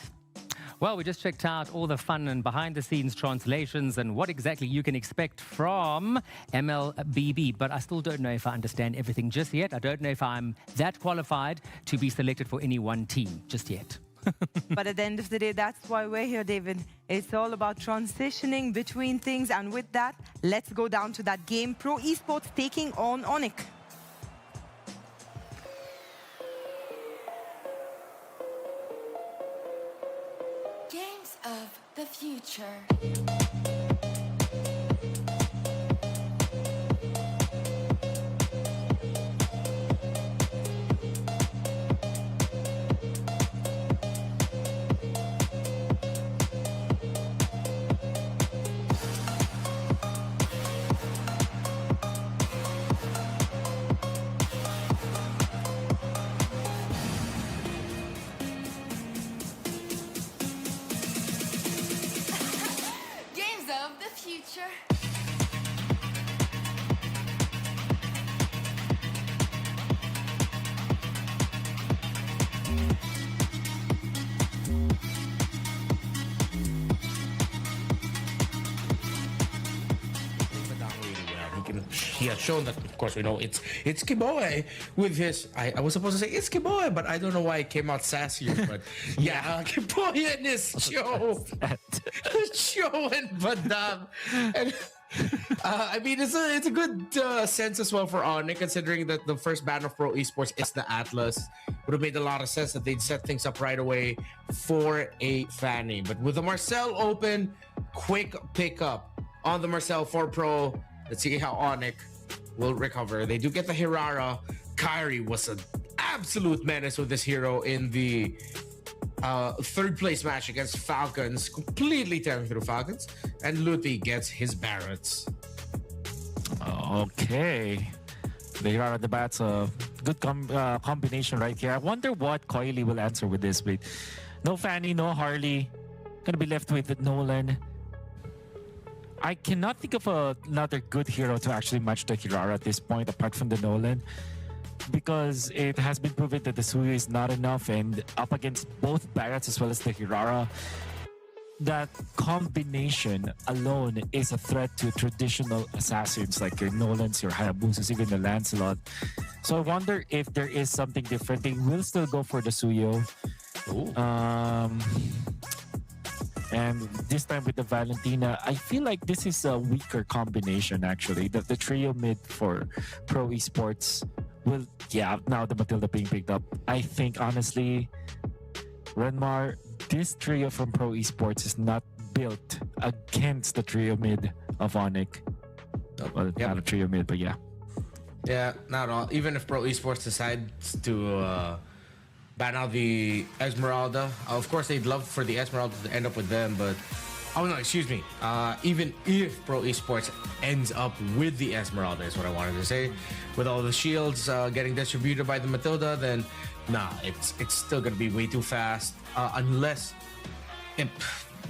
Well, we just checked out all the fun and behind-the-scenes translations and what exactly you can expect from MLBB. But I still don't know if I understand everything just yet. I don't know if I'm that qualified to be selected for any one team just yet. But at the end of the day, that's why we're here, David. It's all about transitioning between things. And with that, let's go down to that game. Pro Esports taking on Onyx. Games of the future. Games of the future. He has shown that, of course, we know it's Kiboe with his. I was supposed to say it's Kiboe, but I don't know why it came out sassier. But yeah, Kiboe and his show, show and Badam, and I mean it's a good sense as well for Onyx, considering that the first ban of Pro Esports is the Atlas. Would have made a lot of sense that they'd set things up right away for a Fanny. But with the Marcel open, quick pickup on the Marcel 4 Pro. Let's see how Onyx will recover. They do get the Hirara. Kyrie was an absolute menace with this hero in the third place match against Falcons, completely tearing through Falcons. And Luthi gets his Barretts. Okay. The Hirara at the bat's a good combination right here. I wonder what Coily will answer with this. But no Fanny, no Harley. Gonna be left with Nolan. I cannot think of another good hero to actually match the Hirara at this point, apart from the Nolan, because it has been proven that the Suyo is not enough, and up against both Barretts as well as the Hirara, that combination alone is a threat to traditional assassins like your Nolans, your Hayabusas, even the Lancelot. So I wonder if there is something different. They will still go for the Suyo. And this time with the Valentina, I feel like this is a weaker combination, actually. The trio mid for Pro Esports will, now the Matilda being picked up. I think, honestly, Renmar, this trio from Pro Esports is not built against the trio mid of Onyx. Well, not a trio mid, but yeah. Yeah, not at all. Even if Pro Esports decides to ban out the Esmeralda, of course they'd love for the Esmeralda to end up with them, but excuse me. Even if Pro Esports ends up with the Esmeralda, is what I wanted to say, with all the shields getting distributed by the Matilda, then nah, it's still gonna be way too fast. Unless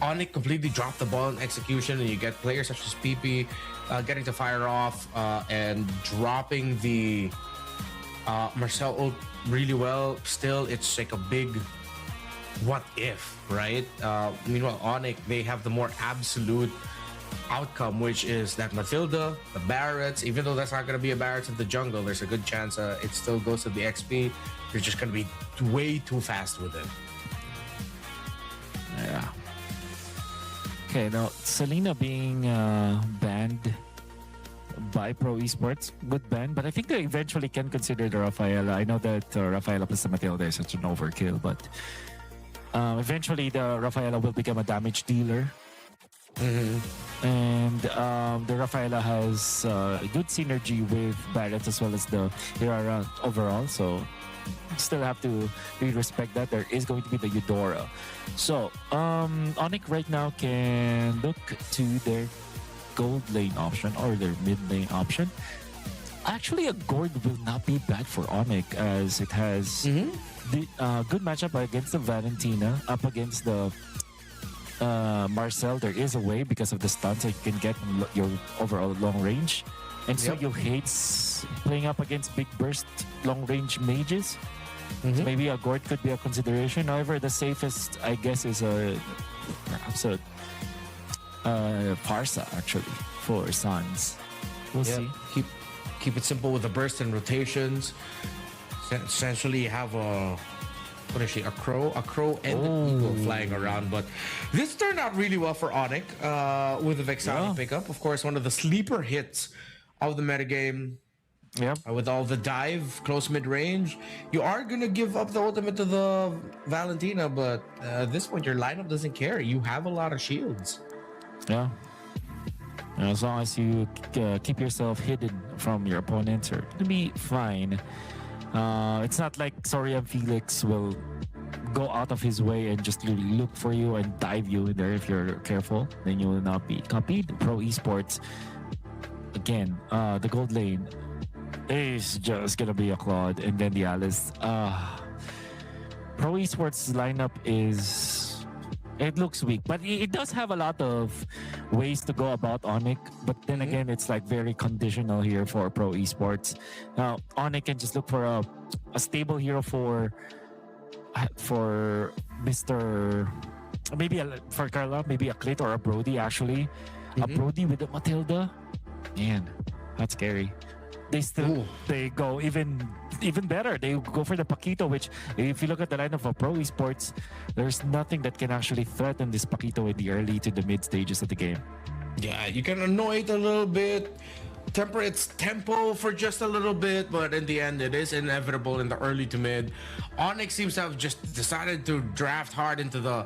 Onyx completely dropped the ball in execution, and you get players such as PP getting to fire off and dropping the Marcel ult really well. Still, it's like a big what if, right? Meanwhile, Onyx, they have the more absolute outcome, which is that Matilda, the Barretts, even though that's not going to be a Barretts in the jungle, there's a good chance it still goes to the XP. You're just going to be way too fast with it. Yeah. Okay, now Selena being banned by Pro Esports, good ban, but I think they eventually can consider the Rafaela. I know that Rafaela plus the Matilda is such an overkill, but eventually the Rafaela will become a damage dealer. And the Rafaela has good synergy with Barretts as well as the Irara overall, so still have to really respect that. There is going to be the Eudora. So Onyx right now can look to their gold lane option or their mid lane option. Actually, a Gord will not be bad for Onyx, as it has the good matchup against the Valentina, up against the Marcel. There is a way because of the stunts that you can get your overall long range. And so you hate playing up against big burst long range mages. So maybe a Gord could be a consideration. However, the safest, I guess, is perhaps a Parsa actually for Suns. We'll see. Keep it simple with the burst and rotations. Essentially, you have a crow and an eagle flying around. But this turned out really well for Onyx with the Vexana pickup. Of course, one of the sleeper hits of the metagame. With all the dive, close mid-range, you are going to give up the ultimate to the Valentina, but at this point, your lineup doesn't care. You have a lot of shields. Yeah. As long as you keep yourself hidden from your opponents, you're going to be fine. It's not like Sorian Felix will go out of his way and just really look for you and dive you in there. If you're careful, then you will not be copied. Pro Esports, again, the gold lane is just gonna be a Claude, and then the Alice. Pro Esports lineup it looks weak, but it does have a lot of ways to go about Onyx. But then again, it's like very conditional here for Pro Esports. Now, Onyx can just look for a stable hero for Mr. Maybe for Carla, maybe a Clit or a Brody actually. A Brody with a Matilda. Man, that's scary. They go even better. They go for the Paquito, which if you look at the lineup of Pro Esports, there's nothing that can actually threaten this Paquito in the early to the mid stages of the game. Yeah, you can annoy it a little bit, temper its tempo for just a little bit, but in the end, it is inevitable in the early to mid. Onyx seems to have just decided to draft hard into the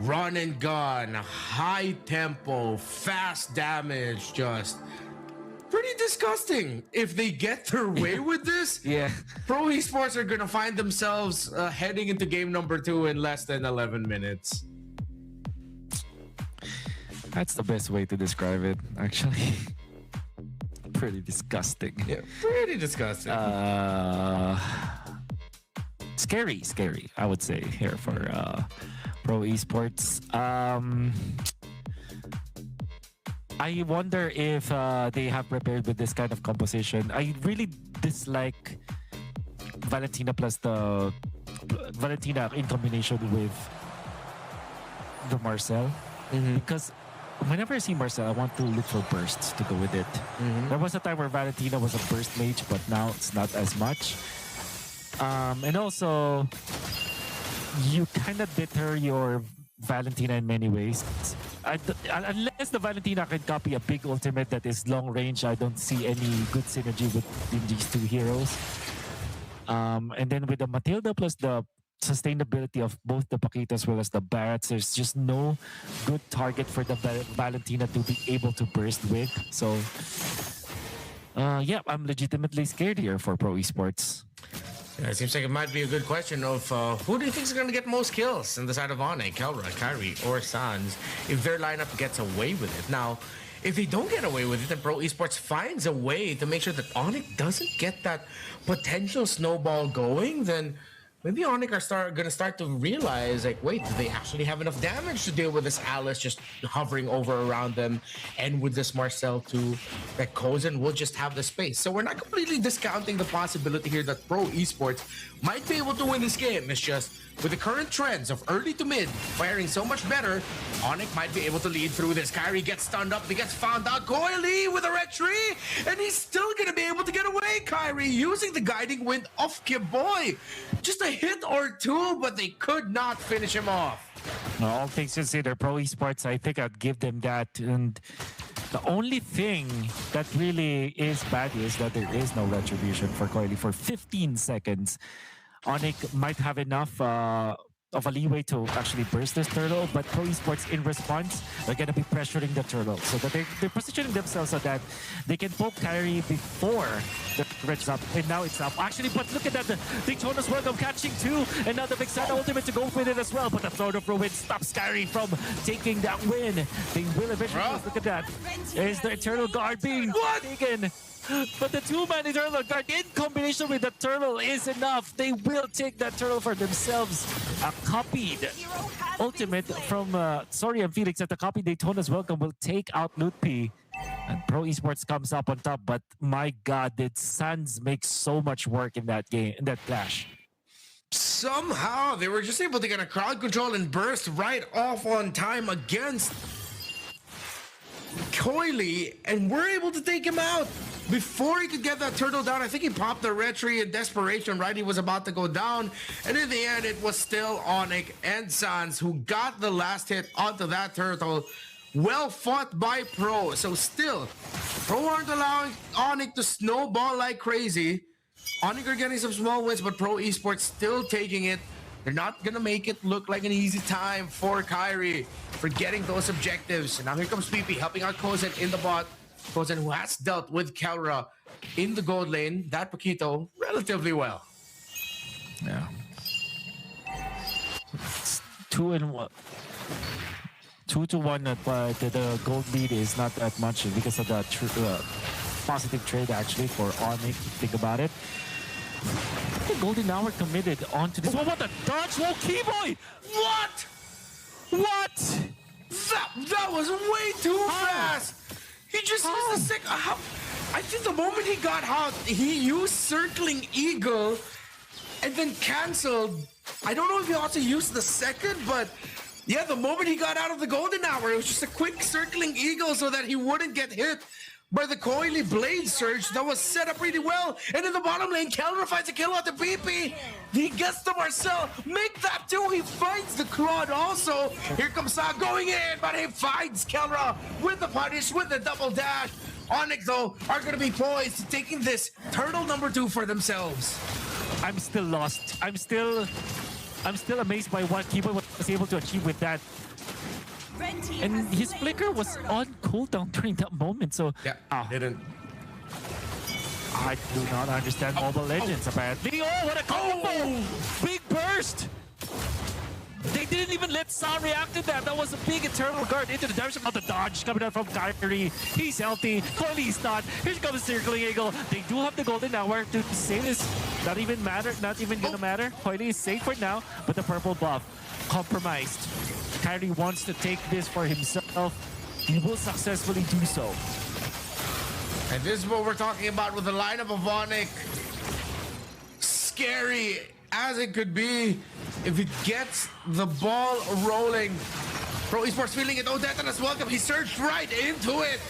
run and gun, high tempo, fast damage, just pretty disgusting. If they get their way with this, Pro Esports are gonna find themselves heading into game number 2 in less than 11 minutes. That's the best way to describe it, actually. Pretty disgusting. Yeah, pretty disgusting. Scary, I would say, here for Pro Esports. I wonder if they have prepared with this kind of composition. I really dislike Valentina plus the Valentina in combination with the Marcel, because whenever I see Marcel, I want to look for bursts to go with it. There was a time where Valentina was a burst mage, but now it's not as much. And also, you kind of deter your Valentina in many ways. Unless the Valentina can copy a big ultimate that is long range, I don't see any good synergy between these two heroes. And then with the Matilda plus the sustainability of both the Paquito as well as the Barretts, there's just no good target for the Valentina to be able to burst with. So Yeah, I'm legitimately scared here for Pro Esports. Yeah, it seems like it might be a good question of who do you think is going to get most kills on the side of Onyx, Kelra, Kyrie, or Sans if their lineup gets away with it. Now, if they don't get away with it and Pro Esports finds a way to make sure that Onyx doesn't get that potential snowball going, then maybe Onyx are going to start to realize, like, wait, do they actually have enough damage to deal with this Alice just hovering over around them, and with this Marcel too, that Kozen will just have the space. So we're not completely discounting the possibility here that Pro Esports might be able to win this game. It's just, with the current trends of early to mid firing so much better, Onyx might be able to lead through this. Kyrie gets stunned up, he gets found out. Coily with a red tree, and he's still going to be able to get away. Kyrie using the guiding wind of Kiboy. Just a hit or two, but they could not finish him off. All things considered, Pro Esports, I think I'd give them that. And the only thing that really is bad is that there is no retribution for Coily for 15 seconds. Onyx might have enough of a leeway to actually burst this turtle, but Pro Esports in response, they're going to be pressuring the turtle so that they're positioning themselves so that they can poke Kyrie before the red's up. And now it's up. Actually, but look at that. The Daytona's welcome catching two, and now the Vexana ultimate to go with it as well. But the Throne of Ruin stops Kyrie from taking that win. They will eventually look at that. Is the Eternal Guard being taken? But the two-man Eternal Guard in combination with the turtle is enough. They will take that turtle for themselves. A copied ultimate from Sorry and Felix at the copied Daytona's welcome will take out Lutpi. And Pro Esports comes up on top, but my god, did Sans make so much work in that game, in that clash. Somehow they were just able to get a crowd control and burst right off on time against Coily, and we're able to take him out before he could get that turtle down. I think he popped the retry in desperation, right? He was about to go down, and in the end it was still Onyx and Sans who got the last hit onto that turtle. Well fought by Pro. So still, Pro aren't allowing Onyx to snowball like crazy. Onyx are getting some small wins, but Pro Esports still taking it. They're not going to make it look like an easy time for Kyrie for getting those objectives. And now here comes PP helping out Kozen in the bot. Kozen, who has dealt with Kelra in the gold lane, that Paquito, relatively well. Yeah. It's 2-1. 2-1, but the gold lead is not that much because of the positive trade actually for Onyx. Think about it. The Golden Hour committed onto this. What the dodge? Whoa, Keyboy! What? What? That was way too fast. He just used the second. I think the moment he got out, he used Circling Eagle and then canceled. I don't know if he also used the second, but yeah, the moment he got out of the Golden Hour, it was just a quick Circling Eagle so that he wouldn't get hit by the Coily Blade Surge that was set up really well. And in the bottom lane, Kelra finds a kill out the BP. He gets the Marcel. Make that too. He finds the Claude also. Here comes Sa going in, but he finds Kelra with the punish, with the double dash. Onyx, though, are going to be poised, taking this turtle number 2 for themselves. I'm still lost. I'm still amazed by what Keyboy was able to achieve with that. And his flicker was on cooldown during that moment, so didn't. I do not understand Mobile Legends apparently. Oh, what a combo! Big burst! They didn't even let Sa react to that. That was a big Eternal Guard into the direction of the dodge coming out from Kyrie. He's healthy. Coily's not. Here comes Circling Eagle. They do have the Golden Hour to say this. Not even gonna matter. Coily is safe for now, but the purple buff compromised. Kyrie wants to take this for himself. He will successfully do so. And this is what we're talking about with the lineup of Onyx. Scary as it could be if it gets the ball rolling. Pro Esports feeling it. Oh, Detona's welcome. He surged right into it.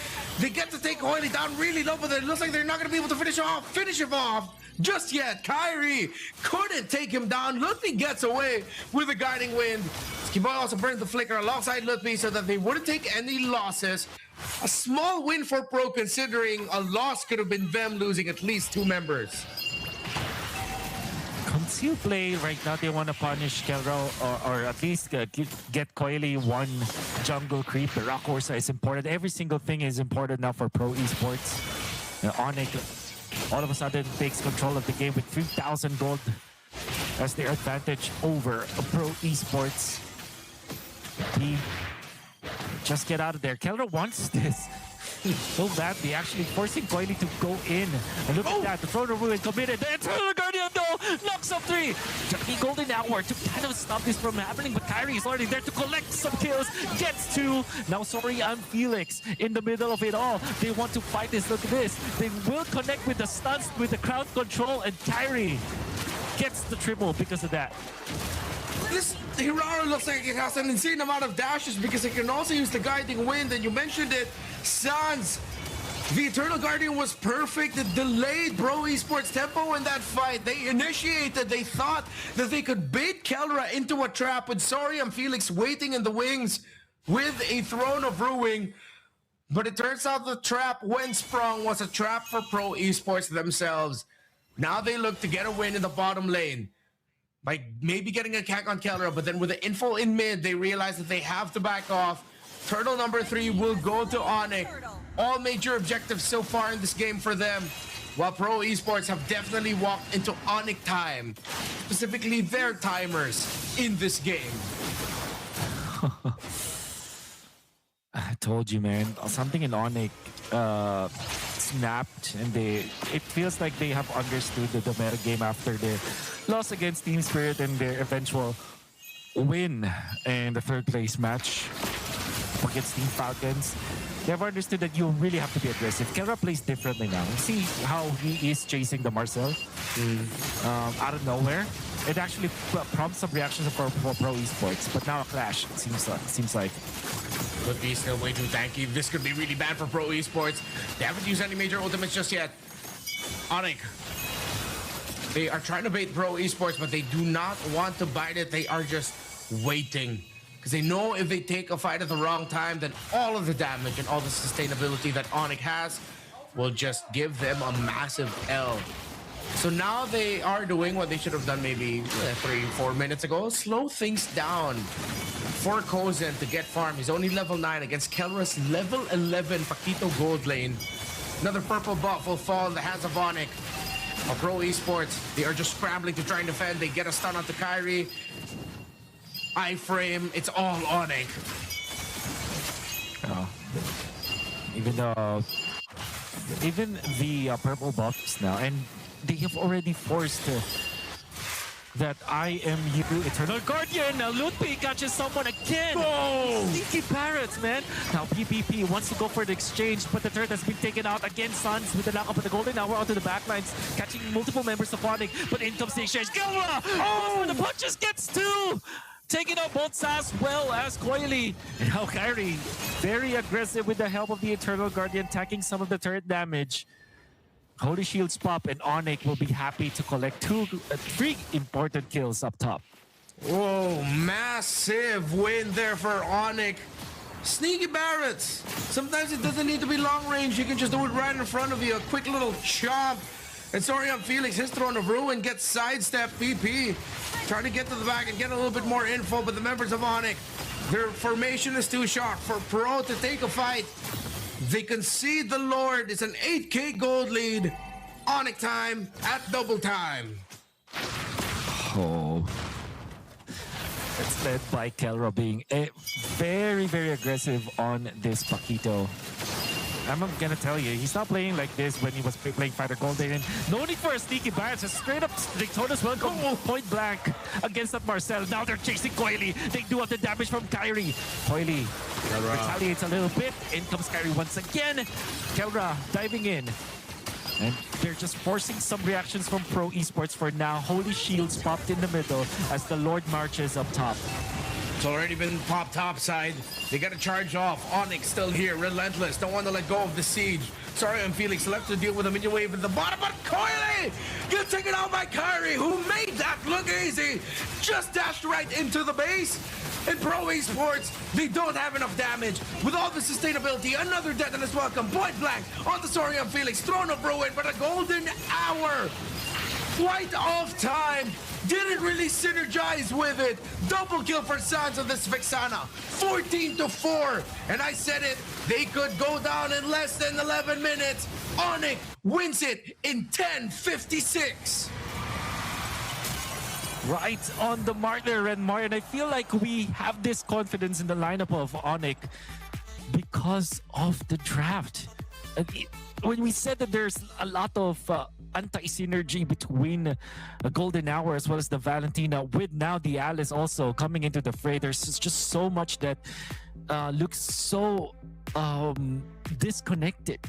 They get to take Coily down really low, but it looks like they're not going to be able to finish him off just yet. Kyrie couldn't take him down. Lutpi gets away with a guiding wind. Skiboy also burned the flicker alongside Lutpi so that they wouldn't take any losses. A small win for Pro, considering a loss could have been them losing at least 2 members. Conceal play right now. They want to punish Kelro or at least get Coily one jungle creep. The Rock Horsa is important. Every single thing is important now for Pro Esports. Onyx all of a sudden takes control of the game with 3,000 gold as their advantage over Pro Esports. He just get out of there. Kelra wants this so badly, actually forcing Coily to go in. And look at that, the Throne of Ruin committed. The Eternal Guardian though knocks up 3. Johnny Golden Hour to kind of stop this from happening, but Kyrie is already there to collect some kills. Gets 2. Now sorry, I'm Felix in the middle of it all. They want to fight this. Look at this. They will connect with the stuns, with the crowd control, and Kyrie gets the triple because of that. This Hirara looks like it has an insane amount of dashes because it can also use the guiding wind, and you mentioned it, Sans. The Eternal Guardian was perfect. It delayed Pro Esports tempo in that fight. They initiated. They thought that they could bait Kelra into a trap with Sorry and Felix waiting in the wings with a Throne of Ruin. But it turns out the trap, when sprung, was a trap for Pro Esports themselves. Now they look to get a win in the bottom lane by maybe getting a cack on Kelra, but then with the info in mid, they realize that they have to back off. Turtle number 3 will go to Onyx. All major objectives so far in this game for them, while Pro Esports have definitely walked into Onyx time, specifically their timers in this game. I told you, man, something in Onyx snapped, and it feels like they have understood the meta game after their loss against Team Spirit and their eventual win in the 3rd place match against Team Falcons. They have understood that you really have to be aggressive. Kelra plays differently now. See how he is chasing the Marcel out of nowhere. It actually prompts some reactions for Pro Esports, but now a clash, it seems like. But he's still way too tanky. This could be really bad for Pro Esports. They haven't used any major ultimates just yet. Onyx. They are trying to bait Pro Esports, but they do not want to bite it. They are just waiting. Because they know if they take a fight at the wrong time, then all of the damage and all the sustainability that Onyx has will just give them a massive L. So now they are doing what they should have done maybe 3-4 minutes ago. Slow things down for Kozen to get farm. He's only level 9 against Kelra's level 11 Paquito gold lane. Another purple buff will fall in the hands of Onyx. Pro Esports, they are just scrambling to try and defend. They get a stun onto Kyrie. iframe, it's all Onyx. Even the purple buffs now, and they have already forced that I am you, Eternal Guardian. Now Ludwig catches someone again. Oh! Sneaky Parrots, man. Now PPP wants to go for the exchange, but the turret has been taken out again. Suns with the knock up of the Golden Hour onto the backlines, catching multiple members of Onyx, but in comes the exchange. Kelra! Oh! The punches gets 2! Taking out both Sass well as Coily. And now Kyrie, very aggressive with the help of the Eternal Guardian, attacking some of the turret damage. Holy Shields pop, and Onyx will be happy to collect 3 important kills up top. Whoa, massive win there for Onyx. Sneaky Barretts. Sometimes it doesn't need to be long range. You can just do it right in front of you. A quick little chop. And sorry on Felix, his Throne of Ruin gets sidestep PP. Trying to get to the back and get a little bit more info, but the members of Onyx, their formation is too short for Pro to take a fight. They concede the Lord. It's an 8k gold lead. Onyx time at double time. Oh. It's led by Kelra being very, very aggressive on this Paquito. I'm gonna tell you, he's not playing like this when he was playing Fighter Golden. No need for a sneaky bias, just straight up Victorious welcome point blank against that Marcel. Now they're chasing Coily. They do have the damage from Kyrie. Coily retaliates a little bit. In comes Kyrie once again. Kelra diving in. And they're just forcing some reactions from Pro Esports for now. Holy Shields popped in the middle as the Lord marches up top. It's already been popped topside. They got to charge off. Onyx still here, relentless. Don't want to let go of the siege. Sorry, I'm Felix left to deal with a minion wave at the bottom, but Coily gets taken out by Kyrie, who made that look easy. Just dashed right into the base. In Pro Esports, they don't have enough damage. With all the sustainability, another death and is welcome. Point blank on the Sorry, I'm Felix. Throne of Ruin, but a Golden Hour Quite off time. Didn't really synergize with it. Double kill for Sans of this Vexana. 14-4. And I said it, they could go down in less than 11 minutes. Onyx wins it in 10:56. Right on the mark there, Renmar. And I feel like we have this confidence in the lineup of Onyx because of the draft. When we said that there's a lot of anti-synergy between Golden Hour as well as the Valentina, with now the Alice also coming into the fray, there's just so much that looks so disconnected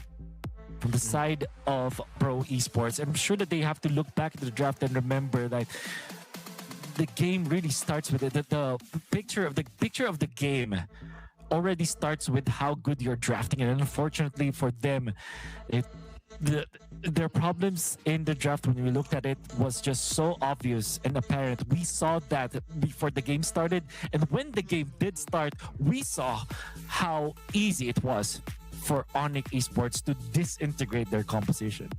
from the side of Pro Esports. I'm sure that they have to look back at the draft and remember that the game really starts with it. The picture of the game already starts with how good you're drafting. And unfortunately for them, their problems in the draft, when we looked at it, was just so obvious and apparent. We saw that before the game started, and when the game did start, we saw how easy it was for Onyx Esports to disintegrate their composition.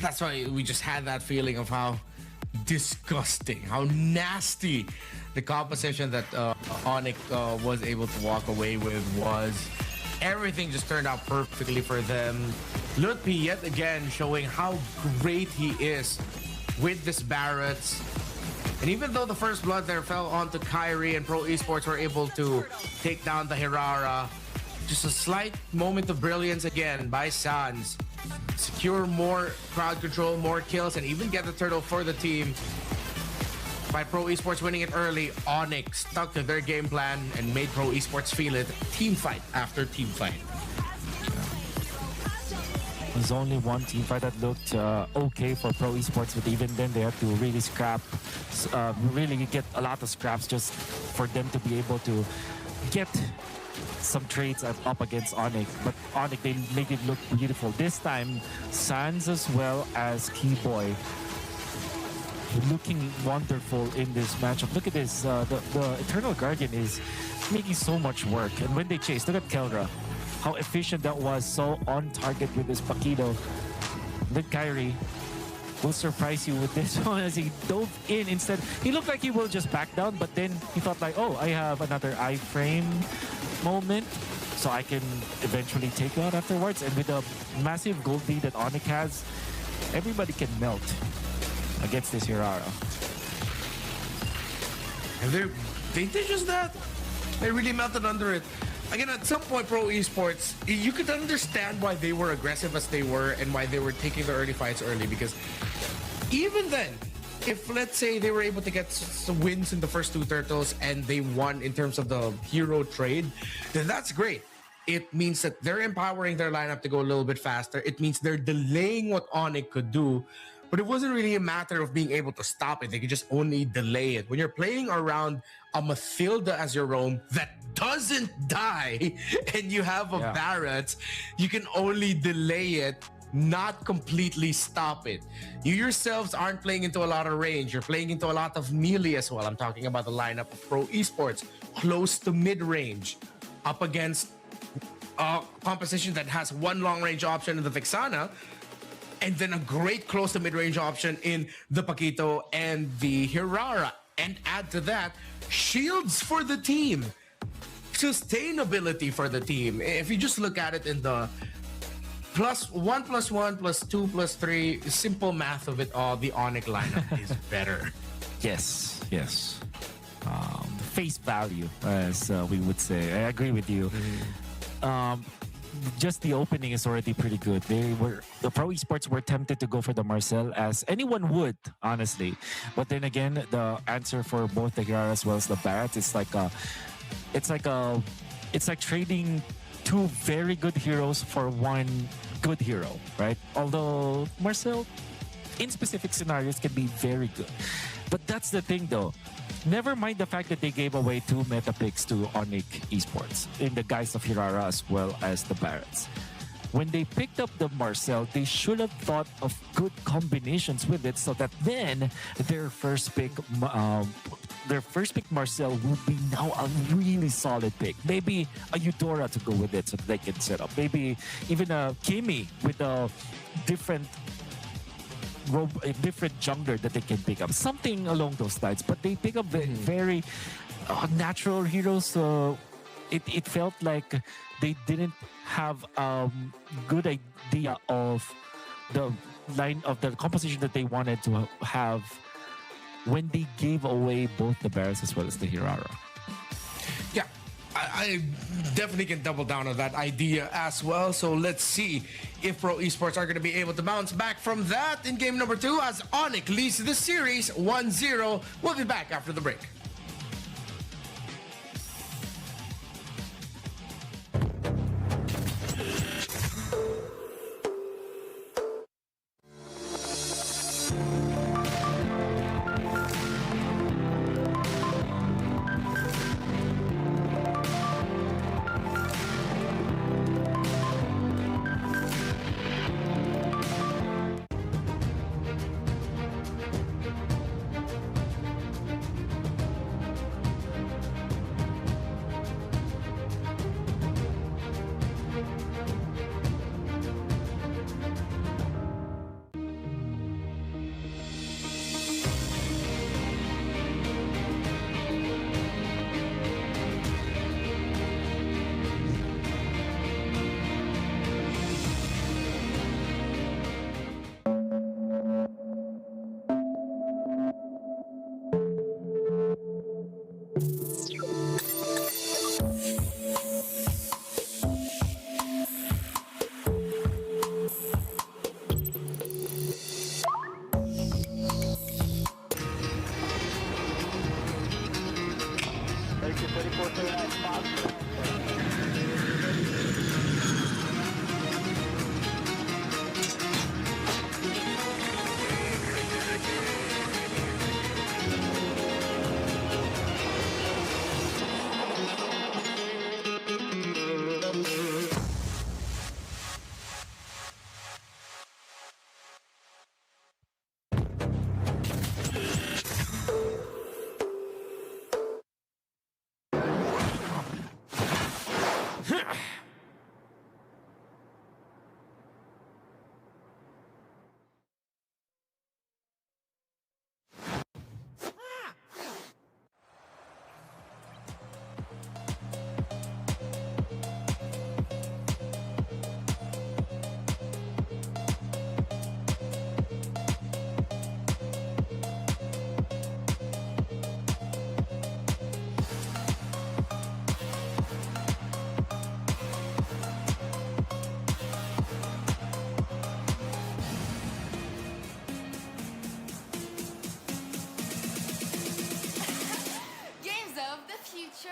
That's why we just had that feeling of how disgusting, how nasty the composition that Onyx was able to walk away with was. Everything just turned out perfectly for them. Lutpi yet again showing how great he is with this Barretts. And even though the first blood there fell onto Kyrie and Pro Esports were able to take down the Hirara, just a slight moment of brilliance again by Sans. Secure more crowd control, more kills, and even get the turtle for the team. By Pro Esports winning it early, Onyx stuck to their game plan and made Pro Esports feel it team fight after team fight. There's only one team fight that looked okay for Pro Esports, but even then they had to really scrap, really get a lot of scraps just for them to be able to get some trades up against Onyx. But Onyx, they make it look beautiful. This time, Sans as well as Keyboy looking wonderful in this matchup. Look at this, the Eternal Guardian is making so much work. And when they chase, look at Kelra, how efficient that was, so on target with this Paquito. Then Kyrie will surprise you with this one as he dove in instead. He looked like he will just back down, but then he thought like, oh, I have another iframe moment, so I can eventually take you out afterwards. And with the massive gold lead that Onyx has, everybody can melt against this Hirara. And they did just that. They really melted under it. Again, at some point, Pro Esports, you could understand why they were aggressive as they were and why they were taking the early fights early, because even then, if let's say they were able to get some wins in the first two turtles and they won in terms of the hero trade, then that's great. It means that they're empowering their lineup to go a little bit faster. It means they're delaying what Onyx could do. But it wasn't really a matter of being able to stop it. They could just only delay it. When you're playing around a Mathilda as your roam that doesn't die and you have a Barretts, you can only delay it, not completely stop it. You yourselves aren't playing into a lot of range. You're playing into a lot of melee as well. I'm talking about the lineup of Pro Esports, close to mid-range, up against a composition that has one long-range option in the Vexana, and then a great close to mid-range option in the Paquito and the Hirara. And add to that, shields for the team. Sustainability for the team. If you just look at it in the +1 + 1 + 2 + 3, simple math of it all, the Onyx lineup is better. Yes, yes. Face value, as we would say. I agree with you. Just the opening is already pretty good. The Pro Esports were tempted to go for the Marcel, as anyone would, honestly. But then again, the answer for both the Hirara as well as the Barretts, it's like trading two very good heroes for one good hero, right? Although Marcel, in specific scenarios, can be very good. But that's the thing, though. Never mind the fact that they gave away 2 meta picks to Onyx Esports in the guise of Hirara as well as the Barretts. When they picked up the Marcel, they should have thought of good combinations with it so that then their first pick Marcel would be now a really solid pick. Maybe a Eudora to go with it so that they can set up. Maybe even a Kimi with a different a different jungler that they can pick up, something along those lines. But they pick up very natural heroes. So it felt like they didn't have a good idea of the line of the composition that they wanted to have when they gave away both the Barrels as well as the Hirara. Yeah, I definitely can double down on that idea as well. So let's see if Pro Esports are going to be able to bounce back from that in game number 2 as Onyx leads the series 1-0. We'll be back after the break. Games of the future.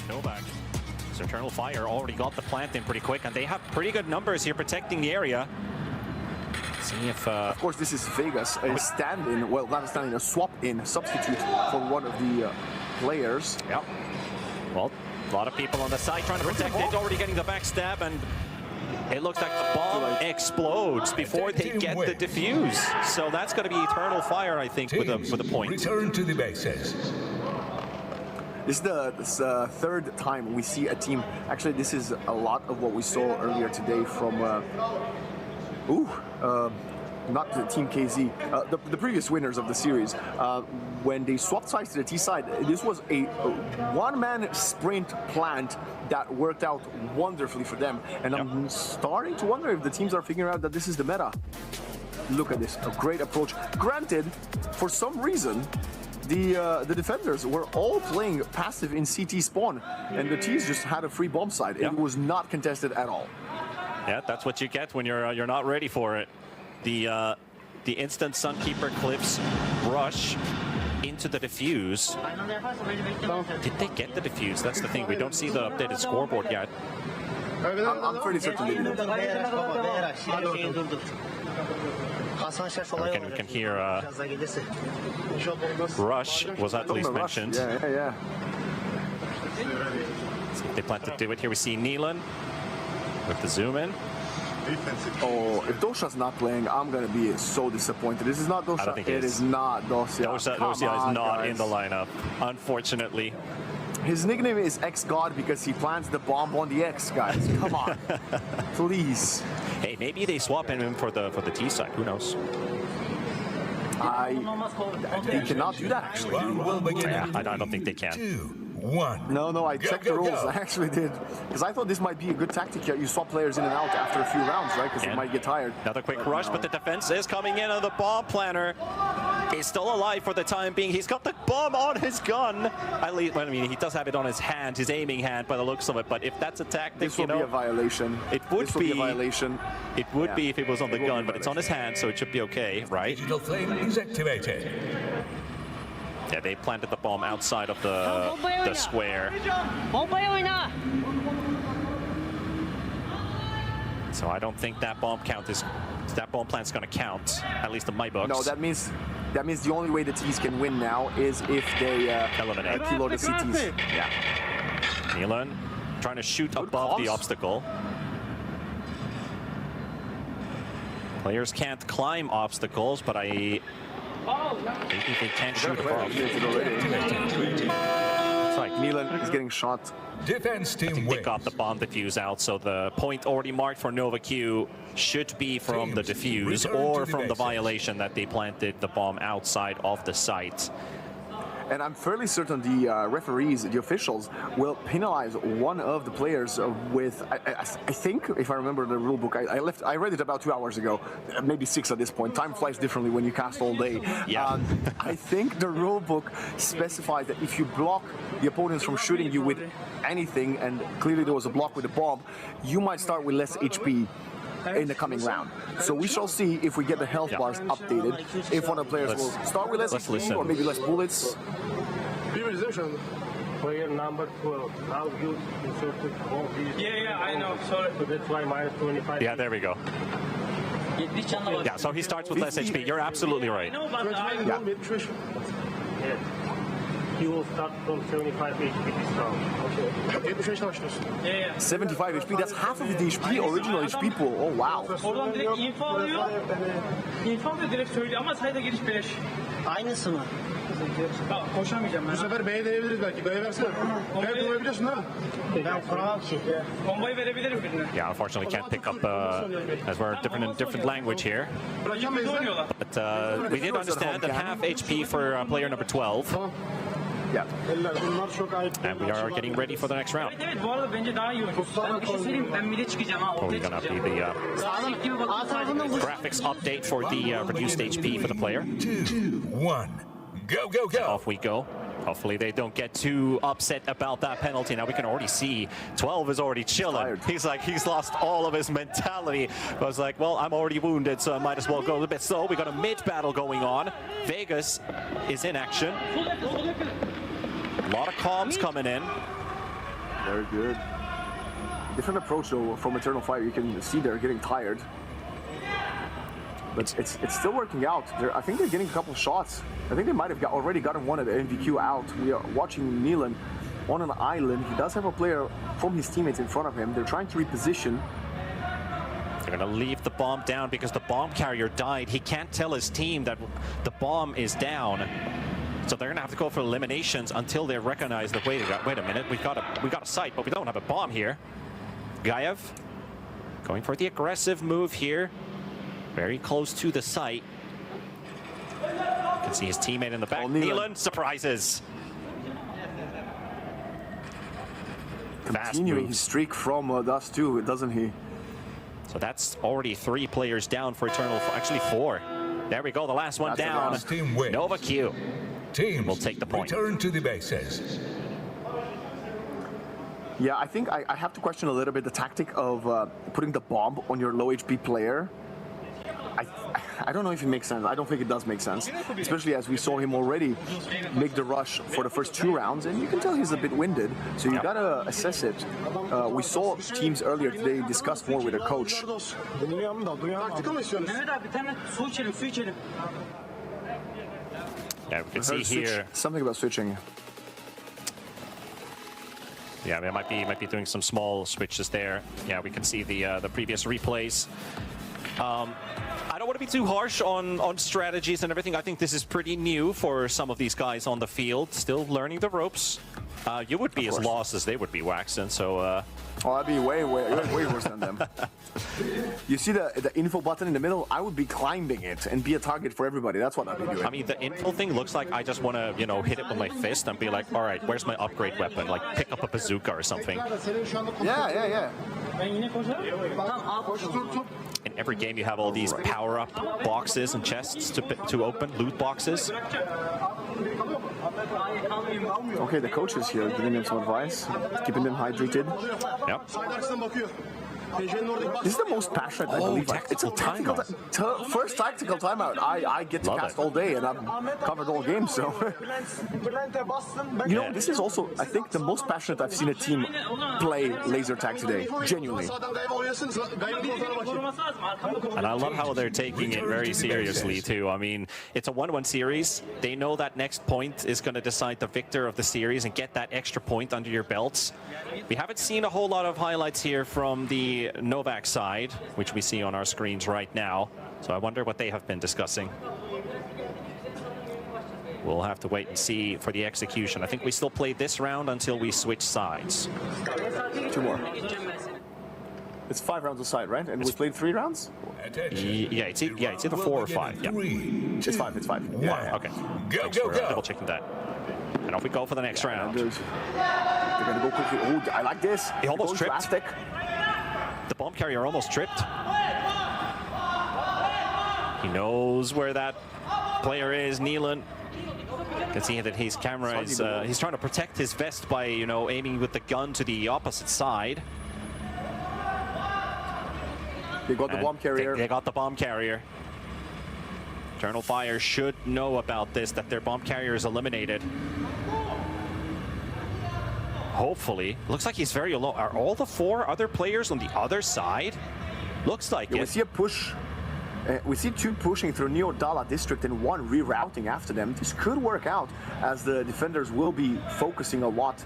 Novak. So Eternal Fire already got the plant in pretty quick, and they have pretty good numbers here protecting the area. See if... Of course, this is Vegas, a stand-in, well, not a stand-in, a swap-in substitute for one of the players. Yep. Well, a lot of people on the side trying to protect it, already getting the backstab, and it looks like the bomb explodes before they get the defuse. So that's going to be Eternal Fire, I think, with a point. Return to the bases. This is the third time we see a team. Actually, this is a lot of what we saw earlier today from not the Team KZ, the previous winners of the series. When they swapped sides to the T side, this was a one-man sprint plant that worked out wonderfully for them. And I'm starting to wonder if the teams are figuring out that this is the meta. Look at this, a great approach. Granted, for some reason, the defenders were all playing passive in CT spawn, and the T's just had a free bomb side. It was not contested at all. Yeah, that's what you get when you're not ready for it. The instant Sunkeeper Cliffs rush into the defuse. Did they get the defuse? That's the thing. We don't see the updated scoreboard yet. I'm pretty certain they did. We can hear Rush was at least mentioned. Yeah. See if they plan to do it here. We see Neelan with the zoom in. Oh, if Dosha's not playing, I'm going to be so disappointed. This is not Dosha. I don't think it is not Dosha. Dosha is not in the lineup, unfortunately. His nickname is X-God because he plants the bomb on the X, guys. Come on. Please. Hey, maybe they swap him for the T side. Who knows? They cannot do that, actually. Yeah, I don't think they can. No, I checked the rules. I actually did. Because I thought this might be a good tactic here. You swap players in and out after a few rounds, right? Because they might get tired. Another quick rush, but the defense is coming in, and the bomb planner is still alive for the time being. He's got the bomb on his gun. At least, well, I mean, he does have it on his hand, his aiming hand, by the looks of it. But if that's a tactic, this will be a violation. It would be a violation. It would be if it was on the gun, but it's on his hand, so it should be okay, right? Digital flame is activated. Yeah, they planted the bomb outside of the square. So I don't think that bomb plant's going to count, at least in my books. No, that means the only way the T's can win now is if they eliminate kilo the CTs. Yeah. Neelan trying to shoot above the obstacle. Players can't climb obstacles, but I think they can't shoot above. It's like Neelan is getting shot. Defense team I think they got the bomb defuse out, so the point already marked for Nova Q should be from the defuse or from the violation that they planted the bomb outside of the site. And I'm fairly certain the referees, the officials, will penalize one of the players with, I think, if I remember the rule book, I read it about 2 hours ago, maybe 6 at this point. Time flies differently when you cast all day. Yeah. I think the rule book specifies that if you block the opponents from shooting you with anything, and clearly there was a block with a bomb, you might start with less HP in the coming round. So we shall see if we get the health bars updated, if one of the players will start with less HP or maybe less bullets. Player number 12. Now you inserted all these. Yeah, I know. Sorry. So that's why minus 25. Yeah, there we go. Yeah, so he starts with less HP. You're absolutely right. Yeah. He will start from 75 HP this round. Okay. 75 HP, that's half of the HP, original HP pool. Oh, wow. Oradan direkt info alıyor. İnfo alıyor, direkt söylüyor ama sayda giriş beleş. Aynısı mı? Koşamayacağım ben. Bu sefer B'ye verebiliriz belki. B'ye versene. B'ye koyabiliyorsun değil mi? Ben kuramam ki. Bombayı verebilirim birine. Yeah, unfortunately can't pick up as we're different language here. But we did understand that half HP for player number 12. Yeah. And we are getting ready for the next round. Probably gonna be the graphics update for the reduced HP for the player. 2, 1, go. Off we go. Hopefully they don't get too upset about that penalty. Now we can already see 12 is already chilling. He's like, he's lost all of his mentality. I was like, well, I'm already wounded, so I might as well go a bit slow. We got a mid battle going on. Vegas is in action. A lot of comms coming in. Very good. Different approach though from Eternal Fire. You can see they're getting tired. But it's still working out. I think they're getting a couple shots. I think they might have already gotten one of the NVQ out. We are watching Neelan on an island. He does have a player from his teammates in front of him. They're trying to reposition. They're going to leave the bomb down because the bomb carrier died. He can't tell his team that the bomb is down. So they're going to have to go for eliminations until they recognize that, wait a minute, we got a site, but we don't have a bomb here. Gaev going for the aggressive move here. Very close to the site. You can see his teammate in the back. Neelan surprises. Continuing his streak from Dust too, doesn't he? So that's already 3 players down for Eternal. Actually 4. There we go, the last one down. Nova Q. Teams will take the point. Return to the bases. Yeah, I think I have to question a little bit the tactic of putting the bomb on your low HP player. I don't know if it makes sense. I don't think it does make sense, especially as we saw him already make the rush for the first 2 rounds, and you can tell he's a bit winded, so you gotta assess it. We saw teams earlier today discuss more with a coach. Yeah, we can see here something about switching. Yeah, they might be doing some small switches there. Yeah, we can see the previous replays. I don't want to be too harsh on strategies and everything. I think this is pretty new for some of these guys on the field, still learning the ropes. You would be as lost as they would be, Waxon, so... Oh, I'd be way worse than them. You see the info button in the middle? I would be climbing it and be a target for everybody. That's what I'd be doing. I mean, the info thing looks like I just want to, you know, hit it with my fist and be like, all right, where's my upgrade weapon? Like, pick up a bazooka or something. Yeah. In every game, you have all these power-up boxes and chests to open, loot boxes. Okay, the coach is here giving them some advice, keeping them hydrated. Yep. This is the most passionate, I believe. It's a tactical first tactical timeout. I get to cast all day, and I've covered all games, so... You know, this is also, I think, the most passionate I've seen a team play laser tag today, genuinely. And I love how they're taking it very seriously, too. I mean, it's a 1-1 series. They know that next point is going to decide the victor of the series and get that extra point under your belts. We haven't seen a whole lot of highlights here from the Novak side, which we see on our screens right now. So I wonder what they have been discussing. We'll have to wait and see for the execution. I think we still play this round until we switch sides. 2 more. It's 5 rounds aside, right? And we played 3 rounds? Yeah, it's either 4 or 5. Yeah. It's 5. It's 5. Yeah. Okay. Thanks for double checking that. And off we go for the next round. They're gonna go quickly. Oh, I like this. He almost tripped. The bomb carrier almost tripped. He knows where that player is, Neelan. You can see that his camera is, he's trying to protect his vest by, you know, aiming with the gun to the opposite side. They got the bomb carrier. They got the bomb carrier. Eternal Fire should know about this, that their bomb carrier is eliminated. Hopefully. Looks like he's very alone. Are all the 4 other players on the other side? Looks like it. We see a push. We see 2 pushing through Neo Dala district and 1 rerouting after them. This could work out as the defenders will be focusing a lot.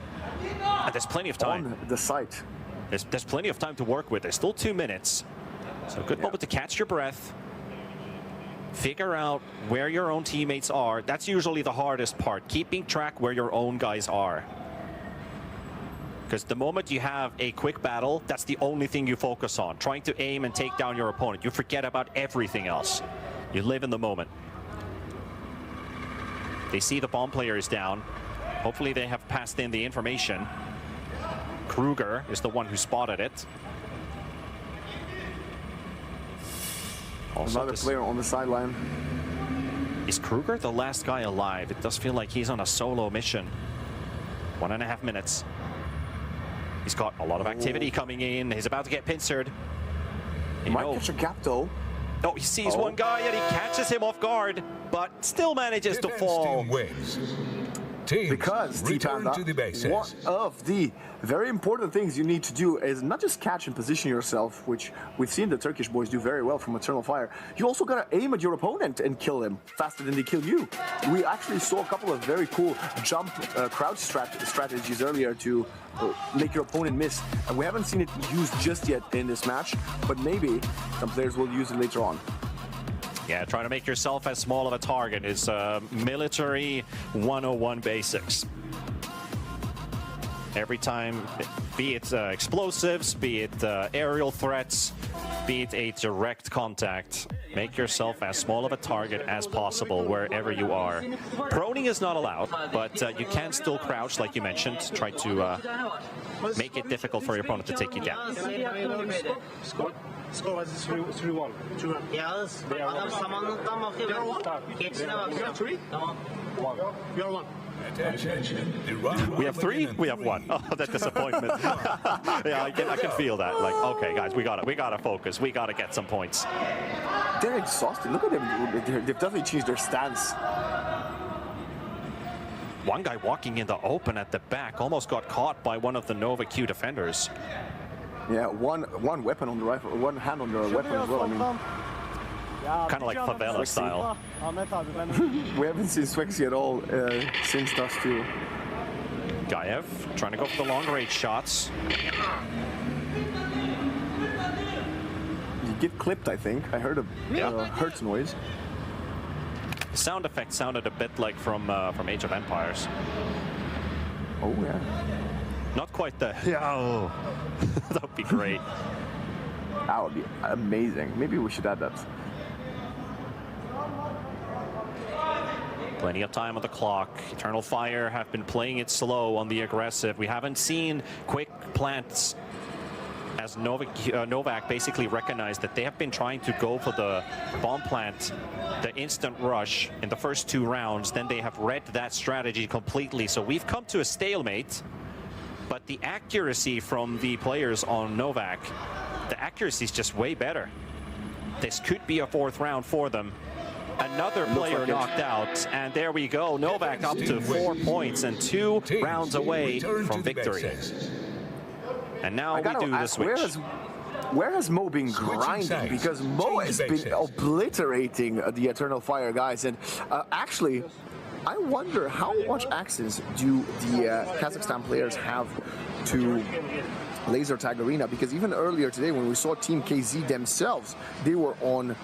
And there's plenty of time on the site. There's plenty of time to work with. There's still 2 minutes. So good moment to catch your breath. Figure out where your own teammates are. That's usually the hardest part, keeping track where your own guys are. Because the moment you have a quick battle, that's the only thing you focus on. Trying to aim and take down your opponent. You forget about everything else. You live in the moment. They see the bomb player is down. Hopefully they have passed in the information. Kruger is the one who spotted it. Also, another player on the sideline. Is Kruger the last guy alive? It does feel like he's on a solo mission. 1.5 minutes. He's got a lot of activity coming in. He's about to get pincered. He might catch a gap though. Oh, he sees one guy and he catches him off guard, but still manages to fall. Because T-Panda, one of the very important things you need to do is not just catch and position yourself, which we've seen the Turkish boys do very well from Eternal Fire. You also gotta aim at your opponent and kill them faster than they kill you. We actually saw a couple of very cool jump crouch strategies earlier to make your opponent miss. And we haven't seen it used just yet in this match, but maybe some players will use it later on. Yeah, trying to make yourself as small of a target is military 101 basics. Every time, be it explosives, be it aerial threats, be it a direct contact, make yourself as small of a target as possible wherever you are. Proning is not allowed, but you can still crouch, like you mentioned, try to make it difficult for your opponent to take you down. Skor was 3-1. Yes. Adam samanlıktan bakıyor. Geçine bakıyor. Tamam. You're 1. We have 3? We have 1. Oh, that disappointment. Yeah, I can feel that. Like, okay, guys, we gotta focus. We gotta get some points. They're exhausted. Look at them. They've definitely changed their stance. One guy walking in the open at the back almost got caught by one of the Nova Q defenders. Yeah, one weapon on the rifle, one hand on the weapon as well. I mean, kind of like favela style. We haven't seen Swexy at all since Dust 2. Gaev trying to go for the long range shots. You get clipped, I think. I heard a hurts noise. The sound effect sounded a bit like from Age of Empires. Oh yeah. Not quite the yeah. That would be great. That would be amazing. Maybe we should add that. Plenty of time on the clock. Eternal Fire have been playing it slow on the aggressive. We haven't seen quick plants, as Novak basically recognized that they have been trying to go for the bomb plant, the instant rush in the first 2 rounds. Then they have read that strategy completely. So we've come to a stalemate, but the accuracy from the players on Novak, the accuracy is just way better. This could be a 4th round for them. Another player knocked out, and there we go. Novak up to 4 points and 2 rounds away from victory. And now we do the switch. Where has Mo been grinding? Because Mo has been obliterating the Eternal Fire guys. And actually, I wonder how much access do the Kazakhstan players have to laser tag arena, because even earlier today when we saw Team KZ themselves, they were on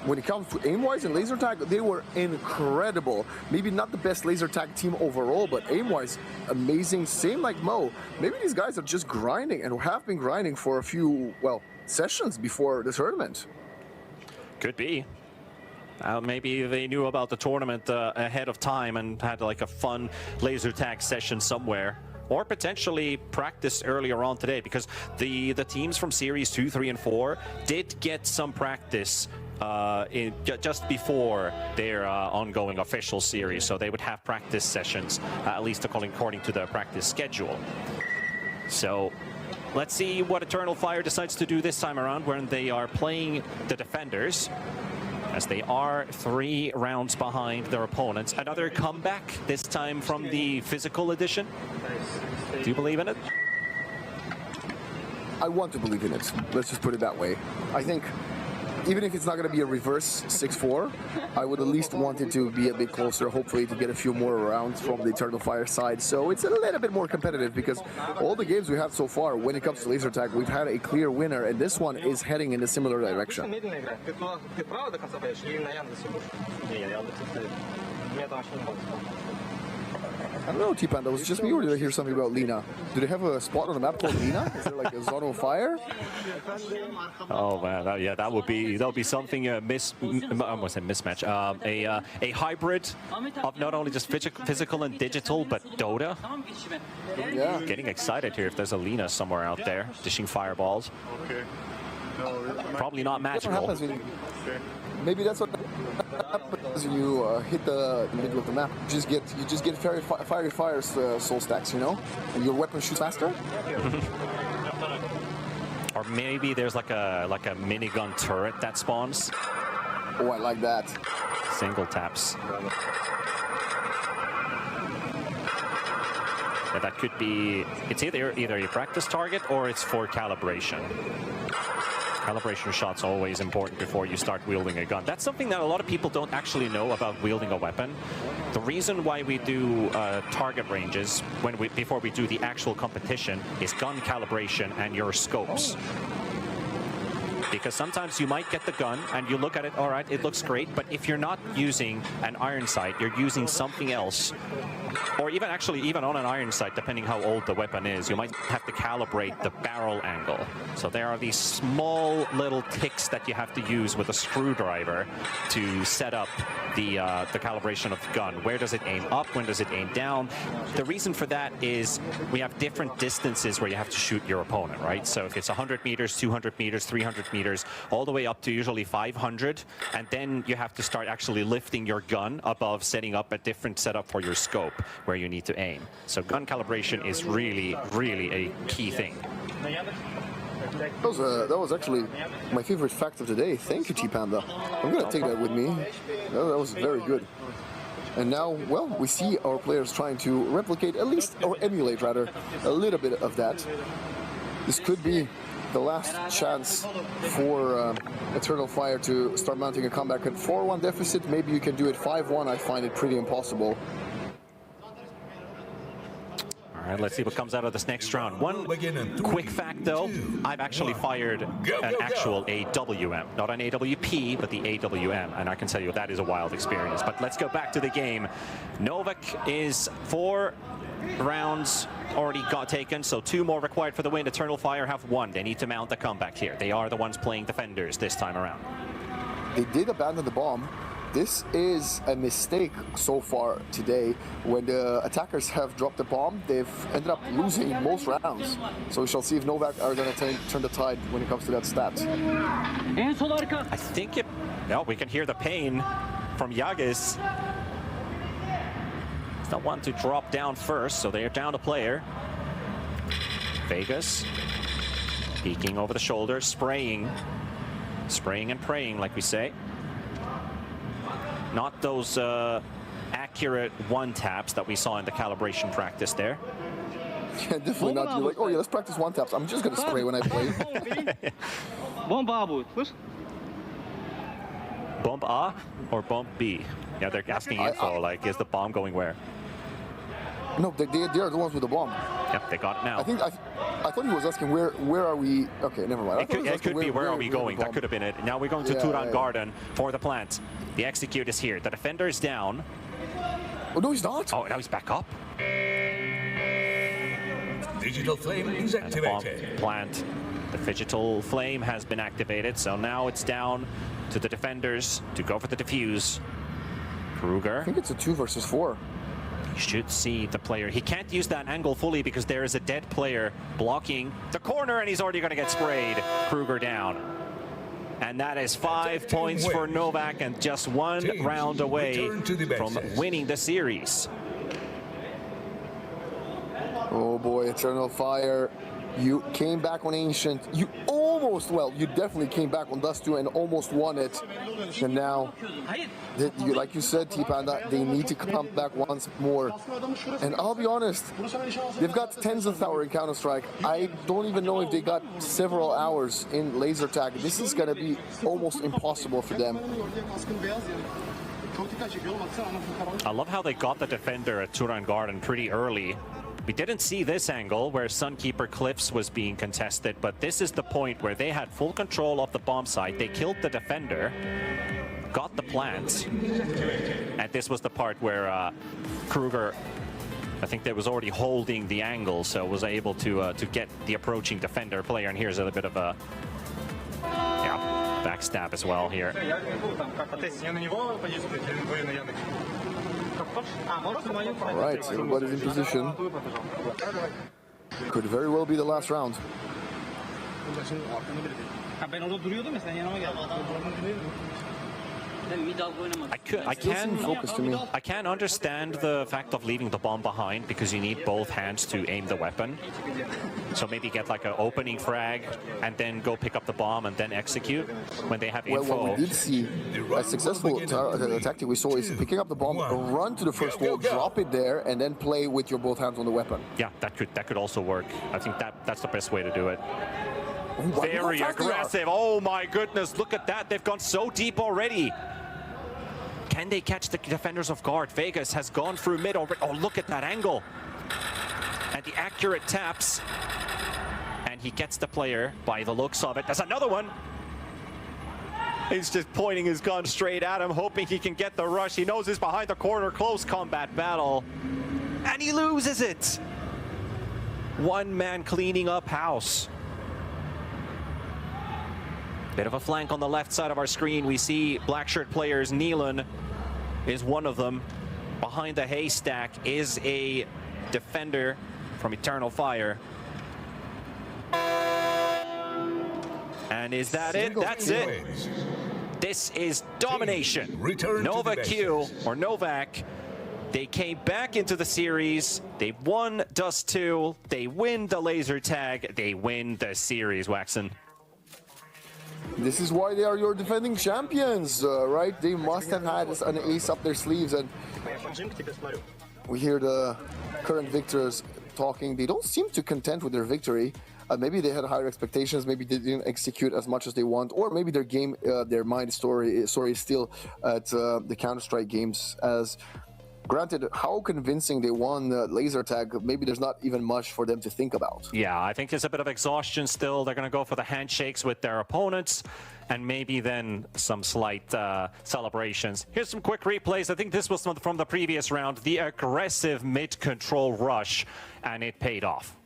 when it comes to aim-wise and laser tag, they were incredible. Maybe not the best laser tag team overall, but aim-wise, amazing. Same like Mo. Maybe these guys are just grinding and have been grinding for a few, well, sessions before the tournament. Could be. Maybe they knew about the tournament ahead of time and had like a fun laser tag session somewhere. Or potentially practice earlier on today, because the teams from Series 2, 3, and 4 did get some practice just before their ongoing official series. So they would have practice sessions, at least according to the practice schedule. So let's see what Eternal Fire decides to do this time around when they are playing the defenders, as they are 3 rounds behind their opponents. Another comeback, this time from the physical edition. Do you believe in it? I want to believe in it. Let's just put it that way. I think even if it's not going to be a reverse 6-4, I would at least want it to be a bit closer, hopefully to get a few more rounds from the Eternal Fire side. So it's a little bit more competitive, because all the games we have so far, when it comes to laser tag, we've had a clear winner, and this one is heading in a similar direction. I don't know, T-Panda, was it just me, or did I hear something about Lina? Do they have a spot on the map called Lina? Is there like a zone of fire? Oh man, that would be something I almost said mismatch. A hybrid of not only just physical and digital, but Dota. Yeah. Getting excited here if there's a Lina somewhere out there dishing fireballs. Probably not magical. Maybe that's what happens when you hit the middle of the map. You just get fiery fires soul stacks, you know, and your weapon shoots faster. Or maybe there's like a minigun turret that spawns. Oh, I like that. Single taps. Yeah, that could be. It's either a practice target or it's for calibration. Calibration shots always important before you start wielding a gun. That's something that a lot of people don't actually know about wielding a weapon. The reason why we do target ranges before we do the actual competition is gun calibration and your scopes. Because sometimes you might get the gun and you look at it, all right, it looks great, but if you're not using an iron sight, you're using something else. Or even on an iron sight, depending how old the weapon is, you might have to calibrate the barrel angle. So there are these small little ticks that you have to use with a screwdriver to set up the calibration of the gun. Where does it aim up? When does it aim down? The reason for that is we have different distances where you have to shoot your opponent, right? So if it's 100 meters, 200 meters, 300 meters, all the way up to usually 500, and then you have to start actually lifting your gun above setting up a different setup for your scope where you need to aim. So gun calibration is really, really a key thing. That was actually my favorite fact of the day. Thank you, T-Panda. I'm going to take that with me. That was very good. And now, well, we see our players trying to replicate, at least, or emulate rather, a little bit of that. This could be the last chance for Eternal Fire to start mounting a comeback at 4-1 deficit. Maybe you can do it 5-1. I find it pretty impossible. All right, let's see what comes out of this next round. One quick fact, though, I've actually fired an actual AWM. Not an AWP, but the AWM. And I can tell you that is a wild experience. But let's go back to the game. Novak is 4 rounds already got taken, so 2 more required for the win. Eternal Fire have 1. They need to mount the comeback here. They are the ones playing defenders this time around. They did abandon the bomb. This is a mistake so far today. When the attackers have dropped the bomb, they've ended up losing most rounds. So we shall see if Novak are going to turn the tide when it comes to that stat. I think it... No, we can hear the pain from Yagis. He's the one to drop down first, so they're down a player. Vegas peeking over the shoulder, spraying and praying, like we say. Not those accurate one-taps that we saw in the calibration practice there. Yeah, definitely not. You're like, oh yeah, let's practice one-taps. I'm just going to spray when I play. Bomb A or bomb B? Yeah, they're asking info, like, is the bomb going where? No, they are the ones with the bomb. Yep, they got it now. I thought he was asking where are we? Okay, never mind. It could be where are we going? That could have been it. Now we're going to Turan Garden for the plant. The execute is here. The defender is down. Oh no, he's not. Oh, now he's back up. Digital flame is activated. Plant. The digital flame has been activated, so now it's down to the defenders to go for the defuse. Kruger. I think it's a 2 versus 4. You should see the player. He can't use that angle fully because there is a dead player blocking the corner, and he's already going to get sprayed. Kruger down. And that is 5 points for Novak and just 1 round away from winning the series. Oh boy, Eternal Fire. You came back on Ancient. You almost, well, you definitely came back on Dust 2 and almost won it. And now, like you said, T-Panda, they need to come back once more. And I'll be honest, they've got tens of hours in Counter-Strike. I don't even know if they got several hours in laser tag. This is going to be almost impossible for them. I love how they got the defender at Turan Garden pretty early. We didn't see this angle where Sunkeeper Cliffs was being contested, but this is the point where they had full control of the bomb site. They killed the defender, got the plant, and this was the part where Kruger, I think, they was already holding the angle, so was able to get the approaching defender player. And here's a bit of a backstab as well here. All right, everybody's in position. Could very well be the last round. I can understand the fact of leaving the bomb behind because you need both hands to aim the weapon. So maybe get like an opening frag and then go pick up the bomb and then execute when they have info. Well, what we did see, a successful tactic we saw is picking up the bomb, run to the first wall, drop it there, and then play with your both hands on the weapon. Yeah, that could also work. I think that's the best way to do it. Very aggressive. Oh my goodness, look at that. They've gone so deep already. Can they catch the defenders off guard? Vegas has gone through mid already. Oh, look at that angle. And the accurate taps. And he gets the player by the looks of it. There's another one. He's just pointing his gun straight at him, hoping he can get the rush. He knows he's behind the corner. Close combat battle. And he loses it. One man cleaning up house. Bit of a flank on the left side of our screen. We see black shirt players. Neelan is one of them. Behind the haystack is a defender from Eternal Fire. And is that it? That's it. This is domination. Nova Q, or Novak, they came back into the series. They won Dust 2. They win the laser tag. They win the series, Waxen. This is why they are your defending champions, right? They must have had an ace up their sleeves, and we hear the current victors talking. They don't seem too content with their victory. Maybe they had higher expectations, maybe they didn't execute as much as they want, or maybe their game, their mind story is still at the Counter-Strike games, as Granted, how convincing they won laser tag, maybe there's not even much for them to think about. Yeah, I think there's a bit of exhaustion still. They're going to go for the handshakes with their opponents and maybe then some slight celebrations. Here's some quick replays. I think this was from the previous round, the aggressive mid-control rush, and it paid off.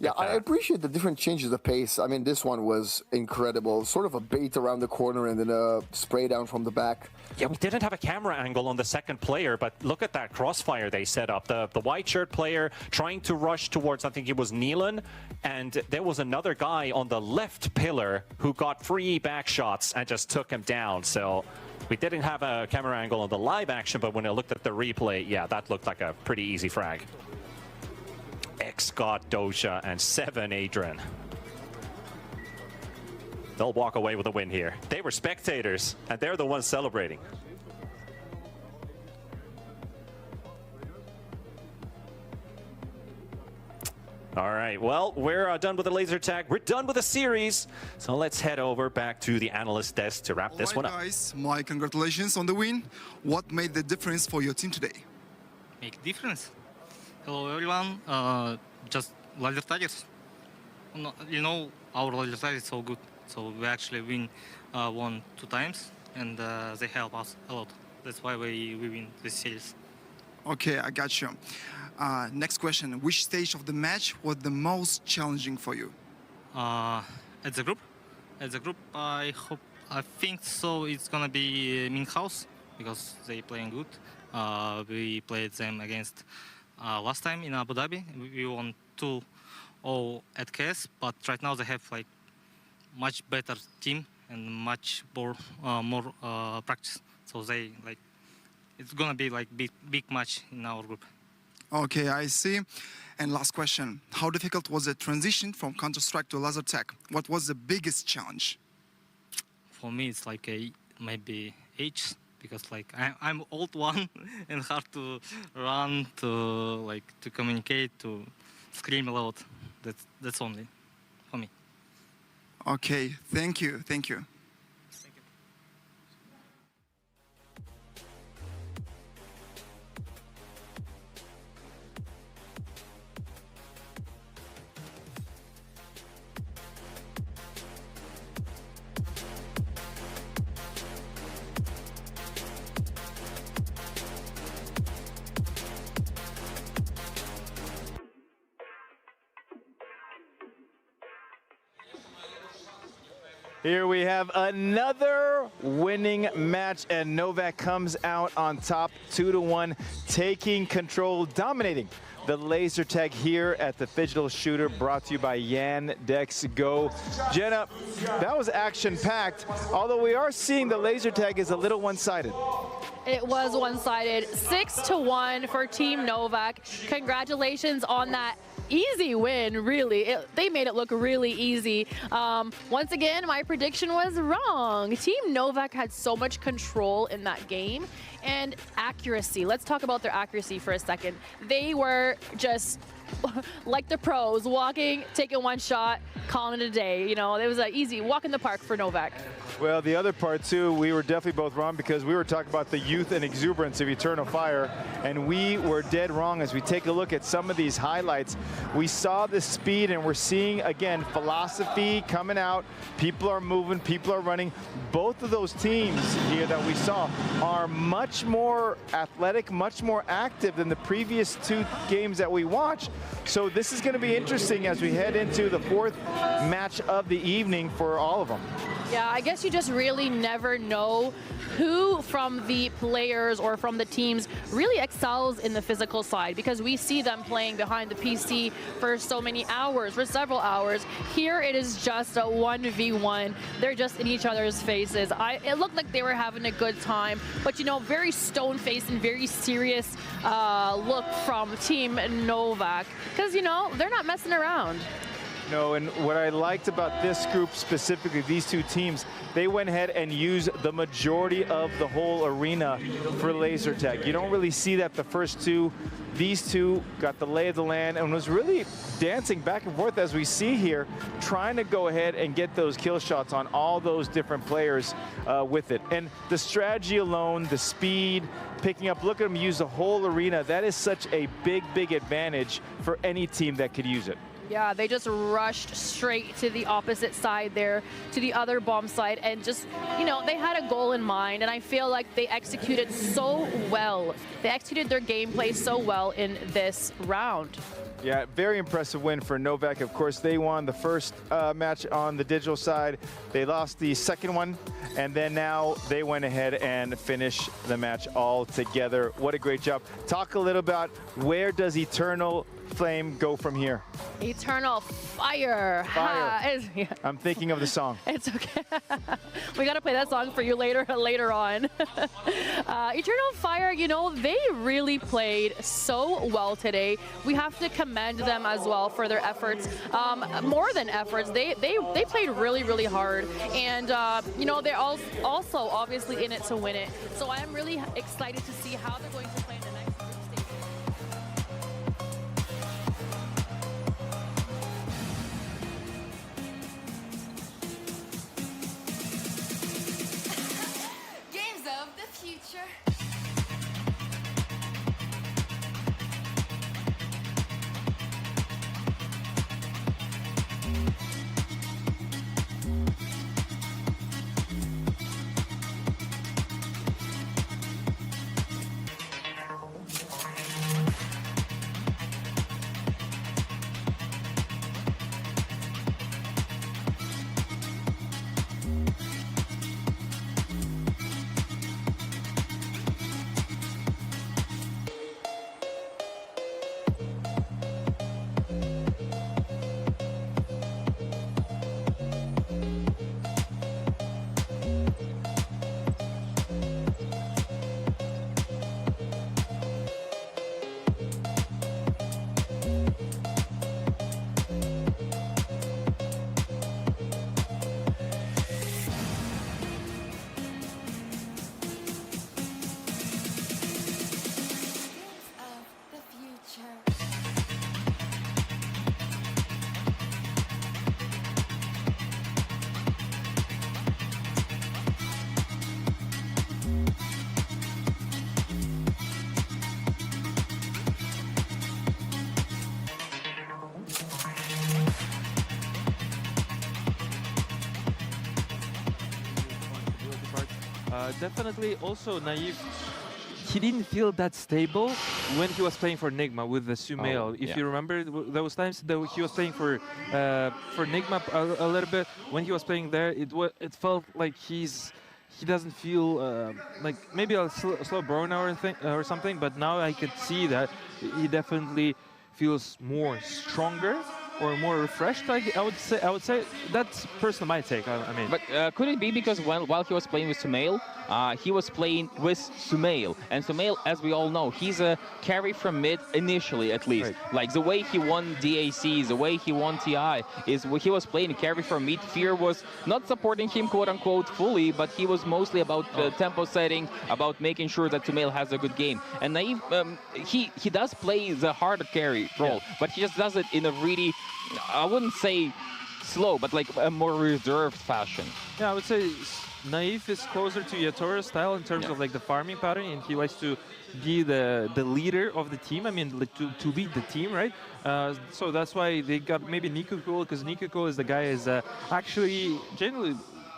Yeah, I appreciate the different changes of pace. I mean, this one was incredible. Sort of a bait around the corner and then a spray down from the back. Yeah, we didn't have a camera angle on the second player, but look at that crossfire they set up. The white shirt player trying to rush towards, I think it was Neelan, and there was another guy on the left pillar who got 3 back shots and just took him down. So we didn't have a camera angle on the live action, but when I looked at the replay, yeah, that looked like a pretty easy frag. X got Doja and 7 Adrian. They'll walk away with a win here. They were spectators, and they're the ones celebrating. All right, well, we're done with the laser tag. We're done with the series. So let's head over back to the analyst desk to wrap this one up. Guys, my congratulations on the win. What made the difference for your team today? Make difference? Hello everyone, just laser taggers. You know, our laser tag is so good, so we actually won 2 times, and they help us a lot. That's why we win this series. Okay, I got you. Next question, which stage of the match was the most challenging for you? At the group, I think so. It's gonna be Minhouse because they playing good. We played them against. Last time in Abu Dhabi, we won 2-0 at KS, but right now they have like much better team and much more practice. So they like it's gonna be like big match in our group. Okay, I see. And last question, how difficult was the transition from Counter-Strike to laser tag? What was the biggest challenge? For me, it's like maybe age. Because like I'm old one and hard to run, to communicate, to scream a lot. That's only for me. Okay, thank you. Here we have another winning match, and Novak comes out on top 2-1, taking control, dominating the laser tag here at the Digital Shooter, brought to you by Yandex Go. Jenna, that was action-packed, although we are seeing the laser tag is a little one-sided. It was one-sided, 6-1 for Team Novak. Congratulations on that easy win, really. They made it look really easy. Once again, my prediction was wrong. Team Novak had so much control in that game and accuracy. Let's talk about their accuracy for a second. They were just like the pros, walking, taking one shot, calling it a day. You know, it was an easy walk in the park for Novak. Well, the other part, too, we were definitely both wrong because we were talking about the youth and exuberance of Eternal Fire, and we were dead wrong. As we take a look at some of these highlights, we saw the speed, and we're seeing, again, philosophy coming out. People are moving, people are running. Both of those teams here that we saw are much more athletic, much more active than the previous 2 games that we watched. So this is going to be interesting as we head into the 4th match of the evening for all of them. Yeah, I guess you just really never know who from the players or from the teams really excels in the physical side, because we see them playing behind the PC for so many hours, for several hours. Here it is just a 1v1. They're just in each other's faces. It looked like they were having a good time, but you know, very stone-faced and very serious look from Team Novak, because you know, they're not messing around. No, and what I liked about this group specifically, these two teams, they went ahead and used the majority of the whole arena for laser tag. You don't really see that the first two. These two got the lay of the land and was really dancing back and forth as we see here, trying to go ahead and get those kill shots on all those different players with it. And the strategy alone, the speed, picking up, look at them use the whole arena. That is such a big, big advantage for any team that could use it. Yeah, they just rushed straight to the opposite side there, to the other bomb side, and just, you know, they had a goal in mind, and I feel like they executed so well. They executed their gameplay so well in this round. Yeah, very impressive win for Novak. Of course, they won the first match on the digital side. They lost the second one, and then now they went ahead and finished the match all together. What a great job. Talk a little about where does Eternal Flame go from here? Eternal Fire. Yeah. I'm thinking of the song. It's okay. We got to play that song for you later on. Eternal Fire, you know, they really played so well today. We have to commend them as well for their efforts. More than efforts, they played really, really hard. And, you know, they're also obviously in it to win it. So I am really excited to see how they're going to play in the next group stage. Games of the future. Definitely also Naive, he didn't feel that stable when he was playing for Nigma with the Sumail. If you remember those times that he was playing for Nigma a little bit, when he was playing there, it felt like he doesn't feel like maybe a slow burn or something, but now I could see that he definitely feels more stronger or more refreshed. I would say that's personally my take. I mean, but could it be because while he was playing with Sumail, he was playing with Sumail, and Sumail, as we all know, he's a carry from mid initially, at least. Right. Like the way he won DACs, the way he won TI, is he was playing carry from mid. Fear was not supporting him, quote unquote, fully, but he was mostly about tempo setting, about making sure that Sumail has a good game. And Naive, he does play the harder carry role, but he just does it in a really, I wouldn't say slow, but like a more reserved fashion. Yeah, I would say Naive is closer to Yatora's style in terms of like the farming pattern, and he likes to be the leader of the team. I mean, like to lead the team, right? So that's why they got maybe Nikuko, because Nikuko is the guy is actually generally,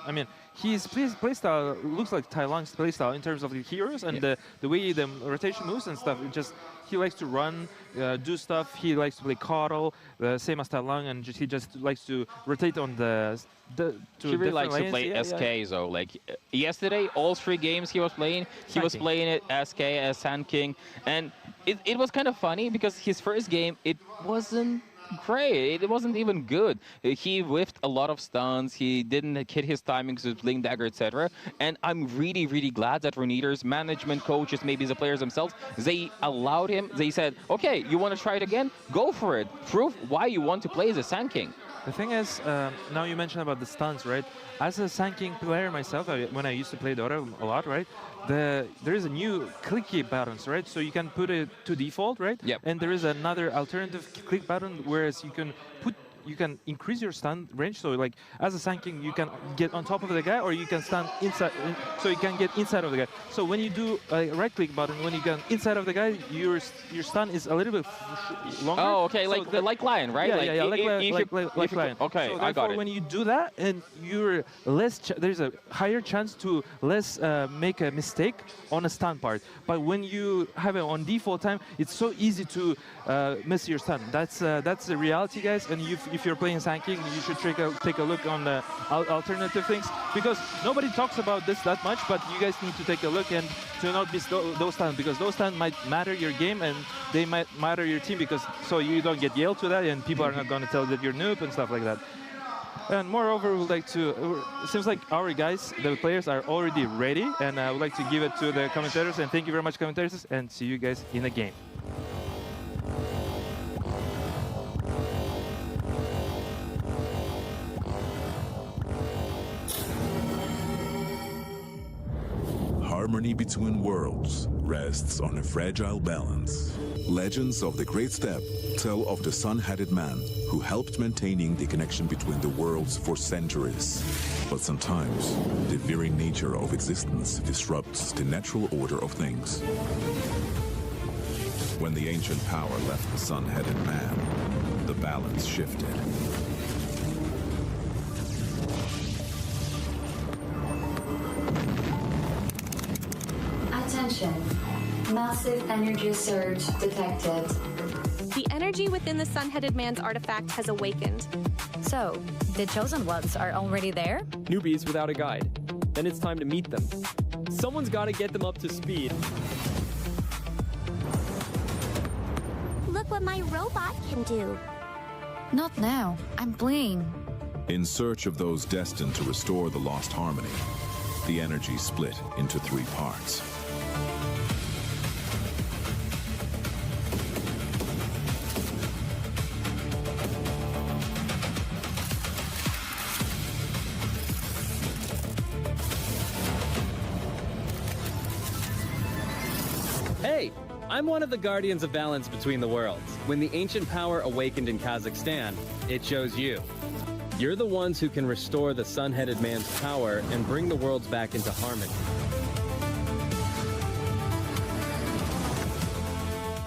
I mean, his playstyle looks like Tai Long's playstyle in terms of the heroes and the way the rotation moves and stuff. It just, he likes to run, do stuff. He likes to play Coddle, same as Tai Long, and he just likes to rotate on he really likes to play SK though. Like yesterday, all 3 games he was playing, he was playing it SK as Sand King, and it was kind of funny because his first game, it wasn't great. It wasn't even good. He whiffed a lot of stuns. He didn't hit his timings with Blink Dagger, etc. And I'm really, really glad that Reneder's management, coaches, maybe the players themselves, they allowed him. They said, okay, you want to try it again? Go for it. Prove why you want to play the Sand King. The thing is, now you mentioned about the stuns, right? As a Sanking player myself, when I used to play Dota a lot, right? There is a new clicky buttons, right? So you can put it to default, right? Yep. And there is another alternative click button, whereas you can increase your stun range. So like as a Sanking, you can get on top of the guy, or you can stun inside, so you can get inside of the guy. So when you do a right click button, when you get inside of the guy, your stun is a little bit longer. Oh, okay, so like Lion, right? Yeah, like Lion. Okay, so I got it. When you do that, and you're less, there's a higher chance to less make a mistake on a stun part. But when you have it on default time, it's so easy to miss your stun. That's the reality, guys. And if you're playing Sanking, you should take a look on the alternative things, because nobody talks about this that much, but you guys need to take a look and to not miss those stuns, because those stuns might matter your game and they might matter your team, because so you don't get yelled to that and people are not going to tell that you're noob and stuff like that. And moreover, we'd like to, it seems like our guys, the players, are already ready, and I would like to give it to the commentators, and thank you very much, commentators, and see you guys in the game. Harmony between worlds rests on a fragile balance. Legends of the Great Step tell of the sun-headed man who helped maintaining the connection between the worlds for centuries. But sometimes, the very nature of existence disrupts the natural order of things. When the ancient power left the sun-headed man, the balance shifted. Attention. Massive energy surge detected. The energy within the sun-headed man's artifact has awakened. So, the chosen ones are already there? Newbies without a guide. Then it's time to meet them. Someone's got to get them up to speed. Look what my robot can do. Not now. I'm playing. In search of those destined to restore the lost harmony, the energy split into 3 parts. Hey, I'm one of the guardians of balance between the worlds. When the ancient power awakened in Kazakhstan, it chose you. You're the ones who can restore the sun-headed man's power and bring the worlds back into harmony.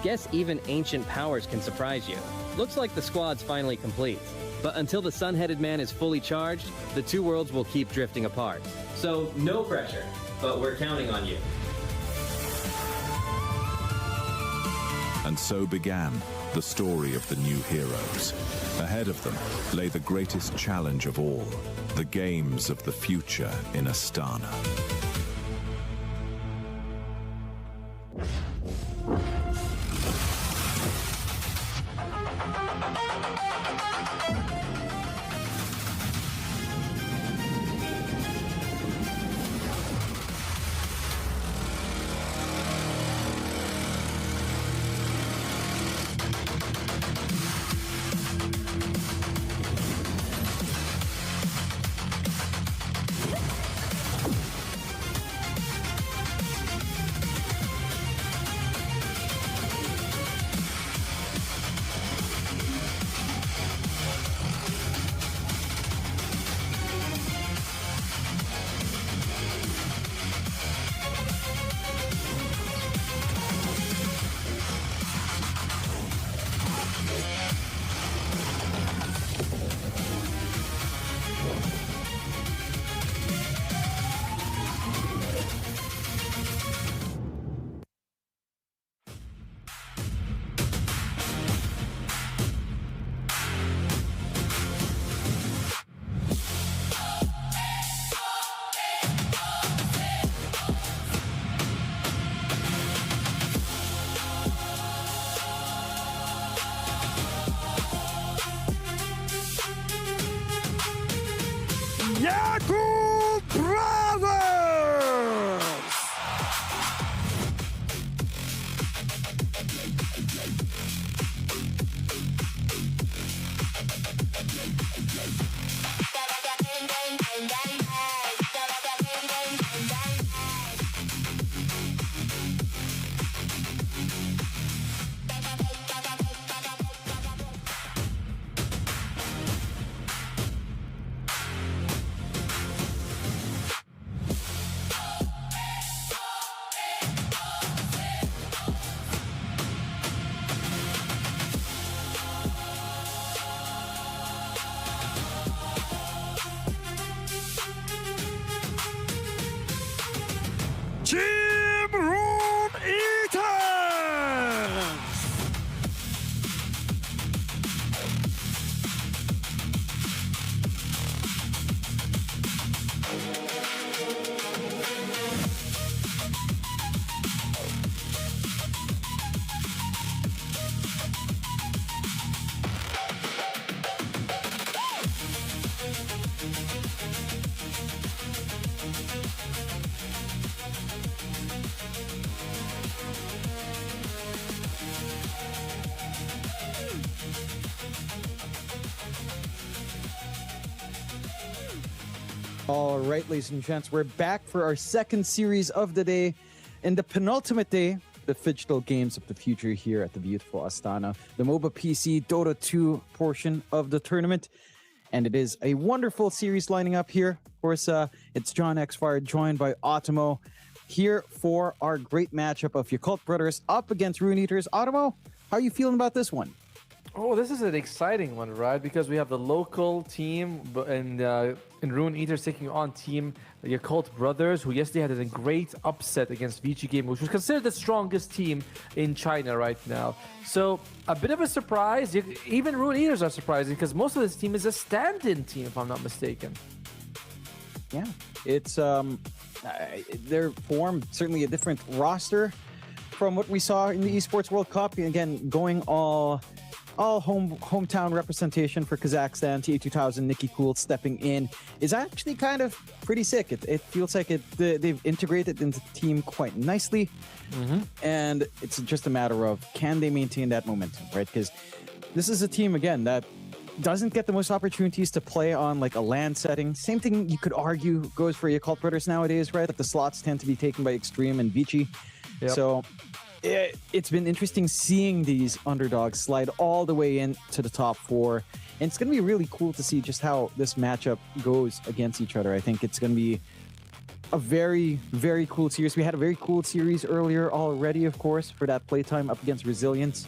Guess even ancient powers can surprise you. Looks like the squad's finally complete. But until the sun-headed man is fully charged, the 2 worlds will keep drifting apart. So no pressure, but we're counting on you. And so began the story of the new heroes. Ahead of them lay the greatest challenge of all, the games of the future in Astana. Team Rune Eaters! All right, ladies and gents, we're back for our second series of the day and the penultimate day, the Digital Games of the Future here at the beautiful Astana, the MOBA PC Dota 2 portion of the tournament. And it is a wonderful series lining up here. Of course, it's John Xfire joined by Automo here for our great matchup of Yakult Brothers up against Rune Eaters. Automo, how are you feeling about this one? Oh, this is an exciting one, right? Because we have the local team and Rune Eaters taking on team Yakult Brothers, who yesterday had a great upset against VG Game, which was considered the strongest team in China right now. So a bit of a surprise. Even Rune Eaters are surprising because most of this team is a stand-in team, if I'm not mistaken. Yeah, it's they're formed certainly a different roster from what we saw in the Esports World Cup. Again, going all hometown representation for Kazakhstan. TA2000, Nikki Cool stepping in is actually kind of pretty sick. It feels like they've integrated into the team quite nicely. And it's just a matter of, can they maintain that momentum, right? Because this is a team, again, that doesn't get the most opportunities to play on like a LAN setting. Same thing you could argue goes for Yakult Brothers nowadays, right? That the slots tend to be taken by Extreme and Vici. Yep. So it's been interesting seeing these underdogs slide all the way into the top four. And it's going to be really cool to see just how this matchup goes against each other. I think it's going to be a very, very cool series. We had a very cool series earlier already, of course, for that playtime up against Resilience.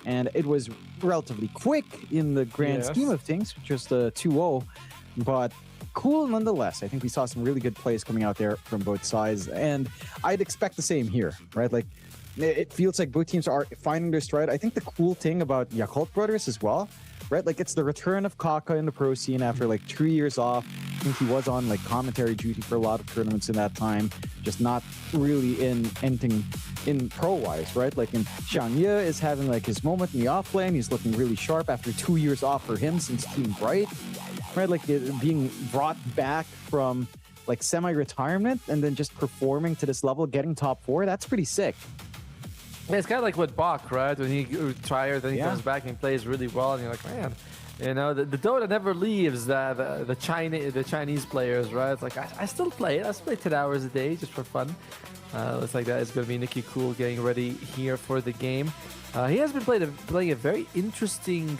And it was relatively quick in the grand scheme of things, just a 2-0. But cool nonetheless. I think we saw some really good plays coming out there from both sides. And I'd expect the same here, right? Like, it feels like both teams are finding their stride. I think the cool thing about Yakult Brothers as well, right? Like, it's the return of Kaka in the pro scene after like 3 years off. I think he was on like commentary duty for a lot of tournaments in that time, just not really in anything in pro-wise, right? Like, in Xiangye is having like his moment in the off lane. He's looking really sharp after 2 years off for him since Team Bright, right? Like, being brought back from like semi-retirement and then just performing to this level, getting top four, that's pretty sick. Yeah, it's kind of like with Bach, right? When he retires, then he comes back and plays really well, and you're like, man, you know, the Dota never leaves the Chinese players, right? It's like, I still play it. I still play 10 hours a day just for fun. Looks like that is going to be Nikki Cool getting ready here for the game. He has been playing a very interesting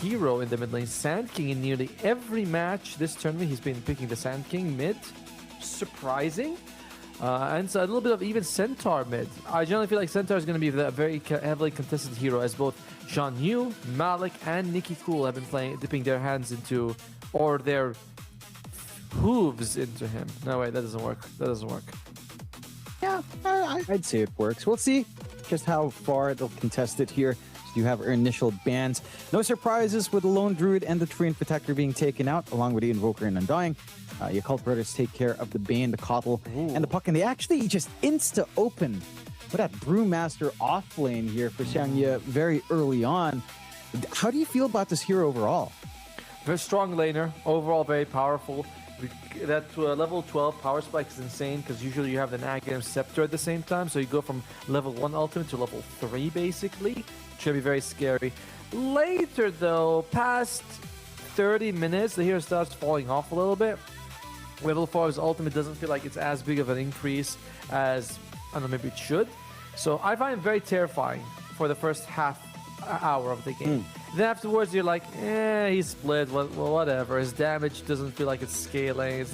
hero in the mid lane, Sand King, in nearly every match this tournament. He's been picking the Sand King mid. Surprising. And so a little bit of even Centaur mid. I generally feel like Centaur is going to be a very heavily contested hero, as both Jean Yu, Malik, and Nikki Cool have been dipping their hands into, or their hooves into him. No, wait, that doesn't work. That doesn't work. Yeah, I'd say it works. We'll see just how far they'll contest it here. So you have our initial bans. No surprises with the Lone Druid and the Treant Protector being taken out, along with the Invoker and Undying. Yakult Brothers take care of the Bane, the Kotl, and the Puck, and they actually just insta-open with that Brewmaster off lane here for Xiangye very early on. How do you feel about this hero overall? Very strong laner, overall very powerful. That level 12 power spike is insane because usually you have the Nagam Scepter at the same time, so you go from level 1 ultimate to level 3 basically. Should be very scary. Later though, past 30 minutes, the hero starts falling off a little bit. Level 4's ultimate doesn't feel like it's as big of an increase as, I don't know, maybe it should. So I find it very terrifying for the first half hour of the game. Then afterwards, you're like, he's split, well, whatever. His damage doesn't feel like it's scaling.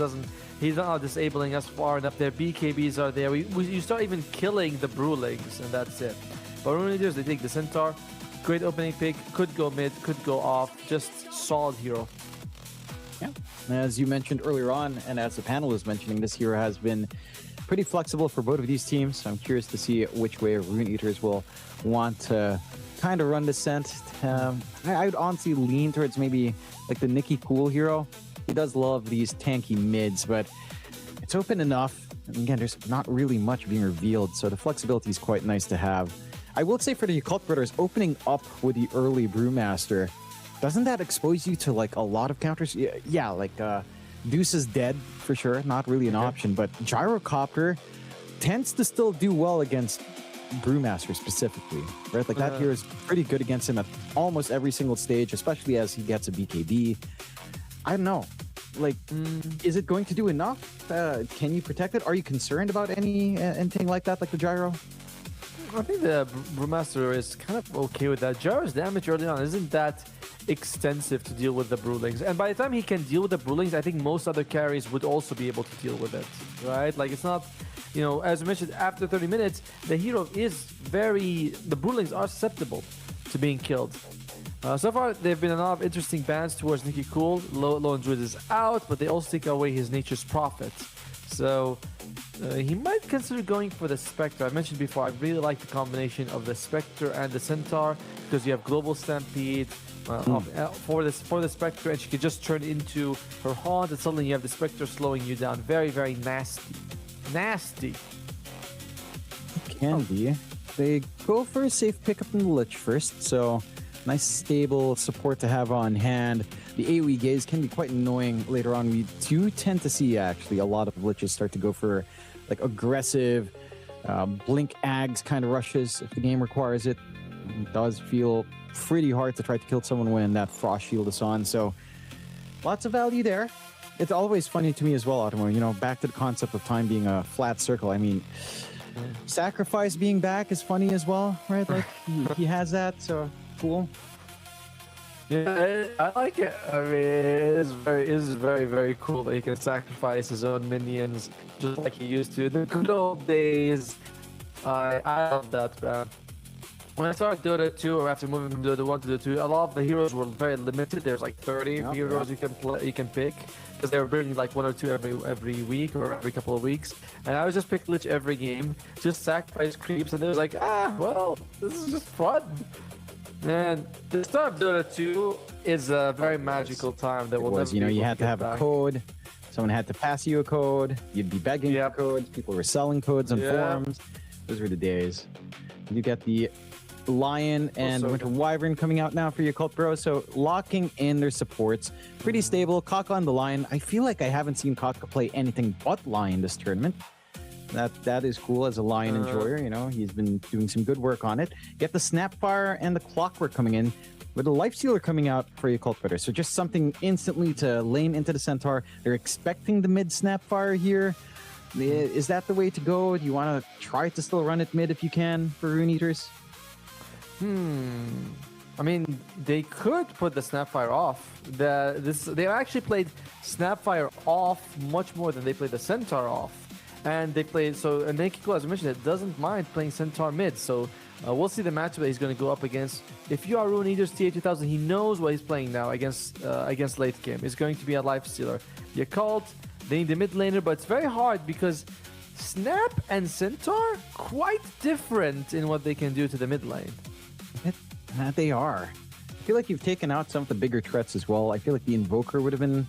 He's not disabling us far enough. Their BKBs are there. You start even killing the Brewlings, and that's it. But Rune Eaters, they take the Centaur. Great opening pick. Could go mid, could go off. Just solid hero. Yeah. As you mentioned earlier on, and as the panel was mentioning, this hero has been pretty flexible for both of these teams. So I'm curious to see which way Rune Eaters will want to kind of run descent. I would honestly lean towards maybe like the Nikki Cool hero. He does love these tanky mids, but it's open enough. And again, there's not really much being revealed, so the flexibility is quite nice to have. I will say for the Occult Brothers, opening up with the early Brewmaster, doesn't that expose you to like a lot of counters? Yeah, like Deuce is dead for sure, not really an option, but Gyrocopter tends to still do well against Brewmaster specifically, right? Like that hero is pretty good against him at almost every single stage, especially as he gets a BKB. I don't know. Like, is it going to do enough? Can you protect it? Are you concerned about anything like that, like the Gyro? I think the Brewmaster is kind of okay with that. Gyro's damage early on isn't that extensive to deal with the Brewlings. And by the time he can deal with the Brewlings, I think most other carries would also be able to deal with it, right? Like, it's not, you know, as I mentioned, after 30 minutes, the hero is the Brewlings are susceptible to being killed. So far, there have been a lot of interesting bans towards Nikki Cool. Lone Druid is out, but they also take away his Nature's Prophet. So he might consider going for the Spectre. I mentioned before, I really like the combination of the Spectre and the Centaur because you have Global Stampede for the Spectre, and she can just turn into her Haunt, and suddenly you have the Spectre slowing you down. Very, very nasty. Nasty. Can be. They go for a safe pickup in the Lich first, so nice stable support to have on hand. The AoE gaze can be quite annoying later on. We do tend to see actually a lot of Liches start to go for like aggressive blink ags kind of rushes if the game requires it. It does feel pretty hard to try to kill someone when that frost shield is on, so lots of value there. It's always funny to me as well, Automo, you know, back to the concept of time being a flat circle. I mean, Sacrifice being back is funny as well, right? Like he has that, so cool. Yeah, I like it. I mean, it is very, very cool that he can sacrifice his own minions just like he used to. The good old days. I love that, man. When I started Dota 2, or after moving from Dota 1 to Dota 2, a lot of the heroes were very limited. There's like 30 heroes you can pick, because they were bringing like 1 or 2 every week or every couple of weeks. And I would just pick Lich every game, just sacrifice creeps, and it was like, well, this is just fun. And the start of Dota 2 is a very magical time that will never. You know, you had to have a code. Someone had to pass you a code. You'd be begging for codes. People were selling codes on forums. Those were the days. You get the Lion and Winter Wyvern coming out now for your Cult Bros. So locking in their supports. Pretty stable. Kaka on the Lion. I feel like I haven't seen Kaka play anything but Lion this tournament. That is cool as a Lion enjoyer, you know. He's been doing some good work on it. Get the Snapfire and the Clockwork coming in, with the Lifestealer coming out for your Cult Critter. So just something instantly to lane into the Centaur. They're expecting the mid Snapfire here. Is that the way to go? Do you want to try to still run it mid if you can for Rune Eaters? I mean, they could put the Snapfire off. They actually played Snapfire off much more than they played the Centaur off. And they played, and Nekiko, as I mentioned, it doesn't mind playing Centaur mid. So we'll see the matchup that he's going to go up against. If you are Rune Eaters TA2000, he knows what he's playing now against late game. It's going to be a Lifestealer. The Occult, they need the mid laner, but it's very hard because Snap and Centaur quite different in what they can do to the mid lane. They are. I feel like you've taken out some of the bigger threats as well. I feel like the Invoker would have been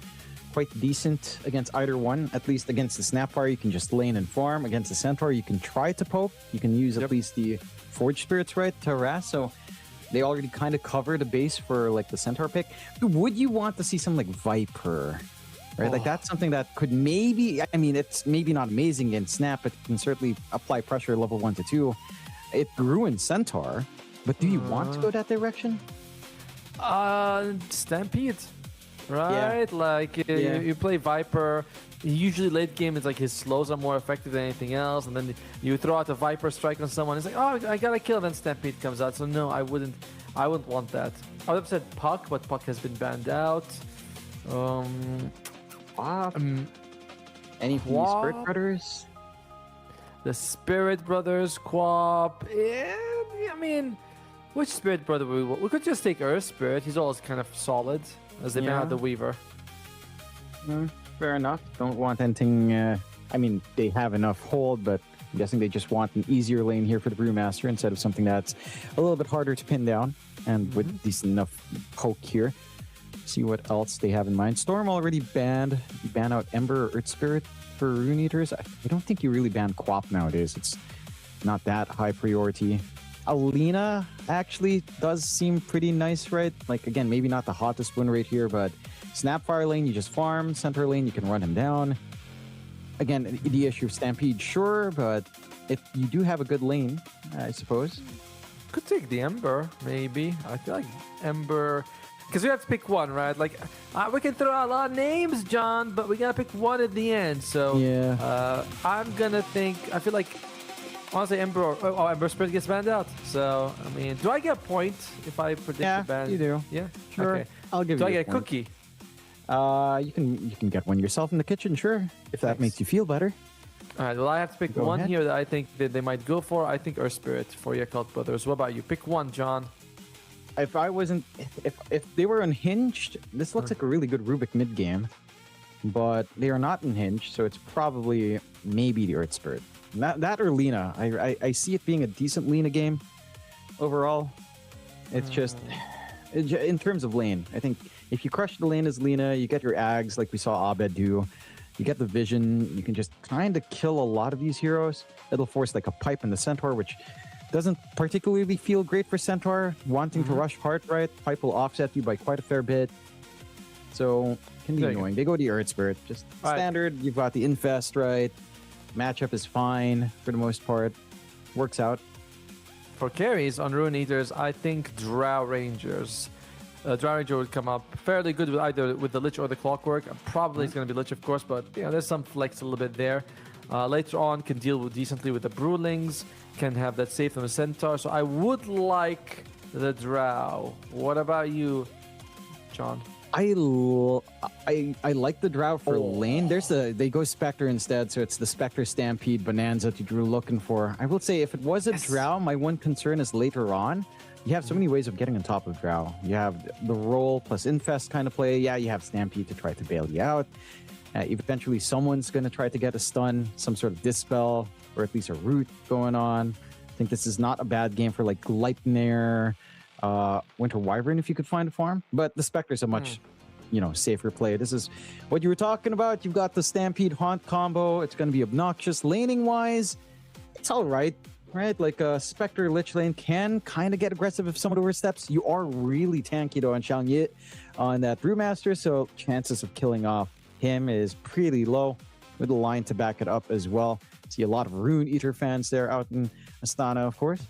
quite decent against either one. At least against the Snapfire, you can just lane and farm. Against the Centaur, you can try to poke. You can use at least the Forge Spirits, right, to harass. So they already kind of cover the base for like the Centaur pick. Would you want to see something like Viper? Right, like that's something that could maybe, I mean, it's maybe not amazing against Snap, but can certainly apply pressure level 1 to 2. It ruins Centaur, but do you want to go that direction? Stampede. Right? Yeah. Like, you play Viper. Usually late game, it's like his slows are more effective than anything else. And then you throw out a Viper strike on someone. It's like, oh, I gotta kill. Then Stampede comes out. So no, I wouldn't want that. I would have said Puck, but Puck has been banned out. Any from the Spirit Brothers? The Spirit Brothers, Quap. Yeah, I mean, which Spirit Brother we could just take Earth Spirit. He's always kind of solid. As they ban out the Weaver. Fair enough. Don't want anything I mean, they have enough hold, but I'm guessing they just want an easier lane here for the Brewmaster instead of something that's a little bit harder to pin down, and with decent enough poke here. See what else they have in mind. Storm already banned. You ban out Ember or Earth Spirit for Rune Eaters. I don't think you really ban Quap nowadays. It's not that high priority. Alina actually does seem pretty nice, right? Like, again, maybe not the hottest win rate here, but Snapfire lane, you just farm. Center lane, you can run him down. Again, the issue of Stampede, sure, but if you do have a good lane, I suppose. Could take the Ember, maybe. I feel like Ember... Because we have to pick one, right? Like, we can throw out a lot of names, John, but we gotta pick one at the end. So, yeah. I'm gonna think... I feel like, honestly, Ember... Oh, Ember Spirit gets banned out. So, I mean, do I get a point if I predict the ban? Yeah, you do. Yeah? Sure. Okay. I'll give do you I a get a point. cookie? You can get one yourself in the kitchen, sure, if that makes you feel better. All right, well, I have to pick Go one ahead. here that I think that they might go for. I think Earth Spirit for Yakult Brothers. What about you? Pick one, John. If I wasn't, if they were unhinged, this looks like a really good Rubik mid game, but they are not unhinged, so it's probably maybe the Earth Spirit. That or Lina. I see it being a decent Lina game overall. It's just in terms of lane. I think if you crush the lane as Lina, you get your Ags like we saw Abed do. You get the vision. You can just kind of kill a lot of these heroes. It'll force like a pipe in the Centaur, which doesn't particularly feel great for Centaur. Wanting to rush hard, right? Pipe will offset you by quite a fair bit. So, can be annoying. They go to Earth Spirit. Just standard. You've got the Infest, right? Matchup is fine for the most part. Works out. For carries on Rune Eaters, I think Drow Rangers. Drow Ranger would come up fairly good with either with the Lich or the Clockwork. Probably it's going to be Lich, of course, but you know, there's some flex a little bit there. Later on, can deal with decently with the Brewlings, can have that save from the Centaur. So I would like the Drow. What about you, John? I like the Drow for lane. They go Spectre instead, so it's the Spectre Stampede Bonanza that you're looking for. I will say if it was a Drow, my one concern is later on. You have so many ways of getting on top of Drow. You have the roll plus Infest kind of play. Yeah, you have Stampede to try to bail you out. Eventually, someone's going to try to get a stun, some sort of Dispel, or at least a root going on. I think this is not a bad game for like Lightner, Winter Wyvern if you could find a farm. But the Spectre's a much, safer play. This is what you were talking about. You've got the Stampede Haunt combo. It's going to be obnoxious. Laning-wise, it's all right. Right, like a Spectre Lich lane can kind of get aggressive if someone oversteps. You are really tanky though on Xiang Yi on that Brewmaster, so chances of killing off him is pretty low with a line to back it up as well. See a lot of Rune Eater fans there out in Astana, of course,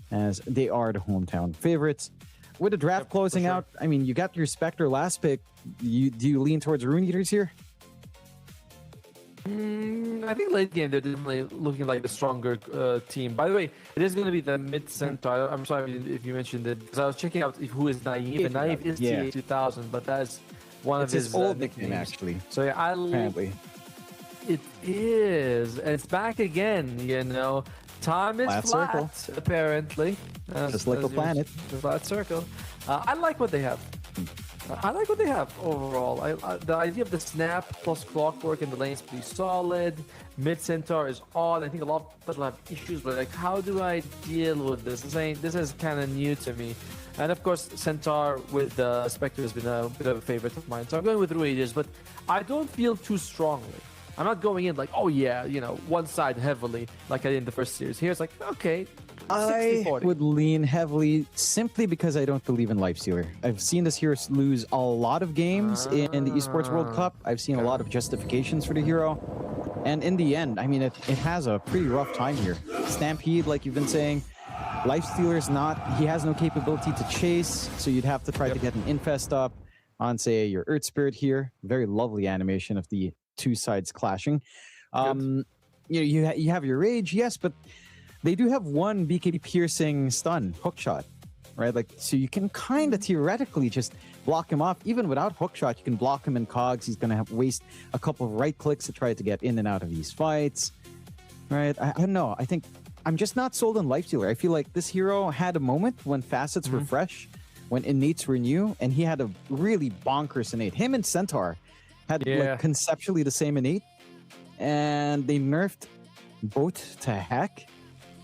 as they are the hometown favorites. With the draft closing out, I mean, you got your Spectre last pick. Do you lean towards Rune Eaters here? I think late game they're definitely looking like the stronger team. By the way, it is going to be the mid Centaur. I'm sorry if you mentioned it, because I was checking out who is Naive, and Naive is TA2000, but that's one of his old nickname actually. So yeah, apparently it is. It's back again. Time is flat. Apparently, just like a planet. The flat circle. I like what they have. I like what they have overall. The idea of the snap plus Clockwork in the lane is pretty solid. Mid Centaur is odd. I think a lot of people have issues, but like, how do I deal with this? This is kind of new to me. And of course, Centaur with Spectre has been a bit of a favorite of mine. So I'm going with Raiders, but I don't feel too strongly. I'm not going in like, oh yeah, one side heavily like I did in the first series. Here it's like, okay, 60-40. I would lean heavily simply because I don't believe in Lifestealer. I've seen this hero lose a lot of games in the Esports World Cup. I've seen a lot of justifications for the hero. And in the end, I mean, it has a pretty rough time here. Stampede, like you've been saying, Lifestealer's he has no capability to chase, so you'd have to try to get an Infest up on, say, your Earth Spirit here. Very lovely animation of the two sides clashing. You have your Rage, yes, but they do have one BKB piercing stun, hookshot, right? Like, so you can kind of theoretically just block him off. Even without hookshot, you can block him in cogs. He's going to waste a couple of right clicks to try to get in and out of these fights, right? I don't know. I think I'm just not sold on Lifestealer. I feel like this hero had a moment when facets were fresh, when innates were new, and he had a really bonkers innate. Him and Centaur had like conceptually the same innate, and they nerfed both to heck.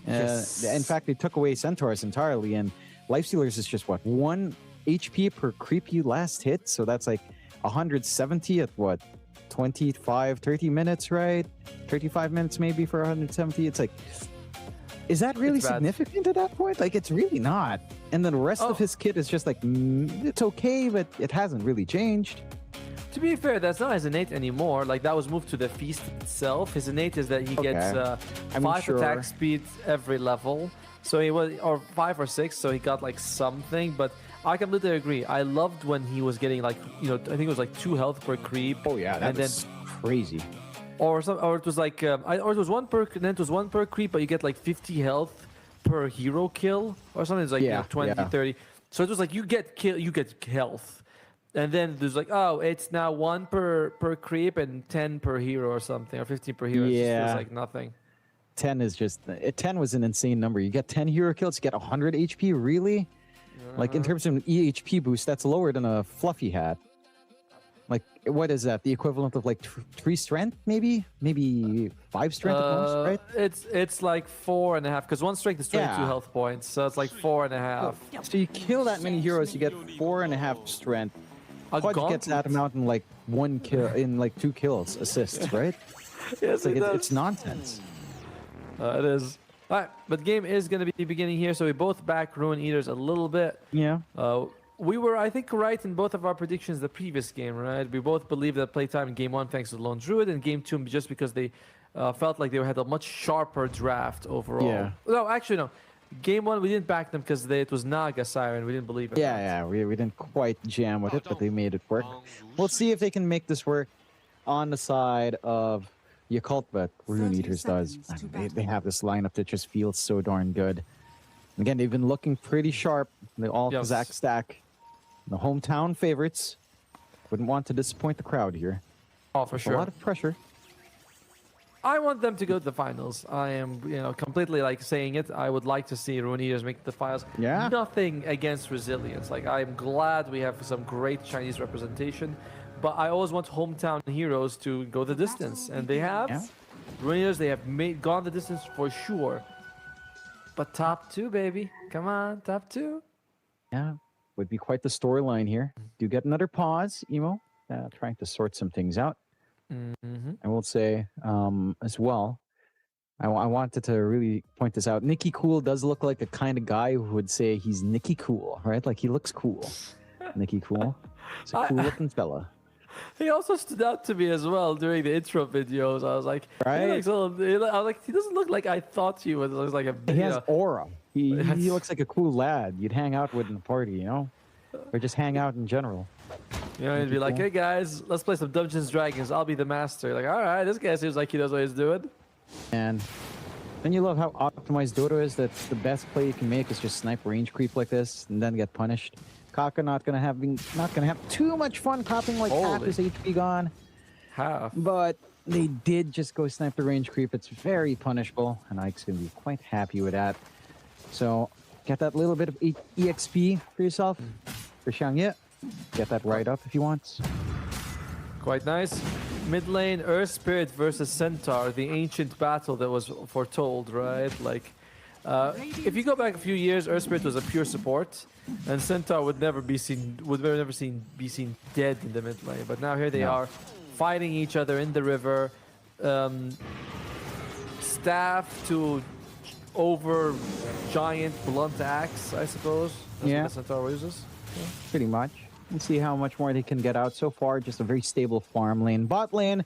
In fact, they took away Centaurs entirely, and Lifestealers is just what, 1 HP per creep you last hit, so that's like 170 at what, 25, 30 minutes, right? 35 minutes maybe for 170. It's like, is that really significant at that point? Like, it's really not. And then the rest of his kit is just like, it's okay, but it hasn't really changed. To be fair, that's not his innate anymore. Like, that was moved to the feast itself. His innate is that he gets 5 attack speed every level. So he was, or 5 or 6, so he got like something. But I completely agree. I loved when he was getting like, you know, I think it was like 2 health per creep. Oh yeah, that was crazy. Or it was like, or it was 1 per, then it was 1 per creep, but you get like 50 health per hero kill or something. It's like, you know, 20, 30. So it was like you get health. And then there's like, oh, it's now 1 per creep and 10 per hero or something, or 15 per hero. Yeah. It just feels like nothing. 10 is just, 10 was an insane number. You get 10 hero kills, you get 100 HP, really? Like, in terms of an EHP boost, that's lower than a Fluffy hat. Like, what is that? The equivalent of like 3 strength, maybe? Maybe 5 strength at most, right? It's like 4.5, because 1 strength is 22 health points, so it's like 4.5. So you kill that many heroes, you get 4.5 strength. Quad gets that amount in like 1 kill, in like 2 kills, assists, right? Yes, it's nonsense. It is. All right, but the game is going to be beginning here, so we both back Ruin Eaters a little bit. Yeah. We were, I think, right in both of our predictions the previous game, right? We both believed that playtime in Game 1 thanks to Lone Druid, and Game 2 just because they felt like they had a much sharper draft overall. Yeah. No, actually, no. Game 1, we didn't back them because it was Naga Siren. We didn't believe it. Yeah, we didn't quite jam with it, but they made it work. We'll see if they can make this work on the side of Yakult, but Rune Eaters does. They have this lineup that just feels so darn good. Again, they've been looking pretty sharp. They all Kazakh stack. The hometown favorites. Wouldn't want to disappoint the crowd here. Oh, for sure. A lot of pressure. I want them to go to the finals. I am, you know, completely like saying it. I would like to see Rune Eaters make the finals. Yeah. Nothing against resilience. Like, I'm glad we have some great Chinese representation, but I always want hometown heroes to go the distance, and they have. Yeah. Rune Eaters, they have gone the distance for sure. But top 2, baby. Come on, top 2. Yeah, would be quite the storyline here. Do get another pause, Emo, trying to sort some things out. I will say as well, I wanted to really point this out. Nicky Cool does look like the kind of guy who would say he's Nicky Cool, right? Like, he looks cool. Nicky Cool. He's a cool looking fella. He also stood out to me as well during the intro videos. I was like, right? I was like, he doesn't look like I thought he was. He looks like a. He has aura. He looks like a cool lad you'd hang out with in a party, you know, or just hang out in general. You know, he'd be like, hey guys, let's play some Dungeons & Dragons. I'll be the master. Like, all right, this guy seems like he knows what he's doing. And then you love how optimized Dodo is. That the best play you can make is just snipe range creep like this and then get punished. Kaka not gonna have too much fun copping like half his HP gone. Half. But they did just go snipe the range creep. It's very punishable, and Ike's gonna be quite happy with that. So get that little bit of EXP for yourself. For Xiangye. Get that right up if you want. Quite nice. Mid lane, Earth Spirit versus Centaur, the ancient battle that was foretold, right? Like, if you go back a few years, Earth Spirit was a pure support, and Centaur would never be seen dead in the mid lane. But now here they are, fighting each other in the river. Staff to over giant blunt axe, I suppose. That's what the Centaur uses. Pretty much. Let's see how much more they can get out. So far, just a very stable farm lane. Bot lane,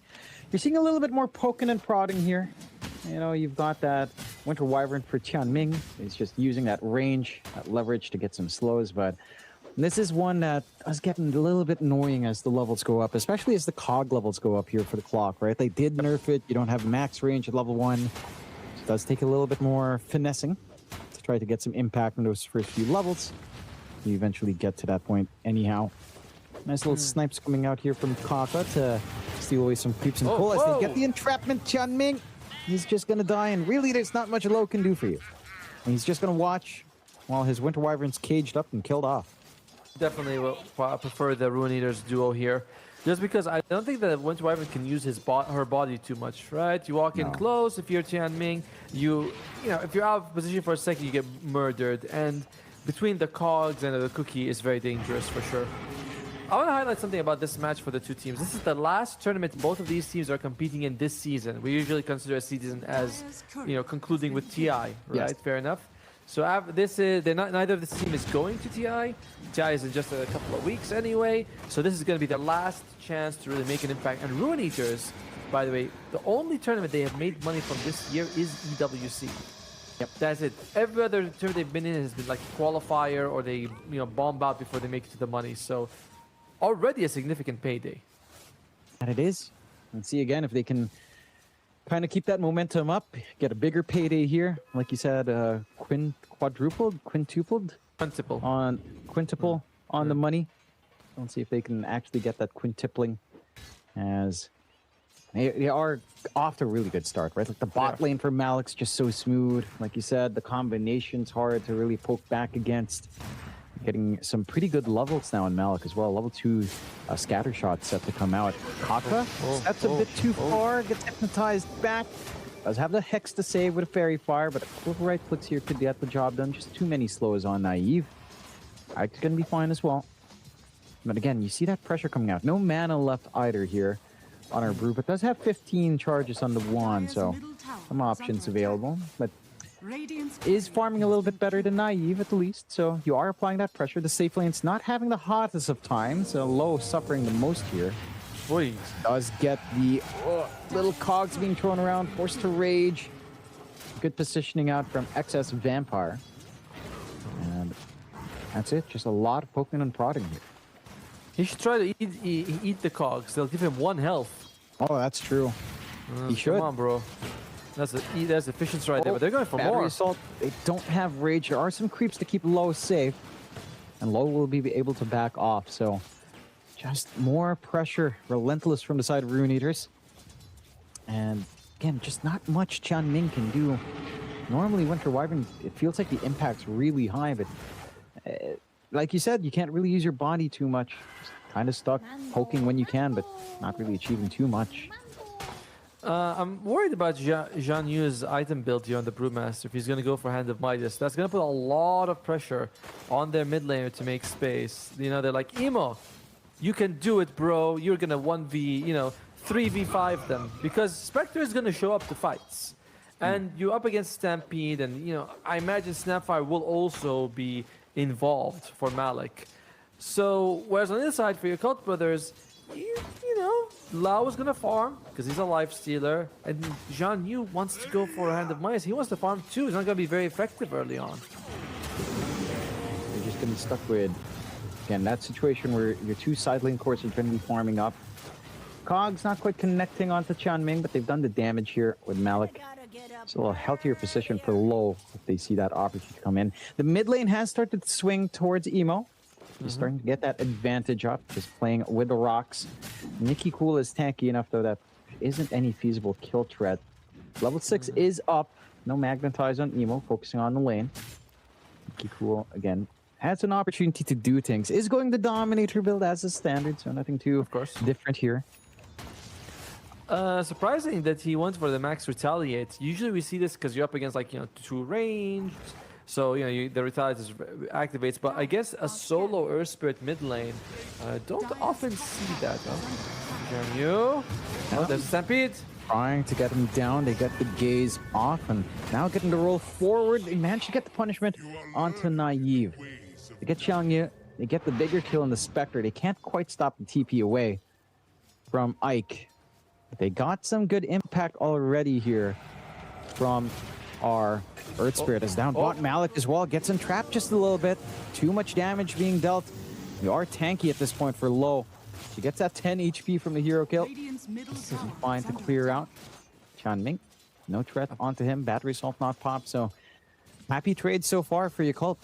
you're seeing a little bit more poking and prodding here. You know, you've got that Winter Wyvern for Tianming. He's just using that range, that leverage to get some slows. But this is one that is getting a little bit annoying as the levels go up, especially as the cog levels go up here for the clock, right? They did nerf it. You don't have max range at level 1. It does take a little bit more finessing to try to get some impact in those first few levels. You eventually get to that point anyhow. Nice little snipes coming out here from Kaka to steal away some creeps and pull. As they get the entrapment, Tianming, he's just going to die, and really there's not much Low can do for you. And he's just going to watch while his Winter Wyvern's caged up and killed off. Definitely will prefer the Rune Eaters duo here. Just because I don't think that Winter Wyvern can use her body too much, right? You walk in close, if you're Tianming, you know, if you're out of position for a second, you get murdered. And between the cogs and the cookie is very dangerous for sure. I want to highlight something about this match for the two teams. This is the last tournament both of these teams are competing in this season. We usually consider a season as, you know, concluding with TI, right? Yes. Fair enough. So neither of this team is going to TI. TI is in just a couple of weeks anyway. So this is going to be their last chance to really make an impact. And Ruin Eaters, by the way, the only tournament they have made money from this year is EWC. Yep, that's it. Every other tournament they've been in has been like qualifier, or they bomb out before they make it to the money. So already a significant payday. And it is. Let's see again if they can kind of keep that momentum up, get a bigger payday here. Like you said, quintupled on the money. Let's see if they can actually get that quintupling, as they are off to a really good start, right? Like the bot lane for Malik's just so smooth. Like you said, the combination's hard to really poke back against. Getting some pretty good levels now in Malik as well. Level 2 scatter shot set to come out. Kaka steps a bit too far, gets hypnotized back. Does have the Hex to save with a Fairy Fire, but a couple right clicks here could get the job done. Just too many slows on Naive. Ike's going to be fine as well. But again, you see that pressure coming out. No mana left either here on our brew, but does have 15 charges on the wand, so some options available. But is farming a little bit better than Naive at the least, so you are applying that pressure. The safe lane's not having the hottest of times, so Low suffering the most here. Boy. Does get the little cogs being thrown around, forced to rage. Good positioning out from XS Vampire. And that's it, just a lot of poking and prodding here. He should try to eat the cogs. They'll give him 1 health. Oh, that's true. He should. Come on, bro. That's efficiency right there, but they're going for more. Assault, they don't have rage. There are some creeps to keep Low safe, and Low will be able to back off. So just more pressure, relentless from the side of Rune Eaters. And again, just not much Tianming can do. Normally, Winter Wyvern, it feels like the impact's really high, but like you said, you can't really use your body too much. Just kind of stuck poking when you can, but not really achieving too much. I'm worried about Jean Yu's item build here on the Brewmaster. If he's going to go for Hand of Midas, that's going to put a lot of pressure on their mid laner to make space. You know, they're like, Emo, you can do it, bro. You're going to 3v5 them, because Spectre is going to show up to fights. And you're up against Stampede, and, I imagine Snapfire will also be involved for Malik. So, whereas on the other side, for your Cult Brothers, Lao is going to farm because he's a life stealer, and Jean Yu wants to go for a Hand of Midas. He wants to farm too. He's not going to be very effective early on. You're just going to be stuck with, again, that situation where your 2 side lane cores are going to be farming up. Cogs not quite connecting onto Tianming, but they've done the damage here with Malik. It's a little healthier position for Low if they see that opportunity come in. The mid lane has started to swing towards Emo. He's starting to get that advantage up, just playing with the rocks. Nikki Cool is tanky enough, though, that isn't any feasible kill threat. Level 6 is up. No Magnetize on Emo, focusing on the lane. Nikki Cool, again, has an opportunity to do things. Is going the Dominator build as a standard, so nothing too different here. Surprising that he went for the max retaliate. Usually we see this because you're up against 2 ranged. So, the retaliate activates, but I guess a solo Earth Spirit mid lane, don't often see that, huh? Oh, there's Stampede. Trying to get him down, they get the gaze off, and now getting to roll forward. They manage to get the punishment onto Naive. They get Xiangyu, they get the bigger kill in the Spectre. They can't quite stop the TP away from Ike. But they got some good impact already here from our Earth Spirit is down. Bot Malik as well gets entrapped just a little bit. Too much damage being dealt. You are tanky at this point for Low. She gets that 10 HP from the hero kill. This is fine to clear out. Tianming, no threat onto him. Battery Assault not popped, so happy trade so far for your Cult.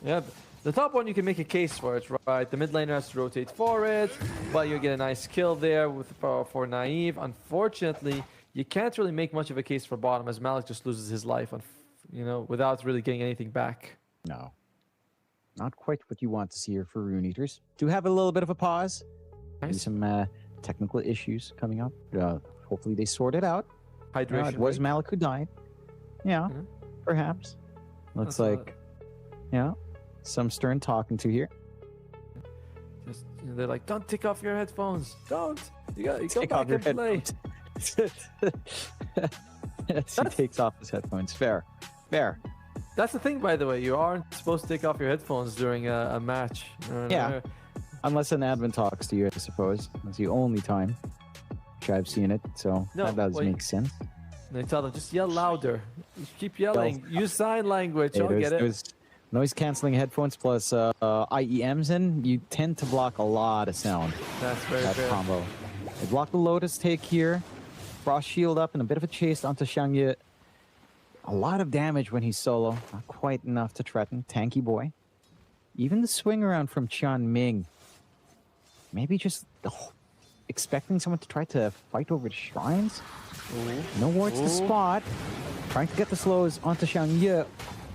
Yeah, the top one you can make a case for it, right? The mid laner has to rotate for it, but you get a nice kill there for Naive. Unfortunately, you can't really make much of a case for bottom, as Malik just loses his life, without really getting anything back. No. Not quite what you want to see here for Rune Eaters. Do have a little bit of a pause. Maybe some technical issues coming up. Hopefully they sort it out. Hydration. It was Malik who died. Yeah, perhaps. Looks like, some stern talking to here. Just, they're like, don't take off your headphones. Don't. You go Take off your back and play. Yes, he takes off his headphones. Fair. That's the thing, by the way. You aren't supposed to take off your headphones during a match. Yeah. Unless an admin talks to you, I suppose. That's the only time. Which I've seen it, so that does make sense. They tell them, just yell louder. Just keep yelling. Use sign language. I'll get it. There's noise canceling headphones plus IEMs in. You tend to block a lot of sound. That's very that fair. combo. They block the Lotus take here. Frost shield up and a bit of a chase onto Xiangye. A lot of damage when he's solo. Not quite enough to threaten. Tanky boy. Even the swing around from Ming. Maybe just expecting someone to try to fight over the shrines. No wards to spot. Trying to get the slows onto Xiangye.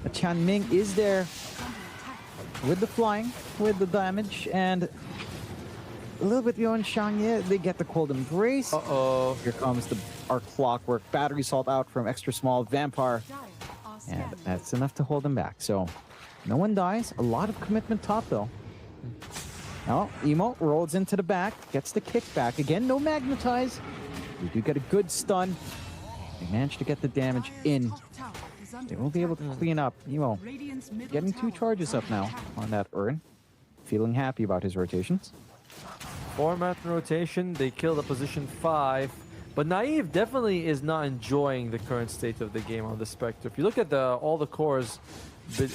But Ming is there with the flying, with the damage, and a little bit beyond Xiangye. They get the cold embrace. Here comes our clockwork battery salt out from extra small Vampire. And that's enough to hold them back. So no one dies. A lot of commitment top though. Now, Emo rolls into the back, gets the kickback. Again, no magnetize. We do get a good stun. They managed to get the damage in. They won't be able to clean up. Emo getting 2 charges up now on that urn. Feeling happy about his rotations. 4-man rotation. They killed a position 5. But Naive definitely is not enjoying the current state of the game on the Spectre. If you look at all the cores,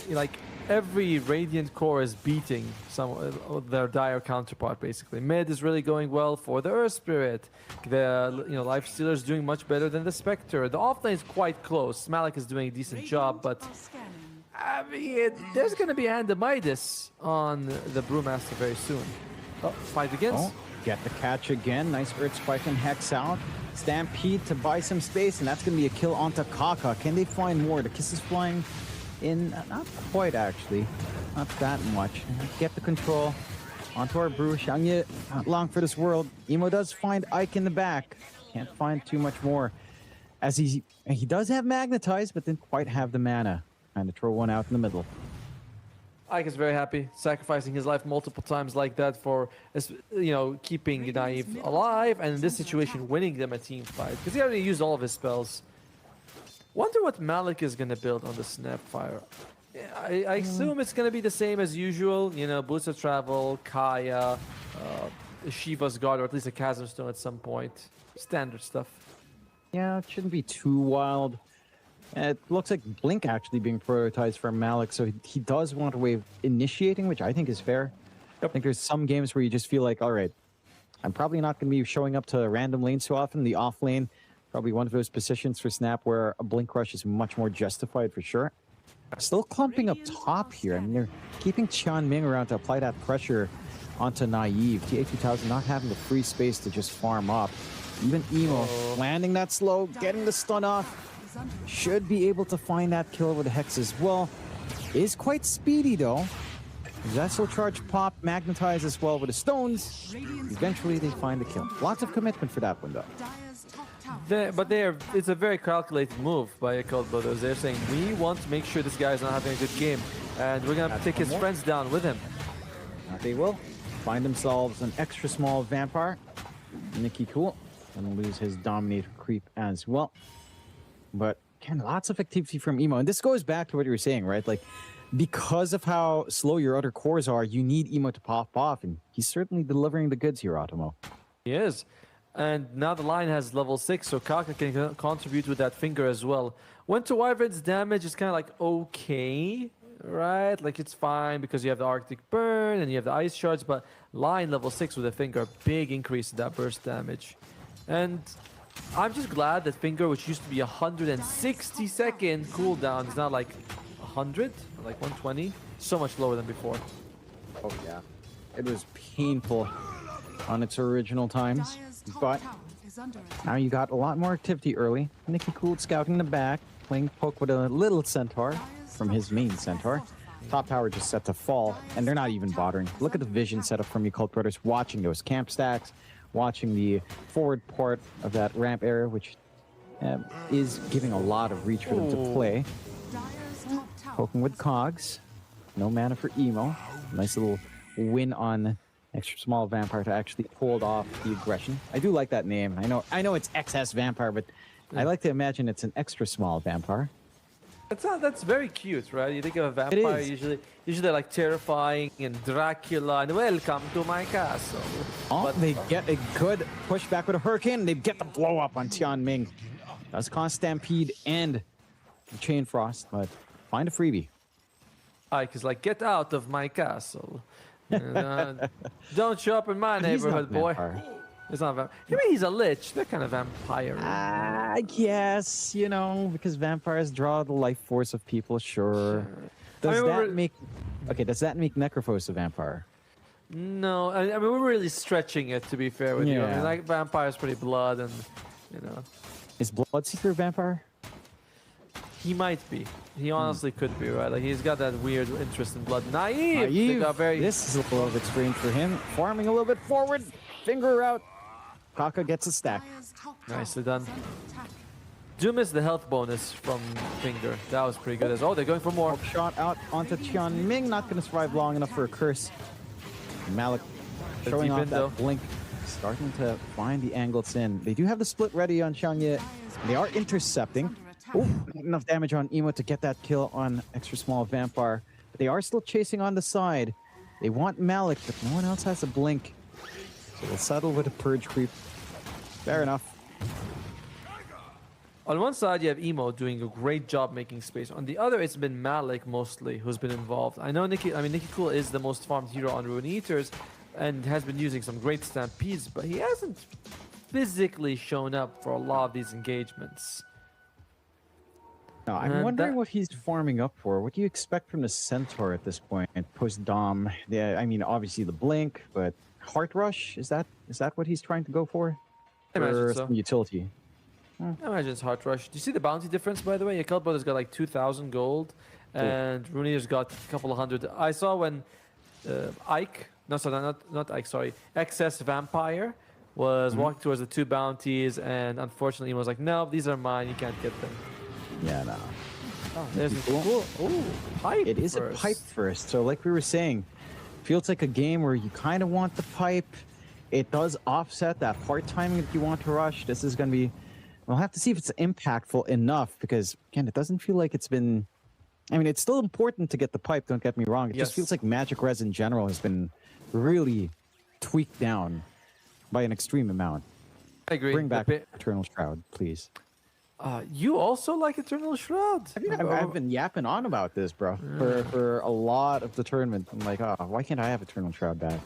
like every Radiant core is beating their Dire counterpart basically. Mid is really going well for the Earth Spirit. The Lifestealer is doing much better than the Spectre. The offlane is quite close. Malik is doing a decent job, but I mean, there's going to be Andamitis on the Brewmaster very soon. Fight against. Get the catch again. Nice Earth Spike and Hex out. Stampede to buy some space, and that's going to be a kill onto Kaka. Can they find more? The kiss is flying in. Not quite, actually. Not that much. Get the control onto our Brew. Xiangye, not long for this world. Emo does find Ike in the back. Can't find too much more. As he does have Magnetize, but didn't quite have the mana. Trying to throw one out in the middle. Ike is very happy, sacrificing his life multiple times like that for, keeping Naive alive, and in this situation, winning them a team fight. Because he already used all of his spells. Wonder what Malik is going to build on the Snapfire. I assume it's going to be the same as usual. Boots of Travel, Kaya, Shiva's Guard, or at least a Chasm Stone at some point. Standard stuff. Yeah, it shouldn't be too wild. It looks like Blink actually being prioritized for Malik, so he does want a way of initiating, which I think is fair. I think there's some games where you just feel like, all right, I'm probably not going to be showing up to random lanes so often. The off lane, probably one of those positions for Snap where a Blink Rush is much more justified for sure. Still clumping up top here. I mean, they're keeping Ming around to apply that pressure onto Naive. TA2000 not having the free space to just farm up. Even Emo landing that slow, getting the stun off. Should be able to find that kill with the Hex as well. Is quite speedy though. Vessel charge pop, magnetize as well with the stones. Eventually they find the kill. Lots of commitment for that one though. It's a very calculated move by Cold Brothers. They're saying, we want to make sure this guy is not having a good game, and we're going to take his friends down with him. They will find themselves an extra small Vampire. Nicky Cool gonna lose his Dominator creep as well. But again, lots of activity from Emo. And this goes back to what you were saying, right? Like, because of how slow your other cores are, you need Emo to pop off. And he's certainly delivering the goods here, Automo. He is. And now the line has level 6, so Kaka can contribute with that finger as well. Went to Wyvern's damage is kind of like okay, right? Like it's fine because you have the Arctic Burn and you have the Ice Shards, but line level 6 with a finger, big increase in that burst damage. And I'm just glad that Finger, which used to be 160-second cooldown, is now like 100, like 120. So much lower than before. Oh yeah, it was painful on its original times, but now you got a lot more activity early. Nicky Cool scouting the back, playing poke with a little Centaur from his main Centaur. Top tower just set to fall, and they're not even bothering. Look at the vision set up from Yakult Brothers, watching those camp stacks, watching the forward part of that ramp area, which is giving a lot of reach for them to play. Poking with cogs. No mana for Emo. Nice little win on extra small vampire to actually pull off the aggression. I do like that name. I know it's XS vampire, but I like to imagine it's an extra small vampire. That's very cute, right? You think of a vampire, usually they're like terrifying and Dracula and welcome to my castle. Oh, but they get a good pushback with a hurricane. They get the blow up on Tianming. Does cause Stampede and Chain Frost, but find a freebie. Ike is like, get out of my castle. Don't show up in my neighborhood, boy. It's not a vampire. Maybe he's a lich. They're kind of vampire. I guess, you know, because vampires draw the life force of people, sure. Does that make Necrophos a vampire? No, I mean, we're really stretching it, to be fair with you. I mean, like, vampire's pretty blood and, you know. Is Bloodseeker a vampire? He might be. He honestly could be, right? Like, he's got that weird interest in blood. Naive! This is a little bit strange for him. Farming a little bit forward. Finger out. Kaka gets a stack. Nicely done. Do miss the health bonus from Finger. That was pretty good as well. Oh, they're going for more. Shot out onto Tianming. Not going to survive long enough for a curse. Malik showing off that blink. Starting to find the angle it's in. They do have the split ready on Xiangye. They are intercepting. Oh, not enough damage on Emo to get that kill on extra small vampire. But they are still chasing on the side. They want Malik, but no one else has a blink. So they'll settle with a purge creep. Fair enough. On one side, you have Emo doing a great job making space. On the other, it's been Malik mostly who's been involved. I know Nikki Cool is the most farmed hero on Rune Eaters and has been using some great stampedes, but he hasn't physically shown up for a lot of these engagements. No, I'm wondering what he's farming up for. What do you expect from the Centaur at this point? Post-Dom, yeah, I mean, obviously the Blink, but Heart Rush, is that what he's trying to go for? I imagine so. Some utility. I imagine it's Heart Rush. Do you see the bounty difference, by the way? Yakult Brothers got like 2,000 gold, and Runeator's got a couple of hundred. I saw when Ike, no, sorry, not Ike, sorry, XS Vampire was walking towards the 2 bounties, and unfortunately he was like, no, these are mine, you can't get them. Yeah, no. Oh, there's a cool. Ooh, pipe. It is a pipe first. So, like we were saying, feels like a game where you kind of want the pipe. It does offset that hard timing that you want to rush. This is going to be. We'll have to see if it's impactful enough because, again, it doesn't feel like it's been. I mean, it's still important to get the pipe. Don't get me wrong. It just feels like Magic Res in general has been really tweaked down by an extreme amount. I agree. Bring back Eternal Shroud, please. You also like Eternal Shroud? I've been yapping on about this, bro, for a lot of the tournament. I'm like, oh, why can't I have Eternal Shroud back?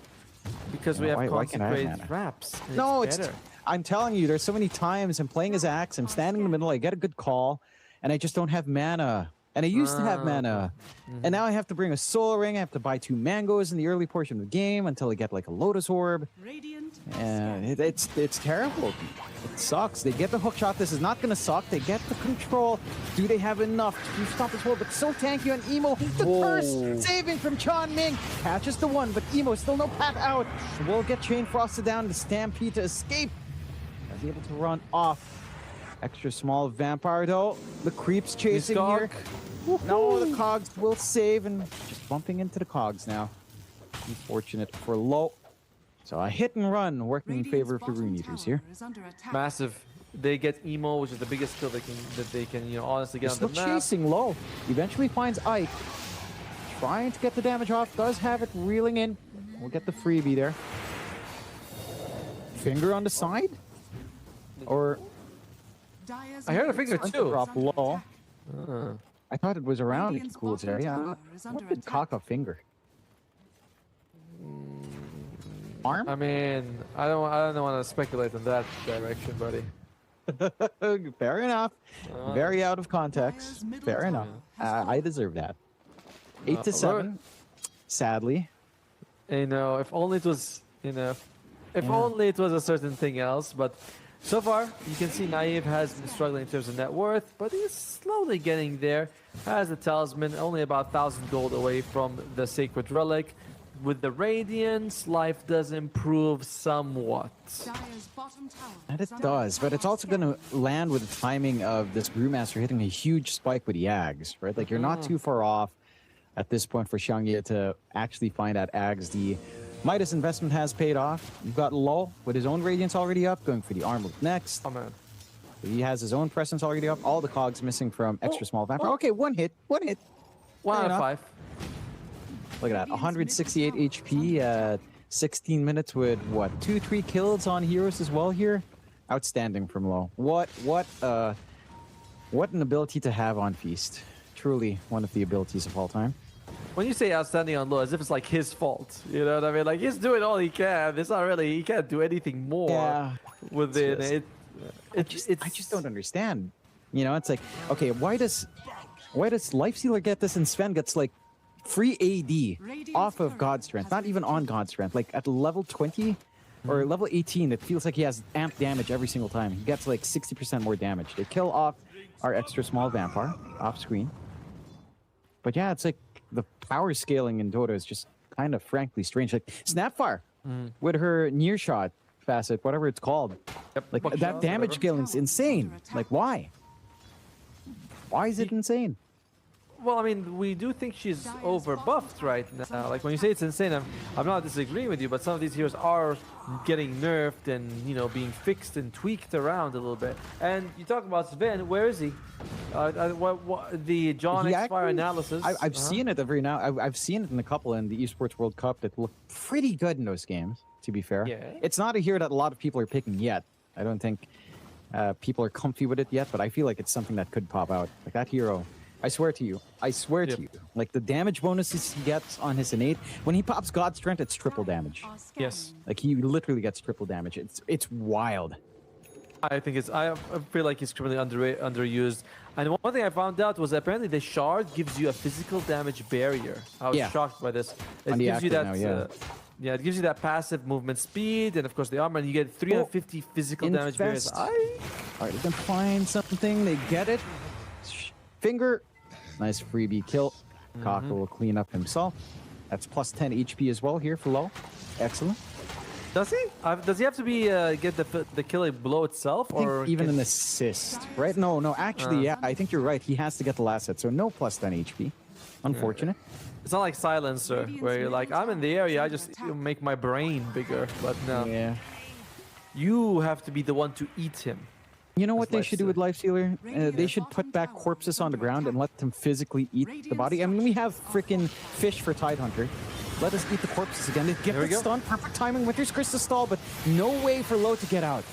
Because we have Consecrated Wraps. No, it's I'm telling you, there's so many times I'm playing as Axe, I'm standing in the middle, I get a good call, and I just don't have mana. And I used to have mana. And now I have to bring a Soul Ring, I have to buy 2 mangoes in the early portion of the game until I get like a Lotus Orb. And it's terrible. It sucks. They get the hook shot. This is not going to suck. They get the control. Do they have enough to stop as well? But so tanky on Emo. The curse saving from Tianming. Catches the 1, but Emo still no path out. Will get Chain Frosted down. The Stampede to escape. Is able to run off. Extra small vampire though. The creeps chasing here. No, the cogs will save and just bumping into the cogs now. Unfortunate for low. So a hit and run working in favor of the Rune Eaters here. Massive. They get Emo, which is the biggest kill they can you know, honestly get on the map. Still chasing low. Eventually finds Ike. Trying to get the damage off. Does have it reeling in. We'll get the freebie there. Finger on the side? Or... I heard a finger too. Drop low. I thought it was around Nikki Cool's area. What did Kaka finger? Arm? I mean, I don't want to speculate in that direction, buddy. Fair enough. Very out of context. Fair enough. I deserve that. 8-7. Sadly. You know, if only it was, you know, if only it was a certain thing else, but So far, you can see Naive has been struggling in terms of net worth, but he's slowly getting there. Has the talisman, only about 1,000 gold away from the Sacred Relic. With the Radiance, life does improve somewhat. And it does, but it's also going to land with the timing of this Brewmaster hitting a huge spike with the Ags, right? Like, you're not too far off at this point for Xiangye to actually find out Ags. The Midas investment has paid off. You've got Lo with his own Radiance already up, going for the Armlet next. Oh, man. He has his own Presence already up. All the cogs missing from extra small vampire. Okay, one hit. 1 out of 5. Look at that, 168 HP, 16 minutes with, what, 2-3 kills on heroes as well here? Outstanding from Lo. What an ability to have on Feast. Truly one of the abilities of all time. When you say outstanding on Lo, as if it's like his fault, you know what I mean? Like, he's doing all he can. It's not really, he can't do anything more within it. I just don't understand. You know, it's like, okay, why does Lifestealer get this and Sven gets like free AD off of God Strength, not even on God Strength, like at level 20 or level 18, it feels like he has amp damage every single time. He gets like 60% more damage. They kill off our extra small vampire off screen. But yeah, it's like the power scaling in Dota is just kind of frankly strange. Like Snapfire with her near shot facet, whatever it's called. Like that damage scaling is insane. Like why? Why is it insane? Well, I mean, we do think she's overbuffed right now. Like when you say it's insane, I'm not disagreeing with you, but some of these heroes are getting nerfed and, you know, being fixed and tweaked around a little bit. And you talk about Sven, where is he? The John X-Fire analysis. I've seen it every now. I've seen it in a couple in the Esports World Cup that look pretty good in those games, to be fair. Yeah. It's not a hero that a lot of people are picking yet. I don't think people are comfy with it yet, but I feel like it's something that could pop out. Like that hero. I swear to you, like the damage bonuses he gets on his innate, when he pops God Strength, it's triple damage. Yes. Like he literally gets triple damage. It's wild. I feel like he's criminally underused. And one thing I found out was apparently the shard gives you a physical damage barrier. I was shocked by this. It gives you that. It gives you that passive movement speed, and of course the armor, and you get 350 physical damage barriers. Alright, they can find something. They get it. Finger. Nice freebie kill. Kaka will clean up himself. That's plus 10 HP as well here for Lo. Excellent. Does he? Does he have to be get the kill below itself, or even an assist? Right? No. Actually, yeah. I think you're right. He has to get the last hit, so no plus 10 HP. Unfortunate. It's not like Silencer, where you're like, I'm in the area, I just make my brain bigger. But no. Yeah. You have to be the one to eat him. You know what they should do with Lifestealer? They should put back corpses on the ground and let them physically eat the body. I mean, we have freaking fish for Tidehunter. Let us eat the corpses again. They get the stun. Perfect timing. Winter's Crystal stall, but no way for Lo to get out.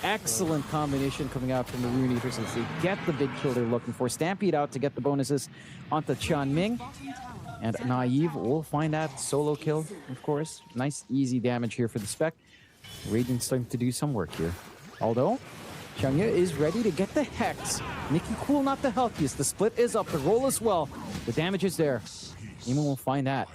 Excellent combination coming out from the Rune Eaters as they get the big kill they're looking for. Stampede out to get the bonuses onto Chanming. And Naive will find that solo kill, of course. Nice, easy damage here for the Spec. Radiant's starting to do some work here. Although, Xiangye is ready to get the Hex. Nikki Cool not the healthiest. The split is up. The roll as well. The damage is there. Eamon will find that.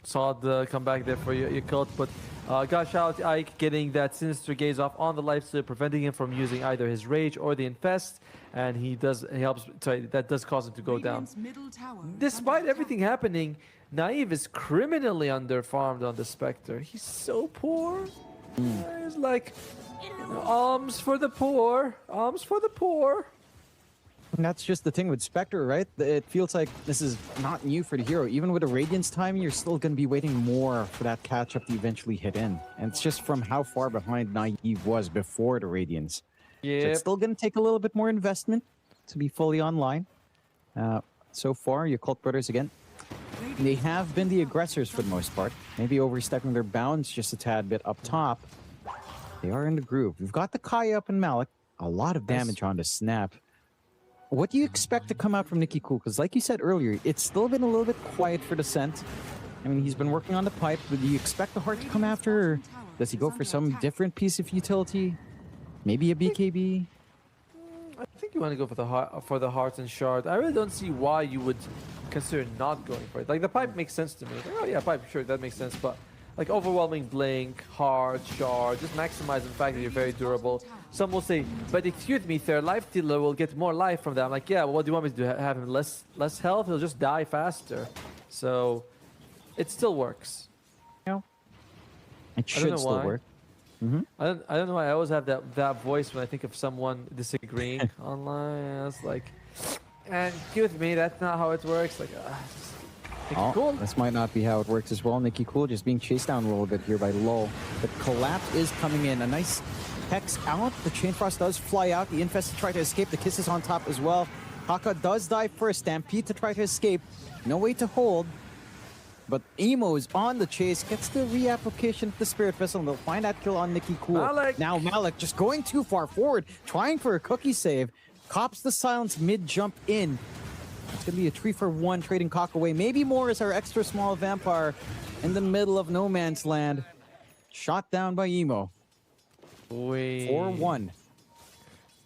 Solid comeback there for your cult, but gotta shout out Ike getting that Sinister Gaze off on the Lifestealer, preventing him from using either his Rage or the Infest, and that does cause him to go down. Despite everything happening, Naive is criminally underfarmed on the Spectre. He's so poor. He's like, alms for the poor, alms for the poor. And that's just the thing with Spectre, right? It feels like this is not new for the hero. Even with the Radiance timing, you're still going to be waiting more for that catch-up to eventually hit in. And it's just from how far behind Naive was before the Radiance. Yeah. So it's still going to take a little bit more investment to be fully online. So far, your Cult Brothers, again, they have been the aggressors for the most part. Maybe overstepping their bounds just a tad bit up top. They are in the groove. We've got the Kaya up and Malik. A lot of damage on the Snap. What do you expect to come out from Nikki Cool? Because like you said earlier, it's still been a little bit quiet for Descent. I mean, he's been working on the pipe, but do you expect the Heart to come after, or does he go for some different piece of utility? Maybe a BKB? I think you want to go for the Heart and Shard. I really don't see why you would consider not going for it. Like, the pipe makes sense to me. Like, oh yeah, pipe, sure, that makes sense, but like overwhelming blink, hard, shard, just maximize the fact that you're very durable. Some will say, but excuse me, their life stealer will get more life from that. I'm like, yeah, well, what do you want me to do? Have him less health? He'll just die faster. So it still works. Yeah. It should still work. I don't know why I always have that voice when I think of someone disagreeing online. It's like, and excuse me, that's not how it works. Like, Cool. This might not be how it works as well. Nicky Cool just being chased down a little bit here by Low. The collapse is coming in. A nice hex out. The Chain Frost does fly out. The Infest to try to escape. The Kiss is on top as well. Haka does die first. Stampede to try to escape. No way to hold. But Emo is on the chase. Gets the reapplication of the Spirit Vessel. And they'll find that kill on Nicky Cool. Malik. Now Malik just going too far forward. Trying for a cookie save. Cops the silence mid-jump in. It's going to be a 3-for-1 trading cock away. Maybe more as our extra small vampire in the middle of no man's land. Shot down by Emo. 4-1.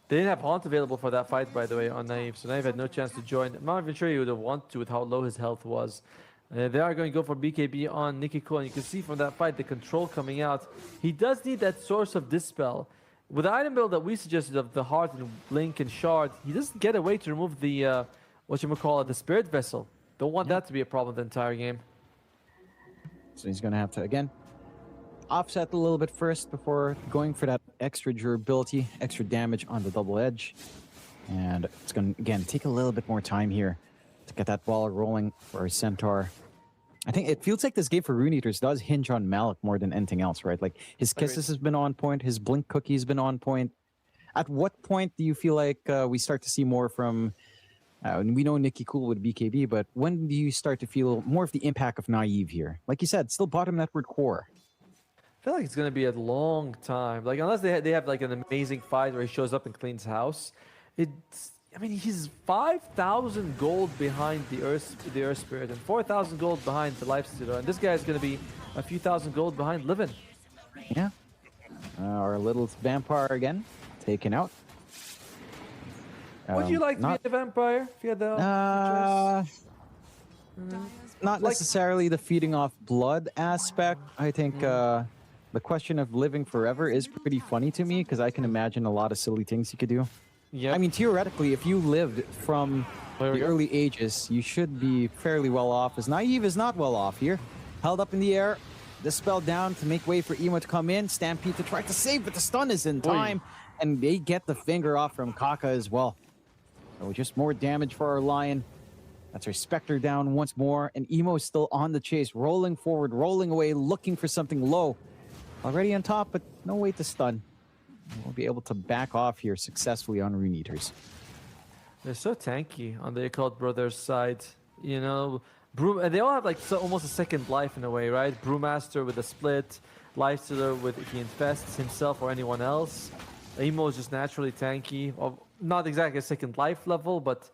They didn't have Haunt available for that fight, by the way, on Naive. So Naive had no chance to join. I'm not even sure he would have wanted to with how low his health was. They are going to go for BKB on Nicky Cool. And you can see from that fight the control coming out. He does need that source of Dispel. With the item build that we suggested of the Heart and Blink and Shard, he doesn't get a way to remove the... the Spirit Vessel. Don't want that to be a problem the entire game. So he's going to have to, again, offset a little bit first before going for that extra durability, extra damage on the double edge. And it's going to, again, take a little bit more time here to get that ball rolling for Centaur. I think it feels like this game for Rune Eaters does hinge on Malik more than anything else, right? Like, his Kisses has been on point, his Blink Cookie has been on point. At what point do you feel like we start to see more from... and we know Nicky Cool with BKB, but when do you start to feel more of the impact of Naive here? Like you said, still bottom network core. I feel like it's going to be a long time. Like, unless they have like an amazing fight where he shows up and cleans house. I mean, he's 5,000 gold behind the Earth Spirit and 4,000 gold behind the Lifestealer. And this guy is going to be a few thousand gold behind Livin. Yeah. Our little vampire again, taken out. Would you like to be a vampire if you had the choice? Not necessarily the feeding off blood aspect. I think the question of living forever is pretty funny to me because I can imagine a lot of silly things you could do. Yeah. I mean, theoretically, if you lived from the early ages, you should be fairly well off. As Naive is not well off here. Held up in the air. Dispel down to make way for Emo to come in. Stampede to try to save, but the stun is in time. And they get the finger off from Kaka as well. So just more damage for our Lion. That's our Spectre down once more. And Emo is still on the chase, rolling forward, rolling away, looking for something low. Already on top, but no way to stun. We'll be able to back off here successfully on Rune Eaters. They're so tanky on the Occult Brothers side. You know, they all have like almost a second life in a way, right? Brewmaster with a split, Lifestealer with if he infests himself or anyone else. Emo is just naturally tanky. Not exactly a second life level, but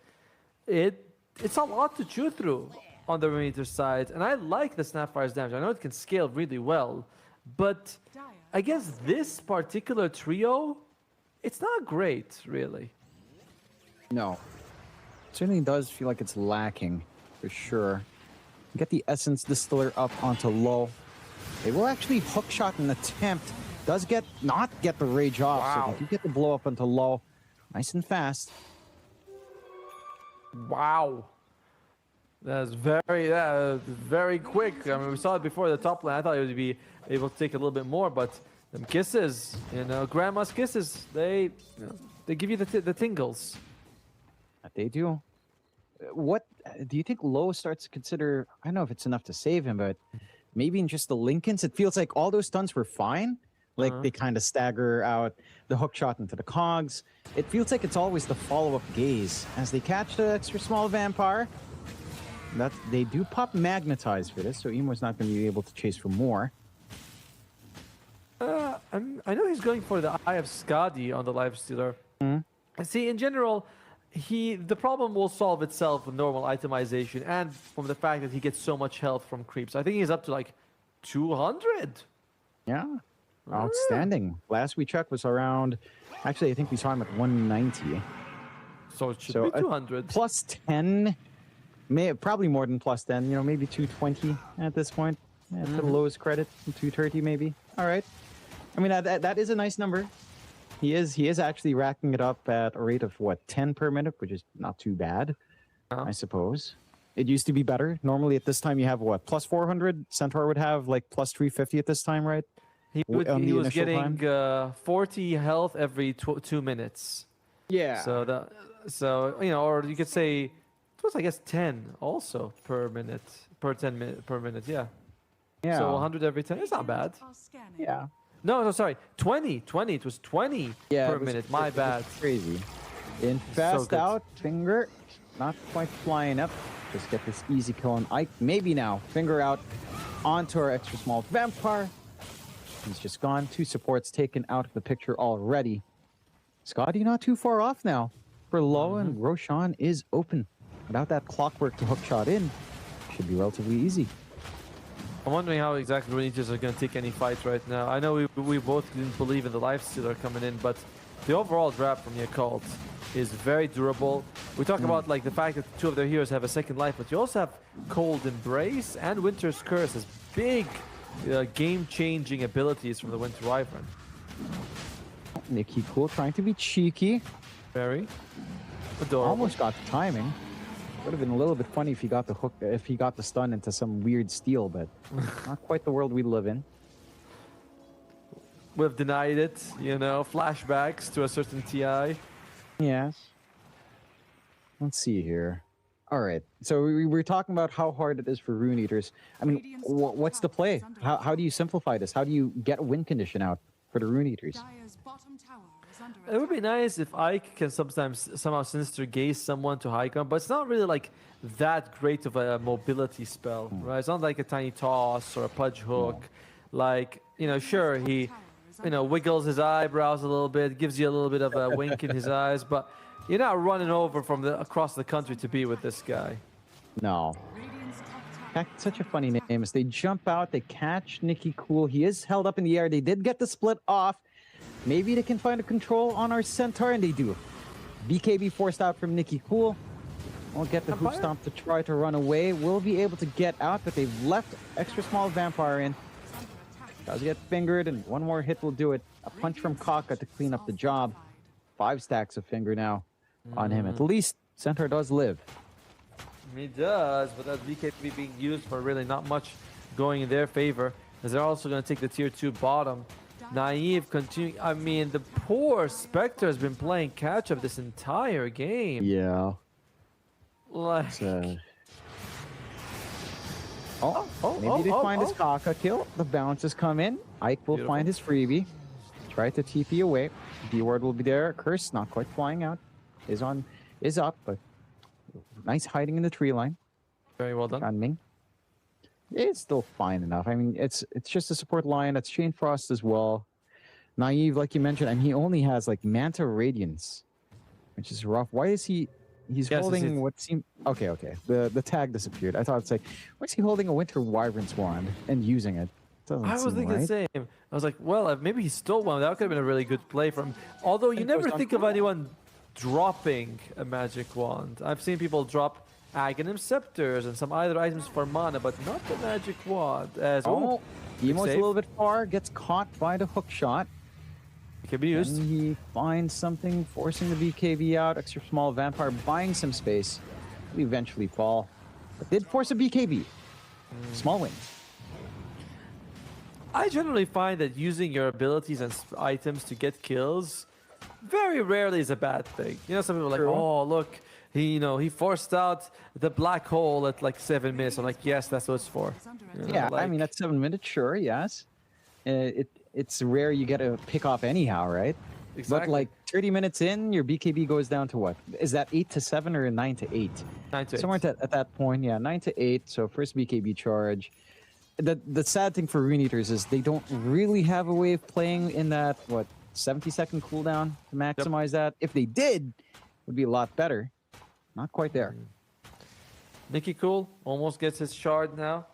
it's a lot to chew through on the Rune Eater side. And I like the Snapfire's damage. I know it can scale really well, but I guess this particular trio, it's not great, really. No. It certainly does feel like it's lacking, for sure. Get the Essence Distiller up onto low. They will actually hookshot an attempt. Does not get the rage off, so they do get the blow up onto low. Nice and fast. Wow. That's very quick. I mean, we saw it before the top lane. I thought it would be able to take a little bit more, but them kisses, you know, grandma's kisses, they give you the tingles. They do. What do you think Low starts to consider? I don't know if it's enough to save him, but maybe in just the Lincolns, it feels like all those stunts were fine. Like they kind of stagger out the hook shot into the cogs. It feels like it's always the follow-up gaze as they catch the extra small vampire. That they do pop magnetize for this, so Emo's not going to be able to chase for more. I know he's going for the Eye of Skadi on the Lifestealer. See, in general, the problem will solve itself with normal itemization and from the fact that he gets so much health from creeps. I think he's up to like 200. Yeah. Outstanding. Last we checked was around, actually I think we saw him at 190. So it should be 200. Plus 10, probably more than plus 10, you know, maybe 220 at this point. Yeah, to the lowest credit, 230 maybe. All right. I mean, that is a nice number. He is actually racking it up at a rate of what, 10 per minute, which is not too bad, I suppose. It used to be better. Normally at this time you have what, plus 400? Centaur would have like plus 350 at this time, right? He was getting 40 health every 2 minutes. Yeah. So you know, or you could say it was, I guess, 10 also per minute, per 10 minute per minute. Yeah. Yeah. So 100 every 10. It's not bad. Yeah. No, sorry. 20. It was 20 per minute. My bad. Crazy. In fast out, Finger not quite flying up. Just get this easy kill on Ike. Maybe now. Finger out onto our extra small Vampire. He's just gone. 2 supports taken out of the picture already. Scotty not too far off now. For low and Roshan is open. Without that clockwork to hook shot in, should be relatively easy. I'm wondering how exactly Rangers are going to take any fights right now. I know we both didn't believe in the lifestealer coming in, but the overall draft from Yakult is very durable. We talk about like the fact that 2 of their heroes have a second life, but you also have Cold Embrace and Winter's Curse as big game-changing abilities from the Winter Wyvern. Nikki Cool trying to be cheeky. Very adorable. Almost got the timing. Would have been a little bit funny if he got the hook, if he got the stun into some weird steal, but not quite the world we live in. We've denied it, you know, flashbacks to a certain TI. Yes. Let's see here. All right. So we were talking about how hard it is for Rune Eaters. I mean, what's the play? How do you simplify this? How do you get a win condition out for the Rune Eaters? It would be nice if Ike can somehow Sinister Gaze someone to high ground, but it's not really like that great of a mobility spell, right? It's not like a tiny toss or a pudge hook. Like, you know, sure, he, you know, wiggles his eyebrows a little bit, gives you a little bit of a wink in his eyes, but you're not running over from across the country to be with this guy. No. That's such a funny name. As they jump out, they catch Nikki Cool. He is held up in the air. They did get the split off. Maybe they can find a control on our Centaur, and they do. BKB forced out from Nikki Cool. We'll get the Hoop Stomp to try to run away. We'll be able to get out, but they've left extra small Vampire in. Does get fingered, and one more hit will do it. A punch from Kaka to clean up the job. 5 stacks of finger now on him. At least Centaur does live. He does, but that BKB being used for really not much going in their favor, as they're also going to take the tier 2 bottom. Naive continuing. I mean, the poor Spectre has been playing catch up this entire game. Yeah. Like. Maybe they find his Kaka kill. The bounces come in. Ike will find his freebie. Try to TP away. B-ward will be there. Curse not quite flying out. Is up, but nice hiding in the tree line. Very well done. Ming. It's still fine enough. I mean, it's just a support line. It's Chain Frost as well. Naive, like you mentioned, and he only has like Manta Radiance, which is rough. Why is he? He's holding what seemed okay. The tag disappeared. I thought it's like, why is he holding a Winter Wyvern's wand and using it? I was thinking the same. I was like, well, maybe he stole one. That could have been a really good play from. Although you never think of anyone dropping a magic wand. I've seen people drop Aghanim Scepters and some other items for mana, but not the magic wand. As Emo's a little bit far, gets caught by the hook shot. Can be used. And he finds something, forcing the BKB out. Extra small Vampire buying some space. We eventually fall, but did force a BKB. Small wins. I generally find that using your abilities and items to get kills very rarely is a bad thing. You know, some people are like, oh, look, he forced out the black hole at like 7 minutes. I'm like, yes, that's what it's for. You know, I mean, at 7 minutes, sure, yes. It's rare you get a pick off anyhow, right? Exactly. But like 30 minutes in, your BKB goes down to what? Is that 8 to 7 or 9 to 8? 9 to 8. Somewhere at that point, yeah, 9 to 8. So first BKB charge. The sad thing for Rune Eaters is they don't really have a way of playing in that, 70-second cooldown to maximize that. If they did, it would be a lot better. Not quite there. Nikki Cool almost gets his shard now.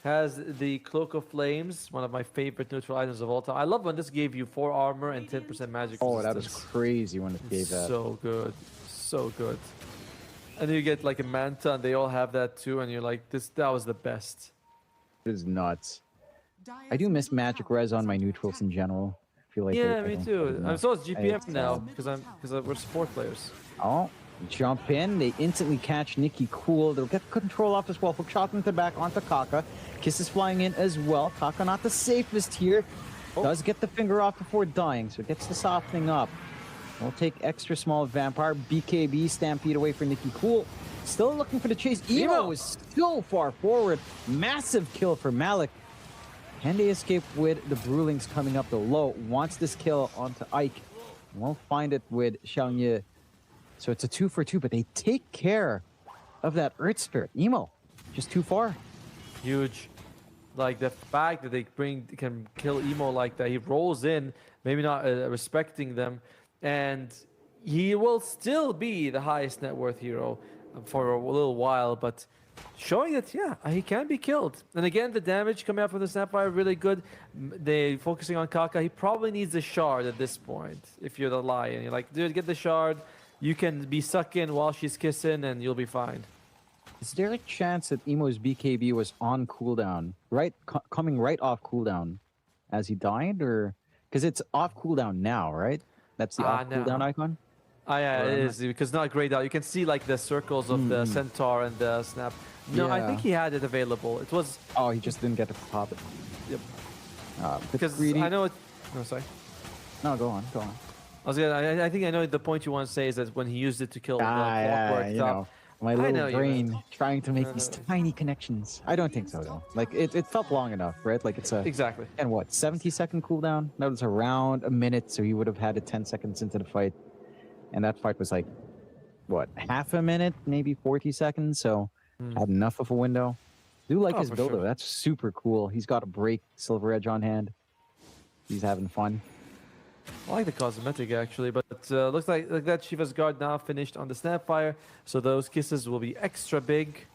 Has the Cloak of Flames, one of my favorite neutral items of all time. I love when this gave you 4 armor and 10% magic resistance. Oh, that was crazy when it gave that. So good. So good. And you get like a Manta and they all have that too, and you're like, that was the best. is nuts. I do miss Magic Res on my neutrals in general. I feel like Yeah, I me don't too. get enough. So it's GPM It's, now because we're support players. Oh, jump in. They instantly catch Nikki Cool. They'll get control off as well. Hook shot into the back onto Kaka. Kiss is flying in as well. Kaka not the safest here. Does get the finger off before dying, so it gets the softening up. We'll take extra small Vampire. BKB Stampede away for Nikki Cool. Still looking for the chase. Emo is so far forward. Massive kill for Malik. Can they escape with the Brewlings coming up the low? Wants this kill onto Ike. Won't find it with Xiaoye. So it's a 2 for 2, but they take care of that Earth Spirit. Emo, just too far. Huge. Like the fact that they can kill Emo like that. He rolls in, maybe not respecting them, and he will still be the highest net worth hero for a little while, but showing that, yeah, he can be killed. And again, the damage coming out from the Snapfire, really good. They focusing on Kaka. He probably needs a shard at this point. If you're the Lion, you're like, dude, get the shard. You can be sucking while she's kissing, and you'll be fine. Is there a chance that Emo's BKB was on cooldown, right, coming right off cooldown as he died, or because it's off cooldown now, right? That's the off cooldown icon. Yeah, it is, because not grayed out. You can see like the circles of the Centaur and the Snap. No, I think he had it available. It was. Oh, he just didn't get to pop it. Yep. Because I know it. No, sorry. No, go on, go on. I think I know the point you want to say is that when he used it to kill the clockwork you top. know, my little brain trying to make these tiny connections. I don't think so though. Like it felt long enough, right? Like it's a exactly. And what, 70-second cooldown? That was around a minute, so he would have had it 10 seconds into the fight, and that fight was like what, half a minute, maybe 40 seconds. So had enough of a window. Do like his build though. That's super cool. He's got a break Silver Edge on hand. He's having fun. I like the cosmetic actually, but looks like that Shiva's guard now finished on the Snapfire, so those kisses will be extra big.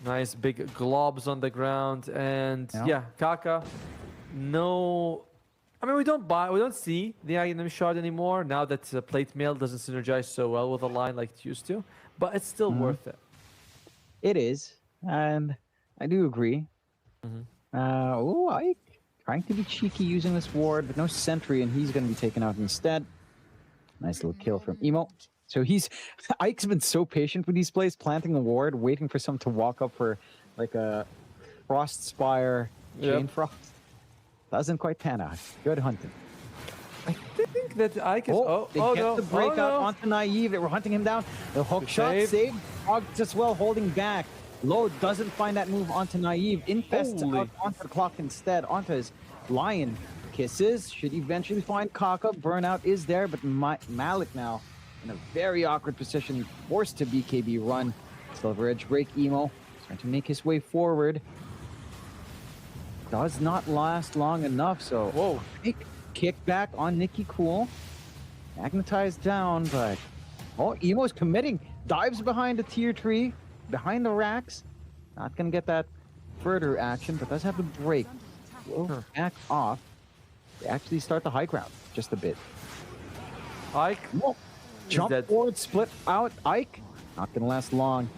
Nice big globs on the ground, and yeah, Kaka. No, I mean we don't see the Aghanim shard anymore now that plate mail doesn't synergize so well with a line like it used to, but it's still worth it. It is, and I do agree. Oh, Ike trying to be cheeky using this ward, but no sentry, and he's going to be taken out instead. Nice little kill from Emo. So Ike's been so patient with these plays, planting a ward, waiting for someone to walk up for like a Frost Spire, Chain Frost. Doesn't quite pan out. Good hunting. I think that Ike is... They get the breakout onto Naive. They were hunting him down. The hook shot saved. Frog just well holding back. Low doesn't find that move onto Naive. Infests out onto the clock instead, onto his Lion. Kisses should eventually find Kaka. Burnout is there, but Malik now in a very awkward position, forced to BKB run. Silver Edge break Emo, trying to make his way forward. Does not last long enough, so kick back on Nikki Cool. Magnetized down, but Emo's committing. Dives behind the tier tree. Behind the racks, not gonna get that further action, but does have to break. Back off. They actually start the high ground just a bit. Ike, jump forward, split out. Ike, not gonna last long.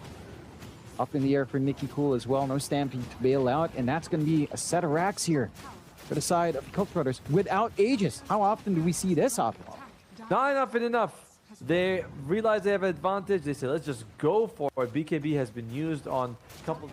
Up in the air for Nikki Cool as well. No Stampede to bail out, and that's gonna be a set of racks here for the side of Coke Brothers without Aegis. How often do we see this happen? Not enough. They realize they have an advantage. They say, let's just go for it. BKB has been used on a couple of...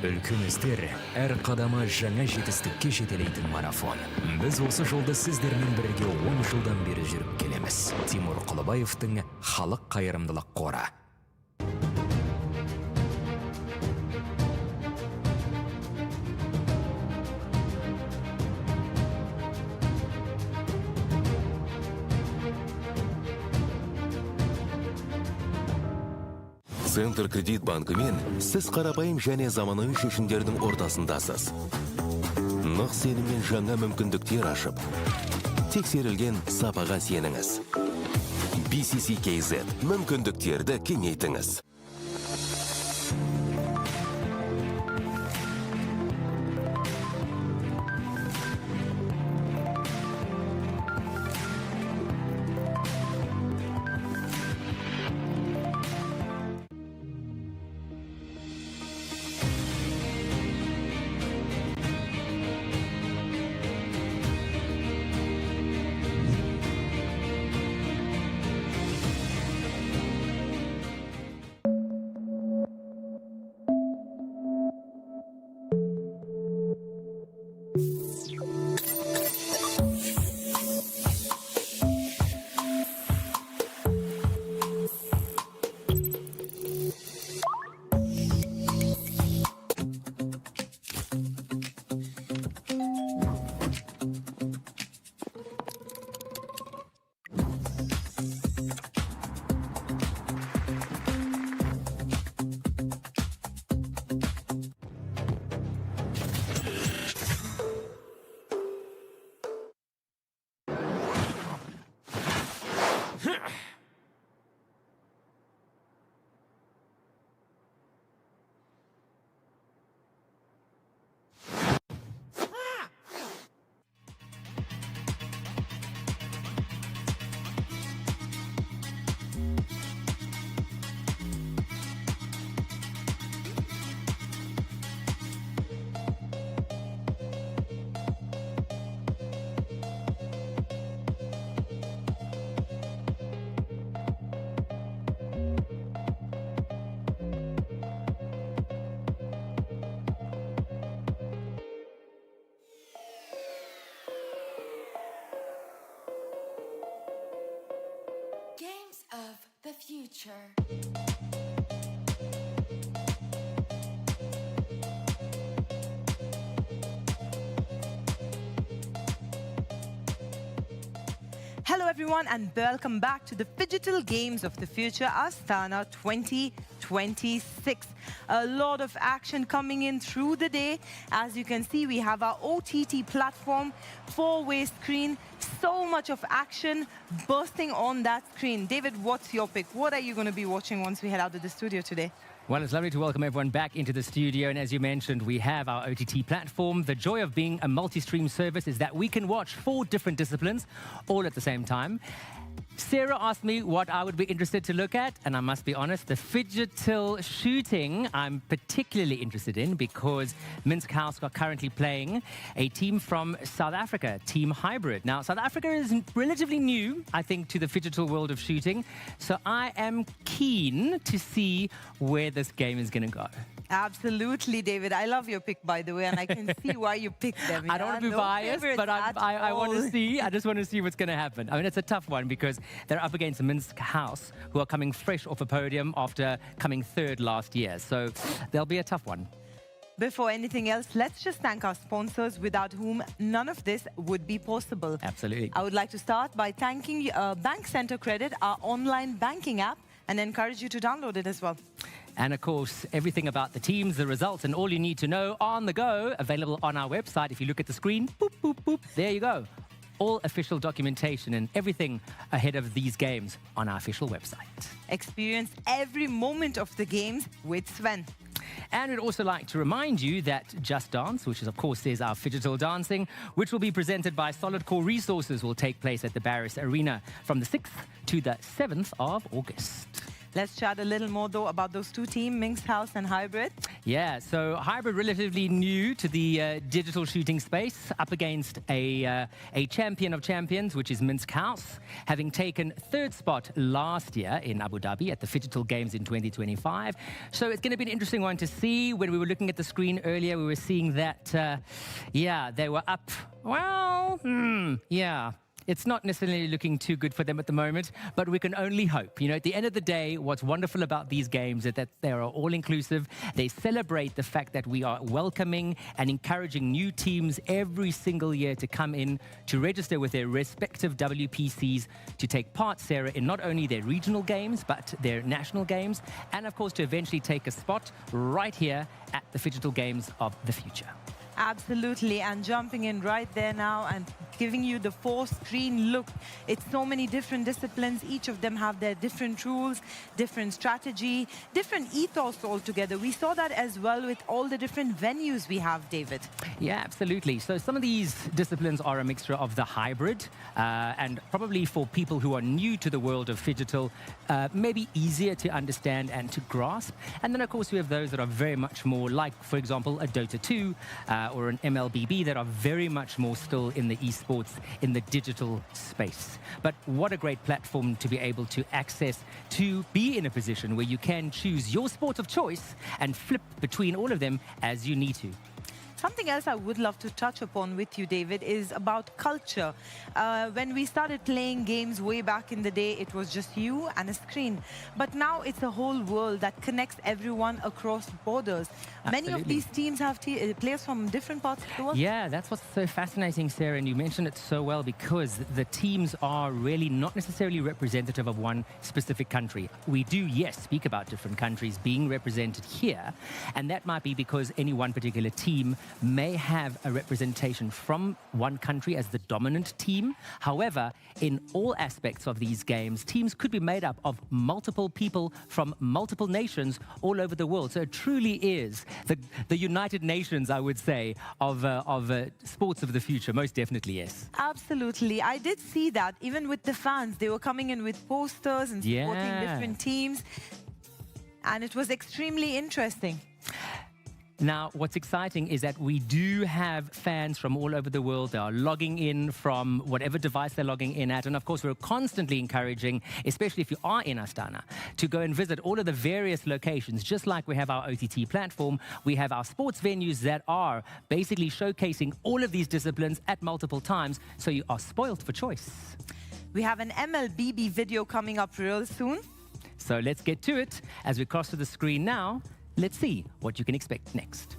Өлкөмүздөр әр кадамы жаңа жетістікке жетелейтін марафон. Біз осы жолды сіздермен бірге 10 жылдан бері жүріп келеміз. Тимур Құлыбаевтың халық қайырымдылық қоры. Центр кредит банкымен сіз қарапайым және заманауи шешімдердің ортасындасыз. Нық сеніммен жаңа мүмкіндіктер ашып, тексерілген сапаға сеніңіз. BCC-KZ мүмкіндіктерді кеңейтіңіз. Games of the future. Hello everyone and welcome back to the Digital Games of the Future Astana 2026. A lot of action coming in through the day. As you can see, we have our OTT platform, four-way screen, so much of action bursting on that screen. David, what's your pick? What are you going to be watching once we head out of the studio today? Well, it's lovely to welcome everyone back into the studio. And as you mentioned, we have our OTT platform. The joy of being a multi-stream service is that we can watch 4 different disciplines all at the same time. Sarah asked me what I would be interested to look at, and I must be honest, the fidgetal shooting I'm particularly interested in because Minsk House are currently playing a team from South Africa, Team Hybrid. Now, South Africa is relatively new, I think, to the fidgetal world of shooting, so I am keen to see where this game is going to go. Absolutely, David. I love your pick, by the way, and I can see why you picked them. I don't want to be biased, but I want to see. I just want to see what's going to happen. I mean, it's a tough one because they're up against the Minsk House, who are coming fresh off a podium after coming 3rd last year. So there'll be a tough one. Before anything else, let's just thank our sponsors, without whom none of this would be possible. Absolutely. I would like to start by thanking Bank Center Credit, our online banking app, and encourage you to download it as well. And of course, everything about the teams, the results, and all you need to know on the go, available on our website. If you look at the screen, boop, boop, boop, there you go. All official documentation and everything ahead of these games on our official website. Experience every moment of the games with Sven. And we'd also like to remind you that Just Dance, which is of course is our phygital dancing, which will be presented by Solid Core Resources, will take place at the Barris Arena from the 6th to the 7th of August. Let's chat a little more, though, about those 2 teams, Minsk House and Hybrid. Yeah, so Hybrid relatively new to the digital shooting space, up against a champion of champions, which is Minsk House, having taken 3rd spot last year in Abu Dhabi at the Phygital Games in 2025. So it's going to be an interesting one to see. When we were looking at the screen earlier, we were seeing that, yeah, they were up, well, yeah. it's not necessarily looking too good for them at the moment, but we can only hope. You know, at the end of the day, what's wonderful about these games is that they are all-inclusive. They celebrate the fact that we are welcoming and encouraging new teams every single year to come in, to register with their respective WPCs, to take part, Sarah, in not only their regional games, but their national games, and of course to eventually take a spot right here at the Phygital Games of the Future. Absolutely, and jumping in right there now and giving you the four-screen look. It's so many different disciplines. Each of them have their different rules, different strategy, different ethos altogether. We saw that as well with all the different venues we have, David. Yeah, absolutely. So some of these disciplines are a mixture of the hybrid, and probably for people who are new to the world of Phygital, maybe easier to understand and to grasp. And then, of course, we have those that are very much more like, for example, a Dota 2, or an MLBB that are very much more still in the esports, in the digital space. But what a great platform to be able to access, to be in a position where you can choose your sport of choice and flip between all of them as you need to. Something else I would love to touch upon with you, David, is about culture. When we started playing games way back in the day, it was just you and a screen. But now it's a whole world that connects everyone across borders. Absolutely. Many of these teams have players from different parts of the world. Yeah, that's what's so fascinating, Sarah, and you mentioned it so well, because the teams are really not necessarily representative of one specific country. We do, yes, speak about different countries being represented here, and that might be because any one particular team may have a representation from one country as the dominant team. However, in all aspects of these games, teams could be made up of multiple people from multiple nations all over the world. So it truly is the United Nations, I would say, of sports of the future. Most definitely, yes. Absolutely. I did see that even with the fans. They were coming in with posters and supporting different teams. And it was extremely interesting. Now, what's exciting is that we do have fans from all over the world. They are logging in from whatever device they're logging in at. And of course, we're constantly encouraging, especially if you are in Astana, to go and visit all of the various locations. Just like we have our OTT platform, we have our sports venues that are basically showcasing all of these disciplines at multiple times. So you are spoiled for choice. We have an MLBB video coming up real soon. So let's get to it. As we cross to the screen now, let's see what you can expect next.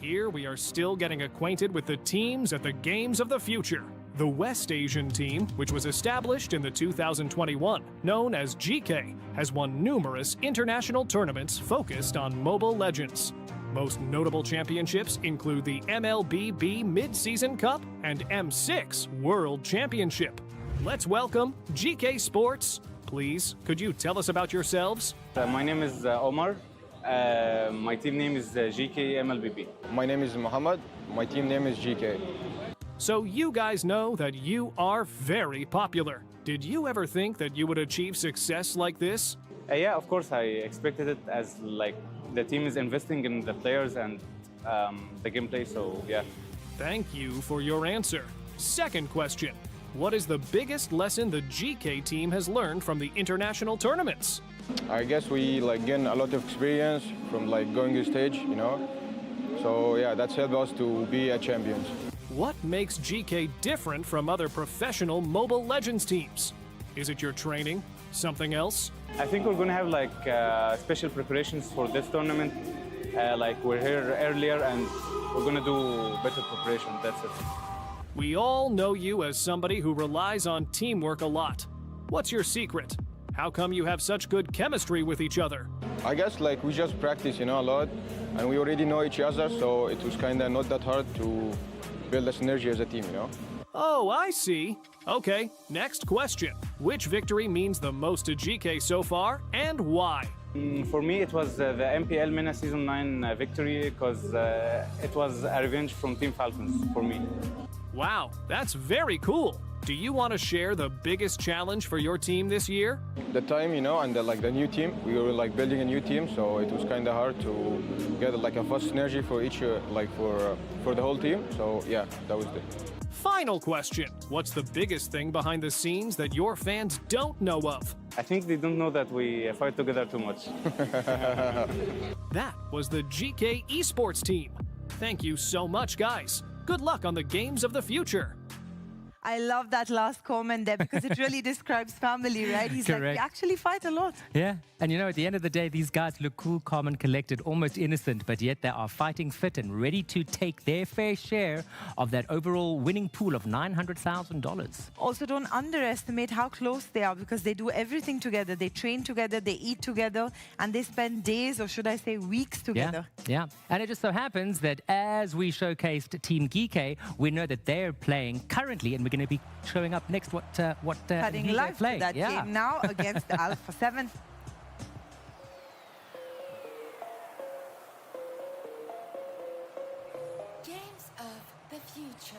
Here we are still getting acquainted with the teams at the Games of the Future. The West Asian team, which was established in the 2021, known as GK, has won numerous international tournaments focused on Mobile Legends. Most notable championships include the MLBB Mid-Season Cup and M6 World Championship. Let's welcome GK Sports. Please, could you tell us about yourselves? My name is Omar. My team name is GK MLBB. My name is Muhammad. My team name is GK. So you guys know that you are very popular. Did you ever think that you would achieve success like this? Yeah, of course I expected it, as like the team is investing in the players and the gameplay, so yeah. Thank you for your answer. Second question. What is the biggest lesson the GK team has learned from the international tournaments? I guess we gain a lot of experience from going to stage, you know. So yeah, that's helped us to be a champions. What makes GK different from other professional Mobile Legends teams? Is it your training? Something else? I think we're gonna have special preparations for this tournament. We're here earlier and we're gonna do better preparation, that's it. We all know you as somebody who relies on teamwork a lot. What's your secret? How come you have such good chemistry with each other? I guess we just practice, you know, a lot, and we already know each other, so it was kind of not that hard to build a synergy as a team, you know? Oh, I see. Okay, next question. Which victory means the most to GK so far, and why? For me, it was the MPL MENA Season 9 victory, because it was a revenge from Team Falcons for me. Wow, that's very cool. Do you want to share the biggest challenge for your team this year? The time, you know, and the new team. We were building a new team, so it was kind of hard to get a fast synergy for each, for the whole team. So yeah, that was it. Final question. What's the biggest thing behind the scenes that your fans don't know of? I think they don't know that we fight together too much. That was the GK Esports team. Thank you so much, guys. Good luck on the Games of the Future. I love that last comment there because it really describes family, right? He's like, we actually fight a lot. Yeah, and you know, at the end of the day, these guys look cool, calm and collected, almost innocent, but yet they are fighting fit and ready to take their fair share of that overall winning pool of $900,000. Also, don't underestimate how close they are because they do everything together. They train together, they eat together, and they spend days, or should I say weeks together. Yeah, and it just so happens that as we showcased Team GK, we know that they're playing currently, and we're going to be showing up next what Cutting live to that game now against Alpha 7. Games of the future.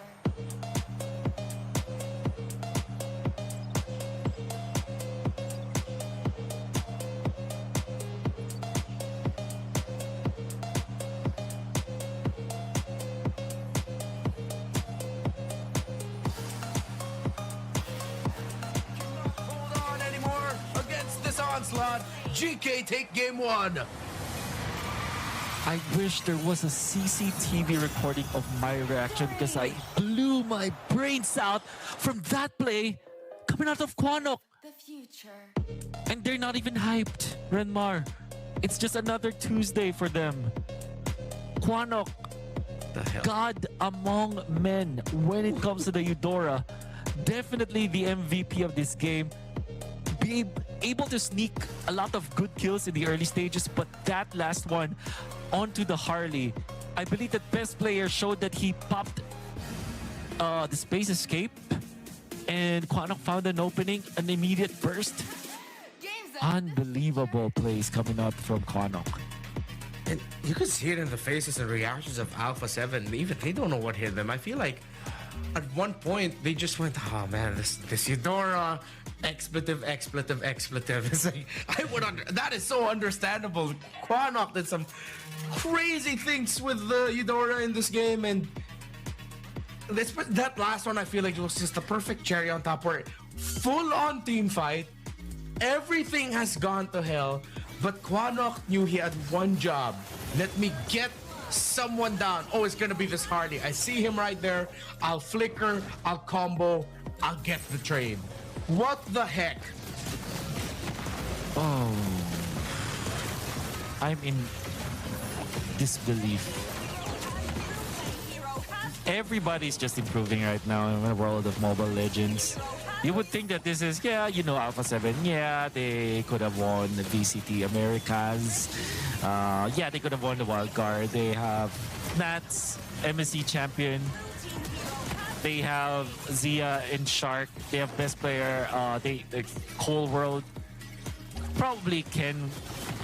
Onslaught. GK take game 1. I wish there was a CCTV recording of my reaction because I blew my brains out from that play coming out of Quanok. The future. And they're not even hyped, Renmar. It's just another Tuesday for them. Quanok, God among men when it comes to the Eudora. Definitely the MVP of this game. Be able to sneak a lot of good kills in the early stages, but that last one onto the Harley, I believe that best player showed that he popped the space escape and Quanok found an opening, an immediate burst. Unbelievable plays coming out from Quanok. And you could see it in the faces and reactions of Alpha 7. Even they don't know what hit them. I feel like at one point they just went, oh man, this Eudora, expletive. It's like, that is so understandable. Quanok did some crazy things with the Eudora in this game, and that last one I feel like it was just the perfect cherry on top where full-on team fight. Everything has gone to hell, but Quanok knew he had one job. Let me get someone down. Oh, it's gonna be this Harley. I see him right there. I'll flicker, I'll combo, I'll get the trade. What the heck? Oh, I'm in disbelief. Everybody's just improving right now in the world of Mobile Legends. You would think that this is, Alpha 7, they could have won the VCT Americas. They could have won the Wild Card. They have Nats, MSC champion. They have Zia and Shark. They have best player. The Cold World probably can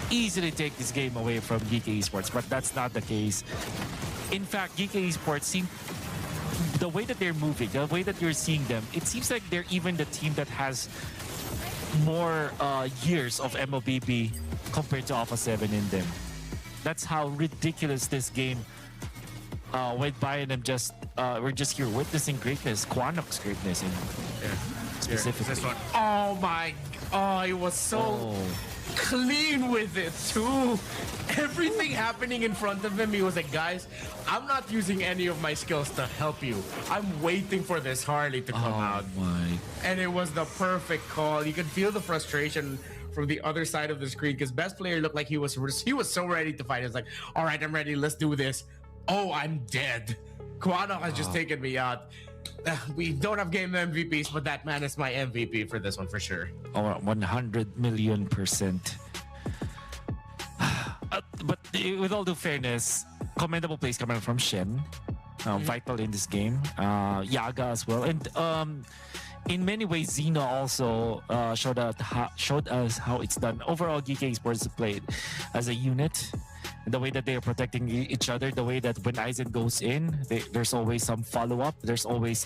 easily take this game away from GK Esports, but that's not the case. In fact, GK Esports seem, the way that they're moving, the way that you're seeing them, it seems like they're even the team that has more years of MOBB compared to Alpha 7 in them. That's how ridiculous this game went by, and we're just here witnessing greatness, Quanok's greatness, specifically. This one. Oh my! Oh, it was so clean with it too. Everything happening in front of him, he was like, guys, I'm not using any of my skills to help you. I'm waiting for this Harley to come out. And it was the perfect call. You could feel the frustration from the other side of the screen because best player looked like he was so ready to fight. He was like, all right, I'm ready. Let's do this. Oh, I'm dead. Quanok has just taken me out. We don't have game MVPs, but that man is my MVP for this one for sure. Oh, 100,000,000%. But with all due fairness, commendable plays coming from Shen. Vital in this game. Yaga as well. And in many ways, Xena also showed us how it's done. Overall, GK Esports played as a unit. The way that they are protecting each other, the way that when Aizen goes in, there's always some follow-up. There's always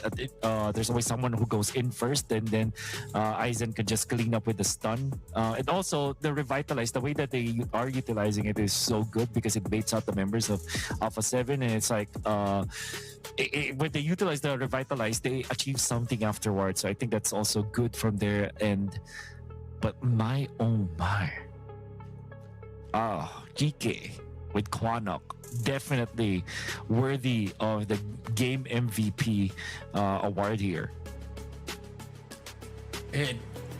someone who goes in first, and then Aizen can just clean up with the stun. And also the Revitalize, the way that they are utilizing it is so good because it baits out the members of Alpha 7, and it's like when they utilize the Revitalize, they achieve something afterwards. So I think that's also good from their end. But my oh my. GK with Quanok, definitely worthy of the game MVP award here.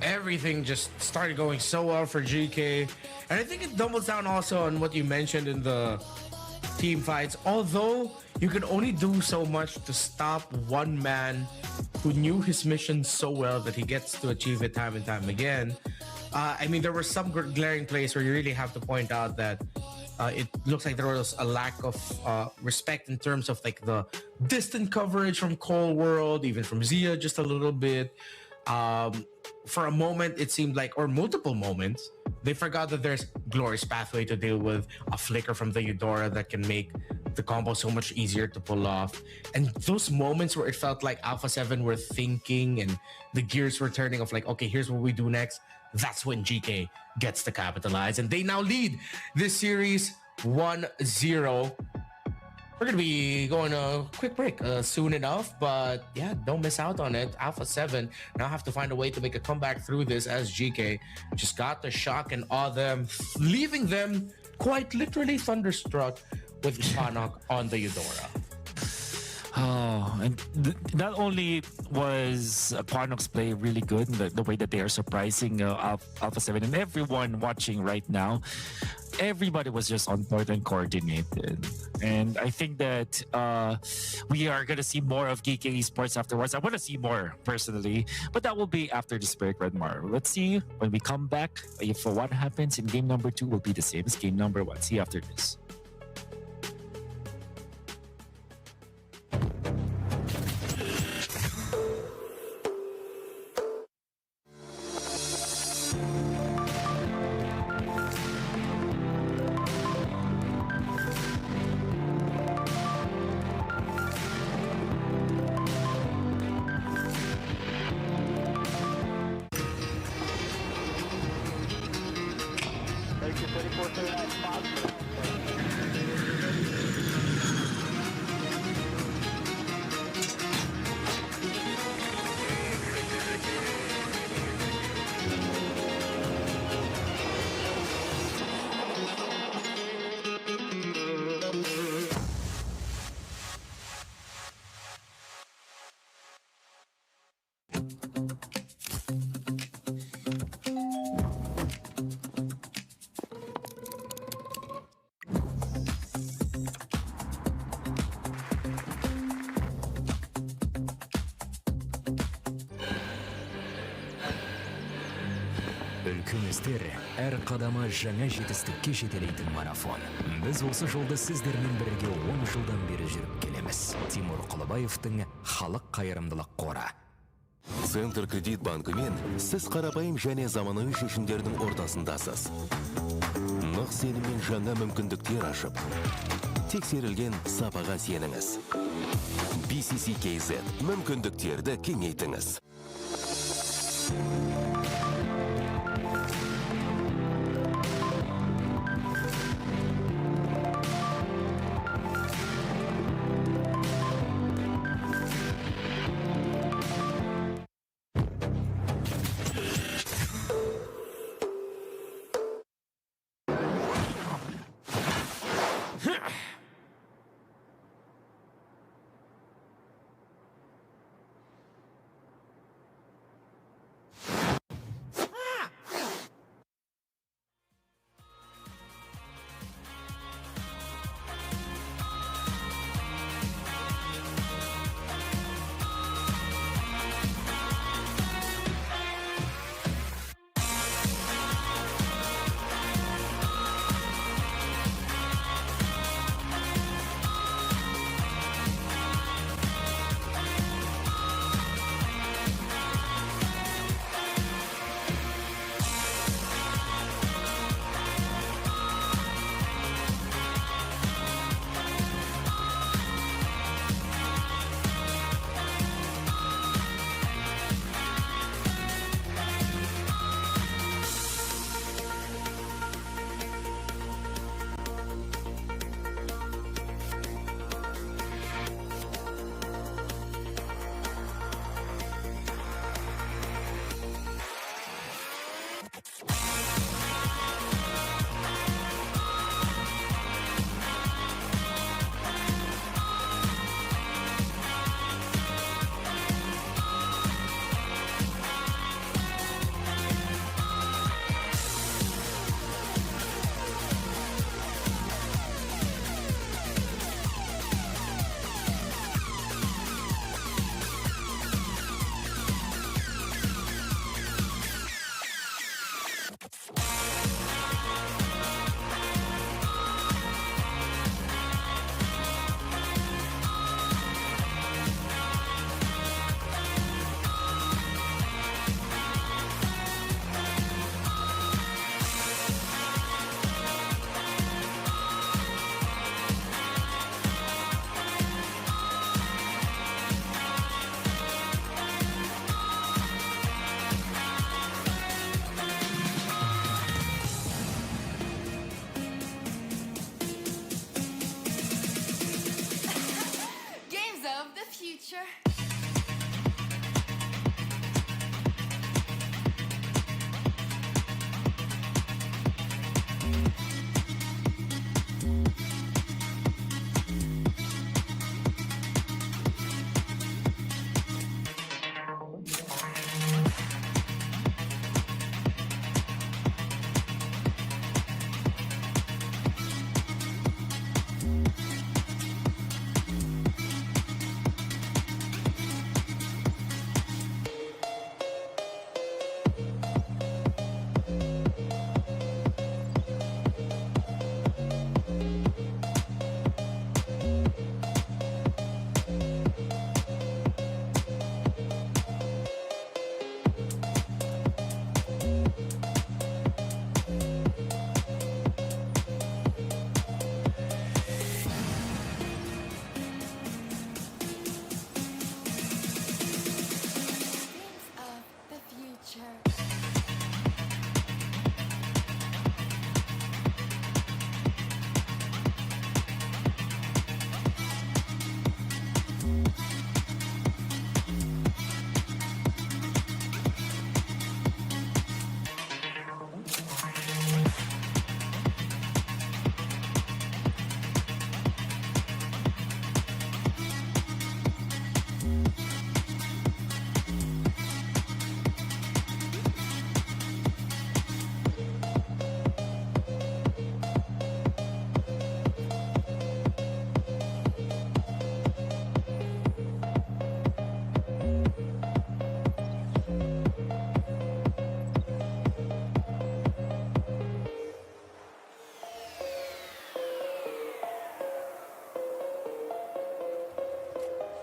everything just started going so well for GK. And I think it doubles down also on what you mentioned in the team fights. Although you can only do so much to stop one man who knew his mission so well that he gets to achieve it time and time again. I mean, there were some glaring plays where you really have to point out that it looks like there was a lack of respect in terms of like the distant coverage from Cold World, even from Zia just a little bit. For a moment, it seemed like, or multiple moments, they forgot that there's Glory's Pathway to deal with, a flicker from the Eudora that can make the combo so much easier to pull off. And those moments where it felt like Alpha 7 were thinking and the gears were turning of like, okay, here's what we do next. That's when GK gets to capitalize. And they now lead this series 1-0. We're going to be going a quick break soon enough, but yeah, don't miss out on it. Alpha 7 now have to find a way to make a comeback through this as GK just got to shock and awe them, leaving them quite literally thunderstruck with Panok on the Eudora. Oh, and not only was Parnok's play really good, the way that they are surprising Alpha 7 and everyone watching right now, everybody was just on point and coordinated. And I think that we are going to see more of GK Esports afterwards. I want to see more personally, but that will be after this break, Redmar. Let's see when we come back if what happens in game number 2 will be the same as game number 1. See you after this. Үлкіміздер әр қадамы жаңа жетістікке жетелейтін марафон. Біз осы жолды сіздермен бірге 10 жылдан бері жүріп келеміз. Тимур Құлыбаевтың халық қайырымдылық қоры. Центр кредит банкымен сіз қарапайым және заманауи шешімдердің ортасындасыз. Нық сеніммен жаңа мүмкіндіктер ашып, тексерілген сапаға сеніңіз. BCC-KZ мүмкіндіктерді кеңейтіңіз. future.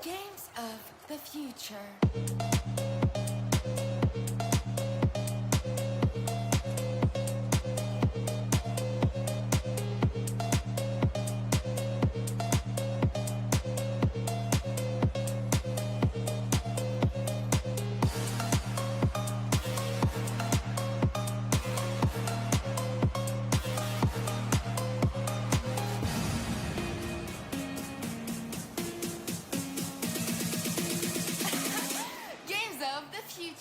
Games of the future. Games of the future.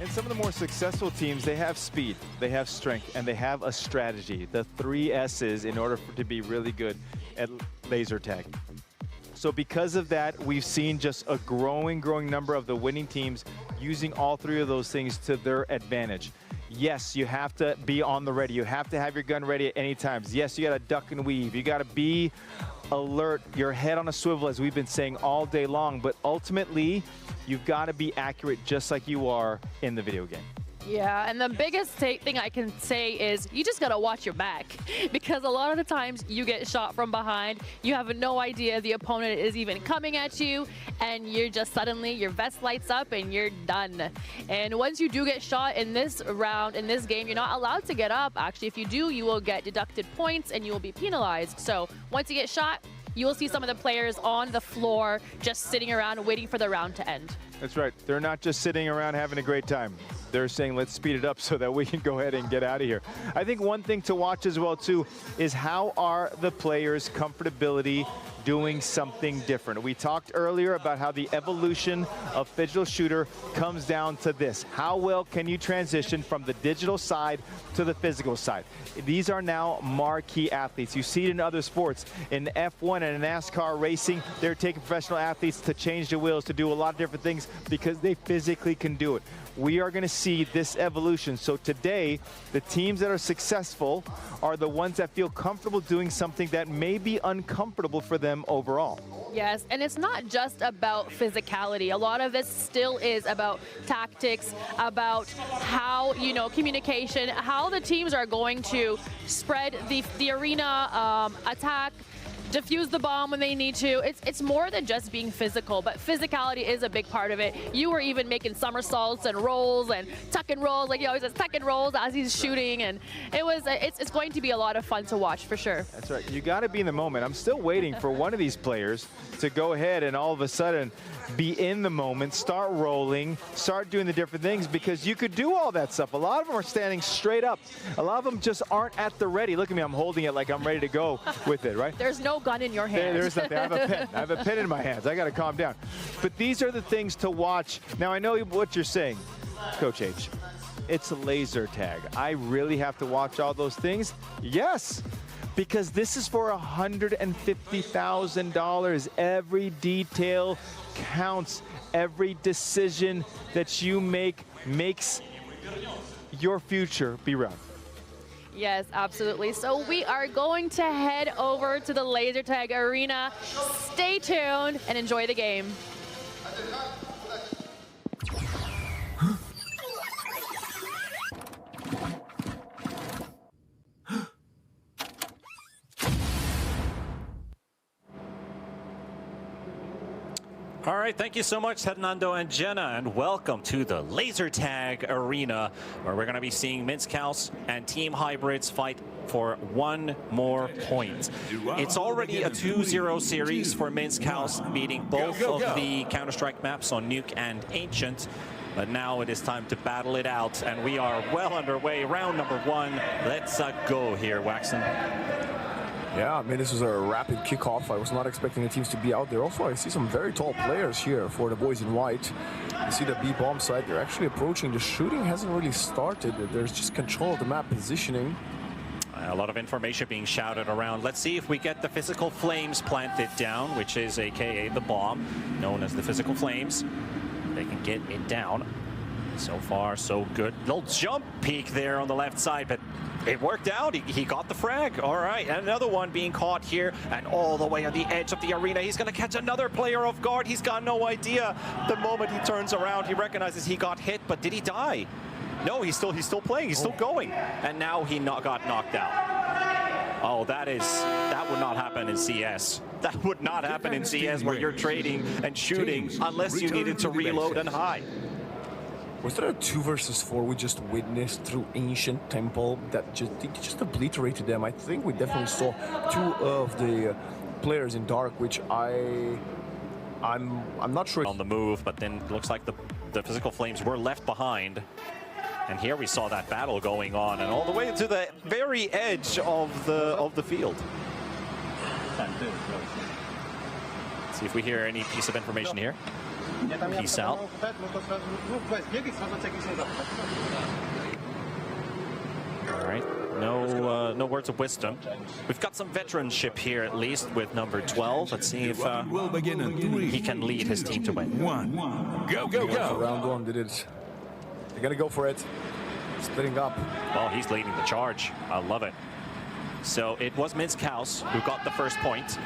And some of the more successful teams, they have speed, they have strength, and they have a strategy. The 3 S's in order to be really good at laser tag. So because of that, we've seen just a growing number of the winning teams using all 3 of those things to their advantage. Yes, you have to be on the ready. You have to have your gun ready at any times. Yes, you got to duck and weave. You got to be alert, your head on a swivel, as we've been saying all day long. But ultimately, you've got to be accurate just like you are in the video game. Yeah, and the biggest thing I can say is you just gotta watch your back, because a lot of the times you get shot from behind, you have no idea the opponent is even coming at you, and you're just suddenly, your vest lights up and you're done. And once you do get shot in this round, in this game, you're not allowed to get up. Actually, if you do, you will get deducted points and you will be penalized. So once you get shot, you will see some of the players on the floor just sitting around waiting for the round to end. That's right. They're not just sitting around having a great time. They're saying, let's speed it up so that we can go ahead and get out of here. I think one thing to watch as well, too, is how are the players' comfortability doing something different. We talked earlier about how the evolution of digital shooter comes down to this. How well can you transition from the digital side to the physical side? These are now marquee athletes. You see it in other sports. In F1 and in NASCAR racing, they're taking professional athletes to change the wheels, to do a lot of different things because they physically can do it. We are going to see this evolution. So today, the teams that are successful are the ones that feel comfortable doing something that may be uncomfortable for them overall. Yes, and it's not just about physicality. A lot of this still is about tactics, about how, you know, communication, how the teams are going to spread the arena, attack, defuse the bomb when they need to. It's more than just being physical, but physicality is a big part of it. You were even making somersaults and rolls and tuck and rolls, like he always says, tuck and rolls as he's shooting, and it's going to be a lot of fun to watch for sure. That's right. You got to be in the moment. I'm still waiting for one of these players to go ahead and all of a sudden be in the moment, start rolling, start doing the different things, because you could do all that stuff. A lot of them are standing straight up. A lot of them just aren't at the ready. Look at me, I'm holding it like I'm ready to go with it, right? There's no gun in your hand. There's nothing. I have a pen. I have a pen in my hands. I got to calm down. But these are the things to watch. Now, I know what you're saying, Coach H. It's a laser tag. I really have to watch all those things? Yes, because this is for $150,000. Every detail counts. Every decision that you make makes your future be round. Yes, absolutely. So we are going to head over to the laser tag arena. Stay tuned and enjoy the game. All right, thank you so much, Hernando and Jenna, and welcome to the Laser Tag Arena, where we're going to be seeing Minskaus and Team Hybrids fight for one more point. It's already a 2-0 series for Minskaus, beating both of the Counter-Strike maps on Nuke and Ancient. But now it is time to battle it out, and we are well underway. Round number 1. Let's go here, Waxon. Yeah, I mean, this was a rapid kickoff. I was not expecting the teams to be out there. Also, I see some very tall players here for the boys in white. You see the B-bomb side. They're actually approaching. The shooting hasn't really started. There's just control of the map positioning. A lot of information being shouted around. Let's see if we get the physical flames planted down, which is AKA the bomb, known as the physical flames. They can get it down. So far, so good. Little jump peek there on the left side, but it worked out. He got the frag. All right, and another one being caught here, and all the way on the edge of the arena. He's going to catch another player off guard. He's got no idea. The moment he turns around, he recognizes he got hit, but did he die? No, he's still playing. He's still going, and now he got knocked out. Oh, that would not happen in CS. That would not happen in CS, where you're trading and shooting unless you needed to reload and hide. Was there a 2 versus 4 we just witnessed through Ancient Temple that just obliterated them? I think we definitely saw 2 of the players in dark, which I'm not sure. On the move, but then it looks like the physical flames were left behind. And here we saw that battle going on, and all the way to the very edge of the field. Let's see if we hear any piece of information here. Peace out. All right, no words of wisdom. We've got some veteranship here, at least, with number 12. Let's see if he can lead his team to win. Go. Round 1 did it. They're gonna go for it. Splitting up. Well, he's leading the charge. I love it. So it was Minskaus who got the first point.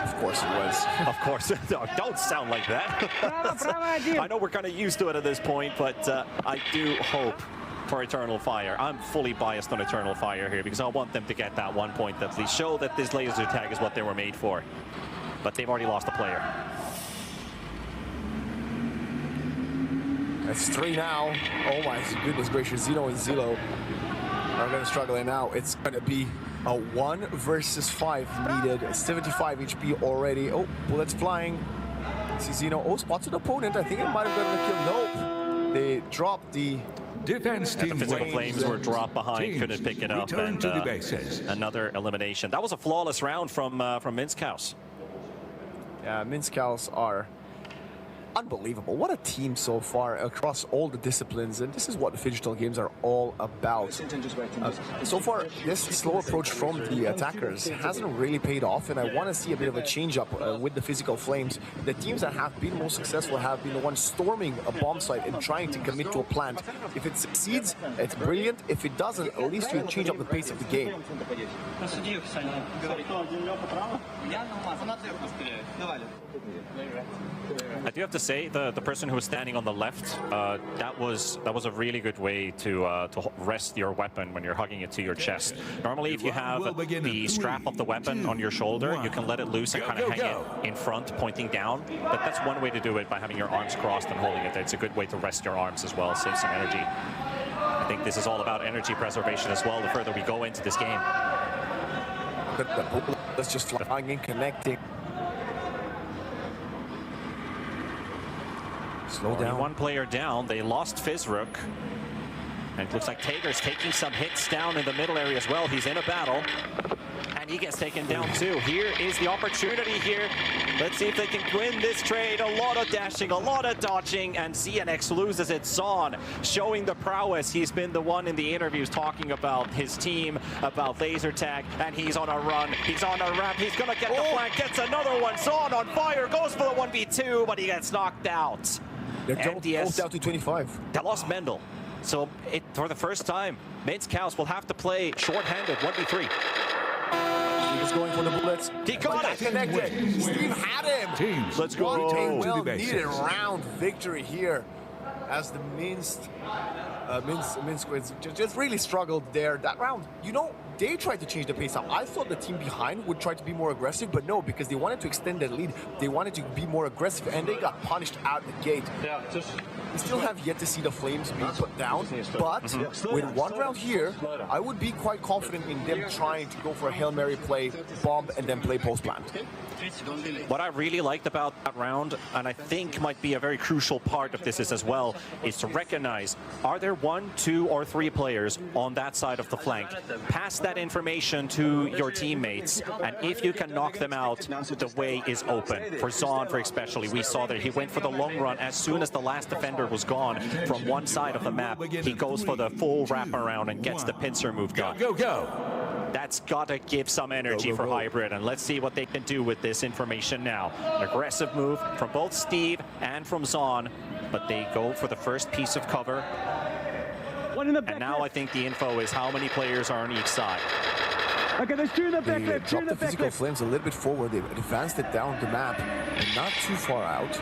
Of course it was. Of course. Don't sound like that. I know we're kind of used to it at this point, but I do hope for Eternal Fire. I'm fully biased on Eternal Fire here because I want them to get that 1 point at least. Show that this laser tag is what they were made for. But they've already lost a player. That's 3 now. Oh my goodness gracious. Zeno and Zillow are going to struggle, and now it's going to be a 1 versus 5 needed. 75 HP already. Oh, bullets flying. See Zeno. Oh, spots an opponent. I think it might have gotten a kill. Nope. They dropped the defense team. The physical flames were dropped behind, couldn't pick it up, and another elimination. That was a flawless round from Minskaus. Yeah, Minskals are unbelievable. What a team so far across all the disciplines, and this is what the Digital Games are all about. So far, this slow approach from the attackers hasn't really paid off, and I want to see a bit of a change-up with the Physical Flames. The teams that have been most successful have been the ones storming a bomb site and trying to commit to a plant. If it succeeds, it's brilliant. If it doesn't, at least you change up the pace of the game. I do have to say, the person who was standing on the left, that was a really good way to rest your weapon when you're hugging it to your chest. Normally, if you have the strap of the weapon on your shoulder, you can let it loose and kind of hang it in front, pointing down. But that's one way to do it, by having your arms crossed and holding it there. It's a good way to rest your arms as well, save some energy. I think this is all about energy preservation as well, the further we go into this game. Let's just flying in, connecting. Slow down. One player down. They lost Fizruk. And it looks like Tager's taking some hits down in the middle area as well. He's in a battle. And he gets taken down too. Here is the opportunity here. Let's see if they can win this trade. A lot of dashing, a lot of dodging, and ZNX loses it. Zon showing the prowess. He's been the one in the interviews talking about his team, about laser tag, and he's on a run. He's on a ramp. He's gonna get the flank, gets another one. Zon on fire, goes for the 1v2, but he gets knocked out. They're both down to 25. They lost Mendel. So for the first time, Minskals will have to play short-handed 1v3. He's going for the bullets. He got it. Connected. Steve had him. Let's go. Well-needed round victory here, as the Minsk squids just really struggled there that round. You know, they tried to change the pace up. I thought the team behind would try to be more aggressive, but no, because they wanted to extend their lead. They wanted to be more aggressive, and they got punished out the gate. We still have yet to see the Flames being put down, but with one round here, I would be quite confident in them trying to go for a Hail Mary play, bomb, and then play post-plant. What I really liked about that round, and I think might be a very crucial part of this as well, is to recognize, are there 1, 2, or 3 players on that side of the flank? Pass that information to your teammates, and if you can knock them out, the way is open. For Zon, for especially, we saw that he went for the long run as soon as the last defender was gone from one side of the map. He goes for the full wraparound and gets the pincer move done. That's got to give some energy for Hybrid, and let's see what they can do with this information now. An aggressive move from both Steve and from Zon, but they go for the first piece of cover. And now I think the info is how many players are on each side. They dropped the Physical Flames a little bit forward. They advanced it down the map and not too far out.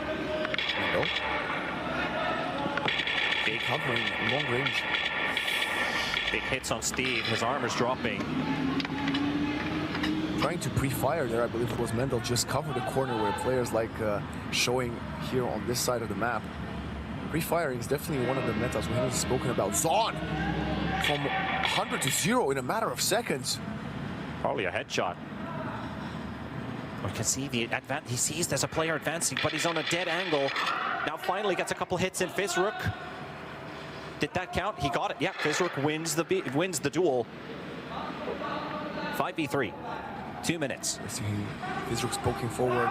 Big covering, long range. Big hits on Steve. His armor's dropping. Trying to pre-fire there, I believe it was Mendel, just covered the corner where players like showing here on this side of the map. Pre-firing is definitely one of the metas we haven't spoken about. Zon from 100 to 0 in a matter of seconds. Probably a headshot. We can see the he sees there's a player advancing, but he's on a dead angle. Now finally gets a couple hits in Fizruk. Did that count? He got it. Yeah, Fizruk wins the duel. 5v3. 2 minutes. I see Fizruk's poking forward.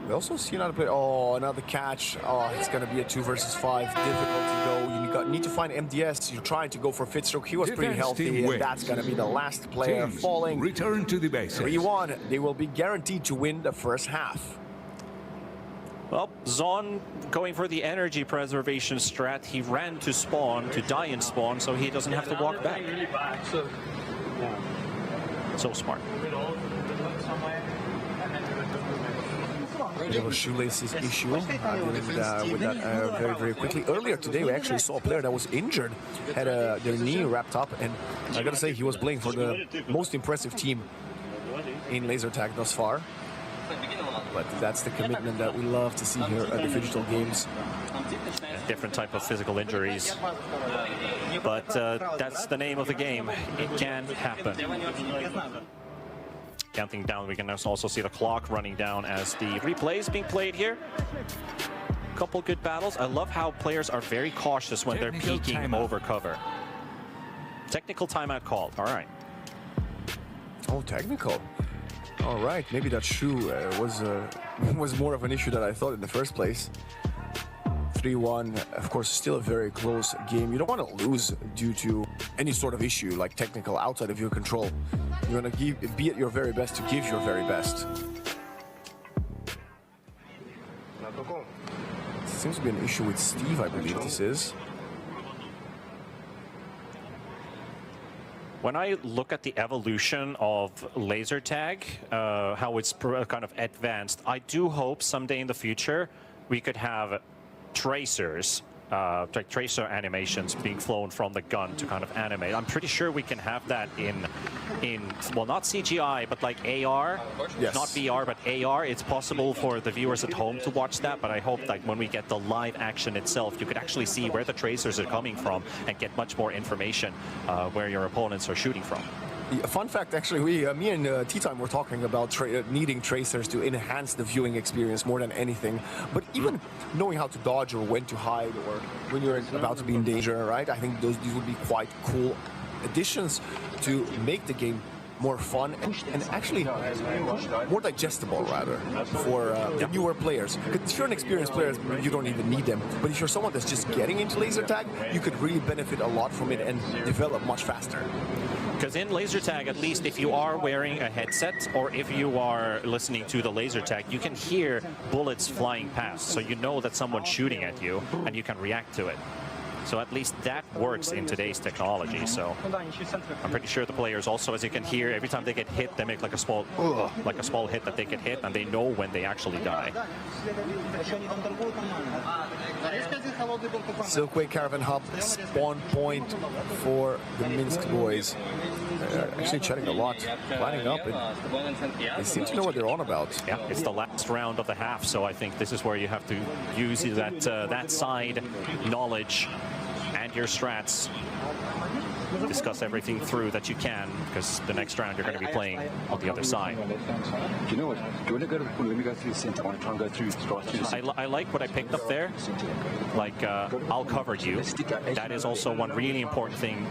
We also see another player. Oh, another catch. Oh, it's going to be a 2 versus 5. Difficult to go. You need to find MDS. You're trying to go for Fizruk. He was pretty healthy, and that's going to be the last player falling. Return to the base. 3-1. They will be guaranteed to win the first half. Well, Zon going for the energy preservation strat. He ran to spawn, to die in spawn, so he doesn't have to walk back. So smart. There was shoelaces issue dealing with that very, very quickly. Earlier today, we actually saw a player that was injured, had their knee wrapped up, and I gotta say, he was playing for the most impressive team in laser tag thus far. But that's the commitment that we love to see here at the Digital Games. Different type of physical injuries, but that's the name of the game. It can happen. Counting down, we can also see the clock running down as the replay is being played here. Couple good battles. I love how players are very cautious when they're peeking over cover. Technical timeout called. All right. Oh, technical. All right, maybe that shoe was more of an issue than I thought in the first place. 3-1, of course, still a very close game. You don't want to lose due to any sort of issue, like technical, outside of your control. You want to be at your very best to give your very best. Seems to be an issue with Steve, I believe this is. When I look at the evolution of laser tag, how it's kind of advanced, I do hope someday in the future we could have tracers, like tracer animations being flown from the gun to kind of animate. I'm pretty sure we can have that in well, not CGI, but like AR. Yes. Not VR, but AR. It's possible for the viewers at home to watch that, but I hope like when we get the live action itself, you could actually see where the tracers are coming from and get much more information where your opponents are shooting from. Yeah, fun fact, actually, me and Tea Time were talking about needing tracers to enhance the viewing experience more than anything. But even knowing how to dodge or when to hide or when you're about to be in danger, right? I think these would be quite cool additions to make the game more fun and actually more digestible, rather, for the newer players. Because if you're an experienced player, you don't even need them. But if you're someone that's just getting into laser tag, you could really benefit a lot from it and develop much faster. Because in laser tag, at least if you are wearing a headset or if you are listening to the laser tag, you can hear bullets flying past. So you know that someone's shooting at you and you can react to it. So at least that works in today's technology. So I'm pretty sure the players also, as you can hear, every time they get hit, they make like a small hit that they get hit, and they know when they actually die. Silkway Caravan Hub, spawn point for the Minsk boys. They're actually chatting a lot, lining up, and they seem to know what they're on about. Yeah, it's the last round of the half, so I think this is where you have to use that side knowledge and your strats. Discuss everything through that you can, because the next round you're going to be playing on the other side. You know what? Do you want to go to the pool? Let me go through the center. I want to try and go through. I like what I picked up there. Like, I'll cover you. That is also one really important thing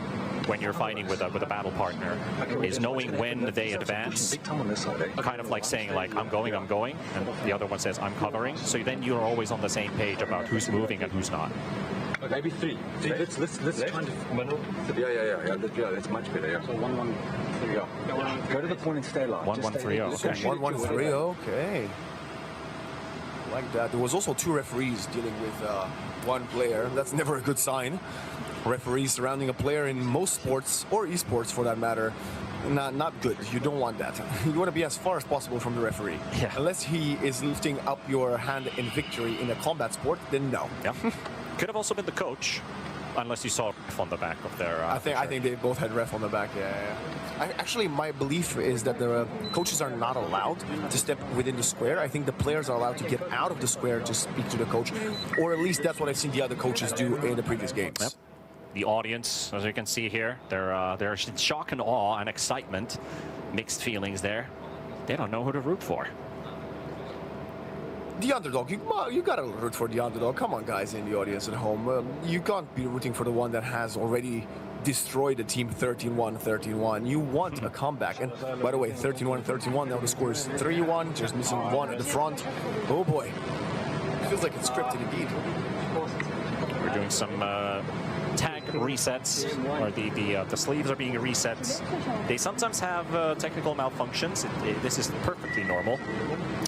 when you're fighting with a battle partner, is knowing when they advance. Kind of like saying, like, I'm going, and the other one says, I'm covering. So then you're always on the same page about who's moving and who's not. Maybe three. Let's try to. Yeah. That's much better. Yeah. So 1-1-3. Yeah. Go to the point and stay alive. 1-1-3. Okay. 1-1-3. Okay. Like that. There was also two referees dealing with one player. That's never a good sign. Referees surrounding a player in most sports, or esports for that matter, not good. You don't want that. You want to be as far as possible from the referee. Yeah. Unless he is lifting up your hand in victory in a combat sport, then no. Yeah. Could have also been the coach, unless you saw ref on the back of their. I think they both had ref on the back. Yeah. Actually, my belief is that the coaches are not allowed to step within the square. I think the players are allowed to get out of the square to speak to the coach, or at least that's what I've seen the other coaches do in the previous games. Yep. The audience, as you can see here, they're in shock and awe and excitement, mixed feelings there. They don't know who to root for. The underdog, you gotta root for the underdog. Come on, guys in the audience at home. You can't be rooting for the one that has already destroyed the team 13-1. You want a comeback. And by the way, 13-1. Now the score is 3-1, just missing one at the front. Oh boy. It feels like it's scripted indeed. We're doing some tag resets, or the sleeves are being reset. They sometimes have technical malfunctions. This is perfectly normal.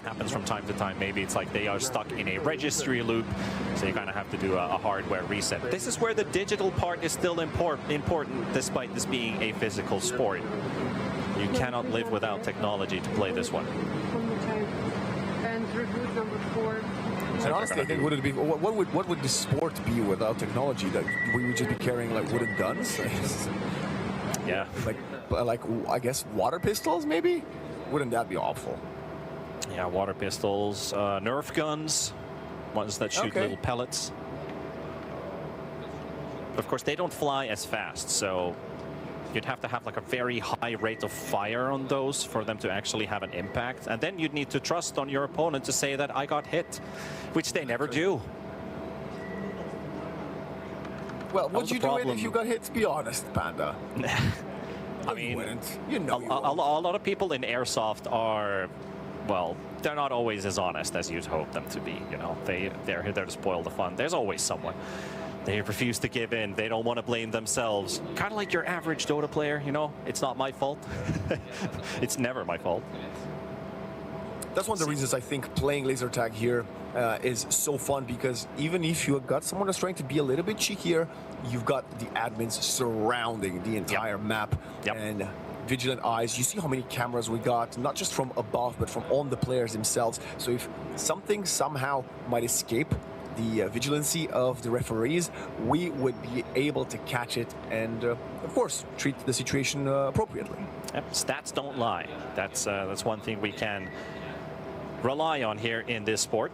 Happens from time to time. Maybe it's like they are stuck in a registry loop, so you kind of have to do a hardware reset. This is where the digital part is still important, despite this being a physical sport. You cannot live without technology to play this one. And reboot number 4. And honestly, I think what would the sport be without technology? That we would just be carrying like wooden guns? Yeah. Like I guess water pistols maybe? Wouldn't that be awful? Yeah, water pistols, Nerf guns, ones that shoot little pellets. Of course, they don't fly as fast, so you'd have to have like a very high rate of fire on those for them to actually have an impact. And then you'd need to trust on your opponent to say that I got hit, which they never do. Well, would you do it if you got hit? Be honest, Panda. I mean, You know a lot of people in Airsoft are, well, they're not always as honest as you'd hope them to be. You know, they're here there to spoil the fun. There's always someone. They refuse to give in. They don't want to blame themselves. Kind of like your average Dota player, you know? It's not my fault. It's never my fault. That's one of the reasons I think playing laser tag here is so fun, because even if you got someone that's trying to be a little bit cheekier, you've got the admins surrounding the entire map and vigilant eyes. You see how many cameras we got, not just from above, but from on the players themselves. So if something somehow might escape the vigilancy of the referees, we would be able to catch it and, of course, treat the situation appropriately. Yep, stats don't lie. That's one thing we can rely on here in this sport.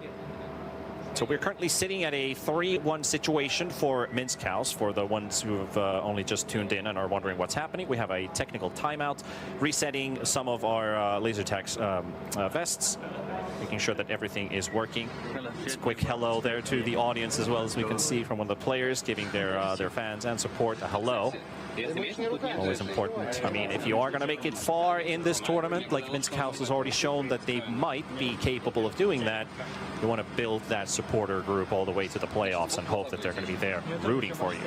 So we're currently sitting at a 3-1 situation for Minsk House. For the ones who have only just tuned in and are wondering what's happening, we have a technical timeout, resetting some of our laser tag vests, making sure that everything is working. Just a quick hello there to the audience, as well as we can see from one of the players giving their fans and support a hello. Always important. I mean, if you are going to make it far in this tournament, like Minsk House has already shown that they might be capable of doing that, you want to build that supporter group all the way to the playoffs and hope that they're going to be there rooting for you.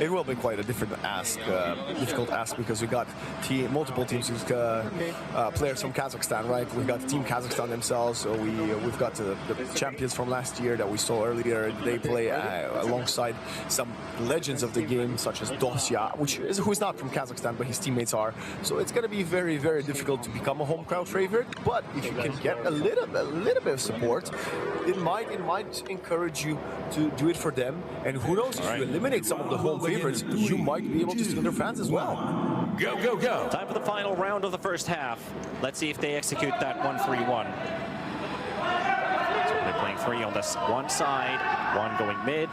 It will be quite a different difficult ask, because we got multiple teams, players from Kazakhstan, right? We've got Team Kazakhstan themselves, so we've got the champions from last year that we saw earlier. They play alongside some legends of the game, such as Dosya, who's not from Kazakhstan, but his teammates are. So it's going to be very, very difficult to become a home crowd favorite. But if you can get a little bit of support, it might encourage you to do it for them. And who knows, if you eliminate some of the home favorites, you might be able to steal their fans as well. Go, go, go. Time for the final round of the first half. Let's see if they execute that 1-3-1. So they're playing 3 on this one side, 1 going mid,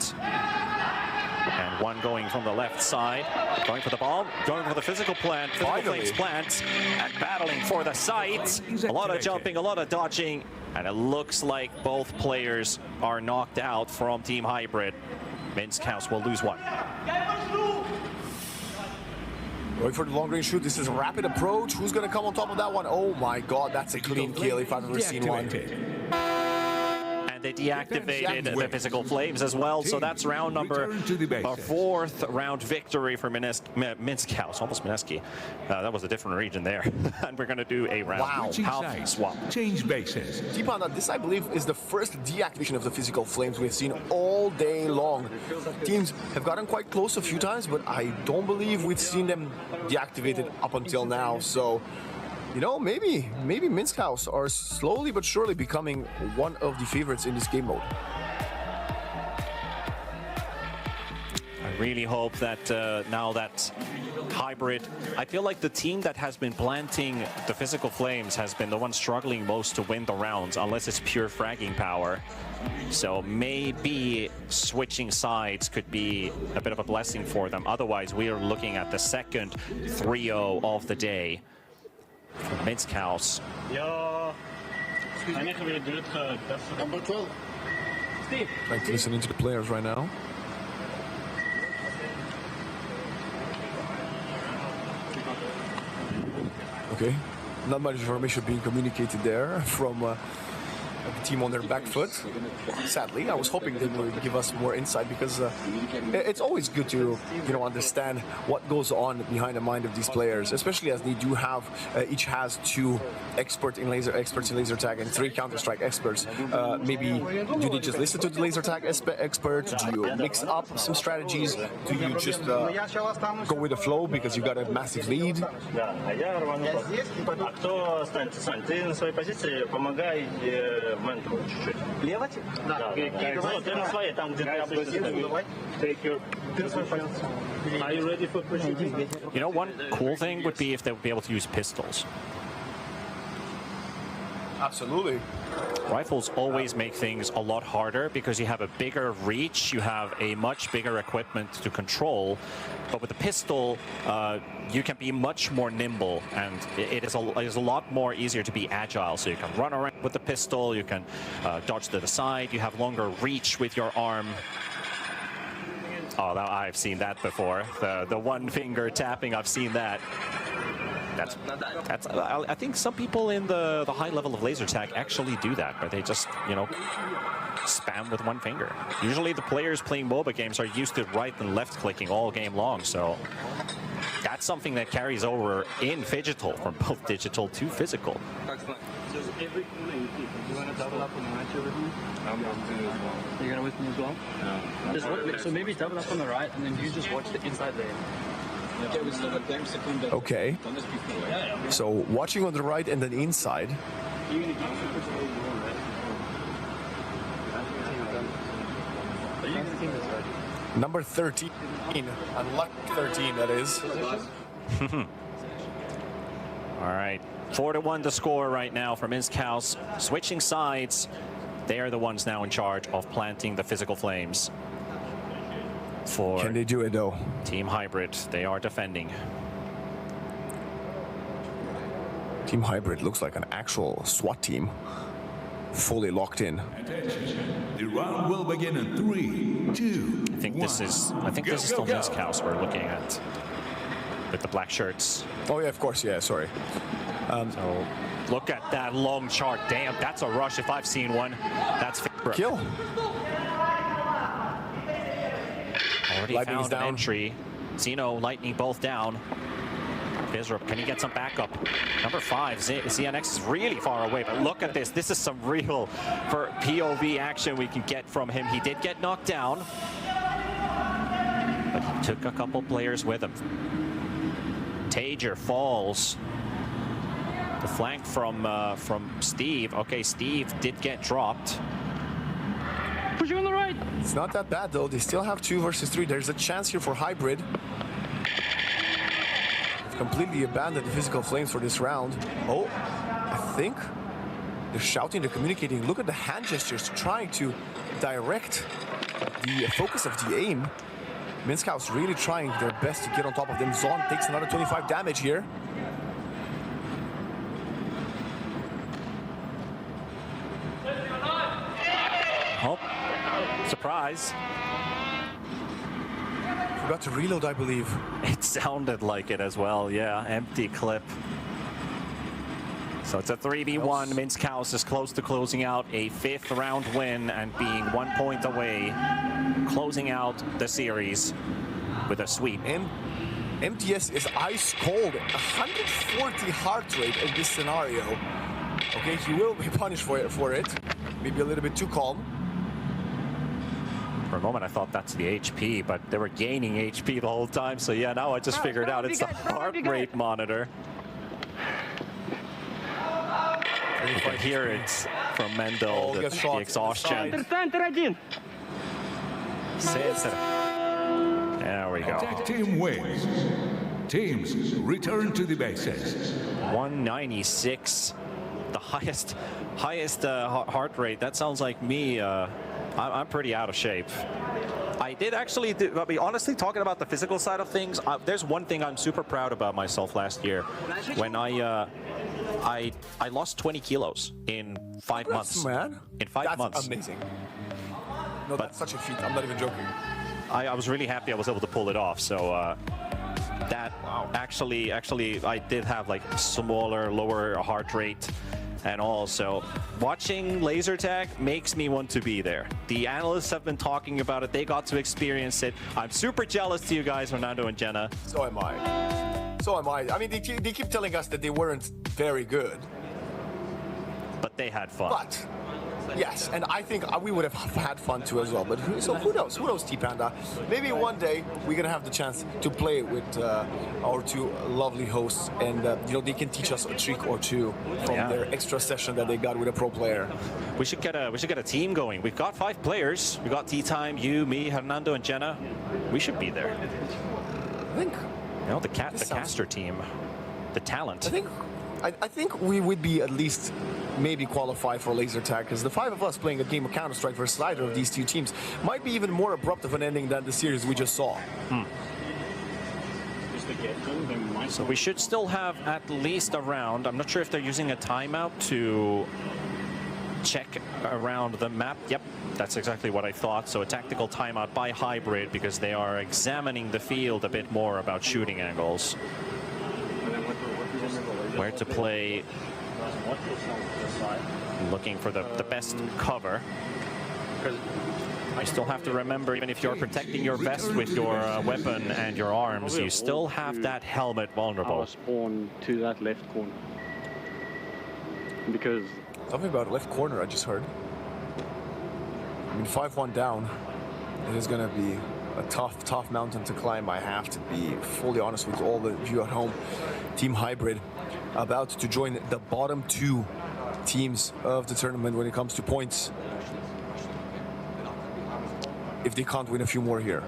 and 1 going from the left side. Going for the bomb, going for the physical plant, physical flames plant, and battling for the site. A lot of jumping, a lot of dodging, and it looks like both players are knocked out from Team Hybrid. Minsk House will lose 1. Going for the long-range shoot. This is a rapid approach. Who's going to come on top of that one? Oh my god, that's a clean kill if I've ever seen one. And they deactivated the physical flames as well, so that's round number 4th round victory for Minsk House. Almost Mineski. That was a different region there. And we're going to do a round half swap. Change bases. Deepana, this I believe is the first deactivation of the physical flames we've seen all day long. Teams have gotten quite close a few times, but I don't believe we've seen them deactivated up until now. So, you know, maybe Minsk House are slowly but surely becoming one of the favorites in this game mode. I really hope that now that Hybrid, I feel like the team that has been planting the physical flames has been the one struggling most to win the rounds, unless it's pure fragging power. So maybe switching sides could be a bit of a blessing for them. Otherwise, we are looking at the second 3-0 of the day for Minsk House. Trying to listen into the players right now. Okay, not much information being communicated there from the team on their back foot. Sadly, I was hoping they would give us more insight, because it's always good to, you know, understand what goes on behind the mind of these players, especially as they do have each has 2 experts in laser tag and 3 Counter-Strike experts. Maybe do they just listen to the laser tag expert? Do you mix up some strategies? Do you just go with the flow because you got a massive lead? You know, one cool thing would be if they would be able to use pistols. Absolutely. Rifles always make things a lot harder because you have a bigger reach, you have a much bigger equipment to control. But with the pistol, you can be much more nimble, and it is a lot more easier to be agile. So you can run around with the pistol, you can dodge to the side, you have longer reach with your arm. Oh, I've seen that before. The one finger tapping, I've seen that. I think some people in the high level of laser tag actually do that, where they just, you know, spam with one finger. Usually the players playing MOBA games are used to right and left clicking all game long, so that's something that carries over in Phygital from both digital to physical. So every corner you keep, you want to double up on the right here with me? I'm going to as well. You're going to with me as well? No. Just so maybe double up on the right, and then you just watch the inside lane. Okay. So watching on the right and then inside. Number 13, unlucky 13 that is. All right, 4-1 the score right now for Minsk House. Switching sides, they are the ones now in charge of planting the physical flames. Can they do it though? Team Hybrid, they are defending. Team Hybrid looks like an actual SWAT team, fully locked in. The round will begin in 3, 2, I think this is still Minsk House we're looking at with the black shirts. Oh yeah, of course, yeah. Sorry. So look at that long chart. Damn, that's a rush if I've seen one. That's kill. Already Lightning found an entry. Zeno, Lightning both down. Vizrup, can he get some backup? Number 5, ZNX is really far away, but look at this. This is some real for POV action we can get from him. He did get knocked down, but he took a couple players with him. Tager falls. The flank from Steve. Okay, Steve did get dropped. Push you on the right. It's not that bad though. They still have 2 versus 3. There's a chance here for Hybrid. They've completely abandoned the physical flames for this round. Oh, I think they're shouting, they're communicating. Look at the hand gestures, trying to direct the focus of the aim. Minsk House really trying their best to get on top of them. Zon takes another 25 damage here. Oh, surprise. Forgot to reload, I believe. It sounded like it as well, yeah. Empty clip. So it's a 3v1. Minsk House is close to closing out a 5th round win and being 1 point away, closing out the series with a sweep. MTS is ice cold. 140 heart rate in this scenario. Okay, he will be punished for it. Maybe a little bit too calm. For a moment, I thought that's the HP, but they were gaining HP the whole time. So yeah, now I just figured out it's the heart rate monitor. You can hear it from Mendel, the exhaustion. There we go. Attack team wins. Teams return to the bases. 196, the highest heart rate. That sounds like me. I'm pretty out of shape. I did actually, I mean, honestly, talking about the physical side of things, there's one thing I'm super proud about myself last year when I lost 20 kilos in 5 months. Man. In 5 months. That's amazing. No, that's such a feat. I'm not even joking. I was really happy I was able to pull it off. So that actually, I did have like smaller, lower heart rate and all. So watching laser tag makes me want to be there. The analysts have been talking about it. They got to experience it. I'm super jealous to you guys, Fernando and Jenna. So am I. So am I. I mean, they keep telling us that they weren't very good. But they had fun. But, yes, and I think we would have had fun too as well. But who knows? Who knows, T-Panda? Maybe one day we're going to have the chance to play with our 2 lovely hosts. And, you know, they can teach us a trick or 2 from their extra session that they got with a pro player. We should get a team going. We've got 5 players. We got T-Time, you, me, Hernando, and Jenna. We should be there. I think... You know, the caster team. The talent. I think we would be at least maybe qualified for laser tag, because the 5 of us playing a game of Counter-Strike versus either of these 2 teams might be even more abrupt of an ending than the series we just saw. So we should still have at least a round. I'm not sure if they're using a timeout to check around the map. Yep, that's exactly what I thought. So a tactical timeout by Hybrid because they are examining the field a bit more about shooting angles. Where to play, looking for the best cover. You still have to remember, even if you're protecting your vest with your weapon and your arms, you still have that helmet vulnerable. Spawn to that left corner. Because something about left corner I just heard. I mean, 5-1 down. It is going to be a tough mountain to climb. I have to be fully honest with all the you at home. Team Hybrid about to join the bottom 2 teams of the tournament when it comes to points. If they can't win a few more here.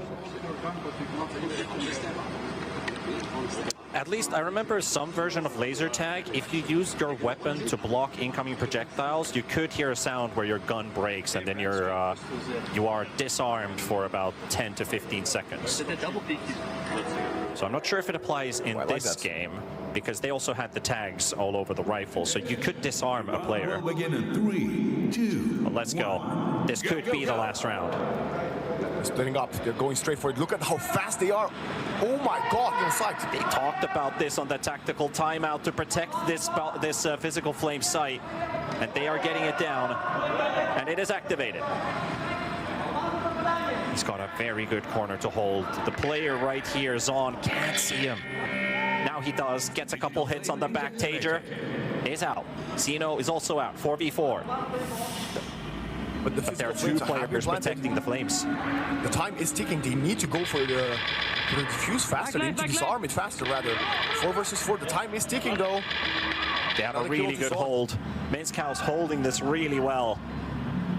At least I remember some version of laser tag. If you used your weapon to block incoming projectiles, you could hear a sound where your gun breaks and then you are disarmed for about 10 to 15 seconds. So I'm not sure if it applies in this game, because they also had the tags all over the rifle, so you could disarm a player. Begin in 3, 2. But let's go. This could be the last round. They're splitting up. They're going straight for it. Look at how fast they are. Oh my God, inside. They talked about this on the tactical timeout to protect this physical flame site, and they are getting it down, and it is activated. He's got a very good corner to hold. The player right here, Zon, can't see him. Now he does, gets a couple hits on the back Tager, is out. Zeno is also out, 4v4. But there are 2 players protecting the flames. The time is ticking. They need to go for the defuse faster. They need to disarm it faster, rather. 4 versus 4. The time is ticking, though. They have a really good hold. Minskhouse holding this really well.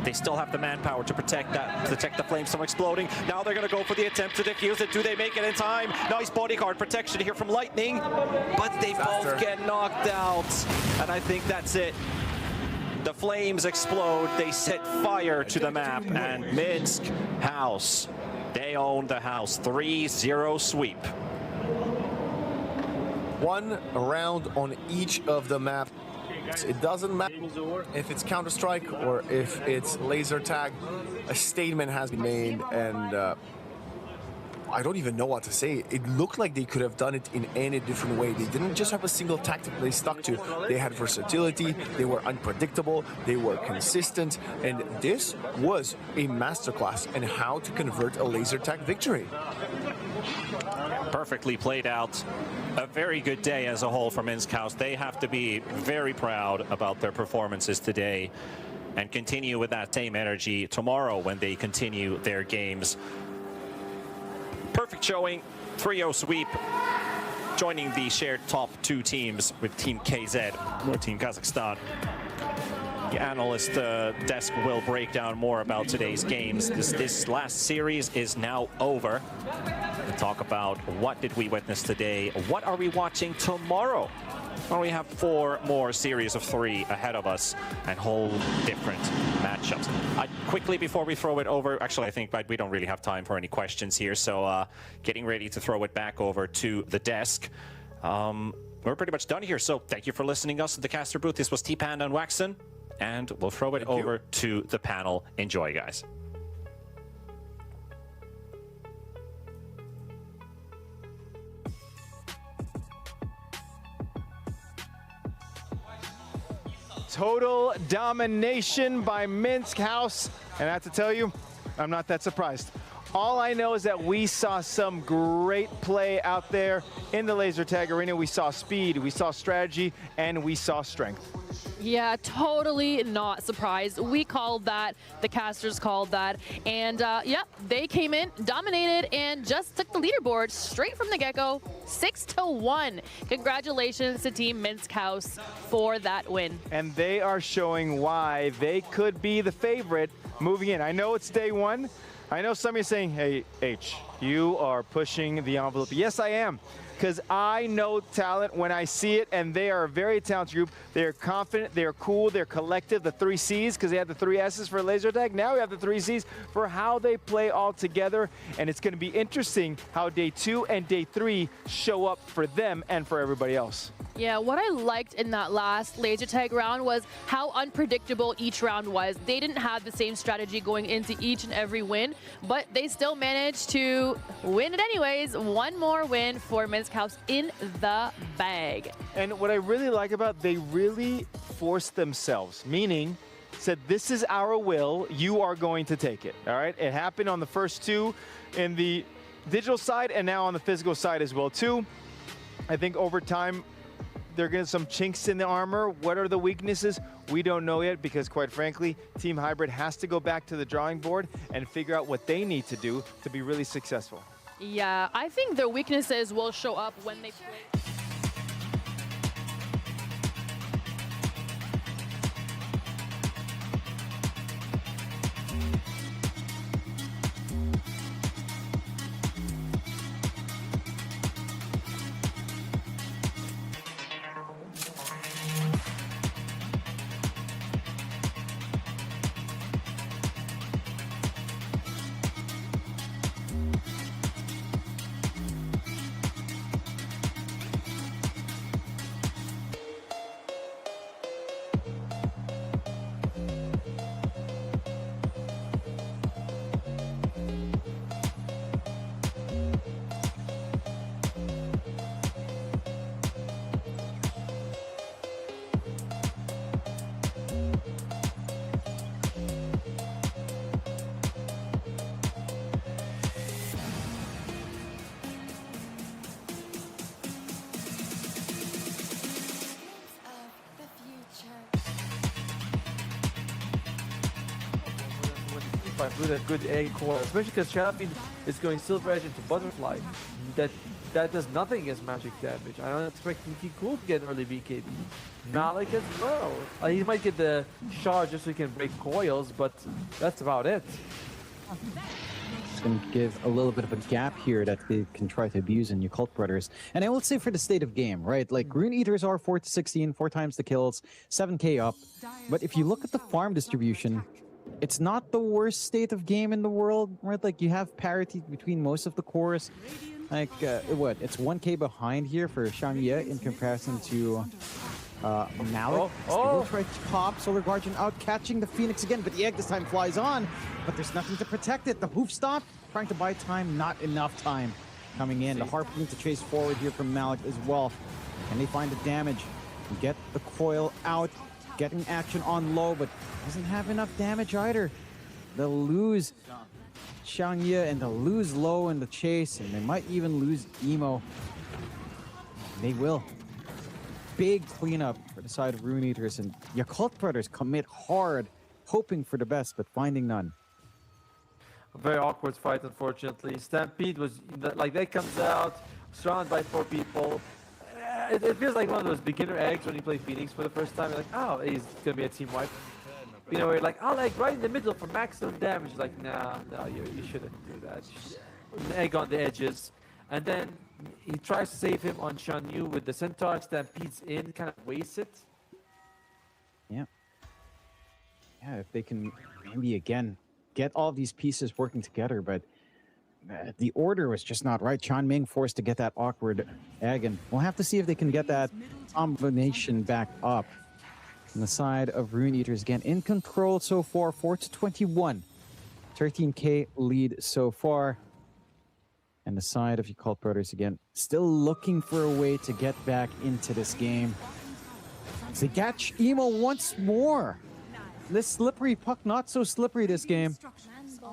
They still have the manpower to protect the flames from exploding. Now they're going to go for the attempt to defuse it. Do they make it in time? Nice bodyguard protection here from Lightning, but they both get knocked out. And I think that's it. The flames explode. They set fire to the map, and Minskhouse, they own the house. 3-0 sweep. 1 round on each of the map. It doesn't matter if it's Counter-Strike or if it's laser tag. A statement has been made, and I don't even know what to say. It looked like they could have done it in any different way. They didn't just have a single tactic they stuck to. They had versatility, they were unpredictable, they were consistent, and this was a masterclass in how to convert a laser tag victory. Perfectly played out. A very good day as a whole for Minskhouse. They have to be very proud about their performances today and continue with that same energy tomorrow when they continue their games. Perfect showing, 3-0 sweep, joining the shared top 2 teams with Team KZ or Team Kazakhstan. The analyst desk will break down more about today's games. This last series is now over. We'll talk about what did we witness today, what are we watching tomorrow? Well, we have 4 more series of 3 ahead of us and whole different matchups. Quickly, before we throw it over, actually, I think we don't really have time for any questions here, so getting ready to throw it back over to the desk. We're pretty much done here, so thank you for listening to us at the caster booth. This was T-Panda and Waxen, and we'll throw it over to the panel. Enjoy, guys. Total domination by Minskhouse, and I have to tell you, I'm not that surprised. All I know is that we saw some great play out there in the laser tag arena. We saw speed, we saw strategy, and we saw strength. Yeah, totally not surprised. We called that, the casters called that, and yep, they came in, dominated, and just took the leaderboard straight from the get-go, 6-1. Congratulations to Team Minskhouse for that win. And they are showing why they could be the favorite moving in. I know it's day 1. I know some of you are saying, hey, H, you are pushing the envelope. Yes, I am, because I know talent when I see it, and they are a very talented group. They are confident, they are cool, they're collective, the 3 Cs, because they had the 3 S's for laser tag. Now we have the 3 Cs for how they play all together, and it's going to be interesting how day 2 and day 3 show up for them and for everybody else. Yeah, what I liked in that last laser tag round was how unpredictable each round was. They didn't have the same strategy going into each and every win, but they still managed to win it anyways. One more win for Minsk House in the bag. And what I really like about, they really forced themselves, meaning said, this is our will, you are going to take it, all right? It happened on the first two in the digital side and now on the physical side as well too. I think over time, they're getting some chinks in the armor. What are the weaknesses? We don't know yet because, quite frankly, Team Hybrid has to go back to the drawing board and figure out what they need to do to be really successful. Yeah, I think their weaknesses will show up when they play. With a good egg core, especially because Champion is going Silver Edge into Butterfly. That does nothing against magic damage. I don't expect Tiki Cool to get an early BKB. Malik as well. He might get the shard just so he can break coils, but that's about it. It's going to give a little bit of a gap here that they can try to abuse in your Cult Brothers. And I will say for the state of game, right? Like Rune Eaters are 4-16, 4 times the kills, 7k up. But if you look at the farm distribution, it's not the worst state of game in the world, right? Like you have parity between most of the cores. Like what? It's 1k behind here for Xiangye in comparison to Malik. They will try to pop Solar Guardian out, catching the Phoenix again, but the egg this time flies on. But there's nothing to protect it. The hoof stop, trying to buy time, not enough time coming in. The Harpoon to chase forward here from Malik as well. Can they find the damage? Get the coil out. Getting action on low, but doesn't have enough damage either. They'll lose Xiangye and they'll lose low in the chase, and they might even lose Emo. They will. Big cleanup for the side of Rune Eaters, and your Cult Brothers commit hard, hoping for the best, but finding none. A very awkward fight, unfortunately. Stampede was like that comes out, surrounded by 4 people. It feels like one of those beginner eggs when you play Phoenix for the first time. You're like, oh, he's gonna be a team wipe. You know, where you're like, oh, like right in the middle for maximum damage. Like, no, you shouldn't do that. An egg on the edges, and then he tries to save him on Shan Yu with the Centaur. Stampedes in, kind of wastes it. Yeah. Yeah, if they can maybe again get all these pieces working together, but the order was just not right. Chan Ming forced to get that awkward egg, and we'll have to see if they can get that combination back up. On the side of Rune Eaters again, in control so far, 4-21. 13k lead so far. And the side of your Cult Brothers again, still looking for a way to get back into this game. They catch Emo once more. This slippery puck, not so slippery this game.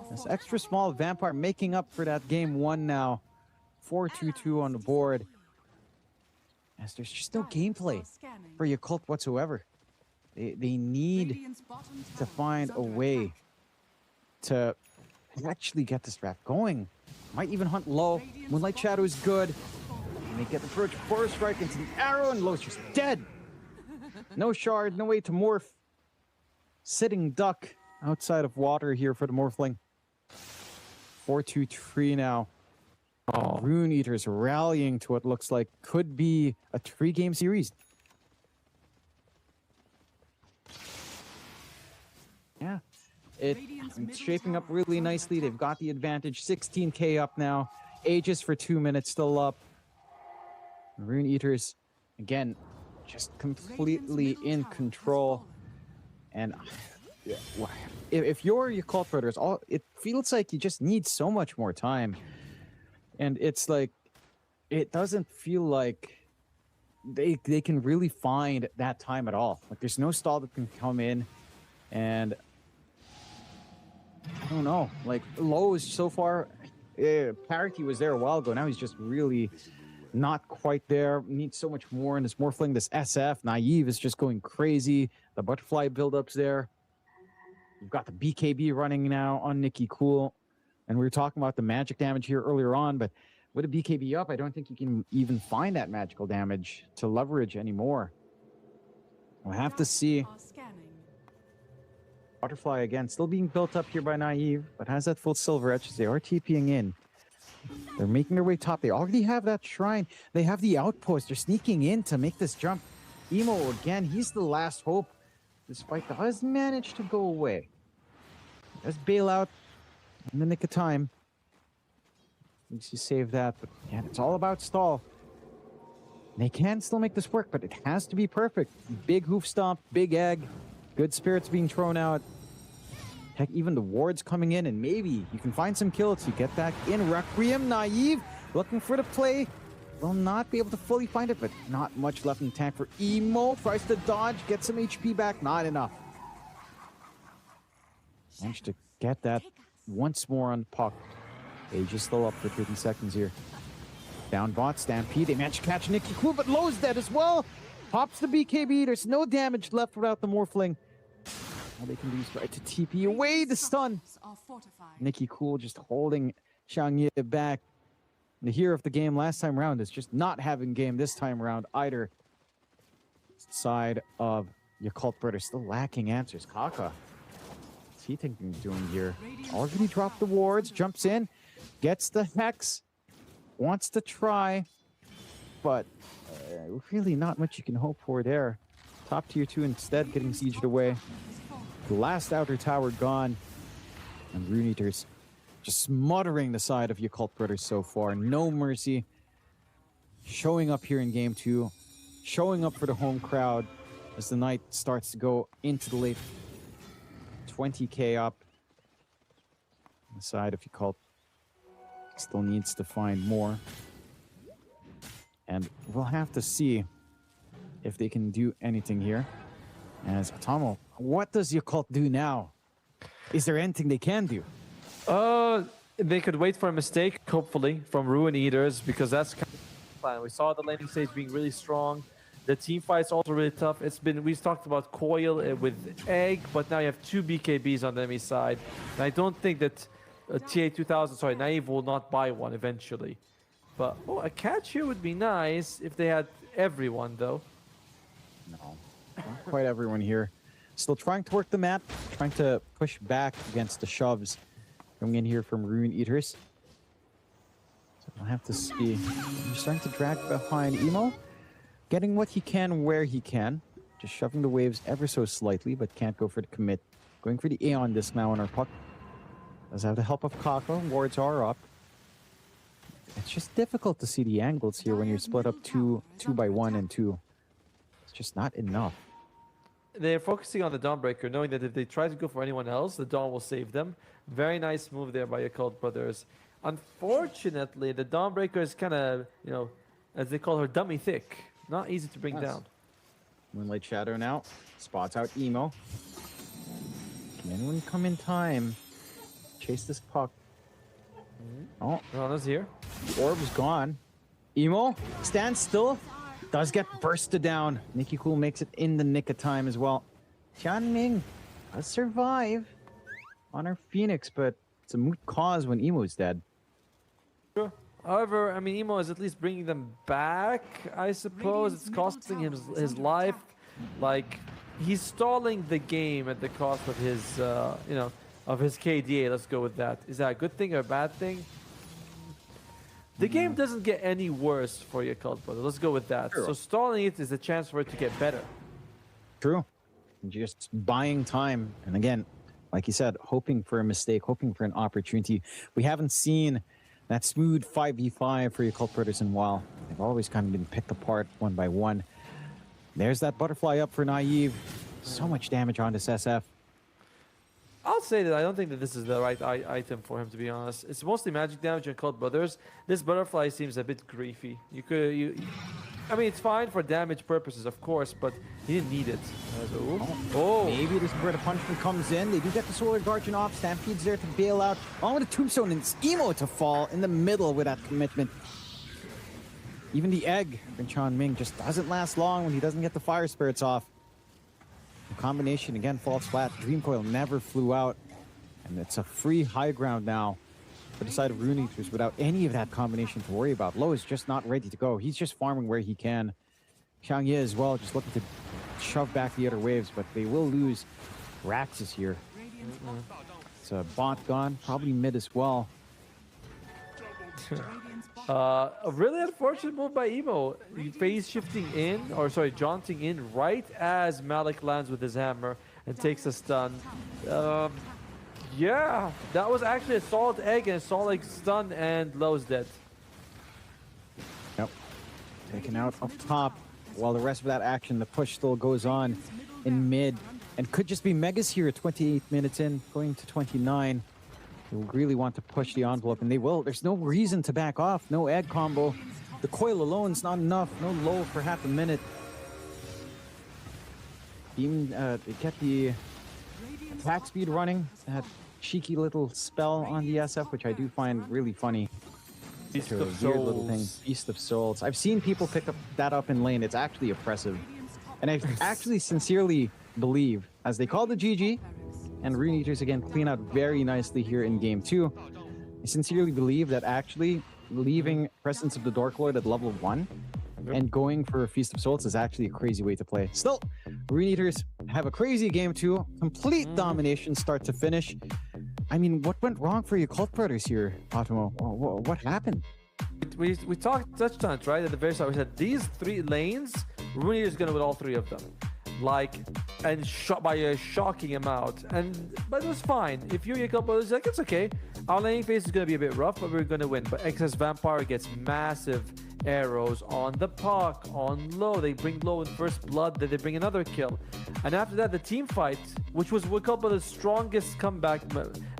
This extra small Vampire making up for that game 1 now. 4-2-2 on the board. As there's just no gameplay for your Cult whatsoever. They need to find a way to actually get this draft going. Might even hunt low. Moonlight Shadow is good. And they get the first Forest Strike into the arrow, and Lowe's just dead. No shard, no way to morph. Sitting duck outside of water here for the Morphling. 4-2-3 now. Oh. Rune Eaters rallying to what looks like could be a 3-game series. Yeah, it's shaping up really nicely. They've got the advantage. 16k up now. Aegis for 2 minutes still up. Rune Eaters, again, just completely in control. And if you're your Cult Brothers, it feels like you just need so much more time. And it's like, it doesn't feel like they can really find that time at all. Like, there's no stall that can come in. And I don't know, like, Lowe's so far, parity was there a while ago. Now he's just really not quite there. Needs so much more. And this Morphling, this SF, Naive is just going crazy. The butterfly buildups there. You've got the BKB running now on Nikki Cool. And we were talking about the magic damage here earlier on, but with a BKB up, I don't think you can even find that magical damage to leverage anymore. We'll have to see. Butterfly again, still being built up here by Naive, but has that full silver edge as they are TPing in. They're making their way top. They already have that shrine. They have the outpost. They're sneaking in to make this jump. Emo again, he's the last hope. Despite does manage to go away. Does bail out in the nick of time. Needs to save that, but yeah, it's all about stall. They can still make this work, but it has to be perfect. Big hoof stomp, big egg, good spirits being thrown out. Heck, even the wards coming in, and maybe you can find some kills. You get back in. Requiem, Naive, looking for the play. Will not be able to fully find it, but not much left in the tank for Emo. Tries to dodge, get some HP back, not enough. Managed to get that once more on the puck. Age is still up for 30 seconds here. Down bot, Stampede. They managed to catch Nikki Cool, but Lowe's dead as well. Pops the BKB. There's no damage left without the Morphling. All they can do is try to TP away the stun. Nikki Cool just holding Xiangye back. The hero of the game last time around is just not having game this time around either. Side of your Cult Brothers still lacking answers. Kaka, what's he thinking of doing here? Already dropped the wards, jumps in, gets the Hex, wants to try, but really not much you can hope for there. Top tier 2 instead getting sieged away. The last outer tower gone, and Rune Eaters just smothering the side of your Cult Brothers so far. No mercy. Showing up here in game 2, showing up for the home crowd as the night starts to go into the late 20k up. The side of your Cult still needs to find more. And we'll have to see if they can do anything here. As Atomo, what does your Cult do now? Is there anything they can do? They could wait for a mistake, hopefully, from Ruin Eaters, because that's kind of the plan. We saw the laning stage being really strong. The team fight's also really tough. We talked about Coil with Egg, but now you have 2 BKBs on the enemy side. And I don't think that Naive will not buy one eventually. But a catch here would be nice if they had everyone, though. No, not quite everyone here. Still trying to work the map, trying to push back against the shoves coming in here from Rune Eaters. So we'll have to see. He's starting to drag behind Emo, getting what he can where he can. Just shoving the waves ever so slightly, but can't go for the commit. Going for the Aeon disc now on our puck. Does have the help of Kaka. Wards are up. It's just difficult to see the angles here when you're split up 2 by 1 and 2. It's just not enough. They're focusing on the Dawnbreaker, knowing that if they try to go for anyone else, the Dawn will save them. Very nice move there by your Cult Brothers. Unfortunately, the Dawnbreaker is kind of, as they call her, dummy thick. Not easy to bring down. Moonlight Shadow now. Spots out Emo. Can anyone come in time? Chase this puck. Oh, Rana's here. Orb's gone. Emo stands still. Does get bursted down. Nikki Cool makes it in the nick of time as well. Tianming does survive on her Phoenix, but it's a moot cause when Emo's dead. Sure. However, I mean, Emo is at least bringing them back, I suppose. It's costing him his life. Like, he's stalling the game at the cost of his, of his KDA. Let's go with that. Is that a good thing or a bad thing? The game doesn't get any worse for your Cult Brother. Let's go with that. True. So stalling it is a chance for it to get better. True. Just buying time. And again, like you said, hoping for a mistake, hoping for an opportunity. We haven't seen that smooth 5v5 for your Cult Brothers in a while. They've always kind of been picked apart one by one. There's that butterfly up for Naive. So much damage on this SF. I'll say that I don't think that this is the right item for him, to be honest. It's mostly magic damage and Cold Brothers. This butterfly seems a bit griefy. I mean, it's fine for damage purposes, of course, but he didn't need it. Maybe this is where the punishment comes in. They do get the Solar Guardian off. Stampede's there to bail out. On with the Tombstone, and it's Emo to fall in the middle with that commitment. Even the egg, Binchan Ming, just doesn't last long when he doesn't get the Fire Spirits off. The combination again falls flat. Dream Coil never flew out. And it's a free high ground now for the side of Rune Eaters without any of that combination to worry about. Low is just not ready to go. He's just farming where he can. Xiangye as well, just looking to shove back the other waves, but they will lose Raxus here. It's a bot gone, probably mid as well. A really unfortunate move by Emo. Phase shifting in, or sorry, jaunting in right as Malik lands with his hammer and takes a stun. Yeah, that was actually a solid egg and a solid stun, and Low's dead. Yep. Taken out up top. While the rest of that action, the push still goes on in mid. And could just be Megas here at 28 minutes in, going to 29. They really want to push the envelope, and they will. There's no reason to back off. No egg combo. The coil alone is not enough. No low for half a minute. Even they get the attack speed running. That cheeky little spell on the SF, which I do find really funny. Feast of of weird little thing. Souls. Feast of Souls. I've seen people pick that up in lane. It's actually oppressive. And I actually sincerely believe, as they call the GG, and Rune Eaters again clean out very nicely here in game 2. I sincerely believe that actually leaving Presence of the Dark Lord at level 1 and going for a Feast of Souls is actually a crazy way to play. Still, Rune Eaters have a crazy game 2. Complete domination start to finish. I mean, what went wrong for your Cult Brothers here, Atomo? What happened? We touched on it, right? At the very start, we said these 3 lanes, Rune Eaters is going to win all 3 of them. And shot by a shocking amount. But it was fine. If you're a couple, it's like, it's okay. Our laning phase is going to be a bit rough, but we're going to win. But Excess Vampire gets massive arrows on the puck, on Low. They bring Low in first blood, then they bring another kill. And after that, the team fight, which was a couple of the strongest comeback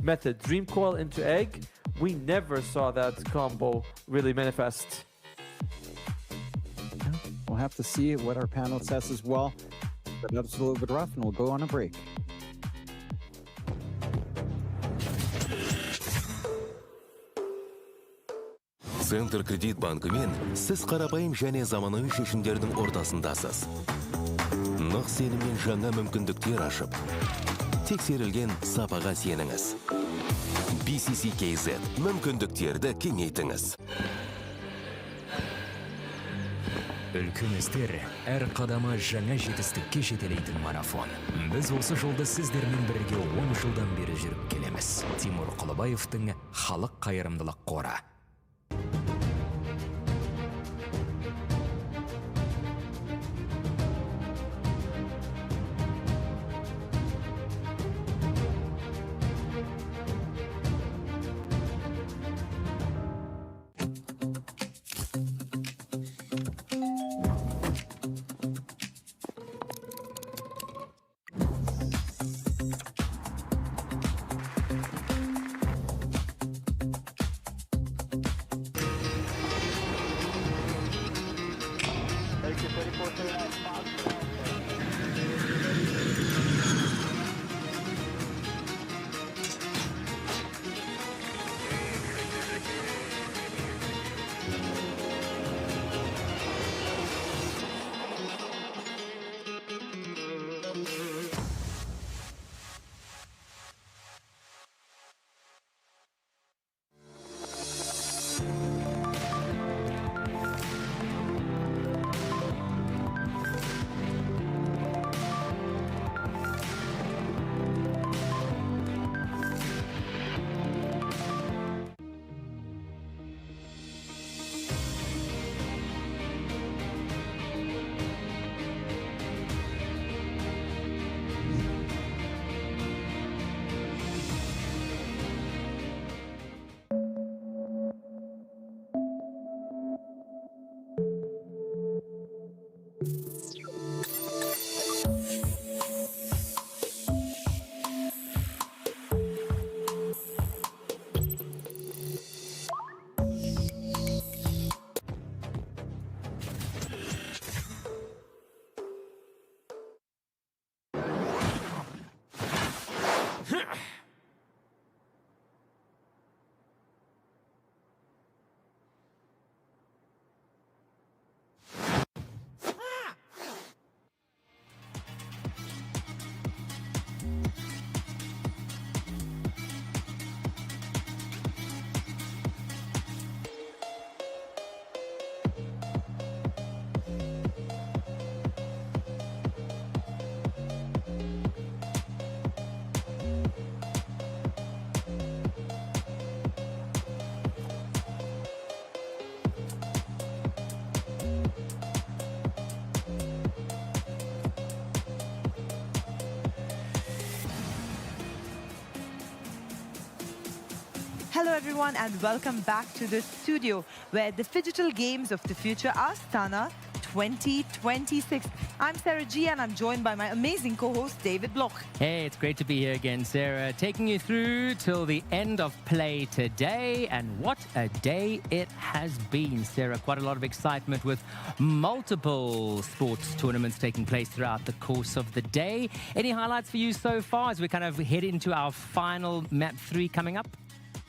method, Dream Coil into Egg, we never saw that combo really manifest. We'll have to see what our panel says as well. But that's a little bit rough, and we'll go on a break. Центр кредит банкымен сіз қарапайым және заманауи шешімдердің ортасындасыз. Нық сеніммен жаңа мүмкіндіктер ашып, тексерілген сапаға сеніңіз. BCC-KZ мүмкіндіктерді кеңейтіңіз. Үлкен істер әр қадамы жаңа жетістікке жетелейтін марафон. Біз осы жолды сіздермен бірге 10 жылдан бері жүріп келеміз. Тимур Құлыбаевтың халық қайырымдылық қоры. Hello everyone and welcome back to the studio where the Digital Games of the Future Astana 2026. I'm Sarah G and I'm joined by my amazing co-host David Bloch. Hey, it's great to be here again, Sarah, taking you through till the end of play today. And what a day it has been, Sarah. Quite a lot of excitement with multiple sports tournaments taking place throughout the course of the day. Any highlights for you so far as we kind of head into our final map 3 coming up?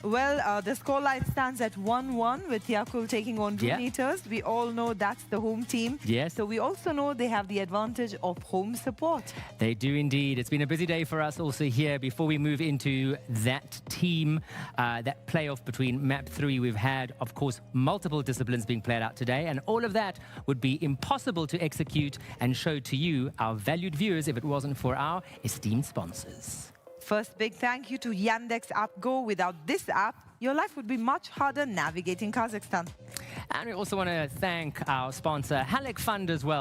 Well, the scoreline stands at 1-1 with Yakul taking on Rooneters. We all know that's the home team. Yes. So we also know they have the advantage of home support. They do indeed. It's been a busy day for us also here. Before we move into that team, that playoff between map 3, we've had, of course, multiple disciplines being played out today. And all of that would be impossible to execute and show to you, our valued viewers, if it wasn't for our esteemed sponsors. First, big thank you to Yandex App Go. Without this app, your life would be much harder navigating Kazakhstan. And we also want to thank our sponsor, Halleck Fund, as well.